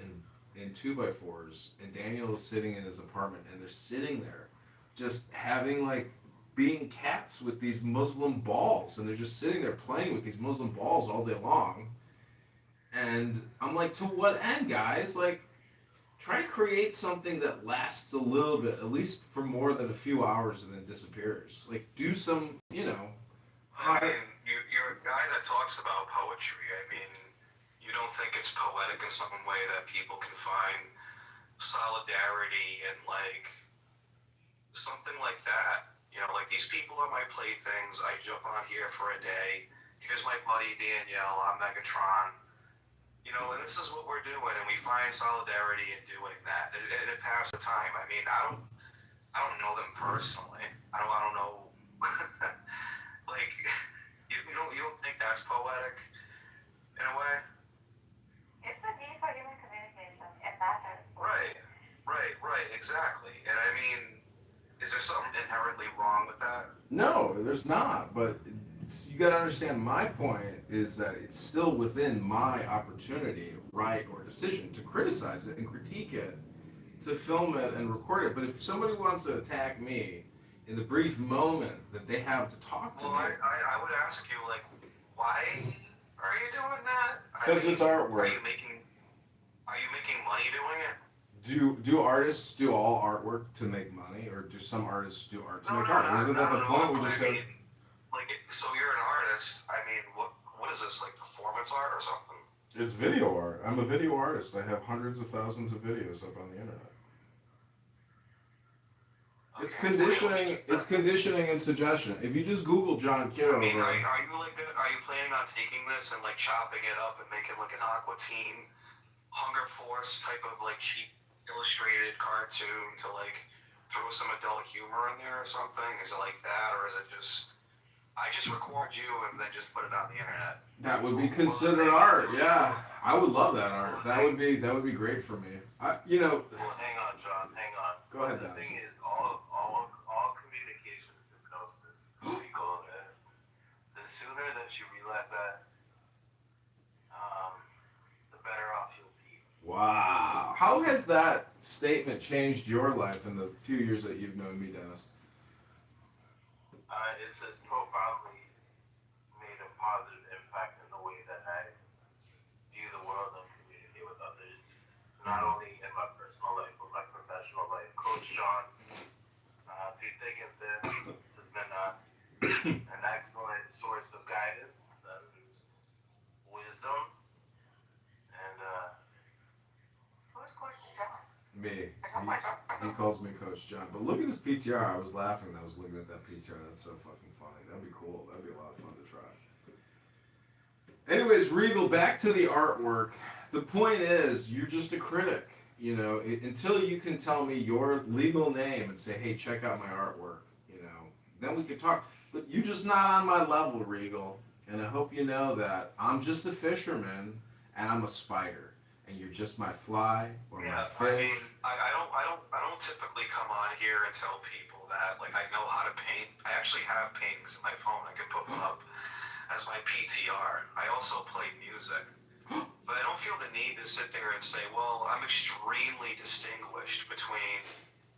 C: in 2x4s, and Daniel is sitting in his apartment, and they're sitting there just having being cats with these Muslim balls, and they're just sitting there playing with these Muslim balls all day long. And I'm like, to what end, guys? Try to create something that lasts a little bit, at least for more than a few hours, and then disappears. Do some,
L: I mean, you're a guy that talks about poetry. I mean, you don't think it's poetic in some way that people can find solidarity and something like that? These people are my playthings. I jump on here for a day. Here's my buddy Danielle. I'm Megatron. And this is what we're doing, and we find solidarity in doing that, and it passes the time. I mean, I don't know them personally. I don't know. You don't think that's poetic in a way?
K: It's a need for human communication, and that is
L: right, exactly. And I mean, is there something inherently wrong with that?
C: No, there's not. But you got to understand, my point is that it's still within my opportunity, right, or decision to criticize it and critique it, to film it and record it. But if somebody wants to attack me in the brief moment that they have to talk to me,
L: I would ask you, why are you doing that?
C: Because it's artwork.
L: Are you making money doing it?
C: Do artists do all artwork to make money, or do some artists do art to make art? Isn't that the point? We just said.
L: So you're an artist. I mean, what is this, performance art or something?
C: It's video art. I'm a video artist. I have hundreds of thousands of videos up on the internet. Okay. It's conditioning. It's conditioning and suggestion. If you just Google John Kitover.
L: I mean, are you planning on taking this and chopping it up and making an Aqua Teen Hunger Force type of cheap illustrated cartoon to throw some adult humor in there or something? Is it like that, or is it just I just record you and then just put it on the internet?
C: That would be considered art. Yeah, I would love that art. That would be great for me.
L: Well, hang on, John. Hang on.
C: Go ahead,
L: The
C: Dennis.
L: thing is, all communication is hypnosis. The sooner that you realize that, the better off you'll be.
C: Wow. How has that statement changed your life in the few years that you've known me, Dennis?
L: It says probably made a positive impact in the way that I view the
A: not only in my personal life, but my professional life. Coach John, through thick and thin, has been an excellent source of guidance and wisdom. And
K: Who's Coach John?
C: Me. He calls me Coach John. But look at his PTR. I was laughing when I was looking at that PTR. That's so fucking funny. That'd be cool. That'd be a lot of fun to try. Anyways, Regal, back to the artwork. The point is, you're just a critic. You know, until you can tell me your legal name and say, hey, check out my artwork, you know, then we could talk. But you're just not on my level, Regal. And I hope you know that I'm just a fisherman and I'm a spider. And you're just my fly or my fish.
L: I don't typically come on here and tell people that, like, I know how to paint. I actually have paintings in my phone. I can put them up as my PTR. I also play music. But I don't feel the need to sit there and say, well, I'm extremely distinguished between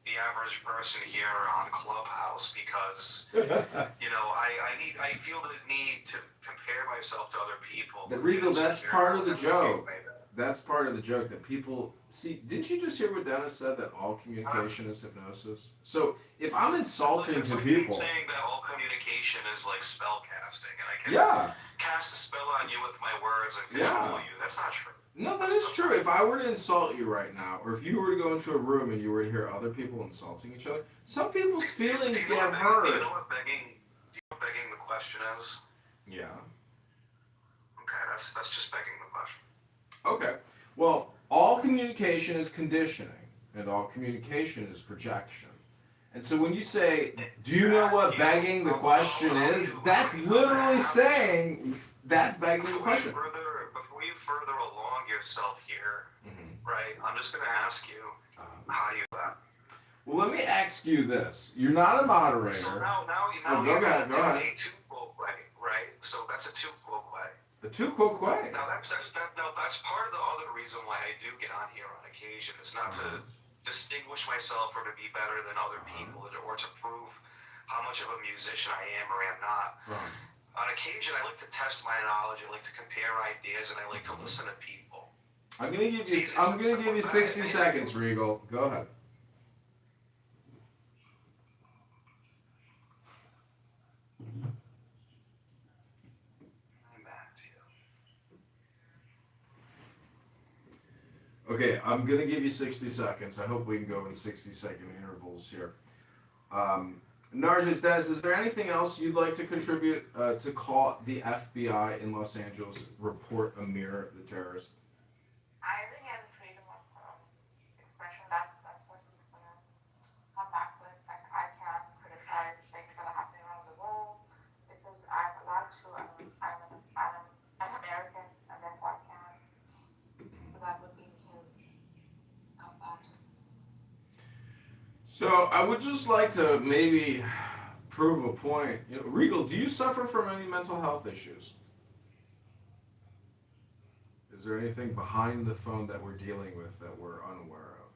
L: the average person here on Clubhouse because, you know, I feel the need to compare myself to other people.
C: But Regal, that's part of the joke. That's part of the joke that people see. Didn't you just hear what Dennis said, that all communication is hypnosis? So if I'm insulting to people,
L: saying that all communication is like spell casting, and I can cast a spell on you with my words and control you. That's not true.
C: No, that is true. If I were to insult you right now, or if you were to go into a room and you were to hear other people insulting each other, some people's feelings get hurt.
L: Do you know what begging the question is?
C: Yeah.
L: Okay, that's just begging the question.
C: Okay. Well, all communication is conditioning, and all communication is projection. And so when you say, do you know what begging the question is? That's literally saying, that's begging the question.
L: Before you further along yourself here, right, I'm just going to ask you, how do you do that?
C: Well, let me ask you this. You're not a moderator.
L: So now
C: go ahead.
L: a two-quote way, right? So that's a two-quote way.
C: The two-quote way.
L: Now that's part of the other reason why I do get on here on occasion. It's not to distinguish myself or to be better than other people or to prove how much of a musician I am or am not. On occasion, I like to test my knowledge. I like to compare ideas, and I like to listen to people.
C: I'm gonna give you 60 seconds, Regal. Go ahead. Okay, I'm going to give you 60 seconds. I hope we can go in 60-second intervals here. Narjis, Des, is there anything else you'd like to contribute to call the FBI in Los Angeles report Amir the terrorist?
K: I think he has freedom of expression. That's what he's going to come back with. Like, I can't criticize things that are happening around the world because I'm allowed to. I'm American, and therefore I can. So that would be
C: So I would just like to maybe prove a point. You know, Regal, do you suffer from any mental health issues? Is there anything behind the phone that we're dealing with that we're unaware of?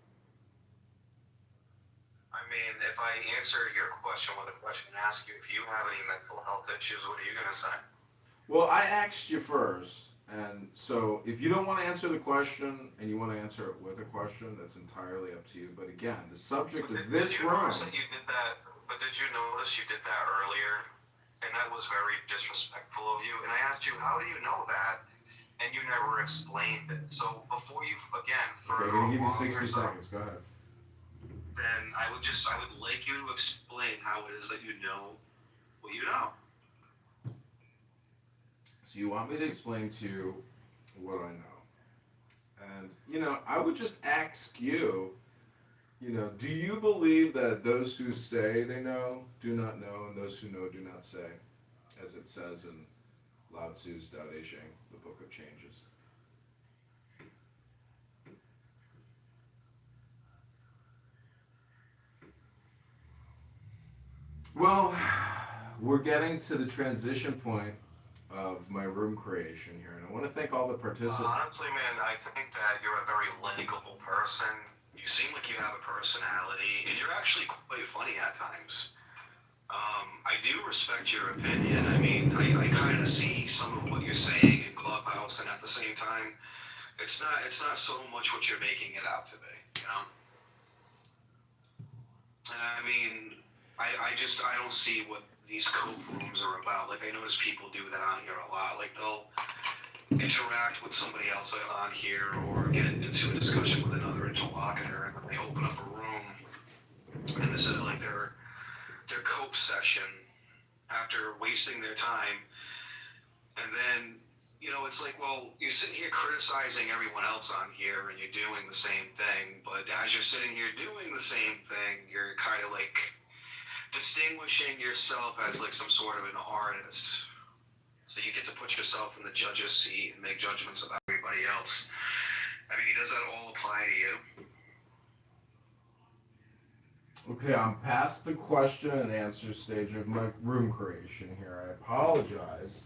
L: I mean, if I answer your question with a question and ask you if you have any mental health issues, what are you going to say?
C: Well, I asked you first. And so if you don't want to answer the question and you want to answer it with a question, that's entirely up to you. But again, the subject of this room...
L: But did you notice you did that earlier? And that was very disrespectful of you. And I asked you, how do you know that? And you never explained it. So before you, again,
C: I'm going to give you 60 seconds. Go ahead.
L: Then I would like you to explain how it is that you know what you know.
C: So you want me to explain to you what I know. And, you know, I would just ask you, you know, do you believe that those who say they know do not know, and those who know do not say, as it says in Lao Tzu's Tao Te Ching, the Book of Changes? Well, we're getting to the transition point of my room creation here, and I want to thank all the participants.
L: Honestly, man, I think that you're a very likable person. You seem like you have a personality, and you're actually quite funny at times. I do respect your opinion. I mean, I kind of see some of what you're saying in Clubhouse, and at the same time,
D: It's not so much what you're making it out to be, you know? And I mean, I don't see what these cope rooms are about. Like, I notice people do that on here a lot. Like, they'll interact with somebody else on here or get into a discussion with another interlocutor, and then they open up a room, and this is like their cope session after wasting their time. And then, you know, it's like, well, you're sitting here criticizing everyone else on here and you're doing the same thing, but as you're sitting here doing the same thing, you're kind of like distinguishing yourself as like some sort of an artist. So you get to put yourself in the judge's seat and make judgments about everybody else. I mean, does that all apply to you?
C: Okay, I'm past the question and answer stage of my room creation here. I apologize.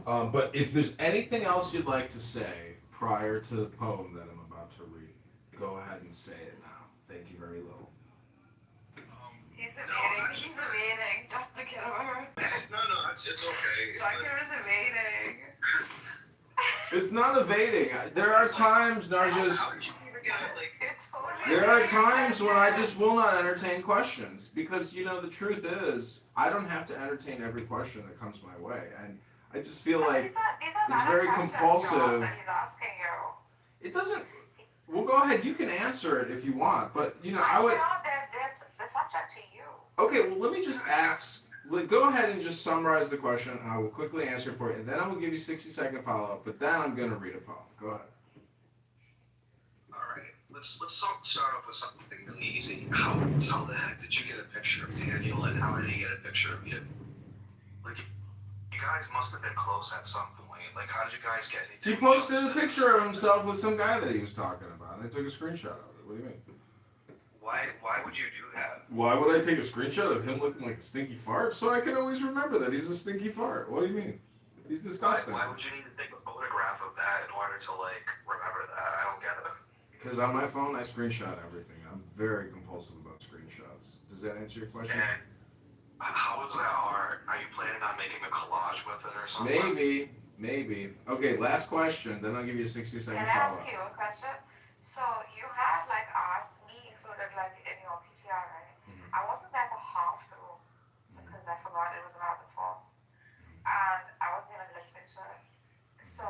C: But if there's anything else you'd like to say prior to the poem that I'm about to read, go ahead and say it now. Thank you very little.
Q: He's evading. He's evading. Dr. Kitover.
D: No, it's okay.
Q: Doctor is evading.
C: It's not evading. There are times, Narjas. There are times when I just will not entertain questions because, you know, the truth is I don't have to entertain every question that comes my way, and I just feel like it's very compulsive. It doesn't. Well, go ahead. You can answer it if you want, but you know, I would.
K: The subject to you.
C: Okay, well, let me just ask. Go ahead and just summarize the question, and I will quickly answer it for you. And then I will give you 60-second follow-up. But then I'm going to read a poem. Go ahead.
D: All right. Let's start off with something really easy. How the heck did you get a picture of Daniel, and how did he get a picture of you? Like, you guys must have been close at some point. Like, how did you guys get into
C: He posted a picture of himself with some guy that he was talking about, and I took a screenshot of it. What do you mean?
D: Why would you do that?
C: Why would I take a screenshot of him looking like a stinky fart? So I can always remember that he's a stinky fart. What do you mean? He's disgusting.
D: Why would you need to take a photograph of that in order to, like, remember that? I don't get it.
C: Because on my phone, I screenshot everything. I'm very compulsive about screenshots. Does that answer your question?
D: And how is that hard? Are you planning on making a collage with it or something?
C: Maybe. Okay, last question, then I'll give you a 60-second
K: Can I
C: follow-up.
K: ask you a question? So you had like asked me included like in your PTR, right? I wasn't there for half the room because I forgot it was about the form, and I wasn't even listening to it. So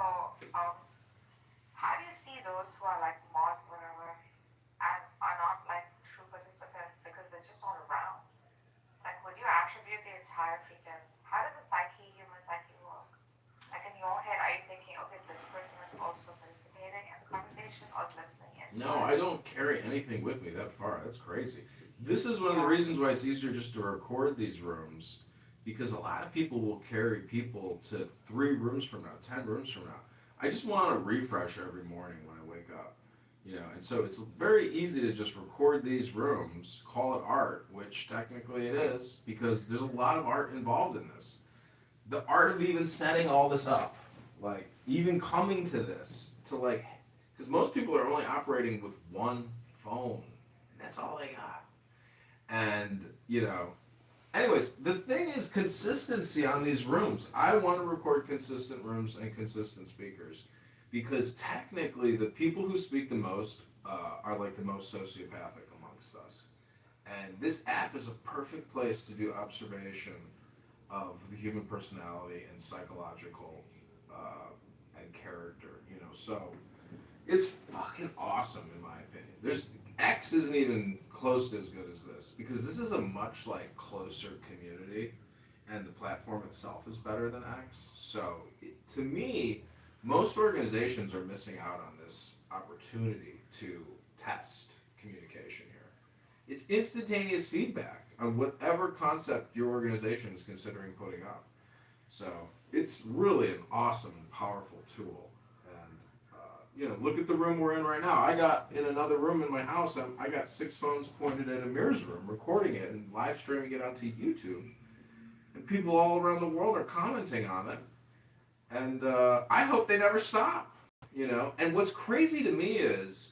K: how do you see those who are like mods, whatever, and are not like true participants because they're just not around? Like, would you attribute the entire freaking? How does the human psyche work? Like in your head, are you thinking, okay, this person is also participating in the conversation or is listening in?
C: No, I don't carry anything with me that far. That's crazy. This is one of the reasons why it's easier just to record these rooms, because a lot of people will carry people to 3 rooms from now, 10 rooms from now. I just want to refresh every morning when I wake up, you know, and so it's very easy to just record these rooms, call it art, which technically it is, because there's a lot of art involved in this. The art of even setting all this up, like even coming to this, to like, because most people are only operating with one phone, and that's all they got. And, you know, anyways, the thing is consistency on these rooms. I want to record consistent rooms and consistent speakers, because technically the people who speak the most are like the most sociopathic amongst us. And this app is a perfect place to do observation of the human personality and psychological and character, you know. So it's fucking awesome in my opinion. X isn't even close to as good as this, because this is a much like closer community, and the platform itself is better than X. So to me, most organizations are missing out on this opportunity to test communication here. It's instantaneous feedback on whatever concept your organization is considering putting up. So it's really an awesome and powerful tool. And you know, look at the room we're in right now. I got in another room in my house. I got 6 phones pointed at Amir's room, recording it and live streaming it onto YouTube. And people all around the world are commenting on it. And I hope they never stop. You know. And what's crazy to me is,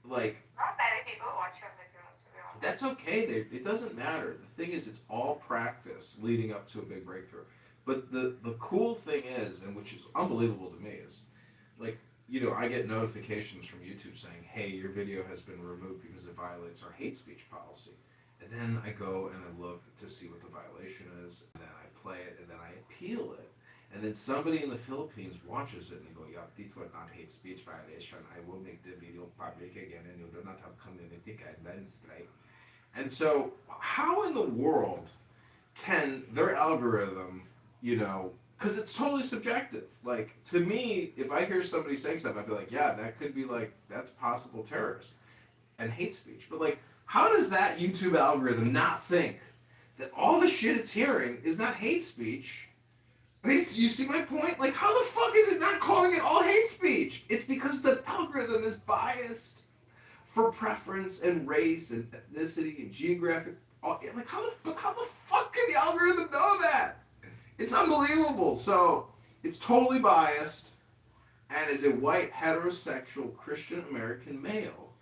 C: like,
K: not many people watch your videos, to be honest.
C: that's okay. It doesn't matter. The thing is, it's all practice leading up to a big breakthrough. But the cool thing is, and which is unbelievable to me, is like, I get notifications from YouTube saying, hey, your video has been removed because it violates our hate speech policy. And then I go and I look to see what the violation is, and then I play it, and then I appeal it. And then somebody in the Philippines watches it and they go, yeah, this was not hate speech violation. I will make the video public again and you do not have community guidelines, right? And so how in the world can their algorithm, because it's totally subjective. Like, to me, if I hear somebody saying stuff, I'd be like, yeah, that could be like, that's possible terrorist and hate speech. But like, how does that YouTube algorithm not think that all the shit it's hearing is not hate speech? You see my point? Like, how the fuck is it not calling it all hate speech? It's because the algorithm is biased for preference and race and ethnicity and geographic. Like, how the fuck can the algorithm know that? It's unbelievable. So it's totally biased, and as a white heterosexual Christian American male,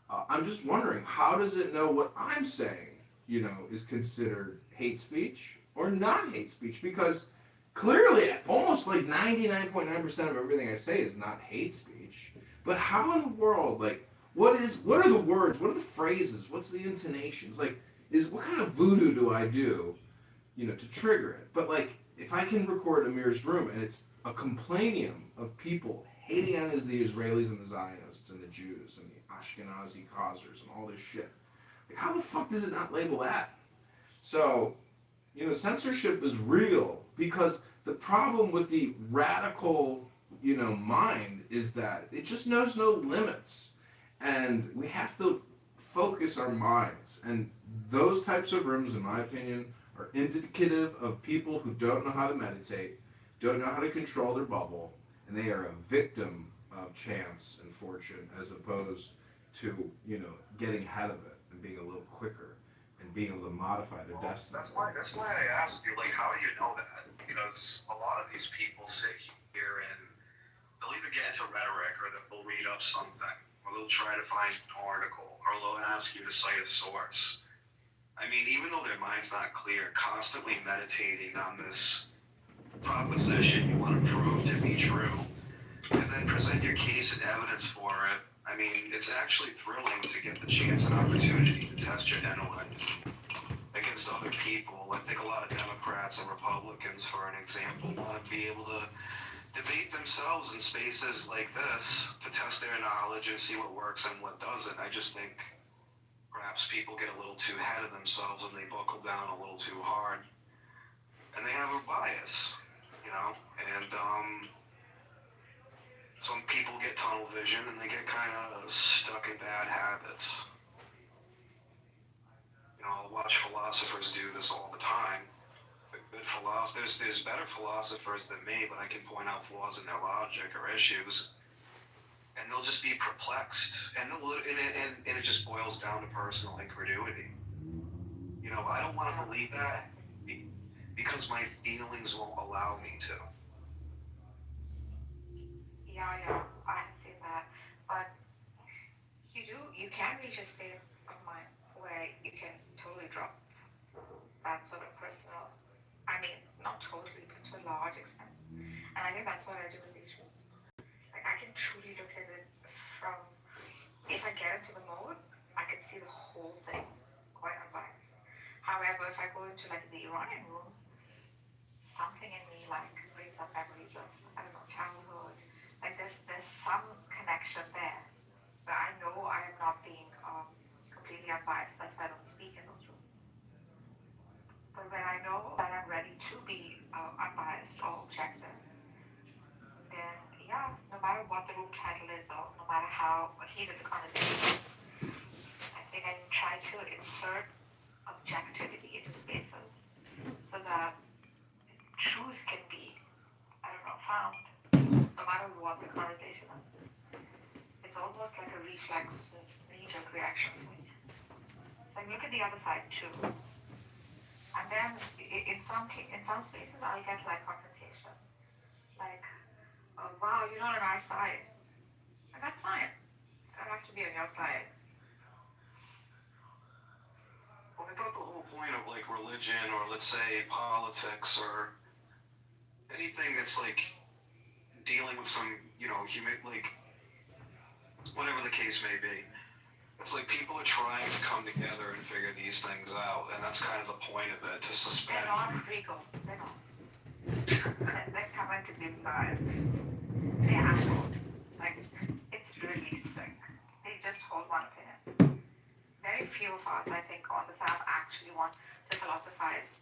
C: I'm just wondering, how does it know what I'm saying, is considered hate speech or not hate speech? Because clearly, almost like 99.9% of everything I say is not hate speech. But how in the world, like, what are the words? What are the phrases? What's the intonations? Like, what kind of voodoo do I do, to trigger it? But like, if I can record Amir's room and it's a complainium of people hating on the Israelis and the Zionists and the Jews and the Ashkenazi causers and all this shit, like, how the fuck does it not label that? So, censorship is real, because the problem with the radical, mind is that it just knows no limits. And we have to focus our minds. And those types of rooms, in my opinion, are indicative of people who don't know how to meditate, don't know how to control their bubble, and they are a victim of chance and fortune, as opposed to, getting ahead of it and being a little quicker and being able to modify their destiny.
G: That's why I asked you, like, how do you know that? Because a lot of these people sit here and they'll either get into rhetoric, or they'll read up something, or they'll try to find an article, or they'll ask you to cite a source. I mean, even though their mind's not clear, constantly meditating on this proposition you want to prove to be true, and then present your case and evidence for it. I mean, it's actually thrilling to get the chance and opportunity to test your intellect against other people. I think a lot of Democrats and Republicans, for an example, want to be able to debate themselves in spaces like this to test their knowledge and see what works and what doesn't. I just think perhaps people get a little too ahead of themselves and they buckle down a little too hard. And they have a bias, and some people get tunnel vision and they get kind of stuck in bad habits. I'll watch philosophers do this all the time. Good philosophers, there's better philosophers than me, but I can point out flaws in their logic or issues, and they'll just be perplexed, and it just boils down to personal incredulity. I don't want to believe that because my feelings won't allow me to.
K: Yeah, I have seen that. But you can reach a state of mind where you can totally drop that sort of personal, not totally, but to a large extent. And I think that's what I do in these rooms. Like, I can truly look at it from, if I get into the mode, I can see the whole thing quite unbiased. However, if I go into like the Iranian rooms, something in me like brings up memories of, childhood. Like there's some connection there that I know I am not being completely unbiased. That's why I don't speak in those rooms. But when I know that I'm ready to be unbiased or objective, then no matter what the room title is, or no matter how heated the conversation, I think I try to insert objectivity into spaces so that truth can be, found, no matter what the conversation is. It's almost like a reflex, knee-jerk reaction for me. It's like, look at the other side too. And then in some spaces I'll get like confrontation. Like, oh wow, you're not on our side. And that's fine. I don't have to be on your side.
G: Well, I thought the whole point of like religion, or let's say politics, or anything that's like
L: dealing with some, like, whatever the case may be. It's like people are trying to come together and figure these things out, and that's kind of the point of it, to suspend.
K: They're not Rico. They're not. They're cognitively biased. They're assholes. Like, it's really sick. They just hold one opinion. Very few of us, I think, on this app actually want to philosophize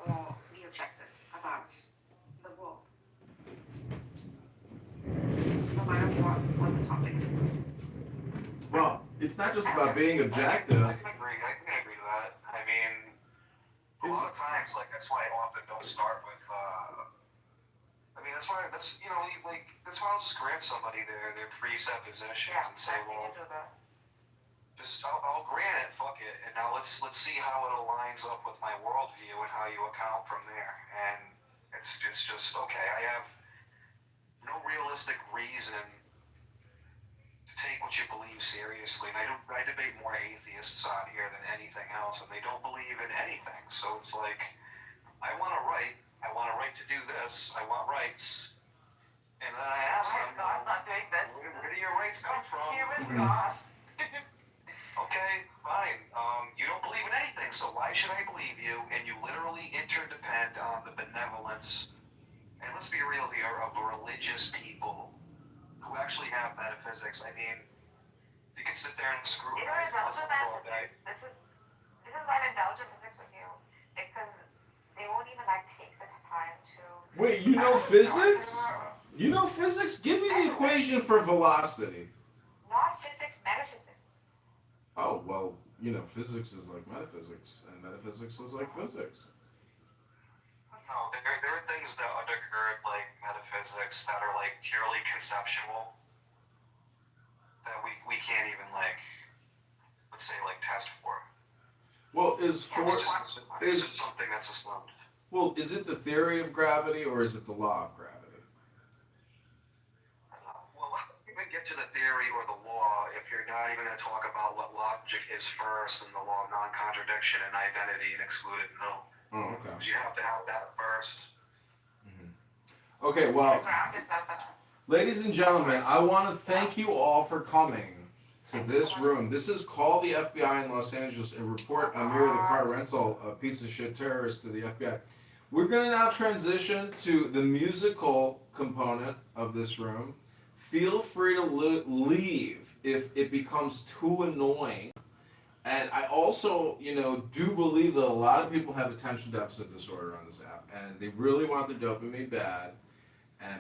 K: or be objective about the world. No matter what the topic is.
C: Well, it's not just about being objective.
L: I can agree to that. I mean, a lot of times, like, that's why I often don't start with, that's why I'll just grant somebody their presuppositions and say, well, I'll grant it, fuck it, and now let's see how it aligns up with my worldview and how you account from there. And it's just, okay, I have no realistic reason to take what you believe seriously. And I debate more atheists on here than anything else, and they don't believe in anything. So it's like, I want a right to do this, I want rights. And then I ask them, where do your rights come from?
K: Here is God.
L: Okay, fine. You don't believe in anything, so why should I believe you? And you literally interdepend on the benevolence, and let's be real here, of religious people who actually have metaphysics. I mean, you can sit there and screw
K: These
L: right
K: are
L: listen
K: indulgent
L: all day.
K: metaphysics. This is why indulgent physics with you, because they won't even take the time to.
C: Wait, you know physics? You know physics? Give me the equation for velocity.
K: Not physics, metaphysics.
C: Oh, well, physics is like metaphysics, and metaphysics is like physics.
L: No, there are things that undergird, like, metaphysics that are, like, purely conceptual that we can't even, like, let's say, like, test for.
C: Well,
L: It's just something that's assumed.
C: Well, is it the theory of gravity or is it the law of gravity?
L: Well, you can get to the theory or the law if you're not even going to talk about what logic is first and the law of non-contradiction and identity and excluded no.
C: Oh, okay.
L: Because you have to have that first.
C: Okay, well, ladies and gentlemen, I want to thank you all for coming to this room. This is Call the FBI in Los Angeles and report Amir the car rental, a piece of shit terrorist, to the FBI. We're going to now transition to the musical component of this room. Feel free to leave if it becomes too annoying. And I also, do believe that a lot of people have attention deficit disorder on this app, and they really want the dopamine bad.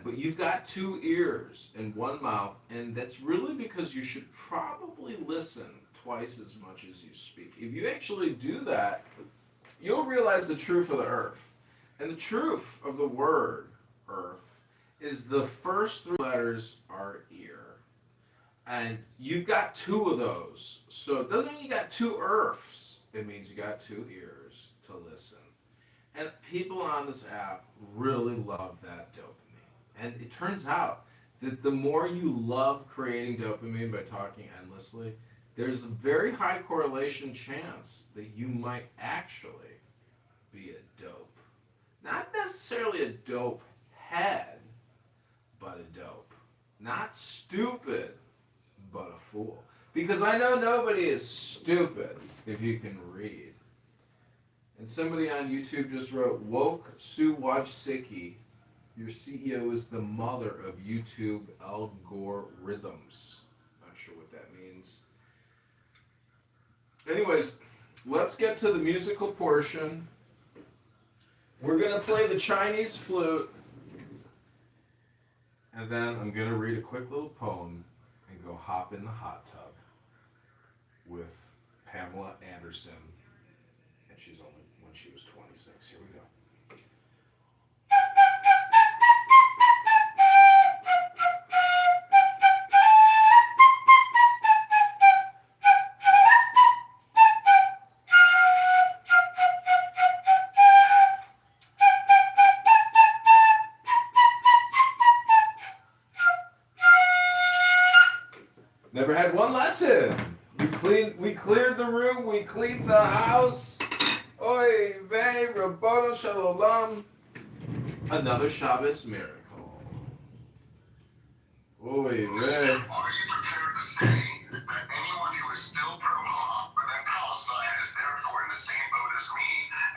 C: But you've got two ears and one mouth, and that's really because you should probably listen twice as much as you speak. If you actually do that, you'll realize the truth of the earth. And the truth of the word earth is the first three letters are ear. And you've got two of those. So it doesn't mean you got two earths. It means you got two ears to listen. And people on this app really love that dopamine. And it turns out that the more you love creating dopamine by talking endlessly, there's a very high correlation chance that you might actually be a dope. Not necessarily a dope head, but a dope. Not stupid, but a fool. Because I know nobody is stupid if you can read. And somebody on YouTube just wrote, Woke Suwajsiki, your CEO is the mother of YouTube algorithms. Not sure what that means. Anyways, let's get to the musical portion. We're going to play the Chinese flute. And then I'm going to read a quick little poem and go hop in the hot tub with Pamela Anderson. And she's only when she was 26. Here we go. Never had one lesson. We cleared the room. We cleaned the house. Oy vey, Rabbono Shalom. Another Shabbos miracle. Oy,
U: Are you prepared to say that anyone who is still pro-Hamas within Palestine is therefore in the same boat as me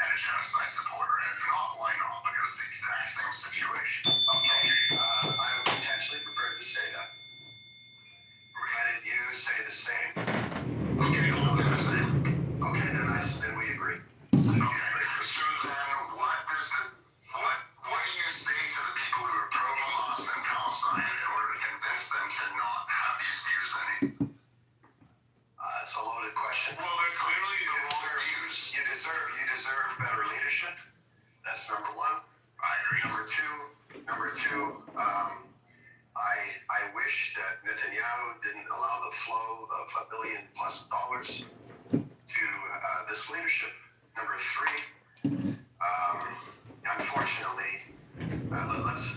U: and a genocide supporter? And if not, why not? Because it's the exact same situation.
G: Okay, I'm potentially prepared to say that. Provided you say the same.
U: Okay, I'll say the same.
G: Okay, then we agree.
U: Okay, so then what do you say to the people who are pro-Hamas in Palestine in order to convince them to not have these views anymore?
G: It's a loaded question.
U: Well, they're clearly the wrong views.
G: You deserve better leadership. That's number one.
U: I agree.
G: Number two, I wish that Netanyahu didn't allow the flow of $1 billion+ to this leadership. Number three, unfortunately, let's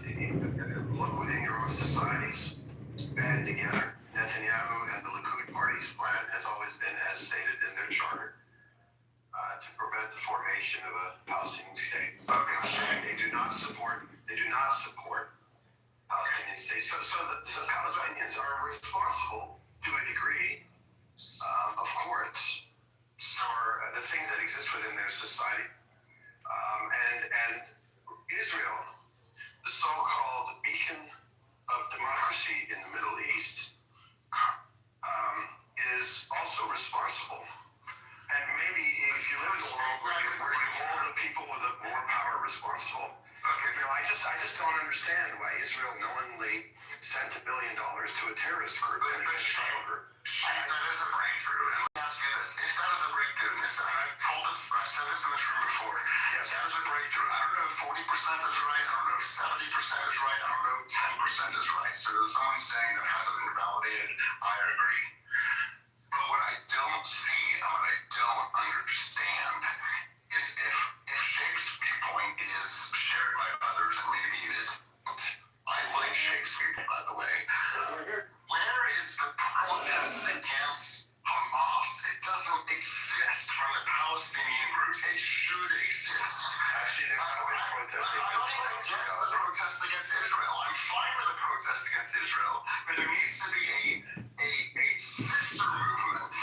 G: look within your own societies, band together. Netanyahu and the Likud party's plan has always been, as stated in their charter, to prevent the formation of a Palestinian state. They do not support Palestinian states. So the Palestinians are responsible to a degree, of course, for the things that exist within their society. And Israel, the so-called beacon of democracy in the Middle East, is also responsible. And maybe if you live in a world where you hold the people with more power responsible. Okay, I just don't understand why Israel knowingly sent $1 billion to a terrorist group.
U: That is a breakthrough. And let me ask you this: if that is a breakthrough, I've said this in this room before. Yes, that is a breakthrough. I don't know if 40% is right. I don't know if 70% is right. I don't know if 10% is right. So there's someone saying that hasn't been validated. I agree. But what I don't see and what I don't understand is if Sheikh's viewpoint is shared by others, and maybe it isn't. I like Sheikh's viewpoint, by the way. Where is the protest against Hamas? It doesn't exist from the Palestinian groups. It should exist.
G: Actually, there have been protests
U: I don't even against the protests against Israel. I'm fine with the protests against Israel, but there needs to be a sister movement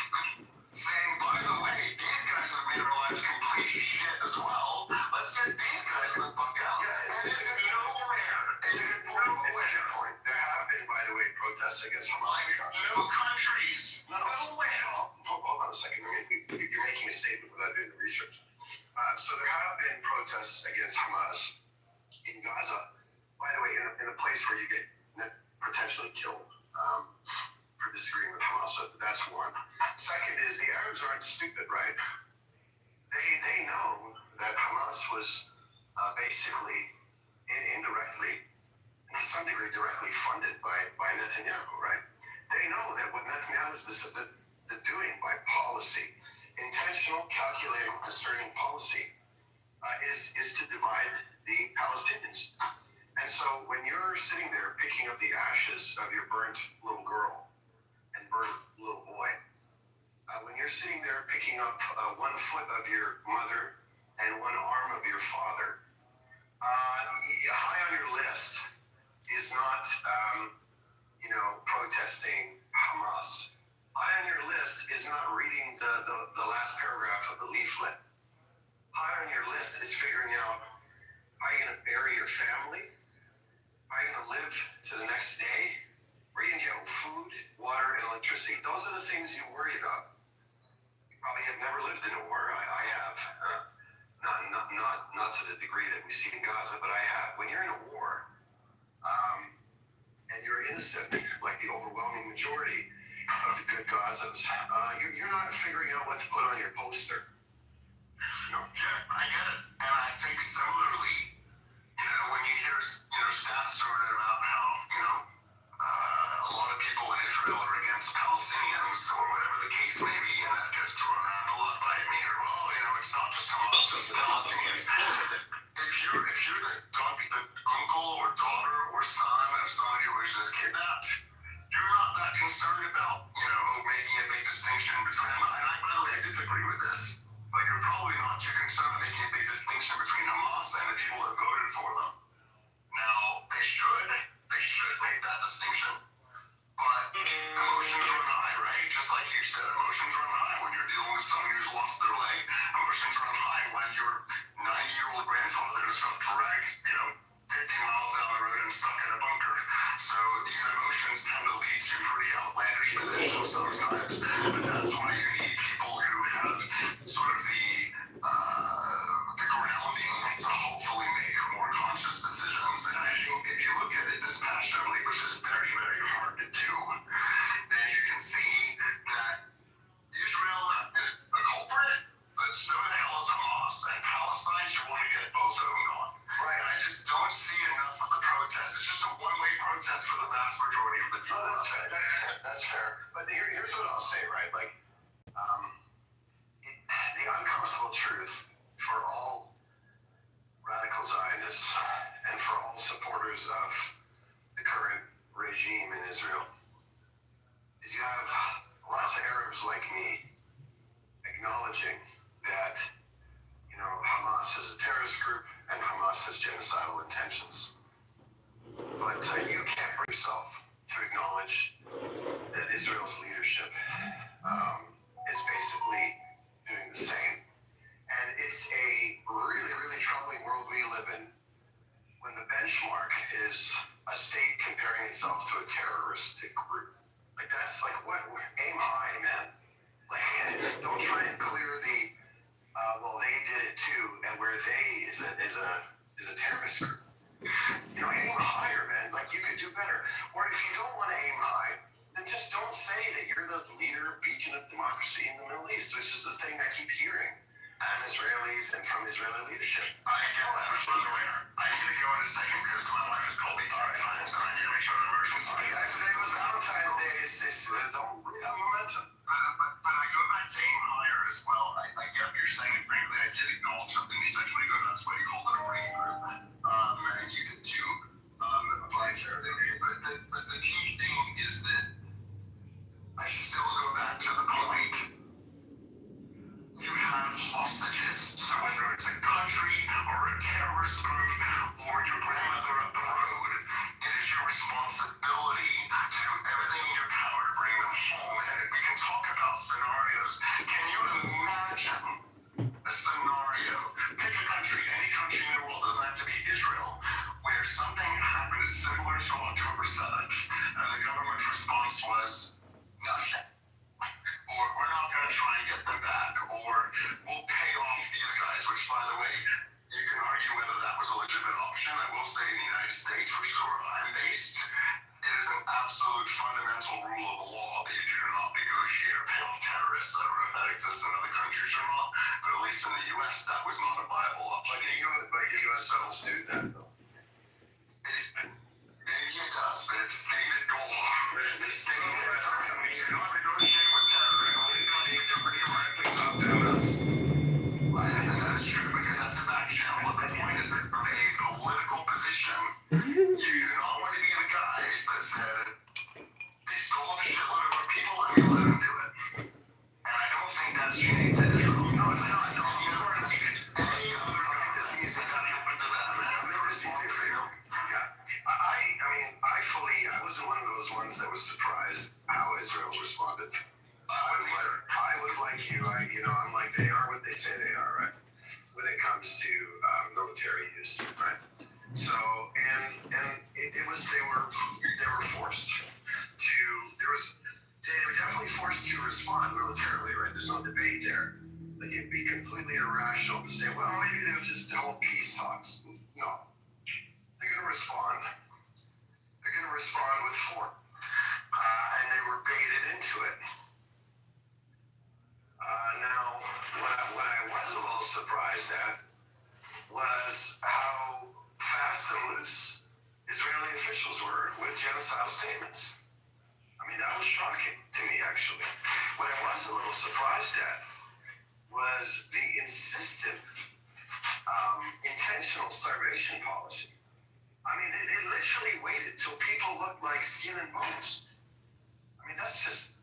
U: saying, by the way, these guys have made our lives complete shit as well. Let's get these guys the fuck out.
G: Yeah,
U: it's nowhere. It's nowhere.
G: There have been, by the way, protests against Hamas.
U: No countries. Nowhere.
G: Hold on a second. You're making a statement without doing the research. So there have been protests against Hamas in Gaza. By the way, in a place where you get potentially killed for disagreeing with Hamas. So that's one. Second is the Arabs aren't stupid, right? They know that Hamas was basically indirectly, and to some degree directly funded by Netanyahu, right? They know that what Netanyahu is doing by policy, intentional, calculated, discerning policy, is to divide the Palestinians. And so when you're sitting there picking up the ashes of your burnt little girl and burnt little boy, when you're sitting there picking up 1 foot of your mother and 1 arm of your father, high on your list is not, protesting Hamas. High on your list is not reading the last paragraph of the leaflet. High on your list is figuring out how you're going to bury your family, how you're going to live to the next day, where you're going to get food, water, and electricity. Those are the things you worry about. You probably have never lived in a war. I have. Not to the degree that we see in Gaza, but I have. When you're in a war, and you're innocent, like the overwhelming majority of the good Gazans, you're not figuring out what to put on your poster.
U: Yeah, I get it. And I think similarly, when you hear, stats sort of about how, a lot of people in Israel are against Palestinians or whatever the case may be, and that gets thrown around a lot by me, or, it's not just Hamas, it's the Palestinians. If you're the uncle or daughter or son of somebody who was just kidnapped, you're not that concerned about, making a big distinction between, and by the way, I disagree with this, but you're probably not too concerned with making a big distinction between Hamas and the people that voted for them. Now, they should make that distinction.
G: said, emotions run high when you're dealing with someone who's lost their leg. Emotions run high when your 90-year-old grandfather just got dragged, 50 miles down the road and stuck in a bunker. So these emotions tend to lead to pretty outlandish positions sometimes. But that's why you need people who have sort of the grounding to hopefully make more conscious decisions. And I think if you look at it dispassionately, which is very, very hard to do, then you can see that Israel is a culprit, but so the hell is Hamas. And Palestine should want to get both of them gone. Right. And I just don't see enough of the protests. It's just a one-way protest for the vast majority of the people.
T: No, that's fair. But here's what I'll say, right? Like, the uncomfortable truth for all radical Zionists and for all supporters of the current regime in Israel is you have lots of Arabs like me acknowledging that, Hamas is a terrorist group and Hamas has genocidal intentions. But you can't bring yourself to acknowledge that Israel's leadership is basically doing the same. And it's a really, really troubling world we live in when the benchmark is a state comparing itself to a terroristic group. Like, that's like, what? Aim high, man. Like, don't try and clear the, they did it too, and where they is a terrorist group. Aim higher, man. Like, you could do better. Or if you don't want to aim high, then just don't say that you're the leader, beacon of democracy in the Middle East, which is the thing I keep hearing as Israelis and from Israeli leadership.
G: I get that, but by the way, I need to go in a second because my wife has called me 10 times and I need to make sure an emergency.
T: Today was Valentine's Day. It's don't have momentum.
G: But I go back to aim higher as well. I get what you're saying, and frankly, I did acknowledge something a second ago. That's why you called it a breakthrough. And you did too. But the key thing is that I still go back to the point. You have hostages. So whether it's a country or a terrorist group or your grandmother up the road, it is your responsibility to do everything in your power to bring them home. And we can talk about scenarios. Can you imagine a scenario? Pick a country, any country in the world, doesn't have to be Israel, where something happened similar to October 7th, and the government's response was nothing. Or we're not going to try and get them back, or we'll pay off these guys, which, by the way, you can argue whether that was a legitimate option. I will say in the United States, which is where I'm based, it is an absolute fundamental rule of law that you do not negotiate or pay off terrorists. I don't know if that exists in other countries or not, but at least in the U.S., that was not a viable option.
T: But the U.S. does do that, though.
G: Maybe it does, but it's stated goal. It's stated you do not negotiate with terrorists. They're pretty directly top down us. I think that is true because that's a back channel. But the point is that from a political position, you do not want to be the guys that said they stole a shitload of our people and we let them do it. And I don't think that's unique to Israel. No, it's not. Any other country is happened to them.
T: I'll make this easy for you. I wasn't one of those ones that was surprised how Israel responded. I was like you. I'm like, they are what they say they are, right? When it comes to military use, right? So, and it was they were forced to. They were definitely forced to respond militarily, right? There's no debate there. Like, it'd be completely irrational to say, well, maybe they would just hold peace talks. No, they're going to respond. They're going to respond with force. And they were baited into it. Now, what I was a little surprised at was how fast and loose Israeli officials were with genocidal statements. I mean, that was shocking to me, actually. What I was a little surprised at was the insistent, intentional starvation policy. I mean, they literally waited till people looked like skin and bones. I mean, that's just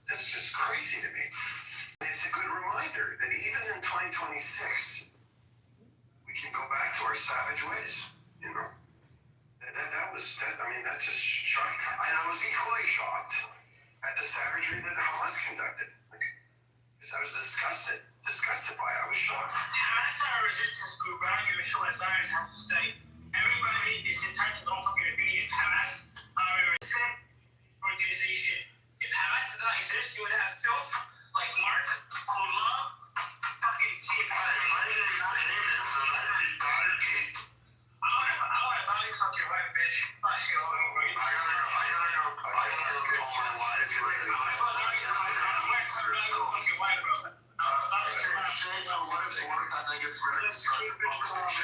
T: crazy to me. It's a good reminder that even in 2026, we can go back to our savage ways, That just shocked. And I was equally shocked at the savagery that Hamas conducted. Like, I was disgusted by it. I was shocked.
A: Hamas are a resistance group, but I don't give a shit what Zionists have to say. Everybody is entitled to own fucking opinion. Hamas are a resistance organization. If Hamas did not exist, you would have filth like Mark, who love fucking team. I want to buy fucking white bitch. I gotta go get my wife.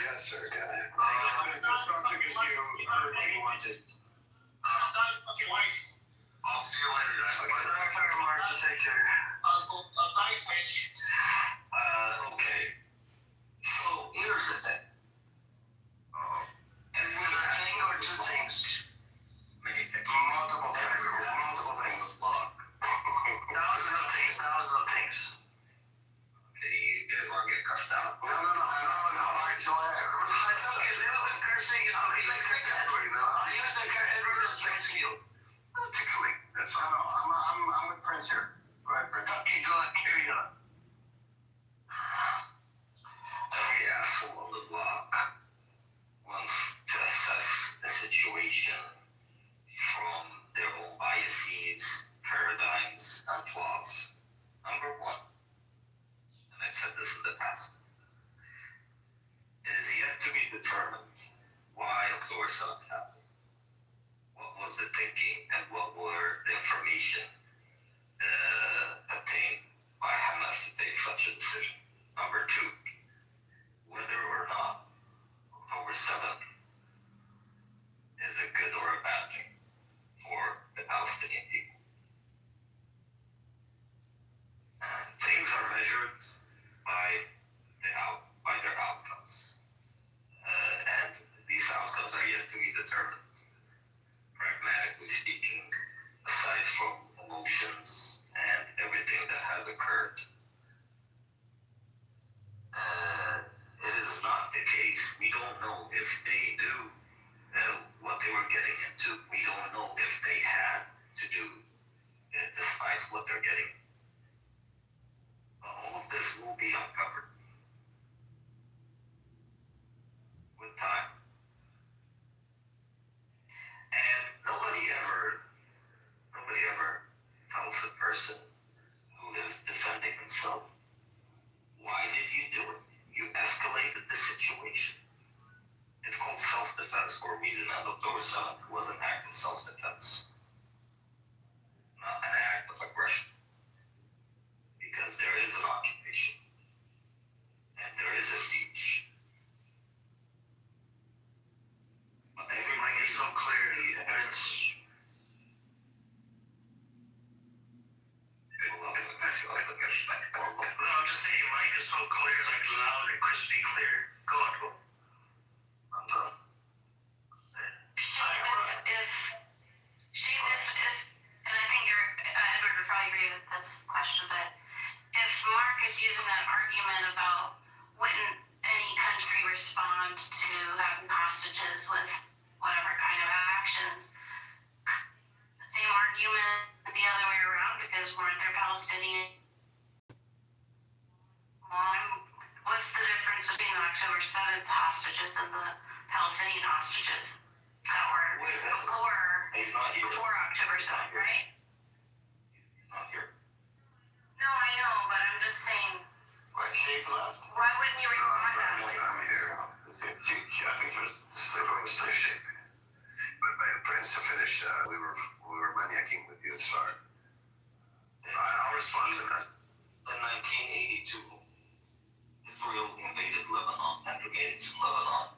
T: Yes, sir.
A: Something because you heard what you wanted.
T: I'll see you later, guys.
A: Take care. I'll die fish.
T: Okay. So here's the thing. And is it a thing or two things? Many things. Multiple things. Thousands of things. Okay, you guys want to get cussed out? No. It's okay. Cursing is Edward. I use Edward as an excuse. Not tickling. That's all. I'm with Prince here. Go ahead, Prince. Okay, go on. Carry on. Every asshole on the block wants to assess the situation from their own biases, paradigms, and flaws. Number one, and I've said this in the past, it is yet to be determined why October 7th happened. What was the thinking and what were the information obtained by Hamas to take such a decision? Number two, whether or not October 7th is a good or a bad thing for the Palestinian people. Things are measured by their outcomes. And these outcomes are yet to be determined. Pragmatically speaking, aside from emotions and everything that has occurred, it is not the case. We don't know if they knew what they were getting into. We don't know if they had to do despite what they're getting. All of this will be uncovered with time. And nobody ever tells a person who is defending himself, why did you do it? You escalated the situation. It's called self-defense for a reason, and October 7th was an act of self-defense, not an act of aggression. Because there is an occupation, and there is a siege. But everybody is so clear in the evidence. No, I'm just saying, your mic is so clear, like loud and crispy clear. Go on, go. I'm done.
K: And I think Edward would probably agree with this question, but if Mark is using that argument about wouldn't any country respond to having hostages with whatever kind of actions, the same argument the other way around, because weren't there Palestinian? What's the difference between the October 7th hostages and the Palestinian hostages that were before October 7th, right?
T: He's not here.
K: No, I know, but I'm just saying.
T: Right, Shape left.
K: Why wouldn't you respond that way?
T: I'm here. I think there's still Shape. But Prince, to finish, we were maniacking with you. Sorry. I'll respond to that.
B: In 1982, Israel invaded Lebanon and remained in Lebanon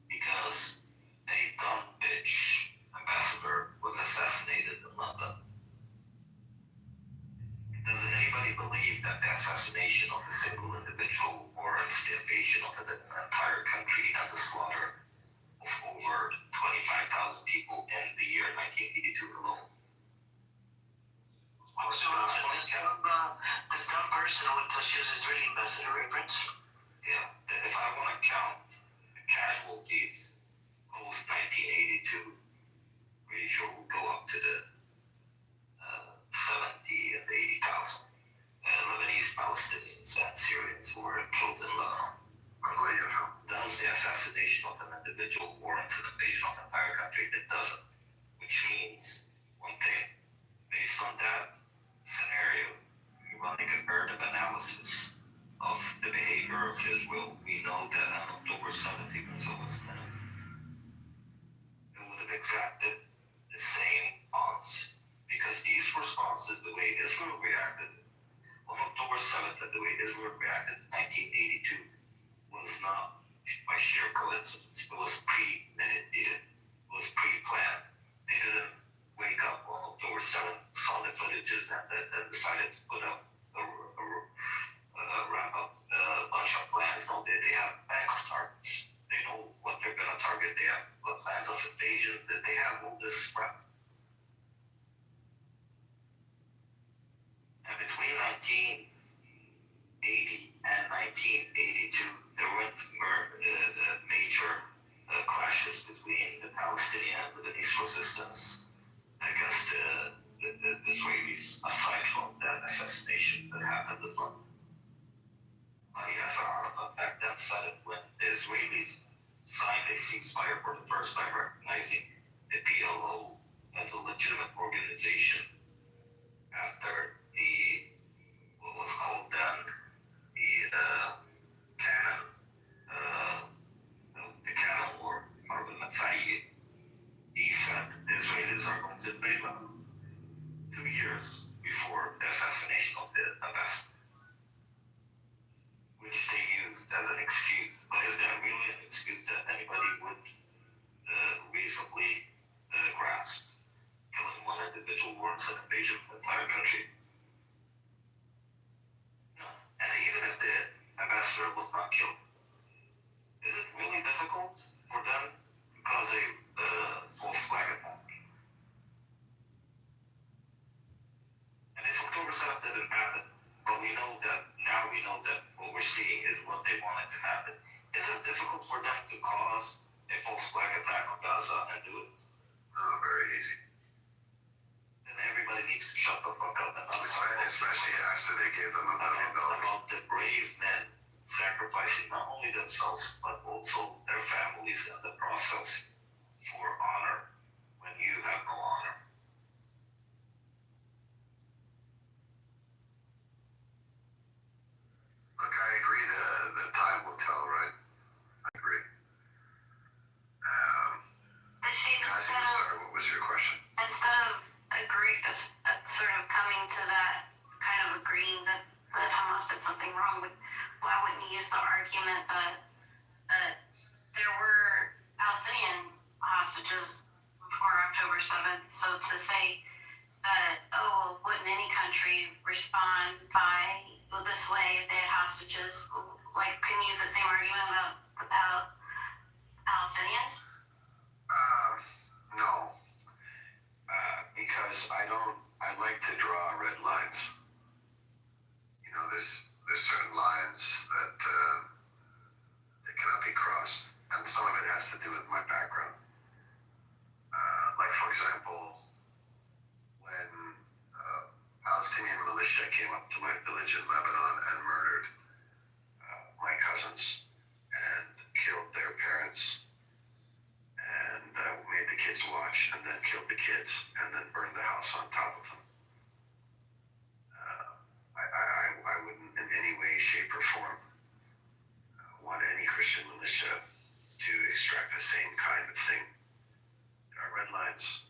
B: because a dumb bitch ambassador was assassinated in London. Does anybody believe that the assassination of a single individual warrants the invasion of the entire country and the slaughter of over 25,000 people in the year 1982 alone?
T: This dumb person she was Israeli ambassador, right, Prince?
B: Yeah. If I want to count the casualties post 1982, pretty sure we'll go up to the 70 and 80,000 Lebanese
U: individual warrants an invasion of the entire country. It doesn't. Which means one thing. Based on that scenario, running a comparative analysis of the behavior of Israel, we know that on October 7th, even though it's minimum, it would have exacted the same odds. Because these responses, the way Israel reacted on October 7th, and the way Israel reacted in 1982, was not by sheer coincidence. It was premeditated. It was pre-planned. They didn't wake up on October 7th, saw the footages, and decided to put up wrap up a bunch of plans. No, they have a bank of targets. They know what they're going to target. They have plans of invasion. That they have all this prep. And between 1980 and 1982, there weren't major clashes between the Palestinian and Lebanese resistance against the Israelis, aside from that assassination that happened in London. Yasser Arafat back then said it when the Israelis signed a ceasefire for the first time, recognizing the PLO as a legitimate organization after what was called then the Cannon War, Harb al-Matfayyi. He said the Israelis are going to invade Lebanon 2 years before the assassination of the ambassador, which they used as an excuse. But is that really an excuse that anybody would reasonably grasp? Killing one individual warrants an invasion of the entire country? No. And even if the ambassador was not killed, is it really difficult for them to cause a false flag attack? And if October 7th didn't happen, but we know that what we're seeing is what they wanted to happen. Is it difficult for them to cause a false flag attack on Gaza and do it?
T: Very easy.
U: Then everybody needs to shut the fuck up and
T: especially after they gave them $1 billion.
U: About the brave men sacrificing not only themselves but also their families in the process for honor when you have no honor.
T: Look, I agree the time will tell, right? I agree. Sorry, what was your question?
P: Instead of sort of coming to that kind of agreeing that Hamas did something wrong, why wouldn't you use the argument that there were Palestinian hostages before October 7th? So to say that, wouldn't any country respond by this way if they had hostages? Like, can you use the same argument about Palestinians?
T: No. Because I like to draw red lines. You know, there's certain lines that cannot be crossed, and some of it has to do with my background. Like, for example, when Palestinian militia came up to my village in Lebanon and murdered my cousins and killed their parents and made the kids watch and then killed the kids and then burned the house on top of them. I wouldn't in any way, shape, or form want any Christian militia to extract the same kind of thing. There are red lines,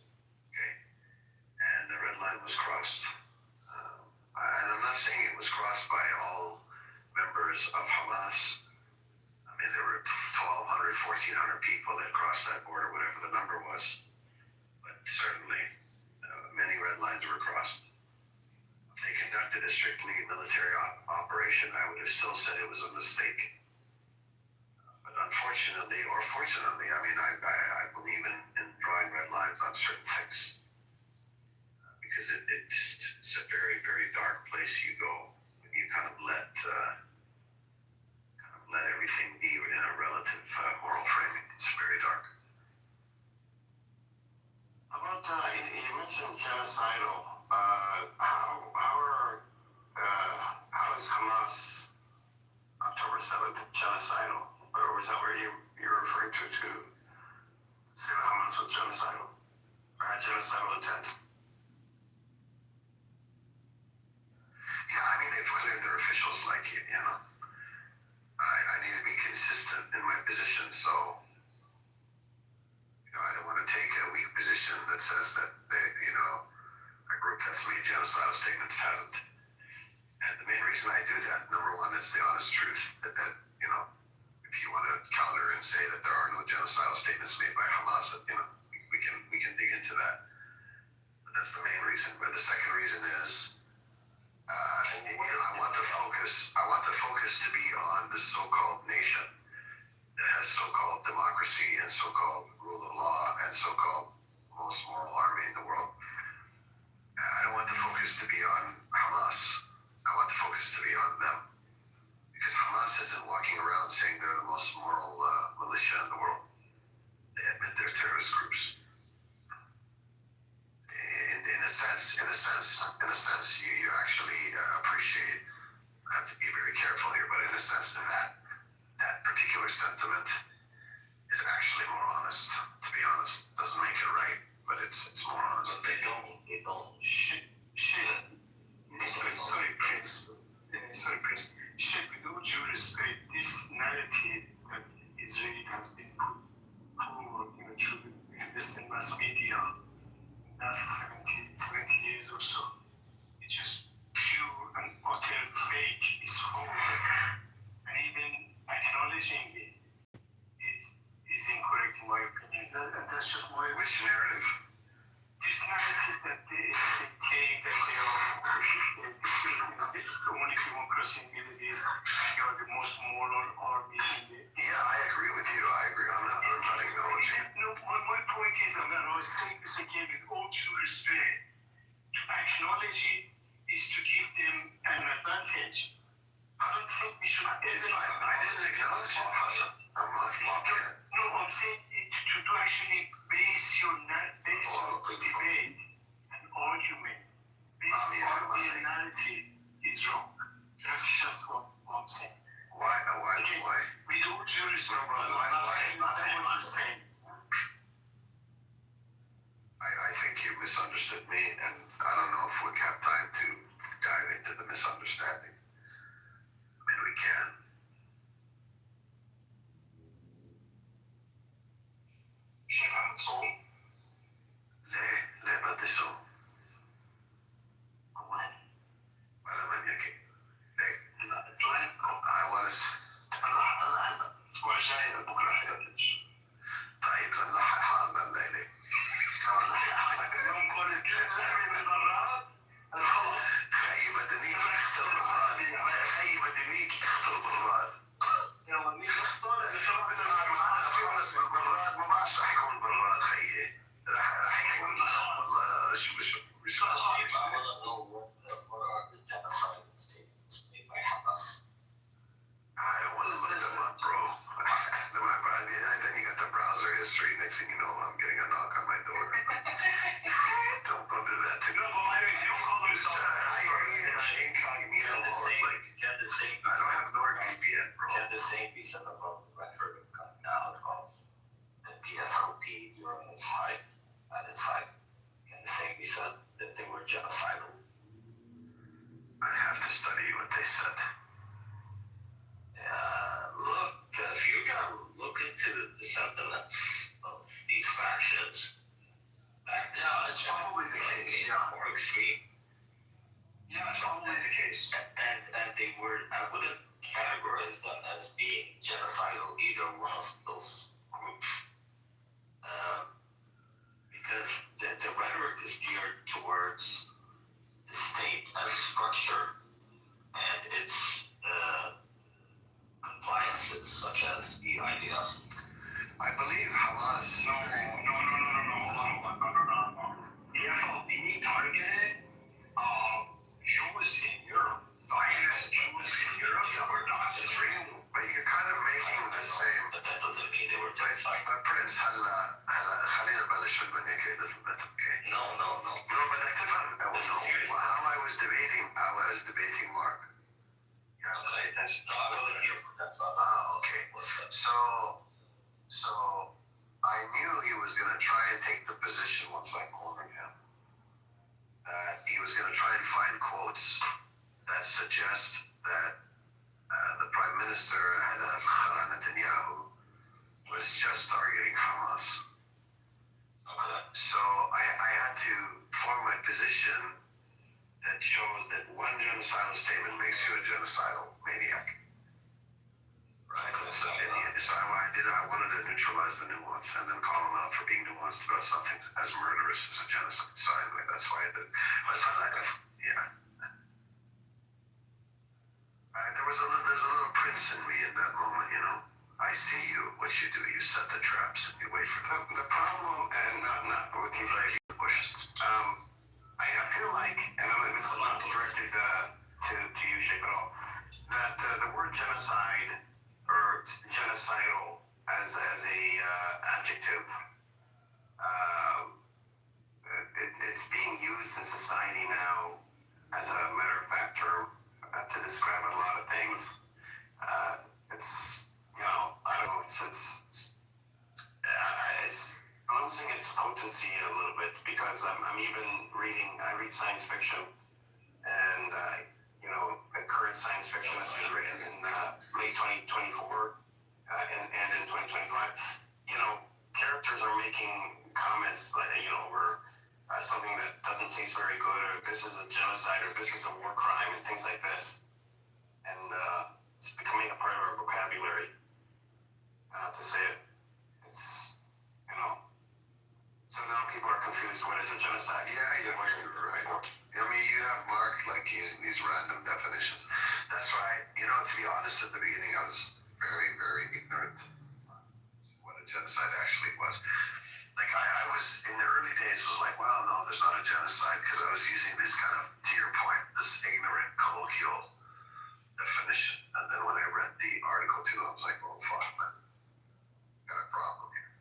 T: okay? And the red line was crossed. And I'm not saying it was crossed by all members of Hamas. I mean, there were 1,200, 1,400 people that crossed that border, whatever the number was. But certainly, many red lines were crossed. If they conducted a strictly military operation, I would have still said it was a mistake. But unfortunately, or fortunately, I mean, I believe in drawing red lines on certain things. Because it's a very, very dark place you go when you kind of let everything be in a relative moral framing. It's very dark.
U: About you mentioned genocidal. How is Hamas October 7th genocidal? Or was that where you
T: you're referring to say that Hamas was genocidal, or had genocidal intent. Yeah, I mean, they've claimed their officials like it, you know. I need to be consistent in my position, so, you know, I don't want to take a weak position that says that, they, you know, a group that's made genocidal statements haven't. And the main reason I do that, number one, is the honest truth that you know, if you want to counter and say that there are no genocidal statements made by Hamas, you know, we can dig into that. But that's the main reason. But the second reason is, you know, I want the focus to be on the so-called nation that has so-called democracy and so-called rule of law and so-called most moral army in the world. I don't want the focus to be on Hamas. I want the focus to be on them. Because Hamas isn't walking around saying they're the most moral militia in the world. They admit they're terrorist groups. In a sense, you actually appreciate, I have to be very careful here, but in a sense that particular sentiment is actually more honest, to be honest. Doesn't make it right, but it's more honest.
U: But they don't. Sorry, Prince. With all due respect, this narrative that Israel has been put forward, you know, through the Western mass media last 70 years or so, it's just pure and utter fake. It's false. And even acknowledging it is incorrect in my opinion. And that's just my...
T: Which narrative?
U: This narrative that they claim that they are the only people crossing the Middle East, you are the most moral army in the...
T: Yeah, I agree with you. I agree. I'm not acknowledging it.
U: No, my point is, I mean, I was saying this again with all due respect, to acknowledge it is to give them an advantage. I don't think we should... I didn't
T: acknowledge it, Hassan. I'm not mocking it.
U: No, I'm saying to actually base your debate and argument based on the narrative is wrong. That's just what I'm saying.
T: Why?
U: With all due respect, I'm saying.
T: I think you misunderstood me, and I don't know if we have time to dive into the misunderstanding. I mean, we can. ليه بدي صوم؟ ولا من يكي؟ ليه؟ I want to...
U: الأسبوع الجاي بكرة حياتك.
T: طيب نلحق حالنا الليلة.
U: اليوم كل اللحمة بالبراد الخوف.
T: خيبة دنيك اختر بالراد. خيبة دنيك اختر بالراد.
U: يلا مين اختار اللي شرب
T: معنا خلص بالبراد ما بعرفش رح يكون بالراد خيي. رح يكون والله شو I don't want to look them up, bro. Then you got the browser history. Next thing you know, I'm getting a knock on my door. Don't do that to me. Incognito mode, like, I don't have NordVPN, bro.
J: Can the same be said about the rhetoric coming out of the PFLP during its height? Can the same be said that they were genocidal?
T: I have to study what they said.
J: Look, if you're gonna look into the sentiments of these factions, back then,
T: it's probably the case, yeah.
J: More extreme.
T: Yeah, it's probably the case.
J: And they were, I wouldn't categorize them as being genocidal, either one of those groups. Because the rhetoric is geared towards the state as a structure and its compliances, such as the IDF.
T: I believe Hamas.
U: No. PFLP targeted Jews in Europe. Zionist Jews in Europe that were not just real.
T: But you're kind of making the same.
J: But that doesn't mean they were genocidal.
T: But Prince, هلا خلينا نبلش في البنيكة. That's okay.
J: No.
T: No, but I how I was debating Mark. You have to pay attention.
J: No, I wasn't here for that stuff.
T: Okay. So position once I cornered him. That he was going to try and find quotes that suggest that the Prime Minister, Netanyahu, was just targeting Hamas. So I had to form my position that shows that one genocidal statement makes you a genocidal maniac. Right? So I wanted to neutralize the nuance and then call him out for being nuanced about something as murderous as a genocide. So anyway, that's why I did. There's a little prince in me in that moment, you know. I see you. What you do, you set the traps and you wait for them.
U: The problem, and not with you, like
T: the bushes.
U: I feel like, and this is not directed to you, Shape, at all, that the word genocide or genocidal as a adjective, it's being used in society now as a matter of fact term to describe a lot of things. It's, you know, I don't know, it's losing its potency a little bit because I'm even I read science fiction, and you know, current science fiction has been written in late 2024 and in 2025. You know, characters are making comments like, you know, over something that doesn't taste very good, or this is a genocide, or this is a war crime, and things like this. And it's becoming a part of our vocabulary to say it. It's, you know, so now people are confused. What is a genocide?
T: Yeah, you're right. I mean, you have Mark like using these random definitions. That's why, you know, to be honest, at the beginning, I was very, very ignorant what a genocide actually was. Like, I was, in the early days, was like, well, no, there's not a genocide, because I was using this kind of, to your point, this ignorant, colloquial definition. And then when I read the article too, I was like, oh, fuck, man. Got a problem here.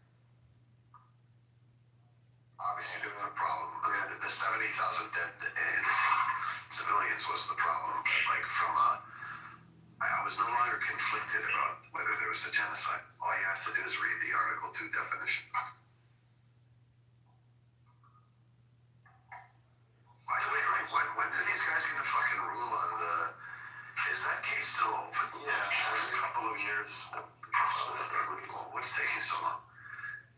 T: Obviously, there was a problem. I mean, the 70,000 dead innocent civilians was the problem. But, like, I was no longer conflicted about whether there was a genocide. All you have to do is read the Article 2 definition. By the way, like, when are these guys going to fucking rule on is that case still open?
U: Yeah, a couple of years.
T: What's taking so long?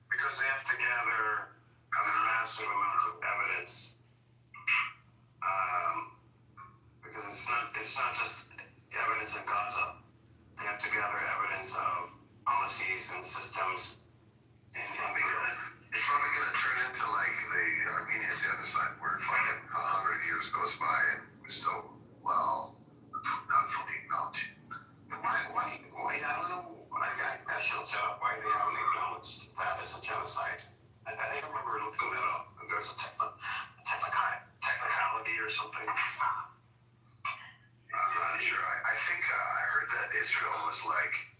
U: Because they have to gather a massive amount of evidence. Because it's not just evidence in Gaza. They have to gather evidence of policies and systems.
T: It's probably gonna turn into like the Armenian genocide, where fucking 100 years goes by and we're still, well, not fully acknowledged.
U: Why? I don't know. I should look up why they haven't acknowledged that as a genocide. I remember looking that up. There's a technicality or something.
T: I'm not sure. I think I heard that Israel was like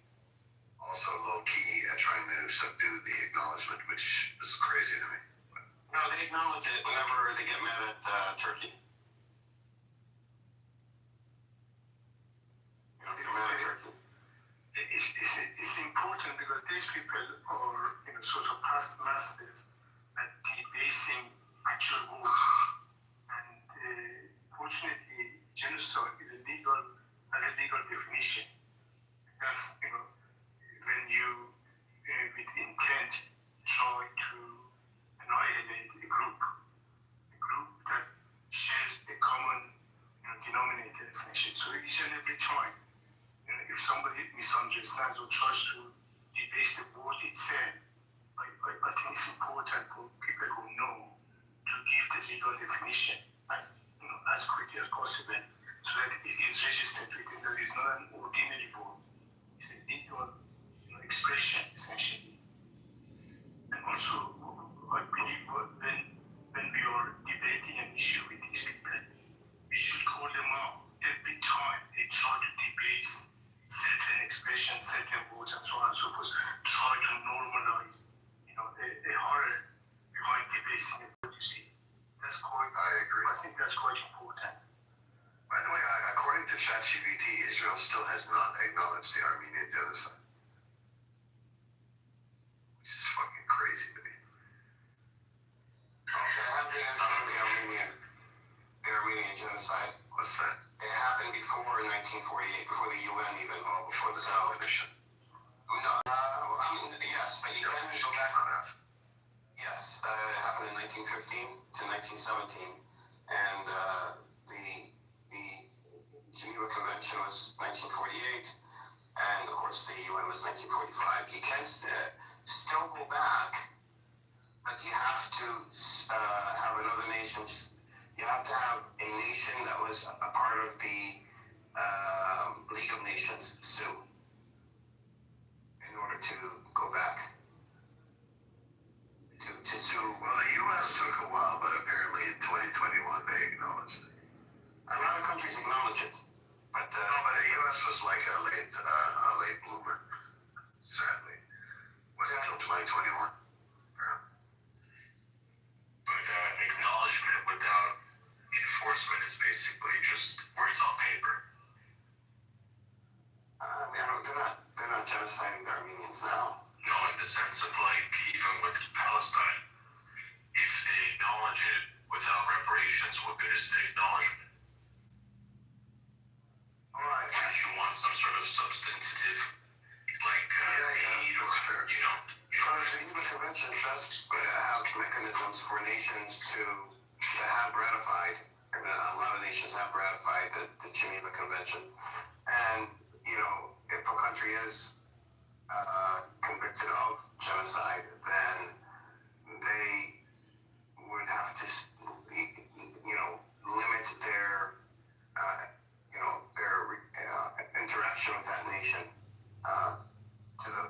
T: also low key at trying to subdue the acknowledgement, which is crazy to me.
U: No, they acknowledge it whenever they get mad at Turkey. You know, get mad at Turkey.
E: It's important because these people are, you know, sort of past masters at debasing actual wars. And fortunately, genocide has a legal definition. That's, you know, when you, with intent, try to annihilate a group that shares a common, you know, denominator, essentially. So each and every time, you know, if somebody misunderstands or tries to debase the word itself, I think it's important for people who know to give the legal definition as, you know, as quickly as possible, so that it is registered within that it's not an ordinary word. It's a legal, you know, expression, essentially. And also, I believe when we are debating an issue with these people, we should call them out every time they try to debase certain expressions, certain words, and so on and so forth. Try to normalize, you know, a horror behind debasing what you see. That's quite.
T: I agree.
E: I think that's quite important.
T: By the way, according to ChatGPT, Israel still has not acknowledged the Armenian genocide, which is fucking crazy to me. Armenian genocide.
G: What's that?
T: It happened before 1948, before the UN even.
G: Oh, before the definition.
T: No, I mean, yes, but you can go back on that. Yes, it happened in 1915 to 1917, and the Geneva Convention was 1948, and of course the UN was 1945. You can still go back, but you have to have another nation. You have to have a nation that was a part of the League of Nations sue in order to go back to sue.
G: Well, the U.S. took a while, but apparently in 2021 they acknowledged it.
T: A lot of countries acknowledge it, but
G: no, but the U.S. was like a late bloomer, sadly. Wasn't until 2021.
S: But acknowledgement without enforcement is basically just words on paper.
T: They're not genociding the Armenians now.
S: No, in the sense of like, even with Palestine, if they acknowledge it without reparations, what good is the acknowledgement?
T: Alright.
S: Wouldn't you want some sort of substantive, like, aid or, you know?
T: The Geneva Convention does have mechanisms for nations that have ratified, a lot of nations have ratified the Geneva Convention. And, you know, if a country is convicted of genocide, then they would have to, you know, limit their, interaction with that nation to the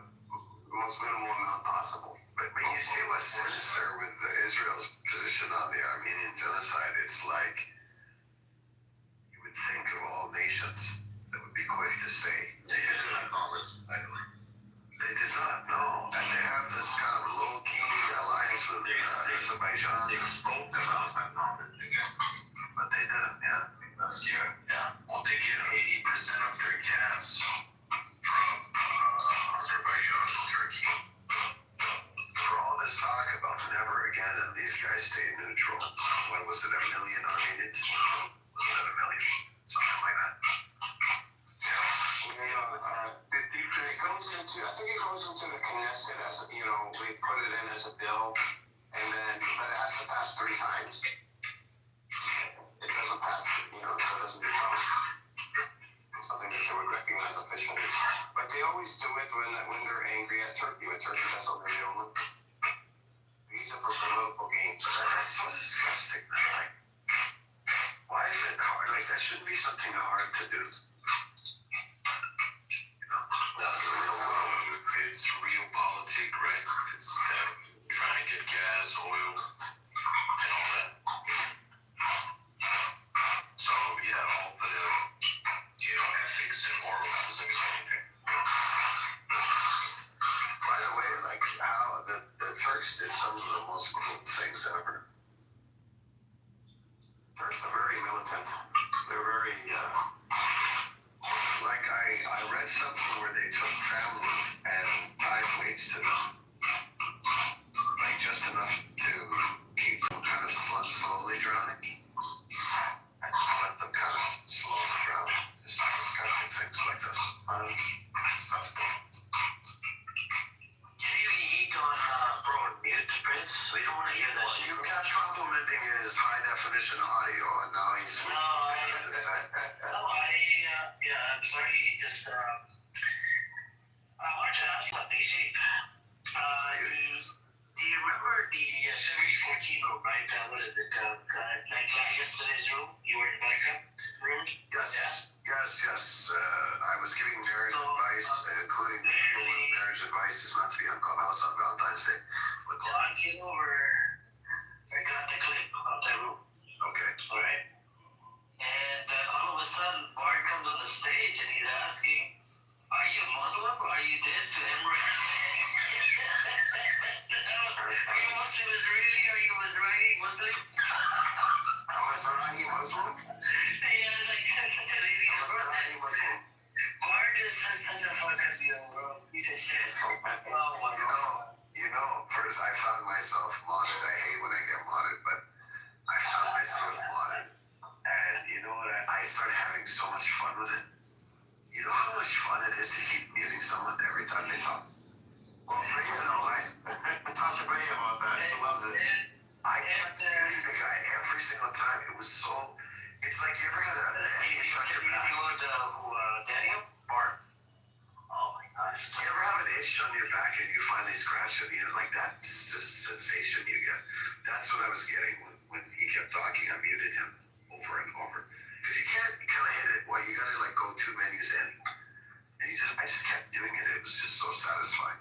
T: most minimal amount possible.
G: But you see what's sinister with Israel's position on the Armenian genocide? It's like you would think of all nations that would be quick to say
S: they did not acknowledge.
G: They did not know, and they have this kind of low-key alliance with Azerbaijan.
S: They spoke about acknowledging it,
G: but they didn't. Yeah.
S: Yeah. Well, they give 80% of their gas from Azerbaijan to Turkey.
G: For all this talk about never again, and these guys stayed neutral. What was it, 1 million Armenians? Was it 1 million? Something like that.
T: I think it goes into the Knesset as, you know, we put it in as a bill, and then, but it has to pass 3 times. It doesn't pass, you know, so it doesn't become something that they would recognize officially. But they always do it when they're angry at Turkey, when Turkey does something they don't want. They use it for political gains.
G: That's so disgusting. Like, why is it hard? Like, that shouldn't be something hard to do.
S: That's the real problem. It's realpolitik, right? It's them trying to get gas, oil, and all that. So, yeah, all the, you know, ethics and morals doesn't mean anything.
G: By the way, like, how the Turks did some of the most cool things ever.
T: Turks are very militant. They're very,
G: like I read something where they took families and tied weights to them. Like just enough to keep them kind of slowly drowning. And just let them kind of slowly drown. Just discussing things like this.
S: Can you eat on, mute, Prince? We don't want to hear that shit.
G: You kept complimenting his high definition audio and now he's...
S: I'm sorry, just, I wanted to ask something, Shape. Do you remember the 7014 room, right? What is it? Like yesterday's room? You were in the backup room?
G: Yes. I was giving marriage advice, including marriage advice is not to be on Clubhouse on Valentine's Day.
S: John Kitover, I got the clip about that room.
G: Okay.
S: Alright? And all of a sudden, Bart comes on the stage and he's asking, are you Muslim? Are you this? To him? Are you Muslim Israeli? Are you Israeli Muslim?
T: Mizrahi Muslim?
S: Yeah, like such an idiot.
T: Mizrahi Muslim.
S: Bart just has such a fucking deal, bro. Piece of shit.
G: You know, first I found myself modded. I hate when I get modded, but I found myself modded. And
T: I started having so much fun with it. You know how much fun it is to keep muting someone every time they talk? Well, I talked to Bay about that. He loves it. I kept muting the guy every single time. It was so. It's like you ever got an itch on your back. Daniel? Bart. Oh my gosh. You ever have an itch on your back and you finally scratch it? You know, like that just sensation you get. That's what I was getting when he kept talking. I muted him over and over. Because you can't kind of hit it. Well, you gotta like go 2 menus in. And I just kept doing it. It was just so satisfying.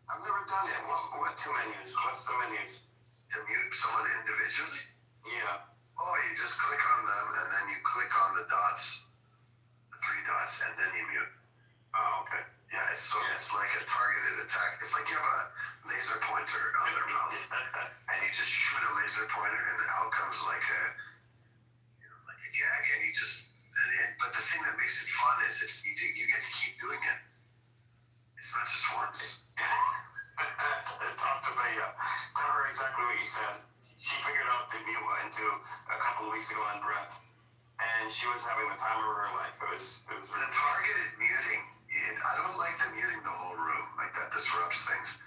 T: I've never done it. What 2 menus? What's the menus? To mute someone individually? Yeah. Oh, you just click on them and then you click on the dots, the 3 dots, and then you mute. Oh, okay. Yeah, it's like a targeted attack. It's like you have a laser pointer on their mouth, and you just shoot a laser pointer, and out comes like a gag, and you just. But the thing that makes it fun is you get to keep doing it. It's not just once. Talk to Vaya. Tell her exactly what you said. She figured out the mute into a couple of weeks ago on Brett, and she was having the time of her life. It was really the targeted muting. I don't like the muting the whole room. Like that disrupts things.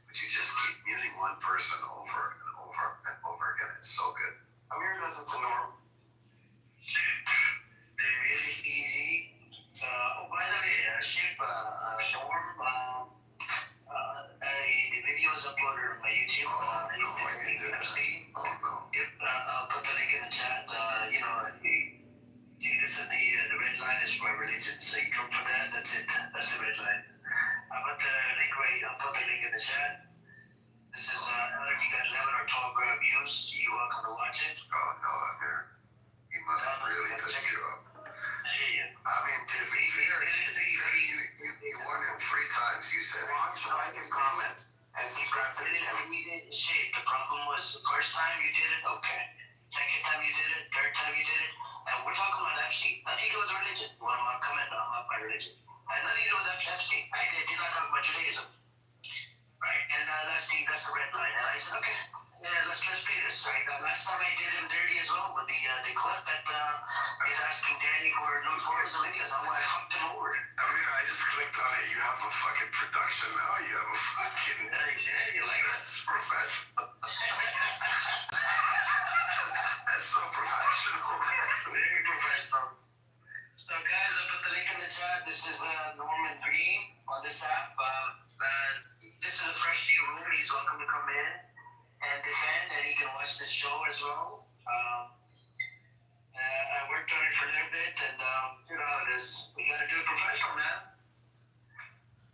T: But you just keep muting one person over and over and over again. It's so good. Amir does it to Norm. They're really easy. By the way, Norm, the video is uploaded on my YouTube. I'll put the link in the chat. See, this is the red line is my religion. So you come for that, that's it. That's the red line. I'll put the link in the chat. This is, I don't know if you got 11 or 12 views. You're welcome to watch it. Oh, no, Amir. He must have really pissed you up. I mean, to be fair, you warned him 3 times. You said, watch, like, and comment, and subscribe to the channel. We didn't shake. The problem was the first time you did it, okay. Second time you did it, third time you did it. And we're talking about Epstein. Nothing to do with religion. Well, I'm coming on my religion. I had nothing to do with Epstein. You're not talking about Judaism. Right? And that's the red line. And I said, okay, let's play this. Right? Last time I did him dirty as well with the clip that he's asking Danny for nude photos and videos. I fucked him over. I mean, I just clicked on it. You have a fucking production now. You have a fucking. You like that? That's professional. That's so professional. Very professional. So guys, I put the link in the chat. This is Norman Green on this app. This is a fresh new room. He's welcome to come in and defend, and he can watch this show as well. I worked on it for a little bit, and you know how it is. We gotta do it professional, man.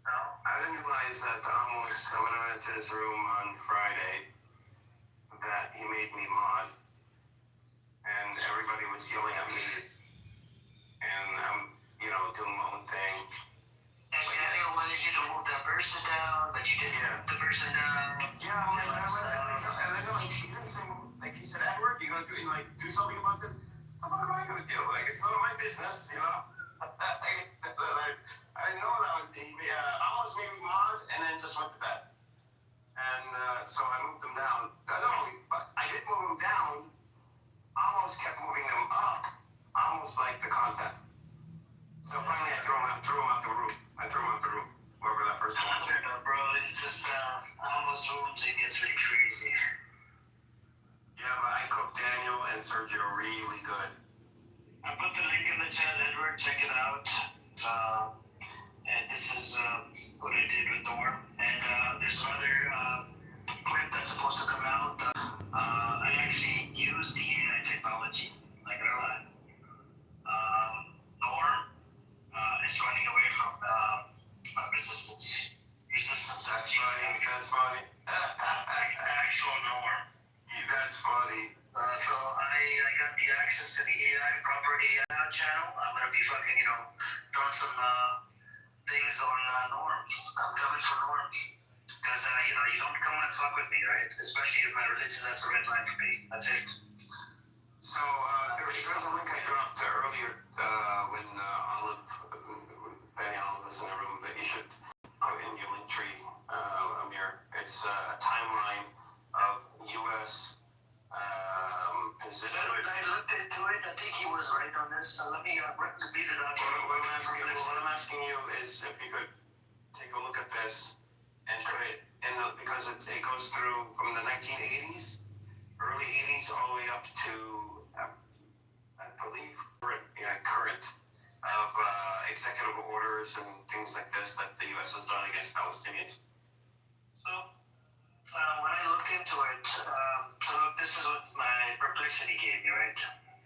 T: No? I didn't realize that almost when I went to his room on Friday that he made me mod, and everybody was yelling at me, and I'm, doing my own thing. And Daniel wanted you to move that person down, but you didn't move the person down. Yeah, I know he didn't say, like he said, Edward, you're gonna do something about this? So what am I gonna do? Like, it's none of my business, I know that was, he almost made me mod and then just went to bed. And so I moved them down. Not only, but I did move them down, almost kept moving them up, almost like the content. So finally I threw him out the room. Wherever that person was. Bro, it's just, almost rooms, it gets really crazy. Yeah, but I cooked Daniel and Sergio really good. I put the link in the chat, Edward, check it out. And this is what I did with Norm. And there's another clip that's supposed to come out. I actually used the AI technology, like earlier. Norm is running away from resistance. That's funny. Actual Norm. That's funny. So I got the access to the AI, proper AI channel. I'm gonna be fucking, doing some things on Norm. I'm coming for Norm. Because, you don't come and fuck with me, right? Especially in my religion, that's the red line for me. That's it. So, there's a link I dropped earlier when Benny Olive was in the room, but you should put in your link tree, Amir. It's a timeline of U.S. position. I looked into it. I think he was right on this.
B: what I'm asking you is if you could take a look at this and put it in because it goes through from the 1980s, early 80s, all the way up to, I believe, current of executive orders and things like this that the U.S. has done against Palestinians.
E: So, when I looked into it, so this is what my perplexity gave me, right?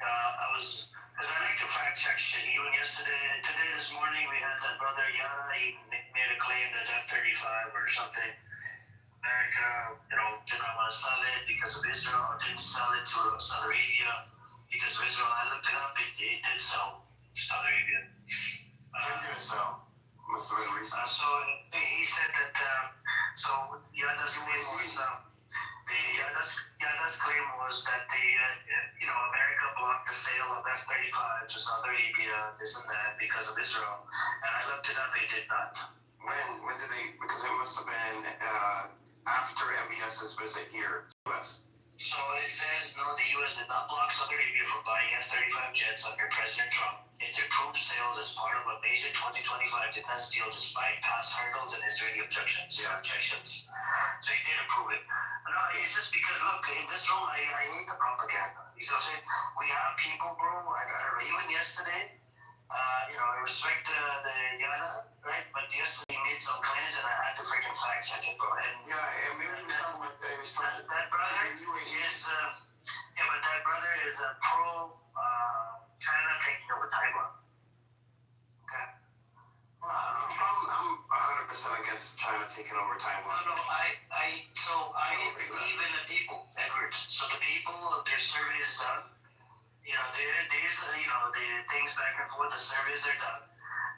E: Because I like to fact check shit. Even today, this morning, we had that brother Yara, he made a claim that F-35 or something, America, did not want to sell it because of Israel, or didn't sell it to Saudi Arabia because of Israel. I looked it up, it did sell to Saudi Arabia.
B: When did it sell? Must have been recent.
E: So he said that, Yada's claim was, Yada's claim was that America blocked the sale of F-35 to Saudi Arabia, this and that, because of Israel. And I looked it up, it did not.
B: When did they, because it must have been after MBS's visit here to us.
E: So it says, no, the U.S. did not block Saudi Arabia from buying F-35 jets under President Trump. It approved sales as part of a major 2025 defense deal despite past hurdles and Israeli objections. So he did approve it. No, it's just because, look, in this room, I hate the propaganda. You know what I'm saying? We have people, bro, even yesterday, I respect the Yana, right? But yesterday he made some claims and I had to freaking fact check it, bro. And
B: maybe he was talking about
E: that brother is, but that brother is a pro China taking over Taiwan. Okay?
B: I'm 100% against China taking over Taiwan.
E: No, I believe in the people, Edward. So the people, their survey is done. The things back and forth, the surveys are done.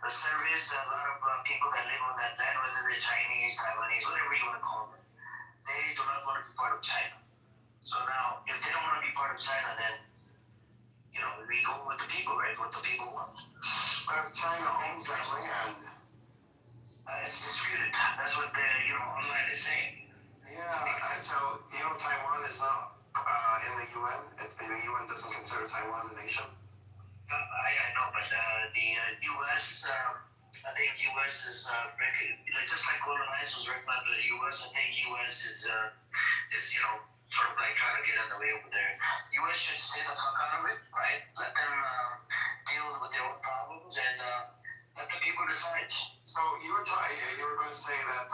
E: The surveys, a lot of people that live on that land, whether they're Chinese, Taiwanese, whatever you want to call them, they do not want to be part of China. So now, if they don't want to be part of China, then, we go with the people, right? What the people want.
B: But if China owns that land,
E: it's disputed. That's what the, online is saying.
B: Yeah, so, Taiwan is not in the UN. The UN doesn't consider Taiwan a nation.
E: I know, but the U.S., I think U.S. is, just like Golden Heights was recognized by the U.S., I think U.S. is sort of like trying to get in the way over there. U.S. should stay the fuck out of it, right? Let them deal with their own problems and let the people decide.
B: So you were going to say that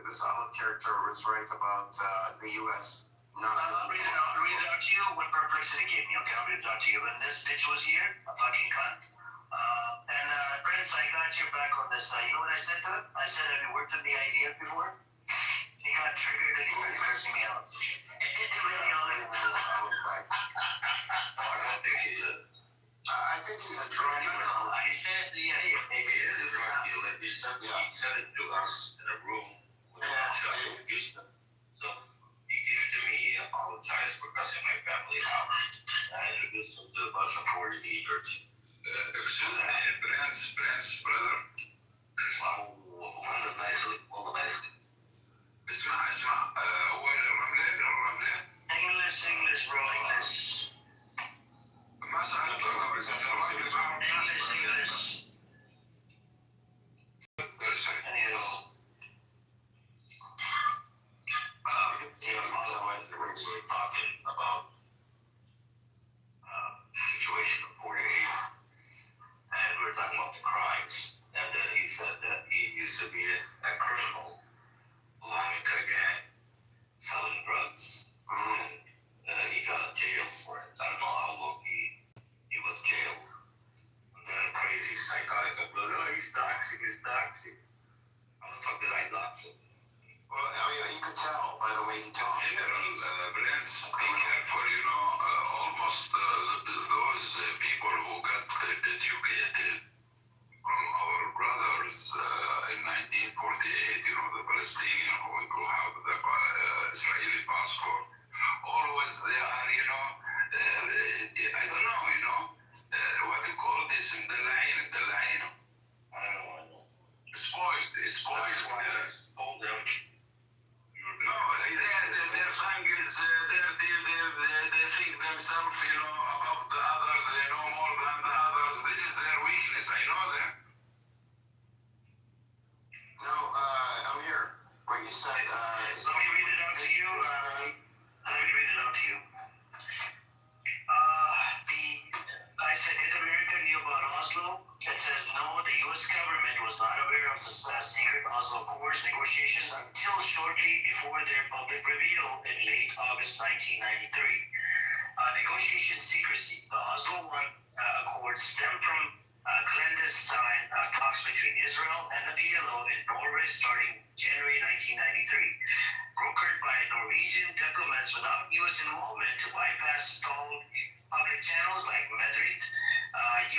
B: this Olive character was right about the U.S.
E: I'll read it out to you what perplexity gave me, okay? I'll read it out to you. When this bitch was here, a fucking cunt. Prince, I got your back on this. You know what I said to him? I said, have you worked on the idea before? He got triggered and he started cursing me out.
B: I think he's a drug dealer.
E: No, I said,
U: He is a drug dealer. He said it to us in a room with a bunch of Houston. So he came to me, he apologized for cussing my family out. I introduced him to a bunch of 40 leaders.
I: Excuse me, Prince, brother.
U: والله nicely.
I: اسمع هو الرملة
E: English bro, English.
I: ما سألت
E: English.
U: We're talking about the situation of 48, and we're talking about the crimes. And then he said that he used to be a criminal belonging to a gang, selling drugs, and he got jailed for it. I don't know how long he was jailed. And then a crazy psychotic upload, he's toxic. How the fuck did I dox him?
B: Well, you could tell by the way he talks.
I: Prince, be careful, almost those people who got educated from our brothers in 1948, the Palestinian who have the Israeli passport, always they are, I don't know, what you call this in the line.
U: I don't know.
I: Spoiled.
U: Hold them.
I: No, their thing is, they think themselves,
T: No, I'm here. What you said,
U: let me read it out to you. I said, did America knew about Oslo? It says, no, the U.S. government was not aware of the secret Oslo Accords negotiations until shortly before their public reveal in late August 1993. Negotiation secrecy. The Oslo I Accords stem from clandestine talks between Israel and the PLO in Norway starting January 1993. Brokered by Norwegian diplomats without U.S. involvement to bypass stalled public channels like Madrid.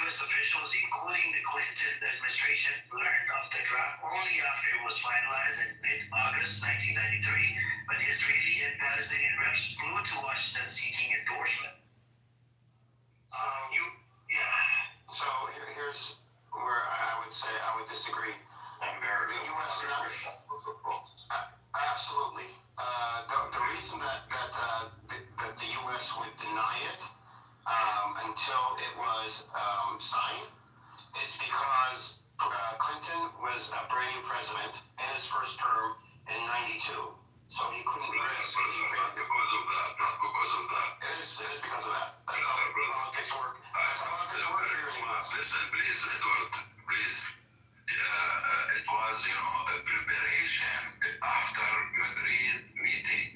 U: U.S. officials, including the Clinton administration, learned of the draft only after it was finalized in mid-August 1993, when Israeli and Palestinian reps flew to Washington seeking endorsement.
T: So here's where I would say I would disagree. The U.S. Absolutely. The reason that the U.S. would deny it until it was signed is because Clinton was a brand new president in his first term in '92, so he couldn't risk anything.
S: Because of that, not because of that.
T: It is because of that. That's how politics work. That's how politics work here in the U.S.
S: Listen, please, Edward, please. It was, a preparation after Madrid meeting.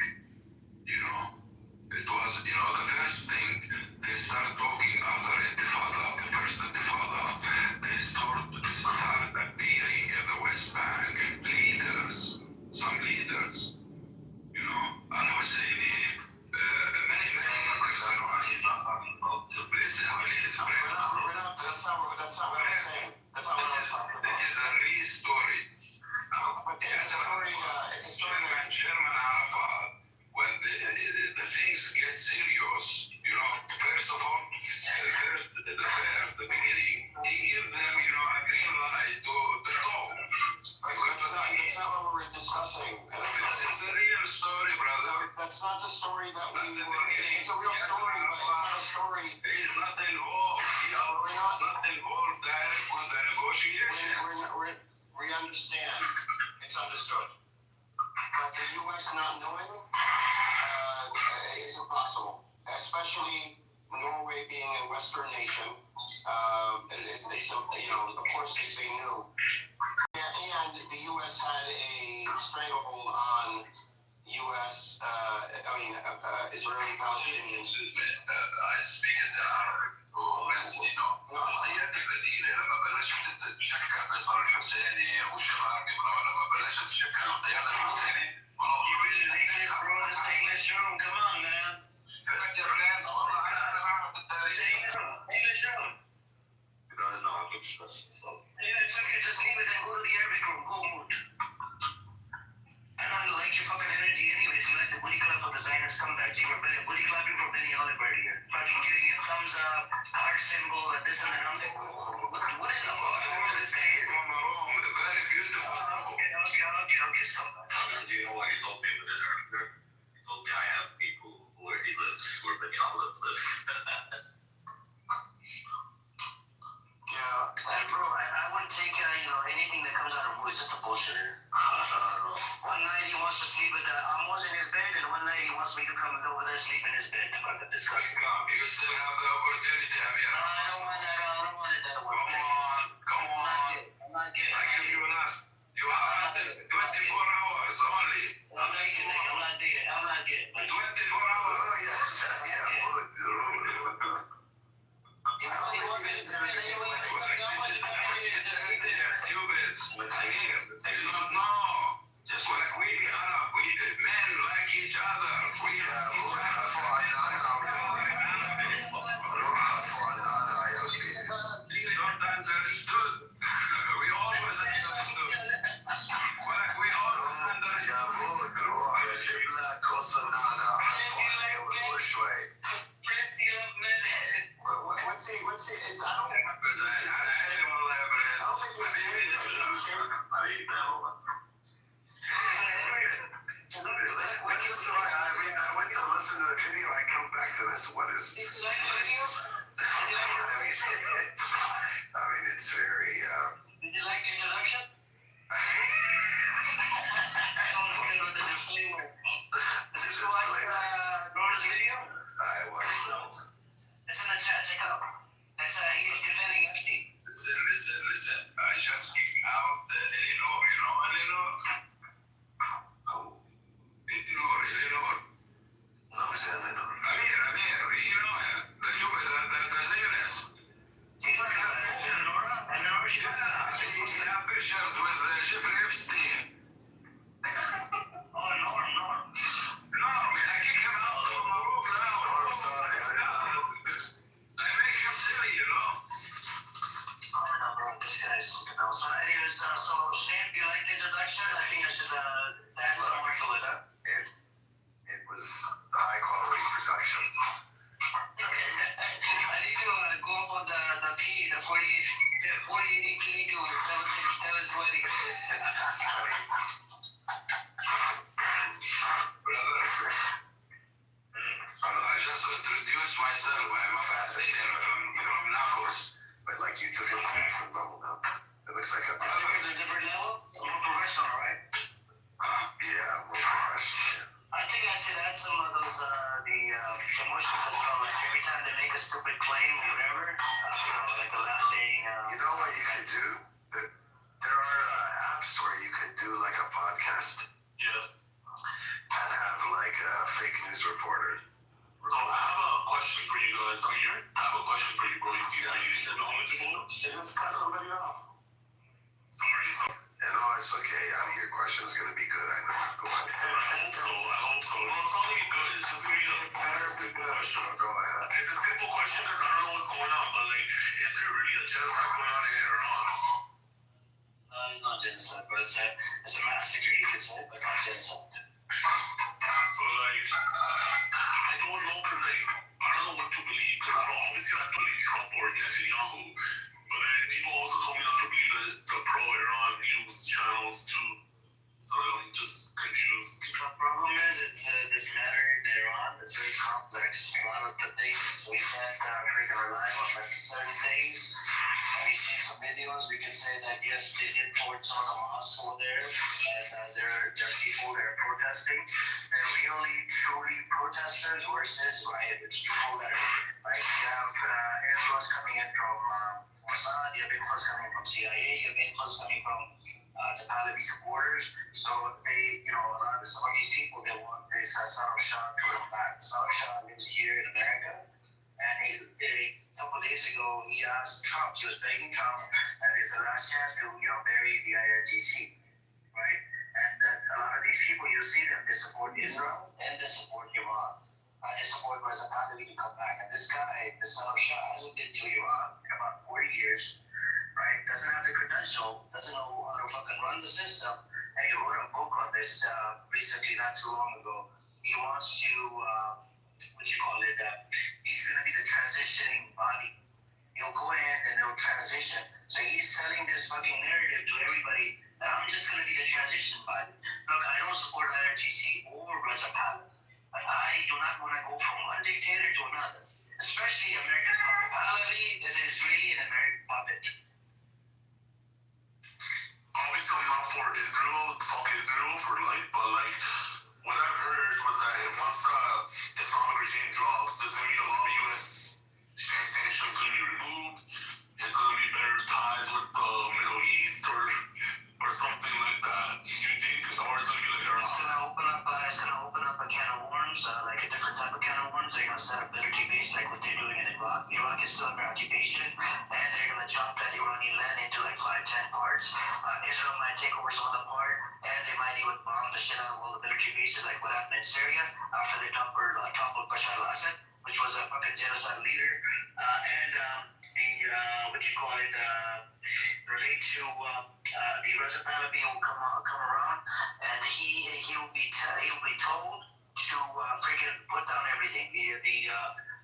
S: It was, the first thing they started talking after Intifada, the first Intifada, they started appearing in the West Bank leaders, some leaders, Al-Husseini, many others. He's not talking about the listen,
T: That's not what I'm saying. That's not what I'm talking about.
S: This is a real story.
T: But it's a story that
S: Chairman Arafat, when the things get serious, first of all, the beginning, he gave them, a green light to go.
T: That's not what we're discussing.
S: It's a real story, brother.
T: That's not the story that we were. It's a real story, but it's not a story.
S: He's not involved. We're not involved direct with the negotiation.
T: We understand. It's understood. But the U.S. not knowing is impossible, especially Norway being a Western nation. Of course they knew. And the U.S. had a stranglehold on U.S. Israeli Palestinians.
S: Excuse me, I speak in Arabic. القضيات البديلة لما بلشت تتشكل فيصل الحسيني والشباب لما بلشت تتشكل القيادة الحسيني
U: Come on, man.
S: والله أنا بعرف التاريخ.
U: It's okay, just leave it and go to the Arabic room. Go mood. I don't like your fucking energy anyways. You like the booty clap for the Zionist comeback. You were booty clapping for Benny Oliver here. Fucking giving it thumbs up, heart symbol, and this and that. I'm like, what in the fuck world is that?
S: Very beautiful.
U: Okay, stop.
S: Do you know what he told me with his earlier? He told me I have people where he lives, where Benny Oliver lives.
U: And bro, I wouldn't take anything that comes out of Wu. It's just a bullshitter. One night he wants to sleep with Amos in his bed, and one night he wants me to come over there sleep in his bed. Fucking disgusting.
S: You still have the opportunity, Amir.
U: No, I don't want that. I don't want it that way.
S: Come on.
U: I'm not getting.
S: I give you an ask. You have 24 hours only.
U: I'm not getting.
S: 24 hours.
T: Oh, yes.
S: Just like we men like each other. Sometimes understood. We always understood. We always understood.
T: What's it? Is I don't think I went to listen to the video. I come back to this. What is? I mean, it's very.
U: pictures with Jeffrey Epstein. Oh, Norm. Norm, I kick him out from my roof now.
T: I'm sorry.
U: I make him silly, you know?
A: I don't know, bro. This guy's something else. So, anyways, so Shane, do you like the introduction? I think I should add some more to it.
T: It was high quality production.
A: I need to go up on the P, the 40 P to 76720.
U: I just introduced myself. I'm a fast agent from Naples.
T: But like you took it to a different level now. It looks like
A: You took it to a different level? More professional, right?
T: Yeah, more professional.
A: I think I should add some of those, the promotions as well. Like every time they make a stupid claim or whatever, like the last thing.
T: You know what you could do? There are apps where you could do like a podcast.
B: Yeah.
T: And have like a fake news reporter.
B: So I have a question for you guys. I'm here. I have a question for you, bro. You see that you're knowledgeable?
A: Just cut somebody off.
B: Sorry.
T: No, it's okay. Your question's gonna be good. I know. Go ahead.
B: I hope so. No, it's not gonna be good. It's just gonna be a simple question.
T: Go ahead.
B: It's a simple question because I don't know what's going on, but like, is there really a genocide going on in Iran?
A: It's not genocide, but it's a massacre, you could say, but not genocide.
B: So like, I don't know because like, I don't know what to believe because I don't obviously not believe Trump or Netanyahu, but then people also told me not to believe the pro-Iran news channels too. So I'm just confused.
A: The problem is, it's this matter in Iran. It's very complex. A lot of the things we can't freaking rely on, like certain things. We see some videos. We can say that yes, they did torch on the mosque over there, and there are people that are protesting. They're really, truly protesters versus rioters. People that are like you have influence coming in from Mossad, you have influence coming from CIA, you have influence coming from the Pahlavi supporters. So they, some of these people, they want this Saddam Shah to come back. Saddam Shah lives here in America, and a couple of days ago, he asked Trump, he was begging Trump, that it's the last chance to, bury the IRGC, right? And a lot of these people, you'll see them, they support Israel and they support Iran. They support Reza Pahlavi to come back. And this guy, the Saddam Shah, hasn't been to Iran in about 40 years. Right? Doesn't have the credential, doesn't know how to fucking run the system, and he wrote a book on this recently, not too long ago. He wants to, he's going to be the transitioning body. He'll go in and he'll transition. So he's selling this fucking narrative to everybody that I'm just going to be the transition body. Look, I don't support IRGC or Reza Pahlavi, but I do not want to go from one dictator to another, especially American puppet. Pahlavi is an Israeli and American puppet.
B: Obviously, I'm not for Israel, fuck Israel for life, but like, what I've heard was that once the Islamic regime drops, there's going to be a lot of U.S. sanctions going to be removed. It's going to be better ties with the Middle East or something like that. Do you think, or it's going to be like Iran?
A: It's going to open up a can of worms, like a different type of can of worms. They're going to set up military base like what they're doing in Iraq. Iraq is still under occupation, and they're going to chop that Iranian land into like 5-10 parts. Israel might take over some of the part, and they might even bomb the shit out of all the military bases like what happened in Syria after they toppled Bashar al-Assad, which was a fucking genocide leader. Relate to the Reza Pahlavi will come around, and he'll be told to freaking put down everything. The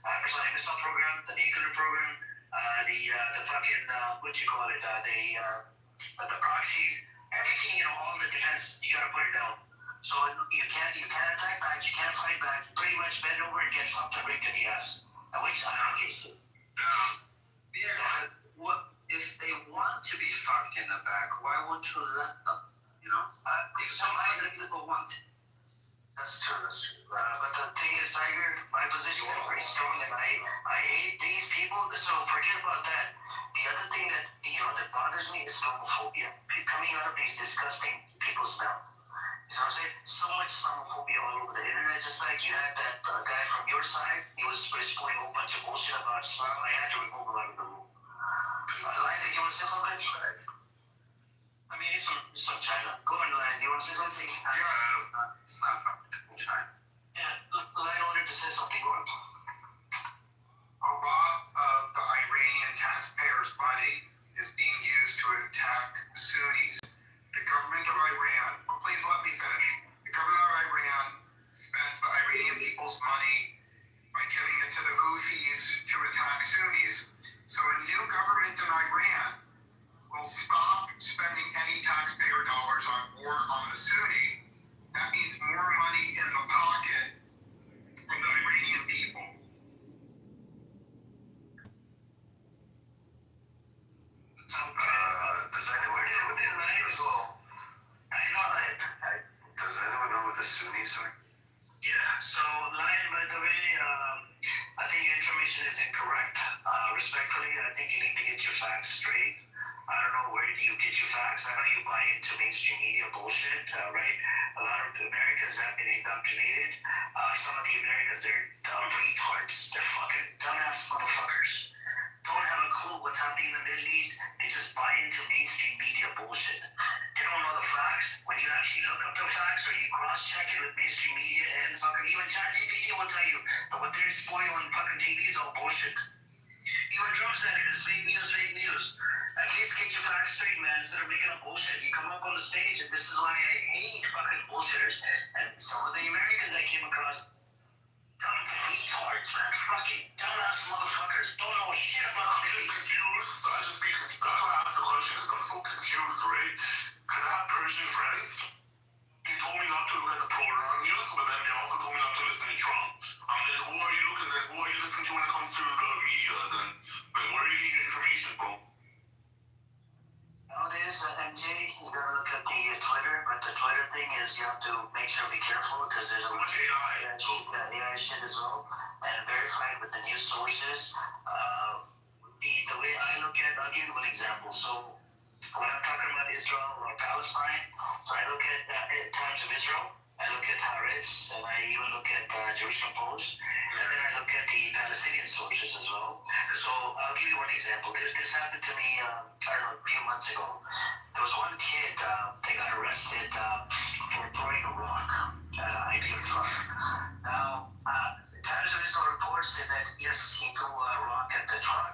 A: hypersonic missile program, the nuclear program, the fucking the proxies, everything, all the defense, you gotta put it down. So you can't attack back, you can't fight back, pretty much bend over and get fucked and ripped in the ass. Which I don't get to.
O: Yeah, what if they want to be fucked in the back? Why won't you let them? If somebody people want.
A: That's true. But the thing is, Tiger, my position is very strong, and I hate these people. So forget about that. The other thing that that bothers me is Islamophobia coming out of these disgusting people's mouth. You know what I'm saying? So much Islamophobia all over the internet. Just like you had that guy from your side, he was spewing a whole bunch of bullshit about Islam. I had to remove him out of the room. You want to say something? I It's from China. Go on, Lion. You want to say something?
O: It's not from China.
A: Yeah, Lion wanted to say something. Go on.
T: A lot of the Iranian taxpayers' money is being used to attack Sunnis. The government of Iran, please let me finish. The government of Iran spends the Iranian people's money by giving it to the Houthis to attack Sunnis. So a new government in Iran will stop spending any taxpayer dollars on war on the Sunni. That means more money in the pocket from the Iranian people. Does anyone know who the Sunnis are?
A: Yeah, so Lion, by the way, I think your information is incorrect. Respectfully, I think you need to get your facts straight. I don't know where do you get your facts. I know you buy into mainstream media bullshit, right? A lot of Americans have been indoctrinated. Some of the Americans, they're dumb retards. They're fucking dumbass motherfuckers. Don't have a clue what's happening in the Middle East. They just buy into mainstream media bullshit. They don't know the facts. When you actually look up the facts or you cross-check it with mainstream media and fucking even ChatGPT will tell you that what they're spoiling on fucking TV is all bullshit. Even Trump said it is fake news, fake news. At least get your facts straight, man, instead of making up bullshit. You come up on the stage, and this is why I hate fucking bullshitters. And some of the Americans I came across, dumb retards, man. Fucking dumbass motherfuckers. Don't know shit about
R: I'm just confused. That's why I asked the question, because I'm so confused, right? Because I have Persian friends. They told me not to look at the pro-Iran news, but then they also told me not to listen to Trump. Then who are you listening to when it comes to the media then? Like, where are you getting your information from?
A: Nowadays, MJ, you gotta look at the Twitter, but the Twitter thing is you have to make sure to be careful because there's a lot of AI shit as well, and verify it with the news sources. The way I look at, I'll give you one example. So when I'm talking about Israel or Palestine, so I look at Times of Israel, I look at Haaretz, and I even look at Jerusalem Post, and then I look at the Palestinian sources as well. So I'll give you one example. This happened to me, I don't know, a few months ago. There was one kid, they got arrested for throwing a rock at an IBM truck. Now, Times of Israel reports said that, yes, he threw a rock at the truck.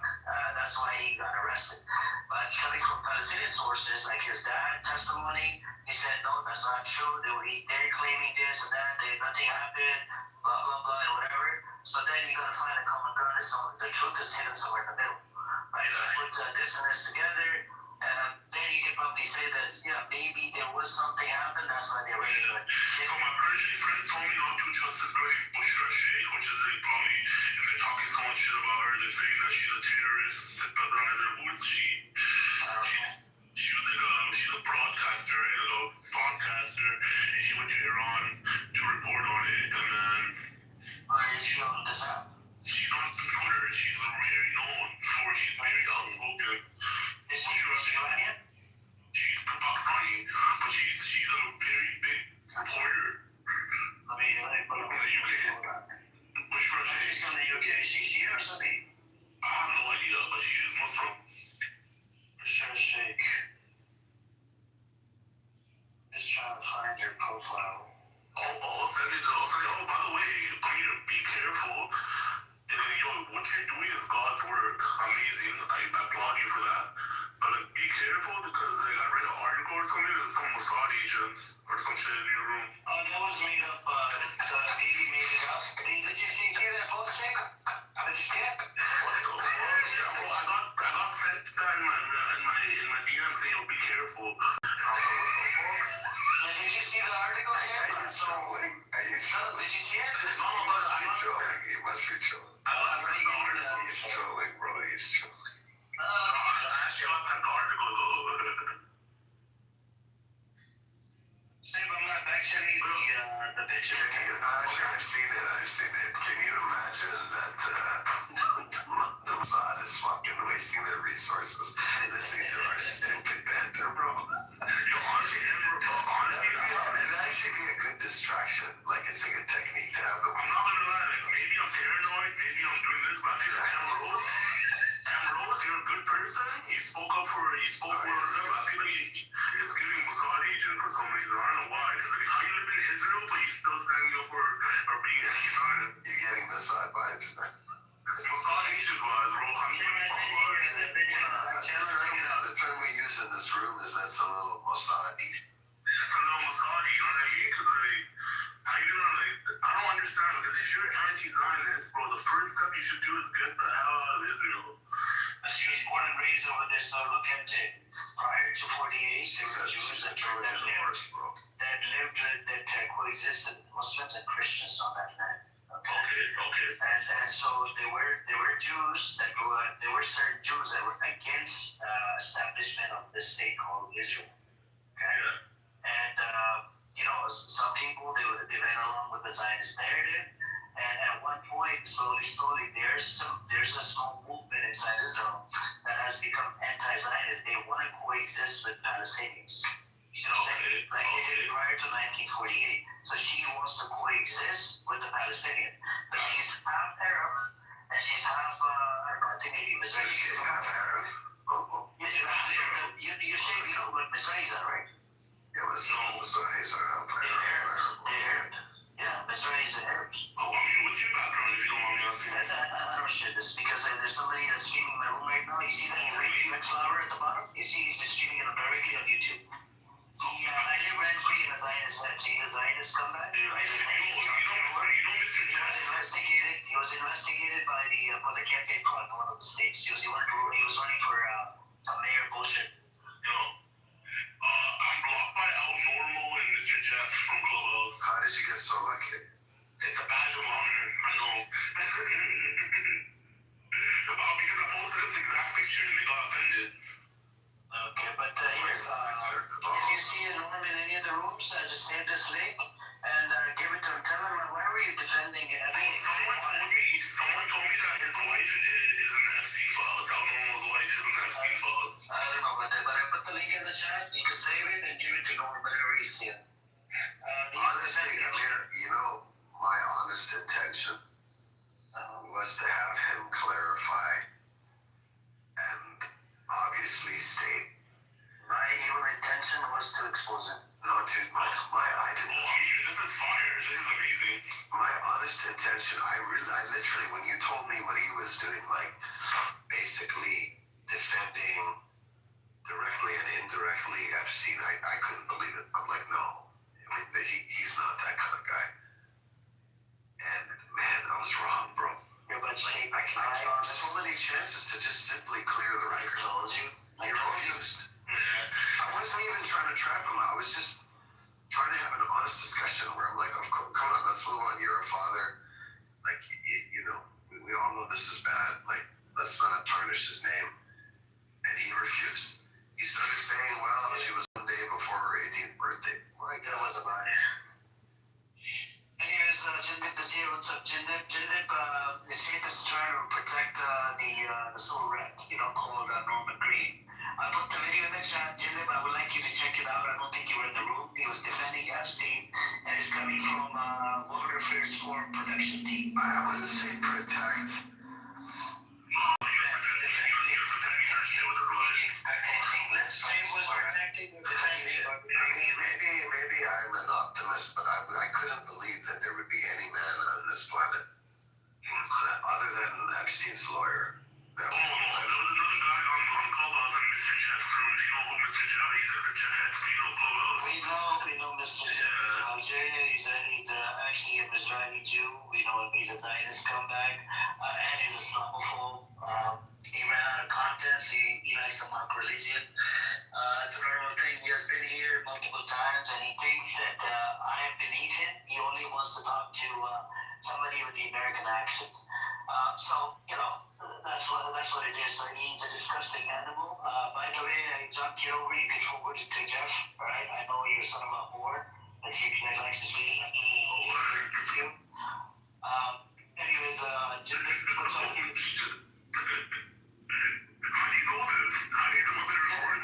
A: That's why he got arrested. But coming from Palestinian sources, like his dad testimony, he said, no, that's not true. They're claiming this and that. Nothing happened, blah, blah, blah, and whatever. So then you got to find a common ground. The truth is hidden somewhere in the middle. Right? Put this and this together, and then you can probably say that, yeah, maybe there was something happened. That's why they arrested him.
R: So my Persian friends told me not to trust this girl named Bushra Sheikh, which is like probably, if they're talking so much shit about her, they're saying that she's a terrorist, who is she? She's a broadcaster, a podcaster, and she went to Iran to report on it, and then...
A: Where is she on this app?
R: She's on Twitter. She's very known for, she's very outspoken.
A: Is she Iranian?
R: She's Pakistani, but she's a very big reporter.
A: Let me put her
R: from the UK.
A: She's from the UK. Is she Shia or Sunni?
R: I have no idea, but she is Muslim.
A: Bushra Sheikh. Just trying to find your profile.
R: Send it. Oh, by the way, Amir, be careful. What you're doing is God's work. Amazing. I applaud you for that. But be careful because I read an article or something that some Mossad agents or some shit in your room.
A: That was made up. Baby made it up. Did you see that post, Jake? Did you see it?
R: What the fuck? Yeah, bro, I got sent that in my DM saying, be careful.
A: Did you see the article here?
T: Are you trolling?
A: Did you see it?
T: No, he must be trolling.
R: I got sent the article.
T: He's trolling, bro. He's trolling.
R: I actually got sent the article, though.
A: Save, I'm not actually the picture.
T: I've seen it. Can you imagine that the Mossad is fucking wasting their resources listening to our stupid banter, bro? It'd actually be a good distraction. Like, it's a good technique to have.
R: I'm not gonna lie, like, maybe I'm paranoid, maybe I'm doing this, but I feel like Ambrose, you're a good person. He spoke with I feel like it's giving Mossad agent for some reason. I don't know why. Because like, how you live in Israel, but you still standing up for or being anti-Zionist?
T: You're getting Mossad vibes.
R: Mossad agent vibes, bro.
T: The term we use in this room is that's a little Mossadi.
R: That's a little Mossadi, you know what I mean? Because like, how you doing? Like, I don't understand. Because if you're anti-Zionist, bro, the first step you should do is get the hell out of Israel.
O: She was born and raised over there, so look at it. Prior to 48, there were Jews that coexisted with Muslims and Christians on that land.
R: Okay.
O: And so there were Jews that there were certain Jews that were against establishment of this state called Israel. Okay? Yeah. And some people they went along with the Zionist narrative. And at one point, slowly, there's a small movement inside Israel that has become anti-Zionist. They want to coexist with Palestinians. You see what I'm saying? Like they did prior to 1948. So she wants to coexist with the Palestinian. But she's half Arab, and she's half, I don't know, I think maybe Mizrahi.
T: She's half Arab.
O: You're saying you know what Mizrahis are, right?
T: Yeah, Mizrahis are half Arab.
O: They're Arab. Yeah, Mizrahis are Arabs.
R: Oh, I mean, what's your background if you don't mind me asking?
O: I don't share this because there's somebody that's streaming my room right now. You see that red flower at the bottom? You see he's streaming it directly on YouTube. I did rent free in a Zionist website. The Zionist comeback. He was investigated by for the campaign fraud in one of the states. He was running for some mayor bullshit.
R: I'm blocked by Al Normal and Mr. Jeff from Clubhouse.
T: How did you get so lucky?
R: It's a badge of honor. I know. Because I posted this exact picture and they got offended.
O: Okay, but here, if you see a Norm in any of the rooms, just save this link and give it to him. Tell him, why were you defending it?
R: Someone told me that his wife is an Epstein files. Al Normal's wife is an Epstein files.
O: I don't know, but I put the link in the chat. You can save it and give it to Norm whenever you see it.
T: Honestly, my honest intention was to have him clarify and obviously state.
O: My evil intention was to expose him.
T: No, dude, I didn't.
R: Oh, I mean, this is fire. This is amazing.
T: My honest intention, I literally, when you told me what he was doing, like, basically defending directly and indirectly Epstein, I couldn't believe it. I'm like, no. I mean, he's not that kind of guy. And, man, I was wrong, bro.
O: Yeah, but
T: I gave him so many chances to just simply clear the record.
O: I told you.
T: He refused. I wasn't even trying to trap him. I was just trying to have an honest discussion where I'm like, come on, let's move on. You're a father. Like, we all know this is bad. Like, let's not tarnish his name. And he refused. He started saying, well, she was one day before her 18th birthday. My God.
O: That was about it. Anyways, Jindip is here. What's up, Jindip? Jindip, is here to try to protect the soul rat, called Norman Green. I put the video in the chat, Jindip. I would like you to check it out. I don't think you were in the room. He was defending Epstein, and it's coming from World Affairs Forum production team.
T: I wouldn't say protect. Maybe I'm an optimist, but I couldn't believe that there would be any man on this planet other than Epstein's lawyer.
R: There was another guy on Clubhouse in Mr. Jeff's room. Do you know who Mr. Jeff is? He's at the Jeff Epstein on Clubhouse.
O: We know Mr. Jeff is from Algeria. He's actually a Mizrahi Jew. We know he's a Zionist comeback, and he's a Islamophobe. He ran out of content, so he likes to mock religion. It's a normal thing. He has been here multiple times, and he thinks that I am beneath him. He only wants to talk to somebody with the American accent. That's what it is. He's a disgusting animal. By the way, John Kitover, you can forward it to Jeff. All right, I know you're a son of a whore, but he likes to see you. Anyways, Jim, what's up?
R: How do you know this? How do you know the report?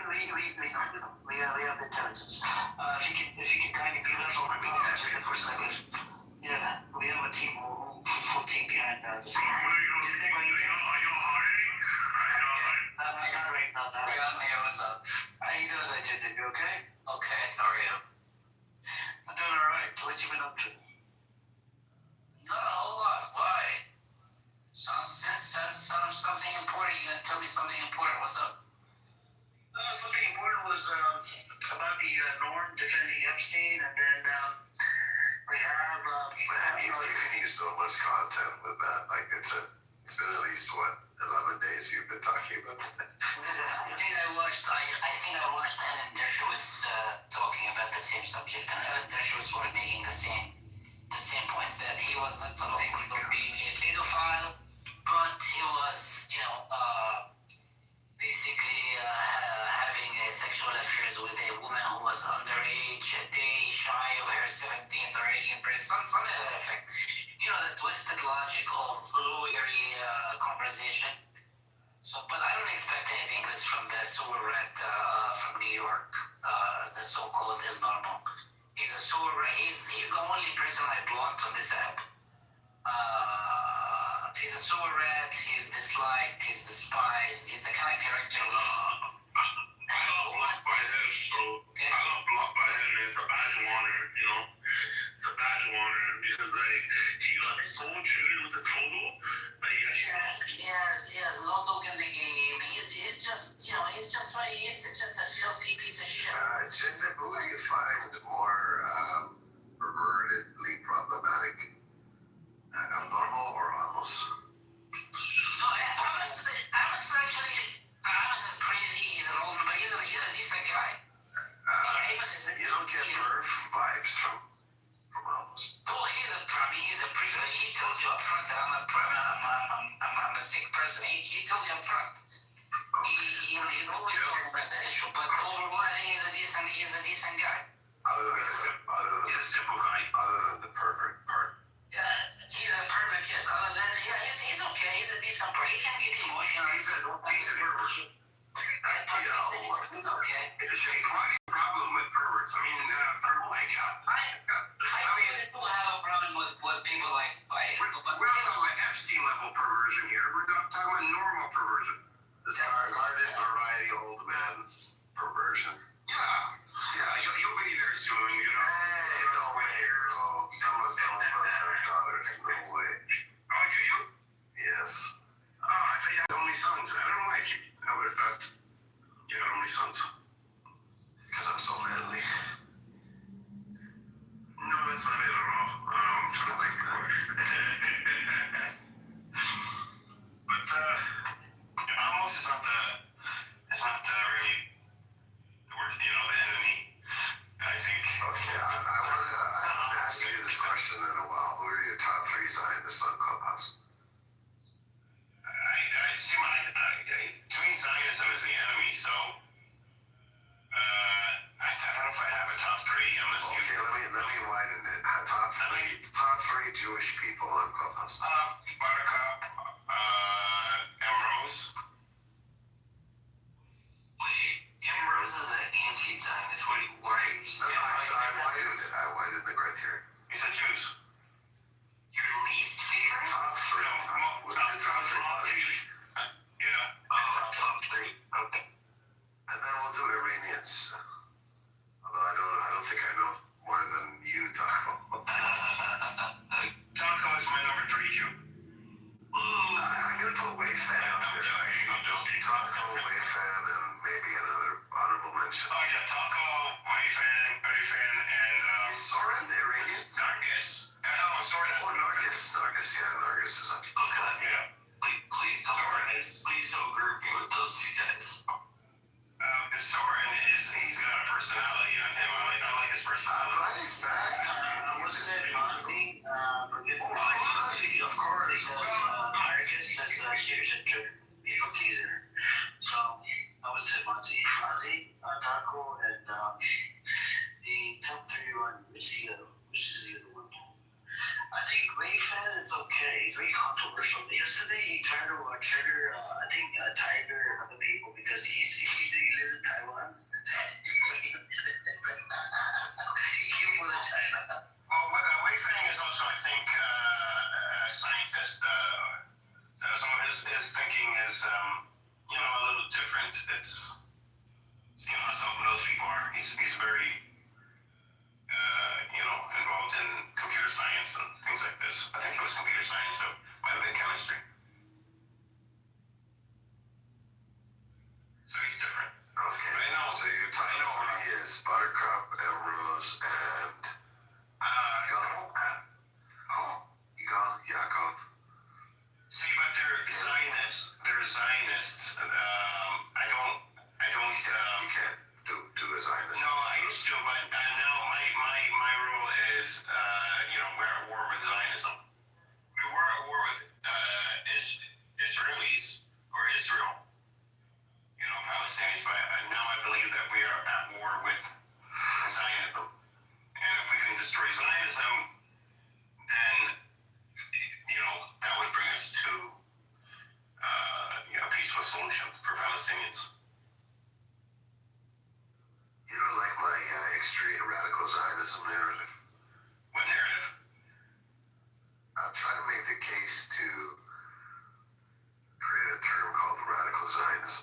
O: We have intelligence. If you can kind of mute us over for a second. Yeah, we have a team, full team behind the scene.
R: Are you hiring?
O: Not right now.
D: Hey, what's up?
O: I about the Norm defending Epstein, and then we have.
T: Man, you can use so much content with that. Like it's been at least what 11 days you've been talking about that.
N: I think I watched Ellen Dershowitz talking about the same subject, and Ellen Dershowitz were making the same points, that he was not convicted of being a pedophile, but he was, basically having sexual affairs with a woman who was underage, a day shy of her 17th or 18th birthday, something to that effect. The twisted logic of lawyery conversation. So, but I don't expect anything less from the sewer rat from New York, the so-called El Normo. He's a sewer rat. He's the only person I blocked on this app. He's a sewer rat. He's disliked. He's despised. He's the kind of character.
I: I got blocked by him, so I got blocked by him, and it's a badge of honor, It's a badge of honor because, he got so treated with his photo,
N: Yes, no dog in the game. He's just, he's just what he is. He's just a filthy piece of shit.
T: It's just that who do you find more pervertedly problematic? Normal or Amos?
N: No, Amos is crazy. He's an old, but he's a decent guy.
T: You don't get perv vibes from Amos.
N: Oh, he's a prefect. He tells you up front that I'm a sick person. He tells you up front. He's always talking about that issue. But overall, I think he's a decent guy.
T: He's a simple guy. Other than the pervert part.
N: Yeah, he's a perfect, yes. Other than, he's okay. He's a decent person. He can get emotional. He's a pervert. He's okay.
I: Why the problem with perverts? I mean,
N: I don't have a problem with people like.
I: We're not talking about Epstein level perversion here. We're not talking about normal perversion.
T: This garden variety old man perversion.
I: You'll be there soon,
T: Hey, no way. Some of us have daughters. No way.
I: Oh, do you?
T: Yes.
I: Oh, I thought you had only sons. I don't know why I would have thought you had only sons.
T: Because I'm so manly.
I: No, that's not it at all. I'm trying to think more. But, Amos is not really the worst, the enemy, I think.
T: Okay, I want to ask you this question in a while. Who are your top 3 Zionists on Clubhouse?
I: To me, Zionism is the enemy, so I don't know if I have a top 3.
T: Okay, let me widen it. Top three Jewish people on Clubhouse.
I: Buttercup, Ambrose.
N: Wait, Ambrose is an anti-Zionist. Why are you saying that?
T: I widened the criteria.
I: He said Jews.
N: Your least favorite?
T: Top 3. Top 3.
N: Top 3. Okay.
T: And then we'll do Iranians. Although I don't think I know more than you, Taco.
I: Taco is my number 3 Jew.
T: I'm gonna put Wayfan up there. Taco, Wayfan, and maybe another honorable mention.
I: Oh yeah, Taco, Wayfan, and
T: is Soren Iranian?
I: Nargis. Soren.
T: Oh, Nargis. Nargis is up.
N: Okay.
I: Yeah.
N: Please don't group me with those 2 guys.
I: Soren he's got a personality on him. I like his personality.
T: I'm glad he's back.
O: Mozzie,
T: Mozzie, of course.
O: Marcus is a huge people pleaser. So I would say Mozzie, Taco, and the top 3 one, which is the other one. I think Wayfan is okay. He's very controversial. Yesterday he tried to trigger, I think, Tiger and other people because he lives in Taiwan. He came for the China.
I: Well, Wayfan is also, I think, a scientist. Some of his thinking is, a little different. It's, some of those people are. He's very, involved in computer science and things like this. I think it was computer science, so might have been chemistry. So he's different.
T: Okay.
I: But I know.
T: So you're talking
I: to, but no, my rule is, we're at war with Zionism. We were at war with Israelis or Israel, Palestinians, but now I believe that we are at war with Zionism. And if we can destroy Zionism, then, that would bring us to a peaceful solution for Palestinians.
T: You don't like my extreme radical Zionism narrative.
I: What narrative?
T: I'm trying to make the case to create a term called radical Zionism.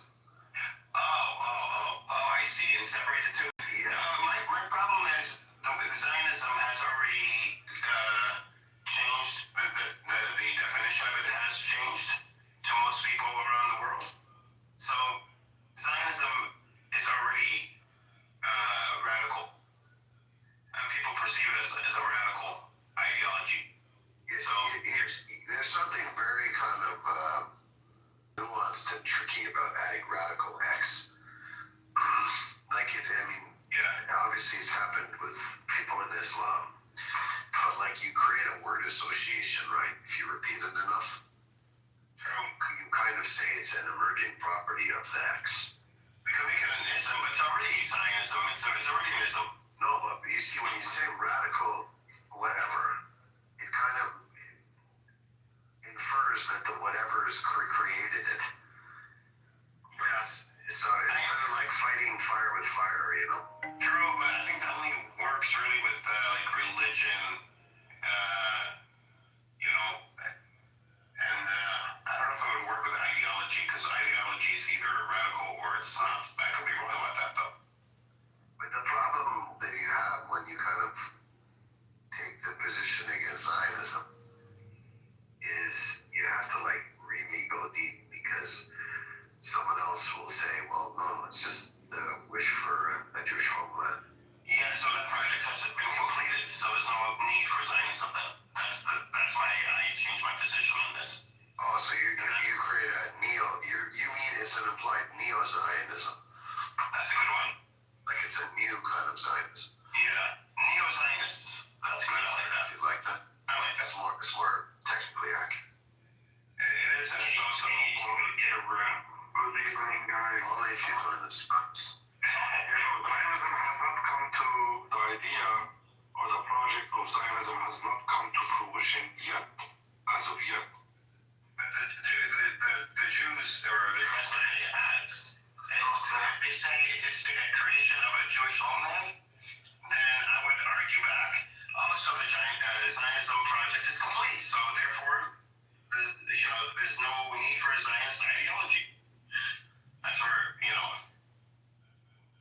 I: I see. And separate the two.
T: Yeah.
I: My problem is the Zionism has already changed. The definition of it has changed to most people around the world. So Zionism is already radical, and people perceive it as a radical ideology.
T: So there's something very kind of nuanced and tricky about adding radical X. Obviously it's happened with people in Islam, but you create a word association, right? If you repeat it enough, you kind of say it's an emerging property of the X.
I: We can make it an ism, but it's already Zionism. It's already an ism.
T: No, but you see, when you say radical, whatever, it kind of infers that the whatever has created it.
I: Yeah.
T: So it's kind of like fighting fire with fire,
I: True, but I think that only works really with religion, and I don't know if it would work with ideology, because ideology is either radical or it's not. I could be wrong about that, though.
T: But the problem that you have when you kind of take the position against Zionism is you have to really go deep, because someone else will say, well, no, it's just the wish for a Jewish homeland.
I: Yeah, so that project hasn't been completed, so there's no need for Zionism. That's why I changed my position on this.
T: Oh, so you create a you mean it's an implied neo-Zionism?
I: That's a good one.
T: It's a new kind of Zionism.
I: Yeah, neo-Zionists. That's good. I like that.
T: You like that?
I: I like that.
T: It's more technically accurate.
I: It is, and it's also
E: Good evening, guys.
T: Only if you find this.
E: Zionism has not come to the idea, or the project of Zionism has not come to fruition yet, as of yet.
I: But the Jews, or the Messiah has, if they say it's just a creation of a Jewish homeland, then I would argue back, so the Zionism project is complete, so therefore there's no need for a Zionist ideology. That's where,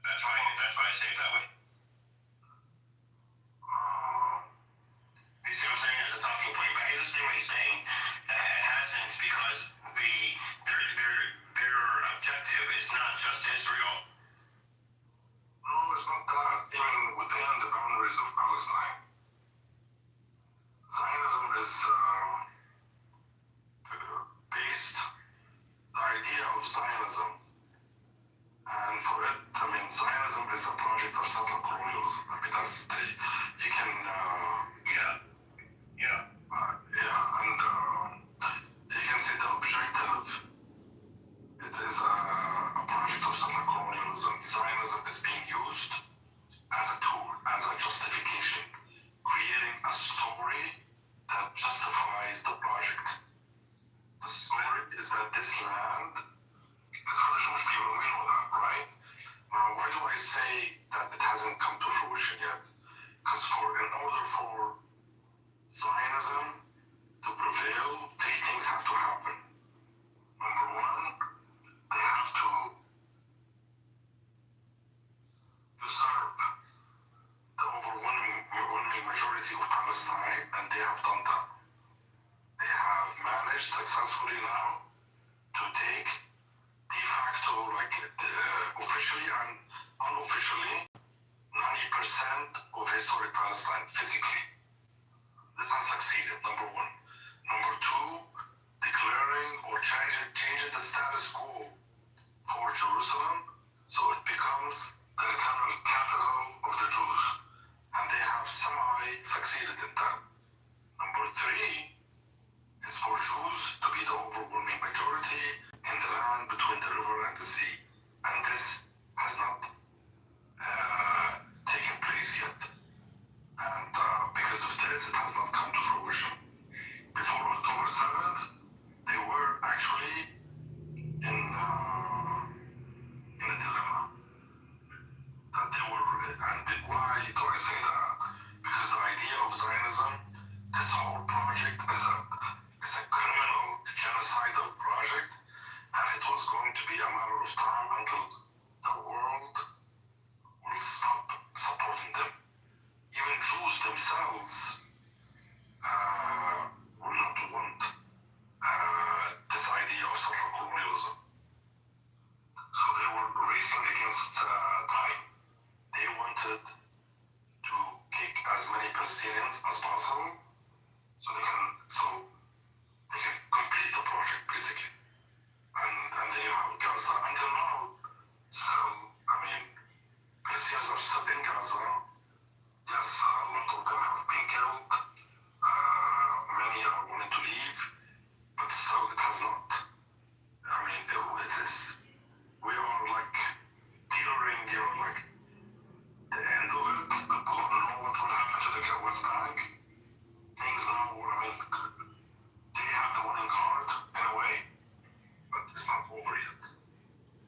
I: that's why I say it that way. You see what I'm saying? As a talking point, but I understand what you're saying. It hasn't, because their objective is not just Israel.
E: No, it's not that. Even within the boundaries of Palestine, Zionism is based, the idea of Zionism, and for it, Zionism is a project of settler colonialism. That's you can, and you can see the objective, it is a project of settler colonialism. Zionism is being used as a tool, as a justification, creating a story that justifies the project. The story is that this land is for the Jewish people, we know that, right? Now, why do I say that it hasn't come to fruition yet? Because in order for Zionism to prevail, three things have to happen. Number one, they have to usurp the overwhelming majority of Palestine, and they have done that. They have managed successfully now to take de facto, officially and unofficially, 90% of historic Palestine physically. This has succeeded, number one. Number two, declaring or changing the status quo for Jerusalem so it becomes the eternal capital of the Jewish
T: And why do I say that? Because the idea of Zionism, this whole project is a criminal genocidal project, and it was going to be a matter of time until the world will stop supporting them. Even Jews themselves will not want this idea of settler colonialism. So they were racing against time. They wanted to kick as many Palestinians as possible so they can complete the project basically. And then you have Gaza. Until now, still, I mean, Palestinians are still in Gaza. Yes, a lot of them have been killed. Many are wanting to leave, but still it has not. I mean, we are like teetering, like the end of it. People don't know what will happen to the West Bank. Things now, I mean, they have the winning card in a way, but it's not over yet.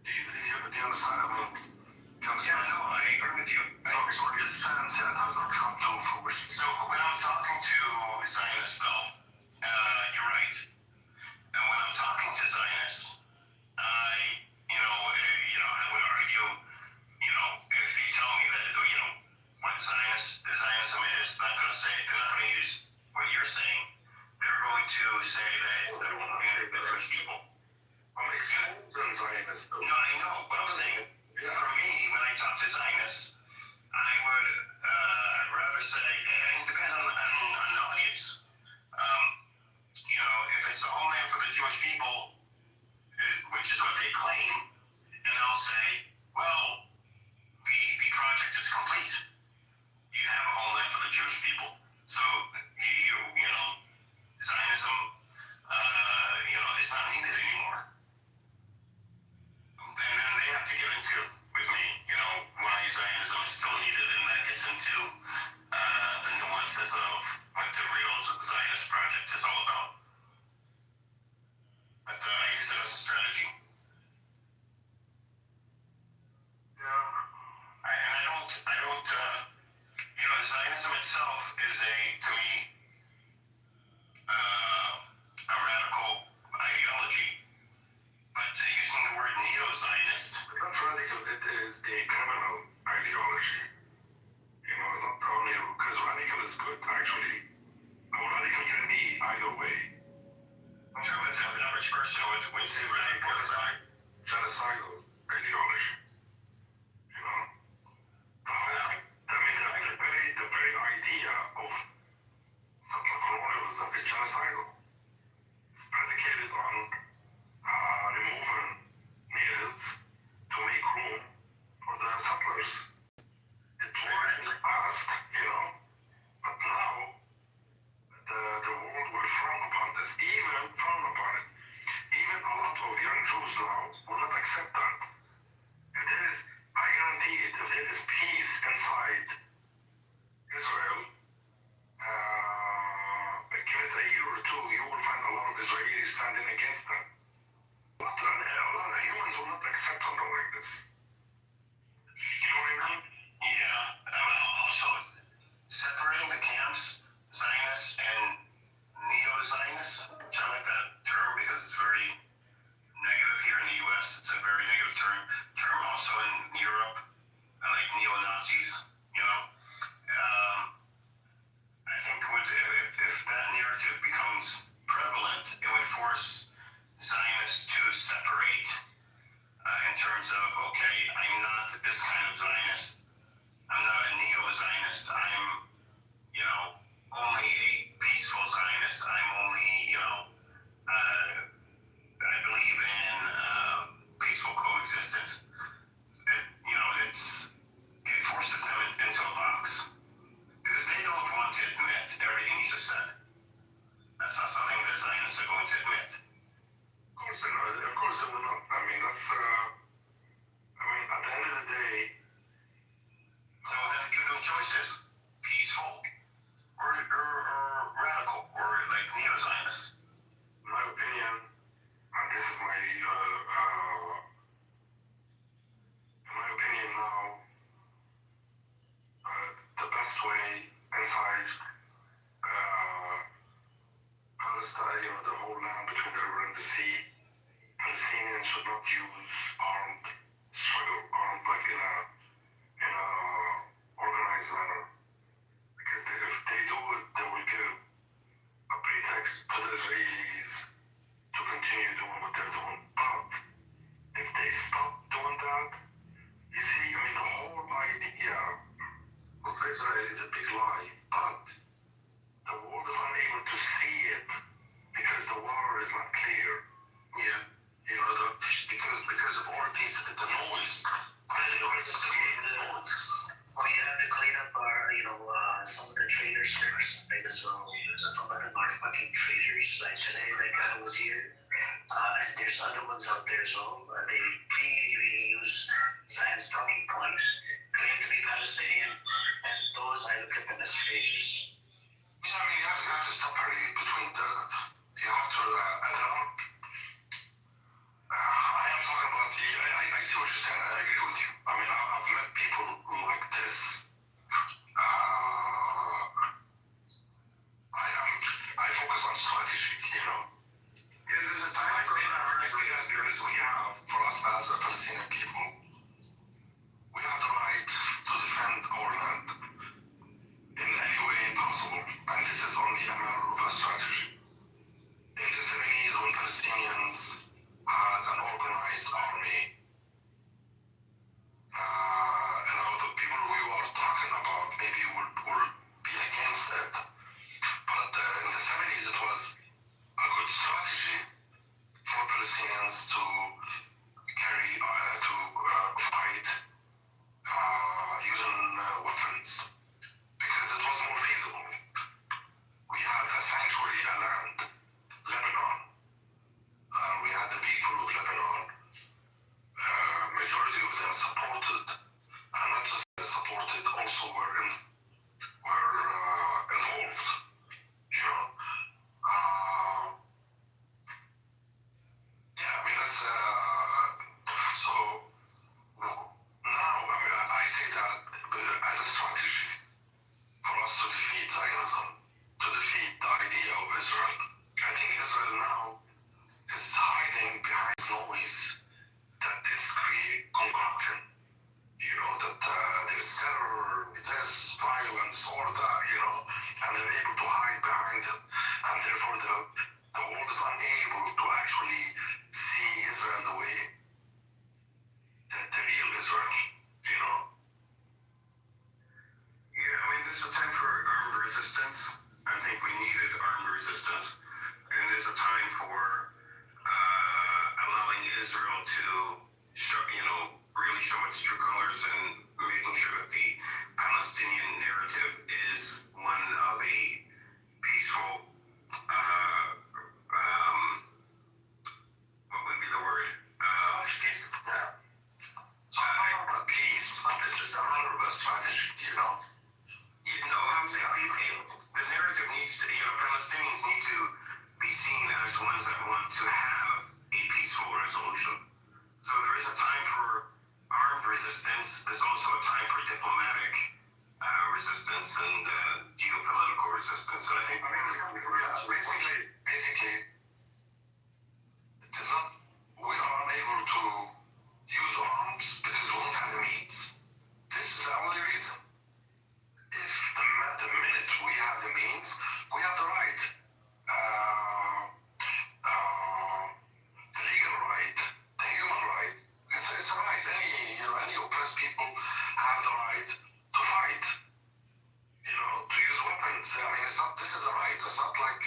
T: Do you understand? I mean,
U: yeah, no, I agree with you.
T: So in this sense, it has not come to fruition.
U: So when I'm talking to Zionists, though, you're right. And when I'm talking to Zionists, I would argue, if they tell me that, what Zionism is, they're not going to use what you're saying. They're going to say that it's the Jewish people.
T: I'm exposing Zionists.
U: No, I know, but I'm saying, for me, when I talk to Zionists, I'd rather say, and it depends on the audience. If it's the homeland for the Jewish people, which is what they claim, then I'll say, well, the project is complete. You have a homeland for the Jewish people. So, Zionism, is not needed anymore. And then they have to get into, with me, why Zionism is still needed, and that gets into the nuances of what the real Zionist project is all about. But I use it as a strategy.
T: Yeah.
U: And I don't, Zionism itself is to me, a radical ideology. But using the word neo-Zionist.
T: It's not radical, it is a criminal ideology. Not only because radical is good, actually. Radical can be either way.
U: An average person would say radical is
T: genocidal ideology. The very idea of settler colonialism is genocidal. It's predicated on removing natives to make room for the settlers. It worked in the past, but now the world will frown upon this, Even a lot of young Jews now will not accept that. I guarantee it, if there is peace inside Israel, give it a year or two, you will find a lot of Israelis standing against them. A lot of humans will not accept something like this. You know what I mean?
U: Yeah. Also, separating the camps, Zionists and neo-Zionists, which I like that term because it's very negative here in the U.S. It's a very negative term. Also in Europe, like neo-Nazis, I think if that narrative becomes prevalent, it would force Zionists to separate in terms of, okay, I'm not this kind of Zionist. I'm not a neo-Zionist. I'm, only a peaceful Zionist. I'm only, I believe in peaceful coexistence. It forces them into a box. Because they don't want to admit everything you just said. That's not something that Zionists are going to admit.
T: Of course they will not. I mean, at the end of the day...
U: So then give them choices. Peaceful or radical or like neo-Zionists.
T: In my opinion, and this is my... in my opinion now, inside Palestine, the whole land between the river and the sea. Palestinians should not use armed struggle, like in a organized manner, because if they do it, they will give a pretext to the Israelis to continue doing what they're doing. But if they stop doing that, you see, the whole idea of Israel is a big lie, but the world is unable to see it because the water is not clear. Yeah. Because of all these, the noise.
O: We have to clean up our, some of the traitors first, like as well. Some of them are fucking traitors. Like today, that guy was here, and there's other ones out there as well. They really use Zion's talking points, claim to be Palestinian, and those I look at them as traitors.
T: You have to separate between you have to, I am talking about I see what you're saying, I agree with you. I've met people like this. I focus on strategy, there's a time we have, for us as a Palestinian people, we have the right to defend our land in any way possible, and this is only a matter of a strategy. In the 70s, when Palestinians had an organized army, the people we were talking about maybe would be against it, but in the 70s it was a good strategy for Palestinians to fight using weapons, because it was more feasible. We had a sanctuary, a land, Lebanon. We had the people of Lebanon. Majority of them supported, and not just supported, also were involved. That's so now. I say that as a strategy for us to defeat Zionism, to defeat the idea of Israel. I think Israel now is hiding behind noise that is concocting, that there's terror, there's violence, all that, and they're able to hide behind it, and therefore the world is unable to actually see Israel the way, the real Israel,
J: Yeah, there's a time for armed resistance. I think we needed armed resistance, and there's a time for allowing Israel to show, really show its true colors and making sure that the Palestinian narrative is one of a peaceful, what would be the word?
T: So I'm not about peace, it's just a matter of a strategy,
J: I'm saying the narrative needs to, Palestinians need to be seen as ones that want to have a peaceful resolution. So there is a time for armed resistance. There's also a time for diplomatic resistance and geopolitical resistance. And I think
T: basically, it is not, we are unable to use arms because we don't have the means. This is the only reason. If the minute we have the means, we have the right, the legal right, the human right. It's a right. Any oppressed people have the right to fight. To use weapons. This is a right. It's not like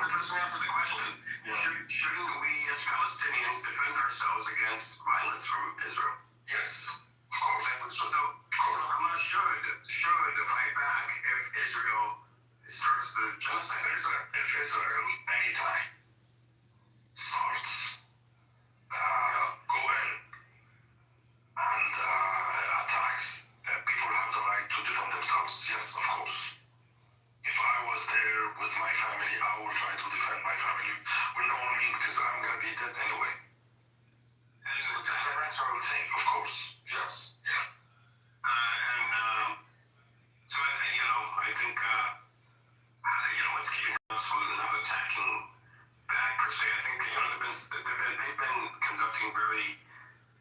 T: it doesn't answer the question. Shouldn't we as Palestinians defend ourselves against violence from Israel? Yes, of course. So Hamas should fight back if Israel starts the genocide. If Israel anytime starts go in and attacks, people have the right to defend themselves. Yes, of course. If I was there with my family, I will try to defend my family with no one me because I'm gonna be dead anyway. And it's a natural thing, of course. Yes. Yeah. So I think what's keeping us from not attacking back per se. I think they've been conducting very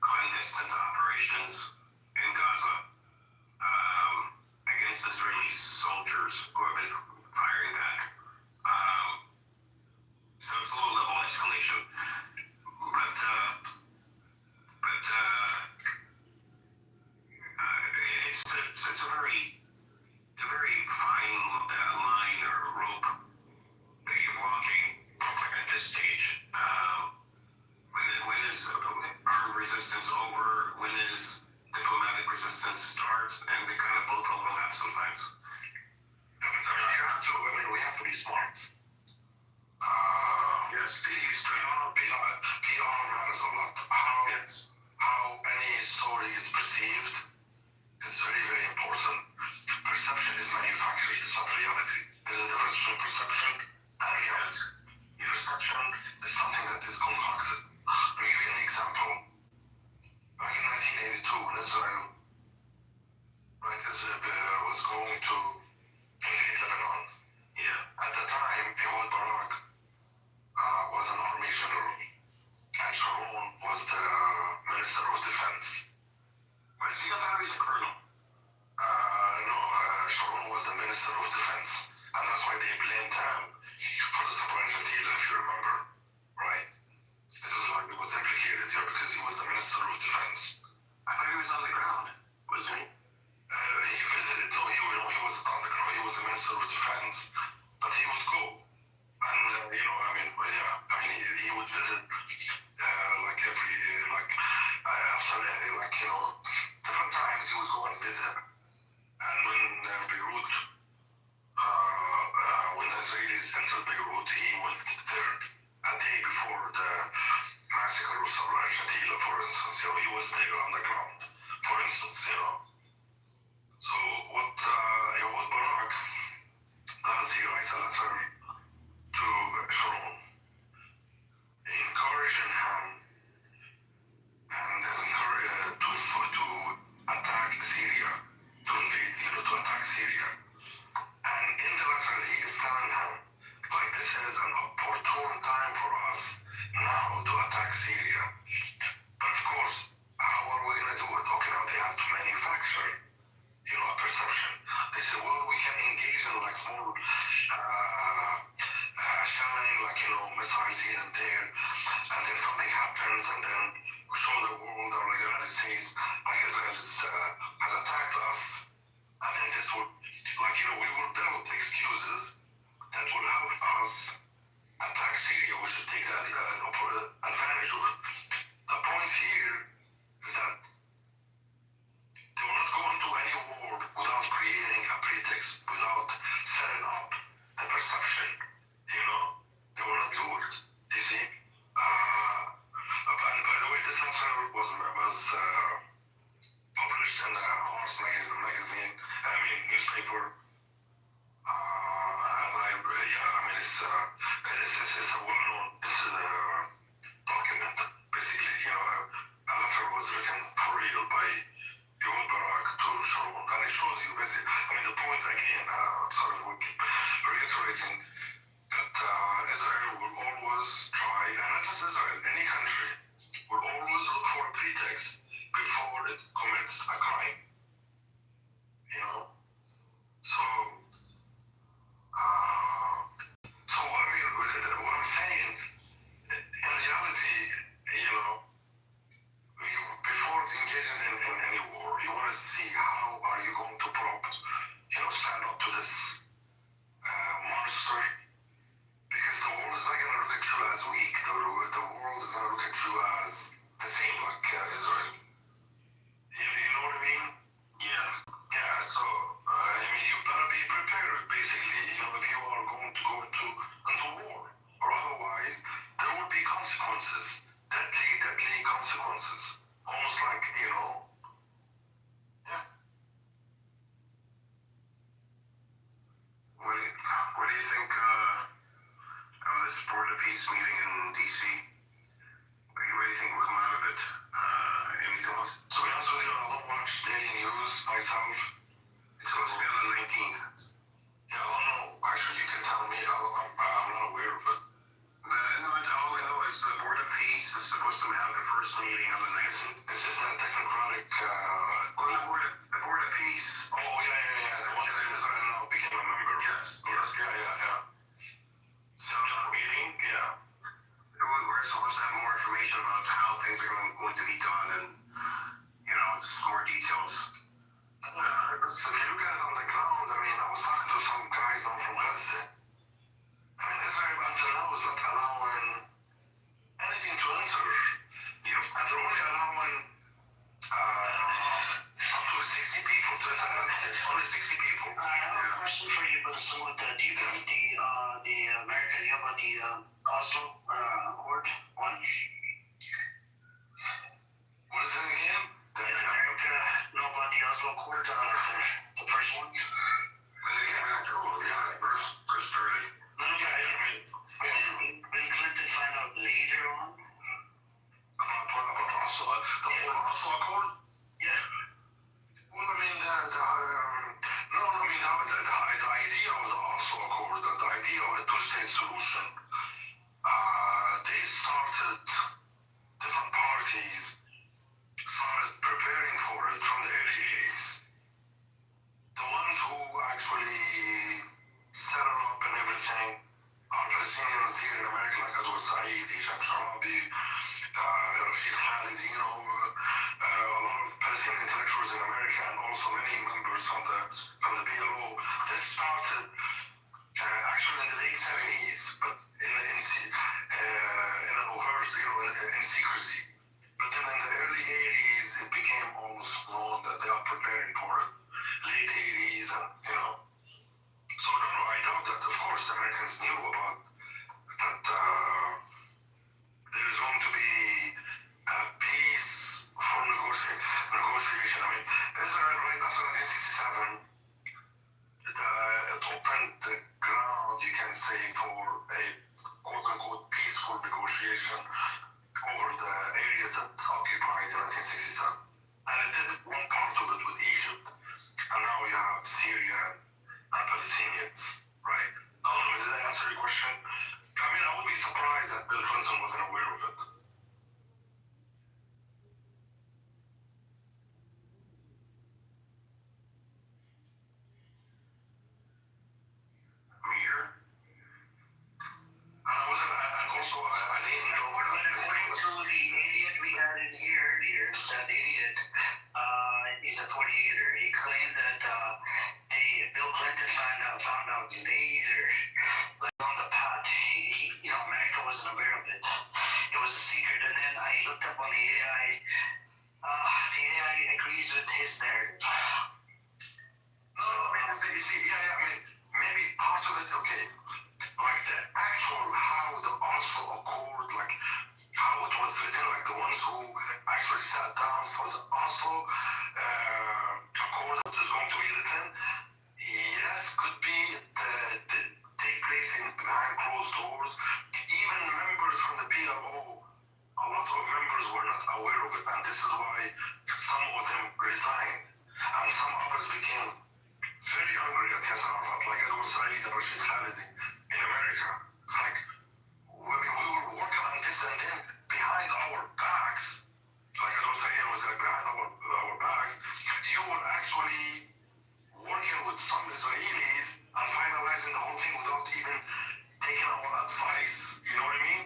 T: clandestine operations in Gaza against Israeli soldiers who have been firing back. So it's a low level escalation, but it's a very fine line or rope that you're walking at this stage. When is armed resistance over? When is diplomatic resistance start? And they kind of both overlap sometimes. We have to be smart. Yes, PR matters a lot. How any story is perceived is very, very important. Perception is manufactured, it's not reality. There's a difference between perception and reality. Perception is something that is concocted. Let me give you an example. Back in 1982, when Israel was going to invade Lebanon, at the time, Ehud Barak was an army general, and Sharon was the Minister of Defense. I see that he's a colonel. No, Sharon was the Minister of Defense, and that's why they blamed him for the submarine Jatila, if you remember, right? This is why he was implicated here, because he was the Minister of Defense. I thought he was on the ground, wasn't he? He visited, he wasn't on the ground, he was the Minister of Defense, but he would go. And, he would visit, different times he would go and visit. And when Beirut, when Israelis entered Beirut, he went there a day before the massacre of Sabra and Shatila, for instance. He was there on the ground, for instance, So what Ehud Barak does, he writes a letter to Sharon, encouraging him and to attack Syria, to invade, to attack Syria. And in the letter, he is telling him, this is an opportune time for us now to attack Syria. But of course, how are we going to do it? Okay, now they have to manufacture, a perception. They say, well, we can engage in small shelling, missiles here and there, and then something happens, and then we show the world or the United States, Israel has attacked us, and then this would, we will build excuses that will help us attack Syria. We should take that advantage of it. The point here is that they will not go into any war without creating a pretext, without setting up a perception, They will not do it, you see. And by the way, this letter was published in the Horse magazine, newspaper. It's a well-known document, basically. A letter was written for real by Ehud Barak to Sharon, and it shows you basically. The point again, we keep reiterating that Israel will always try, and not just Israel, any country will always look for a pretext before it commits a crime. What I'm saying, in reality, before engaging in any war, you want to see how are you going to stand up to this monster, because the war world is going to look at you as the same like Israel. You know what I mean? Yeah. Yeah, so, I mean, you better be prepared, basically, you know, if you are going to go into war. Or otherwise, there would be consequences. Deadly consequences. Almost like, you know, yeah. What do you think of this Board of Peace meeting in D.C.? What do you think will come out of it? Anything else? To be honest with you, I don't watch daily news myself. It's supposed to be on the 19th. Yeah, I don't know. Actually, you can tell me. I'm not aware of it. No, it's all I know is the Board of Peace is supposed to have the first meeting on the 19th. It's just that technocratic... the Board of Peace. Oh, yeah. The one that Israel now became a member. Yes. Yeah. So, meeting? Yeah. We're supposed to have more information about how things are going to be done and, you know, just more details. If you look at it on the ground, I mean, I was talking to some guys now from Gaza. I mean, Israel until now is not allowing anything to enter. You know, and they're only allowing up to 60 people to enter Gaza. Only 60 people. I have a question for you, Brother Samud. Do you think the American, you know about the Oslo Accord one? What is it again? America know about the Oslo Accord, the first one? First 30. Bill Clinton signed up later on. About what? About Oslo? The whole Oslo Accord? Yeah. Well, I mean, the idea of the Oslo Accord, the idea of a two-state solution, they started, different parties started preparing for it from the early 80s. The ones who actually set it up and everything are Palestinians here in America, like Edward Said, Hisham Sharabi, Rashid Khalid, you know, a lot of Palestinian intellectuals in America, and also many members from the PLO. They started actually in the late 70s, but in an overt, you know, in secrecy. But then in the early 80s, it became almost known that they are preparing for it. Late 80s, and, you know. So, no, I doubt that, of course, the Americans knew about that there is going to be a peace for negotiation. I mean, Israel, right after 1967, it opened the ground, you can say, for a quote-unquote peaceful negotiation over the areas that occupied in 1967. And it did one part of it with Egypt, and now you have Syria and Palestinians, right? I don't know, did I answer your question? I mean, I would be surprised that Bill Clinton wasn't aware of it. I'm here. And I didn't know. According to the idiot we had in here earlier, that idiot, he's a 48er. He claimed that Bill Clinton found out later, like on the pot. You know, America wasn't aware of it. It was a secret. And then I looked up on the AI. The AI agrees with his narrative. No, I mean, I mean, maybe part of it, okay. Like the actual, how the Oslo Accord, like how it was written, like the ones who actually sat down for the Oslo Accord that is going to be written, yes, could be take place behind closed doors. Even members from the PLO, a lot of members were not aware of it, and this is why some of them resigned, and some others became very angry at Yasser Arafat, like Edward Said and Rashid Khalid in America. It's like, we were working on this, and then behind our backs, like Edward Said was like behind our backs, you were actually working with some Israelis and finalizing the whole thing without even taking our advice. You know what I mean?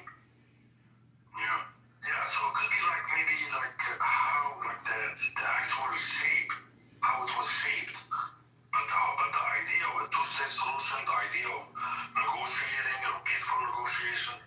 T: Yeah, so it could be like maybe like how like the actual shape, how it was shaped. But the idea of a two-state solution, the idea of negotiating, peaceful negotiation,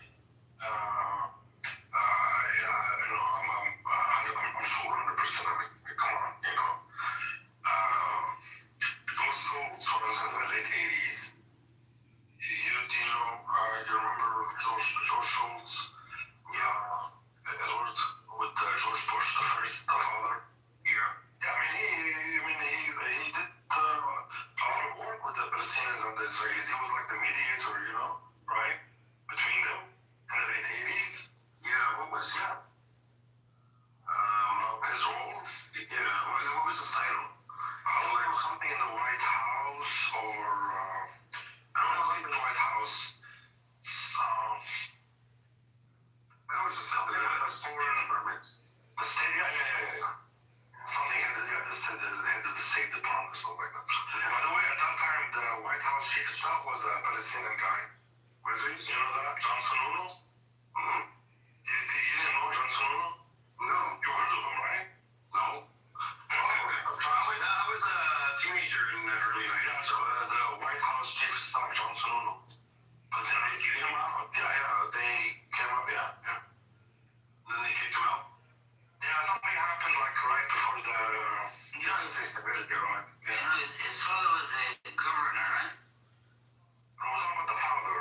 T: Sununu? Mm-hmm. You didn't know John Sununu? No. You heard of him, right? No. I was a teenager in the early 90s. Yeah, so the White House Chief of Staff, John Sununu. But then they kicked him out. Yeah, they came up, yeah. Then they kicked him out. Yeah, something happened like right before the United States invaded Iraq. Yeah. You know, his father was the governor, right? No, we're talking about the father,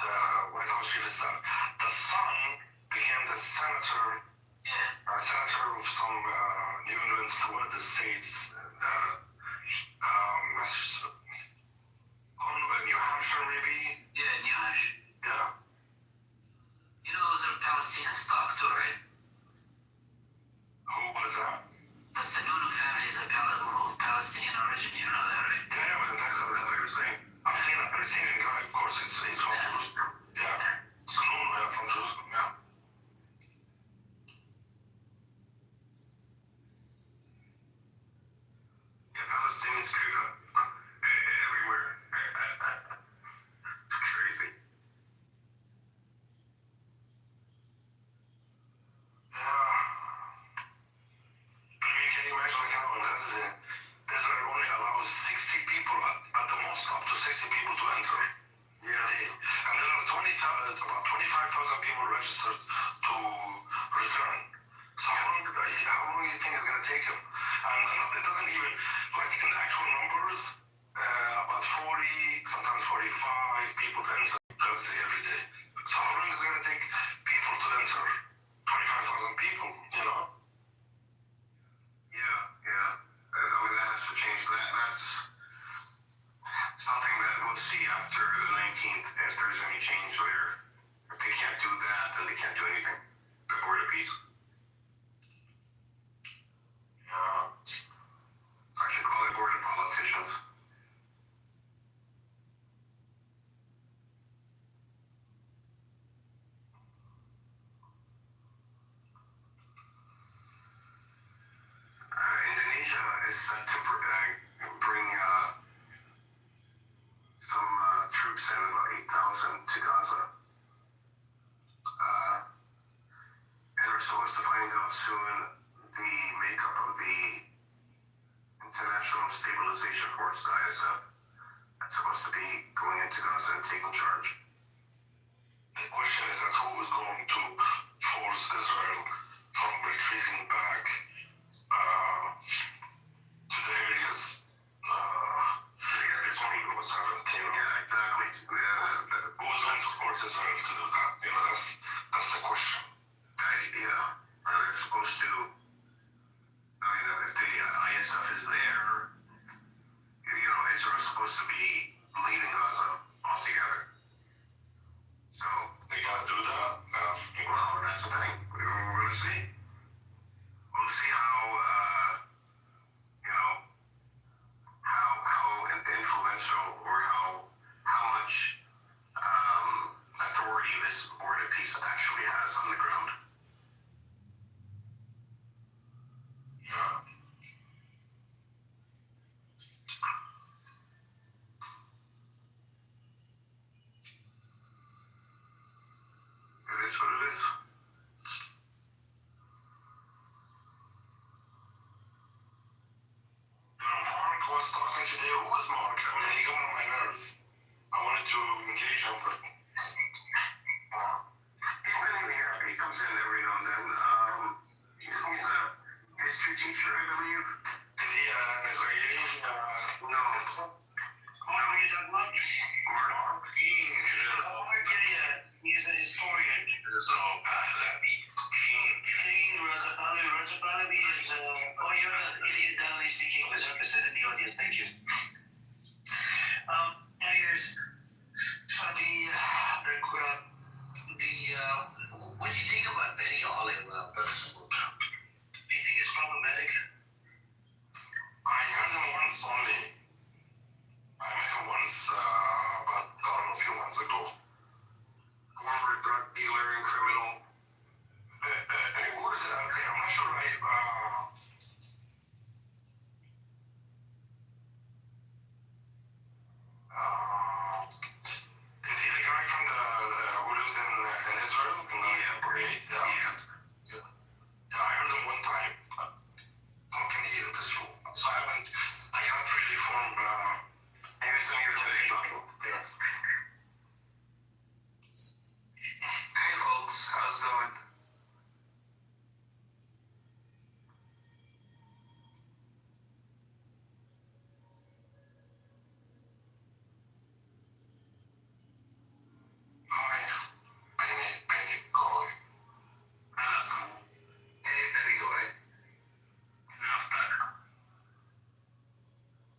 T: the White House Chief of Staff. The son became the senator. Yeah. A senator of some New England, one of the states, New Hampshire, maybe. Yeah, New Hampshire. Yeah. You know, those are Palestinian stock too, right? Who was that? The Sununu family is of Palestinian origin. You know that, right? Yeah, but that's what you're saying. I've seen a Palestinian guy, of course. He's from Jerusalem. Yeah. Sununu, yeah, from Jerusalem, yeah. Yeah, Palestinians creep up everywhere. It's crazy. I mean, can you imagine like how in Gaza, Israel only allows 60 people, at the most up to 60 people to enter. Yeah. And there are about 25,000 people registered to return. So how long do you think it's going to take them? And it doesn't even, like in actual numbers, about 40, sometimes 45 people enter Gaza every day. So how long is it going to take people to enter? 25,000 people, you know? Yeah. That has to change. That's something that we'll see after the 19th, if there's any change there. If they can't do that, then they can't do anything. The Board of Peace. Yeah. I should call it Board of Politicians. Indonesia is set to bring some troops in, about 8,000 to Gaza. And we're supposed to find out soon the makeup of the International Stabilization Force, the ISF. That's supposed to be going into Gaza and taking charge. The question is that who is going to force Israel from retreating back to the areas was having, yeah, exactly. Who's going to force Israel to do that? You know, that's the question. Yeah, they're supposed to. I mean, if the ISF is there, you know, Israel's supposed to be leaving Gaza altogether. So they gotta do that. Well, that's the thing. We're gonna see. We'll see how you know, how influential or how much authority this Board of Peace actually has on the ground. Yeah. It is what it is. Mark was talking today. Who was Mark? I mean, he got on my nerves. I wanted to engage him, but he's really here. He comes in Israel in the 48. Yeah, I heard him one time talking here at this room. So I cannot really form anything here today. Yeah.
G: Hey folks, how's it going?
T: Hi, Benny Goy.
G: Hey, Benny Goy.
T: Naftali.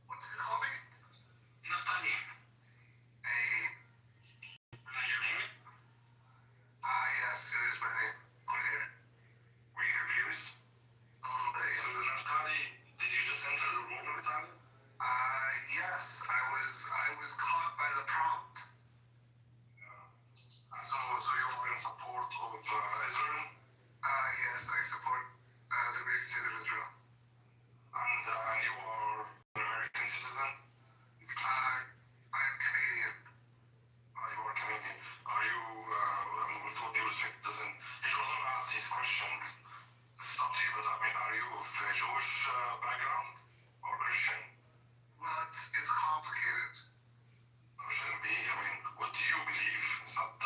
G: What did you call me?
T: Naftali.
G: Hey.
T: Your name?
G: Yes, it is my name. On here.
T: Were you confused?
G: A little bit,
T: So
G: yeah.
T: Naftali, did you just enter the room, Naftali?
G: Yes, I was caught by the prompt.
T: So you are in support of Israel?
G: Yes, I support the great state of Israel.
T: And you are an American citizen?
G: I'm Canadian.
T: You are Canadian. Are you, with all due respect, you don't ask these questions. It's up to you, but I mean, are you of Jewish background or Christian?
G: Well, it's complicated.
T: No, it shouldn't be. I mean, what do you believe? It's not,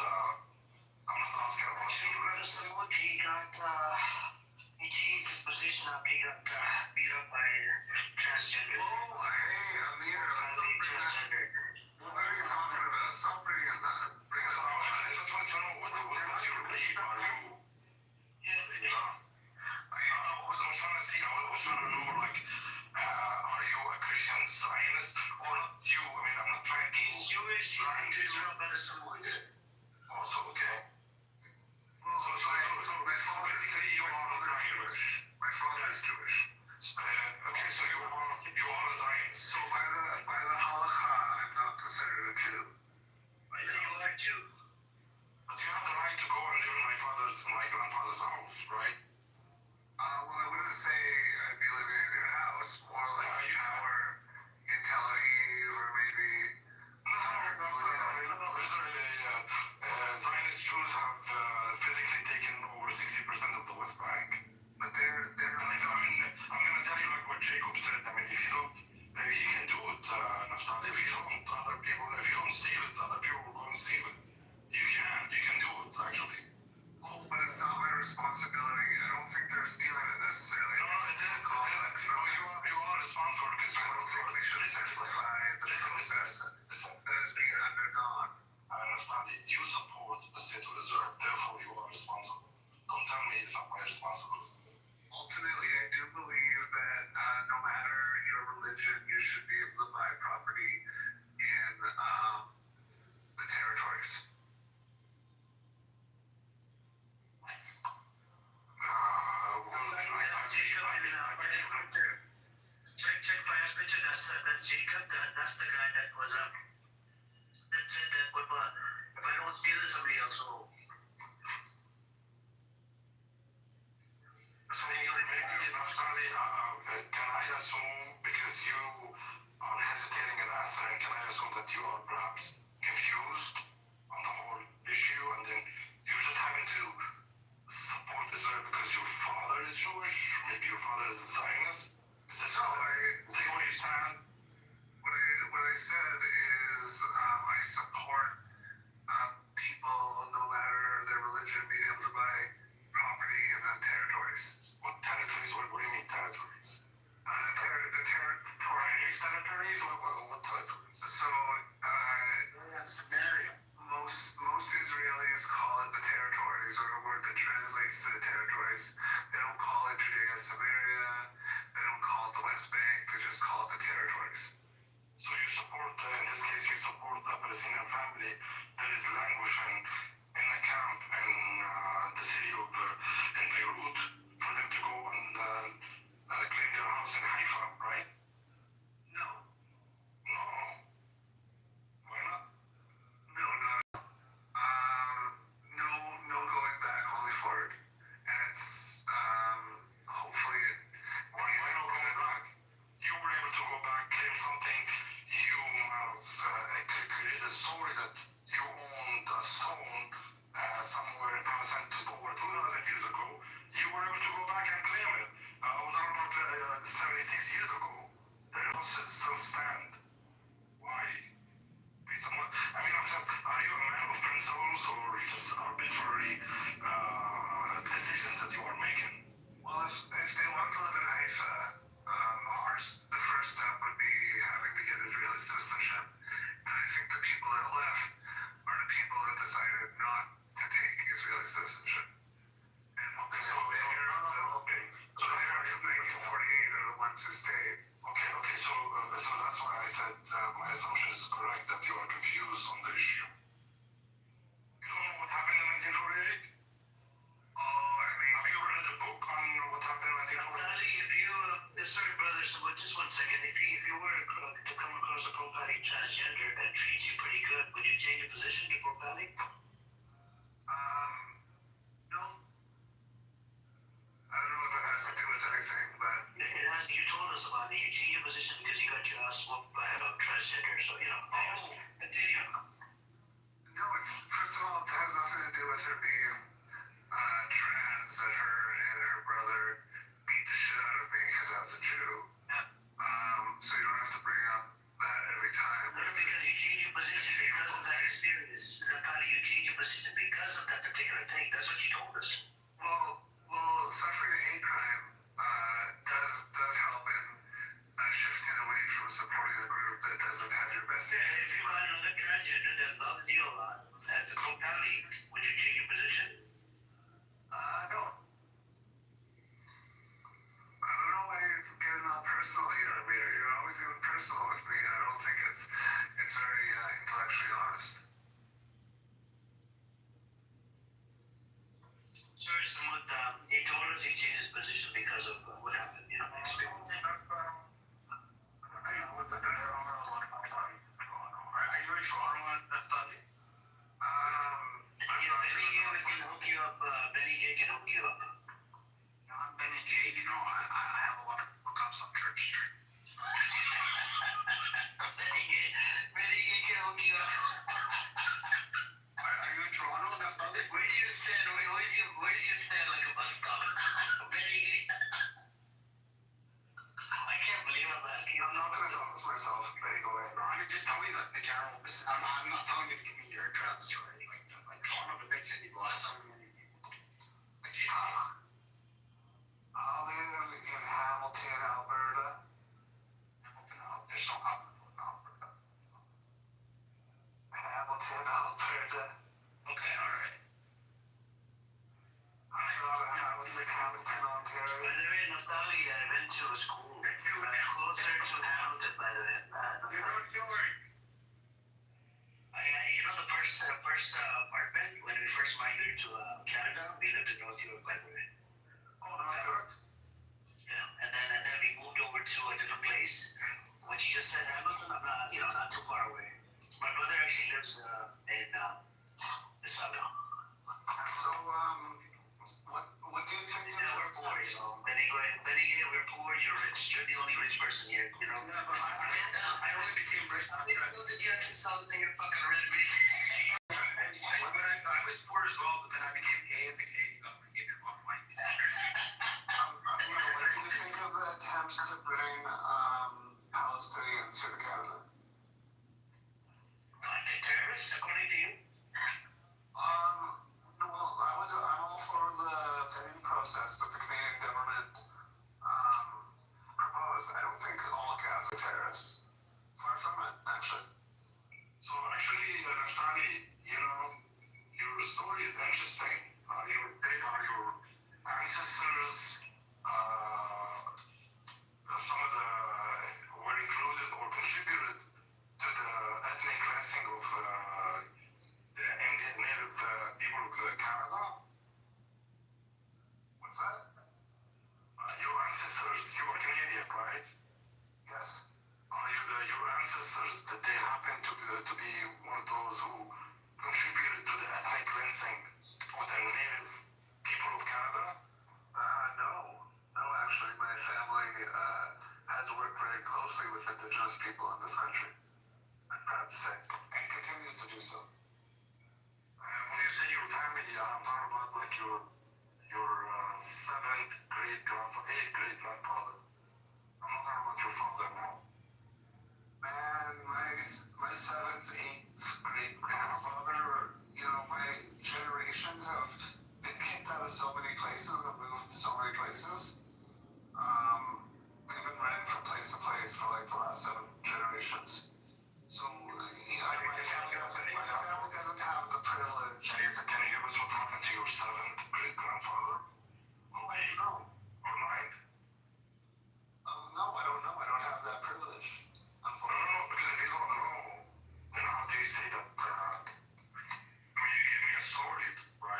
T: I'm not asking about you.
O: Brother Samud, he changed his position up. He got beat up by transgender.
G: Oh, hey, Amir.
O: Transgender.
G: What are you talking about? Stop bringing that. Bring it
T: So,
G: up.
T: I just want to know what you believe. Are you, you know? I was trying to see, I was trying to know, like, are you a Christian Zionist or not you? I mean, I'm not trying to.
O: He's Jewish. He's from Israel, Brother Samud.
T: Also, okay.
G: So my father
T: basically you are Jewish.
G: My father is Jewish.
T: Okay, so you are a Zionist.
G: So by the halakha, I'm not considered a Jew.
O: I think you are Jew.
T: But you have the right to go and live in my grandfather's house, right?
G: Well, I wouldn't say I'd be living in your house. More like a tower in Tel Aviv or maybe.
T: Zionist Jews have physically taken over 60% of the West Bank.
G: But they're
T: I'm going to tell you like what Jacob said. I mean, if you don't, maybe you can do it, Naftali. If you don't steal it, other people will go and steal it. You can do it, actually.
G: Oh, but it's not my responsibility. I don't think they're stealing it necessarily.
T: No, it is. You are responsible because
G: I don't think we should simplify the process that is being undergone.
T: Naftali, you support the state of Israel, therefore you are responsible. Don't tell me it's not my responsibility.
G: Ultimately, I do believe that no matter your religion, you should be able to buy property in the territories.
O: Check my ass picture. That's Jacob. That's the guy that was up. That said that, but if I don't steal it, somebody else will.
T: So maybe Naftali, can I assume, because you are hesitating in answering, can I assume that you are perhaps confused on the whole issue, and then you just happen to support Israel because your father is Jewish, maybe your father is a Zionist? Is this what you stand?
G: What I said is I support people, no matter their religion, being able to buy property in the territories.
T: What territories? What do you mean territories?
G: The territories.
T: Territories? What territories?
G: So,
O: Samaria.
E: 1948? Oh, I mean, have you ever read a book on what happened in 1948?
O: If you, sorry, brother, so just one second. If you were to come across a pro-patty transgender that treats you pretty good, would you change your position to pro-patty?
E: No. I don't know if that has to do with anything, but...
O: It has, you told us about it. You changed your position because you got your ass whooped by a transgender, so, continue.
E: No, first of all, it has nothing to do with her being trans, that her and her brother beat the shit out of me because I was a Jew. So you don't have to bring up that every time.
O: Because you changed your position because of that experience. You changed your position because of that particular thing. That's what you told us.
E: Well, suffering a hate crime does help in shifting away from supporting a group that doesn't have your best interest.
O: If you got another transgender that loves you a lot, as a pro-patty, would you change your position?
E: No. I don't know why you're getting all personal here, Amir. You're always getting personal with me, and I don't think it's very intellectually honest.
O: Sorry, someone, he told us he changed his position because of what happened, experience.
E: What's the best summer of one month? Are you in Toronto on that Sunday?
O: Benny Gay can hook you up. Benny Gay can hook you up.
E: No, I'm Benny Gay. I have a lot of hookups on Church Street.
O: Benny Gay can hook you up.
E: Are you in Toronto on that Sunday?
O: Where do you stand? Where's your stand like a bus stop? Benny Gay. I can't believe I'm asking.
E: I'm not going to announce myself, Benny. Go ahead. I mean, just tell me the general. I'm not telling you to give me your address, right? Like Toronto, the big city, boss. I live in Hamilton, Alberta. There's no Alberta. Hamilton, Alberta. Okay, all right. I got a house in Hamilton, Ontario.
O: By the way, nostalgia, I went to a school closer to Hamilton, by the way.
E: You're North York.
O: The first apartment, when we first migrated to Canada, we lived in North York, by the way.
E: Oh, North York.
O: Yeah, and then we moved over to a different place. When you just said Hamilton, I'm not too far away. My brother actually lives in Mississauga.
E: So, what do you think of
O: we're poor, Benny, we're poor, you're rich. You're the only rich person here,
E: Yeah, but I only became rich after I
O: know that you have to sell the thing in fucking red meat.
E: I was poor as well, but then I became gay and the gay government gave me a lot of money. What do you think of the attempts to bring Palestinians here to Canada?
O: Terrorists, according to you?
E: Well, I'm all for the vetting process that the Canadian government proposed. I don't think all Gaz are terrorists. Far from it, actually. So actually, Naftali, your story is interesting. You're big on your ancestors. Some of the were included or contributed to the ethnic cleansing of the Indian native people of Canada. What's that? Your ancestors, you were Canadian, right? Yes. Your ancestors, did they happen to be one of those who contributed to the ethnic cleansing of the native people of Canada? No, actually, my family has worked very closely with Indigenous people in this country. I'm proud to say, and continues to do so. When you say your family, I'm talking about like your 7th great-grandfather, 8th great-grandfather. I'm not talking about your father now. Man, my 7th, 8th great-grandfather, my generations have been kicked out of so many places and moved to so many places. They've been running from place to place for like the last 7 generations. So, my family doesn't have the privilege. Can you give us what happened to your 7th great-grandfather? Oh, I don't know. Or 9th? No, I don't know. I don't have that privilege. Unfortunately. No, because if you don't know, then how do you say that? You give me a story, right?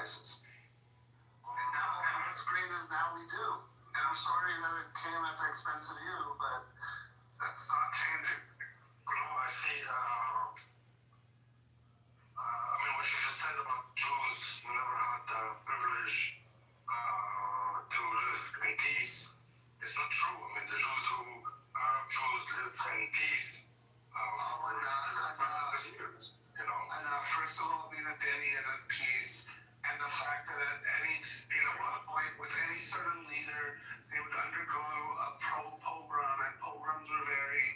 T: sacrifices. And what's great is now we do. And I'm sorry that it came at the expense of you, but that's not changing.
G: I see, what you just said about Jews never had the privilege to live in peace. It's not true. The Jews Arab Jews lived in peace for years,
T: And first of all, being that Danny is at peace, and the fact that at any point with any certain leader, they would undergo a pogrom, and pogroms were very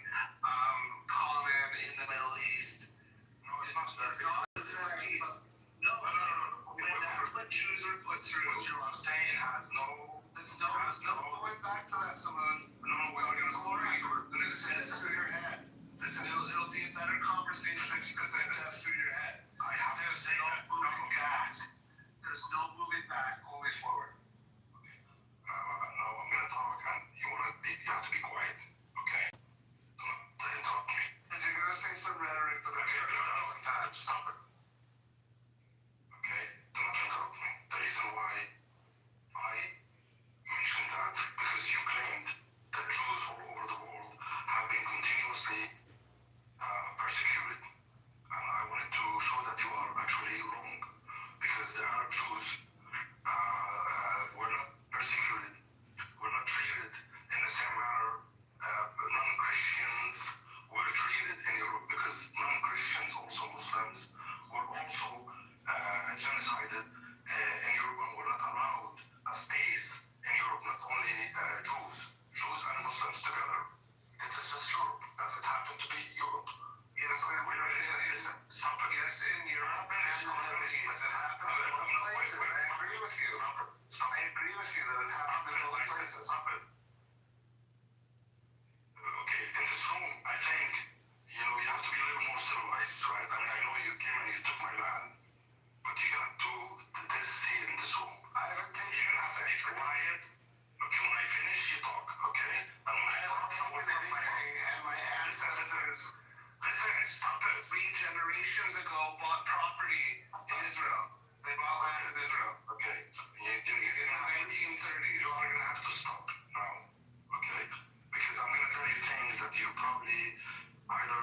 T: common in the Middle East.
G: No, it's not.
T: No. That's what Jews are put through.
G: What you're saying has no.
T: There's no going back to that, Simone.
G: No, we're going to go back to it.
T: It's through your head.
G: Listen,
T: it'll be a better conversation because that's through your head.
G: I have to say that.
T: There's no moving back, only forward.
G: Now I'm going to talk, and you have to be quiet, okay? Don't interrupt me.
T: If you're going to say some rhetoric that I've heard 1,000 times,
G: stop it. Okay? Do not interrupt me. The reason why I mentioned that, because you claimed that Jews all over the world have been continuously persecuted. And I wanted to show that you are actually wrong, because the Arab Jews were not persecuted, were not treated in the same manner non-Christians were treated in Europe, because non-Christians, also Muslims, were also genocided in Europe and were not allowed a space in Europe, not only Jews and Muslims together. This is just Europe, as it happened to be Europe.
T: Yes,
G: Stop it.
T: Yes, in Europe and the Middle East, it happened in both places. I agree with you. I agree with you that it's happened in both places.
G: Stop it. Okay, in this room, I think, you have to be a little more civilized, right? I know you came and you took my land, but you cannot do this here in this room.
T: I haven't taken nothing.
G: Be quiet. Okay, when I finish, you talk, okay? And when I talk,
T: taken anything, and my ancestors,
G: listen, stop it.
T: 3 generations ago, bought property in Israel. They bought land in Israel.
G: Okay.
T: In the 1930s.
G: You are going to have to stop now, okay? Because I'm going to tell you things that you probably either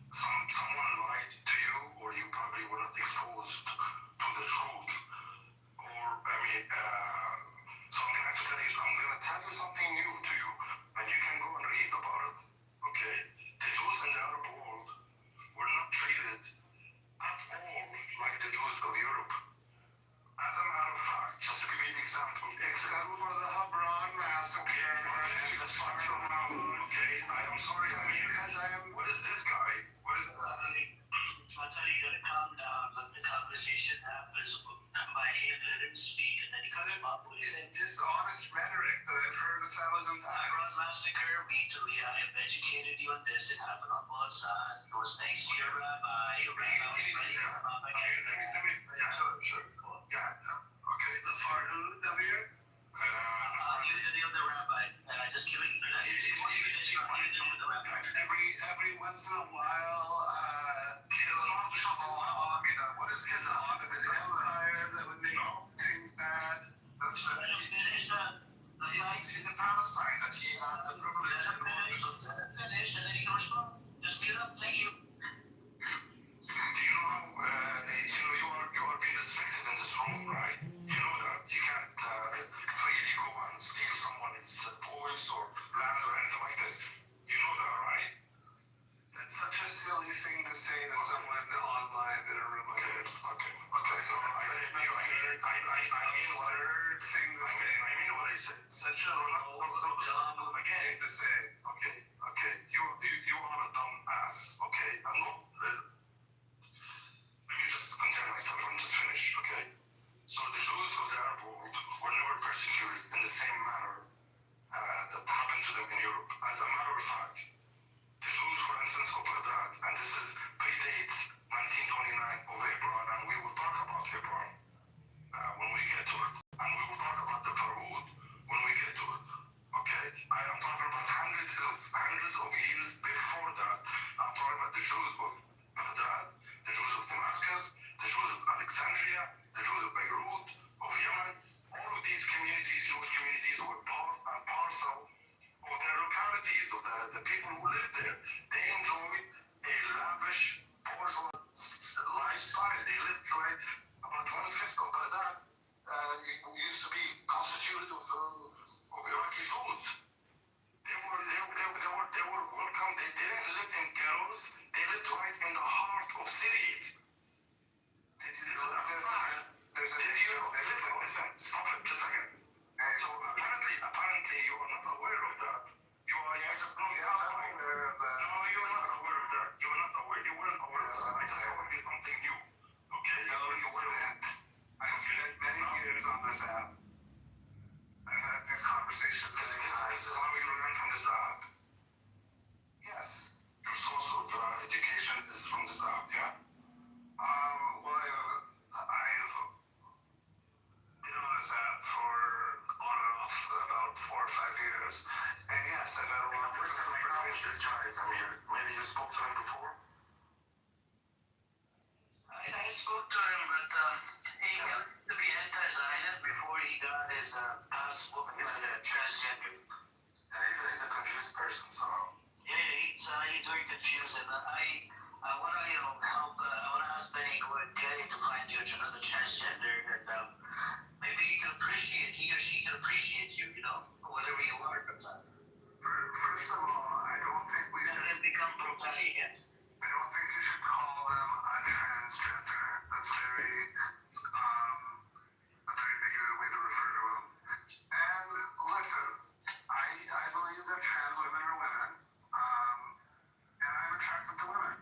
G: someone lied to you, or you probably were not exposed to the truth. Or, so I'm going to have to tell you, I'm going to tell you something new to you, and you can go and read about it, okay? The Jews in the Arab world were not treated at all like the Jews of Europe. As a matter of fact, just to give you an example,
T: Except for the Hebron massacre.
G: Okay, I'm sorry. What is this guy? What is that?
O: Sometimes you gotta calm down, let the conversation happen. My hand, let him speak, and then he comes up with it.
T: It's dishonest rhetoric that I've heard 1,000 times.
O: Hebron massacre, I have educated you on this. It happened on both sides. It was thanks to your rabbi.
G: Sure. Okay.
T: The Farhud, Damir?
O: You the other rabbi. Just giving you the rabbi.
T: Every once in a while, what is this? An empire that would make things bad. That's
G: he's the Palestine that he has the privilege of
O: finish, and then you can respond. Just mute up. Thank you.
G: Do you know how you are being restricted in this room, right? You know that you can't freely go and steal someone's voice or land or anything like this. You know that, right?
T: That's such a silly thing to say to someone online in a room like this.
G: Okay. I mean what I said.
T: Such a dumb thing to say.
G: Okay. You are a dumb ass. Okay, I'm not. Let me just contain myself and just finish. Okay. So the Jews of the Arab world were never persecuted in the same manner that happened to them in Europe. As a matter of fact, the Jews, for instance, of Baghdad, and this predates 1929 of Hebron, and we will talk about Hebron when we get to it, and we will talk about the Farhud when we get to it. Okay, I am talking about hundreds of years before that. I'm talking about the Jews of Baghdad, the Jews of Damascus, the Jews of Alexandria,
T: the Jews of Beirut, of Yemen, all of these communities, Jewish communities, were part and parcel of their localities, of the people who lived there. They enjoyed a lavish, bourgeois lifestyle. They lived right about 1/5 of Baghdad. Used to be constituted of Iraqi Jews. They were welcome. They didn't live in ghettos. They lived right in the heart of cities. Did you know that? Listen, stop it just a second. So apparently you are not aware of that. You are just not aware of that. No, you are not aware of that. You are not aware. You weren't aware of that. I just told you something new. Okay? No, you weren't. I've spent many years on this app. I've had these conversations many times. This is how you learn from this app. Yes. Your source of education is from this app, yeah? Well, I've been on this app for on and off about 4 or 5 years. And yes, I've had a lot of personal conversations. I mean, maybe you spoke to him before?
O: I spoke to him, but he used to be anti-Zionist before he got his passport as a transgender.
T: Yeah, he's a confused person, so...
O: Yeah, he's very confused, and I want to, help. I want to ask Benny Gay to find you another transgender, and maybe he or she can appreciate you, whatever you are.
T: First of all, I don't think we should...
O: And become pro-Tali again.
T: I don't think you should call them a transgender. That's a very bigoted way to refer to them. And listen, I believe that trans women are women, and I'm attracted to women.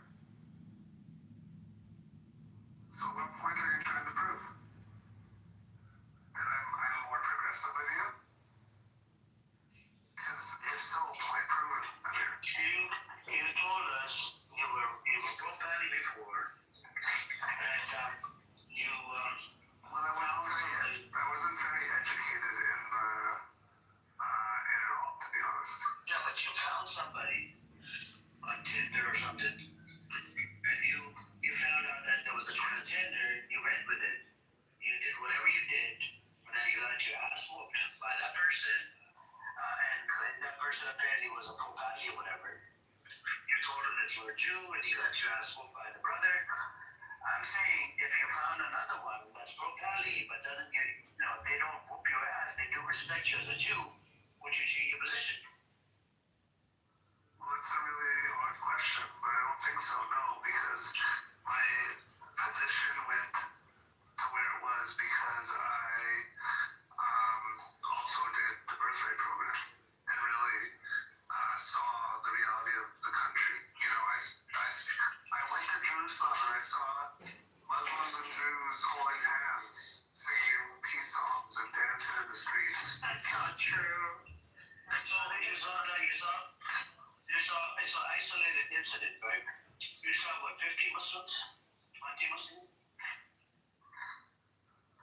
T: So what point are you trying to prove? That I'm more progressive than you? Because if so, point proven.
O: You told us you were pro-Tali before, and you
T: I wasn't very educated in it all, to be honest.
O: Yeah, but you found somebody on Tinder or something, and you found out that there was a transgender, you went with it, you did whatever you did, and then you got your ass whooped by that person, and that person apparently was a pro-Tali or whatever. You told him that you were a Jew, and you got your ass whooped by the brother. I'm saying, if you found another one that's pro-Tali, but doesn't get, they don't whoop your ass, they do respect you as a Jew, would you change your position?
T: Well, that's a really odd question, but I don't think so, no, because my position went to where it was because I also did the birthright program and really saw the reality of the country. I went to Jerusalem and I saw Muslims and Jews holding hands, singing peace songs and dancing in the streets.
O: That's not true. It's an isolated incident, right? You saw, 50 Muslims? 20 Muslims?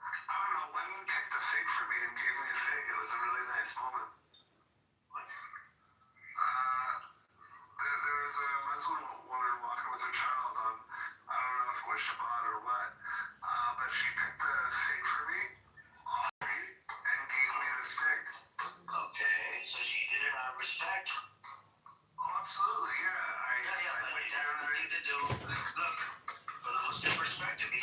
T: I don't know, one picked a fig for me and gave me a fig. It was a really nice moment.
O: What?
T: There was a Muslim woman walking with her child on, I don't know if it was Shabbat or what, but she picked a fig for me, off me, and gave me this fig.
O: Okay, so she did it out of respect?
T: Oh, absolutely, yeah.
O: But it has nothing to do. Look, from the Muslim perspective, you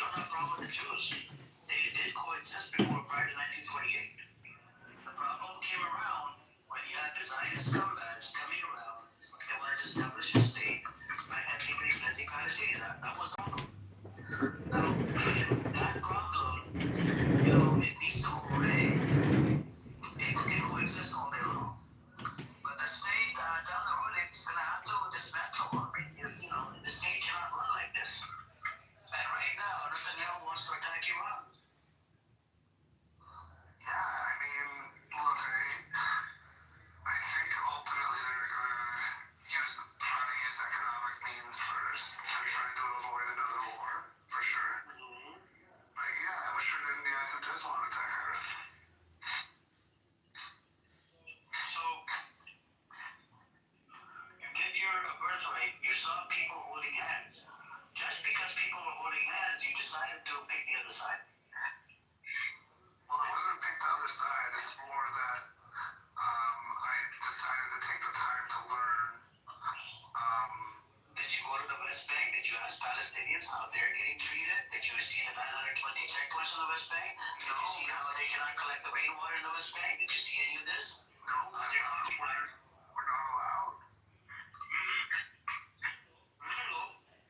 O: Bank? Did you see how they cannot collect the rainwater in the West Bank? Did you see any of this?
E: No, we're not allowed.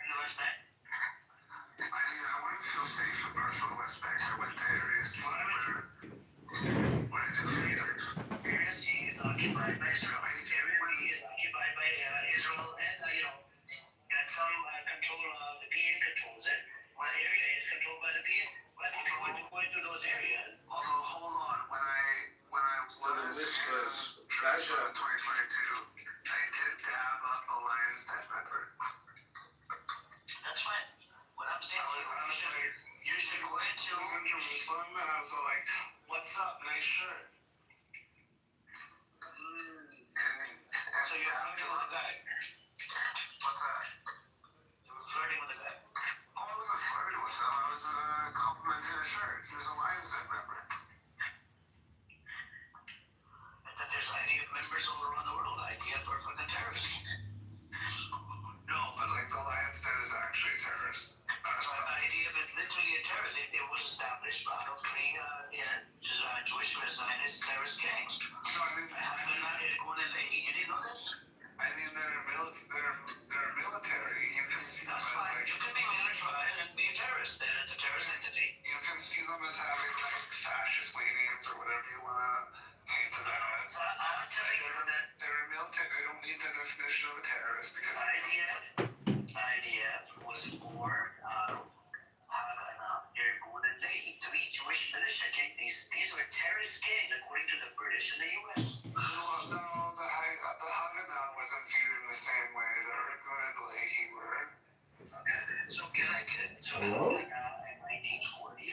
O: In the West Bank.
E: I mean, I wouldn't feel safe in parts of the West Bank. I went to Area C where I did freezers.
O: Area C is occupied by Israel. Area B is occupied by Israel, and got some control of the PA controls it. One area is controlled by the PA. But if you want to go into those areas,
E: although hold on, when I was in 2022, I did dab up a Lion's Den member.
O: that's fine. What I'm saying is you should go into.
E: I was in Jerusalem and I was like, "What's up, nice shirt."
O: So you're flirting with a guy.
E: What's that?
O: You were flirting with a guy.
E: Oh, I wasn't flirting with him. I was complimenting a shirt. He was a Lion's Den member.
O: And then there's IDF members all around the world. IDF are fucking terrorists.
E: No, but like the Lion's Den is actually a terrorist.
O: IDF is literally a terrorist. It was established out of three Jewish Zionist terrorist gangs.
E: No, I mean,
O: you didn't know that?
E: I mean, they're military. You can see them
O: That's
E: as
O: fine.
E: like,
O: You can be militarized and be a terrorist. Then it's a terrorist entity.
E: you can see them as having like fascist leanings or whatever you want to paint them as.
O: I'm telling you that
E: They're military. They don't need the definition of a terrorist because
O: IDF was for three Jewish militia gangs. These were terrorist gangs according to the British and the U.S.
E: No, the Haganah wasn't viewed in the same way that Irgun and Leahy were.
O: Okay, so in 1940,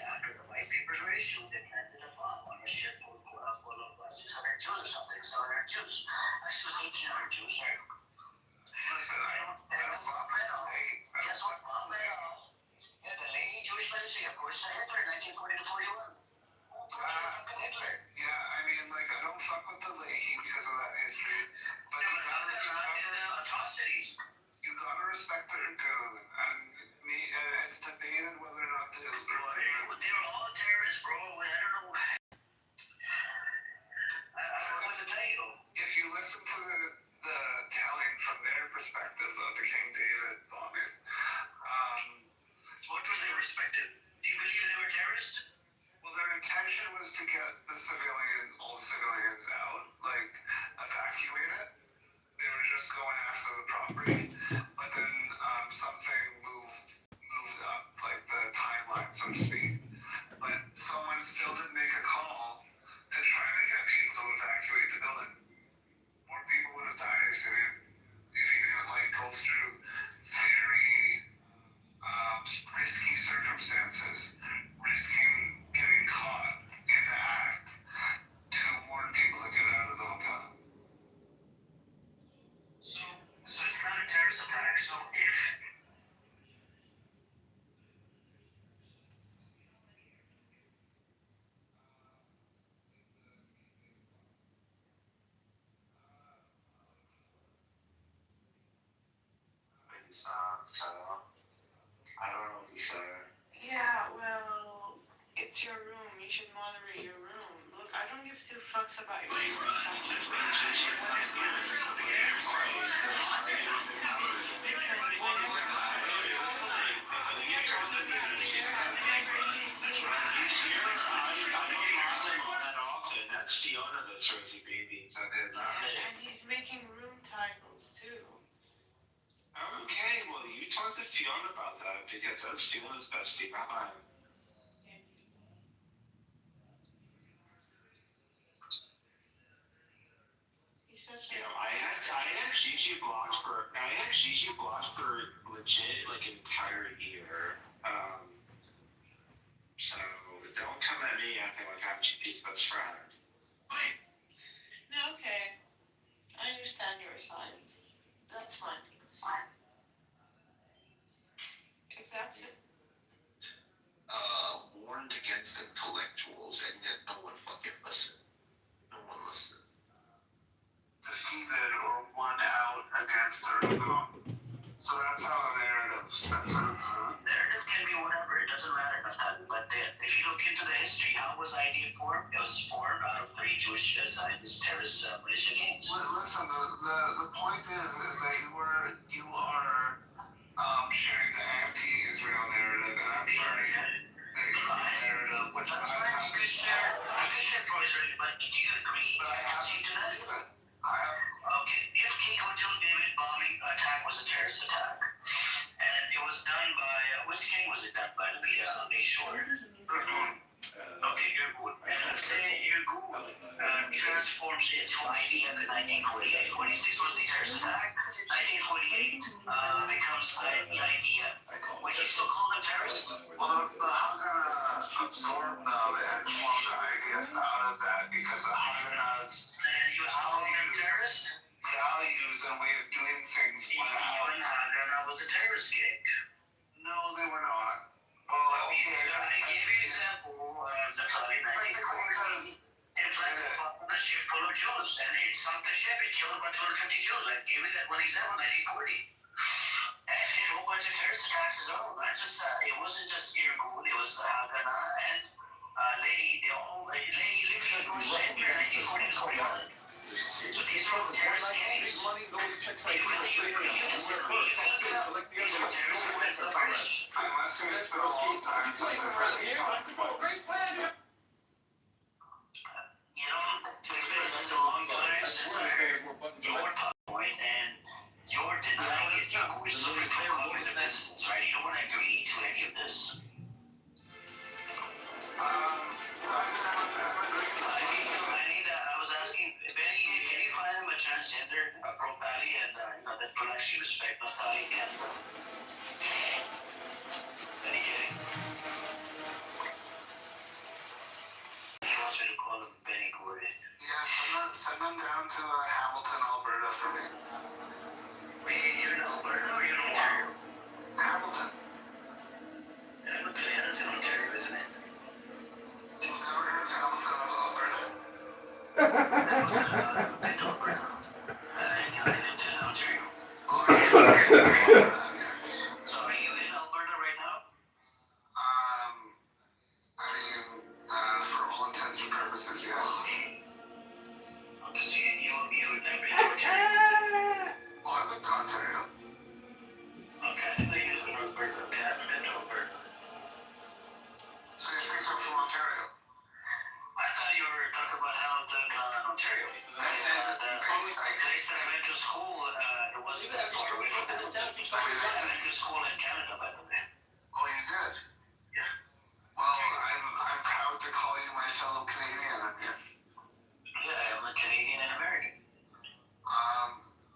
O: after the white papers were issued, they planted a bomb on a ship full of 600 Jews or something, 700 Jews. Actually, 1,800 Jews.
E: Listen, I don't
O: Guess what? Bomb went off. Yeah, the Leahy Jewish militia, of course, Hitler, 1940 to 41. Hitler.
E: Yeah, I mean, like, I don't fuck with the Leahy because of that history, but you
O: atrocities.
E: You gotta respect the Irgun, and it's debated whether or not the
O: They were all terrorists, bro. I don't know. I don't know what to tell you.
E: If you listen to the telling from their perspective of the King David bombing,
O: what was their perspective? Do you believe they were terrorists?
E: Well, their intention was to get all the civilians out, like evacuate it. They were just going after the property, but then something moved up, like the timeline, so to speak. But someone still did make a call to try to get people to evacuate the building. More people would have died if he didn't like go through very risky circumstances, risking getting caught in the act to warn people to get out of the hotel.
O: So it's not a terrorist attack. So if
N: I don't know if you saw her.
P: Yeah, well, it's your room. You should moderate your room. Look, I don't give two fucks about your room.
U: That's Fiona that throws you babies.
P: And he's making room titles too.
U: Okay, well, you talk to Fiona about that because that's Fiona's bestie behind. You know, I had Gigi blocked for legit like an entire year. So don't come at me acting like I'm Gigi's best friend.
P: No, okay. I understand your side. That's fine. If that's it.
G: Warned against intellectuals, and yet no one fucking listened. No one listened.
E: Defeated or won out against Irgun. So that's how the narrative spins out.
O: narrative can be whatever. It doesn't matter. But if you look into the history, how was IDF formed? It was formed out of 3 Jewish Zionist terrorist militia gangs.
T: Listen, the point is that you are sharing the anti-Israel narrative, and I'm sharing the Israel narrative, which
O: that's fine. You could share pro-Israel, but do you agree?
T: But I have to do that.
O: Okay, if King Hotel David bombing attack was a terrorist attack, and it was done by which king was it done by? The Bayshore. Okay, Irgun. And let's say Irgun transforms into IDF in 1948. 46 was the terrorist attack. 1948 becomes the IDF. Would you still call them terrorists?
T: Well, the Haganah absorbed them and formed the IDF out of that because the Haganah's values and way of doing things went out.
O: Even Haganah was a terrorist gang.
T: No, they were not. Well, okay.
O: I gave you an example of the Kali 1940. It tried to pop on a ship full of Jews, and it sunk the ship. It killed about 250 Jews. I gave you that one example, 1940. And it did a whole bunch of terrorist attacks as well. It wasn't just Irgun, it was Haganah and Lehi. Lehi lived in Jewish land in 1940 to 41. So these are all terrorist gangs. They really unison. These are terrorists who went to the British.
T: I must say it's been a long time since I've heard these talking about it.
O: You know, it's been such a long time since I heard your point, and you're denying it. You're suffering from cognitive dissonance, right? You don't want to agree to any of this. I was asking, Benny, can you find him a transgender, pro-Pali, and that could actually respect Naftali in Canada? Benny, kidding? He wants me to call him Benny Gordon.
T: Yeah, send them down to Hamilton, Alberta for me.
O: Wait, you're in Alberta or you're in Ontario?
T: Hamilton.
O: Hamilton, yeah, that's in Ontario, isn't it?
T: You've never heard of Hamilton, Alberta?
O: Hamilton, Alberta. In Ontario. So are you in Alberta right now?
T: For all intents and purposes, yes.
O: Okay, so you would never been to Ontario?
T: Well, I've been to Ontario.
O: Okay, so you live in Alberta. Okay, I haven't been to Alberta.
T: So you think I'm from Ontario?
O: I thought you were talking about Hamilton, Ontario. The place that I went to school, it wasn't that far away from Hamilton. I went to school in Canada, by the way.
T: Oh, you did?
O: Yeah.
T: Well, I'm proud to call you my fellow Canadian.
O: Yeah, I'm a Canadian and American.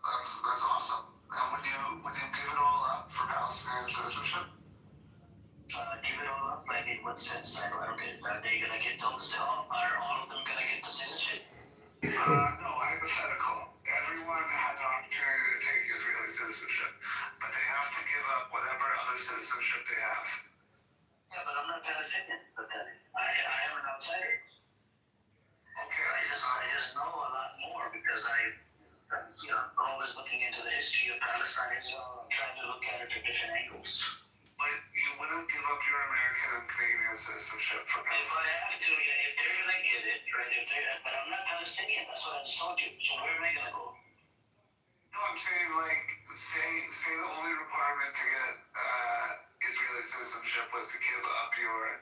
T: That's awesome. And would you give it all up for Palestinian citizenship?
O: Give it all up? Like in what sense? I don't get it. Are they gonna get them to say, are all of them gonna get the citizenship?
T: No, hypothetical. Everyone has an opportunity to take Israeli citizenship, but they have to give up whatever other citizenship they have.
O: Yeah, but I'm not Palestinian, Pathetic. I am an outsider.
T: Okay.
O: I just know a lot more because I'm always looking into the history of Palestine as well. I'm trying to look at it from different angles.
T: But you wouldn't give up your American and Canadian citizenship for Palestine?
O: If I have to, yeah, if they're gonna get it, right? But I'm not Palestinian. That's what I just told you. So where am I gonna go?
T: No, I'm saying say the only requirement to get Israeli citizenship was to give up your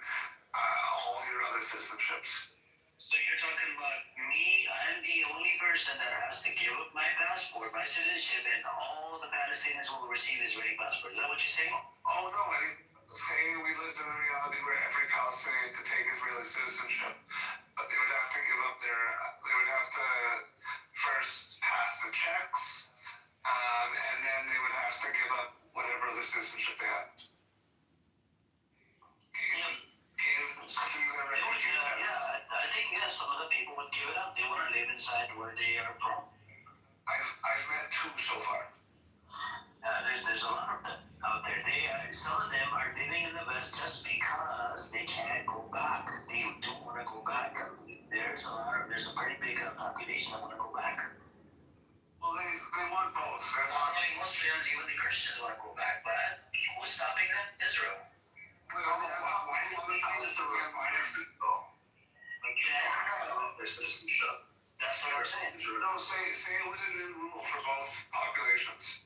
T: all your other citizenships.
O: So you're talking about me? I'm the only person that has to give up my passport, my citizenship, and all the Palestinians will receive Israeli passport. Is that what you're saying?
T: Oh no, I didn't say we lived in a reality where every Palestinian could take Israeli citizenship, but they would have to give up they would have to first pass the checks, and then they would have to give up whatever other citizenship they had.
O: I think some of the people would give it up. They want to live inside where they are from.
T: I've met 2 so far.
O: There's a lot of them out there. Some of them are living in the West just because they can't go back. They don't want to go back. There's a pretty big population that want to go back.
T: Well, they want both.
O: Muslims, even the Christians want to go back, but who's stopping them? Israel. Why do Palestinians though? Like, their citizenship. That's what I'm saying.
T: No, say it was a new rule for both populations.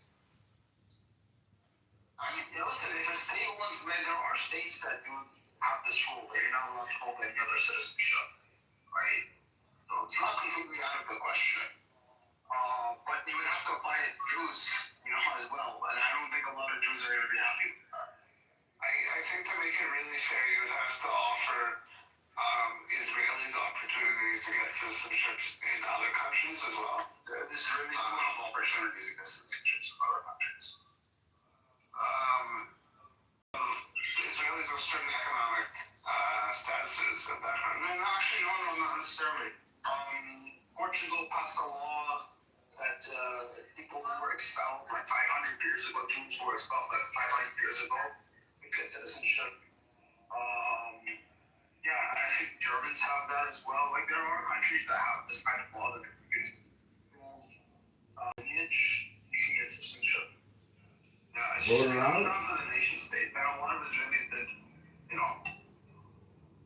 O: I mean, listen, if a state wants, man, there are states that do have this rule that you're not allowed to hold any other citizenship, right? So it's not completely out of the question. But you would have to apply it to Jews, as well. And I don't think a lot of Jews are going to be happy with that.
T: I think to make it really fair, you would have to offer Israelis opportunities to get citizenships in other countries as well.
O: This is really have opportunities to get citizenships in other countries.
T: Israelis have certain economic statuses and background.
O: Actually, no, not necessarily. Portugal passed a law that people who were expelled like 500 years ago, Jews were expelled like 500 years ago, get citizenship. I think Germans have that as well. Like, there are countries that have this kind of law that if you can lineage, you can get citizenship. Yeah, it's just not for the nation state. And a lot of Israelis did,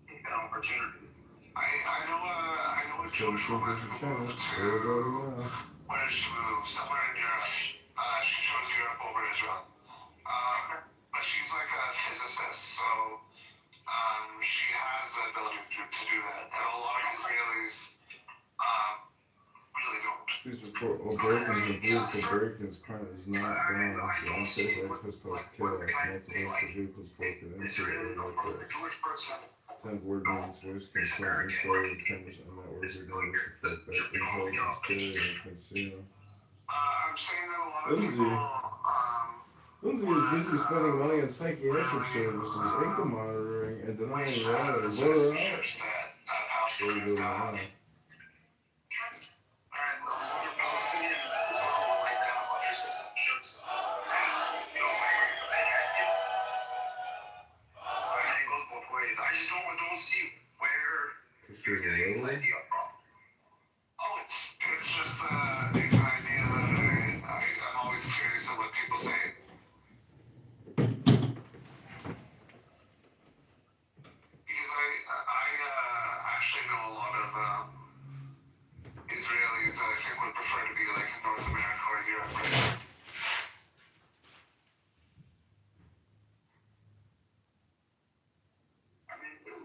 O: take that opportunity.
T: I know a Jewish woman who moved to, where did she move? Somewhere in Europe. She chose Europe over Israel. But she's like a physicist, so she has the ability to do that. And a lot of Israelis really don't.
C: Please report all break-ins and vehicle break-ins. Crime is not down. The unsafe act has caused chaos. Multiple vehicles broken into or like 10 word names, voice consent, installed cameras on networks are going to reflect that intelligence, Peoria, and casino.
T: I'm saying that a lot of people...
C: Lindsay is busy spending money on psychiatric services, income monitoring, and denying water.
T: Citizenships that Palestinians have.
O: I just don't see where you're getting this idea from.
T: Oh, it's just it's an idea that I'm always curious of what people say. Because I actually know a lot of Israelis that I think would prefer to be like in North America or Europe, right?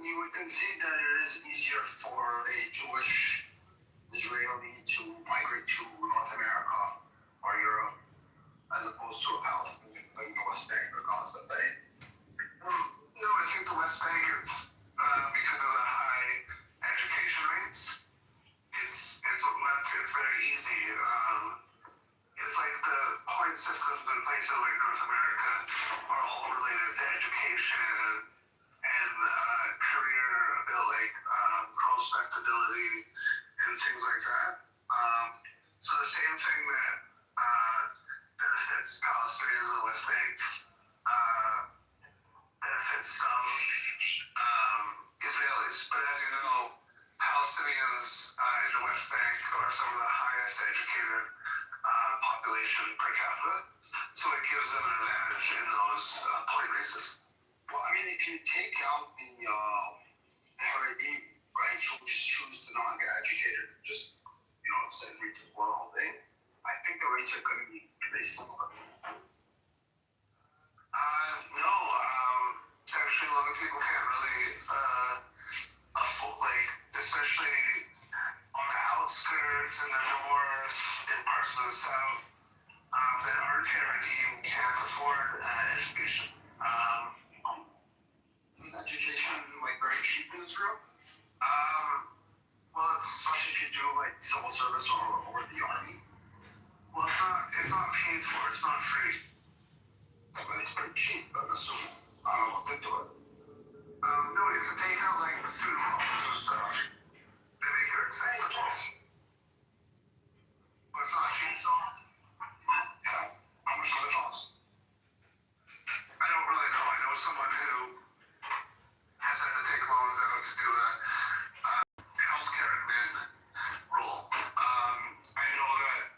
O: You would concede that it is easier for a Jewish Israeli to migrate to North America or Europe as opposed to a Palestinian like the West Bank or Gaza, right?
T: No, I think the West Bank is because of the high education rates. It's very easy. It's like the point systems in places like North America are all related to education and career, like prospectability and things like that. So the same thing that benefits Palestinians in the West Bank benefits some Israelis. But as you know, Palestinians in the West Bank are some of the highest educated population per capita. So it gives them an advantage in those point races.
O: Well, I mean, if you take out the Haredi, right, who just choose to not get educated, just, send me to the world thing, I think the rates are going to be pretty similar.
T: No, actually a lot of people can't really afford, like, especially on the outskirts in the north, in parts of the south, that aren't Haredi can't afford education.
O: Education, like, very cheap in Israel?
T: Well,
O: especially if you do, like, civil service or the army.
T: Well, it's not paid for, it's not free.
O: Yeah, but it's pretty cheap, I'm assuming. I don't know what they do it.
T: No, you can take out, like, student loans and stuff. They make it expensive. But it's not cheap.
O: Yeah. How much does it cost?
T: I don't really know. I know someone who has had to take loans out to do a healthcare admin role. I know that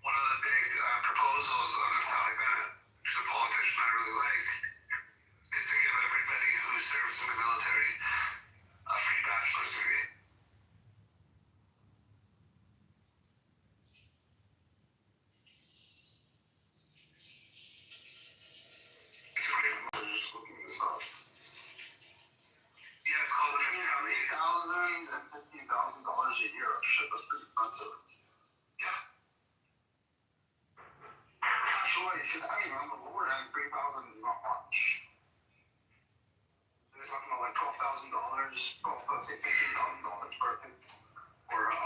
T: one of the big proposals of Naftali Bennett, who's a politician I really like, is to give everybody
E: $50,000 a year. Shit, that's pretty expensive.
T: Yeah.
E: Actually, on the lower end, $3,000 is not much. They're talking about like $12,000, let's say $15,000 for a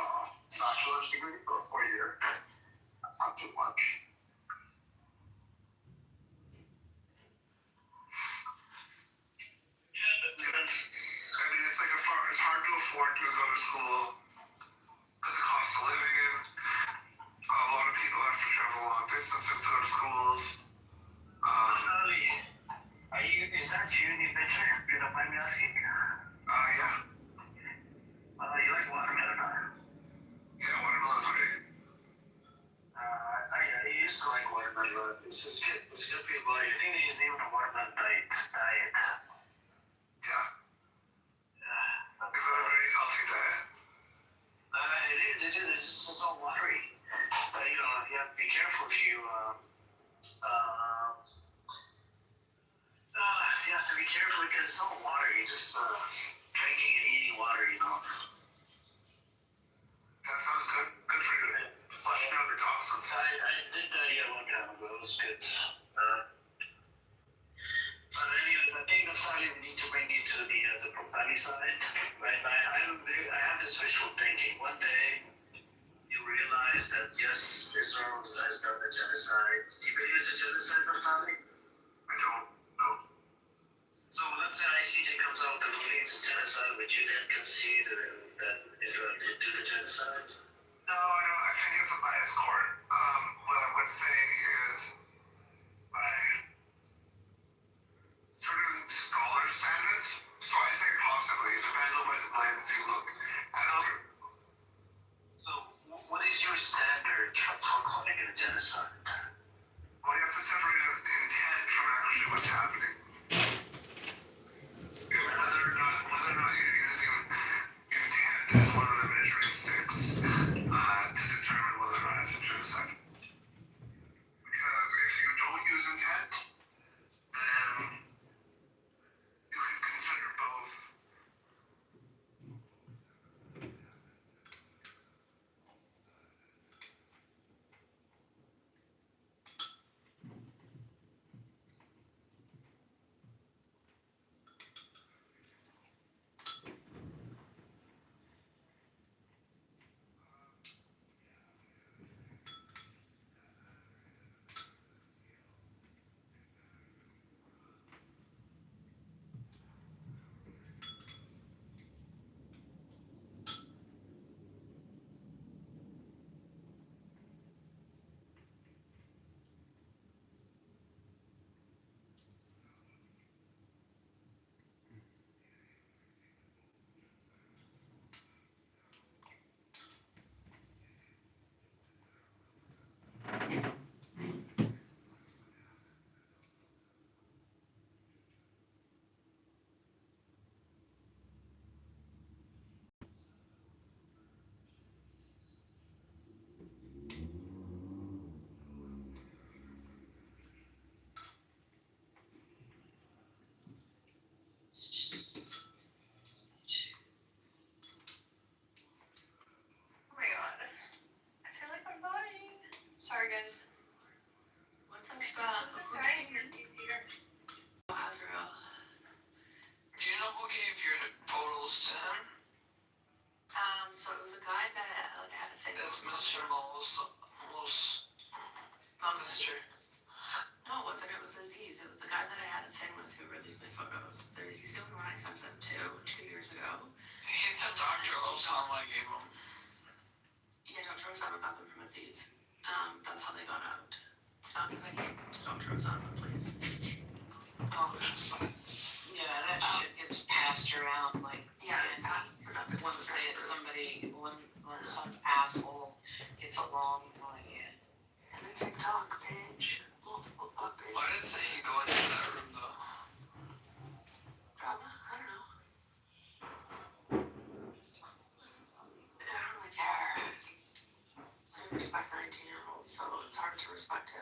E: bachelor's degree for a 4-year. That's not too much.
T: I mean, it's like it's hard to afford to go to school because of cost of living. A lot of people have to travel long distances to go to schools.
O: Is that you, the inventor? If you don't mind me asking.
T: Yeah.
O: You like watermelon, huh?
T: Yeah, watermelon's great.
O: I used to like watermelon. It's good for your body. I think there's even a watermelon diet.
T: Yeah. Is that a very healthy diet?
O: It is. It's just so watery. You have to be careful if you have to be careful because it's so watery. Just drinking and eating water,
T: That sounds good. Good for you. Flushing out your toxins.
O: I did that a long time ago. It was good. But anyways, I think that's why we need to bring you to the Propani side, right? I have this wishful thinking. One day, you realize that yes, Israel has done the genocide. Do you believe it's a genocide, Propani?
T: I don't know.
O: So let's say ICJ comes out with the ruling it's a genocide, would you then concede that Israel did do the genocide?
T: No, I don't. I think it's a biased court. What I would say is, by certain scholar standards, so I say possibly. It depends on what lens you look at it.
O: So what is your standard for calling it a genocide?
T: Well, you have to separate out intent from actually what's happening. Whether or not you're using intent as one of the measuring sticks to determine whether or not it's a genocide. Because if you don't use intent, then you can consider both.
K: Oh my god. I feel like I'm dying. Sorry, guys. What's up, Who's dying here, Azrael.
D: Do you know who gave your photos to him?
K: So it was a guy that had a thing.
D: That's Mr. Mos. Mr.
K: No, it wasn't. It was Aziz. It was the guy that I had a thing with who released my photos. He's the only one I sent him to 2 years ago.
D: He said Dr. Osama gave him.
K: Yeah, Dr. Osama got them from Aziz. That's how they got out. It's not because I gave them to Dr. Osama, please.
D: Oh, interesting.
H: Yeah, that shit gets passed around like once some asshole gets along like
K: And a TikTok page, multiple blog pages.
D: Why does he go into that room though?
K: Drama? I don't know. I don't really care. I respect 19-year-olds, so it's hard to respect it.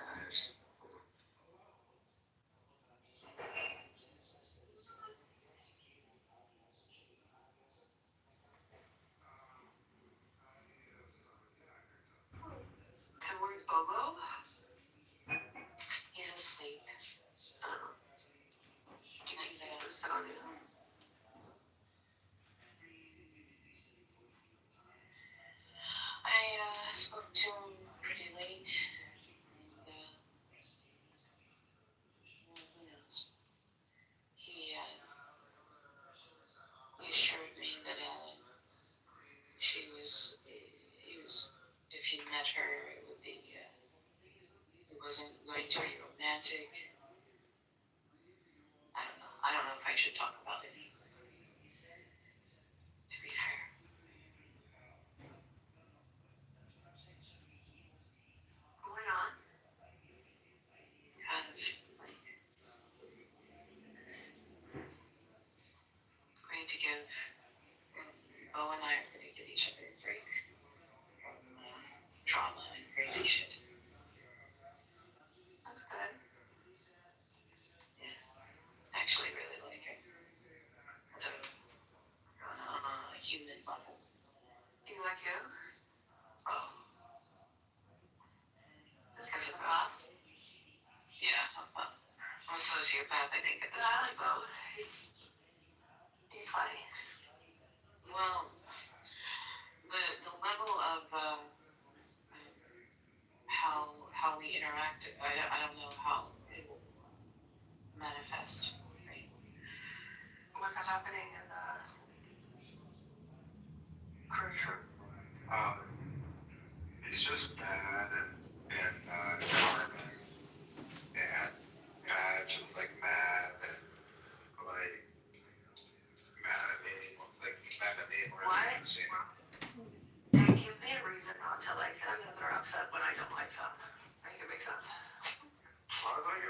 H: Bo and I are gonna give each other a break from drama and crazy shit.
P: That's good.
H: Yeah, actually really like it. So, on a human level.
P: You like you?
H: Oh.
P: Just like the path?
H: Yeah, I'm a sociopath, I think, at this
P: I
H: point.
P: like Bo. He's funny.
H: Well, the level of how we interact, I don't know how it will manifest. Right?
P: What's happening in the cruise room?
E: It's just bad and charming and bad, just like mad and like mad at me, like mad at me more than anything.
P: And give me a reason not to like them that they're upset when I don't like them. Make it make sense.
E: Well, like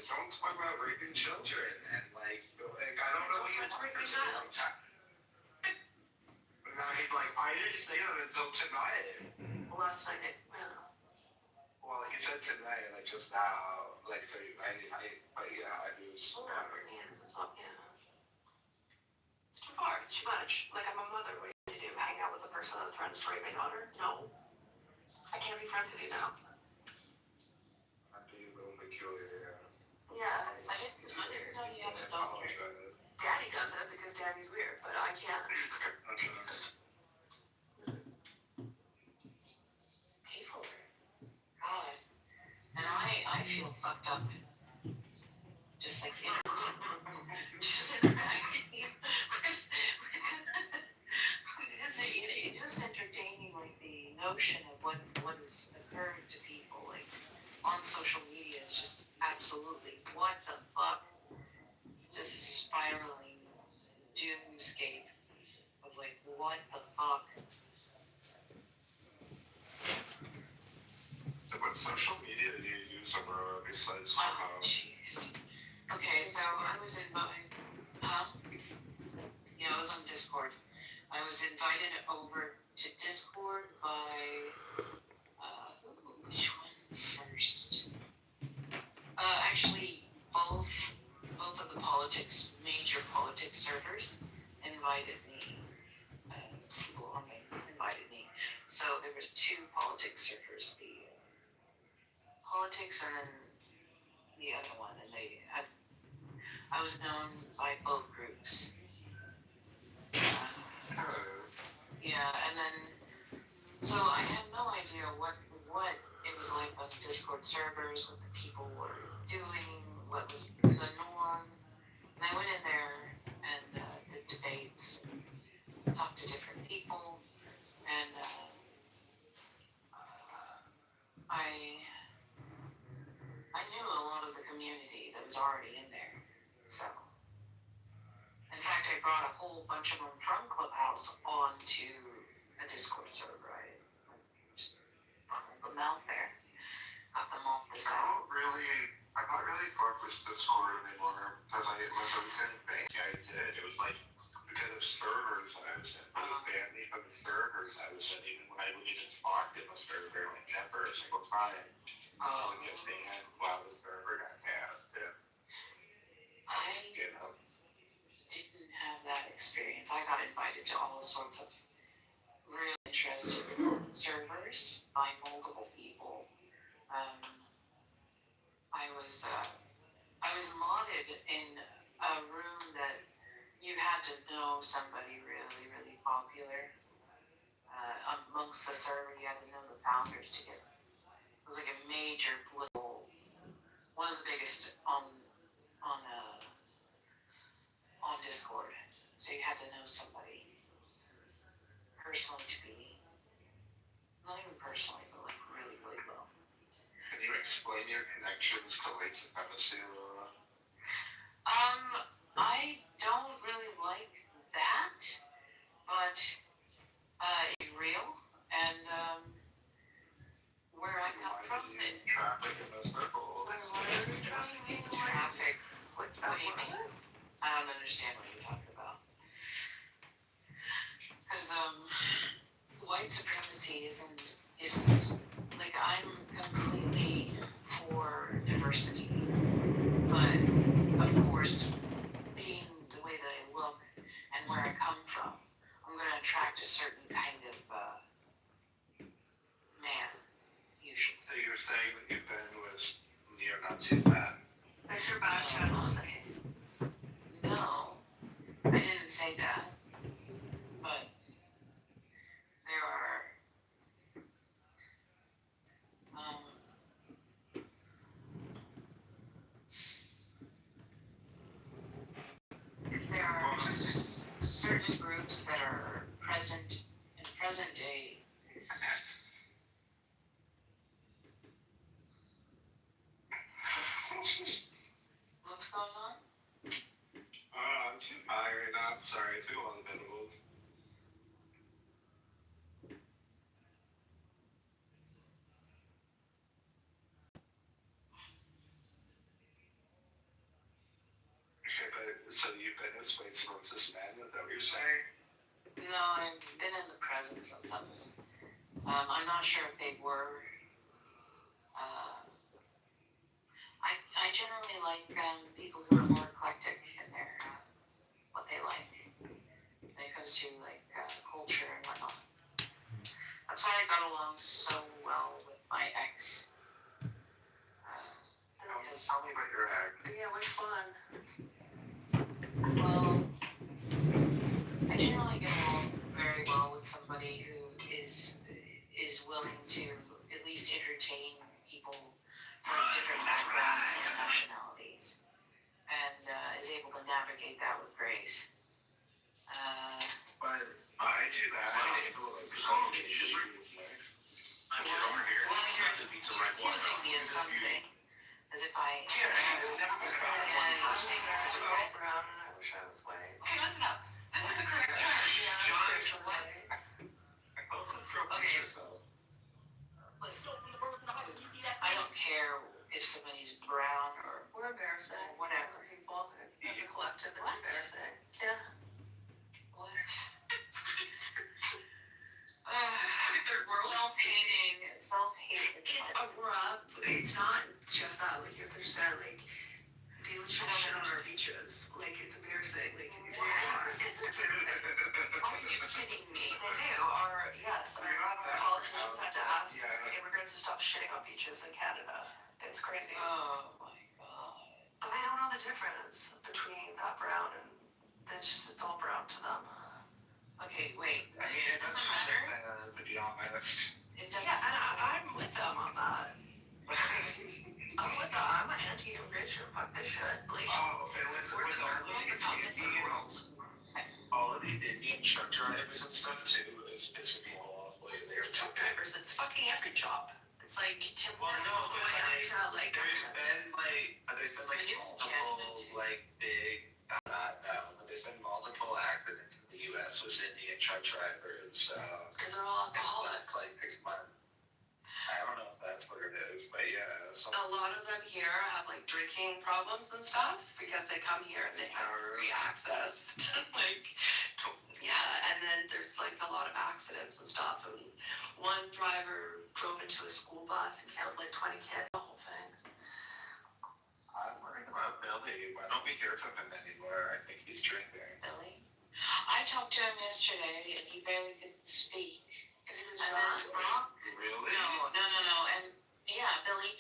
E: don't talk about raping children and like I don't know what you're talking about. I didn't say that until tonight.
P: Last night,
E: Well, you said tonight, like just now, like so. But yeah, I do.
P: It's too far. It's too much. Like I'm a mother. What do you do? Hang out with a person that threatens to rape my daughter? No. I can't be friends with you now.
E: I'm being a little peculiar.
P: Yeah, it's just. Daddy does it because Daddy's weird, but I can't.
H: People are God, and I feel fucked up. Just like just interacting with just entertaining like the notion of what has occurred to people like on social media is just absolutely what the fuck. Just spiraling doomscape of like what the fuck.
E: So what social media do you use besides
H: Oh, jeez. Okay, so I was invited. Yeah, I was on Discord. I was invited over to Discord by which one first? Actually, both of the major politics servers invited me. People on me invited me. So there were two politics servers, the politics and then the other one, and I was known by both groups. Yeah, and then so I had no idea what it was like on the Discord servers, what the people were doing, what was the norm. And I went in there and did debates, talked to different people, and I knew a lot of the community that was already in there. So, in fact, I brought a whole bunch of them from Clubhouse onto a Discord server. I just funneled them out there, got them off the side.
E: I'm not really fucked with Discord anymore because when I was in bank, I did. It was like because of servers I was in. It was banned me from the servers I was in, even when I wouldn't even talk in the server like never a single time. I would get banned while the server got banned.
H: I didn't have that experience. I got invited to all sorts of real interesting servers by multiple people. I was modded in a room that you had to know somebody really, really popular. Amongst the server, you had to know the founders to get. It was like a major political, one of the biggest on Discord. So you had to know somebody personally to be, not even personally, but like really, really well.
E: Can you explain your connections to white supremacy?
H: I don't really like that, but it's real, and where I come from,
E: traffic in those circles.
H: Traffic. What do you mean? I don't understand what you're talking about. Because white supremacy isn't like, I'm completely for diversity, but of course, being the way that I look and where I come from, I'm going to attract a certain kind of man, usually.
L: So you're saying that you've been with neo-Nazi men?
P: Like your back channel say.
H: No, I didn't say that, but there are certain groups that are present in present day. What's going on?
L: I'm too high right now. I'm sorry. I took a lot of edibles. Okay, but so you've been with white supremacist men? Is that what you're saying?
H: No, I've been in the presence of them. I'm not sure if they were. I generally like people who are more eclectic in their what they like when it comes to like culture and whatnot. That's why I got along so well with my ex.
L: Tell me about your ex.
P: Yeah, which one?
H: Well, I generally get along very well with somebody who is willing to at least entertain people from different backgrounds and nationalities, and is able to navigate that with grace.
L: But I do that.
H: Accusing me of something, as if I.
P: Brown and I wish I was white.
K: Okay, listen up. This is the correct term.
H: Listen, I don't care if somebody's brown or
P: We're embarrassing.
H: whatever.
P: As a people, as a collective, it's embarrassing. Yeah.
H: What? Self-hate.
P: It's a rub. It's not just that. Like, you have to understand, like, people should shit on our beaches. Like, it's embarrassing. Like, it's embarrassing.
H: Are you kidding me?
P: They do. Yes, our politicians had to ask immigrants to stop shitting on beaches in Canada. It's crazy.
H: Oh my god.
P: But they don't know the difference between that brown and it's all brown to them.
H: Okay, wait.
L: I mean, it doesn't matter. To be honest.
H: It doesn't.
P: Yeah, and I'm with them on that. I'm with them. I'm anti-immigration. Fuck this shit. Like,
L: we're the third world, the top of the world. All of the Indian truck drivers and stuff too is pissing me off lately.
P: Truck drivers, it's fucking every job. It's like Tim Hortons all the way up to like.
L: There's been multiple accidents in the U.S. with Indian truck drivers.
P: Because they're all alcoholics.
L: Like 6 months. I don't know if that's what it is, but yeah.
P: A lot of them here have like drinking problems and stuff because they come here and they have free access to like, yeah, and then there's like a lot of accidents and stuff. And one driver drove into a school bus and killed like 20 kids. The whole thing.
L: I'm worried about Billy. Why don't we hear from him anymore? I think he's drinking.
H: Billy? I talked to him yesterday and he barely could speak.
P: Is he
H: And then Brock?
L: Really?
H: No. And yeah, Billy.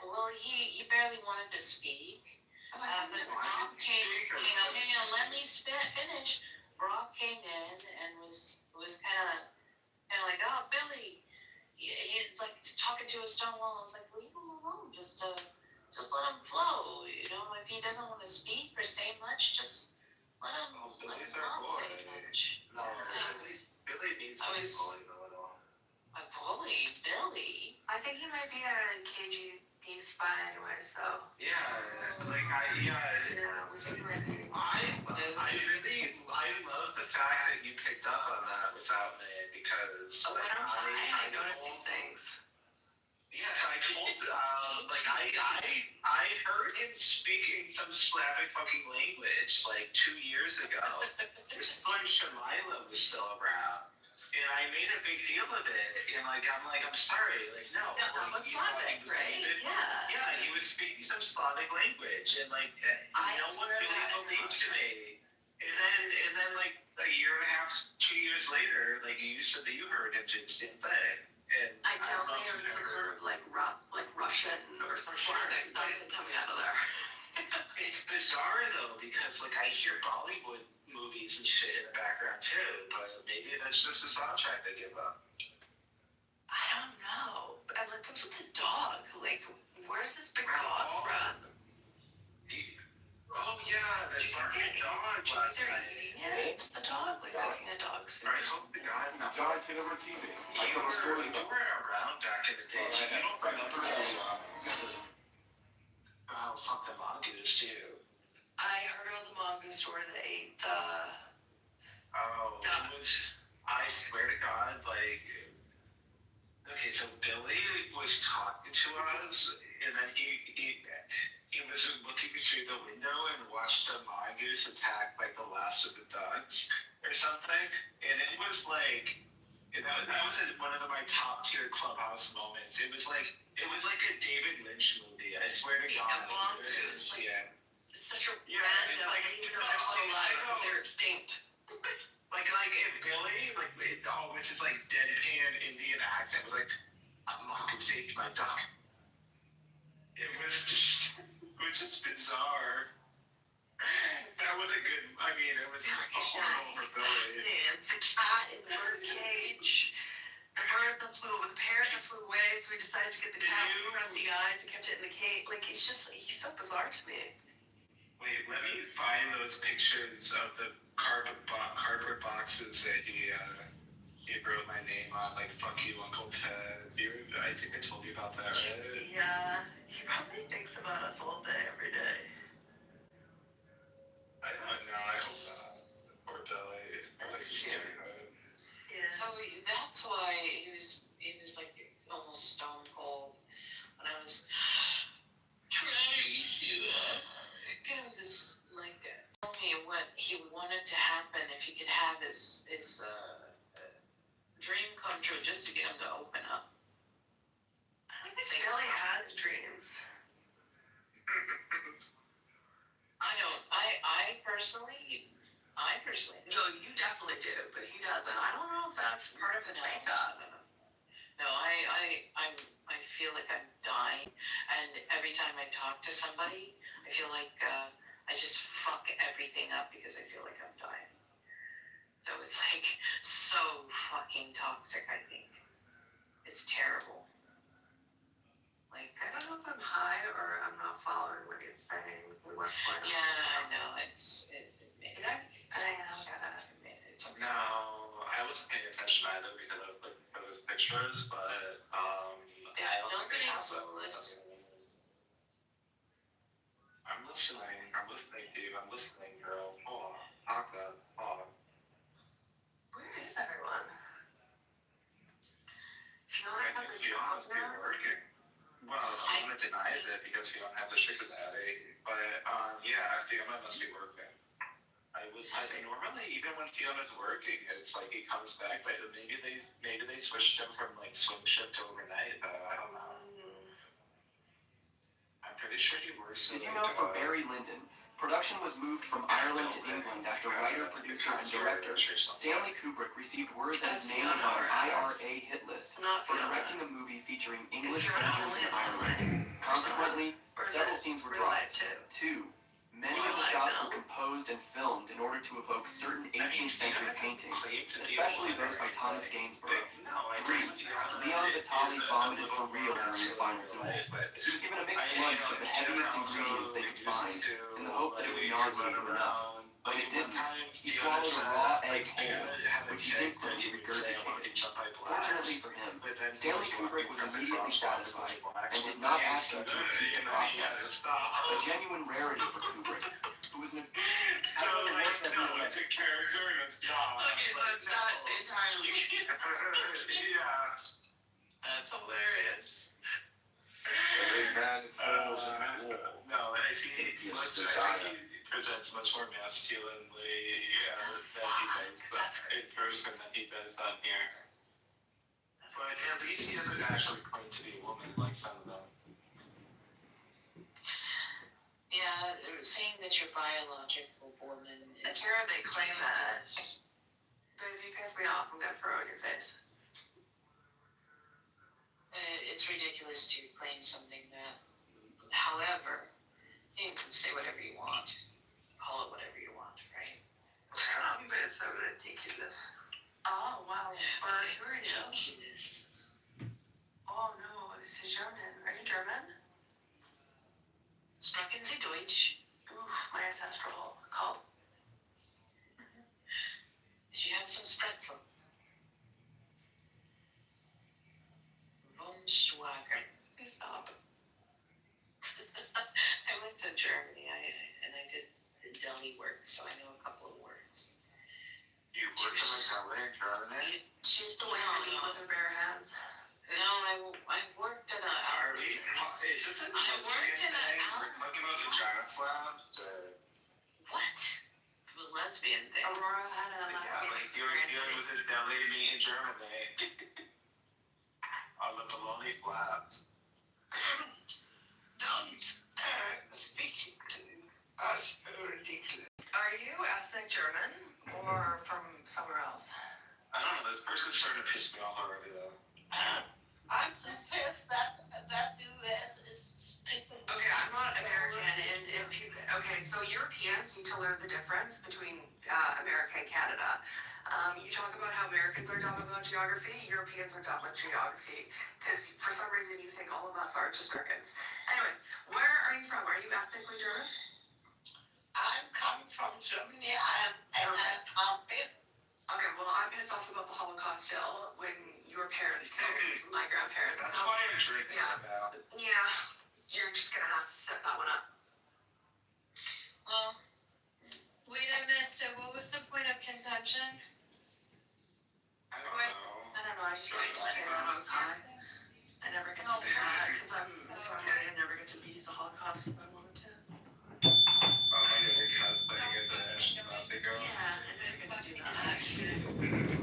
H: Well, he barely wanted to speak. But Brock came. Hang on, let me finish. Brock came in and was kind of like, oh, Billy. He's like talking to a stone wall. I was like, leave him alone. Just let him flow. You know, if he doesn't want to speak or say much, just let him not say much.
L: No, Billy needs to be bullied a little.
H: A bully? Billy?
P: I think he might be a KG beast by anyway, so.
L: Yeah, like
P: Yeah, we think he might be.
L: I love the fact that you picked up on that without me because
P: I notice these things.
L: Yes, I told I heard him speaking some Slavic fucking language like 2 years ago. His son Shamila was still around. And I made a big deal of it, and I'm sorry, no.
M: No, that was Slavic, right? Yeah.
L: Yeah, he was speaking some Slavic language, and no one really believed to me. And then a year and a half, 2 years later, you said that you heard him do the same thing. And
M: I definitely heard some sort of Russian or Slavic something coming out of there.
L: It's bizarre though, because I hear Bollywood movies and shit in the background too, but maybe that's just the soundtrack they give up.
M: I don't know. What's with the dog? Where's this big dog from?
L: Oh yeah, the barking dog last night.
M: Eating it? The dog? Cooking a dog soup.
L: I hope the guy.
F: John Kitover TV. I
L: You
F: cover stories about.
L: were around back in the day. So you don't remember fuck the mongoose too.
M: I heard of the mongoose story that ate the.
L: Oh, it was. I swear to God, okay, so Billy was talking to us, and then he was looking through the window and watched the mongoose attack the last of the ducks or something, and it was that was one of my top tier Clubhouse moments. It was like a David Lynch movie. I swear to God.
M: A mongoose. Such a random. I didn't even know they're still alive. They're extinct.
L: If Billy, with his deadpan Indian accent, was a mongoose ate my duck. It was just bizarre. That was a good. It was horrible for Billy.
M: The cat in the bird cage. The bird that flew, the parrot that flew away, so we decided to get the cat with crusty eyes and kept it in the cage. He's so bizarre to me.
L: Wait, let me find those pictures of the cardboard boxes that he wrote my name on, "Fuck you, Uncle Ted." I think I told you about that, right?
M: Yeah, he probably thinks about us all day, every day.
L: I don't know. I hope not. Poor Billy.
M: Yeah.
H: So that's why he was almost stone cold when I was trying to get him to tell me what he wanted to happen if he could have his dream come true, just to get him to open up.
M: I don't think Billy has dreams.
H: I personally do.
M: No, you definitely do, but he doesn't. I don't know if that's part of his makeup.
H: No, I feel like I'm dying, and every time I talk to somebody, I feel like I just fuck everything up because I feel like I'm dying. So it's so fucking toxic, I think. It's terrible.
M: I don't know if I'm high or I'm not following what you're saying. What's going on?
H: Yeah, I know.
L: No, I wasn't paying attention either because I was looking for those pictures, but I don't think I have those. I'm listening, Dave. I'm listening, girl. Hold on. Hold on.
M: Where is everyone? Fiona has a job
L: Fiona's been
M: now?
L: working. Well, Fiona denies it because Fiona had the sugar daddy. But yeah, Fiona must be working. I think normally even when Fiona's working, it's he comes back, but maybe they switched him from swing shift to overnight. I don't know. I'm pretty sure he works.
V: Did you know for Barry Lyndon, production was moved from Ireland to England after writer, producer, and director Stanley Kubrick received word that his name was on an IRA hit list for directing a movie featuring English soldiers in Ireland. Consequently, several scenes were dropped. 2. Many of the shots were composed and filmed in order to evoke certain 18th century paintings, especially those by Thomas Gainsborough. 3. Leon Vitali vomited for real during the final duel. He was given a mixed lunch of the heaviest ingredients they could find, in the hope that it would nauseate him enough. When it didn't, he swallowed a raw egg whole, which he instantly regurgitated. Fortunately for him, Stanley Kubrick was immediately satisfied and did not ask him to repeat the process. A genuine rarity for Kubrick, who was an...
L: So, it's a character and it's not.
M: Okay, so it's not entirely.
L: Yeah.
M: That's hilarious.
C: Every man falls in war.
L: No, I see.
C: His desire.
J: presents much more masculinely than he does, but in person than he does on here. But at least he doesn't actually claim to be a woman like some of them.
H: Yeah, saying that you're biological woman is...
M: I hear they claim that. But if you piss me off, I'm gonna throw it in your face.
H: It's ridiculous to claim something that... However, you can say whatever you want. Call it whatever you want, right?
M: Trump is so ridiculous. Oh, wow. But who are you?
H: Ridiculous.
M: Oh, no. This is German. Are you German?
H: Sprechen Sie Deutsch?
M: Oof, my ancestral cult.
H: Did you have some spretzel? Von Schwager.
M: Please stop.
H: I went to Germany and I did deli work, so I know a couple of words.
J: You worked in a deli in Germany?
M: She used to wear meat with her bare hands.
H: No, I worked in a...
J: Are we? Is this a lesbian thing? We're talking about vagina slabs?
H: What? The lesbian thing.
M: Aurora had a lesbian
J: like you were dealing with a deli meat in Germany. On the bologna flaps.
O: Don't speak to us ridiculous.
M: Are you ethnic German or from somewhere else?
J: I don't know, this person's starting to piss me off already though.
O: I'm just pissed that U.S. is speaking.
M: Okay, I'm not American, and people, okay, so Europeans need to learn the difference between America and Canada. You talk about how Americans are dumb about geography, Europeans are dumb at geography, because for some reason you think all of us are just Americans. Anyways, where are you from? Are you ethnically German?
O: I'm coming from Germany. I'm pissed.
M: Okay, well, I'm pissed off about the Holocaust still when your parents killed my grandparents.
J: That's
M: so,
J: why I'm drinking about.
M: Yeah, you're just gonna have to set that one up.
Q: Well, wait, I missed it. What was the point of contention?
J: I don't know.
M: I just wanted to say that I was high. I never get to do that because I'm so high. I never get to use the Holocaust if I wanted to.
J: Oh, maybe we cosplaying as a Nazi girl.
M: Yeah, I never get to do that.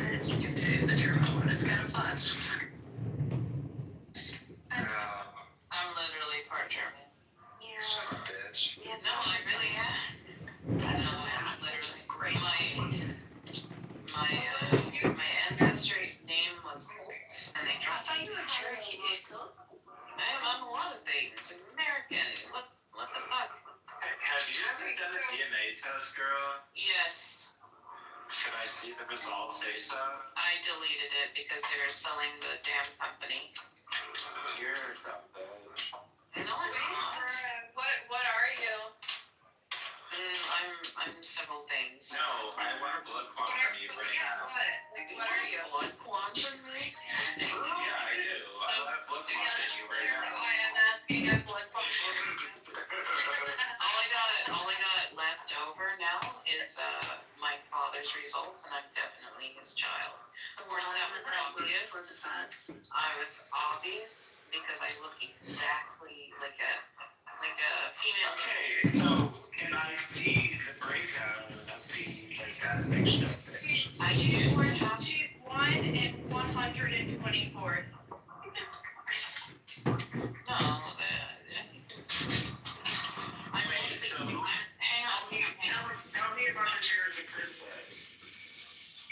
M: And you get to do the German one. It's kind of fun.
H: I'm literally part German.
M: Yeah.
J: Son of a bitch.
H: No, I really am.
M: That's just great.
H: My ancestor's name was Holtz, and they
M: I thought you were Cherokee.
H: I'm a lot of things. American. What the fuck?
J: Have you ever done a DNA test, girl?
H: Yes.
J: Can I see the results say so?
H: I deleted it because they were selling the damn company.
J: You're a dumb bitch.
H: No, I'm not.
Q: What are you?
H: I'm several things.
J: No, I want a blood quantum from you right now.
Q: What are you?
H: Blood quantum?
J: Yeah, I do. I want a blood quantum from you right now.
Q: I am asking a blood quantum.
H: All I got left over now is my father's results, and I'm definitely his child. Of course, that was obvious. I was obvious because I look exactly like a female.
J: Okay, so can I see the breakout of the fantastic stuff?
Q: She's 1 in 124th.
H: No, hang on.
J: Tell me about the Cherokee Princess.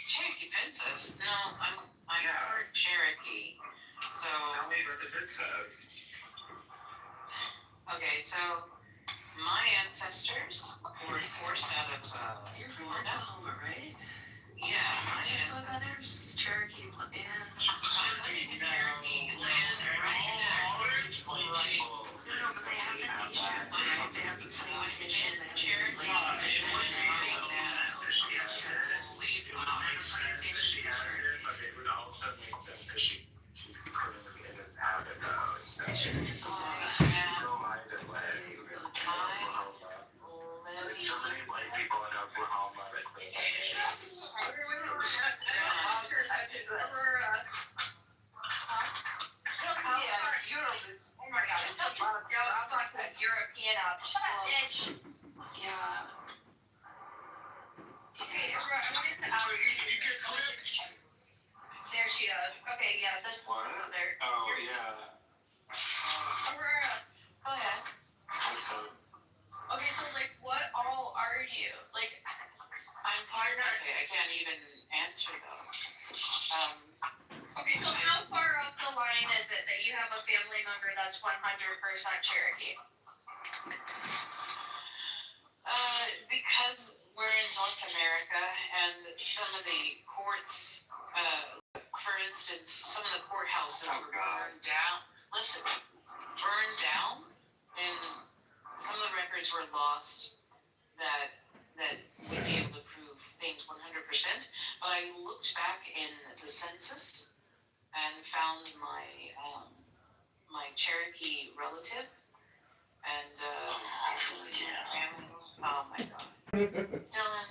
H: Cherokee Princess? No, I'm part Cherokee. So.
J: Tell me about the princess.
H: Okay, so my ancestors were forced out of
M: You're from Oklahoma, right?
H: Yeah, my
M: So that is Cherokee. Yeah.
H: I'm living in Cherokee land right now.
M: No, but they have the nation, right? They have the Plains Nation. They have the
H: Cherokee
M: Plains Nation.
J: It would also make them fishy.
M: It's all
J: so many white people in Oklahoma that claim that.
P: maybe out of this
J: What?
P: there.
J: Oh, yeah.
Q: Aurora.
H: Go ahead.
J: So,
Q: Okay, so like, what all are you? Like,
H: I'm part of it. I can't even answer though.
Q: okay, so how far up the line is it that you have a family member that's 100% Cherokee?
H: Because we're in North America and some of the courts, for instance, some of the courthouses were burned down. Listen, burned down, and some of the records were lost that would be able to prove things 100%. But I looked back in the census and found my my Cherokee relative, and family. Oh my God, Dylan,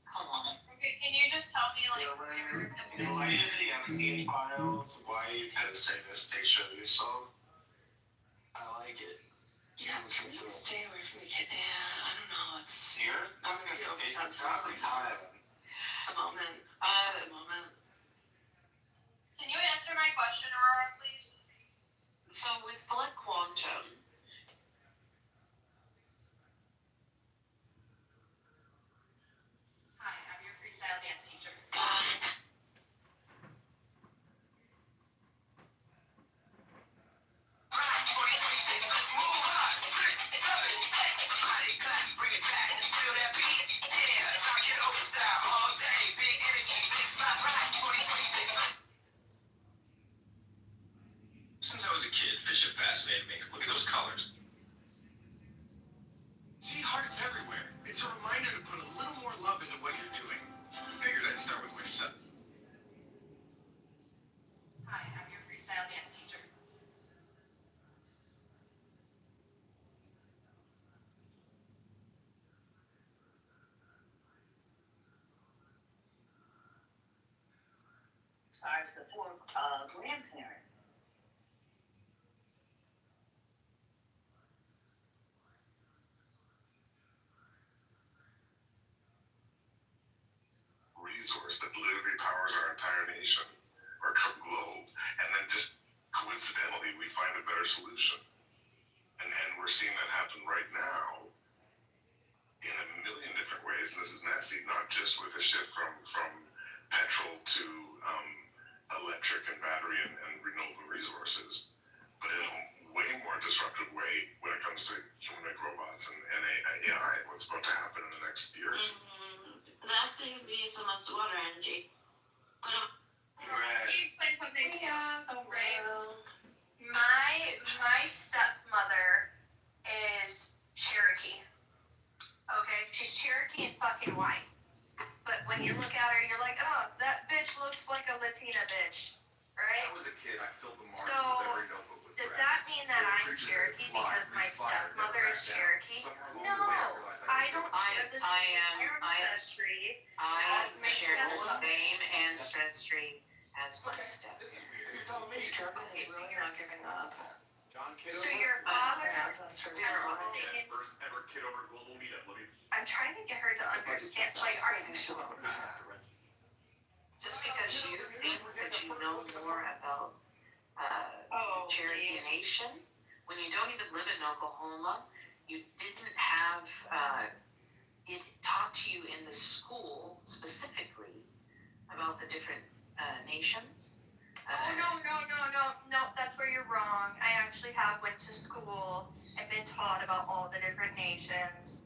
H: come on.
Q: Okay, can you just tell me like where the
J: why did the MC files? Why you kind of say this picture of yourself? I like it.
P: Yeah, please stay away from the kid. Yeah, I don't know. It's
J: Here?
P: I'm gonna be oversensitive all the
J: time.
P: The moment. The moment.
Q: Can you answer my question, Aurora, please?
H: So with Blood Quantum,
P: Hi, I'm your freestyle dance teacher.
F: Since I was a kid, fish have fascinated me. Look at those colors. See hearts everywhere. It's a reminder to put a little more love into what you're doing. I figured I'd start with myself.
P: Hi, I'm your freestyle dance teacher.
B: As far as the four grandparents.
R: Resource that literally powers our entire nation, our globe, and then just coincidentally we find a better solution. And we're seeing that happen right now in a million different ways. And this is messy, not just with the shift from petrol to electric and battery and renewable resources, but in a way more disruptive way when it comes to humanoid robots and AI, what's about to happen in the next year.
S: That saves me so much water energy.
Q: Can you explain something?
P: Yeah, the
Q: Right.
P: world.
Q: My stepmother is Cherokee. Okay, she's Cherokee and fucking white. But when you look at her, you're like, oh, that bitch looks like a Latina bitch, right?
F: When I was a kid, I filled the margins
Q: So,
F: of every notebook with
Q: does
F: dragons.
Q: that mean that
F: Little
Q: I'm
F: creatures
Q: Cherokee
F: that fly,
Q: because my
F: breathe fire,
Q: stepmother
F: never
Q: is
F: back down.
Q: Cherokee?
F: Somewhere along
Q: No,
F: the way, I realized
Q: I don't
H: I-
Q: share the
H: I
Q: same
H: am-
Q: ancestry.
H: I
Q: as my
H: share the
Q: stepmother.
H: same ancestry as my step.
F: This is weird.
P: You're telling me Struggle is really not giving up.
F: John Kitover.
Q: So your father,
P: Ancestors
H: We are
P: are
H: all
F: Yes, first ever Kitover global meetup. Let me.
Q: I'm trying to get her to understand, like, are you
H: Just because you think that you know more about
Q: Oh,
H: Cherokee
Q: please.
H: Nation, when you don't even live in Oklahoma, you didn't have it taught to you in the school specifically about the different nations.
Q: Oh, no, that's where you're wrong. I actually have went to school and been taught about all the different nations.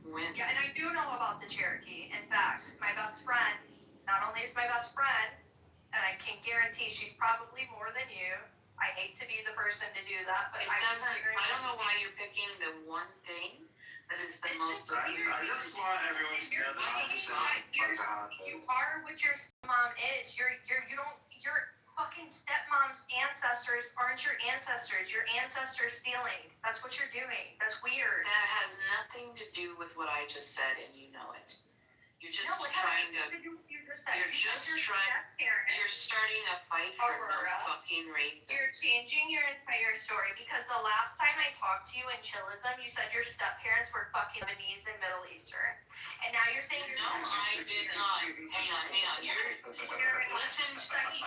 H: When?
Q: Yeah, and I do know about the Cherokee. In fact, my best friend, not only is my best friend, and I can guarantee she's probably more than you. I hate to be the person to do that, but
H: It doesn't, I don't know why you're picking the one thing that is the most
J: I just want everyone to know that I'm just
Q: you are what your stepmom is. Your fucking stepmom's ancestors aren't your ancestors. Your ancestors stealing. That's what you're doing. That's weird.
H: That has nothing to do with what I just said, and you know it. You're just
Q: No, it
H: trying
Q: has
H: to.
Q: to do with your
H: You're just trying. You're starting a fight for
Q: Aurora.
H: no fucking reason.
Q: You're changing your entire story because the last time I talked to you in chillism, you said your step parents were fucking Lebanese and Middle Eastern, and now you're saying your
H: No, I did not. Hang on. You're listen to me.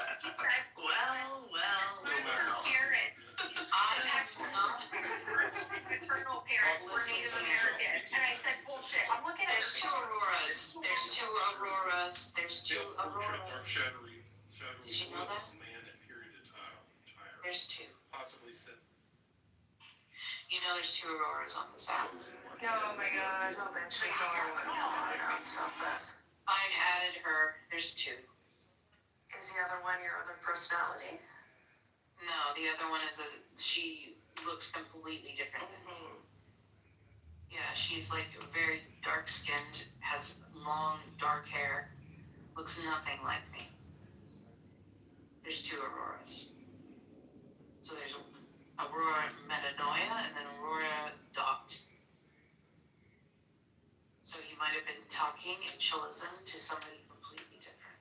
Q: Well. Parents. Maternal parents were Native American, and I said bullshit. I'm looking at
H: There's two Auroras. There's two Auroras. There's two Auroras. Did you know that? There's two.
F: Possibly said.
H: You know there's two Auroras on the south.
P: Oh my god. No, bitch. Stop this.
H: I've added her. There's two.
P: Is the other one your other personality?
H: No, the other one is she looks completely different than me. Yeah, she's like very dark skinned, has long dark hair, looks nothing like me. There's two Auroras. So there's Aurora Metanoia and then Aurora Dot. So you might have been talking in chillism to somebody completely different.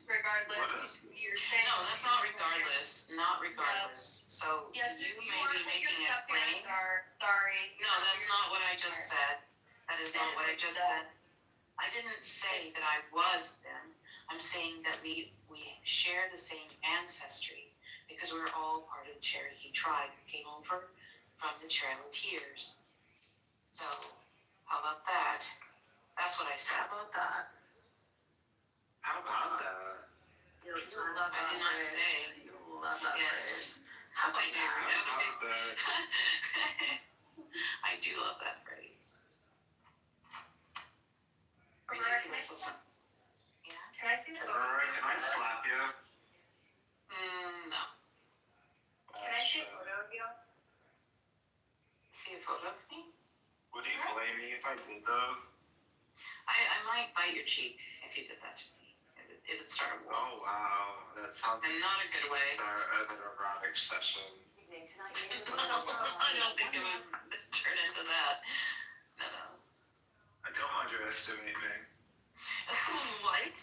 Q: Regardless, you're saying.
H: No, that's not regardless. Not regardless. So
Q: Yes,
H: you
Q: you
H: may
Q: are
H: be
Q: who
H: making
Q: your
H: it
Q: step
H: plain.
Q: parents are. Sorry.
H: No, that's not what I just said. That is not what I just said. I didn't say that I was them. I'm saying that we share the same ancestry because we're all part of the Cherokee tribe who came over from the Trail of Tears. So, how about that? That's what I said.
P: How about that?
L: How about that?
P: You love
H: I
P: that
H: did not
P: phrase.
H: say.
P: You love that
H: Yes.
P: phrase. How about
H: I do.
P: that?
H: I do love that phrase.
Q: Aurora, can I
H: Ridiculous.
Q: see
H: Yeah?
Q: Can I see the photo?
L: Aurora, can I slap you?
H: No.
Q: Can I see a photo of you?
H: See a photo of me?
L: Would you blame me if I did though?
H: I might bite your cheek if you did that to me. It would start a war.
L: Oh wow, that sounds
H: And not a good way.
L: an erotic session.
H: I don't think it would turn into that. No.
L: I don't underestimate me.
H: What?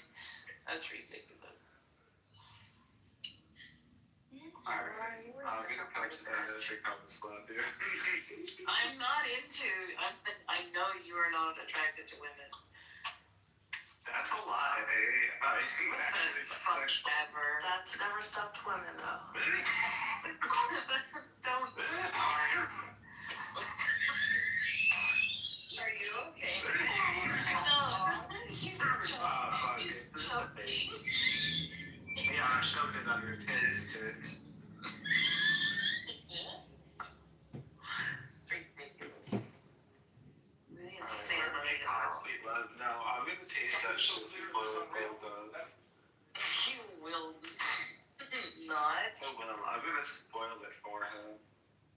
H: That's ridiculous.
L: Alright, I'm gonna come to that as they come and slap you.
H: I'm not into. I know you are not attracted to women.
L: That's a lie. I actually
H: Fuck ever.
P: That's never stopped women, though.
H: Don't start.
Q: Are you okay?
H: No, he's joking. He's joking.
L: Yeah, I'm choking on your tits, kids.
H: Ridiculous.
L: No, I'm gonna taste that shit before it does.
H: You will not.
L: Oh well, I'm gonna spoil it for him.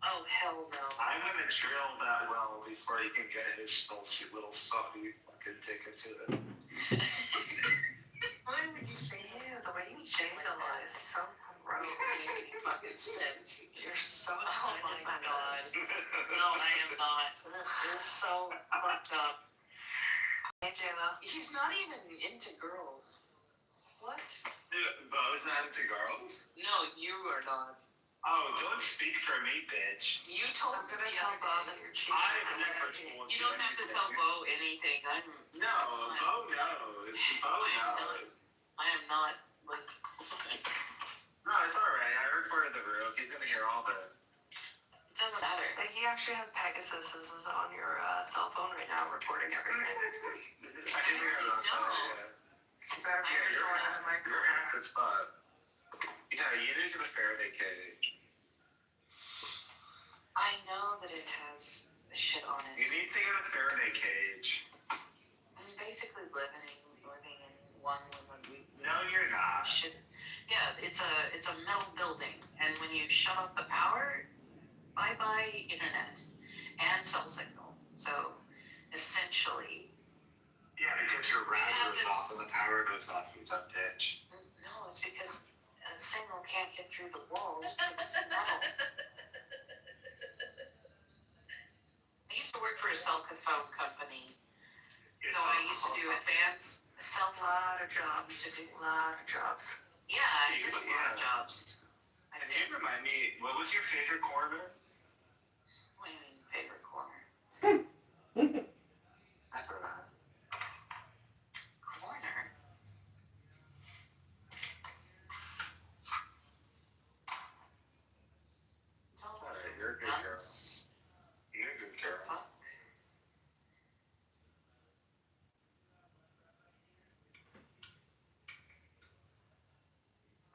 H: Oh, hell no.
L: I'm gonna drill that well before he can get his little sucky fucking dick into it.
H: Why would you say
P: Ew, the way you jiggle is so gross.
H: that? Fucking sense.
P: You're so
H: Oh
P: excited
H: my
P: by
H: god.
P: this.
H: No, I am not. It's so fucked up.
P: Hey, J-Lo.
H: He's not even into girls. What?
L: Bo's not into girls?
H: No, you are not.
L: Oh, don't speak for me, bitch.
H: You told
P: I'm
H: me
P: gonna
H: the
P: tell
H: other
P: Bo
H: day.
P: that you're cheating.
L: I've never told
H: You don't have to tell Bo anything.
L: No, Bo knows. Bo knows.
H: I am not like.
L: No, it's alright. I recorded the room. He's gonna hear all the.
H: It doesn't matter.
P: Like, he actually has Pegasus is on your cell phone right now, recording everything.
L: I didn't hear about that. Yeah.
P: You better be
L: You're
P: recording the
L: in
P: microphone.
L: a good spot. Yeah, you need to Faraday cage.
H: I know that it has shit on it.
L: You need to get a Faraday cage.
H: I'm basically living in one when we.
L: No, you're not.
H: Shit. Yeah, it's a metal building, and when you shut off the power, bye internet and cell signal. So essentially.
L: Yeah, because your router goes off and the power goes off. You dumb bitch.
H: No, it's because a signal can't get through the walls because it's metal. I used to work for a cell phone company So I used to do advanced self.
P: A lot of jobs.
H: Yeah, I did a lot of jobs.
J: And do you remind me, what was your favorite corner?
H: What do you mean, favorite corner?
J: I forgot.
H: Corner?
J: Alright, you're a good girl.
H: Guns?
J: You're a good girl.
H: Fuck?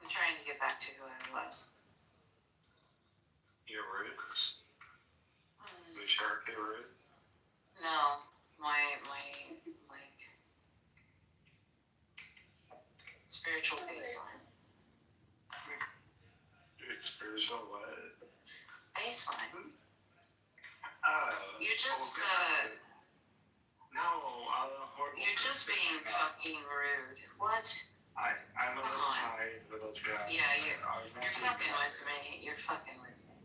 H: I'm trying to get back to who I was.
J: Your roots? The shark root?
H: No, my like spiritual baseline.
J: Your spiritual what?
H: Baseline. You're just you're just being fucking rude. What?
J: I'm a little high, little dry.
H: Yeah, you're fucking with me. You're fucking with me.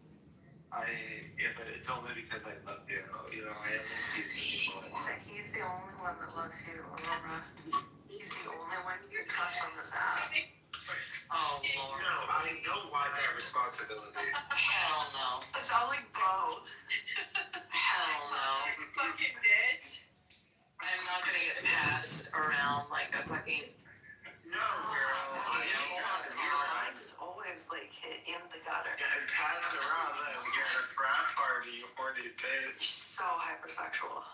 J: Yeah, but it's only because I love you. You know, I am people.
P: He's the only one that loves you, Aurora. He's the only one you can trust on this app.
H: Oh, Lord.
J: No, I don't want that responsibility.
H: Hell no.
P: It sounds like Bo.
H: Hell no.
P: Fucking bitch.
H: I'm not gonna get passed around like a fucking.
J: No, girl.
P: Your mind is always like hit in the gutter.
J: And pass around that we get a frat party, you horny bitch.
P: You're so hypersexual.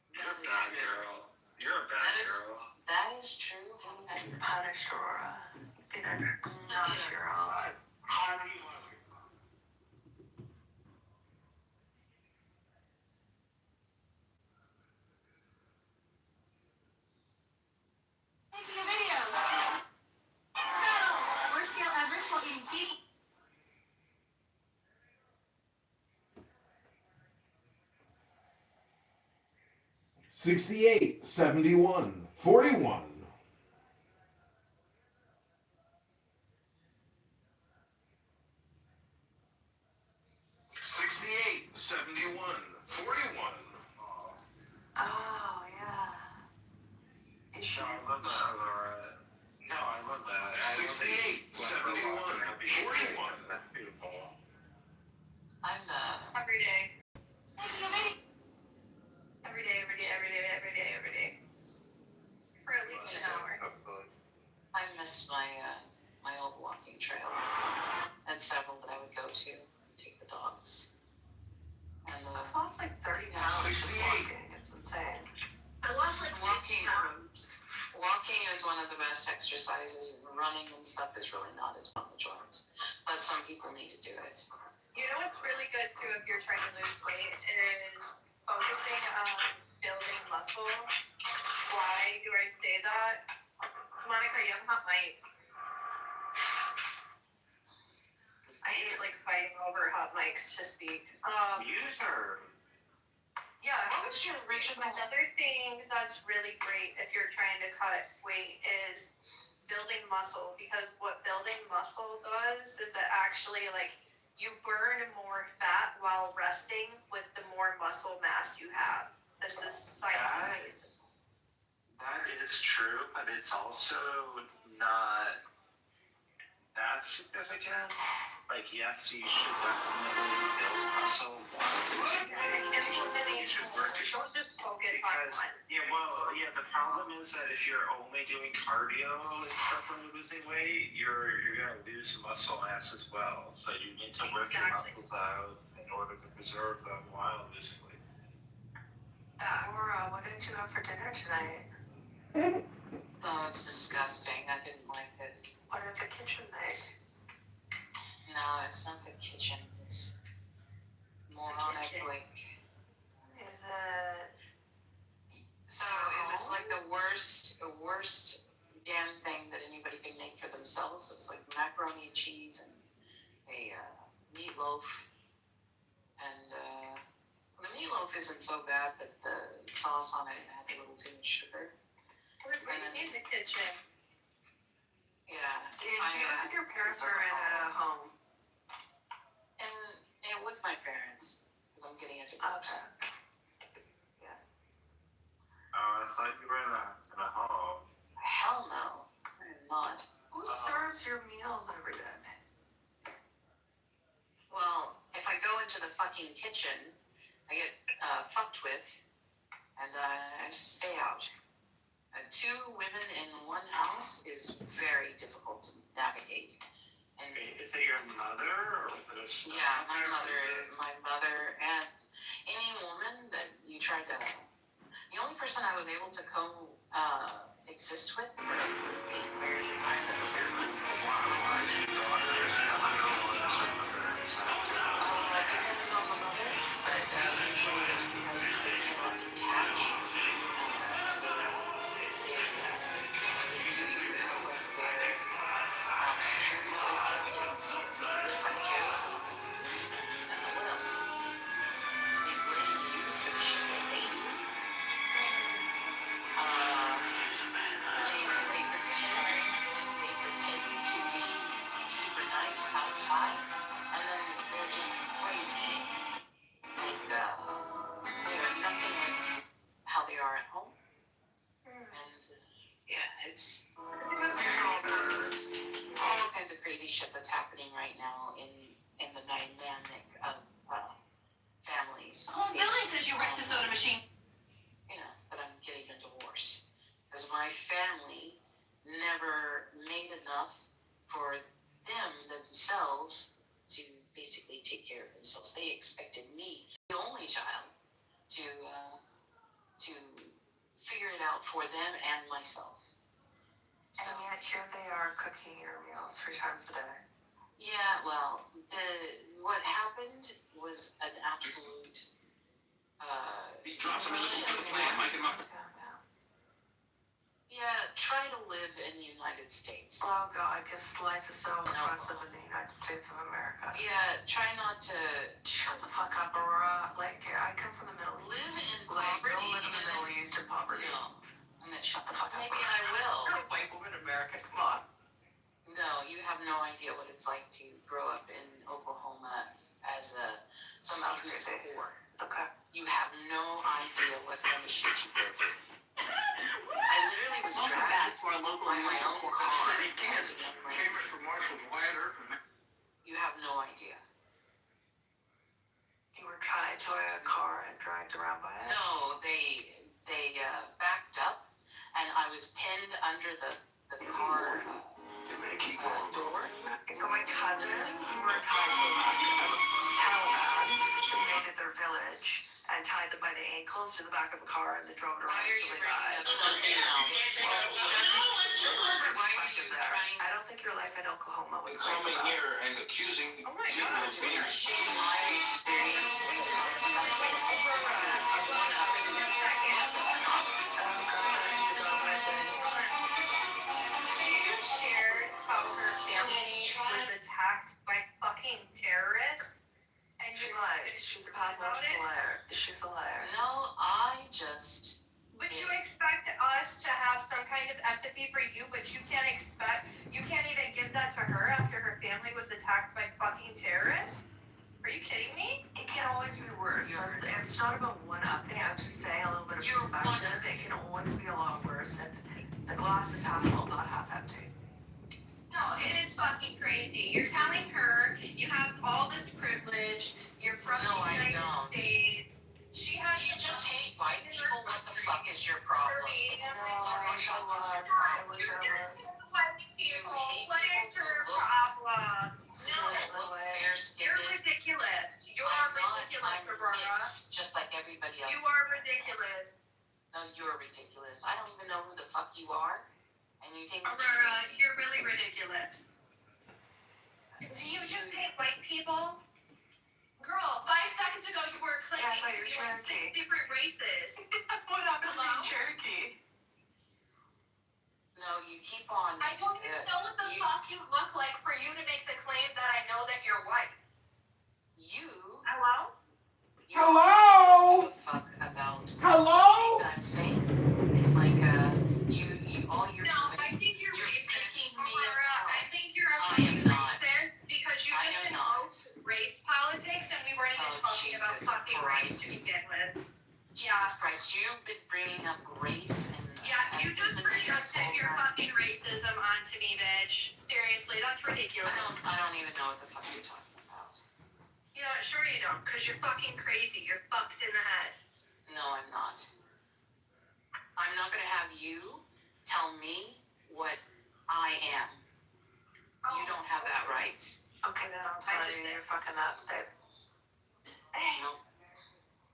J: You're a bad girl. You're a bad girl.
H: That is true.
P: You've been punished, Aurora. You've been a naughty girl.
J: How do you want to?
K: Making a video. Worst scale ever while eating TV.
C: 68, 71, 41. 68, 71, 41.
P: Oh, yeah. Is she?
J: No, I love that, Laura. No, I love that.
C: 68, 71, 41.
J: That's beautiful.
H: I'm
Q: Every day.
K: Making a video.
Q: Every day. For at least an hour.
H: I miss my old walking trails. And several that I would go to and take the dogs. And
P: I've lost like 30 pounds just walking. It's insane.
H: I lost like walking pounds. Walking is one of the best exercises. Running and stuff is really not as fun the joints. But some people need to do it.
Q: You know what's really good too if you're trying to lose weight is focusing on building muscle. Why do I say that? Monica, you have hot mic. I hate like fighting over hot mics to speak.
J: User.
Q: Yeah.
H: What was your original?
Q: Another thing that's really great if you're trying to cut weight is building muscle, because what building muscle does is it actually like you burn more fat while resting with the more muscle mass you have. This is science.
J: That is true, but it's also not that significant. Like, yes, you should definitely build muscle while losing weight. You should work it.
Q: Don't just focus on
J: Because,
Q: one.
J: the problem is that if you're only doing cardio and stuff when you're losing weight, you're gonna lose muscle mass as well. So you need to work your muscles out in order to preserve them while losing weight.
P: Aurora, what did you have for dinner tonight?
H: Oh, it's disgusting. I didn't like it.
P: What did the kitchen make?
H: No, it's not the kitchen. It's moronic, like.
P: Is it?
H: So it was like the worst damn thing that anybody could make for themselves. It was like macaroni and cheese and a meatloaf. And the meatloaf isn't so bad, but the sauce on it had a little too much sugar.
Q: Everybody in the kitchen.
H: Yeah.
P: Do you live with your parents or in a home?
H: And with my parents. because I'm getting a divorce.
P: Okay.
J: I thought you were in a hall.
H: Hell no, I'm not.
P: Who serves your meals every day?
H: Well, if I go into the fucking kitchen, I get fucked with, and I just stay out. 2 women in one house is very difficult to navigate. And
J: is it your mother or
H: yeah, my mother, and any woman that you try to. The only person I was able to exist with for the 8 years I was there. Depends on the mother, but usually it's because they cannot detach. They view you as like their security blanket. They carry something. And what else? They blame you for the shit that they do. They pretend to be super nice outside, and then they're just crazy. Like, they are nothing like how they are at home. And yeah, there's all kinds of crazy shit that's happening right now in the dynamic of families.
B: Oh, Billy says you wrecked the soda machine.
H: That I'm getting a divorce. Because my family never made enough for themselves to basically take care of themselves. They expected me, the only child, to figure it out for them and myself. So,
P: And yet here they are cooking your meals 3 times a day.
H: Yeah, well, what happened was an absolute.
D: He drops him in the book of the plan, Mike and my.
H: Yeah, try to live in the United States.
P: Oh God, because life is so oppressive in the United States of America.
H: Yeah, try not to.
P: Shut the fuck up, Aurora. Like, I come from the Middle East.
H: Live in
P: like,
H: poverty.
P: Don't live in the Middle East in poverty.
H: No. And then
P: Shut the fuck up.
H: Maybe I will.
P: You're a white woman in America. Come on.
H: No, you have no idea what it's like to grow up in Oklahoma as somebody who's poor.
P: Okay.
H: You have no idea what kind of shit you go through. I literally was dragged
B: to our local
H: by my own car.
D: Chambers for Marshals Wyatt Earp.
H: You have no idea.
P: You were tied to a car and dragged around by it?
H: No, they backed up, and I was pinned under the car door.
P: So my cousins were tied to a Taliban who invaded their village and tied them by the ankles to the back of a car and then drove it around until they died. I don't think your life in Oklahoma was
G: coming here and accusing
H: Oh my
G: people
H: God,
G: of being
Q: She shared how her family was attacked by fucking terrorists. And
P: She lies. She's a pathological liar. She's a liar.
H: No, I just.
Q: Would you expect us to have some kind of empathy for you, but you can't even give that to her after her family was attacked by fucking terrorists? Are you kidding me?
P: It can always be worse. It's not about one-upping. I'm just saying a little bit of perspective. It can always be a lot worse, and the glass is half full, not half empty.
Q: No, it is fucking crazy. You're telling her you have all this privilege. You're from the United States. She has
H: You just hate white people. What the fuck is your problem?
P: I wish I was. I wish I was.
Q: What is your problem? You're ridiculous. You're ridiculous, Aurora.
H: Just like everybody else.
Q: You are ridiculous.
H: No, you're ridiculous. I don't even know who the fuck you are. And you think
Q: Aurora, you're really ridiculous. Do you just hate white people? Girl, 5 seconds ago you were claiming to be like 6 different races.
P: What happened to Cherokee?
H: No, you keep on.
Q: I don't even know what the fuck you look like for you to make the claim that I know that you're white.
H: You.
Q: Hello?
C: Hello?
H: Give a fuck about
C: Hello?
H: what I'm saying. It's like you all you're
Q: No,
H: doing.
Q: I think you're racist,
H: picking me
Q: Aurora.
H: apart.
Q: I think you're a
H: I
Q: fucking
H: am not.
Q: racist because you
H: I
Q: just
H: am not.
Q: invoked race politics and we weren't even talking about
H: Jesus
Q: fucking
H: Christ, you've been bringing up race and...
Q: Yeah, you just projected your fucking racism onto me, bitch. Seriously, that's ridiculous.
H: I don't even know what the fuck you're talking about.
Q: Yeah, sure you don't, because you're fucking crazy. You're fucked in the head.
H: No, I'm not. I'm not gonna have you tell me what I am. You don't have that right.
M: Okay, then I'll tell you, you're fucking nuts, babe.
H: Nope.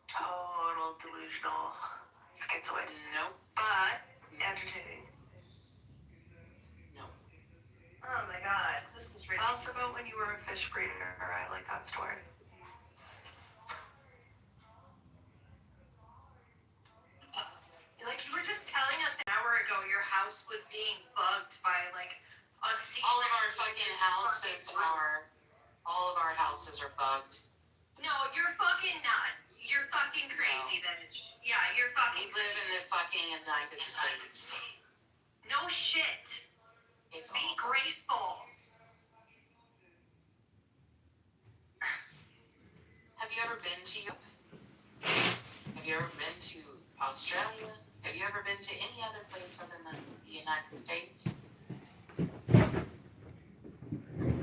M: Total delusional schizoid.
H: Nope.
M: But entertaining.
H: No.
Q: Oh my god, this is ridiculous.
M: Also about when you were a fish breeder. I like that story.
Q: Like, you were just telling us an hour ago your house was being bugged by, like, a sea.
H: All of our houses are bugged.
Q: No, you're fucking nuts. You're fucking crazy, bitch. Yeah, you're fucking
H: We live in the fucking United States.
Q: No shit.
H: It's
Q: Be
H: awful.
Q: grateful.
H: Have you ever been to Europe? Have you ever been to Australia? Have you ever been to any other place other than the United States?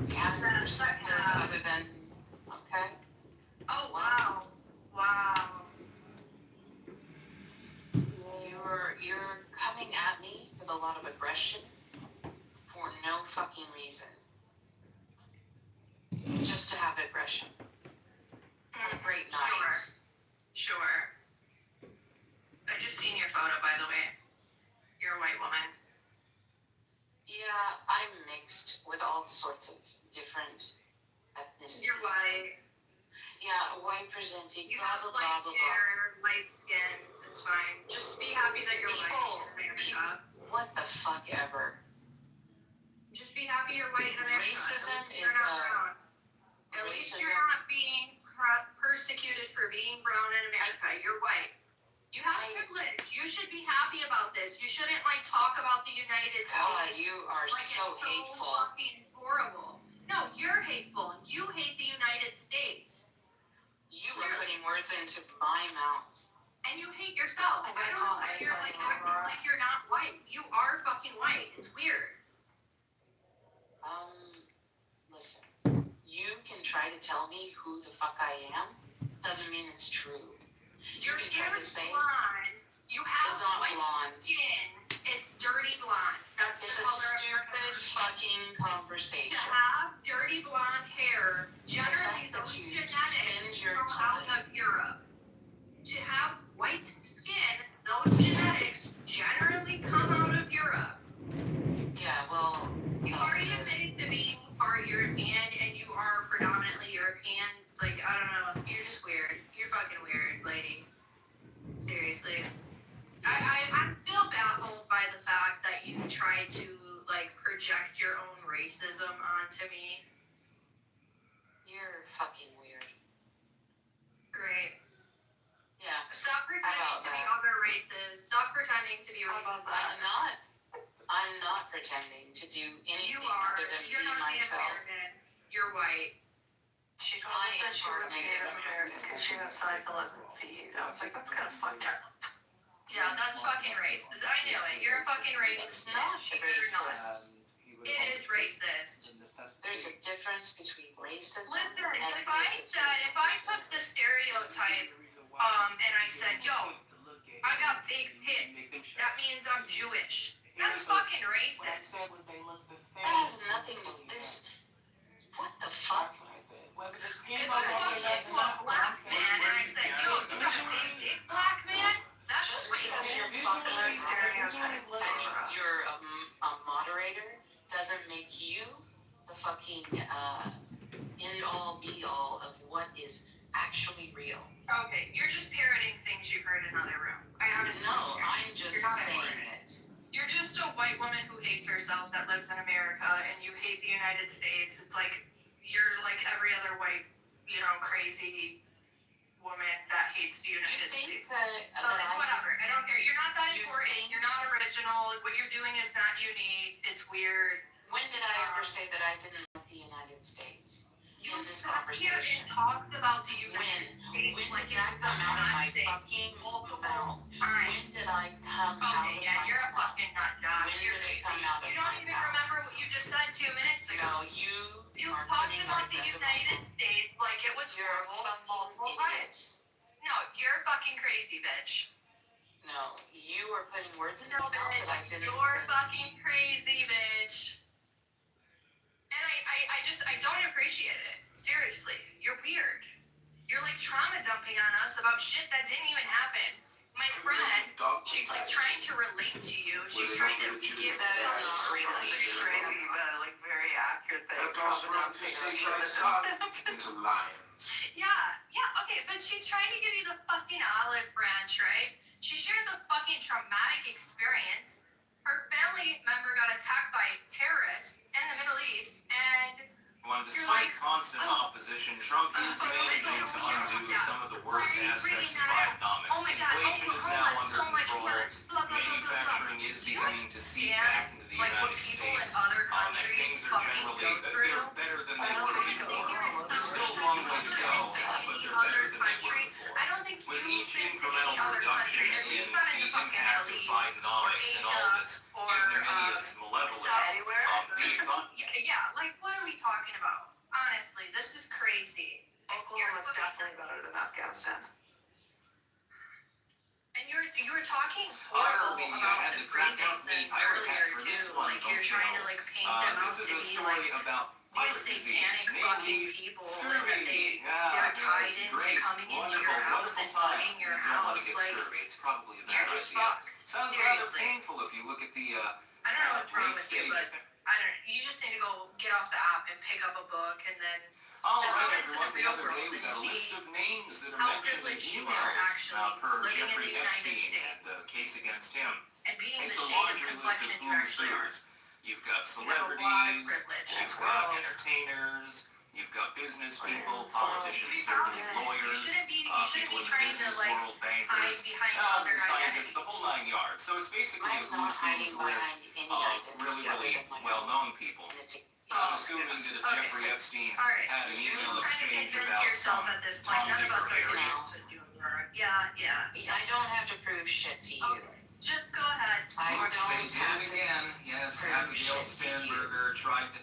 H: You haven't perspective other than, okay?
Q: Oh, wow. Wow.
H: You're coming at me with a lot of aggression for no fucking reason. Just to have aggression. Have a great night.
Q: Sure. I just seen your photo, by the way. You're a white woman.
H: Yeah, I'm mixed with all sorts of different ethnicities.
Q: You're white.
H: Yeah, white presenting,
Q: You
H: blah,
Q: have
H: blah,
Q: light
H: blah, blah,
Q: hair, light skin. It's fine. Just be happy that you're white in America.
H: What the fuck ever.
Q: Just be happy you're white in America.
H: Racism
Q: At least you're
H: is
Q: not brown. At least you're not being persecuted for being brown in America. You're white. You have privilege. You should be happy about this. You shouldn't talk about the United
H: God,
Q: States.
H: you are
Q: like
H: so
Q: it's
H: hateful.
Q: Fucking horrible. No, you're hateful. You hate the United States.
H: You were putting words into my mouth.
Q: And you hate yourself. I don't know why you're acting like you're not white. You are fucking white. It's weird.
H: Listen. You can try to tell me who the fuck I am. Doesn't mean it's true.
Q: Your
H: can try
Q: hair
H: to
Q: is
H: say
Q: blonde. You have
H: it's not
Q: white
H: blonde.
Q: skin. It's dirty blonde. That's
H: It's
Q: the
H: a
Q: color of your
H: stupid fucking conversation.
Q: To have dirty blonde hair, generally
H: The fact that
Q: those
H: you
Q: genetics
H: spend your
Q: come out
H: time-
Q: of Europe. To have white skin, those genetics generally come out of Europe.
H: Yeah, well...
Q: You already admitted to being part European, and you are predominantly European. Like, I don't know. You're just weird. You're fucking weird, lady. Seriously. I'm still baffled by the fact that you tried to, project your own racism onto me.
H: You're fucking weird.
Q: Great.
H: Yeah.
Q: Stop pretending to be other races. Stop pretending to be racist.
H: I'm not pretending to do anything
Q: You are.
H: other than
Q: You're
H: be
Q: not Native
H: myself.
Q: American. You're white.
M: She told us that she was Native American because she has size 11 feet. I was like, that's kind of fucked up.
Q: Yeah, that's fucking racist. I knew it. You're a fucking racist.
H: It's not
Q: You're
H: racist.
Q: It is racist.
H: There's a difference between racism
Q: Listen,
H: and
Q: if I took the stereotype, and I said, yo, I got big tits, that means I'm Jewish. That's fucking racist.
H: That has nothing to there's what the fuck?
Q: If I looked at a black man and I said, yo, you got a big dick, black man, that's
H: Just
Q: racist.
H: because you're fucking stereotypes and you're a moderator doesn't make you the fucking end all be all of what is actually real.
Q: Okay, you're just parroting things you heard in other rooms. I honestly
H: No,
Q: don't care.
H: I'm just
Q: You're not
H: saying
Q: important.
H: it.
Q: You're just a white woman who hates herself that lives in America, and you hate the United States. It's like you're like every other white, crazy woman that hates the United States. Whatever. I don't care. You're not that important. You're not original. What you're doing is not unique. It's weird.
H: When did I ever say that I didn't like the United States?
Q: You
H: In this
Q: sat here and
H: conversation.
Q: talked about the United States
H: When
Q: like
H: did that
Q: it's a
H: come out of my
Q: bad thing
H: fucking
Q: multiple
H: mouth? mouth?
Q: Fine.
H: When did I come out
Q: Okay,
H: of
Q: yeah,
H: my
Q: you're a
H: mouth?
Q: fucking nut job.
H: When
Q: You're
H: did it
Q: crazy.
H: come out of
Q: You don't
H: my
Q: even
H: mouth?
Q: remember what you just said 2 minutes ago.
H: No, you
Q: You
H: are
Q: talked
H: putting
Q: about
H: words
Q: the
H: into my
Q: United
H: mouth.
Q: States like it was
H: You're a
Q: horrible
H: fucking
Q: multiple
H: idiot.
Q: times. No, you're fucking crazy, bitch.
H: No, you are putting words into
Q: No,
H: my mouth
Q: bitch,
H: that I didn't
Q: you're
H: say.
Q: fucking crazy, bitch. And I don't appreciate it. Seriously, you're weird. You're like trauma dumping on us about shit that didn't even happen. My friend, she's like trying to relate to you. She's trying to give
H: That is not
Q: crazy,
H: crazy,
Q: but like very accurate thing.
C: That goes from to see my son into lions.
Q: Yeah, okay, but she's trying to give you the fucking olive branch, right? She shares a fucking traumatic experience. Her family member got attacked by terrorists in the Middle East, and
V: Despite constant opposition, Trump is managing to undo some of the worst aspects of Bidenomics. Inflation is now under control. Manufacturing is beginning to seep back into the United States. And things are generally, they're better than they were before. There's still a long way to go, but they're better than they were before.
Q: I don't think
V: With
Q: you've
V: each
Q: been to any
V: incremental
Q: other
V: reduction
Q: country, at
V: in
Q: least not in
V: the
Q: the fucking
V: impact
Q: Middle
V: of
Q: East
V: Bidenomics and all of its ignominious malevolence,
Q: anywhere.
V: the economy.
Q: Yeah, like what are we talking about? Honestly, this is crazy.
M: Oklahoma's definitely better than Afghanistan.
Q: And you were talking horrible about the Freemasons earlier too. Like you're trying to like paint them out to be like these satanic fucking people that they're tied into coming into your house and flooding your house. Like
V: It's probably a bad
Q: you're just
V: idea.
Q: fucked.
V: Sounds rather
Q: Seriously.
V: painful if you look at the
Q: I don't know what's wrong
V: late
Q: with you,
V: stage
Q: but I don't. You just need to go get off the app and pick up a book and then
V: All
Q: step
V: right,
Q: out into the
V: everyone. The
Q: real
V: other
Q: world
V: day we
Q: and
V: got a
Q: see
V: list of names that are
Q: how
V: mentioned in
Q: privileged you are
V: emails
Q: actually
V: per
Q: living in
V: Jeffrey
Q: the United
V: Epstein and
Q: States
V: the case against him.
Q: and being
V: It's
Q: the
V: a
Q: shade of
V: laundry list
Q: complexion
V: of
Q: you actually are.
V: who's. You've got
Q: You have a lot of
V: celebrities,
Q: privilege.
V: you've got entertainers, you've got business people, politicians, certainly lawyers,
Q: You shouldn't be
V: people in the
Q: trying to
V: business
Q: like
V: world,
Q: hide
V: bankers,
Q: behind other
V: scientists,
Q: identities.
V: the whole 9 yards. So it's basically a
H: I'm not
V: who's
H: hiding
V: who's list
H: behind any
V: of
H: identity
V: really,
H: other
V: really
H: than my own.
V: well-known people.
H: And it's
V: I'm assuming that if
Q: Okay.
V: Jeffrey Epstein
Q: All right.
V: had an
Q: You're
V: email
Q: trying to
V: exchange
Q: convince
V: about
Q: yourself
V: some
Q: at this point.
V: Tom,
Q: None
V: Dick,
Q: of us
V: or
Q: are
V: Harry,
Q: convinced that you are. Yeah.
H: I don't have to prove shit to you.
Q: Okay. Just go ahead.
H: I
V: Oops,
H: don't
V: they did
H: have
V: it
H: to
V: again. Yes,
H: prove
V: Abigail
H: shit to you.
V: Spanberger tried to.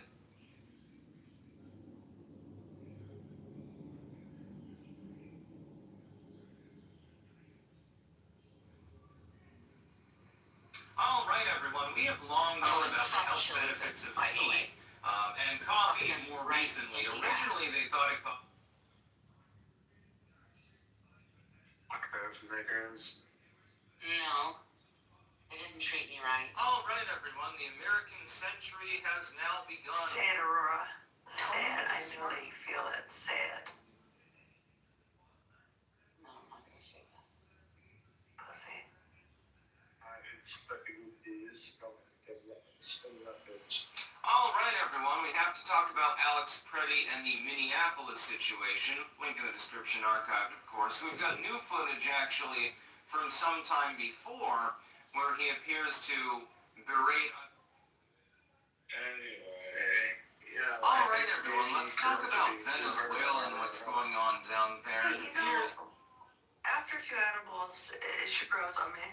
V: All right, everyone. We have long known about the health benefits of tea and coffee more recently. Originally, they thought it.
H: No. They didn't treat me right.
V: All right, everyone. The American century has now begun.
M: Sad, Aurora. Sad. I know that you feel it. Sad.
H: No, I'm not gonna say that.
M: Pussy.
V: All right, everyone. We have to talk about Alex Preddy and the Minneapolis situation. Link in the description, archived, of course. We've got new footage, actually, from some time before, where he appears to berate. All right, everyone. Let's talk about Venezuela and what's going on down there. It appears.
M: After 2 edibles, she grows on me.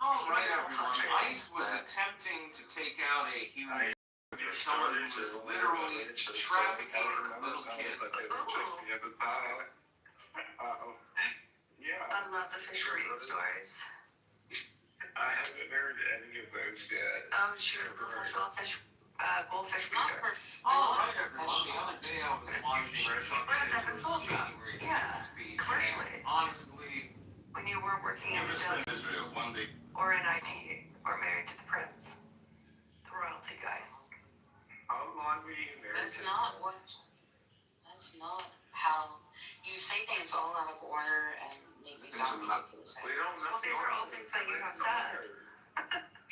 V: All right, everyone. ICE was attempting to take out a human. Someone who was literally trafficking little kids.
M: I love the fish reading stories.
E: I haven't heard any of those yet.
M: Oh, she was a professional goldfish reader.
V: All right, everyone. The other day I was watching Chuck
M: Read that in Soul Drop.
V: January
M: Yeah,
V: 6th speech.
M: commercially.
V: Honestly,
M: When you weren't working in the Delta
R: Israel one day.
M: or in IT or married to the prince, the royalty guy.
E: How long were you married?
H: That's not how you say things all out of order and make me sound ridiculous.
E: We don't know.
M: Well, these are all things that you have said.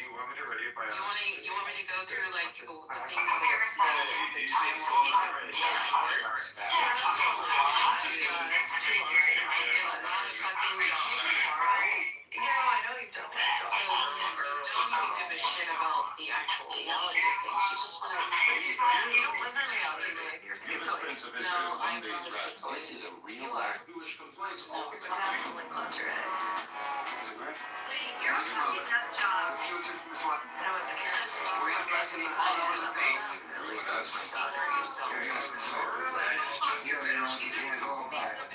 E: You want me to read it by
H: You want me to go through like the things that are said at the time of the I did a lot of fucking
M: Yeah, I know you've done a lot of
H: So you don't even give a shit about the actual reality of things. You just want to
M: You don't live in reality, Dave. You're
R: You're the
M: schizoid.
R: Prince of Israel
H: No,
R: one
H: I'm
R: day
H: not a
R: Israel.
H: schizoid.
V: this is a real
M: You are.
V: life. Jewish complaints all the
M: But
V: time.
M: now
P: yesterday.
Q: Lady, you're a fucking nut job.
P: I know it's scary.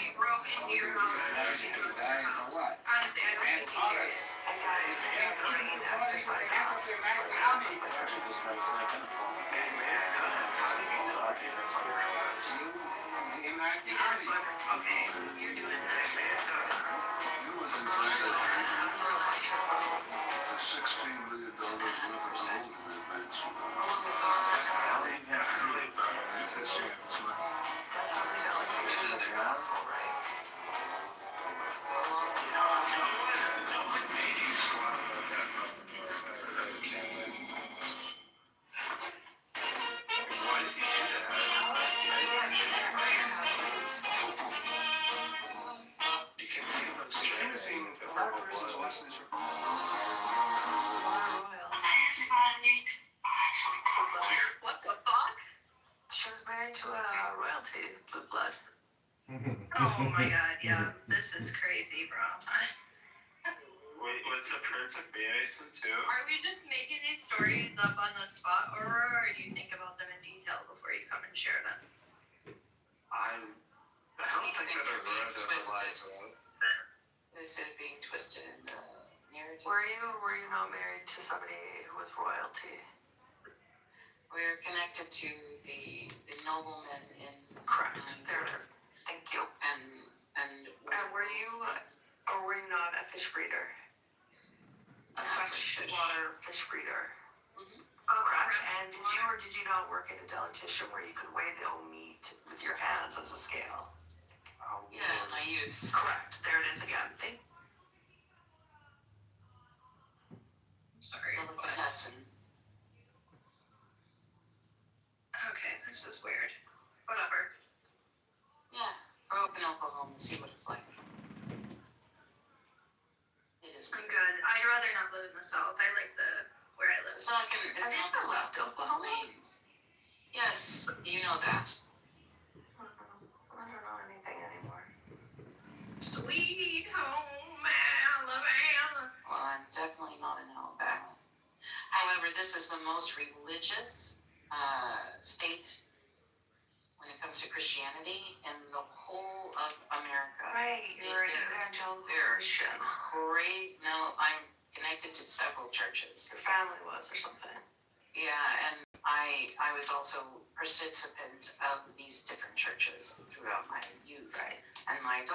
Q: You broke into your house. Honestly, I don't take you serious.
P: I died in exercise.
Q: Okay, you're doing that.
R: $16 million worth of loan commitments.
P: That's how we got like pictures of their gospel, right?
Q: What the fuck?
P: She was married to a royalty, blue blood.
Q: Oh my god, yeah. This is crazy, bro.
J: Wait, what's a Prince of Mason too?
Q: Are we just making these stories up on the spot, or do you think about them in detail before you come and share them?
J: I don't think that there was a lies around.
H: Instead of being twisted in the narrative.
P: Were you not married to somebody who was royalty?
H: We're connected to the nobleman in.
P: Correct. There it is. Thank you.
H: And
P: were you, or were you not a fish breeder? A freshwater fish breeder.
H: Mm-hmm.
P: Correct. And did you or did you not work at a dietitian where you could weigh the meat with your hands as a scale?
H: Yeah, in my youth.
P: Correct. There it is again.
Q: Sorry.
H: Delicatessen.
Q: Okay, this is weird. Whatever.
H: Yeah, grow up in Oklahoma and see what it's like. It is
Q: I'm
H: weird.
Q: good. I'd rather not live in the South. I like where I live.
H: It's not the South, it's the Plains. Yes, you know that.
P: I don't know anything anymore.
Q: Sweet home Alabama.
H: Well, I'm definitely not in Alabama. However, this is the most religious state when it comes to Christianity in the whole of America.
P: Right, you're an evangelical Christian.
H: Crazy. No, I'm connected to several churches.
P: Your family was or something.
H: Yeah, and I was also participant of these different churches throughout my youth.
P: Right.
H: And my